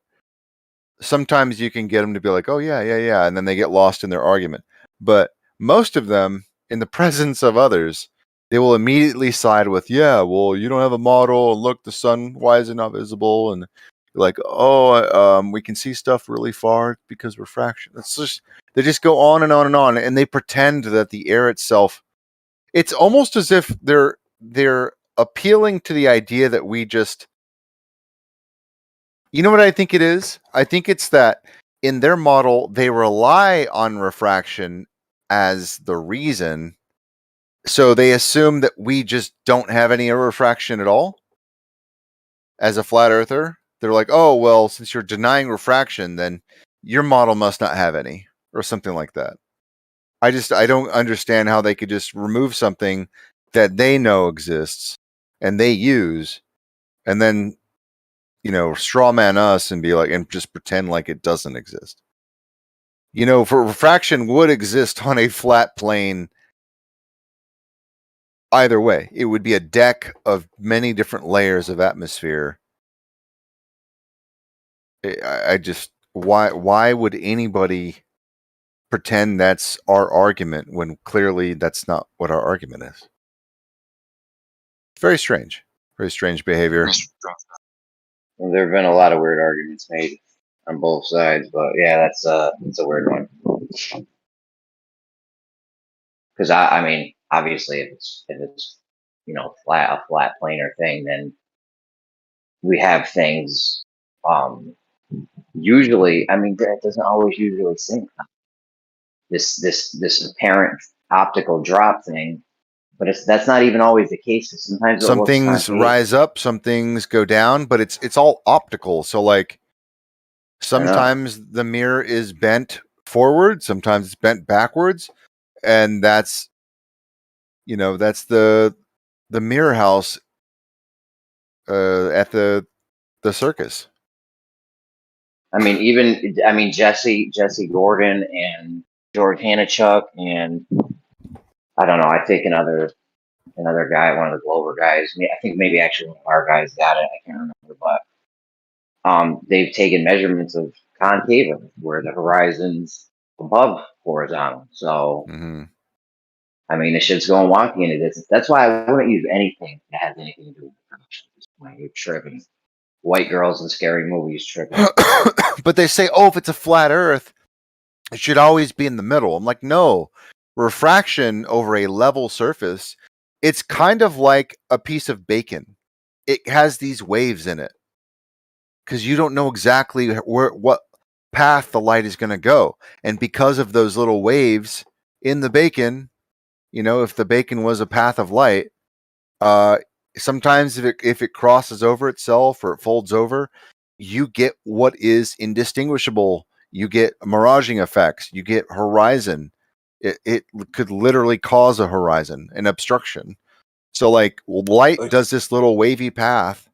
Speaker 12: sometimes you can get them to be like, oh yeah, and then they get lost in their argument. But most of them, in the presence of others, they will immediately side with, yeah, well, you don't have a model, and look, the sun, why is it not visible? And like, we can see stuff really far because refraction. They just go on and on and on, and they pretend that the air itself. It's almost as if they're appealing to the idea that we just. You know what I think it is? I think it's that in their model, they rely on refraction as the reason. So they assume that we just don't have any refraction at all. As a flat earther, they're like, oh, well, since you're denying refraction, then your model must not have any, or something like that. I don't understand how they could just remove something that they know exists and they use, and then straw man us and be like, and just pretend like it doesn't exist. For refraction would exist on a flat plane. Either way, it would be a deck of many different layers of atmosphere. I just, why would anybody pretend that's our argument when clearly that's not what our argument is? Very strange behavior.
Speaker 17: There have been a lot of weird arguments made on both sides. But yeah, that's a weird one. Because I mean, obviously, if it's a flat planar thing, then we have things. Usually, I mean, that doesn't always usually sync. This apparent optical drop thing, but that's not even always the case. Sometimes it
Speaker 12: Some
Speaker 17: looks
Speaker 12: things
Speaker 17: concave.
Speaker 12: rise up, some things go down, but it's all optical. So like sometimes the mirror is bent forward, sometimes it's bent backwards, and that's the mirror house at the circus.
Speaker 17: I mean, Jesse Gordon and George Hanachuk, and I don't know. I think another guy, one of the Glover guys. I think maybe actually one of our guys got it. I can't remember, but they've taken measurements of concave where the horizon's above horizontal. So I mean, the shit's going wonky in the distance. That's why I wouldn't use anything that has anything to do with production at this point. You're tripping. White girls in scary movies tripping.
Speaker 12: But they say, oh, if it's a flat Earth, it should always be in the middle. I'm like, no. Refraction over a level surface, it's kind of like a piece of bacon. It has these waves in it because you don't know exactly what path the light is going to go. And because of those little waves in the bacon, if the bacon was a path of light, sometimes if it crosses over itself or it folds over, you get what is indistinguishable. You get miraging effects. You get horizon. It could literally cause a horizon, an obstruction. So like light does this little wavy path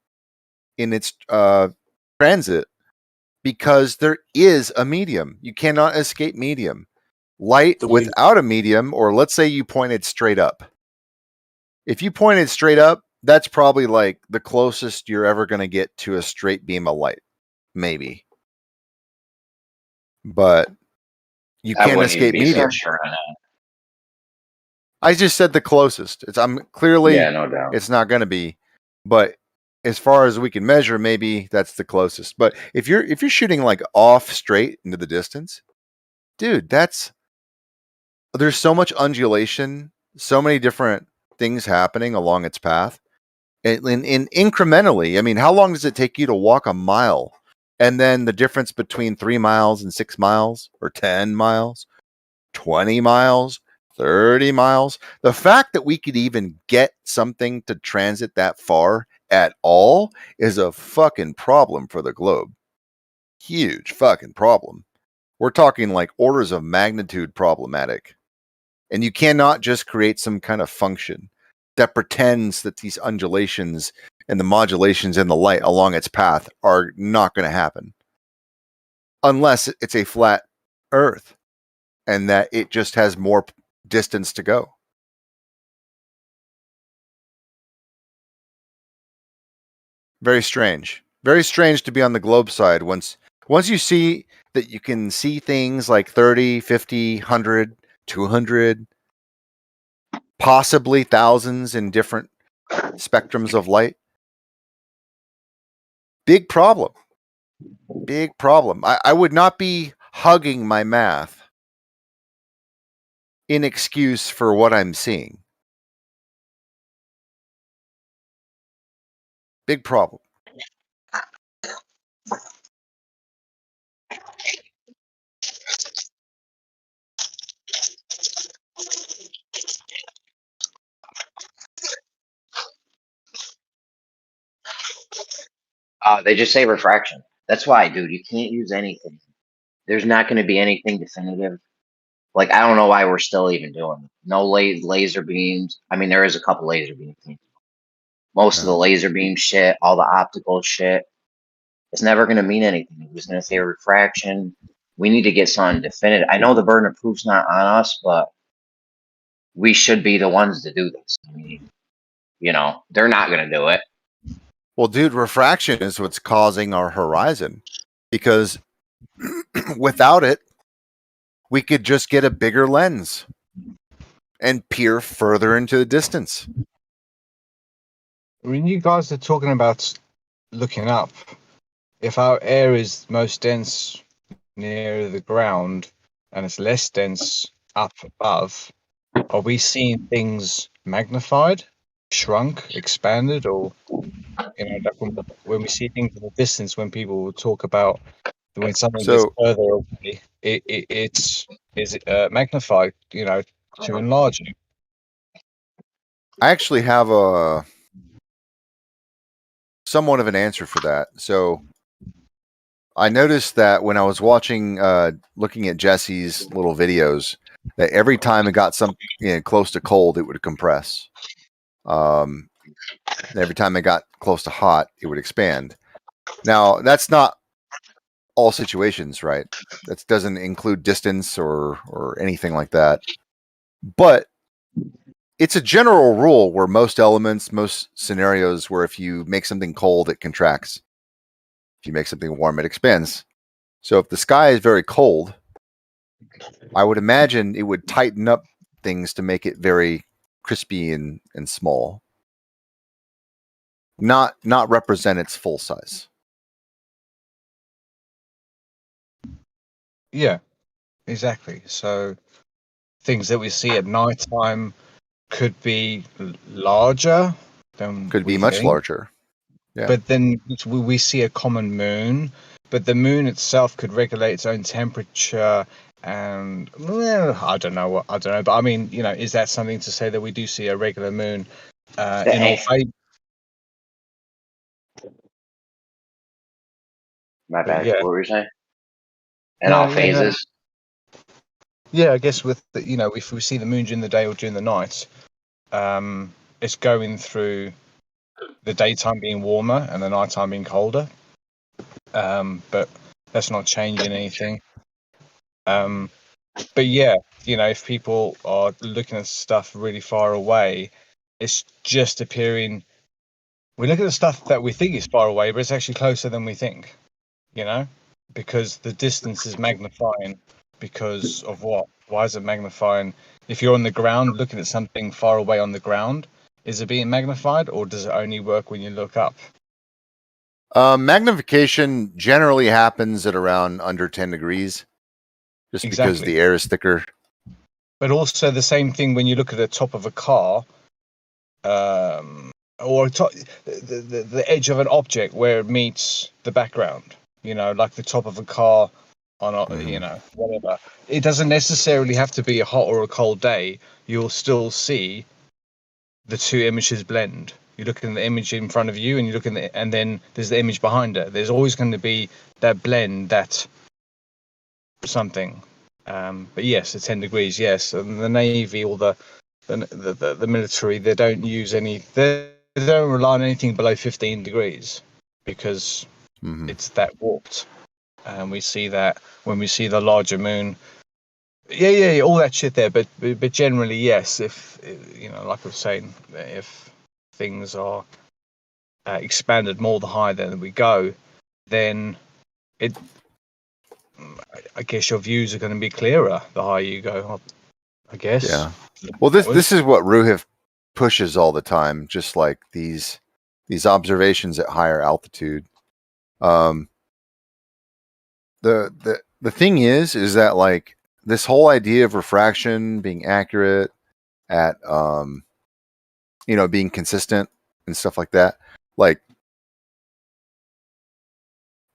Speaker 12: in its transit because there is a medium. You cannot escape medium. Light without a medium, or let's say you pointed straight up. If you pointed straight up, that's probably like the closest you're ever going to get to a straight beam of light. Maybe. But you can't escape medium.
Speaker 17: Sure on that.
Speaker 12: I just said the closest. I'm clearly
Speaker 17: no doubt.
Speaker 12: It's not going to be, but as far as we can measure, maybe that's the closest. But if you're shooting like off straight into the distance, dude, there's so much undulation, so many different things happening along its path. And incrementally, I mean, how long does it take you to walk a mile? And then the difference between 3 miles and 6 miles, or 10 miles, 20 miles, 30 miles. The fact that we could even get something to transit that far at all is a fucking problem for the globe. Huge fucking problem. We're talking like orders of magnitude problematic. And you cannot just create some kind of function that pretends that these undulations and the modulations in the light along its path are not going to happen. Unless it's a flat Earth and that it just has more distance to go. Very strange. Very strange to be on the globe side once you see that you can see things like 30, 50, 100, 200, possibly thousands in different spectrums of light. Big problem. Big problem. I would not be hugging my math in excuse for what I'm seeing. Big problem.
Speaker 17: They just say refraction. That's why, dude, you can't use anything. There's not going to be anything definitive. Like, I don't know why we're still even doing it. No laser beams. I mean, there is a couple laser beams. Most of the laser beam shit, all the optical shit, it's never going to mean anything. It's just going to say refraction. We need to get something definitive. I know the burden of proof's not on us, but we should be the ones to do this. I mean, they're not going to do it.
Speaker 12: Well, dude, refraction is what's causing our horizon, because without it, we could just get a bigger lens and peer further into the distance.
Speaker 14: When you guys are talking about looking up, if our air is most dense near the ground and it's less dense up above, are we seeing things magnified, shrunk, expanded, or like when we see things in the distance, when people will talk about when something gets
Speaker 12: So
Speaker 14: further away, is magnified, to enlarge it.
Speaker 12: I actually have a somewhat of an answer for that. So I noticed that when I was watching, looking at Jesse's little videos, that every time it got close to cold, it would compress. Every time it got close to hot, it would expand. Now, that's not all situations, right? That doesn't include distance or anything like that. But it's a general rule where most elements, most scenarios, where if you make something cold, it contracts. If you make something warm, it expands. So if the sky is very cold, I would imagine it would tighten up things to make it very crispy and small. Not represent its full size.
Speaker 14: Yeah, exactly. So things that we see at nighttime could be larger than
Speaker 12: Could
Speaker 14: we
Speaker 12: be much
Speaker 14: think.
Speaker 12: larger. Yeah.
Speaker 14: But then we see a common moon, but the moon itself could regulate its own temperature. And I don't know. But I mean, is that something to say that we do see a regular moon in all phases?
Speaker 17: My
Speaker 14: But
Speaker 17: bad.
Speaker 14: yeah,
Speaker 17: What were you saying? In
Speaker 14: no,
Speaker 17: all
Speaker 14: yeah,
Speaker 17: phases.
Speaker 14: yeah. I guess with if we see the moon during the day or during the night, it's going through the daytime being warmer and the nighttime being colder. But that's not changing anything. But yeah, if people are looking at stuff really far away, it's just appearing. We look at the stuff that we think is far away, but it's actually closer than we think. Because the distance is magnifying. Because of what? Why is it magnifying? If you're on the ground looking at something far away on the ground, is it being magnified, or does it only work when you look up?
Speaker 12: Magnification generally happens at around under 10 degrees, just because
Speaker 14: Exactly.
Speaker 12: the air is thicker.
Speaker 14: But also the same thing when you look at the top of a car, or the edge of an object where it meets the background. Like the top of a car on whatever. It doesn't necessarily have to be a hot or a cold day. You'll still see the two images blend. You look at the image in front of you, and you look and then there's the image behind it. There's always going to be that blend, that something. But yes, the 10 degrees, yes. And the Navy or the military, they don't use any. They don't rely on anything below 15 degrees because it's that warped. And we see that when we see the larger moon. Yeah, all that shit there. But generally, yes. If like I was saying, if things are expanded more the higher that we go, then I guess your views are going to be clearer the higher you go. I guess.
Speaker 12: Yeah. Well, this is what Ruhif pushes all the time, just like these observations at higher altitude. The thing is that like this whole idea of refraction being accurate at being consistent and stuff like that, like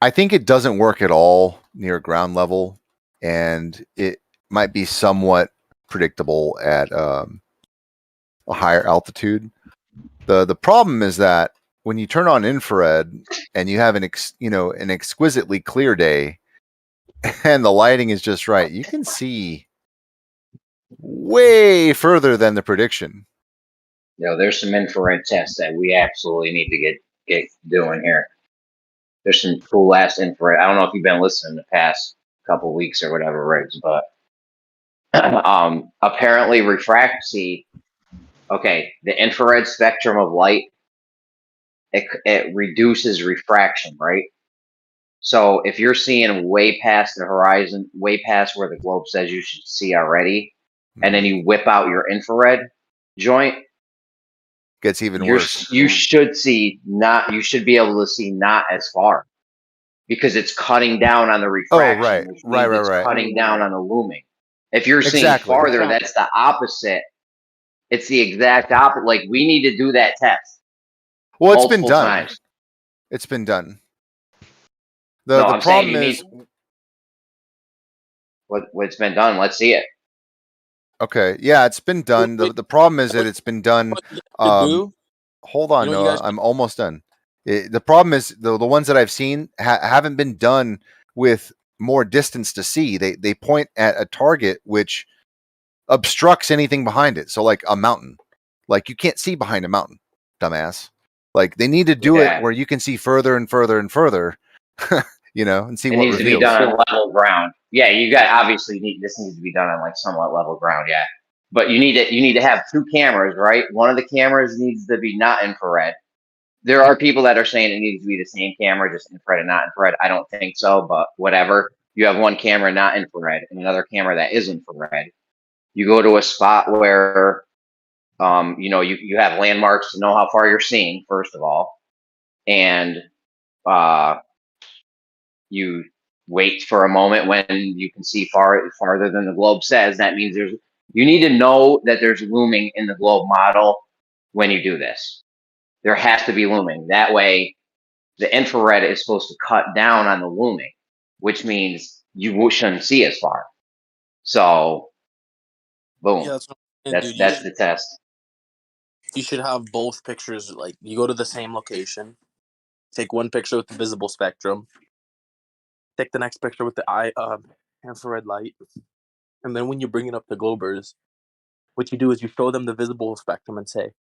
Speaker 12: I think it doesn't work at all near ground level, and it might be somewhat predictable at a higher altitude. The problem is that when you turn on infrared and you have an exquisitely clear day and the lighting is just right, you can see way further than the prediction.
Speaker 17: There's some infrared tests that we absolutely need to get doing here. There's some cool ass infrared. I don't know if you've been listening the past couple weeks or whatever, Riggs, but apparently refractancy. Okay, the infrared spectrum of light, it reduces refraction, right? So if you're seeing way past the horizon, way past where the globe says you should see already, and then you whip out your infrared joint,
Speaker 12: gets even worse.
Speaker 17: You should be able to see not as far. because it's cutting down on the
Speaker 12: Oh,
Speaker 17: refraction,
Speaker 12: right,
Speaker 17: which
Speaker 12: right,
Speaker 17: means
Speaker 12: right,
Speaker 17: it's
Speaker 12: right.
Speaker 17: cutting down on the looming. If you're seeing
Speaker 12: Exactly.
Speaker 17: farther, that's the opposite. It's the exact opposite. Like, we need to do that test
Speaker 12: Well, it's been
Speaker 17: multiple
Speaker 12: done.
Speaker 17: times.
Speaker 12: It's been done.
Speaker 17: No,
Speaker 12: The
Speaker 17: I'm saying
Speaker 12: problem
Speaker 17: you
Speaker 12: is,
Speaker 17: need what's been done. Let's see it.
Speaker 12: okay, yeah, it's been done. The problem is that it's been done. Hold on,
Speaker 11: You know what you
Speaker 12: Noah.
Speaker 11: guys
Speaker 12: I'm almost done. The problem is the ones that I've seen haven't been done with more distance to see. They point at a target which obstructs anything behind it. So like a mountain, like you can't see behind a mountain, dumbass. Like they need to do it where you can see further and further and further, you know, and see
Speaker 17: It
Speaker 12: what
Speaker 17: needs to be
Speaker 12: reveals.
Speaker 17: done on level ground. Yeah, you got obviously this needs to be done on like somewhat level ground. Yeah, but you need to have two cameras, right? One of the cameras needs to be not infrared. There are people that are saying it needs to be the same camera, just infrared and not infrared. I don't think so, but whatever. You have one camera not infrared and another camera that is infrared. You go to a spot where, you know, you have landmarks to know how far you're seeing, first of all, and you wait for a moment when you can see farther than the globe says. That means you need to know that there's looming in the globe model when you do this. There has to be looming. That way, the infrared is supposed to cut down on the looming, which means you shouldn't see as far. So, boom.
Speaker 11: Yeah, that's what I'm saying, dude.
Speaker 17: That's the test.
Speaker 11: You should have both pictures. Like, you go to the same location, take one picture with the visible spectrum, take the next picture with the infrared light, and then when you bring it up to Globers, what you do is you show them the visible spectrum and say,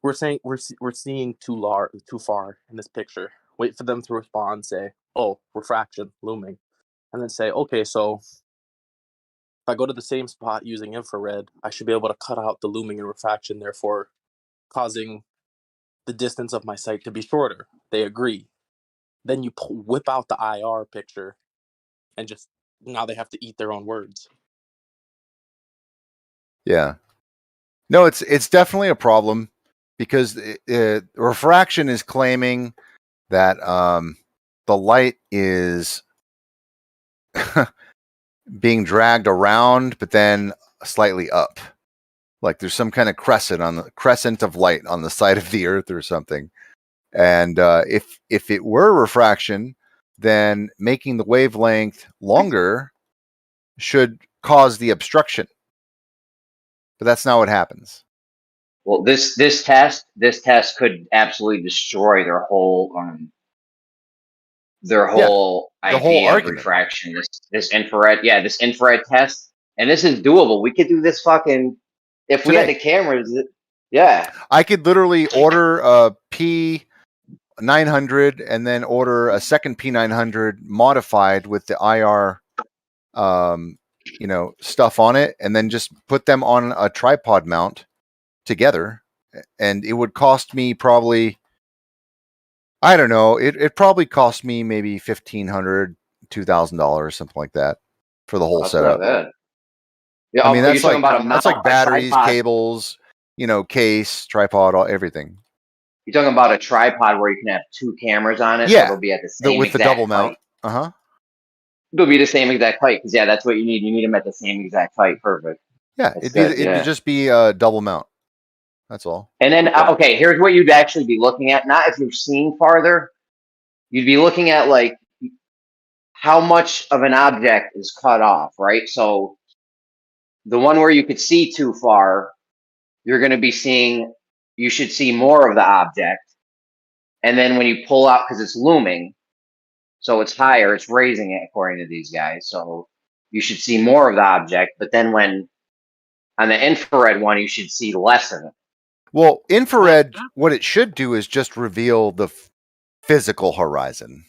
Speaker 11: "We're seeing too far in this picture." Wait for them to respond. Say, "Oh, refraction, looming," and then say, "Okay, so if I go to the same spot using infrared, I should be able to cut out the looming and refraction, therefore causing the distance of my sight to be shorter." They agree. Then you whip out the IR picture, and just now they have to eat their own words.
Speaker 12: Yeah. No, it's definitely a problem because refraction is claiming that the light is being dragged around, but then slightly up. Like there's some kind of crescent of light on the side of the Earth or something. And if it were refraction, then making the wavelength longer should cause the obstruction. But that's not what happens.
Speaker 17: Well, this test could absolutely destroy their whole idea of refraction. This infrared, this infrared test, and this is doable. We could do this fucking if we had the cameras. Yeah,
Speaker 12: I could literally order a P900 and then order a second P900 modified with the IR, stuff on it, and then just put them on a tripod mount together, and it would cost me probably, I don't know, it probably cost me maybe $1,500, $2,000, something like that for the whole
Speaker 17: that's
Speaker 12: setup.
Speaker 17: not bad. Yeah,
Speaker 12: I mean,
Speaker 17: you're
Speaker 12: that's
Speaker 17: talking
Speaker 12: like
Speaker 17: about a mount,
Speaker 12: that's like batteries,
Speaker 17: tripod.
Speaker 12: cables, case, tripod, everything.
Speaker 17: You're talking about a tripod where you can have two cameras on it, so
Speaker 12: Yeah,
Speaker 17: they'll be at the same
Speaker 12: with the
Speaker 17: exact
Speaker 12: double mount.
Speaker 17: height. They'll be the same exact height because that's what you need. You need them at the same exact height. Perfect.
Speaker 12: Yeah,
Speaker 17: That's
Speaker 12: it'd just be a double mount. That's all.
Speaker 17: And then okay, here's what you'd actually be looking at. Not if you're seeing farther. You'd be looking at like how much of an object is cut off, right? So the one where you could see too far, you're going to be seeing. You should see more of the object. And then when you pull out, because it's looming, so it's higher, it's raising it according to these guys. So you should see more of the object. But then when on the infrared one, you should see less of it.
Speaker 12: Well, infrared, what it should do is just reveal the physical horizon.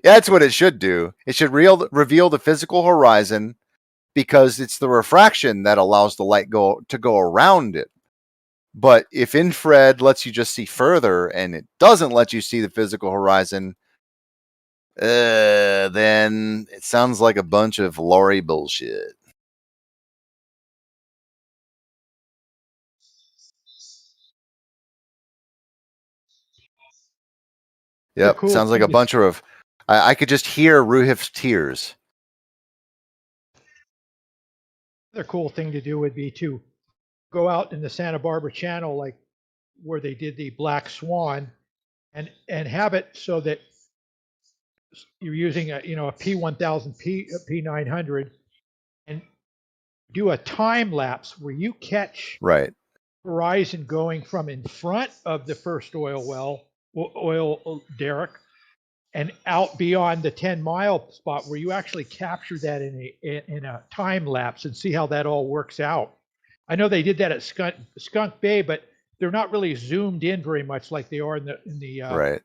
Speaker 12: That's what it should do. It should reveal the physical horizon because it's the refraction that allows the light to go around it. But if infrared lets you just see further and it doesn't let you see the physical horizon, then it sounds like a bunch of lorry bullshit. Yep,
Speaker 18: cool
Speaker 12: sounds like a
Speaker 18: thing to
Speaker 12: bunch of I could just hear Ruhif's tears.
Speaker 18: Another cool thing to do would be to go out in the Santa Barbara Channel, like where they did the Black Swan, and have it so that you're using a a P1000 P900 and do a time lapse where you catch
Speaker 12: Right.
Speaker 18: horizon going from in front of the first oil derrick and out beyond the 10-mile spot where you actually capture that in a time lapse and see how that all works out. I know they did that at Skunk Bay, but they're not really zoomed in very much like they are in the
Speaker 12: Right.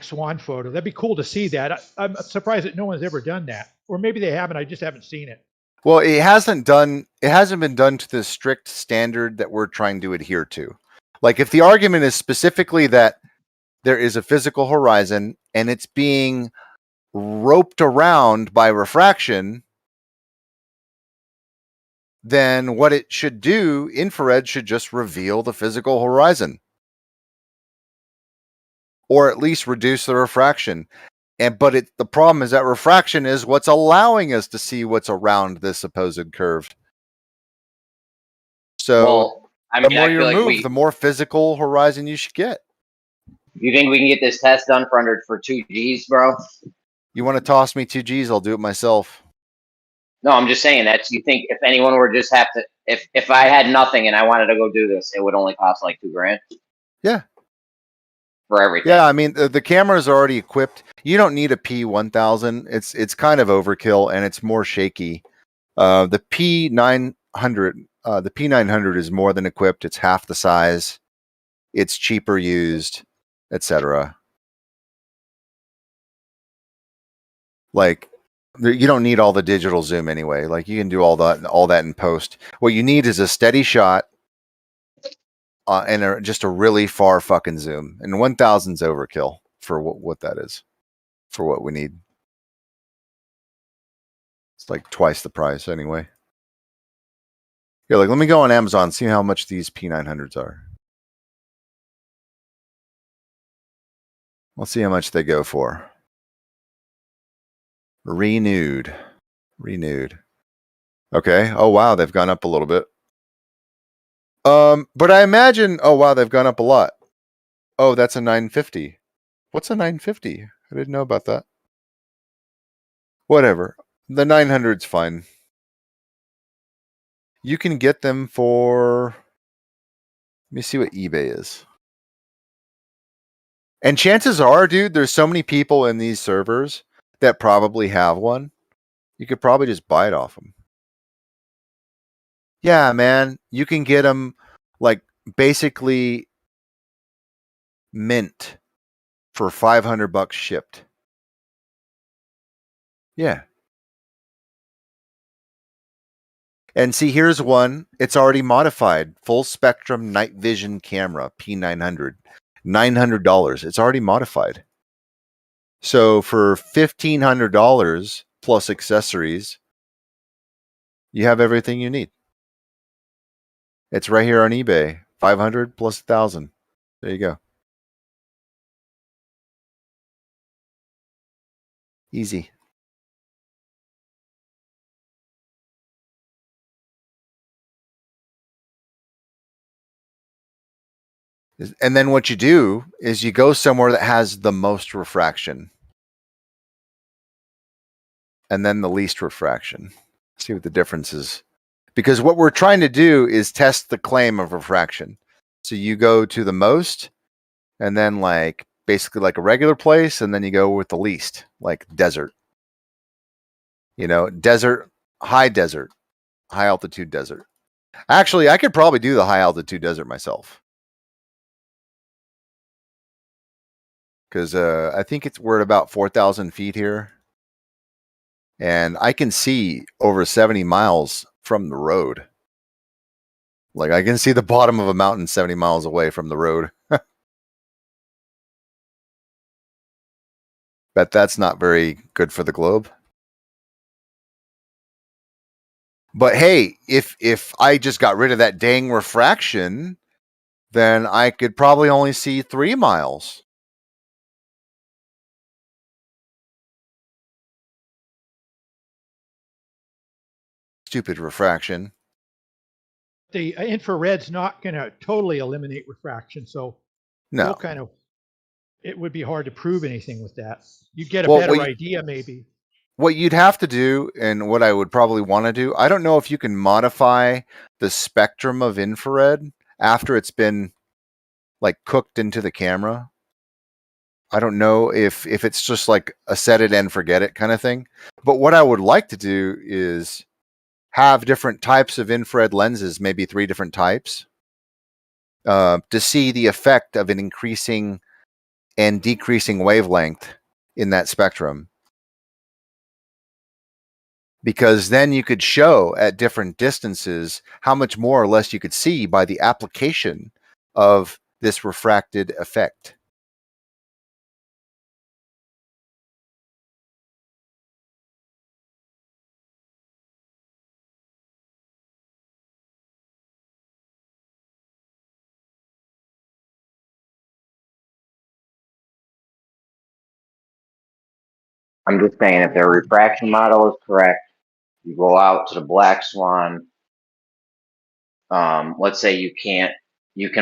Speaker 18: Swan photo. That'd be cool to see that. I'm surprised that no one's ever done that, or maybe they haven't. I just haven't seen it.
Speaker 12: Well, it hasn't been done to the strict standard that we're trying to adhere to. Like if the argument is specifically that there is a physical horizon and it's being roped around by refraction, then what it should do, infrared should just reveal the physical horizon. Or at least reduce the refraction. But the problem is that refraction is what's allowing us to see what's around this supposed curve. So
Speaker 17: Well, I
Speaker 12: the
Speaker 17: mean,
Speaker 12: more
Speaker 17: I
Speaker 12: you
Speaker 17: feel like
Speaker 12: remove, the more physical horizon you should get.
Speaker 17: You think we can get this test done for 2 G's, bro?
Speaker 12: You want to toss me 2 G's, I'll do it myself.
Speaker 17: No, I'm just saying that. You think if anyone were just have to, if I had nothing and I wanted to go do this, it would only cost like $2,000?
Speaker 12: Yeah.
Speaker 17: For everything.
Speaker 12: Yeah, I mean the camera is already equipped. You don't need a P1000. It's kind of overkill and it's more shaky. The P900 is more than equipped. It's half the size. It's cheaper used, etc. Like you don't need all the digital zoom anyway. Like you can do all that in post. What you need is a steady shot and just a really far fucking zoom. And 1000's overkill for what that is, for what we need. It's like twice the price anyway. Yeah, like let me go on Amazon, see how much these P900s are. Let's see how much they go for. Renewed. Okay. Oh wow, they've gone up a little bit. But I imagine. Oh wow, they've gone up a lot. Oh, that's a 950. What's a 950? I didn't know about that. Whatever. The 900's fine. You can get them for. Let me see what eBay is. And chances are, dude, there's so many people in these servers that probably have one. You could probably just buy it off them. Yeah, man. You can get them like basically mint for $500 shipped. Yeah. And see, here's one. It's already modified. Full spectrum night vision camera, P900. $900. It's already modified. So for $1,500 plus accessories, you have everything you need. It's right here on eBay. 500 plus 1,000. There you go. Easy. And then what you do is you go somewhere that has the most refraction. And then the least refraction. See what the difference is. Because what we're trying to do is test the claim of refraction. So you go to the most, and then like basically like a regular place, and then you go with the least, like desert. You know, high altitude desert. Actually, I could probably do the high altitude desert myself. Because I think we're at about 4,000 feet here. And I can see over 70 miles from the road. Like I can see the bottom of a mountain 70 miles away from the road. Bet that's not very good for the globe. But hey, if I just got rid of that dang refraction, then I could probably only see 3 miles. stupid refraction.
Speaker 18: The infrared's not going to totally eliminate refraction, so
Speaker 12: No.
Speaker 18: still kind of, it would be hard to prove anything with that. You get a
Speaker 12: Well,
Speaker 18: better idea, maybe.
Speaker 12: What you'd have to do, and what I would probably want to do, I don't know if you can modify the spectrum of infrared after it's been like cooked into the camera. I don't know if it's just like a set it and forget it kind of thing. But what I would like to do is have different types of infrared lenses, maybe 3 different types, to see the effect of an increasing and decreasing wavelength in that spectrum. Because then you could show at different distances how much more or less you could see by the application of this refracted effect.
Speaker 17: I'm just saying, if their refraction model is correct, you go out to the black swan. Let's say you can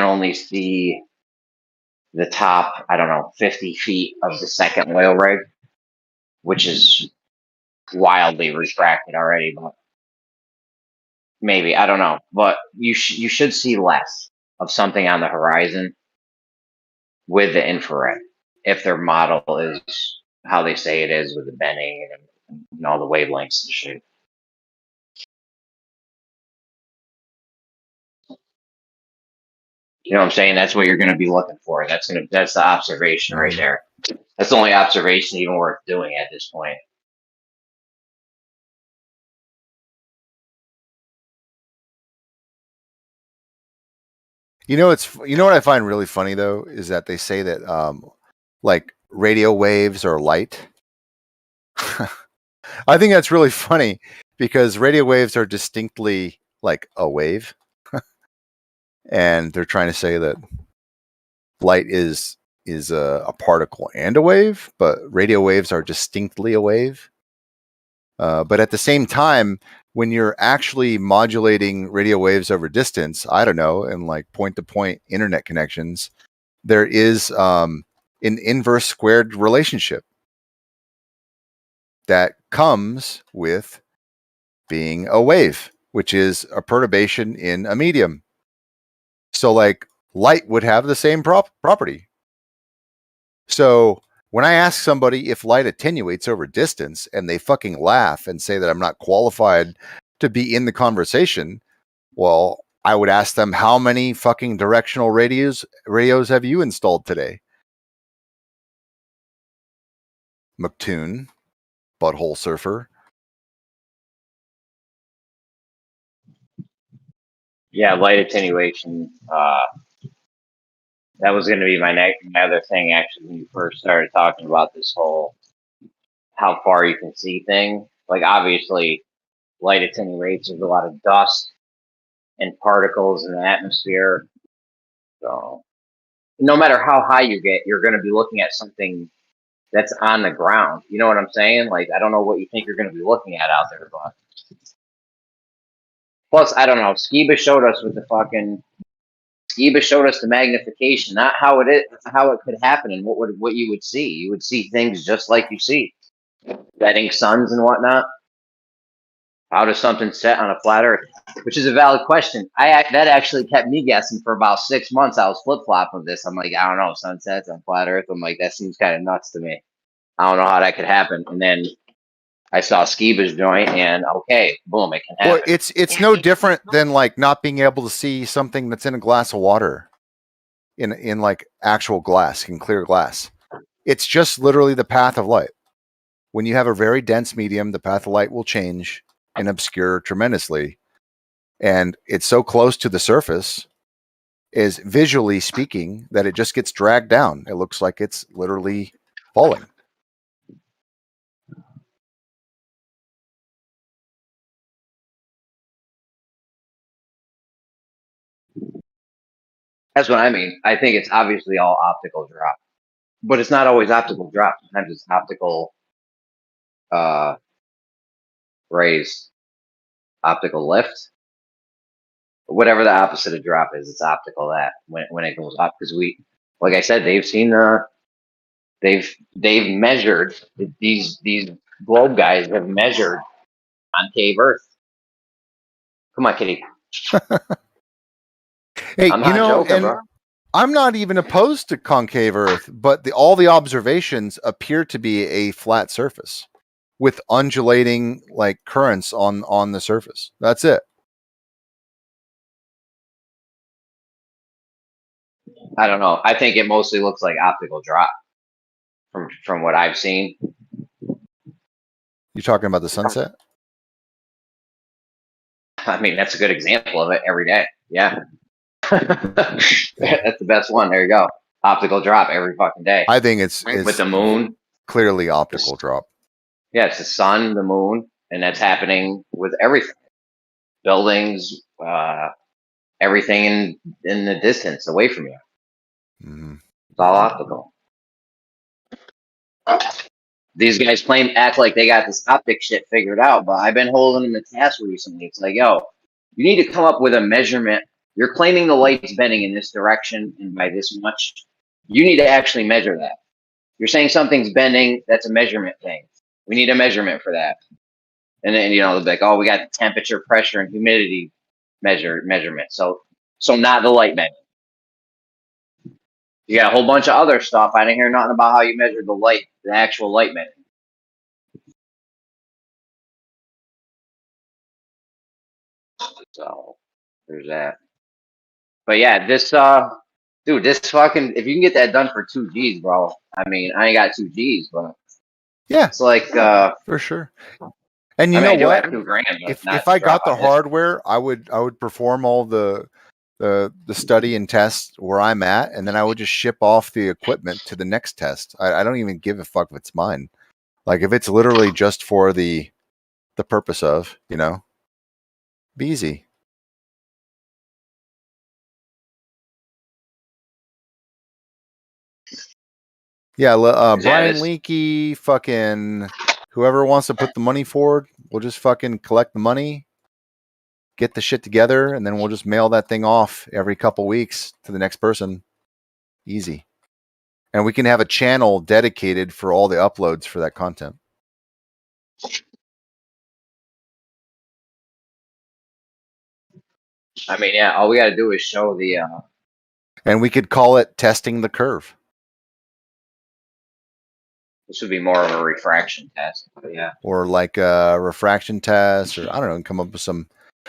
Speaker 17: only see the top, I don't know, 50 feet of the second oil rig, which is wildly refracted already, but maybe, I don't know. But you should see less of something on the horizon with the infrared if their model is how they say it is with the bending and all the wavelengths and shit. You know what I'm saying? That's what you're going to be looking for. That's the observation right there. That's the only observation even worth doing at this point.
Speaker 12: You know what I find really funny though is that they say that like radio waves are light. I think that's really funny because radio waves are distinctly like a wave. And they're trying to say that light is a particle and a wave, but radio waves are distinctly a wave. But at the same time, when you're actually modulating radio waves over distance, I don't know, in like point-to-point internet connections, there is an inverse squared relationship that comes with being a wave, which is a perturbation in a medium. So like light would have the same property. So when I ask somebody if light attenuates over distance and they fucking laugh and say that I'm not qualified to be in the conversation, well, I would ask them, how many fucking directional radios have you installed today? McToon, butthole surfer.
Speaker 17: Yeah, light attenuation. That was going to be my other thing, actually, when you first started talking about this whole how far you can see thing. Like, obviously, light attenuates. There's a lot of dust and particles in the atmosphere. So, no matter how high you get, you're going to be looking at something that's on the ground. You know what I'm saying? Like, I don't know what you think you're going to be looking at out there, but plus, I don't know. Skiba showed us the magnification, not how it could happen and what you would see. You would see things just like you see, setting suns and whatnot. How does something set on a flat Earth? Which is a valid question. That actually kept me guessing for about 6 months. I was flip flopping this. I'm like, I don't know, sunsets on flat Earth. I'm like, that seems kind of nuts to me. I don't know how that could happen. And then I saw Skiba's joint, and okay, boom, it can happen.
Speaker 12: Well, it's no different than like not being able to see something that's in a glass of water, in like actual glass, in clear glass. It's just literally the path of light. When you have a very dense medium, the path of light will change and obscure tremendously. And it's so close to the surface, is visually speaking, that it just gets dragged down. It looks like it's literally falling.
Speaker 17: That's what I mean. I think it's obviously all optical drop, but it's not always optical drop. Sometimes it's optical rays. Optical lift. Whatever the opposite of drop is, it's optical that when it goes up, because like I said, they've seen they've measured these globe guys have measured concave Earth. Come on, Kitty.
Speaker 12: Hey,
Speaker 17: I'm
Speaker 12: you
Speaker 17: not
Speaker 12: know,
Speaker 17: joking,
Speaker 12: and
Speaker 17: bro.
Speaker 12: I'm not even opposed to concave Earth, but all the observations appear to be a flat surface with undulating like currents on the surface. That's it.
Speaker 17: I don't know. I think it mostly looks like optical drop from what I've seen.
Speaker 12: You talking about the sunset?
Speaker 17: I mean, that's a good example of it every day. Yeah. That's the best one. There you go. Optical drop every fucking day.
Speaker 12: I think it's
Speaker 17: with the moon.
Speaker 12: clearly optical drop.
Speaker 17: Yeah, it's the sun, the moon, and that's happening with everything. Buildings, everything in the distance away from you.
Speaker 12: Mm-hmm.
Speaker 17: It's all optical. These guys act like they got this optic shit figured out, but I've been holding them to task recently. It's like, yo, you need to come up with a measurement. You're claiming the light's bending in this direction and by this much. You need to actually measure that. You're saying something's bending. That's a measurement thing. We need a measurement for that. And then they'll be like, oh, we got the temperature, pressure, and humidity measurement. So not the light bending. You got a whole bunch of other stuff. I didn't hear nothing about how you measure the light, the actual light bending. So there's that. But yeah, this dude, this fucking, if you can get that done for 2 G's, bro. I mean, I ain't got 2 G's, but
Speaker 12: yeah,
Speaker 17: it's like
Speaker 12: for sure. And you
Speaker 17: I
Speaker 12: know
Speaker 17: do
Speaker 12: what?
Speaker 17: have $2,000, but not
Speaker 12: If I got the
Speaker 17: drop.
Speaker 12: hardware, I would perform all the study and test where I'm at, and then I would just ship off the equipment to the next test. I don't even give a fuck if it's mine. Like if it's literally just for the purpose of, be easy. Yeah, Brian Leakey, fucking whoever wants to put the money forward, we'll just fucking collect the money, get the shit together, and then we'll just mail that thing off every couple weeks to the next person. Easy. And we can have a channel dedicated for all the uploads for that content.
Speaker 17: I mean, yeah, all we got to do is show the.
Speaker 12: And we could call it testing the curve.
Speaker 17: This would be more of a refraction test, but yeah.
Speaker 12: Or like a refraction test, or I don't know, and come up with some.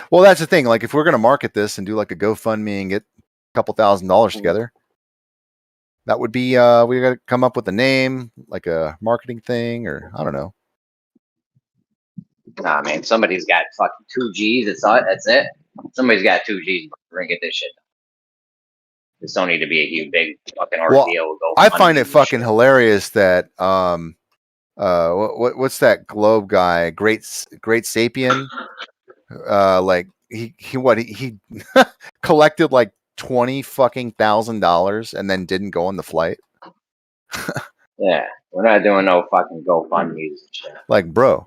Speaker 12: Well, that's the thing. Like, if we're going to market this and do like a GoFundMe and get a couple $1,000s together, that would be. We got to come up with a name, like a marketing thing, or I don't know.
Speaker 17: Nah, man, somebody's got fucking 2 G's. That's it. Somebody's got 2 G's. We're gonna get this shit done. This don't need to be a huge, big fucking ordeal.
Speaker 12: Well, I find it fucking hilarious that what's that globe guy? Great Sapien. Like he collected like $20,000 and then didn't go on the flight.
Speaker 17: Yeah, we're not doing no fucking GoFundMe's and shit.
Speaker 12: Like, bro,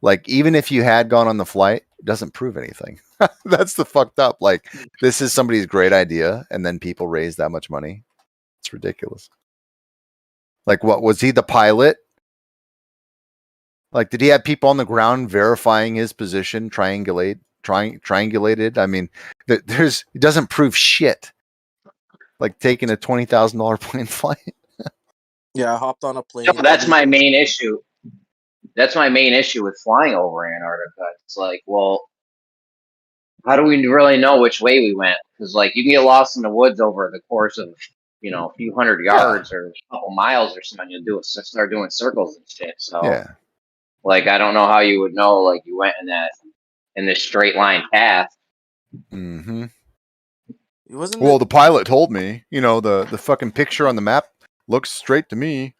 Speaker 12: like even if you had gone on the flight, it doesn't prove anything. That's the fucked up. Like, this is somebody's great idea, and then people raise that much money. It's ridiculous. Like, what was he the pilot? Like, did he have people on the ground verifying his position, triangulated? I mean, it doesn't prove shit. Like taking a $20,000 plane flight.
Speaker 11: Yeah, I hopped on a plane.
Speaker 17: No, that's my main issue. That's my main issue with flying over Antarctica. It's like, well, how do we really know which way we went? Because like you can get lost in the woods over the course of a few hundred yards or a couple miles or something. You'll start doing circles and shit. So
Speaker 12: yeah,
Speaker 17: like I don't know how you would know like you went in this straight line path.
Speaker 12: Mm-hmm.
Speaker 11: Well,
Speaker 12: the pilot told me. The fucking picture on the map looks straight to me.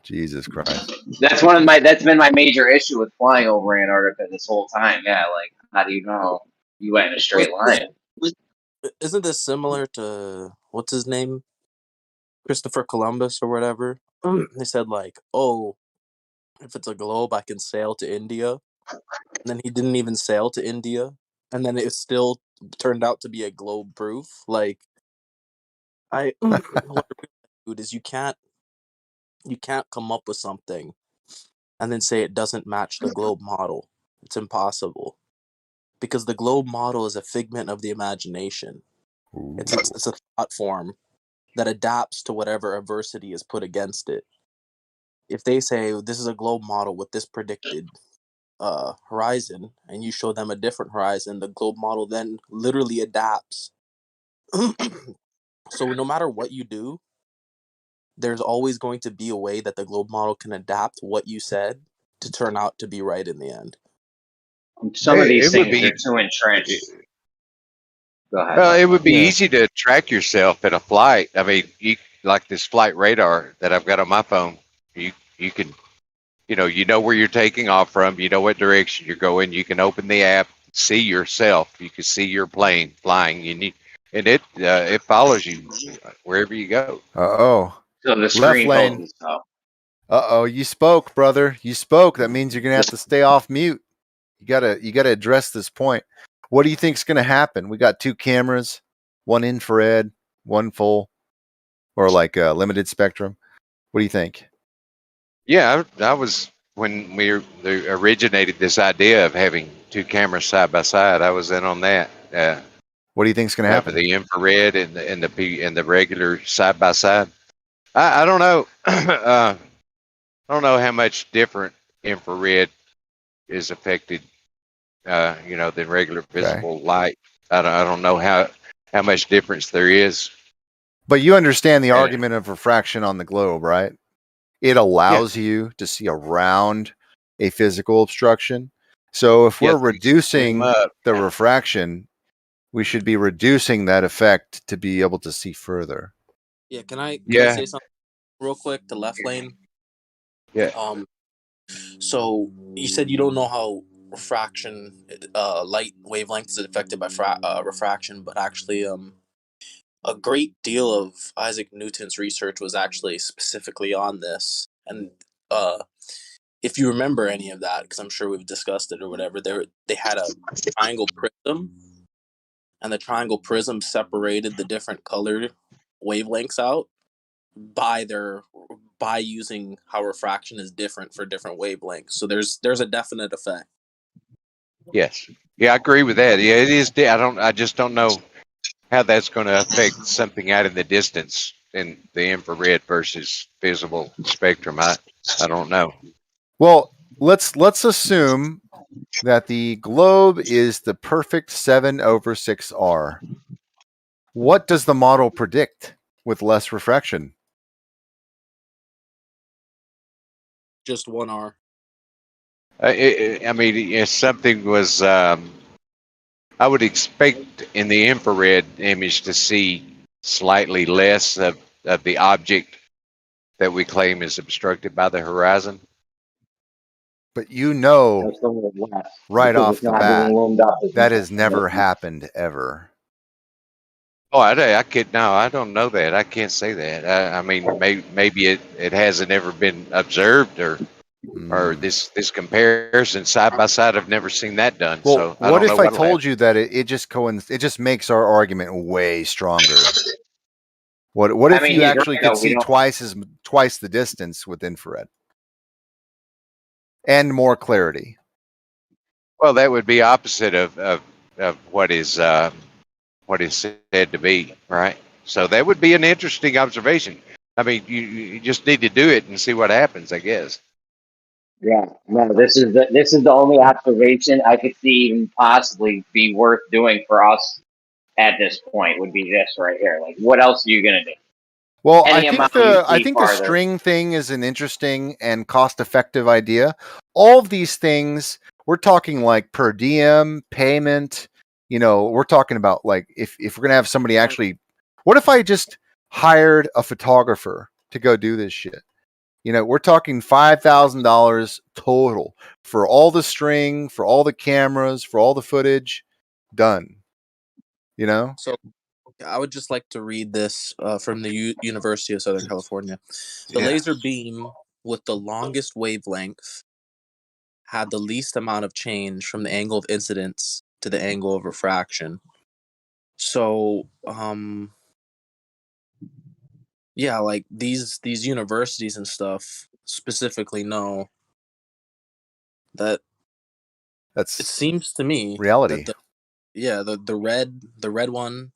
Speaker 12: Jesus Christ.
Speaker 17: That's been my major issue with flying over Antarctica this whole time. Yeah, like how do you know you went in a straight line?
Speaker 11: Isn't this similar to what's his name? Christopher Columbus or whatever? They said like, oh, if it's a globe, I can sail to India. And then he didn't even sail to India, and then it still turned out to be a globe proof. Like, I what I realized, dude, is you can't come up with something and then say it doesn't match the globe model. It's impossible, because the globe model is a figment of the imagination. It's a thought form that adapts to whatever adversity is put against it. If they say this is a globe model with this predicted horizon, and you show them a different horizon, the globe model then literally adapts. So no matter what you do, there's always going to be a way that the globe model can adapt what you said to turn out to be right in the end.
Speaker 17: Some of these
Speaker 15: It would
Speaker 17: things
Speaker 15: be
Speaker 17: are too entrenched. Go ahead.
Speaker 15: well, it would be
Speaker 1: Yeah.
Speaker 15: easy to track yourself in a flight. I mean, like this flight radar that I've got on my phone. You can you know where you're taking off from. You know what direction you're going. You can open the app, see yourself. You can see your plane flying. And it follows you wherever you go.
Speaker 12: Oh.
Speaker 17: So the
Speaker 12: Left
Speaker 17: screen
Speaker 12: lane.
Speaker 17: opens up.
Speaker 12: Oh, you spoke, brother. You spoke. That means you're gonna have to stay off mute. You gotta address this point. What do you think's gonna happen? We got 2 cameras, one infrared, one full, or like a limited spectrum. What do you think?
Speaker 15: Yeah, I was when they originated this idea of having 2 cameras side by side. I was in on that.
Speaker 12: What do you think's gonna happen?
Speaker 15: The infrared and the regular side by side. I don't know. I don't know how much different infrared is affected, than regular visible light. I don't know how much difference there is.
Speaker 12: But you understand the argument of refraction on the globe, right? It allows you to see around a physical obstruction. So if we're reducing the refraction, we should be reducing that effect to be able to see further.
Speaker 11: Yeah, can I
Speaker 15: Yeah.
Speaker 11: say something real quick to left lane?
Speaker 15: Yeah.
Speaker 11: So you said you don't know how refraction, light wavelength is affected by refraction, but actually, a great deal of Isaac Newton's research was actually specifically on this. And if you remember any of that, because I'm sure we've discussed it or whatever, they had a triangle prism, and the triangle prism separated the different colored wavelengths out by using how refraction is different for different wavelengths. So there's a definite effect.
Speaker 15: Yes. Yeah, I agree with that. Yeah, it is. I just don't know how that's going to affect something out in the distance in the infrared versus visible spectrum. I don't know.
Speaker 12: Well, let's assume that the globe is the perfect 7/6R. What does the model predict with less refraction?
Speaker 11: Just 1R.
Speaker 15: I mean, if something was, I would expect in the infrared image to see slightly less of the object that we claim is obstructed by the horizon.
Speaker 12: But right
Speaker 17: because
Speaker 12: off
Speaker 17: it's
Speaker 12: the
Speaker 17: not being
Speaker 12: bat,
Speaker 17: loomed up as
Speaker 12: that
Speaker 17: much.
Speaker 12: has never happened ever.
Speaker 15: Oh, I don't know that. I can't say that. I mean, maybe it hasn't ever been observed, or this comparison side by side. I've never seen that done.
Speaker 12: Well,
Speaker 15: So I
Speaker 12: what
Speaker 15: don't know
Speaker 12: if I
Speaker 15: what'll
Speaker 12: told
Speaker 15: happen.
Speaker 12: you that it just makes our argument way stronger? What
Speaker 17: I
Speaker 12: if
Speaker 17: mean,
Speaker 12: you
Speaker 17: he's
Speaker 12: actually
Speaker 17: right,
Speaker 12: could
Speaker 17: though. We
Speaker 12: see
Speaker 17: don't.
Speaker 12: twice the distance with infrared and more clarity?
Speaker 15: Well, that would be opposite of what is said to be, right? So that would be an interesting observation. I mean, you just need to do it and see what happens, I guess.
Speaker 17: Yeah, no. This is the only observation I could see even possibly be worth doing for us at this point. Would be this right here. Like, what else are you gonna do?
Speaker 12: Well,
Speaker 17: Any amount you
Speaker 12: I
Speaker 17: see
Speaker 12: think the
Speaker 17: farther.
Speaker 12: string thing is an interesting and cost-effective idea. All of these things, we're talking like per diem payment. We're talking about like if we're gonna have somebody actually. What if I just hired a photographer to go do this shit? We're talking $5,000 total for all the string, for all the cameras, for all the footage, done.
Speaker 11: So I would just like to read this from the University of Southern California. The laser beam with the longest wavelength had the least amount of change from the angle of incidence to the angle of refraction. So, yeah, like these universities and stuff specifically know that it
Speaker 12: That's
Speaker 11: seems to me
Speaker 12: reality.
Speaker 11: that the red one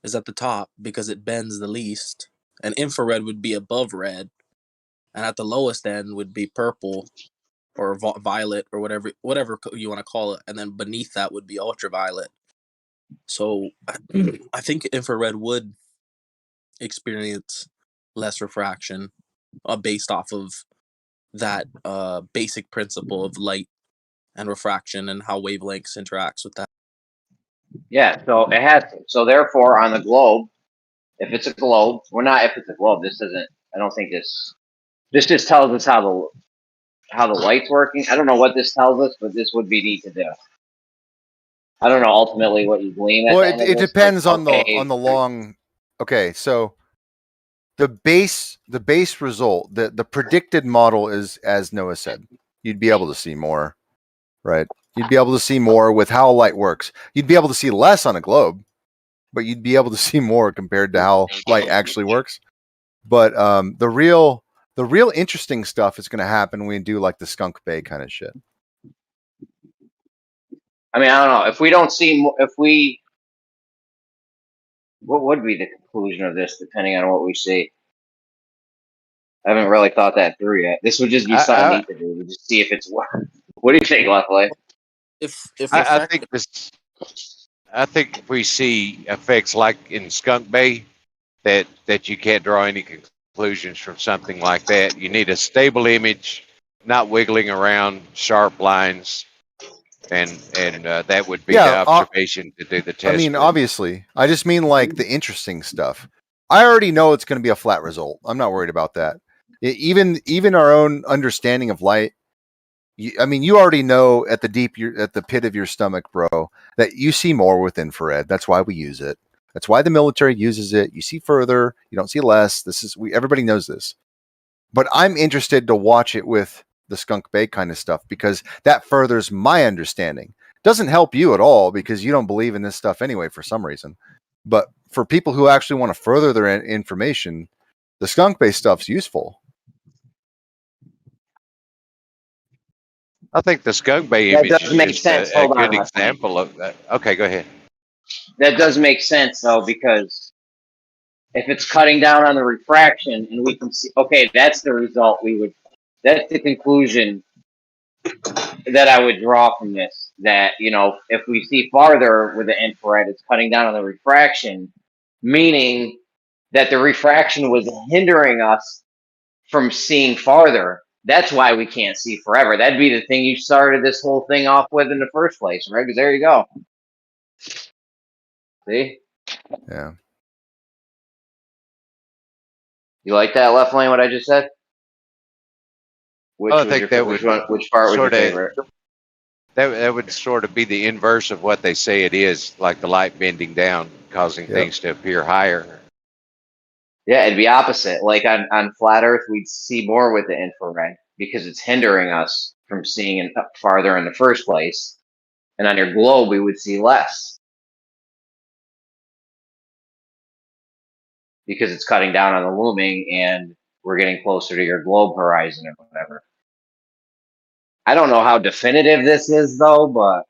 Speaker 11: is at the top because it bends the least, and infrared would be above red, and at the lowest end would be purple or violet or whatever you want to call it, and then beneath that would be ultraviolet. So I think infrared would experience less refraction based off of that basic principle of light and refraction and how wavelengths interacts with that.
Speaker 17: Yeah, so it has to. So therefore, on the globe, if it's a globe, well, not if it's a globe. This doesn't. I don't think this. This just tells us how the light's working. I don't know what this tells us, but this would be neat to do. I don't know ultimately what you glean at
Speaker 12: Well,
Speaker 17: the end of
Speaker 12: it
Speaker 17: this.
Speaker 12: depends
Speaker 17: Like,
Speaker 12: on the long. Okay, so the base result, the predicted model is, as Noah said, you'd be able to see more, right? You'd be able to see more with how light works. You'd be able to see less on a globe, but you'd be able to see more compared to how light actually works. But the real interesting stuff is going to happen when we do like the Skunk Bay kind of shit.
Speaker 17: I mean, I don't know if we don't see if we. What would be the conclusion of this, depending on what we see? I haven't really thought that through yet. This would just be something neat to do. We just see if it's what. What do you think, Lefley?
Speaker 15: I think this. I think if we see effects like in Skunk Bay, that you can't draw any conclusions from something like that. You need a stable image, not wiggling around, sharp lines, and that would be the observation to do the test.
Speaker 12: I mean,
Speaker 15: with.
Speaker 12: obviously, I just mean like the interesting stuff. I already know it's going to be a flat result. I'm not worried about that. Even our own understanding of light. I mean, you already know at the pit of your stomach, bro, that you see more with infrared. That's why we use it. That's why the military uses it. You see further, you don't see less. Everybody knows this. But I'm interested to watch it with the Skunk Bay kind of stuff because that furthers my understanding. Doesn't help you at all because you don't believe in this stuff anyway for some reason. But for people who actually want to further their information, the Skunk Bay stuff's useful.
Speaker 15: I think the Skunk Bay
Speaker 17: That
Speaker 15: image
Speaker 17: does
Speaker 15: is
Speaker 17: make
Speaker 15: just
Speaker 17: sense.
Speaker 15: a
Speaker 17: Hold
Speaker 15: good
Speaker 17: on, Lefley.
Speaker 15: example of that. Okay, go ahead.
Speaker 17: That does make sense though, because if it's cutting down on the refraction and we can see, okay, that's the result that's the conclusion that I would draw from this, that, if we see farther with the infrared, it's cutting down on the refraction, meaning that the refraction was hindering us from seeing farther. That's why we can't see forever. That'd be the thing you started this whole thing off with in the first place, right? Because there you go. See?
Speaker 12: Yeah.
Speaker 17: You like that, Left Lane, what I just said? Which
Speaker 15: I
Speaker 17: was
Speaker 15: think that would
Speaker 17: which part was your
Speaker 15: sort of
Speaker 17: favorite?
Speaker 15: that would sort of be the inverse of what they say it is, like the light bending down, causing things to appear higher.
Speaker 17: Yeah, it'd be opposite. Like on flat Earth, we'd see more with the infrared because it's hindering us from seeing farther in the first place. And on your globe, we would see less because it's cutting down on the looming and we're getting closer to your globe horizon or whatever. I don't know how definitive this is, though, but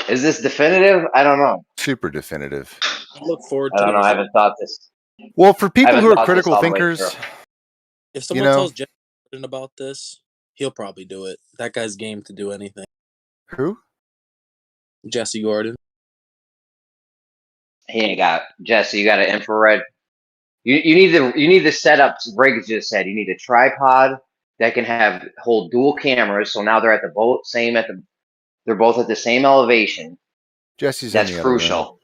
Speaker 17: is this definitive? I don't know.
Speaker 12: Super definitive.
Speaker 11: I look forward
Speaker 17: I
Speaker 11: to the
Speaker 17: don't know. I
Speaker 11: result.
Speaker 17: haven't thought this.
Speaker 12: Well, for people
Speaker 17: I
Speaker 12: who
Speaker 17: haven't
Speaker 12: are
Speaker 17: thought this
Speaker 12: critical
Speaker 17: all the way through.
Speaker 12: thinkers,
Speaker 11: If someone tells Jesse Gordon about this, he'll probably do it. That guy's game to do anything.
Speaker 12: Who?
Speaker 11: Jesse Gordon.
Speaker 17: He ain't got Jesse. You got an infrared. You need the setup. Briggs just said you need a tripod that can hold dual cameras. So now they're at they're both at the same elevation.
Speaker 12: Jesse's
Speaker 17: That's
Speaker 12: in the other room.
Speaker 17: crucial.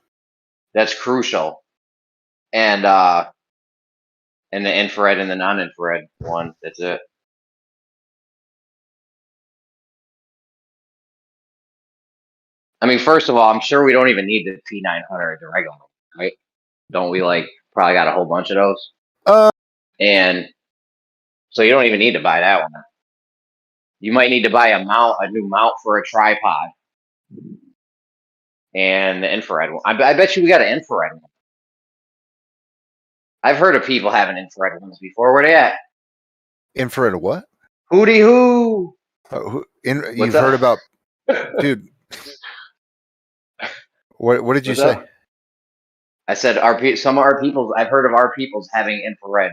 Speaker 17: That's crucial. And the infrared and the non-infrared one. That's it. I mean, first of all, I'm sure we don't even need the P900, the regular one, right? Don't we probably got a whole bunch of those? And So you don't even need to buy that one. You might need to buy a new mount for a tripod, and the infrared one. I bet you we got an infrared one. I've heard of people having infrared ones before. Where they at?
Speaker 12: Infrared what?
Speaker 17: Hootie hoo.
Speaker 12: You've heard about, dude. What did you say?
Speaker 17: Up? I said some of our peoples. I've heard of our peoples having infrared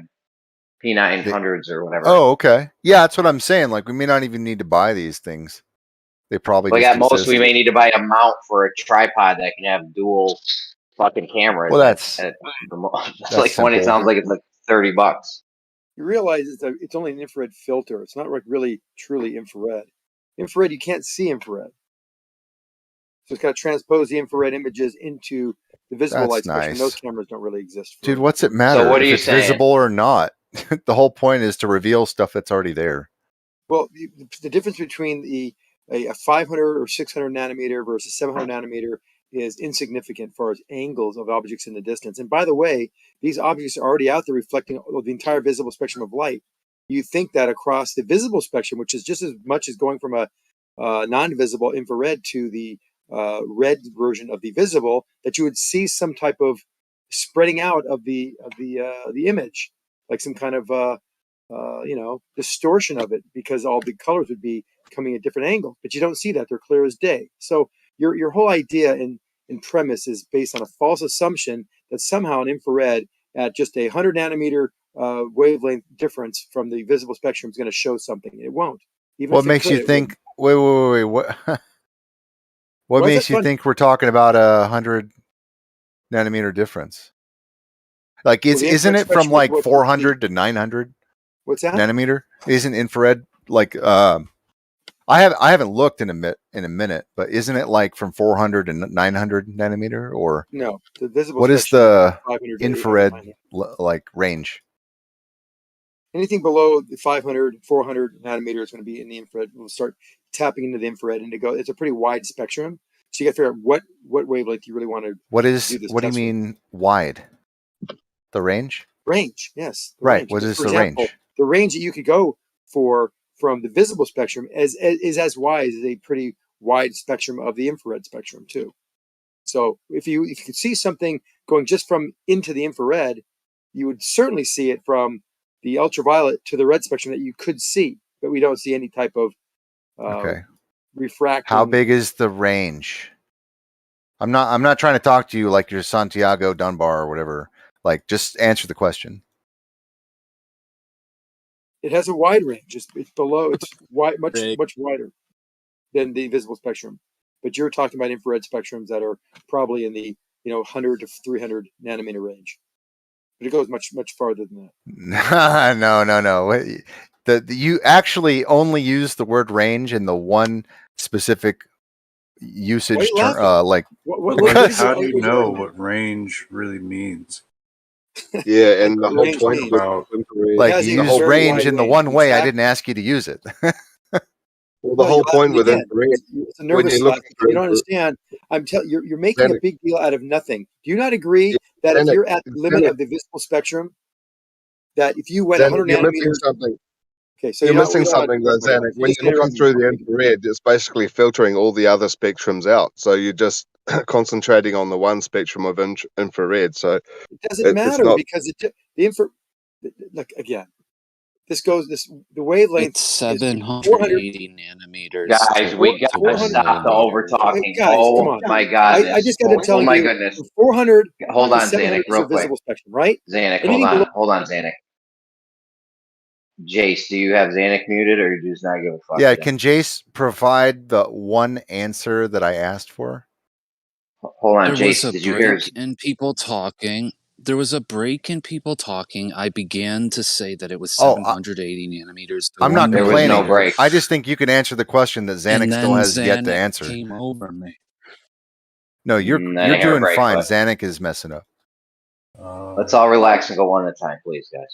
Speaker 17: P900s or whatever.
Speaker 12: Oh, okay. Yeah, that's what I'm saying. Like, we may not even need to buy these things. They probably
Speaker 17: Like
Speaker 12: just
Speaker 17: at most,
Speaker 12: exist.
Speaker 17: we may need to buy a mount for a tripod that can have dual fucking cameras.
Speaker 12: Well, that's
Speaker 17: like
Speaker 12: simple.
Speaker 17: when it sounds like it's like $30.
Speaker 16: You realize it's only an infrared filter. It's not like really truly infrared. Infrared, you can't see infrared. So it's got to transpose the infrared images into the visible light spectrum.
Speaker 12: Nice.
Speaker 16: Those cameras don't really exist.
Speaker 12: Dude, what's it matter
Speaker 17: So what are
Speaker 12: if
Speaker 17: you
Speaker 12: it's
Speaker 17: saying?
Speaker 12: visible or not? The whole point is to reveal stuff that's already there.
Speaker 16: Well, the difference between a 500 or 600 nanometer versus 700 nanometer is insignificant for as angles of objects in the distance. And by the way, these objects are already out there reflecting the entire visible spectrum of light. You think that across the visible spectrum, which is just as much as going from a non-visible infrared to the red version of the visible, that you would see some type of spreading out of the image, like some kind of distortion of it, because all the colors would be coming at different angles. But you don't see that; they're clear as day. So your whole idea and premise is based on a false assumption that somehow an infrared at just 100 nanometer wavelength difference from the visible spectrum is going to show something. It won't. Even
Speaker 12: What
Speaker 16: if it
Speaker 12: makes
Speaker 16: could,
Speaker 12: you
Speaker 16: it
Speaker 12: think?
Speaker 16: wouldn't.
Speaker 12: Wait. What? What
Speaker 16: Why is
Speaker 12: makes
Speaker 16: that
Speaker 12: you
Speaker 16: funny?
Speaker 12: think we're talking about 100 nanometer difference? Like,
Speaker 16: Well, the
Speaker 12: isn't
Speaker 16: infrared
Speaker 12: it from
Speaker 16: spectrum is
Speaker 12: like
Speaker 16: what
Speaker 12: 400 to 900
Speaker 16: what's that?
Speaker 12: nanometer? Isn't infrared like? I haven't looked in a minute, but isn't it like from 400 to 900 nanometer, or
Speaker 16: No, the visible
Speaker 12: what is
Speaker 16: spectrum
Speaker 12: the
Speaker 16: is 500 to 800,
Speaker 12: infrared
Speaker 16: 900.
Speaker 12: like range?
Speaker 16: Anything below the 500, 400 nanometer is going to be in the infrared. We'll start tapping into the infrared, and it's a pretty wide spectrum. So you got to figure out what wavelength you really want to
Speaker 12: What
Speaker 16: do
Speaker 12: do
Speaker 16: this
Speaker 12: you
Speaker 16: test with.
Speaker 12: mean wide? The range?
Speaker 16: Range, yes, the
Speaker 12: Right.
Speaker 16: range.
Speaker 12: What
Speaker 16: Because,
Speaker 12: is
Speaker 16: for
Speaker 12: the
Speaker 16: example,
Speaker 12: range?
Speaker 16: the range that you could go for from the visible spectrum is as wide as a pretty wide spectrum of the infrared spectrum too. So if you could see something going just from into the infrared, you would certainly see it from the ultraviolet to the red spectrum that you could see, but we don't see any type of
Speaker 12: Okay.
Speaker 16: refracting.
Speaker 12: How big is the range? I'm not trying to talk to you like you're Santiago Dunbar or whatever. Like, just answer the question.
Speaker 16: It has a wide range. It's below. It's wide, much wider than the visible spectrum. But you're talking about infrared spectrums that are probably in the 100 to 300 nanometer range. But it goes much farther than that.
Speaker 12: No. You actually only use the word range in the one specific usage
Speaker 16: Why are you
Speaker 12: term.
Speaker 16: laughing?
Speaker 12: Like,
Speaker 16: What
Speaker 5: How do you know
Speaker 16: argument?
Speaker 5: what range really means?
Speaker 19: Yeah, and the whole
Speaker 16: Range
Speaker 19: point
Speaker 16: means.
Speaker 19: of
Speaker 5: About
Speaker 19: infrared,
Speaker 12: like
Speaker 16: has
Speaker 12: you
Speaker 16: a
Speaker 12: use
Speaker 16: very
Speaker 12: range
Speaker 16: wide
Speaker 12: in the
Speaker 16: range.
Speaker 12: one way. I
Speaker 16: Exact-
Speaker 12: didn't ask you to use it.
Speaker 19: well, the
Speaker 16: No,
Speaker 19: whole
Speaker 16: you're
Speaker 19: point
Speaker 16: laughing
Speaker 19: with
Speaker 16: again.
Speaker 19: infrared,
Speaker 16: It's a
Speaker 19: when
Speaker 16: nervous
Speaker 19: you're
Speaker 16: laugh
Speaker 19: looking
Speaker 16: because
Speaker 19: for
Speaker 16: you don't
Speaker 19: infrared,
Speaker 16: understand. You're making a
Speaker 19: Xanax,
Speaker 16: big deal out of nothing. Do you not agree that if
Speaker 19: Xanax,
Speaker 16: you're at the limit
Speaker 19: Xanax,
Speaker 16: of the visible spectrum, that if you went
Speaker 19: Xanax,
Speaker 16: 100
Speaker 19: you're missing
Speaker 16: nanometers,
Speaker 19: something.
Speaker 16: okay, so
Speaker 19: You're
Speaker 16: we
Speaker 19: missing
Speaker 16: don't want
Speaker 19: something
Speaker 16: to talk
Speaker 19: though,
Speaker 16: about that.
Speaker 19: Xanax.
Speaker 16: You
Speaker 19: When
Speaker 16: just
Speaker 19: you're looking
Speaker 16: interrupt me.
Speaker 19: through the infrared, it's basically filtering all the other spectrums out. So you're just concentrating on the one spectrum of infrared. So
Speaker 16: It doesn't
Speaker 19: it's
Speaker 16: matter
Speaker 19: not.
Speaker 16: because look again. The wavelength
Speaker 23: It's
Speaker 16: is 400.
Speaker 23: 780 nanometers
Speaker 17: Guys, we
Speaker 23: to
Speaker 17: gotta
Speaker 23: 1
Speaker 17: stop the over
Speaker 23: millimeter.
Speaker 17: talking.
Speaker 16: Guys, come
Speaker 17: Oh
Speaker 16: on.
Speaker 17: my
Speaker 16: I
Speaker 17: goodness.
Speaker 16: just got to tell
Speaker 17: Oh my
Speaker 16: you,
Speaker 17: goodness.
Speaker 16: from 400
Speaker 17: Hold
Speaker 16: to
Speaker 17: on,
Speaker 16: 700
Speaker 17: Zanuck,
Speaker 16: is the
Speaker 17: real quick.
Speaker 16: visible spectrum, right?
Speaker 17: Zanuck,
Speaker 16: Anything below.
Speaker 17: hold on, Zanuck. Jace, do you have Zanuck muted or do you just not give a fuck?
Speaker 12: Yeah,
Speaker 17: today?
Speaker 12: can Jace provide the one answer that I asked for?
Speaker 17: Hold on,
Speaker 23: There was
Speaker 17: Jace.
Speaker 23: a
Speaker 17: Did you hear?
Speaker 23: break in people talking. There was a break in people talking. I began to say that it was 780 nanometers to
Speaker 12: I'm
Speaker 23: 1
Speaker 12: not
Speaker 17: There was no
Speaker 12: complaining.
Speaker 17: break.
Speaker 12: I just think you can answer the question that
Speaker 23: And
Speaker 12: Xanax still
Speaker 23: then
Speaker 12: has yet to
Speaker 23: Zanuck
Speaker 12: answer.
Speaker 23: came over me.
Speaker 12: No,
Speaker 17: I
Speaker 12: you're
Speaker 17: didn't hear a
Speaker 12: doing
Speaker 17: break,
Speaker 12: fine.
Speaker 17: but
Speaker 12: Xanax is messing up.
Speaker 17: let's all relax and go one at a time, please, guys.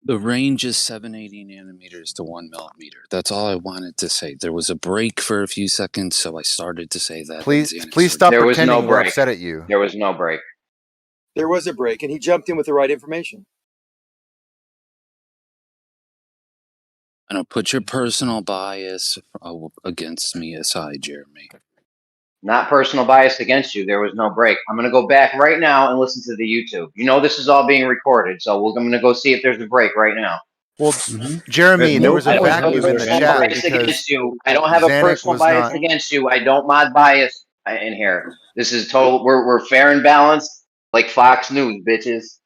Speaker 23: The range is 780 nanometers to 1 millimeter. That's all I wanted to say. There was a break for a few seconds, so I started to say that.
Speaker 12: Please stop
Speaker 17: There was no
Speaker 12: pretending we're
Speaker 17: break.
Speaker 12: upset at you.
Speaker 17: There was no break.
Speaker 16: There was a break, and he jumped in with the right information.
Speaker 23: I don't put your personal bias against me aside, Jeremy.
Speaker 17: Not personal bias against you. There was no break. I'm going to go back right now and listen to the YouTube. You know this is all being recorded, so I'm going to go see if there's a break right now.
Speaker 12: Well, Jeremy, there was a
Speaker 17: I don't have
Speaker 12: vacuum
Speaker 17: a
Speaker 12: in the
Speaker 17: personal
Speaker 12: chat
Speaker 17: bias
Speaker 12: because
Speaker 17: against you. I don't have a
Speaker 12: Zanuck
Speaker 17: personal
Speaker 12: was
Speaker 17: bias
Speaker 12: not.
Speaker 17: against you. I don't mod bias in here. This is total. We're fair and balanced, like Fox News, bitches.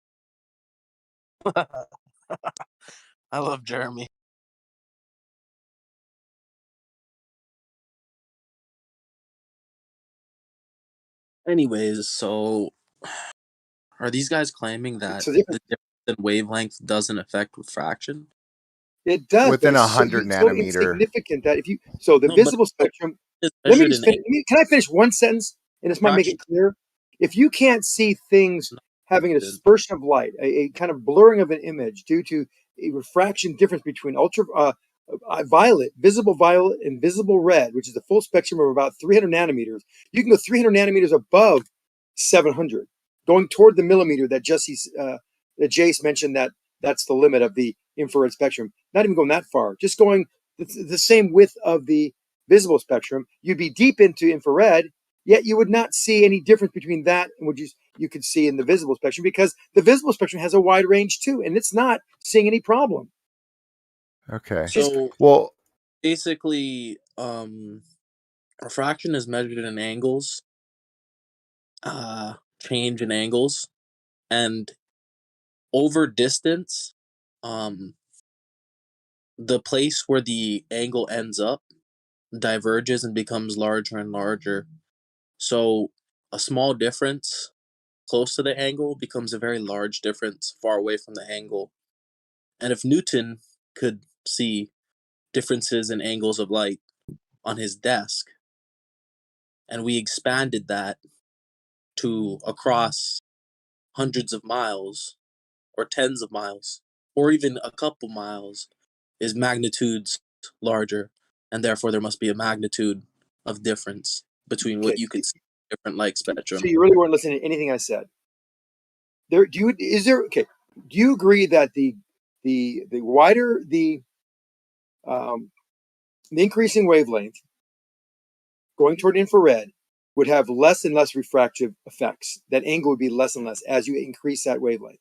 Speaker 11: I love Jeremy. Anyways, so are these guys claiming that
Speaker 16: So
Speaker 11: the difference in wavelength doesn't affect refraction?
Speaker 16: It does,
Speaker 12: Within
Speaker 16: but it's so,
Speaker 12: 100
Speaker 16: so
Speaker 12: nanometer.
Speaker 16: insignificant that if you the
Speaker 11: No, but
Speaker 16: visible spectrum.
Speaker 11: it's
Speaker 16: Let me
Speaker 11: measured
Speaker 16: just
Speaker 11: in
Speaker 16: finish. Can I finish one sentence? And this might make
Speaker 11: refraction.
Speaker 16: it clear. If you can't see things having a dispersion of light, a kind of blurring of an image due to a refraction difference between violet, visible violet, and visible red, which is the full spectrum of about 300 nanometers, you can go 300 nanometers above 700, going toward the millimeter that that Jace mentioned that that's the limit of the infrared spectrum. Not even going that far, just going the same width of the visible spectrum. You'd be deep into infrared, yet you would not see any difference between that and what you could see in the visible spectrum, because the visible spectrum has a wide range too, and it's not seeing any problem.
Speaker 12: Okay.
Speaker 11: So
Speaker 12: Well,
Speaker 11: basically, refraction is measured in angles, change in angles, and over distance, the place where the angle ends up diverges and becomes larger and larger. So a small difference close to the angle becomes a very large difference far away from the angle. And if Newton could see differences in angles of light on his desk, and we expanded that to across hundreds of miles or tens of miles or even a couple miles, is magnitudes larger, and therefore there must be a magnitude of difference between what
Speaker 16: Okay,
Speaker 11: you could see in different light
Speaker 16: so
Speaker 11: spectrum.
Speaker 16: you really weren't listening to anything I said. Do you agree that the wider the increasing wavelength going toward infrared would have less and less refractive effects? That angle would be less and less as you increase that wavelength.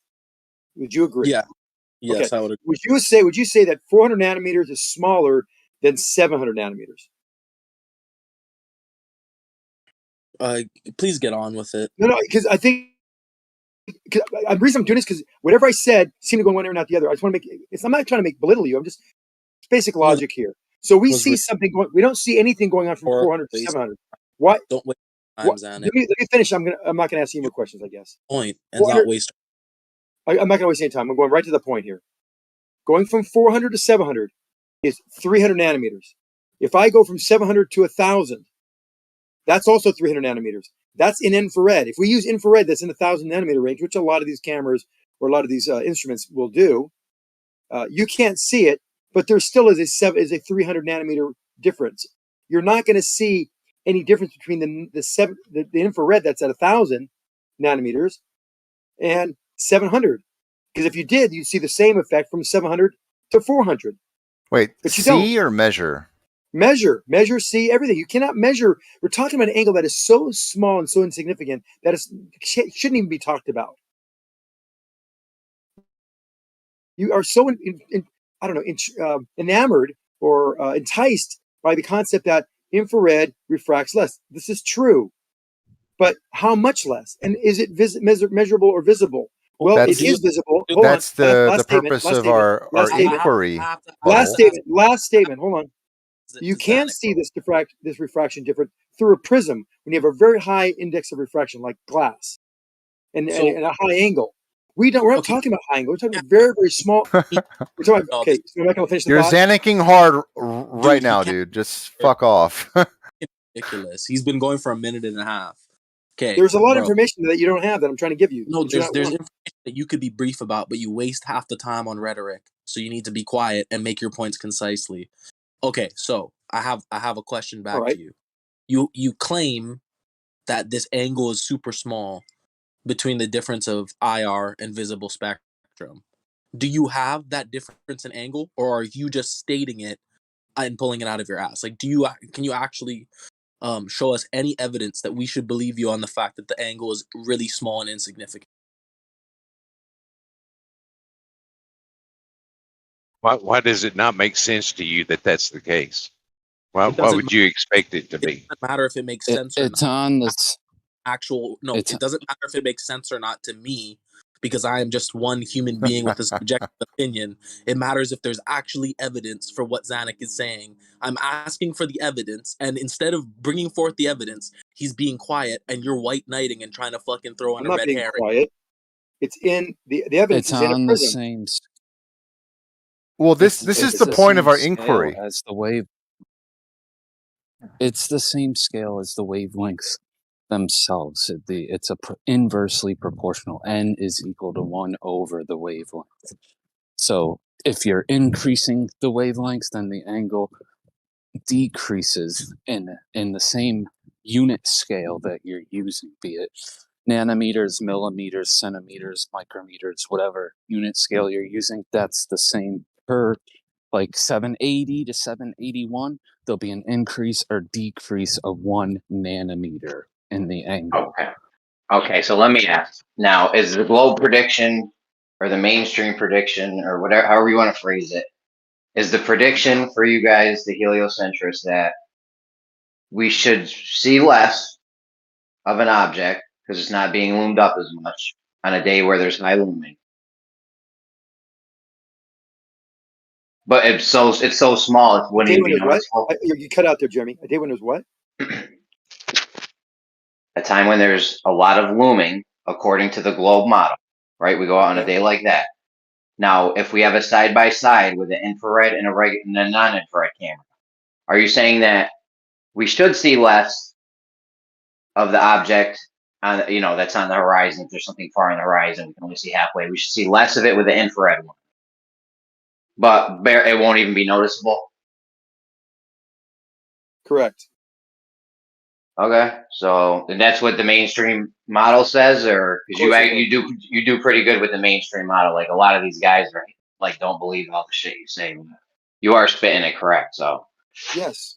Speaker 16: Would you agree?
Speaker 11: Yeah. Yes,
Speaker 16: Okay.
Speaker 11: I would agree.
Speaker 16: Would you say that 400 nanometers is smaller than 700 nanometers?
Speaker 11: Please get on with it.
Speaker 16: No, because I think the reason I'm doing this because whatever I said seemed to go one ear and not the other. I just want to make I'm not trying to belittle you. I'm just basic logic here. So we see something going. We don't see anything going on from 400 to 700. Why?
Speaker 11: Don't waste time,
Speaker 16: What?
Speaker 11: Zanuck.
Speaker 16: Let me finish. I'm not gonna ask you more questions. I guess.
Speaker 11: Point and not waste.
Speaker 16: I'm not gonna waste any time. I'm going right to the point here. Going from 400 to 700 is 300 nanometers. If I go from 700 to 1,000, that's also 300 nanometers. That's in infrared. If we use infrared, that's in the 1,000 nanometer range, which a lot of these cameras or a lot of these instruments will do. You can't see it, but there still is a 300 nanometer difference. You're not going to see any difference between the infrared that's at 1,000 nanometers and 700. Because if you did, you'd see the same effect from 700 to 400.
Speaker 12: Wait,
Speaker 16: but you
Speaker 12: see
Speaker 16: don't.
Speaker 12: or measure?
Speaker 16: Measure, see everything. You cannot measure. We're talking about an angle that is so small and so insignificant that it shouldn't even be talked about. You are so enamored or enticed by the concept that infrared refracts less. This is true, but how much less? And is it measurable or visible? Well, it is visible. Hold
Speaker 12: That's
Speaker 16: on.
Speaker 12: the purpose of our inquiry.
Speaker 16: Last statement. Hold on. You can see this refraction difference through a prism when you have a very high index of refraction, like glass, and a high angle. We're not talking about high angle. We're talking about very, very small. We're talking about, okay, so I'm not going to finish the
Speaker 12: You're
Speaker 16: thought.
Speaker 12: Zanicking hard right now, dude. Just fuck off.
Speaker 11: Ridiculous. He's been going for a minute and a half. Okay.
Speaker 16: There's a lot of information that you don't have that I'm trying to give you.
Speaker 11: No, there's information that you could be brief about, but you waste half the time on rhetoric. So you need to be quiet and make your points concisely. Okay, so I have a question back to you. You claim that this angle is super small, between the difference of IR and visible spectrum. Do you have that difference in angle, or are you just stating it and pulling it out of your ass? Like, can you actually show us any evidence that we should believe you on the fact that the angle is really small and insignificant?
Speaker 15: Why does it not make sense to you that that's the case? Why
Speaker 11: It doesn't
Speaker 15: would you expect it to be?
Speaker 11: doesn't matter if it makes sense or
Speaker 23: It's
Speaker 11: not.
Speaker 23: on this. It's
Speaker 11: It doesn't matter if it makes sense or not to me, because I am just one human being with a subjective opinion. It matters if there's actually evidence for what Zanuck is saying. I'm asking for the evidence, and instead of bringing forth the evidence, he's being quiet, and you're white knighting and trying to fucking throw in
Speaker 16: I'm
Speaker 11: a
Speaker 16: not
Speaker 11: red
Speaker 16: being
Speaker 11: herring.
Speaker 16: quiet. It's in the evidence
Speaker 23: It's
Speaker 16: is in a
Speaker 23: on the
Speaker 16: prism.
Speaker 23: same.
Speaker 12: Well, this
Speaker 23: It's
Speaker 12: is
Speaker 23: it's
Speaker 12: the
Speaker 23: the
Speaker 12: point of
Speaker 23: same
Speaker 12: our
Speaker 23: scale
Speaker 12: inquiry.
Speaker 23: as the wave. It's the same scale as the wavelengths themselves. It's inversely proportional. N is equal to 1 over the wavelength. So if you're increasing the wavelengths, then the angle decreases in the same unit scale that you're using, be it nanometers, millimeters, centimeters, micrometers, whatever unit scale you're using. That's the same per, like 780 to 781. There'll be an increase or decrease of 1 nanometer in the angle.
Speaker 17: Okay, so let me ask. Now, is the globe prediction or the mainstream prediction or whatever, however you want to phrase it, is the prediction for you guys, the heliocentrists, that we should see less of an object because it's not being loomed up as much on a day where there's high looming? But it's so small, it
Speaker 16: A
Speaker 17: wouldn't
Speaker 16: day
Speaker 17: even
Speaker 16: when
Speaker 17: be
Speaker 16: there's what?
Speaker 17: noticeable.
Speaker 16: You cut out there, Jeremy. A day when there's what?
Speaker 17: A time when there's a lot of looming, according to the globe model, right? We go out on a day like that. Now, if we have a side by side with an infrared and a non-infrared camera, are you saying that we should see less of the object on, that's on the horizon? If there's something far on the horizon, we can only see halfway. We should see less of it with the infrared one, but it won't even be noticeable.
Speaker 16: Correct.
Speaker 17: Okay, so that's what the mainstream model says, or because you do pretty good with the mainstream model. Like a lot of these guys are like don't believe all the shit you say. You are spitting it correct, so
Speaker 16: Yes.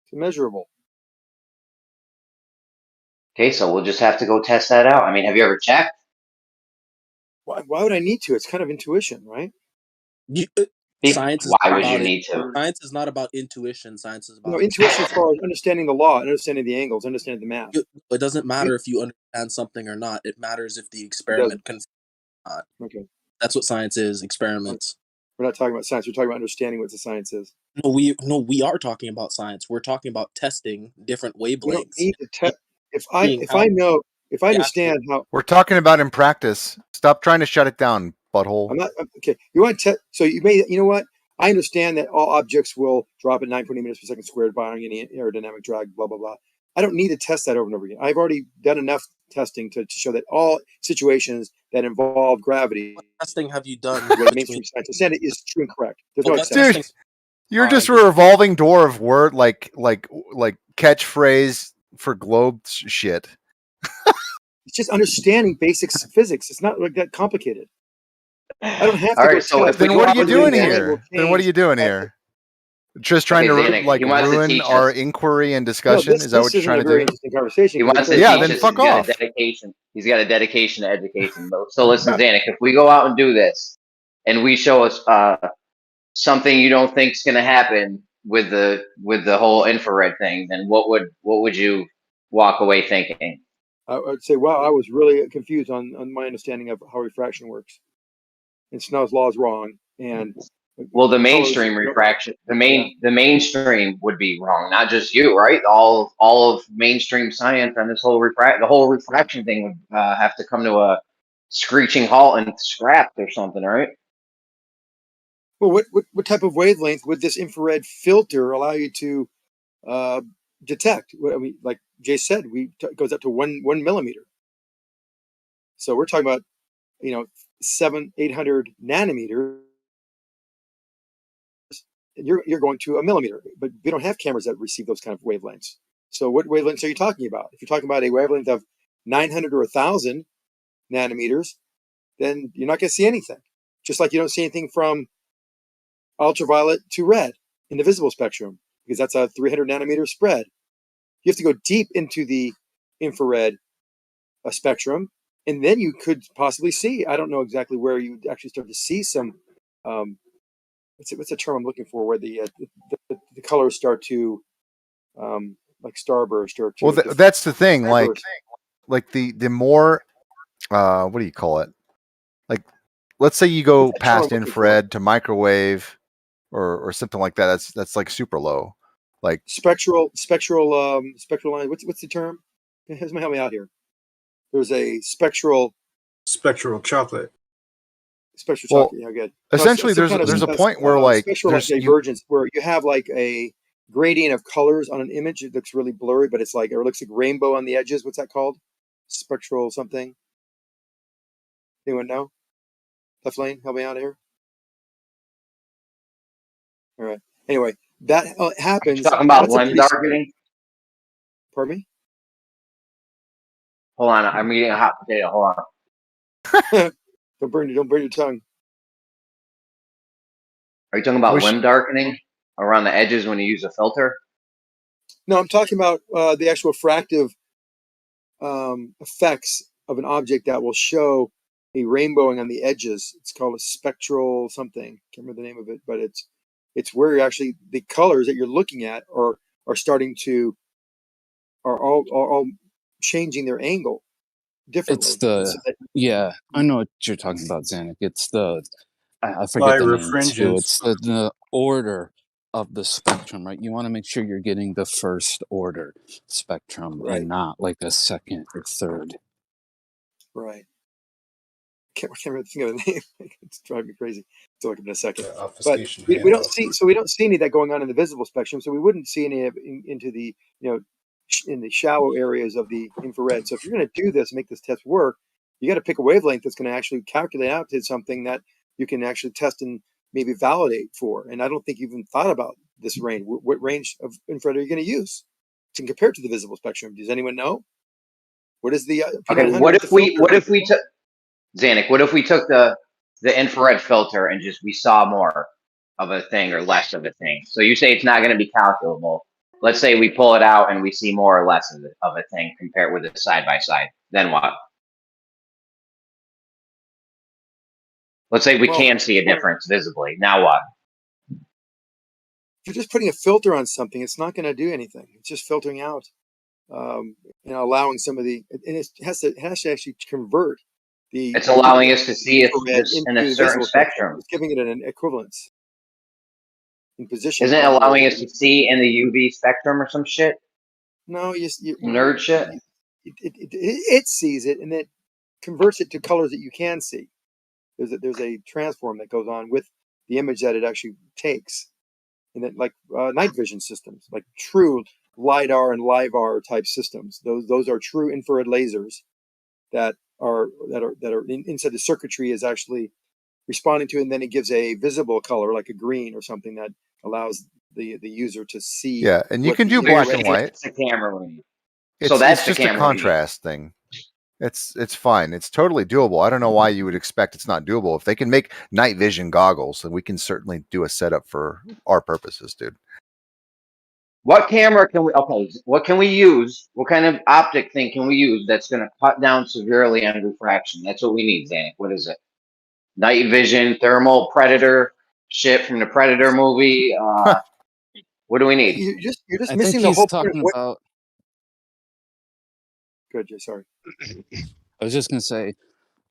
Speaker 16: It's immeasurable.
Speaker 17: okay. So we'll just have to go test that out. I mean, have you ever checked?
Speaker 16: Why would I need to? It's kind of intuition, right?
Speaker 11: Science is
Speaker 17: Why
Speaker 11: not
Speaker 17: would you
Speaker 11: about
Speaker 17: need to?
Speaker 11: Science is not about intuition. Science is about
Speaker 16: Intuition as far as understanding the law, understanding the angles, understanding the math.
Speaker 11: It doesn't matter if you understand something or not. It matters if the
Speaker 16: It
Speaker 11: experiment
Speaker 16: doesn't.
Speaker 11: confirms or not.
Speaker 16: Okay.
Speaker 11: That's what science is, experiments.
Speaker 16: We're not talking about science. We're talking about understanding what the science is.
Speaker 11: No, we are talking about science. We're talking about testing different
Speaker 16: We don't
Speaker 11: wavelengths.
Speaker 16: need to test. If I
Speaker 11: Yeah.
Speaker 16: understand how
Speaker 12: We're talking about in practice. Stop trying to shut it down, butthole.
Speaker 16: I'm not okay. You want to so you know what? I understand that all objects will drop at 9.8 meters per second squared, barring any aerodynamic drag. Blah blah blah. I don't need to test that over and over again. I've already done enough testing to show that all situations that involve gravity.
Speaker 11: What testing have you done?
Speaker 16: What mainstream science has said is true and correct. There's no
Speaker 11: Dude,
Speaker 16: exception.
Speaker 12: You're just a revolving door of word like catchphrase for globe shit.
Speaker 16: It's just understanding basic physics. It's not like that complicated. I don't have to
Speaker 17: All
Speaker 16: go
Speaker 17: right, so
Speaker 16: test.
Speaker 12: Then what are you doing here?
Speaker 16: Change.
Speaker 12: Just trying to
Speaker 17: Zanuck, he wants to
Speaker 12: ruin
Speaker 17: teach
Speaker 12: our
Speaker 17: us.
Speaker 12: inquiry and
Speaker 16: No,
Speaker 12: discussion? Is that what you're
Speaker 16: isn't
Speaker 12: trying
Speaker 16: a
Speaker 12: to
Speaker 16: very
Speaker 12: do?
Speaker 16: interesting conversation.
Speaker 17: He wants to
Speaker 12: Yeah,
Speaker 17: teach
Speaker 12: then
Speaker 17: us.
Speaker 12: fuck
Speaker 17: He's got
Speaker 12: off.
Speaker 17: a dedication. He's got a dedication to education. So listen, Zanuck, if we go out and do this, and we show us something you don't think is going to happen with the whole infrared thing, then what would you walk away thinking?
Speaker 16: I would say, wow, I was really confused on my understanding of how refraction works. And Snell's law is wrong. And
Speaker 17: Well, the
Speaker 16: colors,
Speaker 17: mainstream refraction, the mainstream would be wrong, not just you, right? All of mainstream science and this whole the whole refraction thing would have to come to a screeching halt and scrapped or something, right?
Speaker 16: Well, what type of wavelength would this infrared filter allow you to detect? I mean, like Jay said, it goes up to one millimeter. So we're talking about 700-800 nanometers. You're going to a millimeter, but we don't have cameras that receive those kind of wavelengths. So what wavelengths are you talking about? If you're talking about a wavelength of 900 or 1,000 nanometers, then you're not going to see anything. Just like you don't see anything from ultraviolet to red in the visible spectrum, because that's a 300 nanometer spread. You have to go deep into the infrared spectrum, and then you could possibly see. I don't know exactly where you actually start to see some. What's the term I'm looking for? Where the colors start to like starburst or to.
Speaker 12: Well, that's the thing. Like the more what do you call it? Like, let's say you go past infrared to microwave or something like that. That's like super low. Like
Speaker 16: spectral line. What's the term? Help me out here. There's a spectral
Speaker 5: chocolate.
Speaker 16: Spectral
Speaker 12: Well,
Speaker 16: chocolate. Yeah, good.
Speaker 12: Essentially, there's a point where like
Speaker 16: spectral
Speaker 12: there's
Speaker 16: like divergence, where you have like a gradient of colors on an image. It looks really blurry, but it's like, or it looks like rainbow on the edges. What's that called? Spectral something. Anyone know? Lane, help me out here. All right. Anyway, that happens.
Speaker 17: You're talking about
Speaker 16: That's
Speaker 17: limb darkening?
Speaker 16: Pardon me?
Speaker 17: Hold on, I'm eating a hot potato. Hold on.
Speaker 16: Don't burn your tongue.
Speaker 17: Are you talking about limb darkening around the edges when you use a filter?
Speaker 16: No, I'm talking about the actual fractive effects of an object that will show a rainbowing on the edges. It's called a spectral something. Can't remember the name of it, but it's where you're actually the colors that you're looking at are starting to are all changing their angle differently.
Speaker 23: It's yeah, I know what you're talking about, Zanuck. It's I forget the name too. It's the order of the spectrum, right? You want to make sure you're getting the first order spectrum and not like a second or third.
Speaker 16: Right. Can't remember think of the name. It's driving me crazy. It's like in a second. But we don't see any of that going on in the visible spectrum, so we wouldn't see any of into the in the shallow areas of the infrared. So if you're going to do this, make this test work, you got to pick a wavelength that's going to actually calculate out to something that you can actually test and maybe validate for. And I don't think you've even thought about this range. What range of infrared are you going to use to compare to the visible spectrum? Does anyone know? What is the
Speaker 17: okay? What if we took Zanuck? What if we took the infrared filter and just we saw more of a thing or less of a thing? So you say it's not going to be calculable. Let's say we pull it out and we see more or less of a thing compared with it side by side. Then what? Let's say we can see a difference visibly. Now what?
Speaker 16: If you're just putting a filter on something, it's not going to do anything. It's just filtering out, allowing some of the, and it has to actually convert the.
Speaker 17: It's allowing us to see this in a certain
Speaker 16: spectrum.
Speaker 17: spectrum.
Speaker 16: It's giving it an equivalence in position.
Speaker 17: Isn't it allowing us to see in the UV spectrum or some shit?
Speaker 16: No, you
Speaker 17: nerd shit.
Speaker 16: It sees it and it converts it to colors that you can see. There's a transform that goes on with the image that it actually takes, and then like night vision systems, like true lidar and LiVAR type systems. Those are true infrared lasers that are inside the circuitry is actually responding to, and then it gives a visible color like a green or something that allows the user to see.
Speaker 12: Yeah, and you can do black and white.
Speaker 17: It's a camera lens.
Speaker 12: So that's just a contrast thing. It's fine. It's totally doable. I don't know why you would expect it's not doable. If they can make night vision goggles, then we can certainly do a setup for our purposes, dude.
Speaker 17: What camera can we? Okay, what can we use? What kind of optic thing can we use that's going to cut down severely on refraction? That's what we need, Zanuck. What is it? Night vision, thermal, predator, shit from the Predator movie. What do we need?
Speaker 16: You're just
Speaker 23: I
Speaker 16: missing
Speaker 23: think
Speaker 16: the
Speaker 23: he's
Speaker 16: whole
Speaker 23: talking
Speaker 16: point.
Speaker 23: about.
Speaker 16: Good, Jay. Sorry.
Speaker 23: I was just gonna say,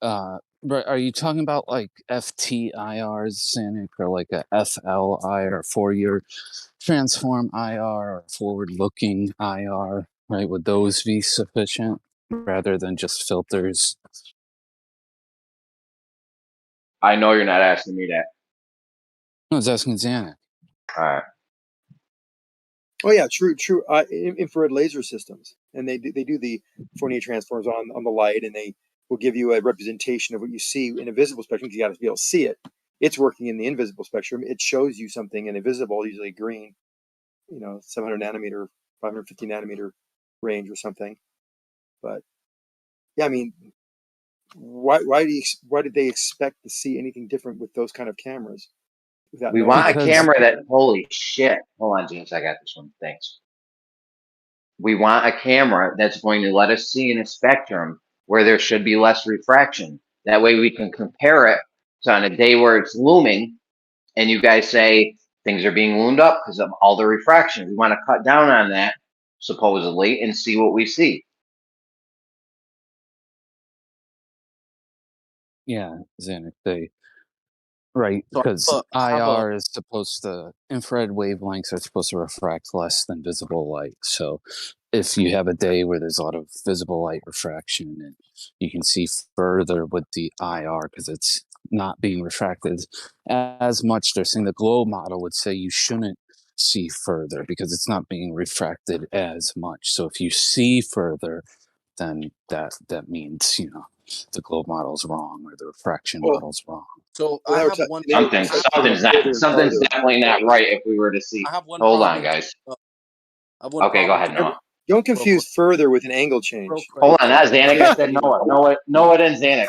Speaker 23: but are you talking about like FTIRs, Zanuck, or like a FLIR, Fourier transform IR, or forward-looking IR? Right? Would those be sufficient rather than just filters?
Speaker 17: I know you're not asking me that.
Speaker 23: I was asking Zanuck.
Speaker 17: All right.
Speaker 16: Oh yeah, true infrared laser systems, and they do the Fourier transforms on the light, and they will give you a representation of what you see in a visible spectrum. You got to be able to see it. It's working in the invisible spectrum. It shows you something in a visible, usually green, 700 nanometer, 550 nanometer range or something. But Yeah, I mean, why did they expect to see anything different with those kind of cameras without
Speaker 17: We
Speaker 16: knowing?
Speaker 17: want a camera that, holy shit. Hold on, James, I got this one. Thanks. We want a camera that's going to let us see in a spectrum where there should be less refraction. That way we can compare it to on a day where it's looming and you guys say things are being loomed up because of all the refraction. We want to cut down on that, supposedly, and see what we see.
Speaker 23: Yeah, Xanac, right,
Speaker 11: So
Speaker 23: because
Speaker 11: I have a
Speaker 23: IR is supposed to, infrared wavelengths are supposed to refract less than visible light. So if you have a day where there's a lot of visible light refraction, and you can see further with the IR because it's not being refracted as much, they're saying the globe model would say you shouldn't see further because it's not being refracted as much. So if you see further, then that means, you know, the globe model's wrong or the refraction
Speaker 16: Well,
Speaker 23: model's wrong.
Speaker 11: so
Speaker 16: well,
Speaker 11: I
Speaker 16: now we're
Speaker 11: have
Speaker 16: talking.
Speaker 11: one
Speaker 16: They were
Speaker 11: I have
Speaker 16: talking about further and
Speaker 17: Something's
Speaker 16: farther.
Speaker 17: definitely not right if we were to see.
Speaker 11: I have one
Speaker 17: Hold on,
Speaker 11: problem.
Speaker 17: guys.
Speaker 11: I have one
Speaker 17: Okay, go
Speaker 11: problem
Speaker 17: ahead,
Speaker 11: to
Speaker 17: Noah.
Speaker 16: Don't
Speaker 11: real
Speaker 16: confuse
Speaker 11: quick.
Speaker 16: further with an angle
Speaker 11: Real
Speaker 16: change.
Speaker 11: quick.
Speaker 17: Hold on, that's Xanac. I said Noah. Noah and Xanac.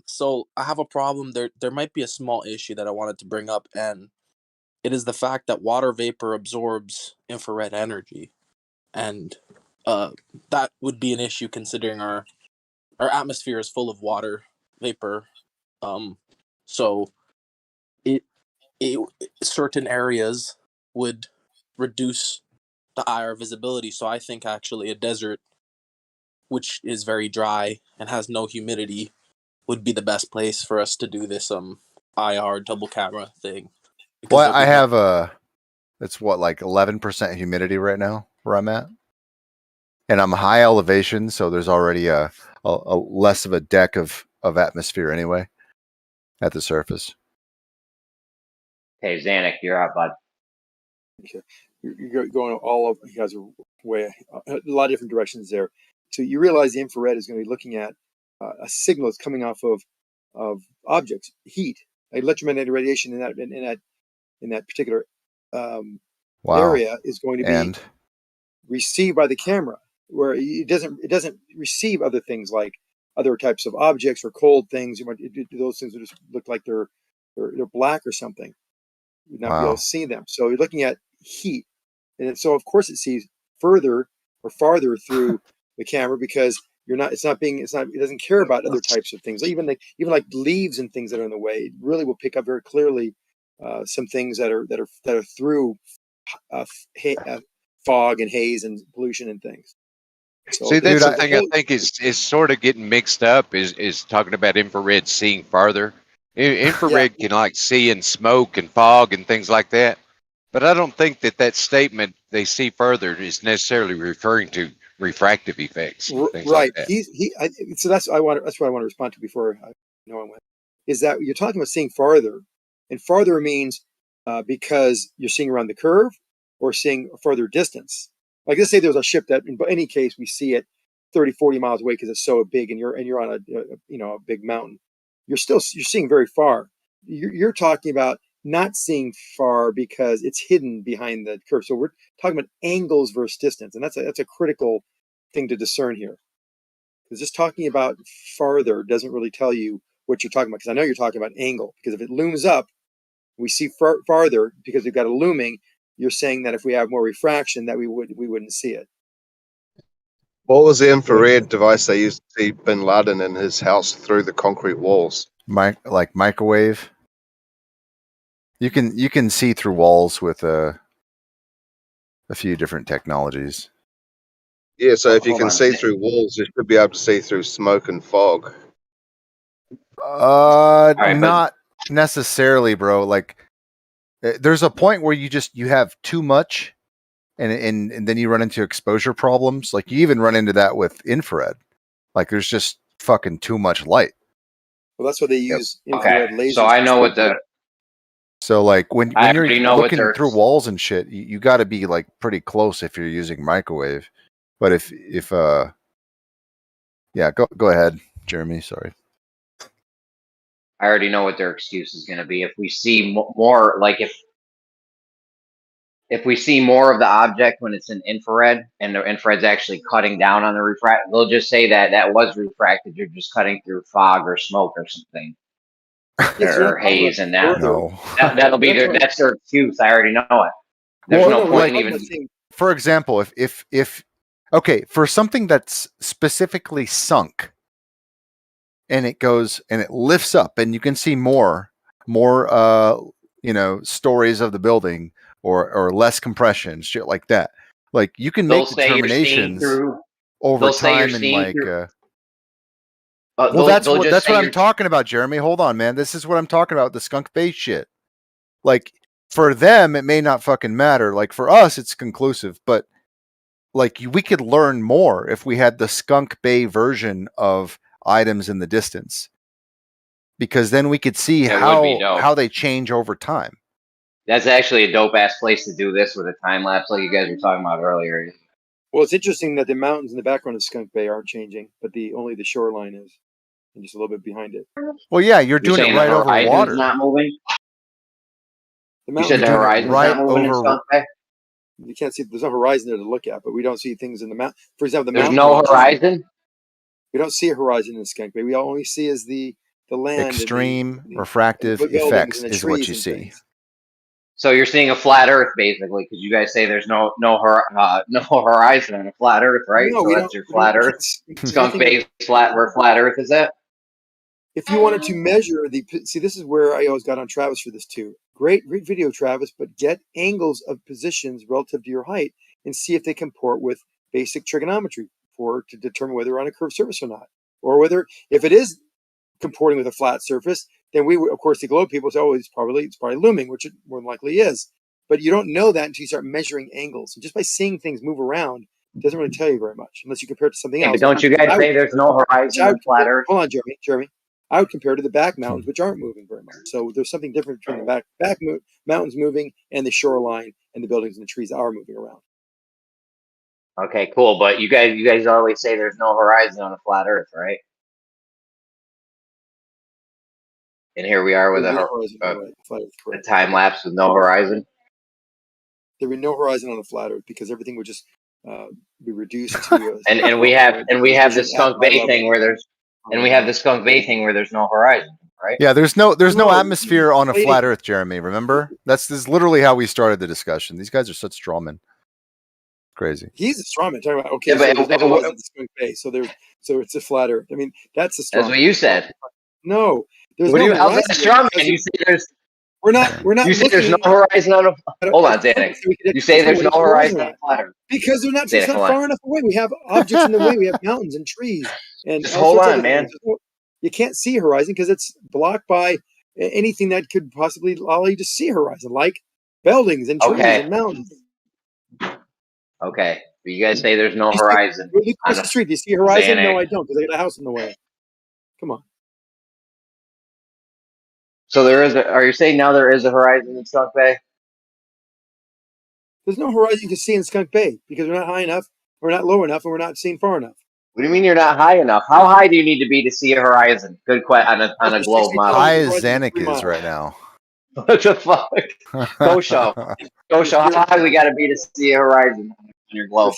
Speaker 11: So I have a problem. There might be a small issue that I wanted to bring up, and it is the fact that water vapor absorbs infrared energy, and that would be an issue considering our atmosphere is full of water vapor. So it certain areas would reduce the IR visibility. So I think actually a desert, which is very dry and has no humidity, would be the best place for us to do this IR double camera thing. Because
Speaker 12: Well,
Speaker 11: there'll
Speaker 12: I
Speaker 11: be no
Speaker 12: have it's what, like 11% humidity right now where I'm at, and I'm high elevation, so there's already a less of a deck of atmosphere anyway at the surface.
Speaker 17: Hey, Xanac, you're out, bud.
Speaker 16: Okay. You're going all over. You guys are way a lot of different directions there. So you realize the infrared is going to be looking at a signal that's coming off of objects, heat, electromagnetic radiation in that particular
Speaker 12: Wow.
Speaker 16: area is going to be
Speaker 12: And
Speaker 16: received by the camera, where it doesn't receive other things like other types of objects or cold things. Those things will just look like they're black or something. You'd not be able
Speaker 12: wow.
Speaker 16: to see them. So you're looking at heat, and so of course it sees further or farther through the camera because it doesn't care about other types of things. Even like leaves and things that are in the way, it really will pick up very clearly some things that are through fog and haze and pollution and things. So
Speaker 15: See, that's the
Speaker 16: the
Speaker 15: thing I
Speaker 16: whole,
Speaker 15: think is sort of getting mixed up is talking about infrared seeing farther.
Speaker 16: yeah,
Speaker 15: Infrared can like see in smoke and fog and things like that. But I don't think that statement they see further is necessarily referring to refractive effects, things
Speaker 16: right.
Speaker 15: like that.
Speaker 16: So that's what I want to respond to before I know I'm with. Is that you're talking about seeing farther, and farther means because you're seeing around the curve or seeing a further distance. Like let's say there's a ship that in any case we see it 30, 40 miles away because it's so big, and you're on a big mountain. You're seeing very far. You're talking about not seeing far because it's hidden behind the curve. So we're talking about angles versus distance, and that's a critical thing to discern here. Because just talking about farther doesn't really tell you what you're talking about. Because I know you're talking about angle. Because if it looms up, we see farther because we've got a looming. You're saying that if we have more refraction, that we wouldn't see it.
Speaker 19: What was the infrared device they used to see Bin Laden in his house through the concrete walls?
Speaker 12: Like microwave. You can see through walls with a few different technologies.
Speaker 19: Yeah, so if you
Speaker 17: Hold
Speaker 19: can
Speaker 17: on.
Speaker 19: see through walls, you should be able to see through smoke and fog.
Speaker 17: right,
Speaker 12: Not necessarily, bro. Like there's a point where you have too much, and then you run into exposure problems. Like you even run into that with infrared. Like there's just fucking too much light.
Speaker 16: Well, that's why they use
Speaker 17: Okay,
Speaker 16: infrared lasers.
Speaker 17: so I know what the
Speaker 12: So like when
Speaker 17: I
Speaker 12: you're
Speaker 17: already know what
Speaker 12: looking
Speaker 17: they're
Speaker 12: through walls and shit, you got to be like pretty close if you're using microwave. But if yeah, go ahead, Jeremy. Sorry.
Speaker 17: I already know what their excuse is going to be. If we see more, like if if we see more of the object when it's in infrared and the infrared's actually cutting down on the refract, they'll just say that that was refracted. You're just cutting through fog or smoke or something,
Speaker 16: Yes,
Speaker 17: or haze, and that
Speaker 5: No.
Speaker 17: that'll be that's their excuse. I already know it. There's
Speaker 5: Well,
Speaker 17: no point
Speaker 5: like,
Speaker 17: in even.
Speaker 5: for example, if okay, for something that's specifically sunk and it goes and it lifts up and you can see more stories of the building or less compression, shit like that. Like you can
Speaker 17: They'll
Speaker 5: make
Speaker 17: say you're seeing
Speaker 5: determinations
Speaker 17: through.
Speaker 5: over
Speaker 17: They'll say you're
Speaker 5: time and
Speaker 17: seeing
Speaker 5: like
Speaker 17: through.
Speaker 5: well, that's
Speaker 17: they'll
Speaker 5: what
Speaker 17: just say
Speaker 5: I'm
Speaker 17: you're.
Speaker 5: talking about, Jeremy. Hold on, man. This is what I'm talking about, the skunk bait shit. Like for them it may not fucking matter. Like for us it's conclusive, but like we could learn more if we had the skunk bay version of items in the distance, because then we could see
Speaker 17: It would be dope.
Speaker 5: how they change over time.
Speaker 17: That's actually a dope ass place to do this with a time lapse, like you guys were talking about earlier.
Speaker 16: Well, it's interesting that the mountains in the background of Skunk Bay aren't changing, but only the shoreline is, and just a little bit behind it.
Speaker 5: Well, yeah, you're doing it
Speaker 17: saying
Speaker 5: right
Speaker 17: the
Speaker 5: over
Speaker 17: horizon's
Speaker 5: water.
Speaker 17: not moving?
Speaker 16: The
Speaker 17: You said
Speaker 16: mountains
Speaker 17: the
Speaker 16: are
Speaker 17: horizon's
Speaker 5: right
Speaker 17: not moving in
Speaker 5: over.
Speaker 17: Skunk Bay?
Speaker 16: You can't see. There's no horizon there to look at, but we don't see things in the mountain. For example, the
Speaker 17: There's
Speaker 16: mountain
Speaker 17: no
Speaker 16: ranges.
Speaker 17: horizon?
Speaker 16: We don't see a horizon in Skunk Bay. We all only see is the land
Speaker 5: Extreme
Speaker 16: and
Speaker 5: refractive
Speaker 16: the buildings
Speaker 5: effects
Speaker 16: and the
Speaker 5: is what
Speaker 16: trees
Speaker 5: you
Speaker 16: and
Speaker 5: see.
Speaker 16: things.
Speaker 17: So you're seeing a flat Earth basically, because you guys say there's no horizon on a flat Earth, right?
Speaker 16: No,
Speaker 17: So
Speaker 16: we
Speaker 17: that's
Speaker 16: don't.
Speaker 17: your
Speaker 16: We don't.
Speaker 17: flat
Speaker 16: We
Speaker 17: Earth.
Speaker 16: can't see
Speaker 17: Skunk
Speaker 16: anything
Speaker 17: Bay is flat where flat Earth is at.
Speaker 16: if you wanted to measure this is where I always got on Travis for this too. Great video, Travis, but get angles of positions relative to your height and see if they comport with basic trigonometry to determine whether you're on a curved surface or not, or whether if it is comporting with a flat surface, then we of course the globe people say, oh, it's probably looming, which it more than likely is. But you don't know that until you start measuring angles. And just by seeing things move around doesn't really tell you very much unless you compare it to something
Speaker 17: Yeah,
Speaker 16: else.
Speaker 17: but don't you guys say there's no horizon on flat Earth?
Speaker 16: Hold on, Jeremy. I would compare to the back mountains, which aren't moving very much. So there's something different between the back mountains moving and the shoreline and the buildings and the trees are moving around.
Speaker 17: Okay, cool. But you guys always say there's no horizon on a flat Earth, right? And here we are with
Speaker 16: There's no horizon on a flat Earth,
Speaker 17: a
Speaker 16: correct.
Speaker 17: time lapse with no horizon.
Speaker 16: There would be no horizon on a flat Earth because everything would just be reduced to
Speaker 17: and we have the Skunk Bay thing where there's no horizon, right?
Speaker 5: Yeah, there's no atmosphere on a
Speaker 16: Wait.
Speaker 5: flat Earth, Jeremy. Remember, this is literally how we started the discussion. These guys are such strawmen. Crazy.
Speaker 16: He's a strawman. Talking about okay,
Speaker 17: Yeah,
Speaker 16: so
Speaker 17: but-
Speaker 16: there's no horizon on the Skunk Bay, so it's a flat Earth. I mean, that's a strawman.
Speaker 17: That's what you said.
Speaker 16: No, there's
Speaker 17: What do
Speaker 16: no
Speaker 17: you? How's
Speaker 16: horizon
Speaker 17: that
Speaker 16: there
Speaker 17: strong?
Speaker 16: because
Speaker 17: You say there's.
Speaker 16: we're not
Speaker 17: You say there's no
Speaker 16: looking
Speaker 17: horizon on a. Hold on,
Speaker 16: at the
Speaker 17: Zanik.
Speaker 16: so we can
Speaker 17: You say there's no
Speaker 16: determine whether it's
Speaker 17: horizon on a flat Earth.
Speaker 16: because they're not.
Speaker 17: Zanik,
Speaker 16: It's not
Speaker 17: hold
Speaker 16: far
Speaker 17: on.
Speaker 16: enough away. We have objects in the way. We have mountains and trees and
Speaker 17: Just
Speaker 16: all
Speaker 17: hold
Speaker 16: sorts of
Speaker 17: on,
Speaker 16: other
Speaker 17: man.
Speaker 16: things. You can't see horizon because it's blocked by anything that could possibly allow you to see horizon, like buildings and trees
Speaker 17: Okay.
Speaker 16: and mountains.
Speaker 17: Okay. But you guys say there's no
Speaker 16: You see,
Speaker 17: horizon.
Speaker 16: when you cross
Speaker 17: on
Speaker 16: the street, do you see horizon?
Speaker 17: Zanik.
Speaker 16: No, I don't, because I got a house in the way. Come on.
Speaker 17: So there is. Are you saying now there is a horizon in Skunk Bay?
Speaker 16: There's no horizon you can see in Skunk Bay because we're not high enough, we're not low enough, and we're not seeing far enough.
Speaker 17: What do you mean you're not high enough? How high do you need to be to see a horizon? Good question on a globe model.
Speaker 5: High as Zanik is right now.
Speaker 17: What the fuck? Go show. Go show how high we got to be to see a horizon on your globe.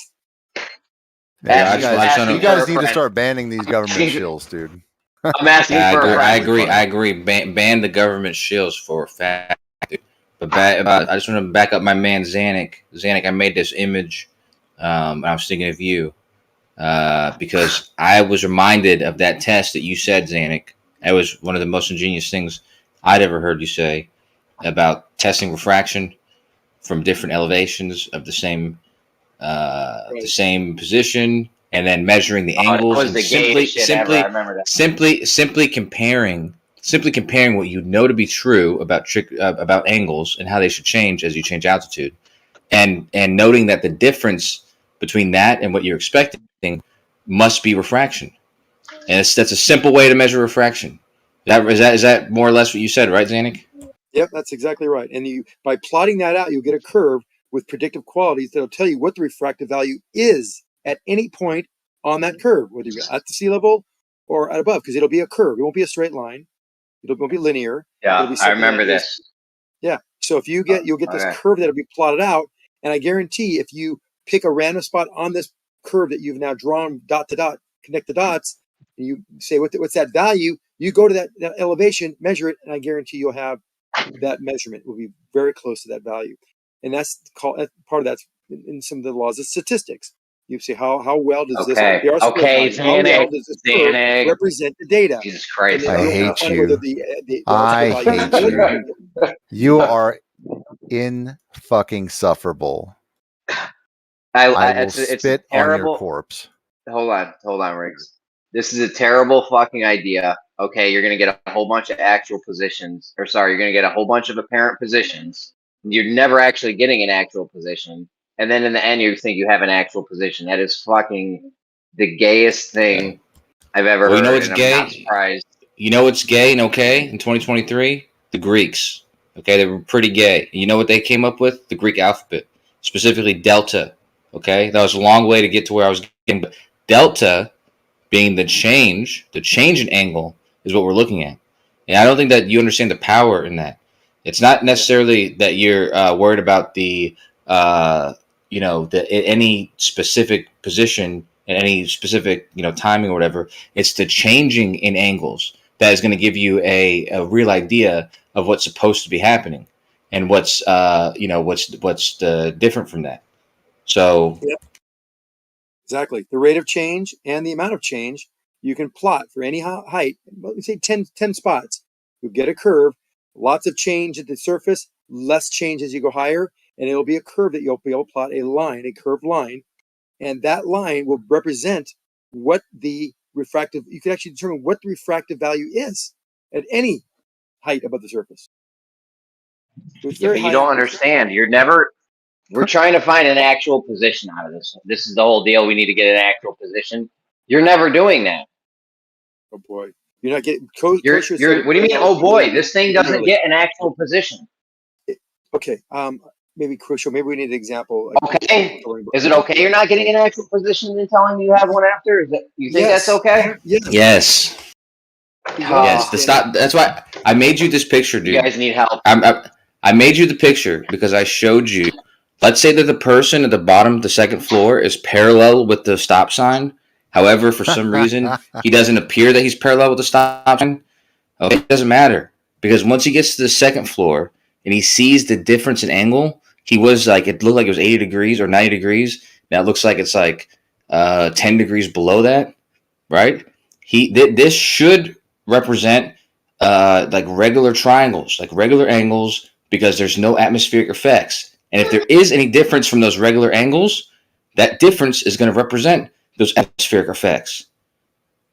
Speaker 5: Yeah,
Speaker 17: Asking
Speaker 5: you guys
Speaker 17: for a
Speaker 5: need to
Speaker 17: friend.
Speaker 5: start banning these government shills, dude.
Speaker 17: I'm asking
Speaker 4: I
Speaker 17: for a
Speaker 4: agree.
Speaker 17: friend.
Speaker 4: I agree. Ban the government shills for a fact. But I just want to back up my man Zanik. Zanik, I made this image. And I was thinking of you because I was reminded of that test that you said, Zanik. That was one of the most ingenious things I'd ever heard you say about testing refraction from different elevations of the same position, and then measuring the angles,
Speaker 17: was
Speaker 4: and
Speaker 17: the gayest shit ever. I remember that.
Speaker 4: simply comparing what you know to be true about angles and how they should change as you change altitude, and noting that the difference between that and what you're expecting must be refraction, and that's a simple way to measure refraction. Is that more or less what you said, right, Zanik?
Speaker 16: Yep, that's exactly right. And by plotting that out, you'll get a curve with predictive qualities that'll tell you what the refractive value is at any point on that curve, whether you're at the sea level or at above, because it'll be a curve. It won't be a straight line. It won't be linear.
Speaker 17: Yeah,
Speaker 16: It'll be
Speaker 17: I
Speaker 16: something
Speaker 17: remember
Speaker 16: that is-
Speaker 17: this.
Speaker 16: Yeah. So if you'll get
Speaker 17: Okay.
Speaker 16: this curve that'll be plotted out, And I guarantee if you pick a random spot on this curve that you've now drawn dot to dot, connect the dots, and you say, what's that value? You go to that elevation, measure it, and I guarantee you'll have that measurement will be very close to that value. And that's part of that's in some of the laws of statistics. You say how well does this
Speaker 17: Okay.
Speaker 16: the R square
Speaker 17: Okay,
Speaker 16: value, how well
Speaker 17: Xanax.
Speaker 16: does this curve
Speaker 17: Xanax.
Speaker 16: represent the data?
Speaker 17: Jesus
Speaker 16: And
Speaker 17: Christ.
Speaker 16: then
Speaker 12: I
Speaker 16: you'll
Speaker 12: hate
Speaker 16: find out whether
Speaker 12: you.
Speaker 16: the R square
Speaker 12: I
Speaker 16: value is
Speaker 12: hate
Speaker 16: good or
Speaker 12: you.
Speaker 16: not.
Speaker 12: You are in fucking sufferable. I will
Speaker 17: It's a
Speaker 12: spit on your
Speaker 17: terrible.
Speaker 12: corpse.
Speaker 17: Hold on, Riggs. This is a terrible fucking idea. Okay, you're gonna get a whole bunch of actual positions, or sorry, you're gonna get a whole bunch of apparent positions. You're never actually getting an actual position, and then in the end, you think you have an actual position. That is fucking the gayest thing I've ever
Speaker 4: Well, you know
Speaker 17: heard,
Speaker 4: what's
Speaker 17: and I'm not
Speaker 4: gay?
Speaker 17: surprised.
Speaker 4: You know what's gay and okay in 2023? The Greeks. Okay, they were pretty gay. You know what they came up with? The Greek alphabet, specifically delta. Okay, that was a long way to get to where I was getting, but delta being the change in angle is what we're looking at. And I don't think that you understand the power in that. It's not necessarily that you're worried about the any specific position and any specific timing or whatever. It's the changing in angles that is going to give you a real idea of what's supposed to be happening and what's the different from that. So
Speaker 16: Yep, exactly. The rate of change and the amount of change you can plot for any height. Let me say 10 spots. You get a curve, lots of change at the surface, less change as you go higher, and it'll be a curve that you'll be able to plot a curved line, and that line will represent what the refractive. You can actually determine what the refractive value is at any height above the surface. So it's
Speaker 17: Yeah,
Speaker 16: very
Speaker 17: but you
Speaker 16: high
Speaker 17: don't
Speaker 16: accuracy.
Speaker 17: understand. We're trying to find an actual position out of this. This is the whole deal. We need to get an actual position. You're never doing that.
Speaker 16: Oh boy, you're not getting
Speaker 17: You're
Speaker 16: kosher said it
Speaker 17: what do you
Speaker 16: very
Speaker 17: mean? Oh boy,
Speaker 16: eloquently
Speaker 17: this thing
Speaker 16: and
Speaker 17: doesn't
Speaker 16: clearly.
Speaker 17: get an actual position.
Speaker 16: Okay, maybe crucial. Maybe we need an example.
Speaker 17: Okay, is it okay? You're not getting an actual position and telling me you have one after? Is that you think that's
Speaker 16: Yes.
Speaker 17: okay?
Speaker 16: Yes.
Speaker 4: yes. Yes, that's why I made you this picture, dude.
Speaker 17: You guys need help.
Speaker 4: I made you the picture because I showed you. Let's say that the person at the bottom of the second floor is parallel with the stop sign. However, for some reason, he doesn't appear that he's parallel with the stop sign. Okay, it doesn't matter because once he gets to the second floor and he sees the difference in angle, it looked like it was 80 degrees or 90 degrees. Now it looks like it's like 10 degrees below that, right? This should represent like regular triangles, like regular angles, because there's no atmospheric effects. And if there is any difference from those regular angles, that difference is going to represent those atmospheric effects.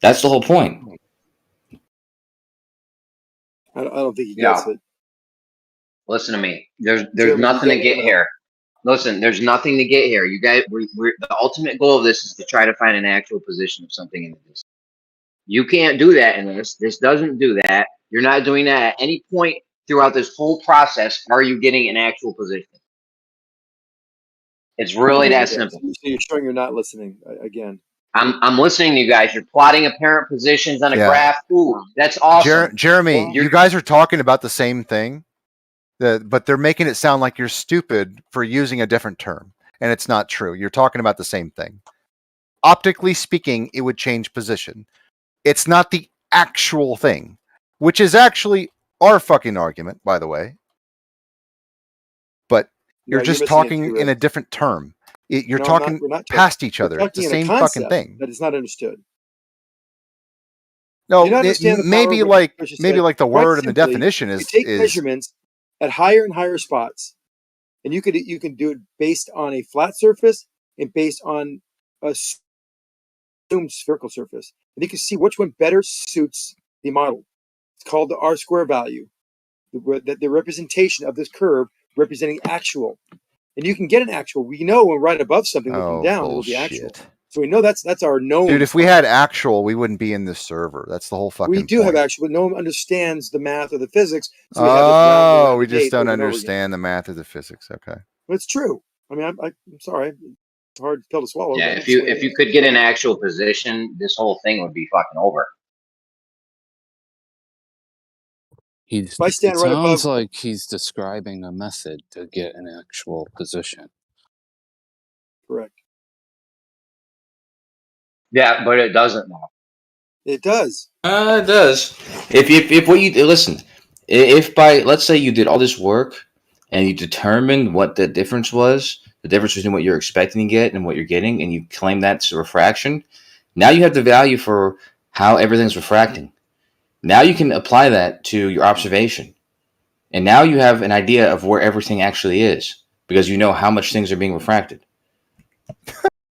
Speaker 4: That's the whole point.
Speaker 16: I don't think he gets it.
Speaker 17: Listen to me. There's
Speaker 16: Jeremy, you
Speaker 17: nothing
Speaker 16: get
Speaker 17: to
Speaker 16: it
Speaker 17: get
Speaker 16: or no?
Speaker 17: here. Listen, there's nothing to get here. You guys, the ultimate goal of this is to try to find an actual position of something in this. You can't do that in this. This doesn't do that. You're not doing that at any point throughout this whole process. Are you getting an actual position? It's really that simple.
Speaker 16: So you're showing you're not listening again.
Speaker 17: I'm listening to you guys. You're plotting apparent positions on a
Speaker 12: Yeah.
Speaker 17: graph. Ooh, that's awesome.
Speaker 12: Jeremy, you guys are talking about the same thing, but they're making it sound like you're stupid for using a different term, and it's not true. You're talking about the same thing. Optically speaking, it would change position. It's not the actual thing, which is actually our fucking argument, by the way. But you're just talking in a different term. You're talking past each other. It's the same fucking thing.
Speaker 16: That is not understood.
Speaker 12: No,
Speaker 16: you don't understand
Speaker 12: maybe like the word and the definition is
Speaker 16: you take measurements at higher and higher spots, and you can do it based on a flat surface and based on a zoomed spherical surface, and you can see which one better suits the model. It's called the R-square value, the representation of this curve representing actual. And you can get an actual. We know when right above something looking down, it'll be actual. So we know that's our known.
Speaker 12: Dude, if we had actual, we wouldn't be in this server. That's the whole fucking
Speaker 16: We do
Speaker 12: point.
Speaker 16: have actual, but no one understands the math or the physics. So
Speaker 12: we just don't understand the math or the physics. Okay.
Speaker 16: But it's true. I mean, I'm sorry. It's a hard pill to swallow.
Speaker 17: Yeah, if you could get an actual position, this whole thing would be fucking over.
Speaker 16: If I stand
Speaker 23: It
Speaker 16: right
Speaker 23: sounds
Speaker 16: above,
Speaker 23: like he's describing a method to get an actual position.
Speaker 16: Correct.
Speaker 17: Yeah, but it doesn't though.
Speaker 16: It does.
Speaker 4: It does. If what you listen, if by let's say you did all this work and you determined what the difference was, the difference between what you're expecting to get and what you're getting, and you claim that's refraction, now you have the value for how everything's refracting. Now you can apply that to your observation, and now you have an idea of where everything actually is because you know how much things are being refracted.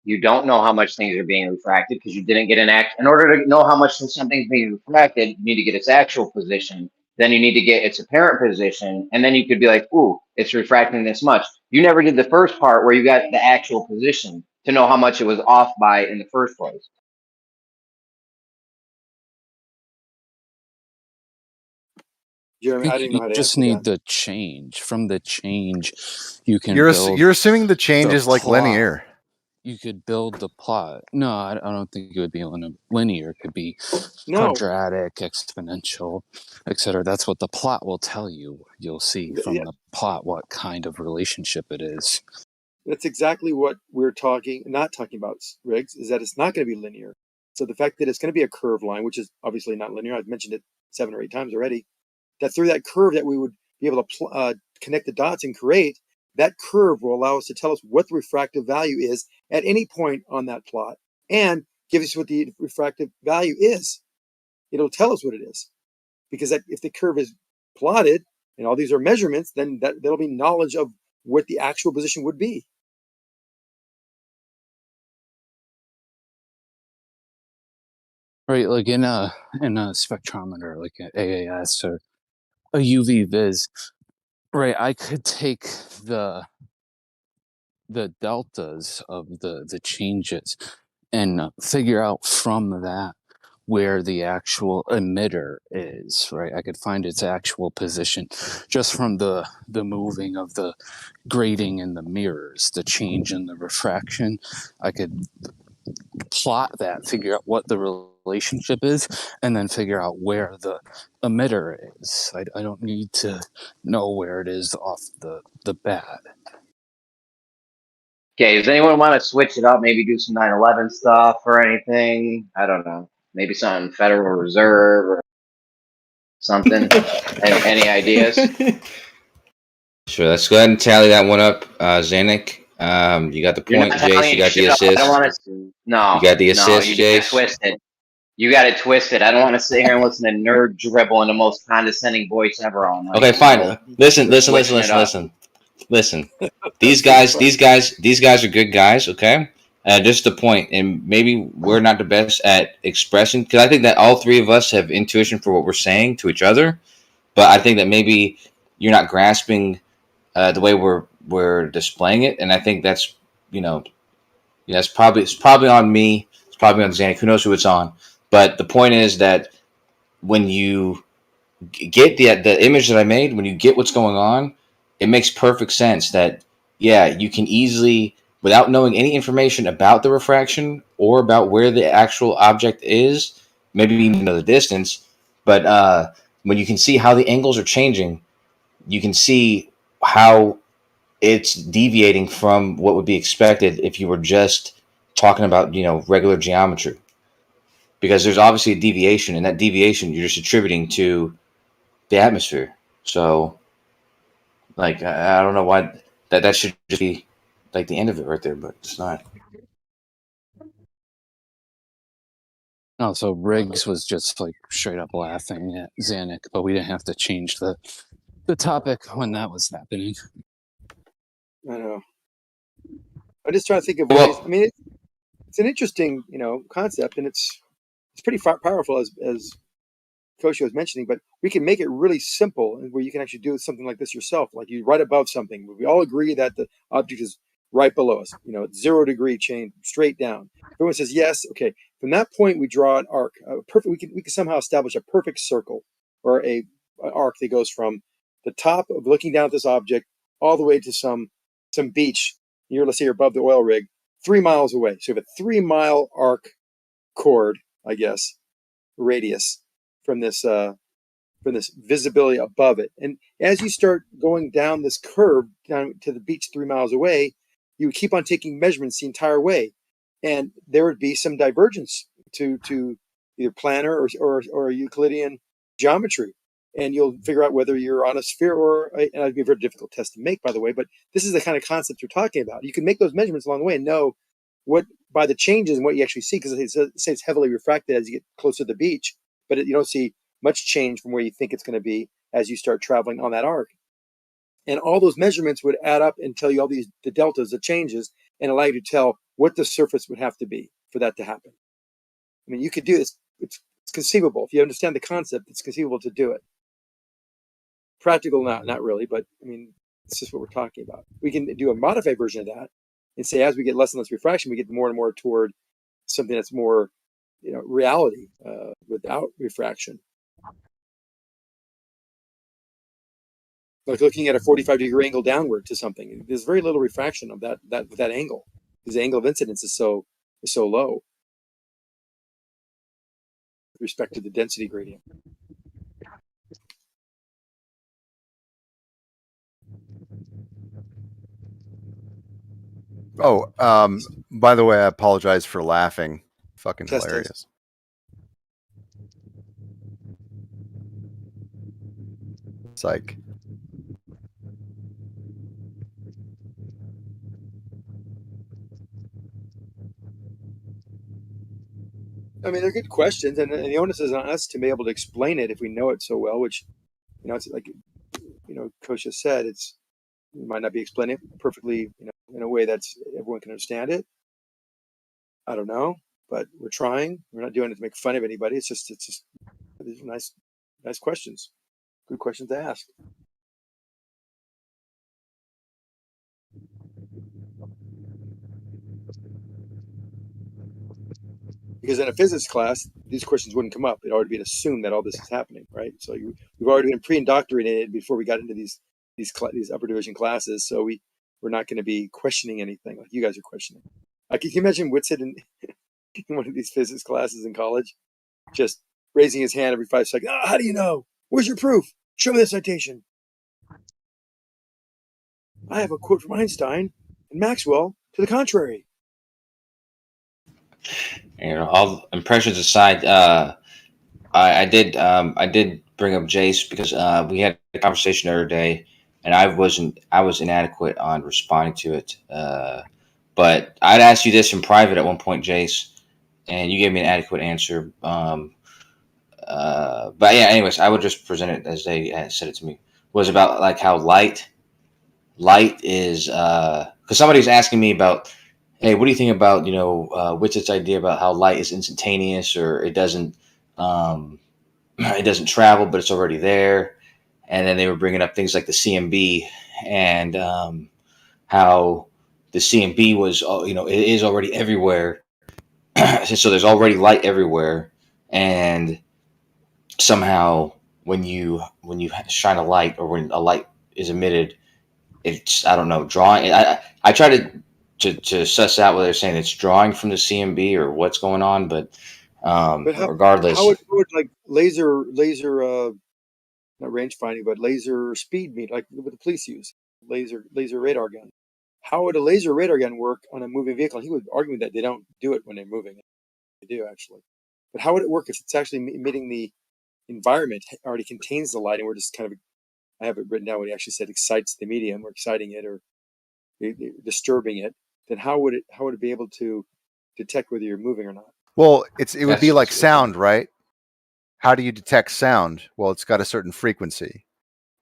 Speaker 17: You don't know how much things are being refracted because you didn't get an act. In order to know how much something's being refracted, you need to get its actual position. Then you need to get its apparent position, and then you could be like, "Ooh, it's refracting this much." You never did the first part where you got the actual position to know how much it was off by in the first place.
Speaker 16: Jeremy, I didn't know how to
Speaker 23: just
Speaker 16: answer
Speaker 23: need
Speaker 16: that.
Speaker 23: the change. From the change, you can
Speaker 12: You're
Speaker 23: build
Speaker 12: you're assuming the change
Speaker 23: the
Speaker 12: is like
Speaker 23: plot.
Speaker 12: linear.
Speaker 23: You could build the plot. No, I don't think it would be linear. It could be
Speaker 16: No.
Speaker 23: quadratic, exponential, etc. That's what the plot will tell you. You'll see from
Speaker 16: Yeah,
Speaker 23: the plot what kind of relationship it is.
Speaker 16: that's exactly what we're not talking about, Riggs, is that it's not going to be linear. So the fact that it's going to be a curved line, which is obviously not linear, I've mentioned it 7 or 8 times already, that through that curve that we would be able to connect the dots and create, that curve will allow us to tell us what the refractive value is at any point on that plot and give us what the refractive value is. It'll tell us what it is. Because if the curve is plotted and all these are measurements, then there'll be knowledge of what the actual position would be.
Speaker 23: Right, like in a spectrometer, like an AAS or a UV vis, right? I could take the deltas of the changes and figure out from that where the actual emitter is, right? I could find its actual position just from the moving of the grating in the mirrors, the change in the refraction. I could plot that, figure out what the relationship is, and then figure out where the emitter is. I don't need to know where it is off the bat.
Speaker 17: Okay, does anyone want to switch it up? Maybe do some 9/11 stuff or anything? I don't know. Maybe something Federal Reserve or something. Any ideas?
Speaker 4: Sure, let's go ahead and tally that one up, Zanuck. You got the
Speaker 17: You're not
Speaker 4: point, Jace. You
Speaker 17: tallying
Speaker 4: got the
Speaker 17: shit up. I don't
Speaker 4: assist.
Speaker 17: want to. No,
Speaker 4: You got the
Speaker 17: no,
Speaker 4: assist,
Speaker 17: you got it
Speaker 4: Jace.
Speaker 17: twisted. You got it twisted. I don't want to sit here and listen to nerd dribble in the most condescending voice ever all night.
Speaker 4: Okay, fine.
Speaker 17: So
Speaker 4: Listen.
Speaker 17: we're switching it up.
Speaker 4: Listen. These guys are good guys. Okay, just the point, and maybe we're not the best at expressing because I think that all three of us have intuition for what we're saying to each other, but I think that maybe you're not grasping the way we're displaying it, and I think that's it's probably on me. It's probably on Zanuck. Who knows who it's on? But the point is that when you get the image that I made, when you get what's going on, it makes perfect sense that you can easily, without knowing any information about the refraction or about where the actual object is, maybe even know the distance, but when you can see how the angles are changing, you can see how it's deviating from what would be expected if you were just talking about regular geometry, because there's obviously a deviation, and that deviation you're just attributing to the atmosphere. So, like, I don't know why that should just be like the end of it right there, but it's not.
Speaker 23: Oh, so Riggs was just like straight up laughing at Zanuck, but we didn't have to change the topic when that was happening.
Speaker 16: I know. I'm just trying to think of ways. I mean, it's an interesting, concept, and it's pretty powerful as Koshi was mentioning. But we can make it really simple, and where you can actually do something like this yourself. Like you right above something. We all agree that the object is right below us. It's 0 degree chain straight down. Everyone says yes. Okay. From that point, we draw an arc. Perfect. We can somehow establish a perfect circle or an arc that goes from the top of looking down at this object all the way to some beach. Let's say you're above the oil rig, 3 miles away. So you have a 3-mile arc chord, I guess, radius from this visibility above it. And as you start going down this curve down to the beach 3 miles away, you would keep on taking measurements the entire way, and there would be some divergence to either planar or Euclidean geometry, and you'll figure out whether you're on a sphere or, and it'd be a very difficult test to make, by the way, but this is the kind of concept you're talking about. You can make those measurements along the way and know what, by the changes and what you actually see, because they say it's heavily refracted as you get closer to the beach, but you don't see much change from where you think it's going to be as you start traveling on that arc. And all those measurements would add up and tell you all the deltas, the changes, and allow you to tell what the surface would have to be for that to happen. I mean, you could do this. It's conceivable. If you understand the concept, it's conceivable to do it. Practical, not really, but I mean, it's just what we're talking about. We can do a modified version of that and say, as we get less and less refraction, we get more and more toward something that's more, reality without refraction. Like looking at a 45-degree angle downward to something, there's very little refraction of that angle, because the angle of incidence is so low with respect to the density gradient.
Speaker 12: Oh, by the way, I apologize for laughing. Fucking hilarious. Psych.
Speaker 16: I mean, they're good questions, and the onus is on us to be able to explain it if we know it so well, which, it's like, Coach just said, we might not be explaining it perfectly, in a way that's everyone can understand it. I don't know, but we're trying. We're not doing it to make fun of anybody. It's just these are nice questions. Good questions to ask. Because in a physics class, these questions wouldn't come up. It'd already been assumed that all this is happening, right? So we've already been pre-indoctrinated before we got into these upper division classes. So we're not going to be questioning anything like you guys are questioning. Can you imagine Whitsitt in one of these physics classes in college, just raising his hand every 5 seconds? Oh, how do you know? Where's your proof? Show me the citation. I have a quote from Einstein and Maxwell to the contrary.
Speaker 4: All impressions aside, I did bring up Jace because we had a conversation the other day, and I was inadequate on responding to it. But I'd asked you this in private at one point, Jace, and you gave me an adequate answer. But yeah, anyways, I would just present it as they said it to me. It was about like how light is because somebody's asking me about, hey, what do you think about Witt's idea about how light is instantaneous, or it doesn't travel but it's already there? And then they were bringing up things like the CMB and how the CMB was it is already everywhere. So there's already light everywhere, and somehow when you shine a light, or when a light is emitted, it's, I don't know, drawing. I try to suss out whether they're saying it's drawing from the CMB or what's going on, but regardless,
Speaker 16: how would like laser not range finding, but laser speed meter, like what the police use, laser radar gun. How would a laser radar gun work on a moving vehicle? He would argue that they don't do it when they're moving. They do actually, but how would it work if it's actually emitting the environment already contains the light, and we're just kind of, I have it written down what he actually said, excites the medium, or exciting it, or disturbing it? Then how would it be able to detect whether you're moving or not?
Speaker 12: Well, it would be like sound, right? How do you detect sound? Well, it's got a certain frequency.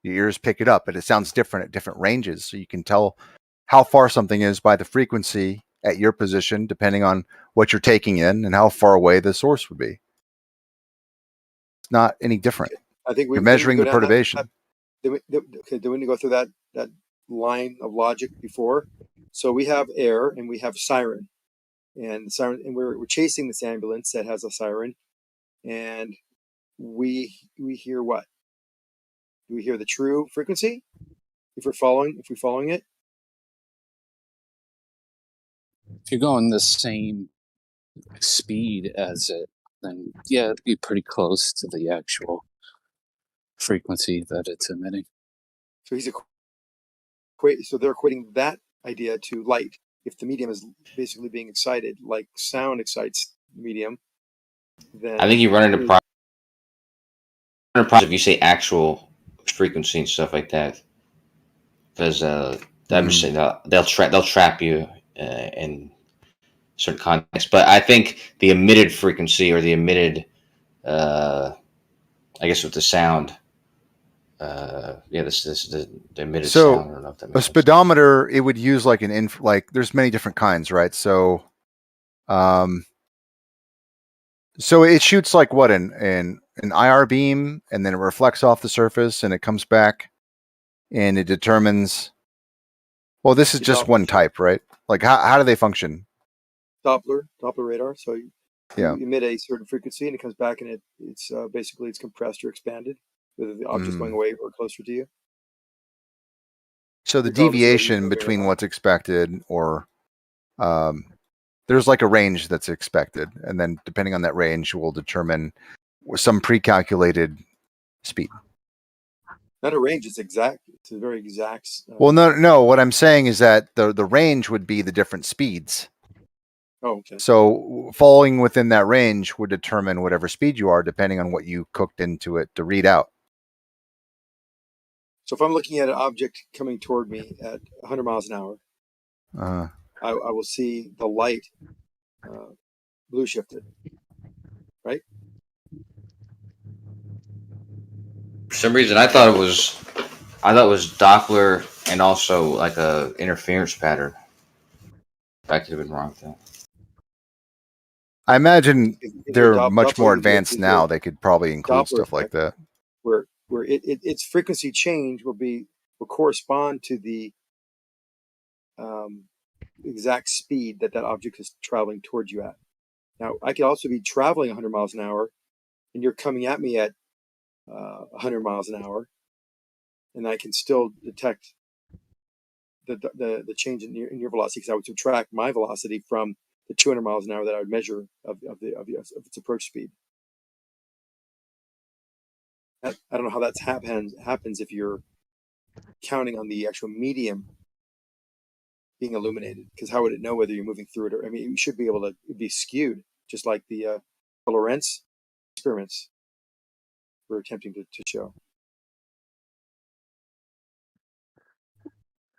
Speaker 12: Your ears pick it up, but it sounds different at different ranges. So you can tell how far something is by the frequency at your position, depending on what you're taking in and how far away the source would be. It's not any different.
Speaker 16: I think
Speaker 12: you're measuring the perturbation.
Speaker 16: Do we need to go through that line of logic before? So we have air and we have siren, and we're chasing this ambulance that has a siren, and we hear what? Do we hear the true frequency if we're following it?
Speaker 23: If you're going the same speed as it, then yeah, it'd be pretty close to the actual frequency that it's emitting.
Speaker 16: So so they're equating that idea to light. if the medium is basically being excited, like sound excites the medium, then
Speaker 4: I think you run into problems if you say actual frequency and stuff like that, because I'm just saying they'll trap you in certain contexts. But I think the emitted frequency or the emitted, I guess with the sound, the emitted
Speaker 12: So
Speaker 4: sound. I don't know if that
Speaker 12: a
Speaker 4: makes sense.
Speaker 12: speedometer, it would use like like there's many different kinds, right? So, so it shoots like what an IR beam, and then it reflects off the surface, and it comes back, and it determines. Well, this is just one type, right? Like how do they function?
Speaker 16: Doppler radar. So you
Speaker 12: Yeah.
Speaker 16: emit a certain frequency and it comes back and it's basically it's compressed or expanded, whether the object's going away or closer to you.
Speaker 12: So the
Speaker 16: regardless of whether you're
Speaker 12: deviation
Speaker 16: moving or
Speaker 12: between
Speaker 16: not.
Speaker 12: what's expected or there's like a range that's expected, and then depending on that range will determine some pre-calculated speed.
Speaker 16: Not a range, it's exact. It's a very exact.
Speaker 12: Well, no. What I'm saying is that the range would be the different speeds.
Speaker 16: Oh, okay.
Speaker 12: So falling within that range would determine whatever speed you are, depending on what you cooked into it to read out.
Speaker 16: So if I'm looking at an object coming toward me at 100 miles an hour, I will see the light blue shifted, right?
Speaker 4: For some reason, I thought it was Doppler and also like a interference pattern. I could have been wrong with that.
Speaker 12: I imagine
Speaker 16: Is
Speaker 12: they're
Speaker 16: there
Speaker 12: much more
Speaker 16: Doppler
Speaker 12: advanced now. They could probably include
Speaker 16: Doppler
Speaker 12: stuff like
Speaker 16: effect
Speaker 12: that.
Speaker 16: where its frequency change will correspond to the exact speed that object is traveling towards you at. Now, I could also be traveling 100 miles an hour, and you're coming at me at 100 miles an hour, and I can still detect the change in your velocity because I would subtract my velocity from the 200 miles an hour that I would measure of its approach speed. I don't know how that happens if you're counting on the actual medium being illuminated, because how would it know whether you're moving through it or, I mean, you should be able to be skewed, just like the Lorentz experiments we're attempting to show.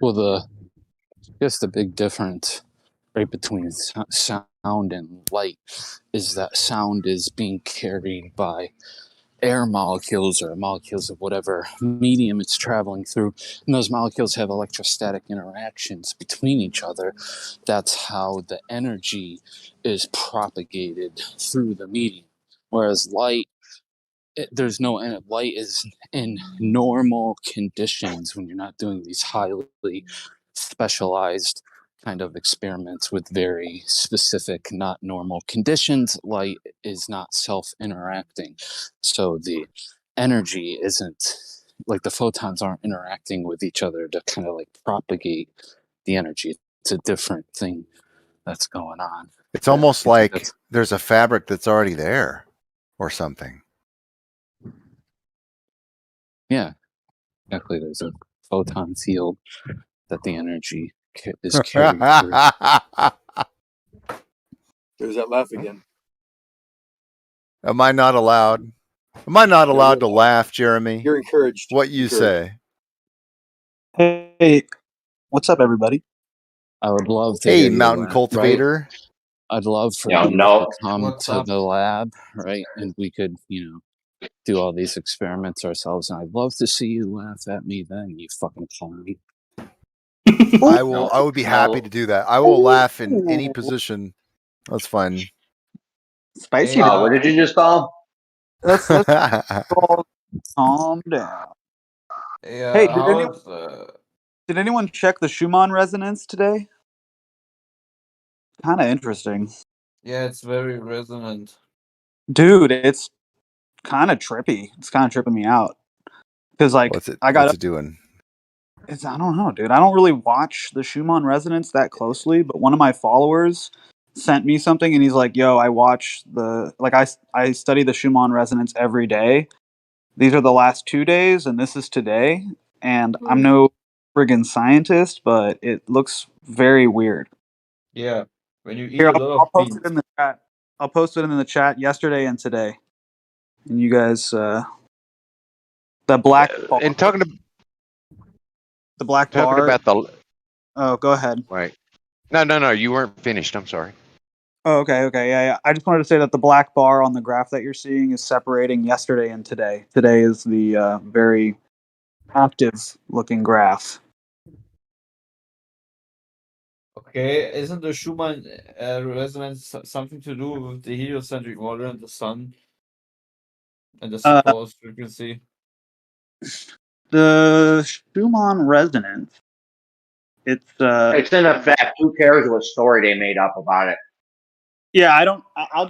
Speaker 23: Well, I guess the big difference right between sound and light is that sound is being carried by air molecules or molecules of whatever medium it's traveling through, and those molecules have electrostatic interactions between each other. That's how the energy is propagated through the medium, whereas light, there's no light is in normal conditions when you're not doing these highly specialized kind of experiments with very specific, not normal conditions. Light is not self-interacting, so the energy isn't like the photons aren't interacting with each other to kind of like propagate the energy. It's a different thing that's going on.
Speaker 12: It's almost like there's a fabric that's already there or something.
Speaker 23: Yeah, exactly. There's a photon field that the energy is carried through.
Speaker 16: There's that laugh again.
Speaker 12: Am I not allowed? Am I not allowed to laugh, Jeremy?
Speaker 16: You're encouraged.
Speaker 12: What you say?
Speaker 6: Hey, what's up, everybody?
Speaker 23: I would love to
Speaker 12: Hey,
Speaker 23: hear you
Speaker 12: mountain
Speaker 23: laugh,
Speaker 12: cultivator.
Speaker 23: Right? I'd love for
Speaker 12: Yo,
Speaker 23: you
Speaker 12: no.
Speaker 23: to come
Speaker 12: What's
Speaker 23: to
Speaker 12: up?
Speaker 23: the lab, right? And we could, do all these experiments ourselves. And I'd love to see you laugh at me then, you fucking clown.
Speaker 12: I would be happy to do that. I will laugh in any position. That's fine.
Speaker 6: Spicy.
Speaker 17: What did you just call?
Speaker 6: Let's all calm down.
Speaker 13: Yeah,
Speaker 6: Hey, did anyone check the Schumann resonance today? Kind of interesting.
Speaker 13: yeah, it's very resonant.
Speaker 6: Dude, it's kind of trippy. It's kind of tripping me out. Because, like,
Speaker 12: What's it doing?
Speaker 6: I don't know, dude. I don't really watch the Schumann resonance that closely, but one of my followers sent me something and he's like, yo, I study the Schumann resonance every day. These are the last 2 days and this is today. And I'm no friggin' scientist, but it looks very weird.
Speaker 13: Yeah, when you eat
Speaker 6: Here,
Speaker 13: a lot
Speaker 6: I'll
Speaker 13: of
Speaker 6: post it
Speaker 13: beans.
Speaker 6: in the chat. I'll post it in the chat yesterday and today. And you guys, the black bar,
Speaker 15: And
Speaker 6: the black
Speaker 15: talking
Speaker 6: bar.
Speaker 15: about the
Speaker 6: Oh, go ahead.
Speaker 15: right. No, you weren't finished. I'm sorry.
Speaker 6: Oh, okay, yeah. I just wanted to say that the black bar on the graph that you're seeing is separating yesterday and today. Today is the very active looking graph.
Speaker 13: Okay, isn't the Schumann resonance something to do with the heliocentric model and the sun and the supposed frequency?
Speaker 6: The Schumann resonance.
Speaker 17: It's in effect. Who cares what story they made up about it?
Speaker 6: Yeah,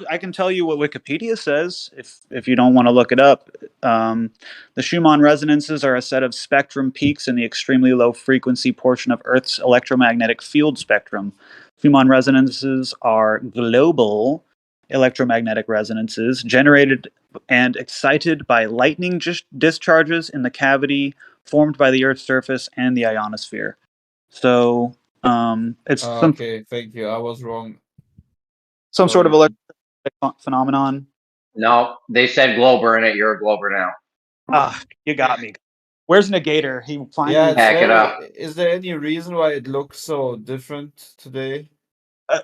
Speaker 6: I can tell you what Wikipedia says if you don't want to look it up. The Schumann resonances are a set of spectrum peaks in the extremely low frequency portion of Earth's electromagnetic field spectrum. Schumann resonances are global electromagnetic resonances generated and excited by lightning discharges in the cavity formed by the Earth's surface and the ionosphere. So it's
Speaker 13: Okay, thank you. I was wrong.
Speaker 6: some sort of
Speaker 13: Sorry.
Speaker 6: phenomenon.
Speaker 17: No, they said Glober in it. You're a Glober now.
Speaker 6: Ah, you got me. Where's Negator? He
Speaker 13: Yeah,
Speaker 6: finally
Speaker 13: it's very. Is there any reason why it looks so different today?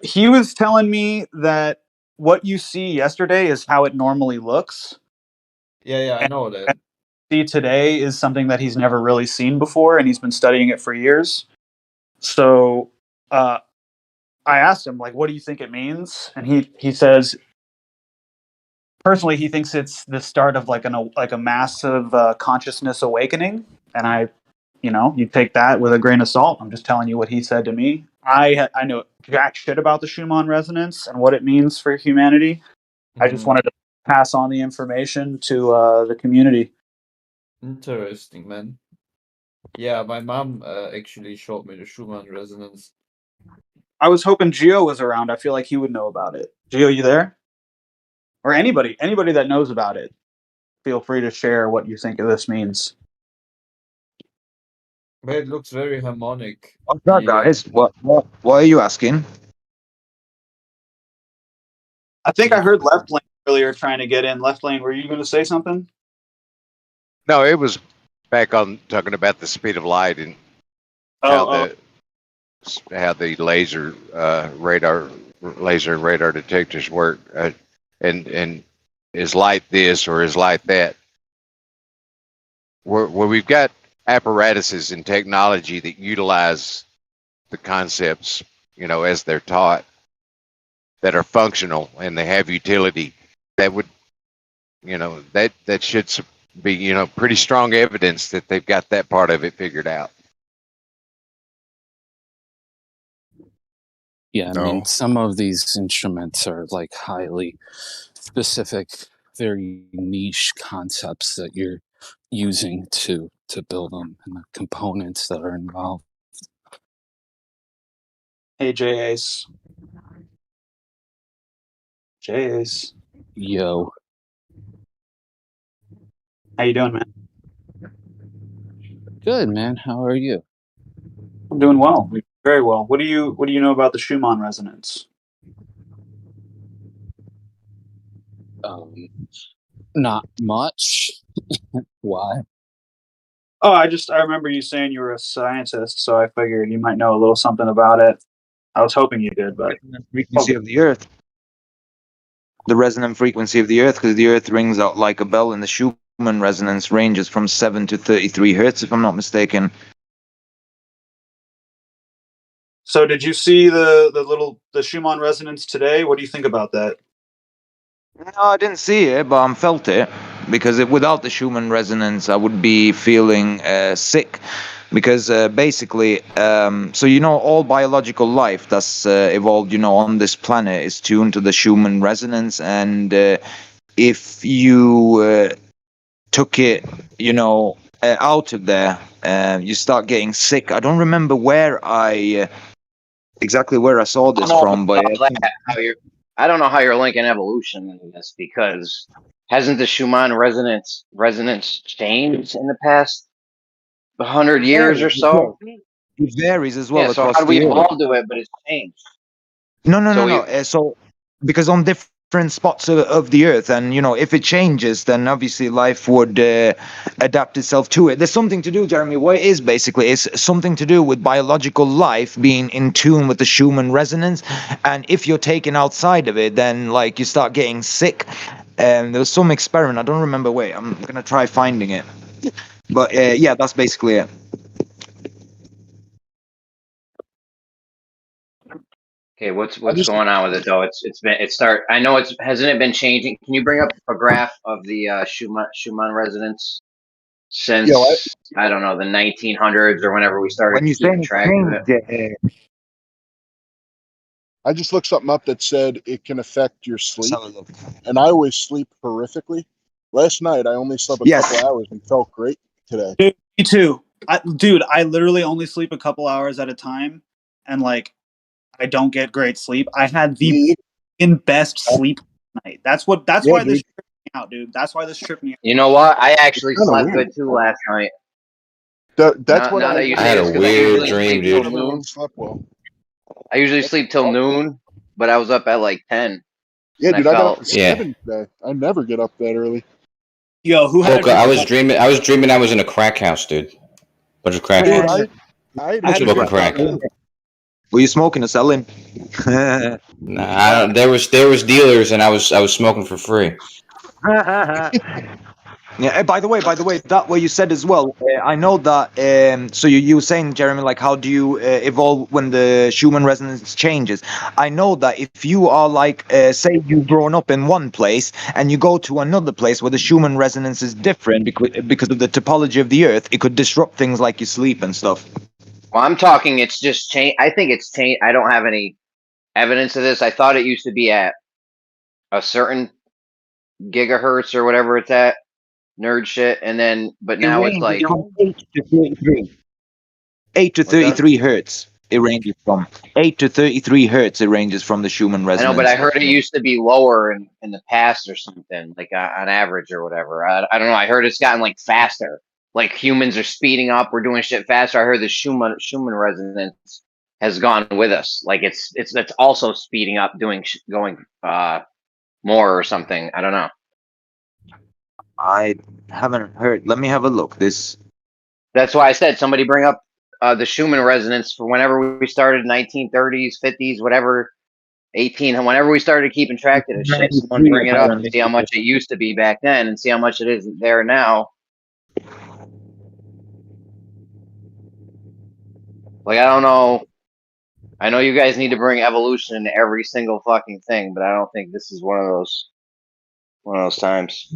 Speaker 6: He was telling me that what you see yesterday is how it normally looks.
Speaker 13: Yeah, I know that.
Speaker 6: See today is something that he's never really seen before, and he's been studying it for years. So, I asked him, like, what do you think it means? And he says, personally, he thinks it's the start of like a massive consciousness awakening. And you take that with a grain of salt. I'm just telling you what he said to me. I know jack shit about the Schumann resonance and what it means for humanity. I just wanted to pass on the information to the community.
Speaker 13: Interesting, man. Yeah, my mom actually showed me the Schumann resonance.
Speaker 6: I was hoping Gio was around. I feel like he would know about it. Gio, you there? Or anybody that knows about it, feel free to share what you think this means.
Speaker 13: But it looks very harmonic.
Speaker 3: What's that, guys? What are you asking?
Speaker 6: I think I heard Left Lane earlier trying to get in. Left Lane, were you going to say something?
Speaker 15: No, it was back on talking about the speed of light and how the laser and radar detectors work, and is light this or is light that. Where we've got apparatuses and technology that utilize the concepts, as they're taught, that are functional and they have utility, that would, that should be, pretty strong evidence that they've got that part of it figured out.
Speaker 23: Yeah, I mean, some of these instruments are like highly specific, very niche concepts that you're using to build them and the components that are involved.
Speaker 6: Hey, J-Ace. J-Ace.
Speaker 23: Yo.
Speaker 6: How you doing, man?
Speaker 23: Good, man. How are you?
Speaker 6: I'm doing well. Very well. What do you know about the Schumann resonance?
Speaker 23: Not much. Why?
Speaker 6: Oh, I remember you saying you were a scientist, so I figured you might know a little something about it. I was hoping you did, but
Speaker 3: Frequency of the Earth. The resonant frequency of the Earth, because the Earth rings out like a bell, and the Schumann resonance ranges from 7 to 33 hertz, if I'm not mistaken.
Speaker 6: So, did you see the Schumann resonance today? What do you think about that?
Speaker 3: No, I didn't see it, but I felt it, because without the Schumann resonance, I would be feeling sick. Because basically, all biological life that's evolved, on this planet is tuned to the Schumann resonance, and if you took it, out of there, you start getting sick. I don't remember exactly where I saw this from, but
Speaker 17: I don't know how you're linking evolution in this, because hasn't the Schumann resonance changed in the past 100 years or so?
Speaker 3: it varies as well
Speaker 17: Yeah, so
Speaker 3: across
Speaker 17: how do we
Speaker 3: the Earth.
Speaker 17: all do it, but it's changed?
Speaker 3: No. So because on different spots of the earth, and if it changes, then obviously life would adapt itself to it. There's something to do, Jeremy. What it is basically is something to do with biological life being in tune with the Schumann resonance, and if you're taken outside of it, then like you start getting sick. And there was some experiment. I don't remember where. I'm gonna try finding it. But yeah, that's basically it.
Speaker 17: Okay, what's going on with it though? I know hasn't it been changing? Can you bring up a graph of the Schumann resonance since I don't know the 1900s or whenever we started
Speaker 3: When you
Speaker 17: keeping
Speaker 3: say
Speaker 17: track of it?
Speaker 3: change,
Speaker 7: I just looked something up that said it can affect your sleep, and I always sleep horrifically. Last night I only slept a couple hours and felt great today.
Speaker 6: Dude, me too. I literally only sleep a couple hours at a time, and like I don't get great sleep. I had the best sleep night. That's why this tripped me out, dude. That's why this tripped me out.
Speaker 17: You know what? I actually slept good too last night.
Speaker 7: That's what
Speaker 17: now that you
Speaker 4: I
Speaker 17: say
Speaker 4: had
Speaker 17: it's
Speaker 4: a
Speaker 17: because I
Speaker 4: weird
Speaker 17: usually
Speaker 4: dream,
Speaker 17: sleep till
Speaker 4: dude.
Speaker 17: noon.
Speaker 7: Slept well.
Speaker 17: I usually sleep till noon, but I was up at like 10.
Speaker 7: Yeah,
Speaker 17: and
Speaker 7: dude, I got up at
Speaker 4: Yeah.
Speaker 7: 7 today. I never get up that early.
Speaker 6: Yo, who had?
Speaker 4: I was dreaming. I was in a crack house, dude. Bunch of crack
Speaker 7: Dude,
Speaker 4: house.
Speaker 7: I
Speaker 4: Smoking crack.
Speaker 3: Were you smoking or selling?
Speaker 4: Nah, there was dealers, and I was smoking for free.
Speaker 3: Yeah. By the way, that what you said as well. I know that. So you were saying, Jeremy, like how do you evolve when the Schumann resonance changes? I know that if you are like, say, you've grown up in one place and you go to another place where the Schumann resonance is different because of the topology of the Earth, it could disrupt things like your sleep and stuff.
Speaker 17: Well, I'm talking. It's just changed. I think it's changed. I don't have any evidence of this. I thought it used to be at a certain gigahertz or whatever it's at, nerd shit, but
Speaker 3: It
Speaker 17: now it's
Speaker 3: ranges
Speaker 17: like
Speaker 3: from 8 to 33. 8 to 33 hertz. It ranges from 8 to 33 hertz. It ranges from the Schumann
Speaker 17: I
Speaker 3: resonance.
Speaker 17: know, but I heard it used to be lower in the past or something, like on average or whatever. I don't know. I heard it's gotten like faster. Like humans are speeding up. We're doing shit faster. I heard the Schumann resonance has gone with us. Like it's also speeding up, going more or something. I don't know.
Speaker 3: I haven't heard. Let me have a look.
Speaker 17: That's why I said somebody bring up the Schumann resonance for whenever we started, 1930s, 50s, whatever, 18, whenever we started keeping track of this shit. Someone bring it up and see how much it used to be back then, and see how much it is there now. Like I don't know. I know you guys need to bring evolution into every single fucking thing, but I don't think this is one of those times.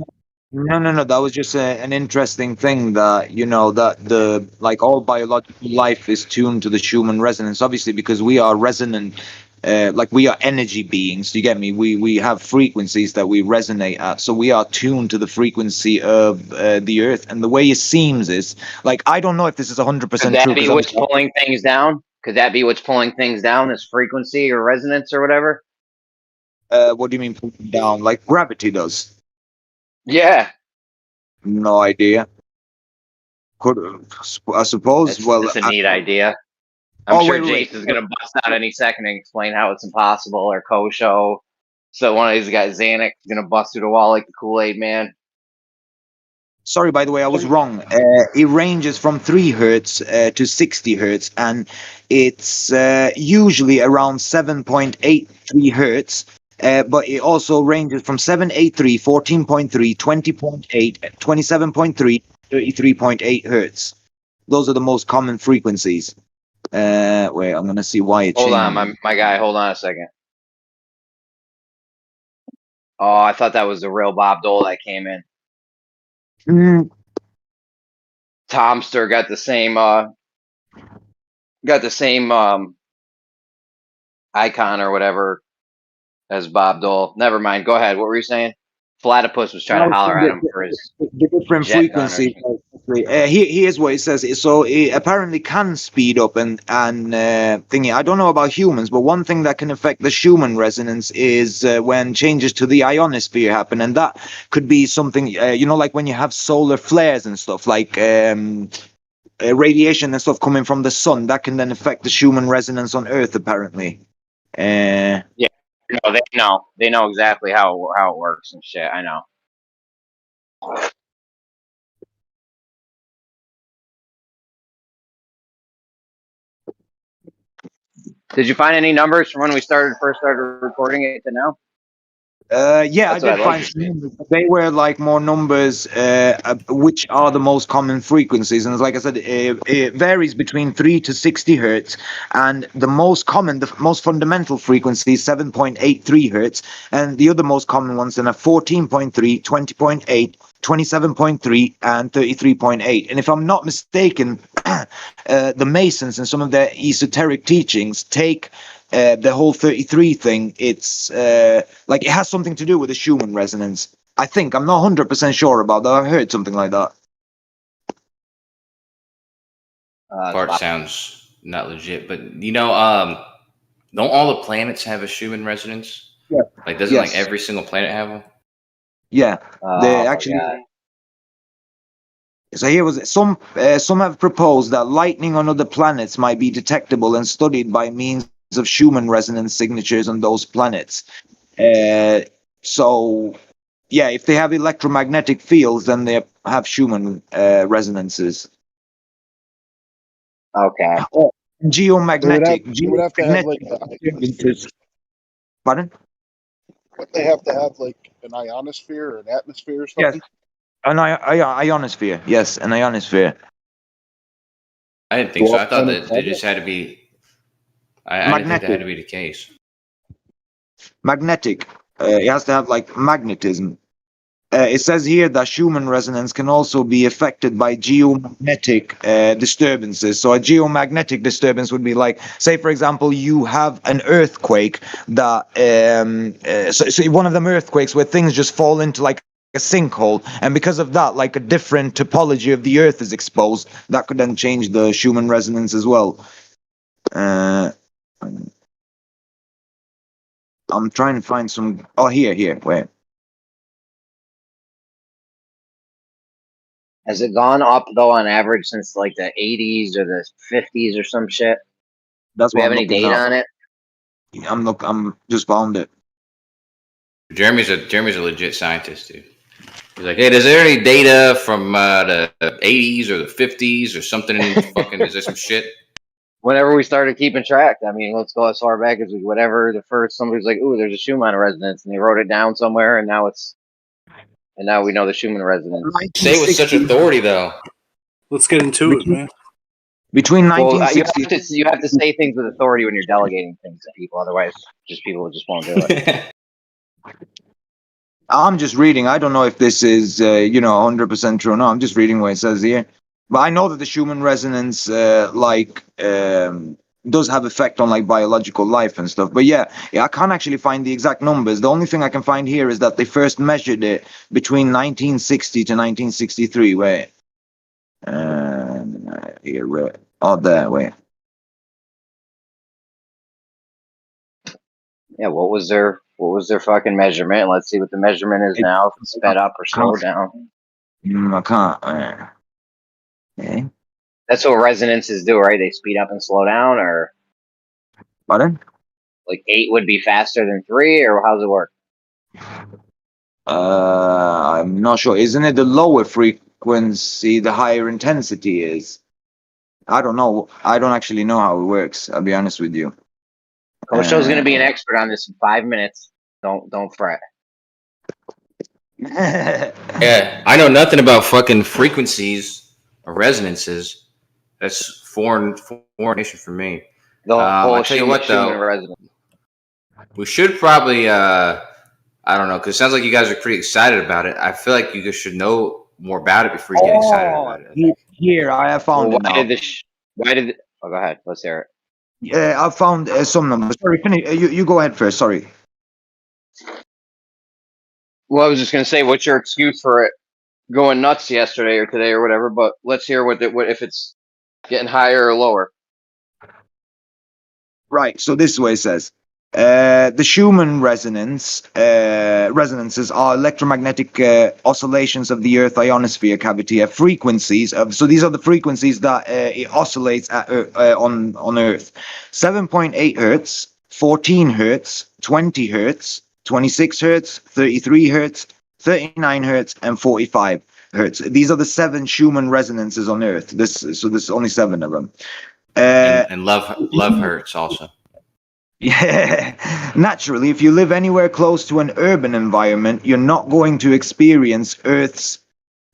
Speaker 3: No. That was just an interesting thing that that the like all biological life is tuned to the Schumann resonance. Obviously, because we are resonant, like we are energy beings. Do you get me? We have frequencies that we resonate at, so we are tuned to the frequency of the Earth. And the way it seems is like I don't know if this is 100%
Speaker 17: Could that
Speaker 3: true.
Speaker 17: be what's pulling things down? Could that be what's pulling things down? This frequency or resonance or whatever?
Speaker 3: What do you mean pulling down? Like gravity does?
Speaker 17: Yeah.
Speaker 3: No idea. Could I suppose?
Speaker 17: That's a neat idea. I'm sure Jason's gonna bust out any second and explain how it's impossible, or Kosho. So one of these guys, Xanax, is gonna bust through the wall like the Kool-Aid Man.
Speaker 3: Sorry, by the way, I was wrong. It ranges from 3 hertz to 60 hertz, and it's usually around 7.83 hertz. But it also ranges from 7.83, 14.3, 20.8, 27.3, 33.8 hertz. Those are the most common frequencies. Wait, I'm gonna see why it changed.
Speaker 17: Hold on, my guy. Hold on a second. Oh, I thought that was the real Bob Dole that came in. Tomster got the same icon or whatever as Bob Dole. Never mind. Go ahead. What were you saying? Platypus was trying to holler at him for his
Speaker 3: the different frequencies. Here's what it says. So it apparently can speed up and thingy. I don't know about humans, but one thing that can affect the Schumann resonance is when changes to the ionosphere happen, and that could be something like when you have solar flares and stuff, like radiation and stuff coming from the sun. That can then affect the Schumann resonance on Earth, apparently.
Speaker 17: Yeah, no, they know. They know exactly how it works and shit. I know. Did you find any numbers from when we first started recording it to now?
Speaker 3: Yeah,
Speaker 17: That's
Speaker 3: I
Speaker 17: what
Speaker 3: did
Speaker 17: I'd like
Speaker 3: find
Speaker 17: to
Speaker 3: some
Speaker 17: see.
Speaker 3: numbers. They were like more numbers, which are the most common frequencies. And like I said, it varies between 3 to 60 hertz. And the most common, the most fundamental frequency is 7.83 hertz. And the other most common ones then are 14.3, 20.8, 27.3, and 33.8. And if I'm not mistaken, the Masons and some of their esoteric teachings take the whole 33 thing. It's like it has something to do with the Schumann resonance. I think I'm not 100% sure about that. I heard something like that.
Speaker 4: Part sounds not legit, but don't all the planets have a Schumann resonance?
Speaker 3: Yeah.
Speaker 4: Like, doesn't like every single planet have one?
Speaker 3: Yeah, they
Speaker 17: Oh,
Speaker 3: actually. So here was some have proposed that lightning on other planets might be detectable and studied by means of Schumann resonance signatures on those planets. So yeah, if they have electromagnetic fields, then they have Schumann resonances.
Speaker 17: Okay.
Speaker 3: Oh, geomagnetic.
Speaker 7: They would have to have like
Speaker 3: disturbances. Pardon?
Speaker 7: But they have to have like an ionosphere or an atmosphere or
Speaker 3: Yes,
Speaker 7: something.
Speaker 3: an ionosphere. Yes, an ionosphere.
Speaker 4: I didn't think so. I thought that they just had to be. I didn't think that had to be the case.
Speaker 3: Magnetic. It has to have like magnetism. It says here that Schumann resonance can also be affected by geomagnetic disturbances. So a geomagnetic disturbance would be like, say, for example, you have an earthquake that, so one of them earthquakes where things just fall into like a sinkhole, and because of that, like a different topology of the Earth is exposed. That could then change the Schumann resonance as well. I'm trying to find some. Oh, here, wait.
Speaker 17: Has it gone up though on average since like the 80s or the 50s or some shit?
Speaker 3: That's
Speaker 17: Do we
Speaker 3: what
Speaker 17: have
Speaker 3: I'm
Speaker 17: any
Speaker 3: looking
Speaker 17: data
Speaker 3: up.
Speaker 17: on it?
Speaker 3: I'm just found it.
Speaker 4: Jeremy's a legit scientist, dude. He's like, hey, is there any data from the 80s or the 50s or something? Fucking, is there some shit?
Speaker 17: Whenever we started keeping track, I mean, let's go as far back as whatever the first somebody's like, "Ooh, there's a Schumann resonance," and they wrote it down somewhere, and now we know the Schumann resonance.
Speaker 4: Say with such authority, though.
Speaker 5: Let's get into it, man.
Speaker 3: Between
Speaker 17: Well,
Speaker 3: 1960.
Speaker 17: you have to say things with authority when you're delegating things to people. Otherwise, people just won't do it.
Speaker 3: I'm just reading. I don't know if this is 100% true or not. I'm just reading what it says here. But I know that the Schumann resonance does have effect on like biological life and stuff. But yeah, I can't actually find the exact numbers. The only thing I can find here is that they first measured it between 1960 to 1963. Wait. Here, there, wait.
Speaker 17: Yeah, what was their fucking measurement? Let's see what the measurement is now. If it's sped up or slowed down.
Speaker 3: I can't. Okay.
Speaker 17: That's what resonances do, right? They speed up and slow down, or
Speaker 3: Pardon?
Speaker 17: like 8 would be faster than 3, or how's it work?
Speaker 3: I'm not sure. Isn't it the lower frequency, the higher intensity is? I don't know. I don't actually know how it works. I'll be honest with you.
Speaker 17: Kosho's gonna be an expert on this in 5 minutes. Don't fret.
Speaker 4: Yeah, I know nothing about fucking frequencies or resonances. That's foreign issue for me. I tell you what, though, we should probably I don't know, because it sounds like you guys are pretty excited about it. I feel like you guys should know more about it before you get excited about it.
Speaker 3: Here, I have found it now.
Speaker 17: Oh, go ahead. Let's hear it.
Speaker 3: Yeah, I found some numbers. Sorry, finish. You go ahead first. Sorry.
Speaker 17: Well, I was just gonna say, what's your excuse for it going nuts yesterday or today or whatever? But let's hear what if it's getting higher or lower.
Speaker 3: Right. So this is what it says. The Schumann resonances are electromagnetic oscillations of the Earth ionosphere cavity at frequencies of. So these are the frequencies that it oscillates at on Earth: 7.8 hertz, 14 hertz, 20 hertz, 26 hertz, 33 hertz, 39 hertz, and 45 hertz. These are the 7 Schumann resonances on Earth. So there's only 7 of them.
Speaker 4: And love hurts also.
Speaker 3: Yeah, naturally, if you live anywhere close to an urban environment, you're not going to experience Earth's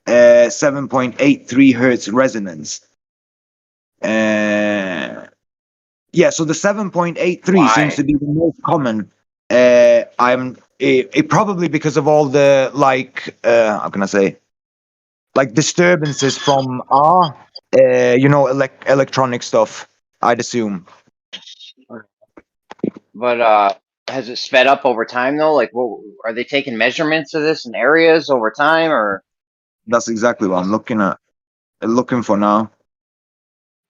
Speaker 3: 7.83 hertz resonance. Yeah, so the 7.83 seems to be the most common. Probably because of all the how can I say, like disturbances from our electronic stuff, I'd assume.
Speaker 17: But has it sped up over time though? Like, what are they taking measurements of this in areas over time, or?
Speaker 3: That's exactly what I'm looking for now.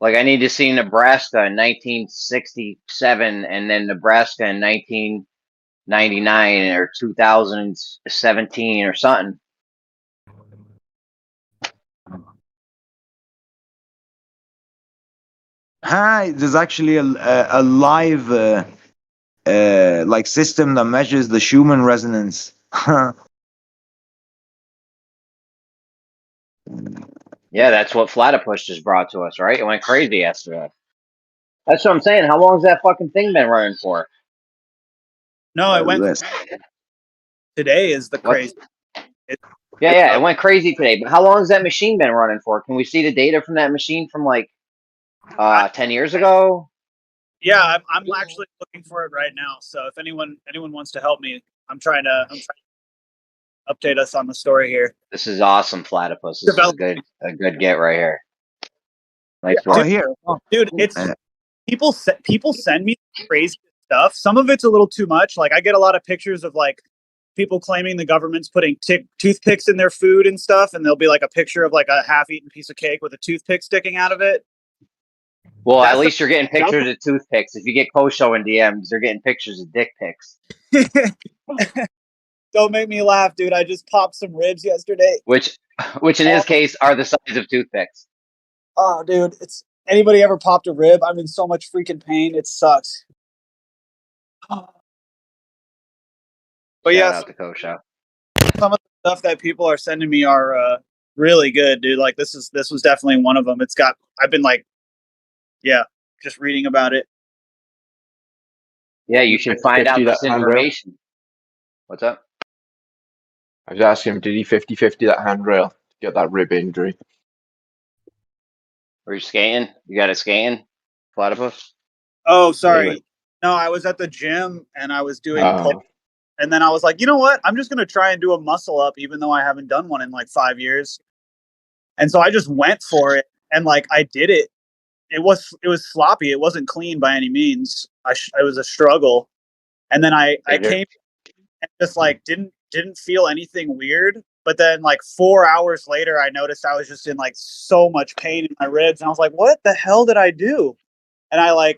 Speaker 17: Like, I need to see Nebraska in 1967, and then Nebraska in 1999 or 2017 or something.
Speaker 3: Hi, there's actually a live like system that measures the Schumann resonance.
Speaker 17: Yeah, that's what Platypus just brought to us, right? It went crazy yesterday. That's what I'm saying. How long's that fucking thing been running for?
Speaker 6: No, it went today is the crazy.
Speaker 17: Yeah, it went crazy today. But how long has that machine been running for? Can we see the data from that machine from like 10 years ago?
Speaker 6: Yeah, I'm actually looking for it right now. So if anyone wants to help me, I'm trying to update us on the story here.
Speaker 17: This is awesome, Platypus. This is a good get right here. Nice work.
Speaker 6: Dude, it's people send me crazy stuff. Some of it's a little too much. Like I get a lot of pictures of like people claiming the government's putting toothpicks in their food and stuff, and there'll be like a picture of like a half-eaten piece of cake with a toothpick sticking out of it.
Speaker 17: Well, at least you're getting pictures of toothpicks. If you get Kosho in DMs, they're getting pictures of dick pics.
Speaker 6: Don't make me laugh, dude. I just popped some ribs yesterday.
Speaker 17: Which in his case are the size of toothpicks.
Speaker 6: Oh, dude, it's anybody ever popped a rib? I'm in so much freaking pain. It sucks. But
Speaker 17: Shout out to Kosho.
Speaker 6: Some of the stuff that people are sending me are really good, dude. Like this was definitely one of them. I've been like, just reading about it.
Speaker 17: Yeah, you should find out this information. What's up?
Speaker 2: I was asking him, did he 50-50 that handrail to get that rib injury?
Speaker 17: Were you skating? You got a skating? Platypus?
Speaker 6: Oh, sorry. No, I was at the gym and I was doing pull, and then I was like, you know what? I'm just gonna try and do a muscle up, even though I haven't done one in like 5 years. And so I just went for it, and like I did it. It was sloppy. It wasn't clean by any means. It was a struggle, and then I came and just like didn't feel anything weird. But then like 4 hours later, I noticed I was just in like so much pain in my ribs, and I was like, what the hell did I do? And I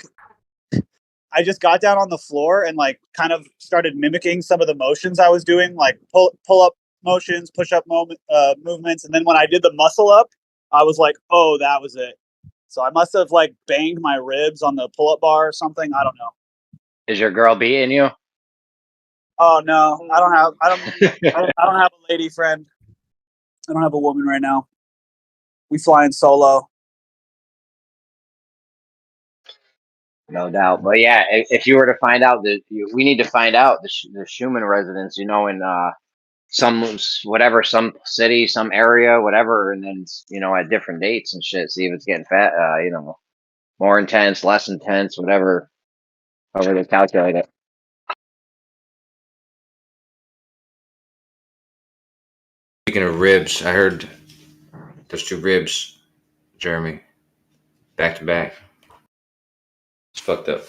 Speaker 6: just got down on the floor and like kind of started mimicking some of the motions I was doing, like pull up motions, push up movements. And then when I did the muscle up, I was like, oh, that was it. So I must have like banged my ribs on the pull up bar or something. I don't know.
Speaker 17: Is your girl beating you?
Speaker 6: Oh no, I don't have a lady friend. I don't have a woman right now. We flying solo.
Speaker 17: No doubt. But yeah, if you were to find out we need to find out the Schumann resonance, in some city, some area, whatever, and then at different dates and shit, see if it's getting more intense, less intense, whatever, however they calculate it.
Speaker 4: Speaking of ribs, I heard there's 2 ribs, Jeremy, back to back. It's fucked up.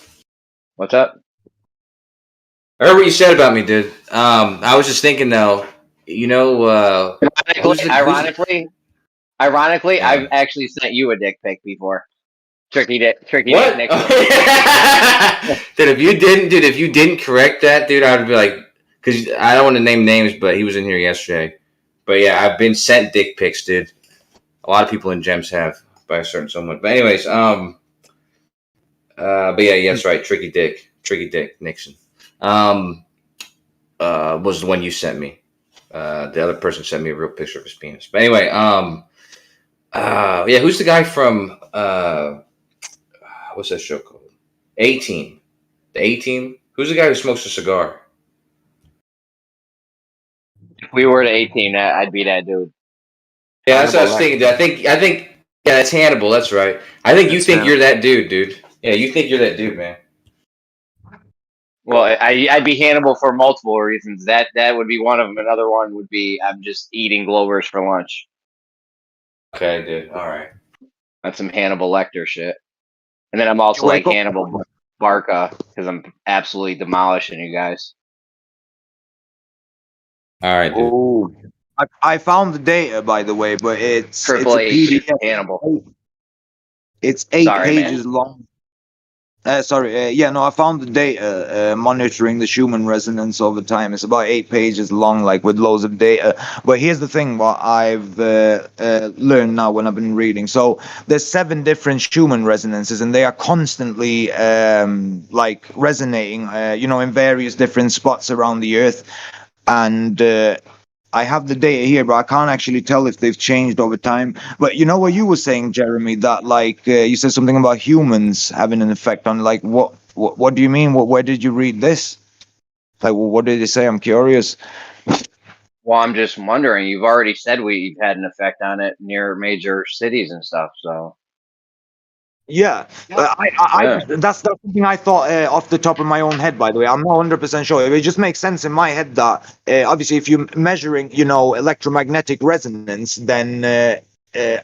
Speaker 17: What's up?
Speaker 4: I heard what you said about me, dude. I was just thinking though,
Speaker 17: ironically, I've actually sent you a dick pic before. Tricky dick Nick.
Speaker 4: Dude, if you didn't correct that, dude, I would be like, because I don't want to name names, but he was in here yesterday. But yeah, I've been sent dick pics, dude. A lot of people in Gems have by a certain someone. But anyways, but yeah, that's right, Tricky Dick. Tricky Dick Nixon. Was the one you sent me. The other person sent me a real picture of his penis. But anyway, yeah, who's the guy from what's that show called? A-Team. The A-Team? Who's the guy who smokes a cigar?
Speaker 17: If we were to 18, I'd be that dude.
Speaker 4: Yeah, that's what I was thinking. I think yeah, that's Hannibal, that's right. I think you think you're that dude. Yeah, you think you're that dude, man.
Speaker 17: Well, I'd be Hannibal for multiple reasons. That would be one of them. Another one would be I'm just eating Glowers for lunch.
Speaker 4: Okay, dude. All right.
Speaker 17: That's some Hannibal Lecter shit. And then I'm also like Hannibal Barca because I'm absolutely demolishing you guys.
Speaker 4: All right, dude.
Speaker 3: Oh, I found the data, by the way, but it's
Speaker 17: Triple
Speaker 3: a
Speaker 17: H
Speaker 3: PDF.
Speaker 17: Hannibal.
Speaker 3: It's 8
Speaker 17: Sorry,
Speaker 3: pages long. Yeah, no, I found the data monitoring the Schumann resonance over time. It's about 8 pages long, like with loads of data. But here's the thing: what I've learned now when I've been reading. So there's 7 different Schumann resonances, and they are constantly like resonating, in various different spots around the Earth. And I have the data here, but I can't actually tell if they've changed over time. But you know what you were saying, Jeremy, that like you said something about humans having an effect on like what do you mean? Where did you read this? Like, what did they say? I'm curious.
Speaker 17: Well, I'm just wondering. You've already said we've had an effect on it near major cities and stuff. So
Speaker 3: Yeah, that's something I thought off the top of my own head. By the way, I'm not 100% sure. It just makes sense in my head that obviously, if you're measuring, electromagnetic resonance, then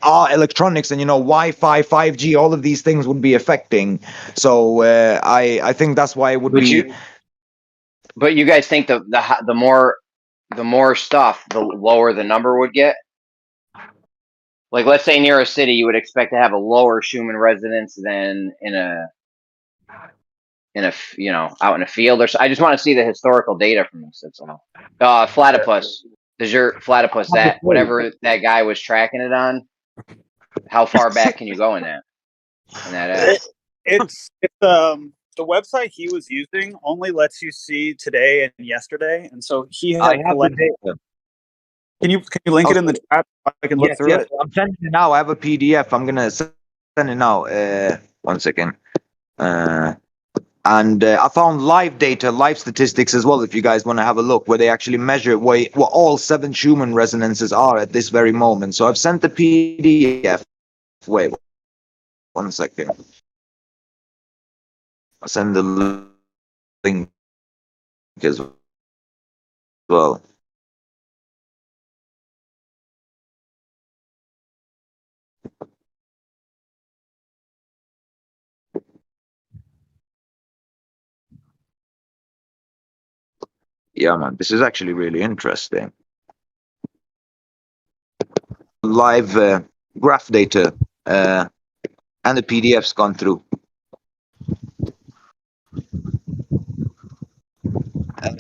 Speaker 3: our electronics and Wi-Fi, 5G, all of these things would be affecting. So I think that's why it would be.
Speaker 17: But you guys think the more stuff, the lower the number would get? Like, let's say near a city, you would expect to have a lower Schumann resonance than in a out in a field or so. I just want to see the historical data from this. That's all. Platypus. Does your platypus that whatever that guy was tracking it on? How far back can you go in that?
Speaker 6: It's the website he was using only lets you see today and yesterday, and so he had collected. Can you link it in the chat? I can look through it.
Speaker 3: I'm sending it now. I have a PDF. I'm gonna send it now. 1 second. And I found live data, live statistics as well. If you guys want to have a look, where they actually measure what all 7 Schumann resonances are at this very moment. So I've sent the PDF. Wait 1 second. I'll send the link as well. Yeah, man, this is actually really interesting. Live graph data and the PDF's gone through.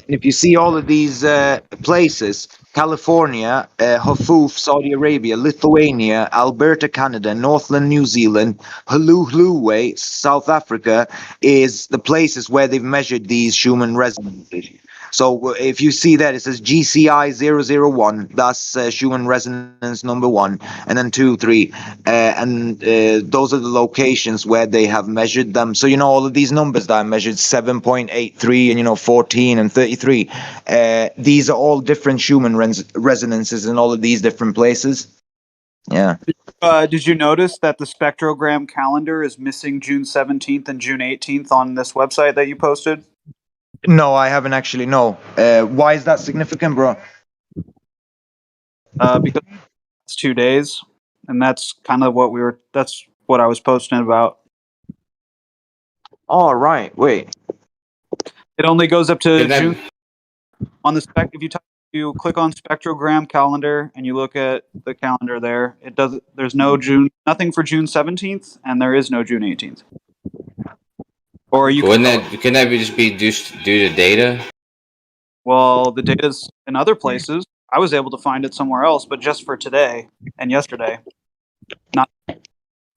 Speaker 3: If you see all of these places, California, Hafuf, Saudi Arabia, Lithuania, Alberta, Canada, Northland, New Zealand, Hulhuwe, South Africa, is the places where they've measured these Schumann resonances. So if you see that, it says GCI 001, that's Schumann resonance number 1, and then 2, 3, and those are the locations where they have measured them. So all of these numbers that I measured, 7.83 and 14 and 33, these are all different Schumann resonances in all of these different places. Yeah.
Speaker 6: Did you notice that the spectrogram calendar is missing June 17th and June 18th on this website that you posted?
Speaker 3: No, I haven't actually. No. Why is that significant, bro?
Speaker 6: Because it's 2 days, and that's kind of that's what I was posting about.
Speaker 3: All right. Wait.
Speaker 6: It only goes up to June on the spec. If you click on spectrogram calendar and you look at the calendar there, it does. There's no nothing for June 17th, and there is no June 18th. Or
Speaker 4: couldn't that just be due to data?
Speaker 6: Well, the data's in other places. I was able to find it somewhere else, but just for today and yesterday, not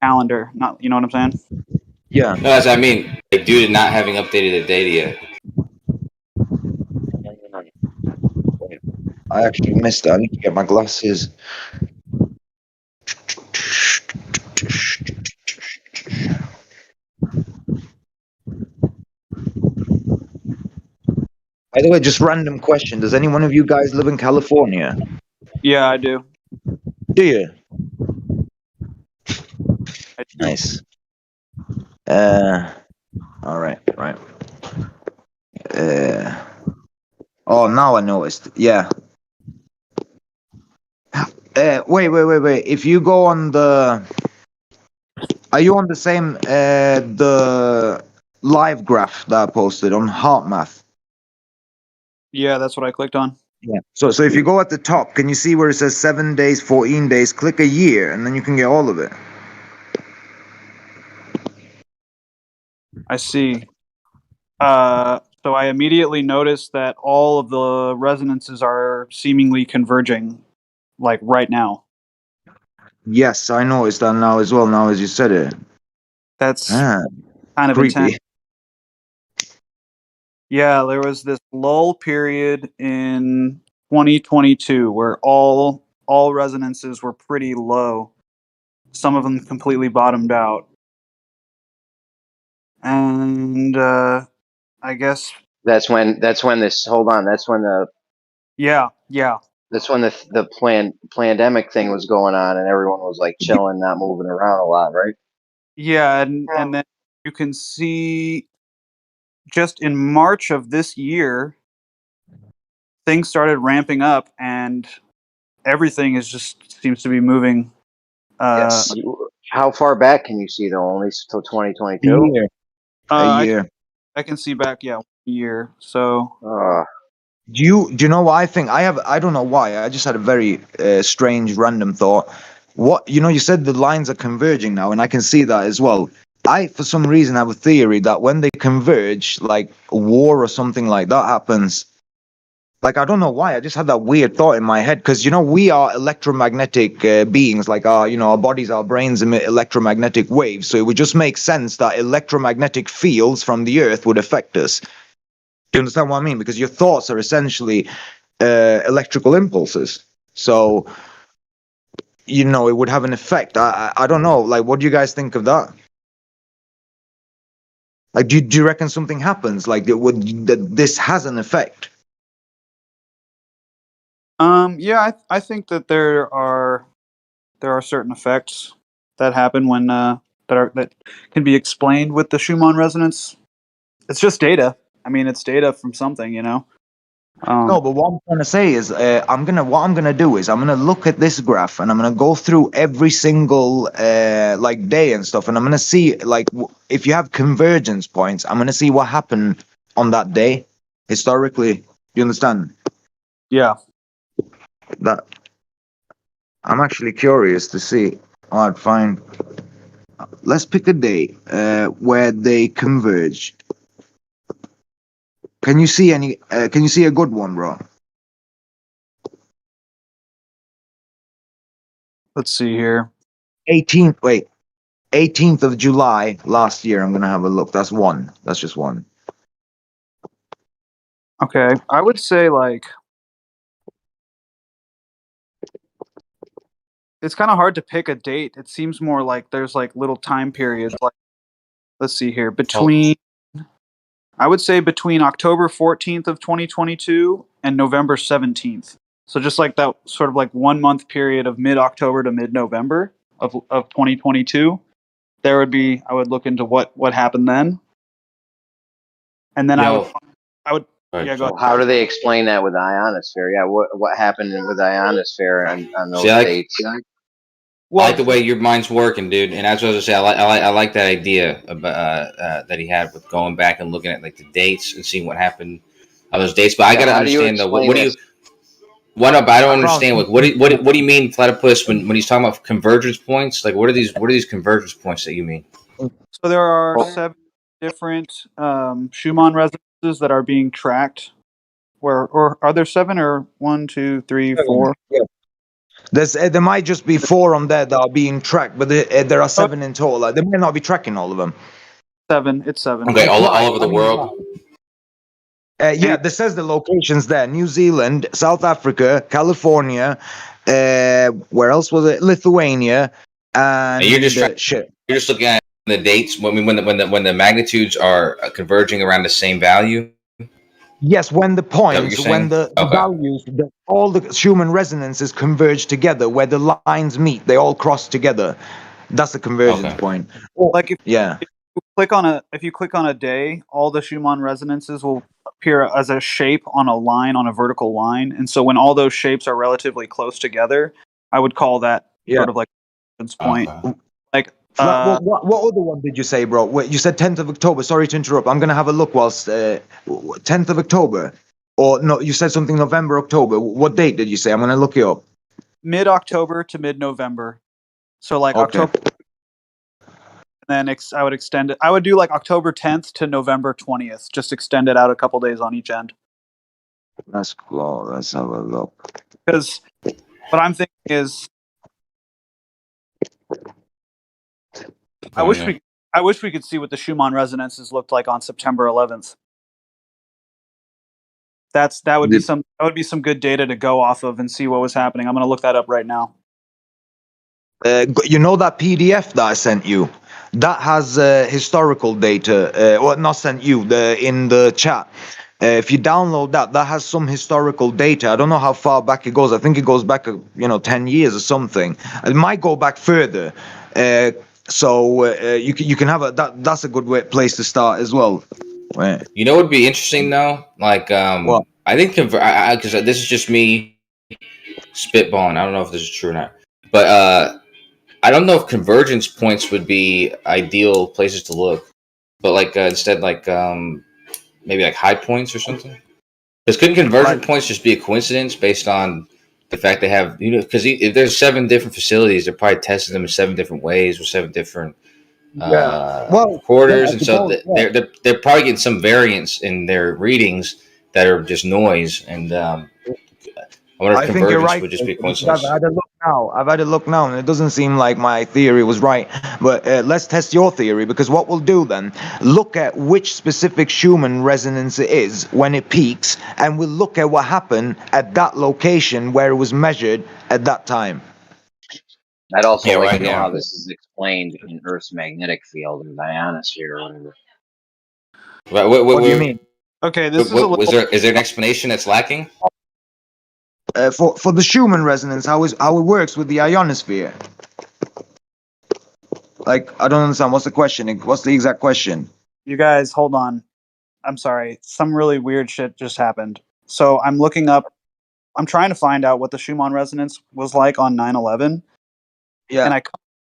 Speaker 6: calendar. Not, you know what I'm saying?
Speaker 3: Yeah.
Speaker 4: No, I mean, due to not having updated the data yet.
Speaker 3: I actually missed it. I need to get my glasses. By the way, just random question. Does any one of you guys live in California?
Speaker 6: Yeah, I do.
Speaker 3: Do you?
Speaker 6: I do.
Speaker 3: Nice. All right, right. Oh, now I noticed. Yeah. Wait. If you go on the, are you on the same the live graph that I posted on HeartMath?
Speaker 6: Yeah, that's what I clicked on.
Speaker 3: Yeah. So if you go at the top, can you see where it says 7 days, 14 days? Click a year, and then you can get all of it.
Speaker 6: I see. So I immediately noticed that all of the resonances are seemingly converging, like right now.
Speaker 3: Yes, I noticed that now as well. Now as you said it,
Speaker 6: That's kind of
Speaker 3: creepy.
Speaker 6: intense. Yeah, there was this lull period in 2022 where all resonances were pretty low. Some of them completely bottomed out. And I guess
Speaker 17: That's when this. Hold on. That's when the
Speaker 6: yeah.
Speaker 17: That's when the pandemic thing was going on, and everyone was like chilling, not moving around a lot, right?
Speaker 6: Yeah, and then you can see just in March of this year, things started ramping up, and everything is just seems to be moving.
Speaker 17: Yes. How far back can you see though? Only till 2022.
Speaker 3: A year.
Speaker 6: I can see back, yeah, 1 year. So.
Speaker 3: Do you know what I think? I don't know why. I just had a very strange random thought. What you said the lines are converging now, and I can see that as well. I for some reason have a theory that when they converge, like a war or something like that happens. Like I don't know why. I just had that weird thought in my head because we are electromagnetic beings. Like our bodies, our brains emit electromagnetic waves. So it would just make sense that electromagnetic fields from the Earth would affect us. Do you understand what I mean? Because your thoughts are essentially electrical impulses. So, it would have an effect. I don't know. Like, what do you guys think of that? Like, do you reckon something happens? Like, that this has an effect?
Speaker 6: Yeah, I think that there are certain effects that happen when that can be explained with the Schumann resonance. It's just data. I mean, it's data from something,
Speaker 3: No, but what I'm trying to say is, what I'm gonna do is I'm gonna look at this graph and I'm gonna go through every single like day and stuff, and I'm gonna see like if you have convergence points, I'm gonna see what happened on that day historically. Do you understand?
Speaker 6: Yeah.
Speaker 3: That I'm actually curious to see. I'd find. Let's pick a day where they converge. Can you see any? Can you see a good one, bro?
Speaker 6: Let's see here.
Speaker 3: 18th of July last year. I'm gonna have a look. That's one. That's just one.
Speaker 6: Okay, I would say like it's kind of hard to pick a date. It seems more like there's like little time periods. Like, let's see here between. I would say between October 14th of 2022 and November 17th. So just like that sort of like 1 month period of mid-October to mid-November of 2022, I would look into what happened then. And then I would yeah, go ahead.
Speaker 17: How do they explain that with the ionosphere? Yeah, what happened with the ionosphere on those dates?
Speaker 4: I like the way your mind's working, dude. And that's what I was gonna say. I like that idea about, that he had with going back and looking at like the dates and seeing what happened on those dates. But I gotta understand though. What do you? What up? I don't understand. Like, what do you mean, Platypus? When he's talking about convergence points, like what are these convergence points that you mean?
Speaker 6: So there are 7 different Schumann resonances that are being tracked. Or are there 7 or 1, 2, 3, 4?
Speaker 3: Yeah. There might just be 4 on there that are being tracked, but there are 7 in total. Like, they might not be tracking all of them.
Speaker 6: 7. It's 7.
Speaker 4: Okay, all
Speaker 3: Right,
Speaker 4: over the world.
Speaker 3: Yeah, this says the locations there: New Zealand, South Africa, California. Where else was it? Lithuania, and
Speaker 4: And you're just
Speaker 3: shit.
Speaker 4: you're just looking at the dates when the magnitudes are converging around the same value.
Speaker 3: Yes, when the
Speaker 4: Is that what you're
Speaker 3: points,
Speaker 4: saying?
Speaker 3: when the
Speaker 4: Okay.
Speaker 3: values, all the Schumann resonances converge together, where the lines meet, they all cross together. That's the convergence
Speaker 4: Okay.
Speaker 3: point.
Speaker 6: Like if
Speaker 3: Yeah.
Speaker 6: you click on a day, all the Schumann resonances will appear as a shape on a line, on a vertical line. And so when all those shapes are relatively close together, I would call that sort of like a reference point.
Speaker 4: Okay.
Speaker 6: Like
Speaker 3: What other one did you say, bro? Wait, you said 10th of October. Sorry to interrupt. I'm gonna have a look whilst 10th of October, or no? You said something November, October. What date did you say? I'm gonna look it up.
Speaker 6: mid-October to mid-November. So like
Speaker 3: Okay.
Speaker 6: October, and then I would extend it. I would do like October 10th to November 20th. Just extend it out a couple days on each end.
Speaker 3: Let's go. Let's have a look.
Speaker 6: Because what I'm thinking is, I wish we could see what the Schumann resonances looked like on September 11th. That would be some good data to go off of and see what was happening. I'm going to look that up right now.
Speaker 3: You know that PDF that I sent you? That has historical data. Well, not sent you. In the chat. If you download that, that has some historical data. I don't know how far back it goes. I think it goes back, 10 years or something. It might go back further. So you can have that's a good place to start as well. Right.
Speaker 4: You know what would be interesting though? Like I think because this is just me spitballing. I don't know if this is true or not. But I don't know if convergence points would be ideal places to look. But like instead like maybe like high points or something. Because couldn't convergent points just be a coincidence based on the fact they have, because if there's 7 different facilities, they're probably testing them in 7 different ways with 7 different recorders, and so they're probably getting some variance in their readings that are just noise. And I wonder if
Speaker 3: I think you're
Speaker 4: convergence
Speaker 3: right.
Speaker 4: would just be a
Speaker 3: Because
Speaker 4: coincidence.
Speaker 3: I've had a look now, and it doesn't seem like my theory was right. But let's test your theory, because what we'll do then, look at which specific Schumann resonance it is when it peaks, and we'll look at what happened at that location where it was measured at that time.
Speaker 17: I'd also
Speaker 4: Yeah,
Speaker 17: like
Speaker 4: right,
Speaker 17: to know
Speaker 4: yeah.
Speaker 17: how this is explained in Earth's magnetic field and the ionosphere or whatever.
Speaker 3: What do you mean?
Speaker 6: Okay, this is a little.
Speaker 4: Is there an explanation that's lacking?
Speaker 3: For the Schumann resonance, how it works with the ionosphere. Like, I don't understand. What's the question? What's the exact question?
Speaker 6: You guys, hold on. I'm sorry. Some really weird shit just happened. So I'm looking up. I'm trying to find out what the Schumann resonance was like on 9/11.
Speaker 3: Yeah.
Speaker 6: And I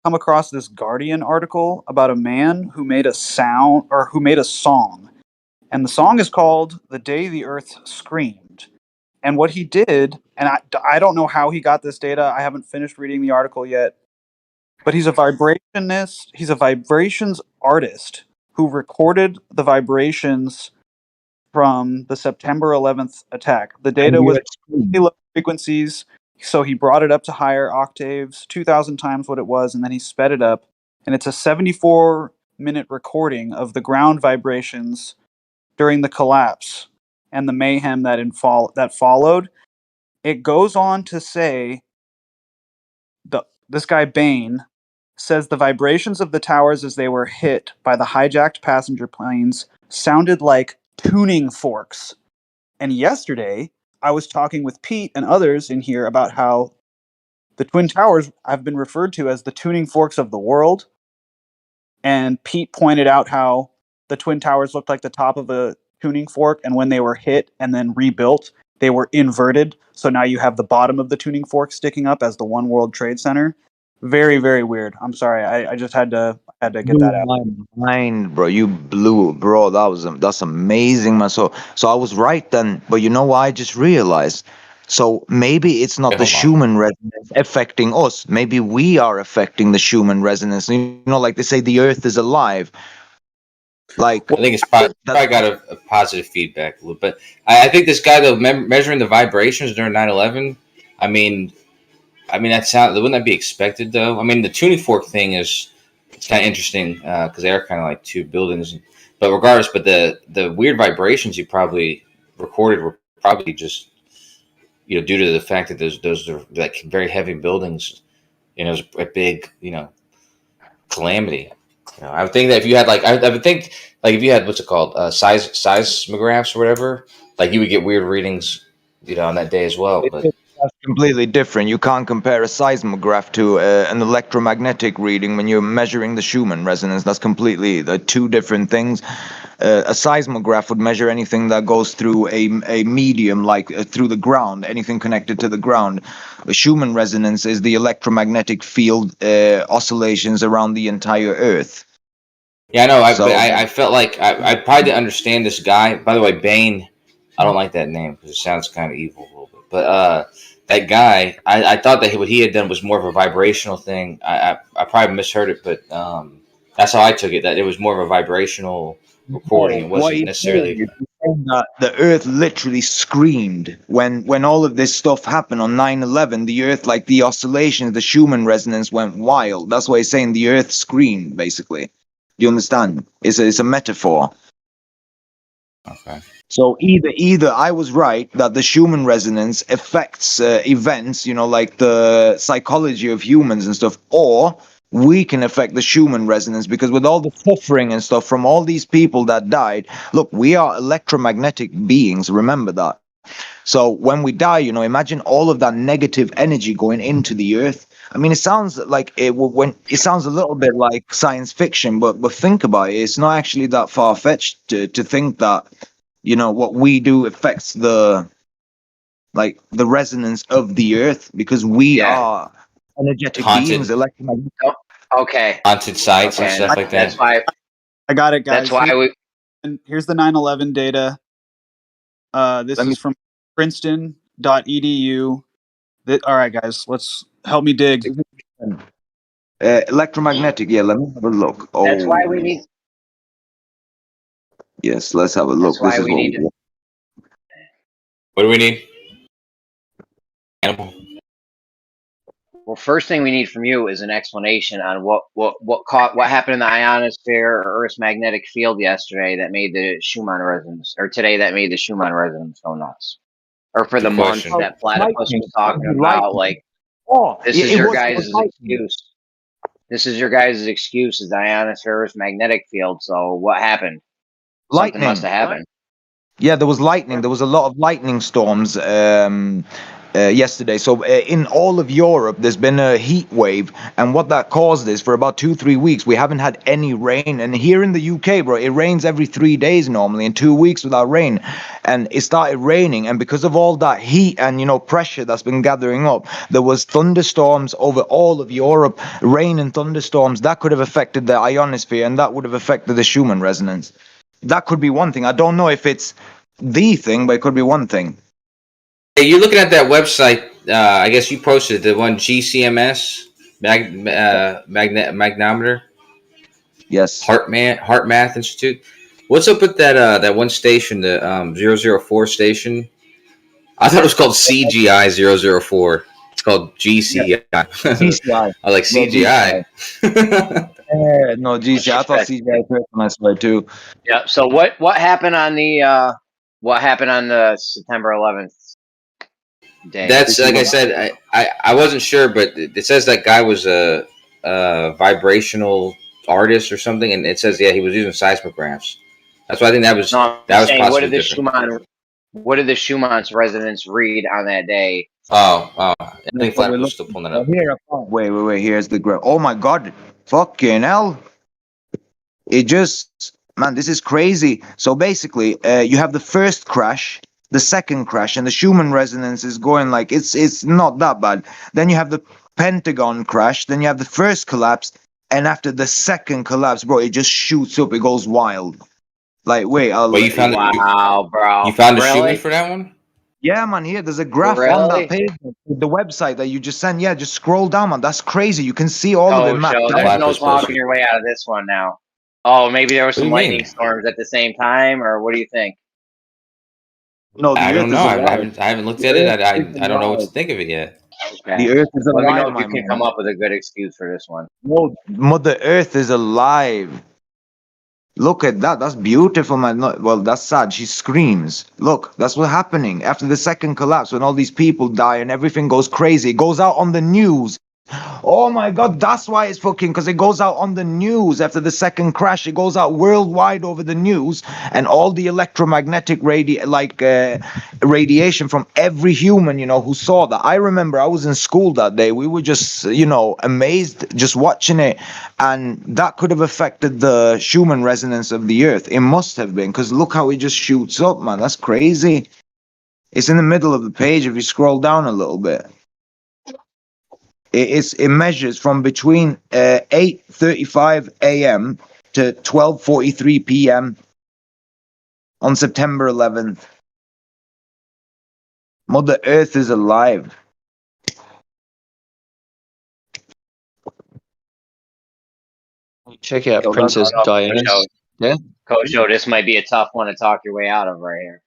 Speaker 6: come across this Guardian article about a man who made a song, and the song is called "The Day the Earth Screamed." And what he did, and I don't know how he got this data. I haven't finished reading the article yet. But he's a vibrationist. He's a vibrations artist who recorded the vibrations from the September 11th attack. The data was really low frequencies, so he brought it up to higher octaves, 2,000 times what it was, and then he sped it up. And it's a 74-minute recording of the ground vibrations during the collapse and the mayhem that followed. It goes on to say, this guy Bain says the vibrations of the towers as they were hit by the hijacked passenger planes sounded like tuning forks. And yesterday, I was talking with Pete and others in here about how the Twin Towers have been referred to as the tuning forks of the world. And Pete pointed out how the Twin Towers looked like the top of a tuning fork, and when they were hit and then rebuilt, they were inverted. So now you have the bottom of the tuning fork sticking up as the One World Trade Center. Very, very weird. I'm sorry. I just had to get that out.
Speaker 3: My mind, bro. You blew, bro. That's amazing, man. So I was right then. But you know what? I just realized. So maybe it's not the Schumann resonance affecting us. Maybe we are affecting the Schumann resonance. You know, like they say, the Earth is alive. Like,
Speaker 4: I think it's probably got a positive feedback loop. But I think this guy, though, measuring the vibrations during 9/11, I mean, wouldn't that be expected, though? I mean, the tuning fork thing is it's kind of interesting because they are kind of like two buildings. But regardless, but the weird vibrations you probably recorded were probably just due to the fact that those are like very heavy buildings. It was a big calamity. I would think that if you had I would think like if you had what's it called seismographs or whatever, like you would get weird readings on that day as well. But
Speaker 3: That's completely different. You can't compare a seismograph to an electromagnetic reading when you're measuring the Schumann resonance. That's completely two different things. A seismograph would measure anything that goes through a medium, like through the ground, anything connected to the ground. The Schumann resonance is the electromagnetic field oscillations around the entire Earth.
Speaker 4: yeah, I know. I felt like I probably didn't understand this guy. By the way, Bane, I don't like that name because it sounds kind of evil a little bit. But that guy, I thought that what he had done was more of a vibrational thing. I probably misheard it, but that's how I took it. That it was more of a vibrational recording. It wasn't necessarily.
Speaker 3: That the Earth literally screamed when all of this stuff happened on 9/11. The Earth, like the oscillations, the Schumann resonance went wild. That's why he's saying the Earth screamed. Basically, do you understand? It's a metaphor.
Speaker 4: Okay.
Speaker 3: So either I was right that the Schumann resonance affects events, like the psychology of humans and stuff, or we can affect the Schumann resonance because with all the suffering and stuff from all these people that died, look, we are electromagnetic beings. Remember that. So when we die, imagine all of that negative energy going into the earth. I mean, it sounds like it sounds a little bit like science fiction, but think about it. It's not actually that far fetched to think that what we do affects the resonance of the earth because we are energetic beings, electromagnetic.
Speaker 17: Okay.
Speaker 4: Haunted sites and stuff like that.
Speaker 17: That's why.
Speaker 6: I got it, guys.
Speaker 17: That's why we.
Speaker 6: And here's the 9/11 data. This is from Princeton.edu. All right, guys, let's help me dig.
Speaker 3: Electromagnetic. Yeah, let me have a look. Oh,
Speaker 17: That's why we need.
Speaker 3: yes, let's have a look.
Speaker 17: That's why
Speaker 3: This is
Speaker 17: we
Speaker 3: what
Speaker 17: need.
Speaker 3: we want.
Speaker 4: What do we need? Animal.
Speaker 17: Well, first thing we need from you is an explanation on what happened in the ionosphere or Earth's magnetic field yesterday that made the Schumann resonance, or today that made the Schumann resonance go nuts, or for the month that Platypus was talking about. Like, this is your guys' excuse. This is your guys' excuse is the ionosphere Earth's magnetic field. So what happened? Something must have happened.
Speaker 3: Yeah, there was lightning. There was a lot of lightning storms yesterday. So in all of Europe, there's been a heat wave, and what that caused is for about 2-3 weeks we haven't had any rain. And here in the UK, bro, it rains every 3 days normally, and 2 weeks without rain. And it started raining, and because of all that heat and pressure that's been gathering up, there was thunderstorms over all of Europe, rain and thunderstorms that could have affected the ionosphere, and that would have affected the Schumann resonance. That could be one thing. I don't know if it's the thing, but it could be one thing.
Speaker 4: Hey, you're looking at that website. I guess you posted the one GCMS magnometer.
Speaker 3: Yes.
Speaker 4: Heart Math Institute. What's up with that one station, the 004 station? I thought it was called CGI 004. It's called GCI.
Speaker 3: GCI.
Speaker 4: I like CGI.
Speaker 3: No, GCI. I thought CGI was when I saw it too.
Speaker 17: Yeah. So what happened on the September 11th day?
Speaker 4: That's like I said. I wasn't sure, but it says that guy was a vibrational artist or something, and it says he was using seismographs. That's why I think that was possibly
Speaker 17: what did the
Speaker 4: different.
Speaker 17: What did the Schumann's resonance read on that day?
Speaker 4: I think Flat was still pulling it up.
Speaker 3: Here, wait. Here's the graph. Oh my God! Fucking hell! It just, man, this is crazy. So basically, you have the first crash, the second crash, and the Schumann resonance is going like it's not that bad. Then you have the Pentagon crash. Then you have the first collapse, and after the second collapse, bro, it just shoots up. It goes wild. Like, wait,
Speaker 4: you found
Speaker 17: bro.
Speaker 4: You found the Schumann for that one?
Speaker 3: Yeah, man. Here, there's a graph on that page, the website that you just sent. Yeah, just scroll down, man. That's crazy. You can see all of it mapped out.
Speaker 17: There's no talking your way out of this one now. Oh, maybe there were some lightning storms at the same time, or what do you think?
Speaker 3: No,
Speaker 4: I don't know. I haven't looked at it. I don't know what to think of it yet.
Speaker 17: Okay.
Speaker 3: The Earth is
Speaker 17: Let me know
Speaker 3: alive,
Speaker 17: if
Speaker 3: my
Speaker 17: you can
Speaker 3: man.
Speaker 17: come up with a good excuse for this one.
Speaker 3: No, Mother Earth is alive. Look at that. That's beautiful, man. Well, that's sad. She screams. Look, that's what's happening. After the second collapse, when all these people die and everything goes crazy, it goes out on the news. Oh my god, that's why it's fucking, because it goes out on the news after the second crash. It goes out worldwide over the news, and all the electromagnetic radiation from every human, who saw that. I remember I was in school that day. We were just, amazed just watching it, and that could have affected the Schumann resonance of the Earth. It must have been, because look how it just shoots up, man. That's crazy. It's in the middle of the page if you scroll down a little bit. It measures from between 8:35 a.m. to 12:43 p.m. on September 11th. Mother Earth is alive.
Speaker 9: Check out
Speaker 17: Yo,
Speaker 9: Princess Diana. Yeah.
Speaker 17: Coach, this might be a tough one to talk your way out of right here.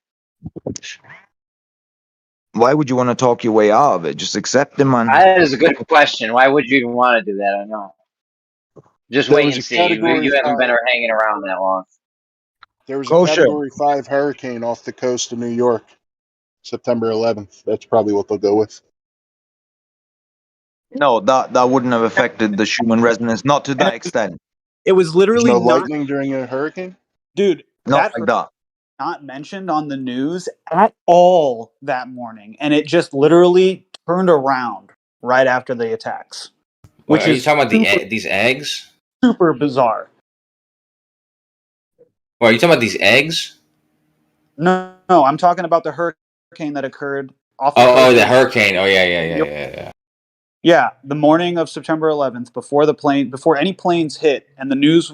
Speaker 3: Why would you want to talk your way out of it? Just accept it, man.
Speaker 17: That is a good question. Why would you even want to do that? I know. Just
Speaker 7: There
Speaker 17: wait
Speaker 7: was
Speaker 17: and
Speaker 7: a
Speaker 17: see.
Speaker 7: category
Speaker 17: You haven't been
Speaker 7: 5.
Speaker 17: hanging around that long.
Speaker 7: There was a
Speaker 3: Kosher.
Speaker 7: category 5 hurricane off the coast of New York, September 11th. That's probably what they'll go with.
Speaker 3: No, that wouldn't have affected the Schumann resonance, not to that extent.
Speaker 6: It was
Speaker 7: There's
Speaker 6: literally
Speaker 7: no
Speaker 6: not,
Speaker 7: lightning during a hurricane?
Speaker 6: dude.
Speaker 3: Not
Speaker 6: That
Speaker 3: like that.
Speaker 6: not mentioned on the news at all that morning, and it just literally turned around right after the attacks,
Speaker 4: What,
Speaker 6: which
Speaker 4: are you
Speaker 6: is
Speaker 4: talking about
Speaker 6: super,
Speaker 4: these eggs?
Speaker 6: super bizarre.
Speaker 4: What, are you talking about these eggs?
Speaker 6: No, I'm talking about the hurricane that occurred off the
Speaker 4: Oh,
Speaker 6: coast.
Speaker 4: the hurricane. Oh, yeah.
Speaker 6: Yeah, the morning of September 11th, before any planes hit, and the news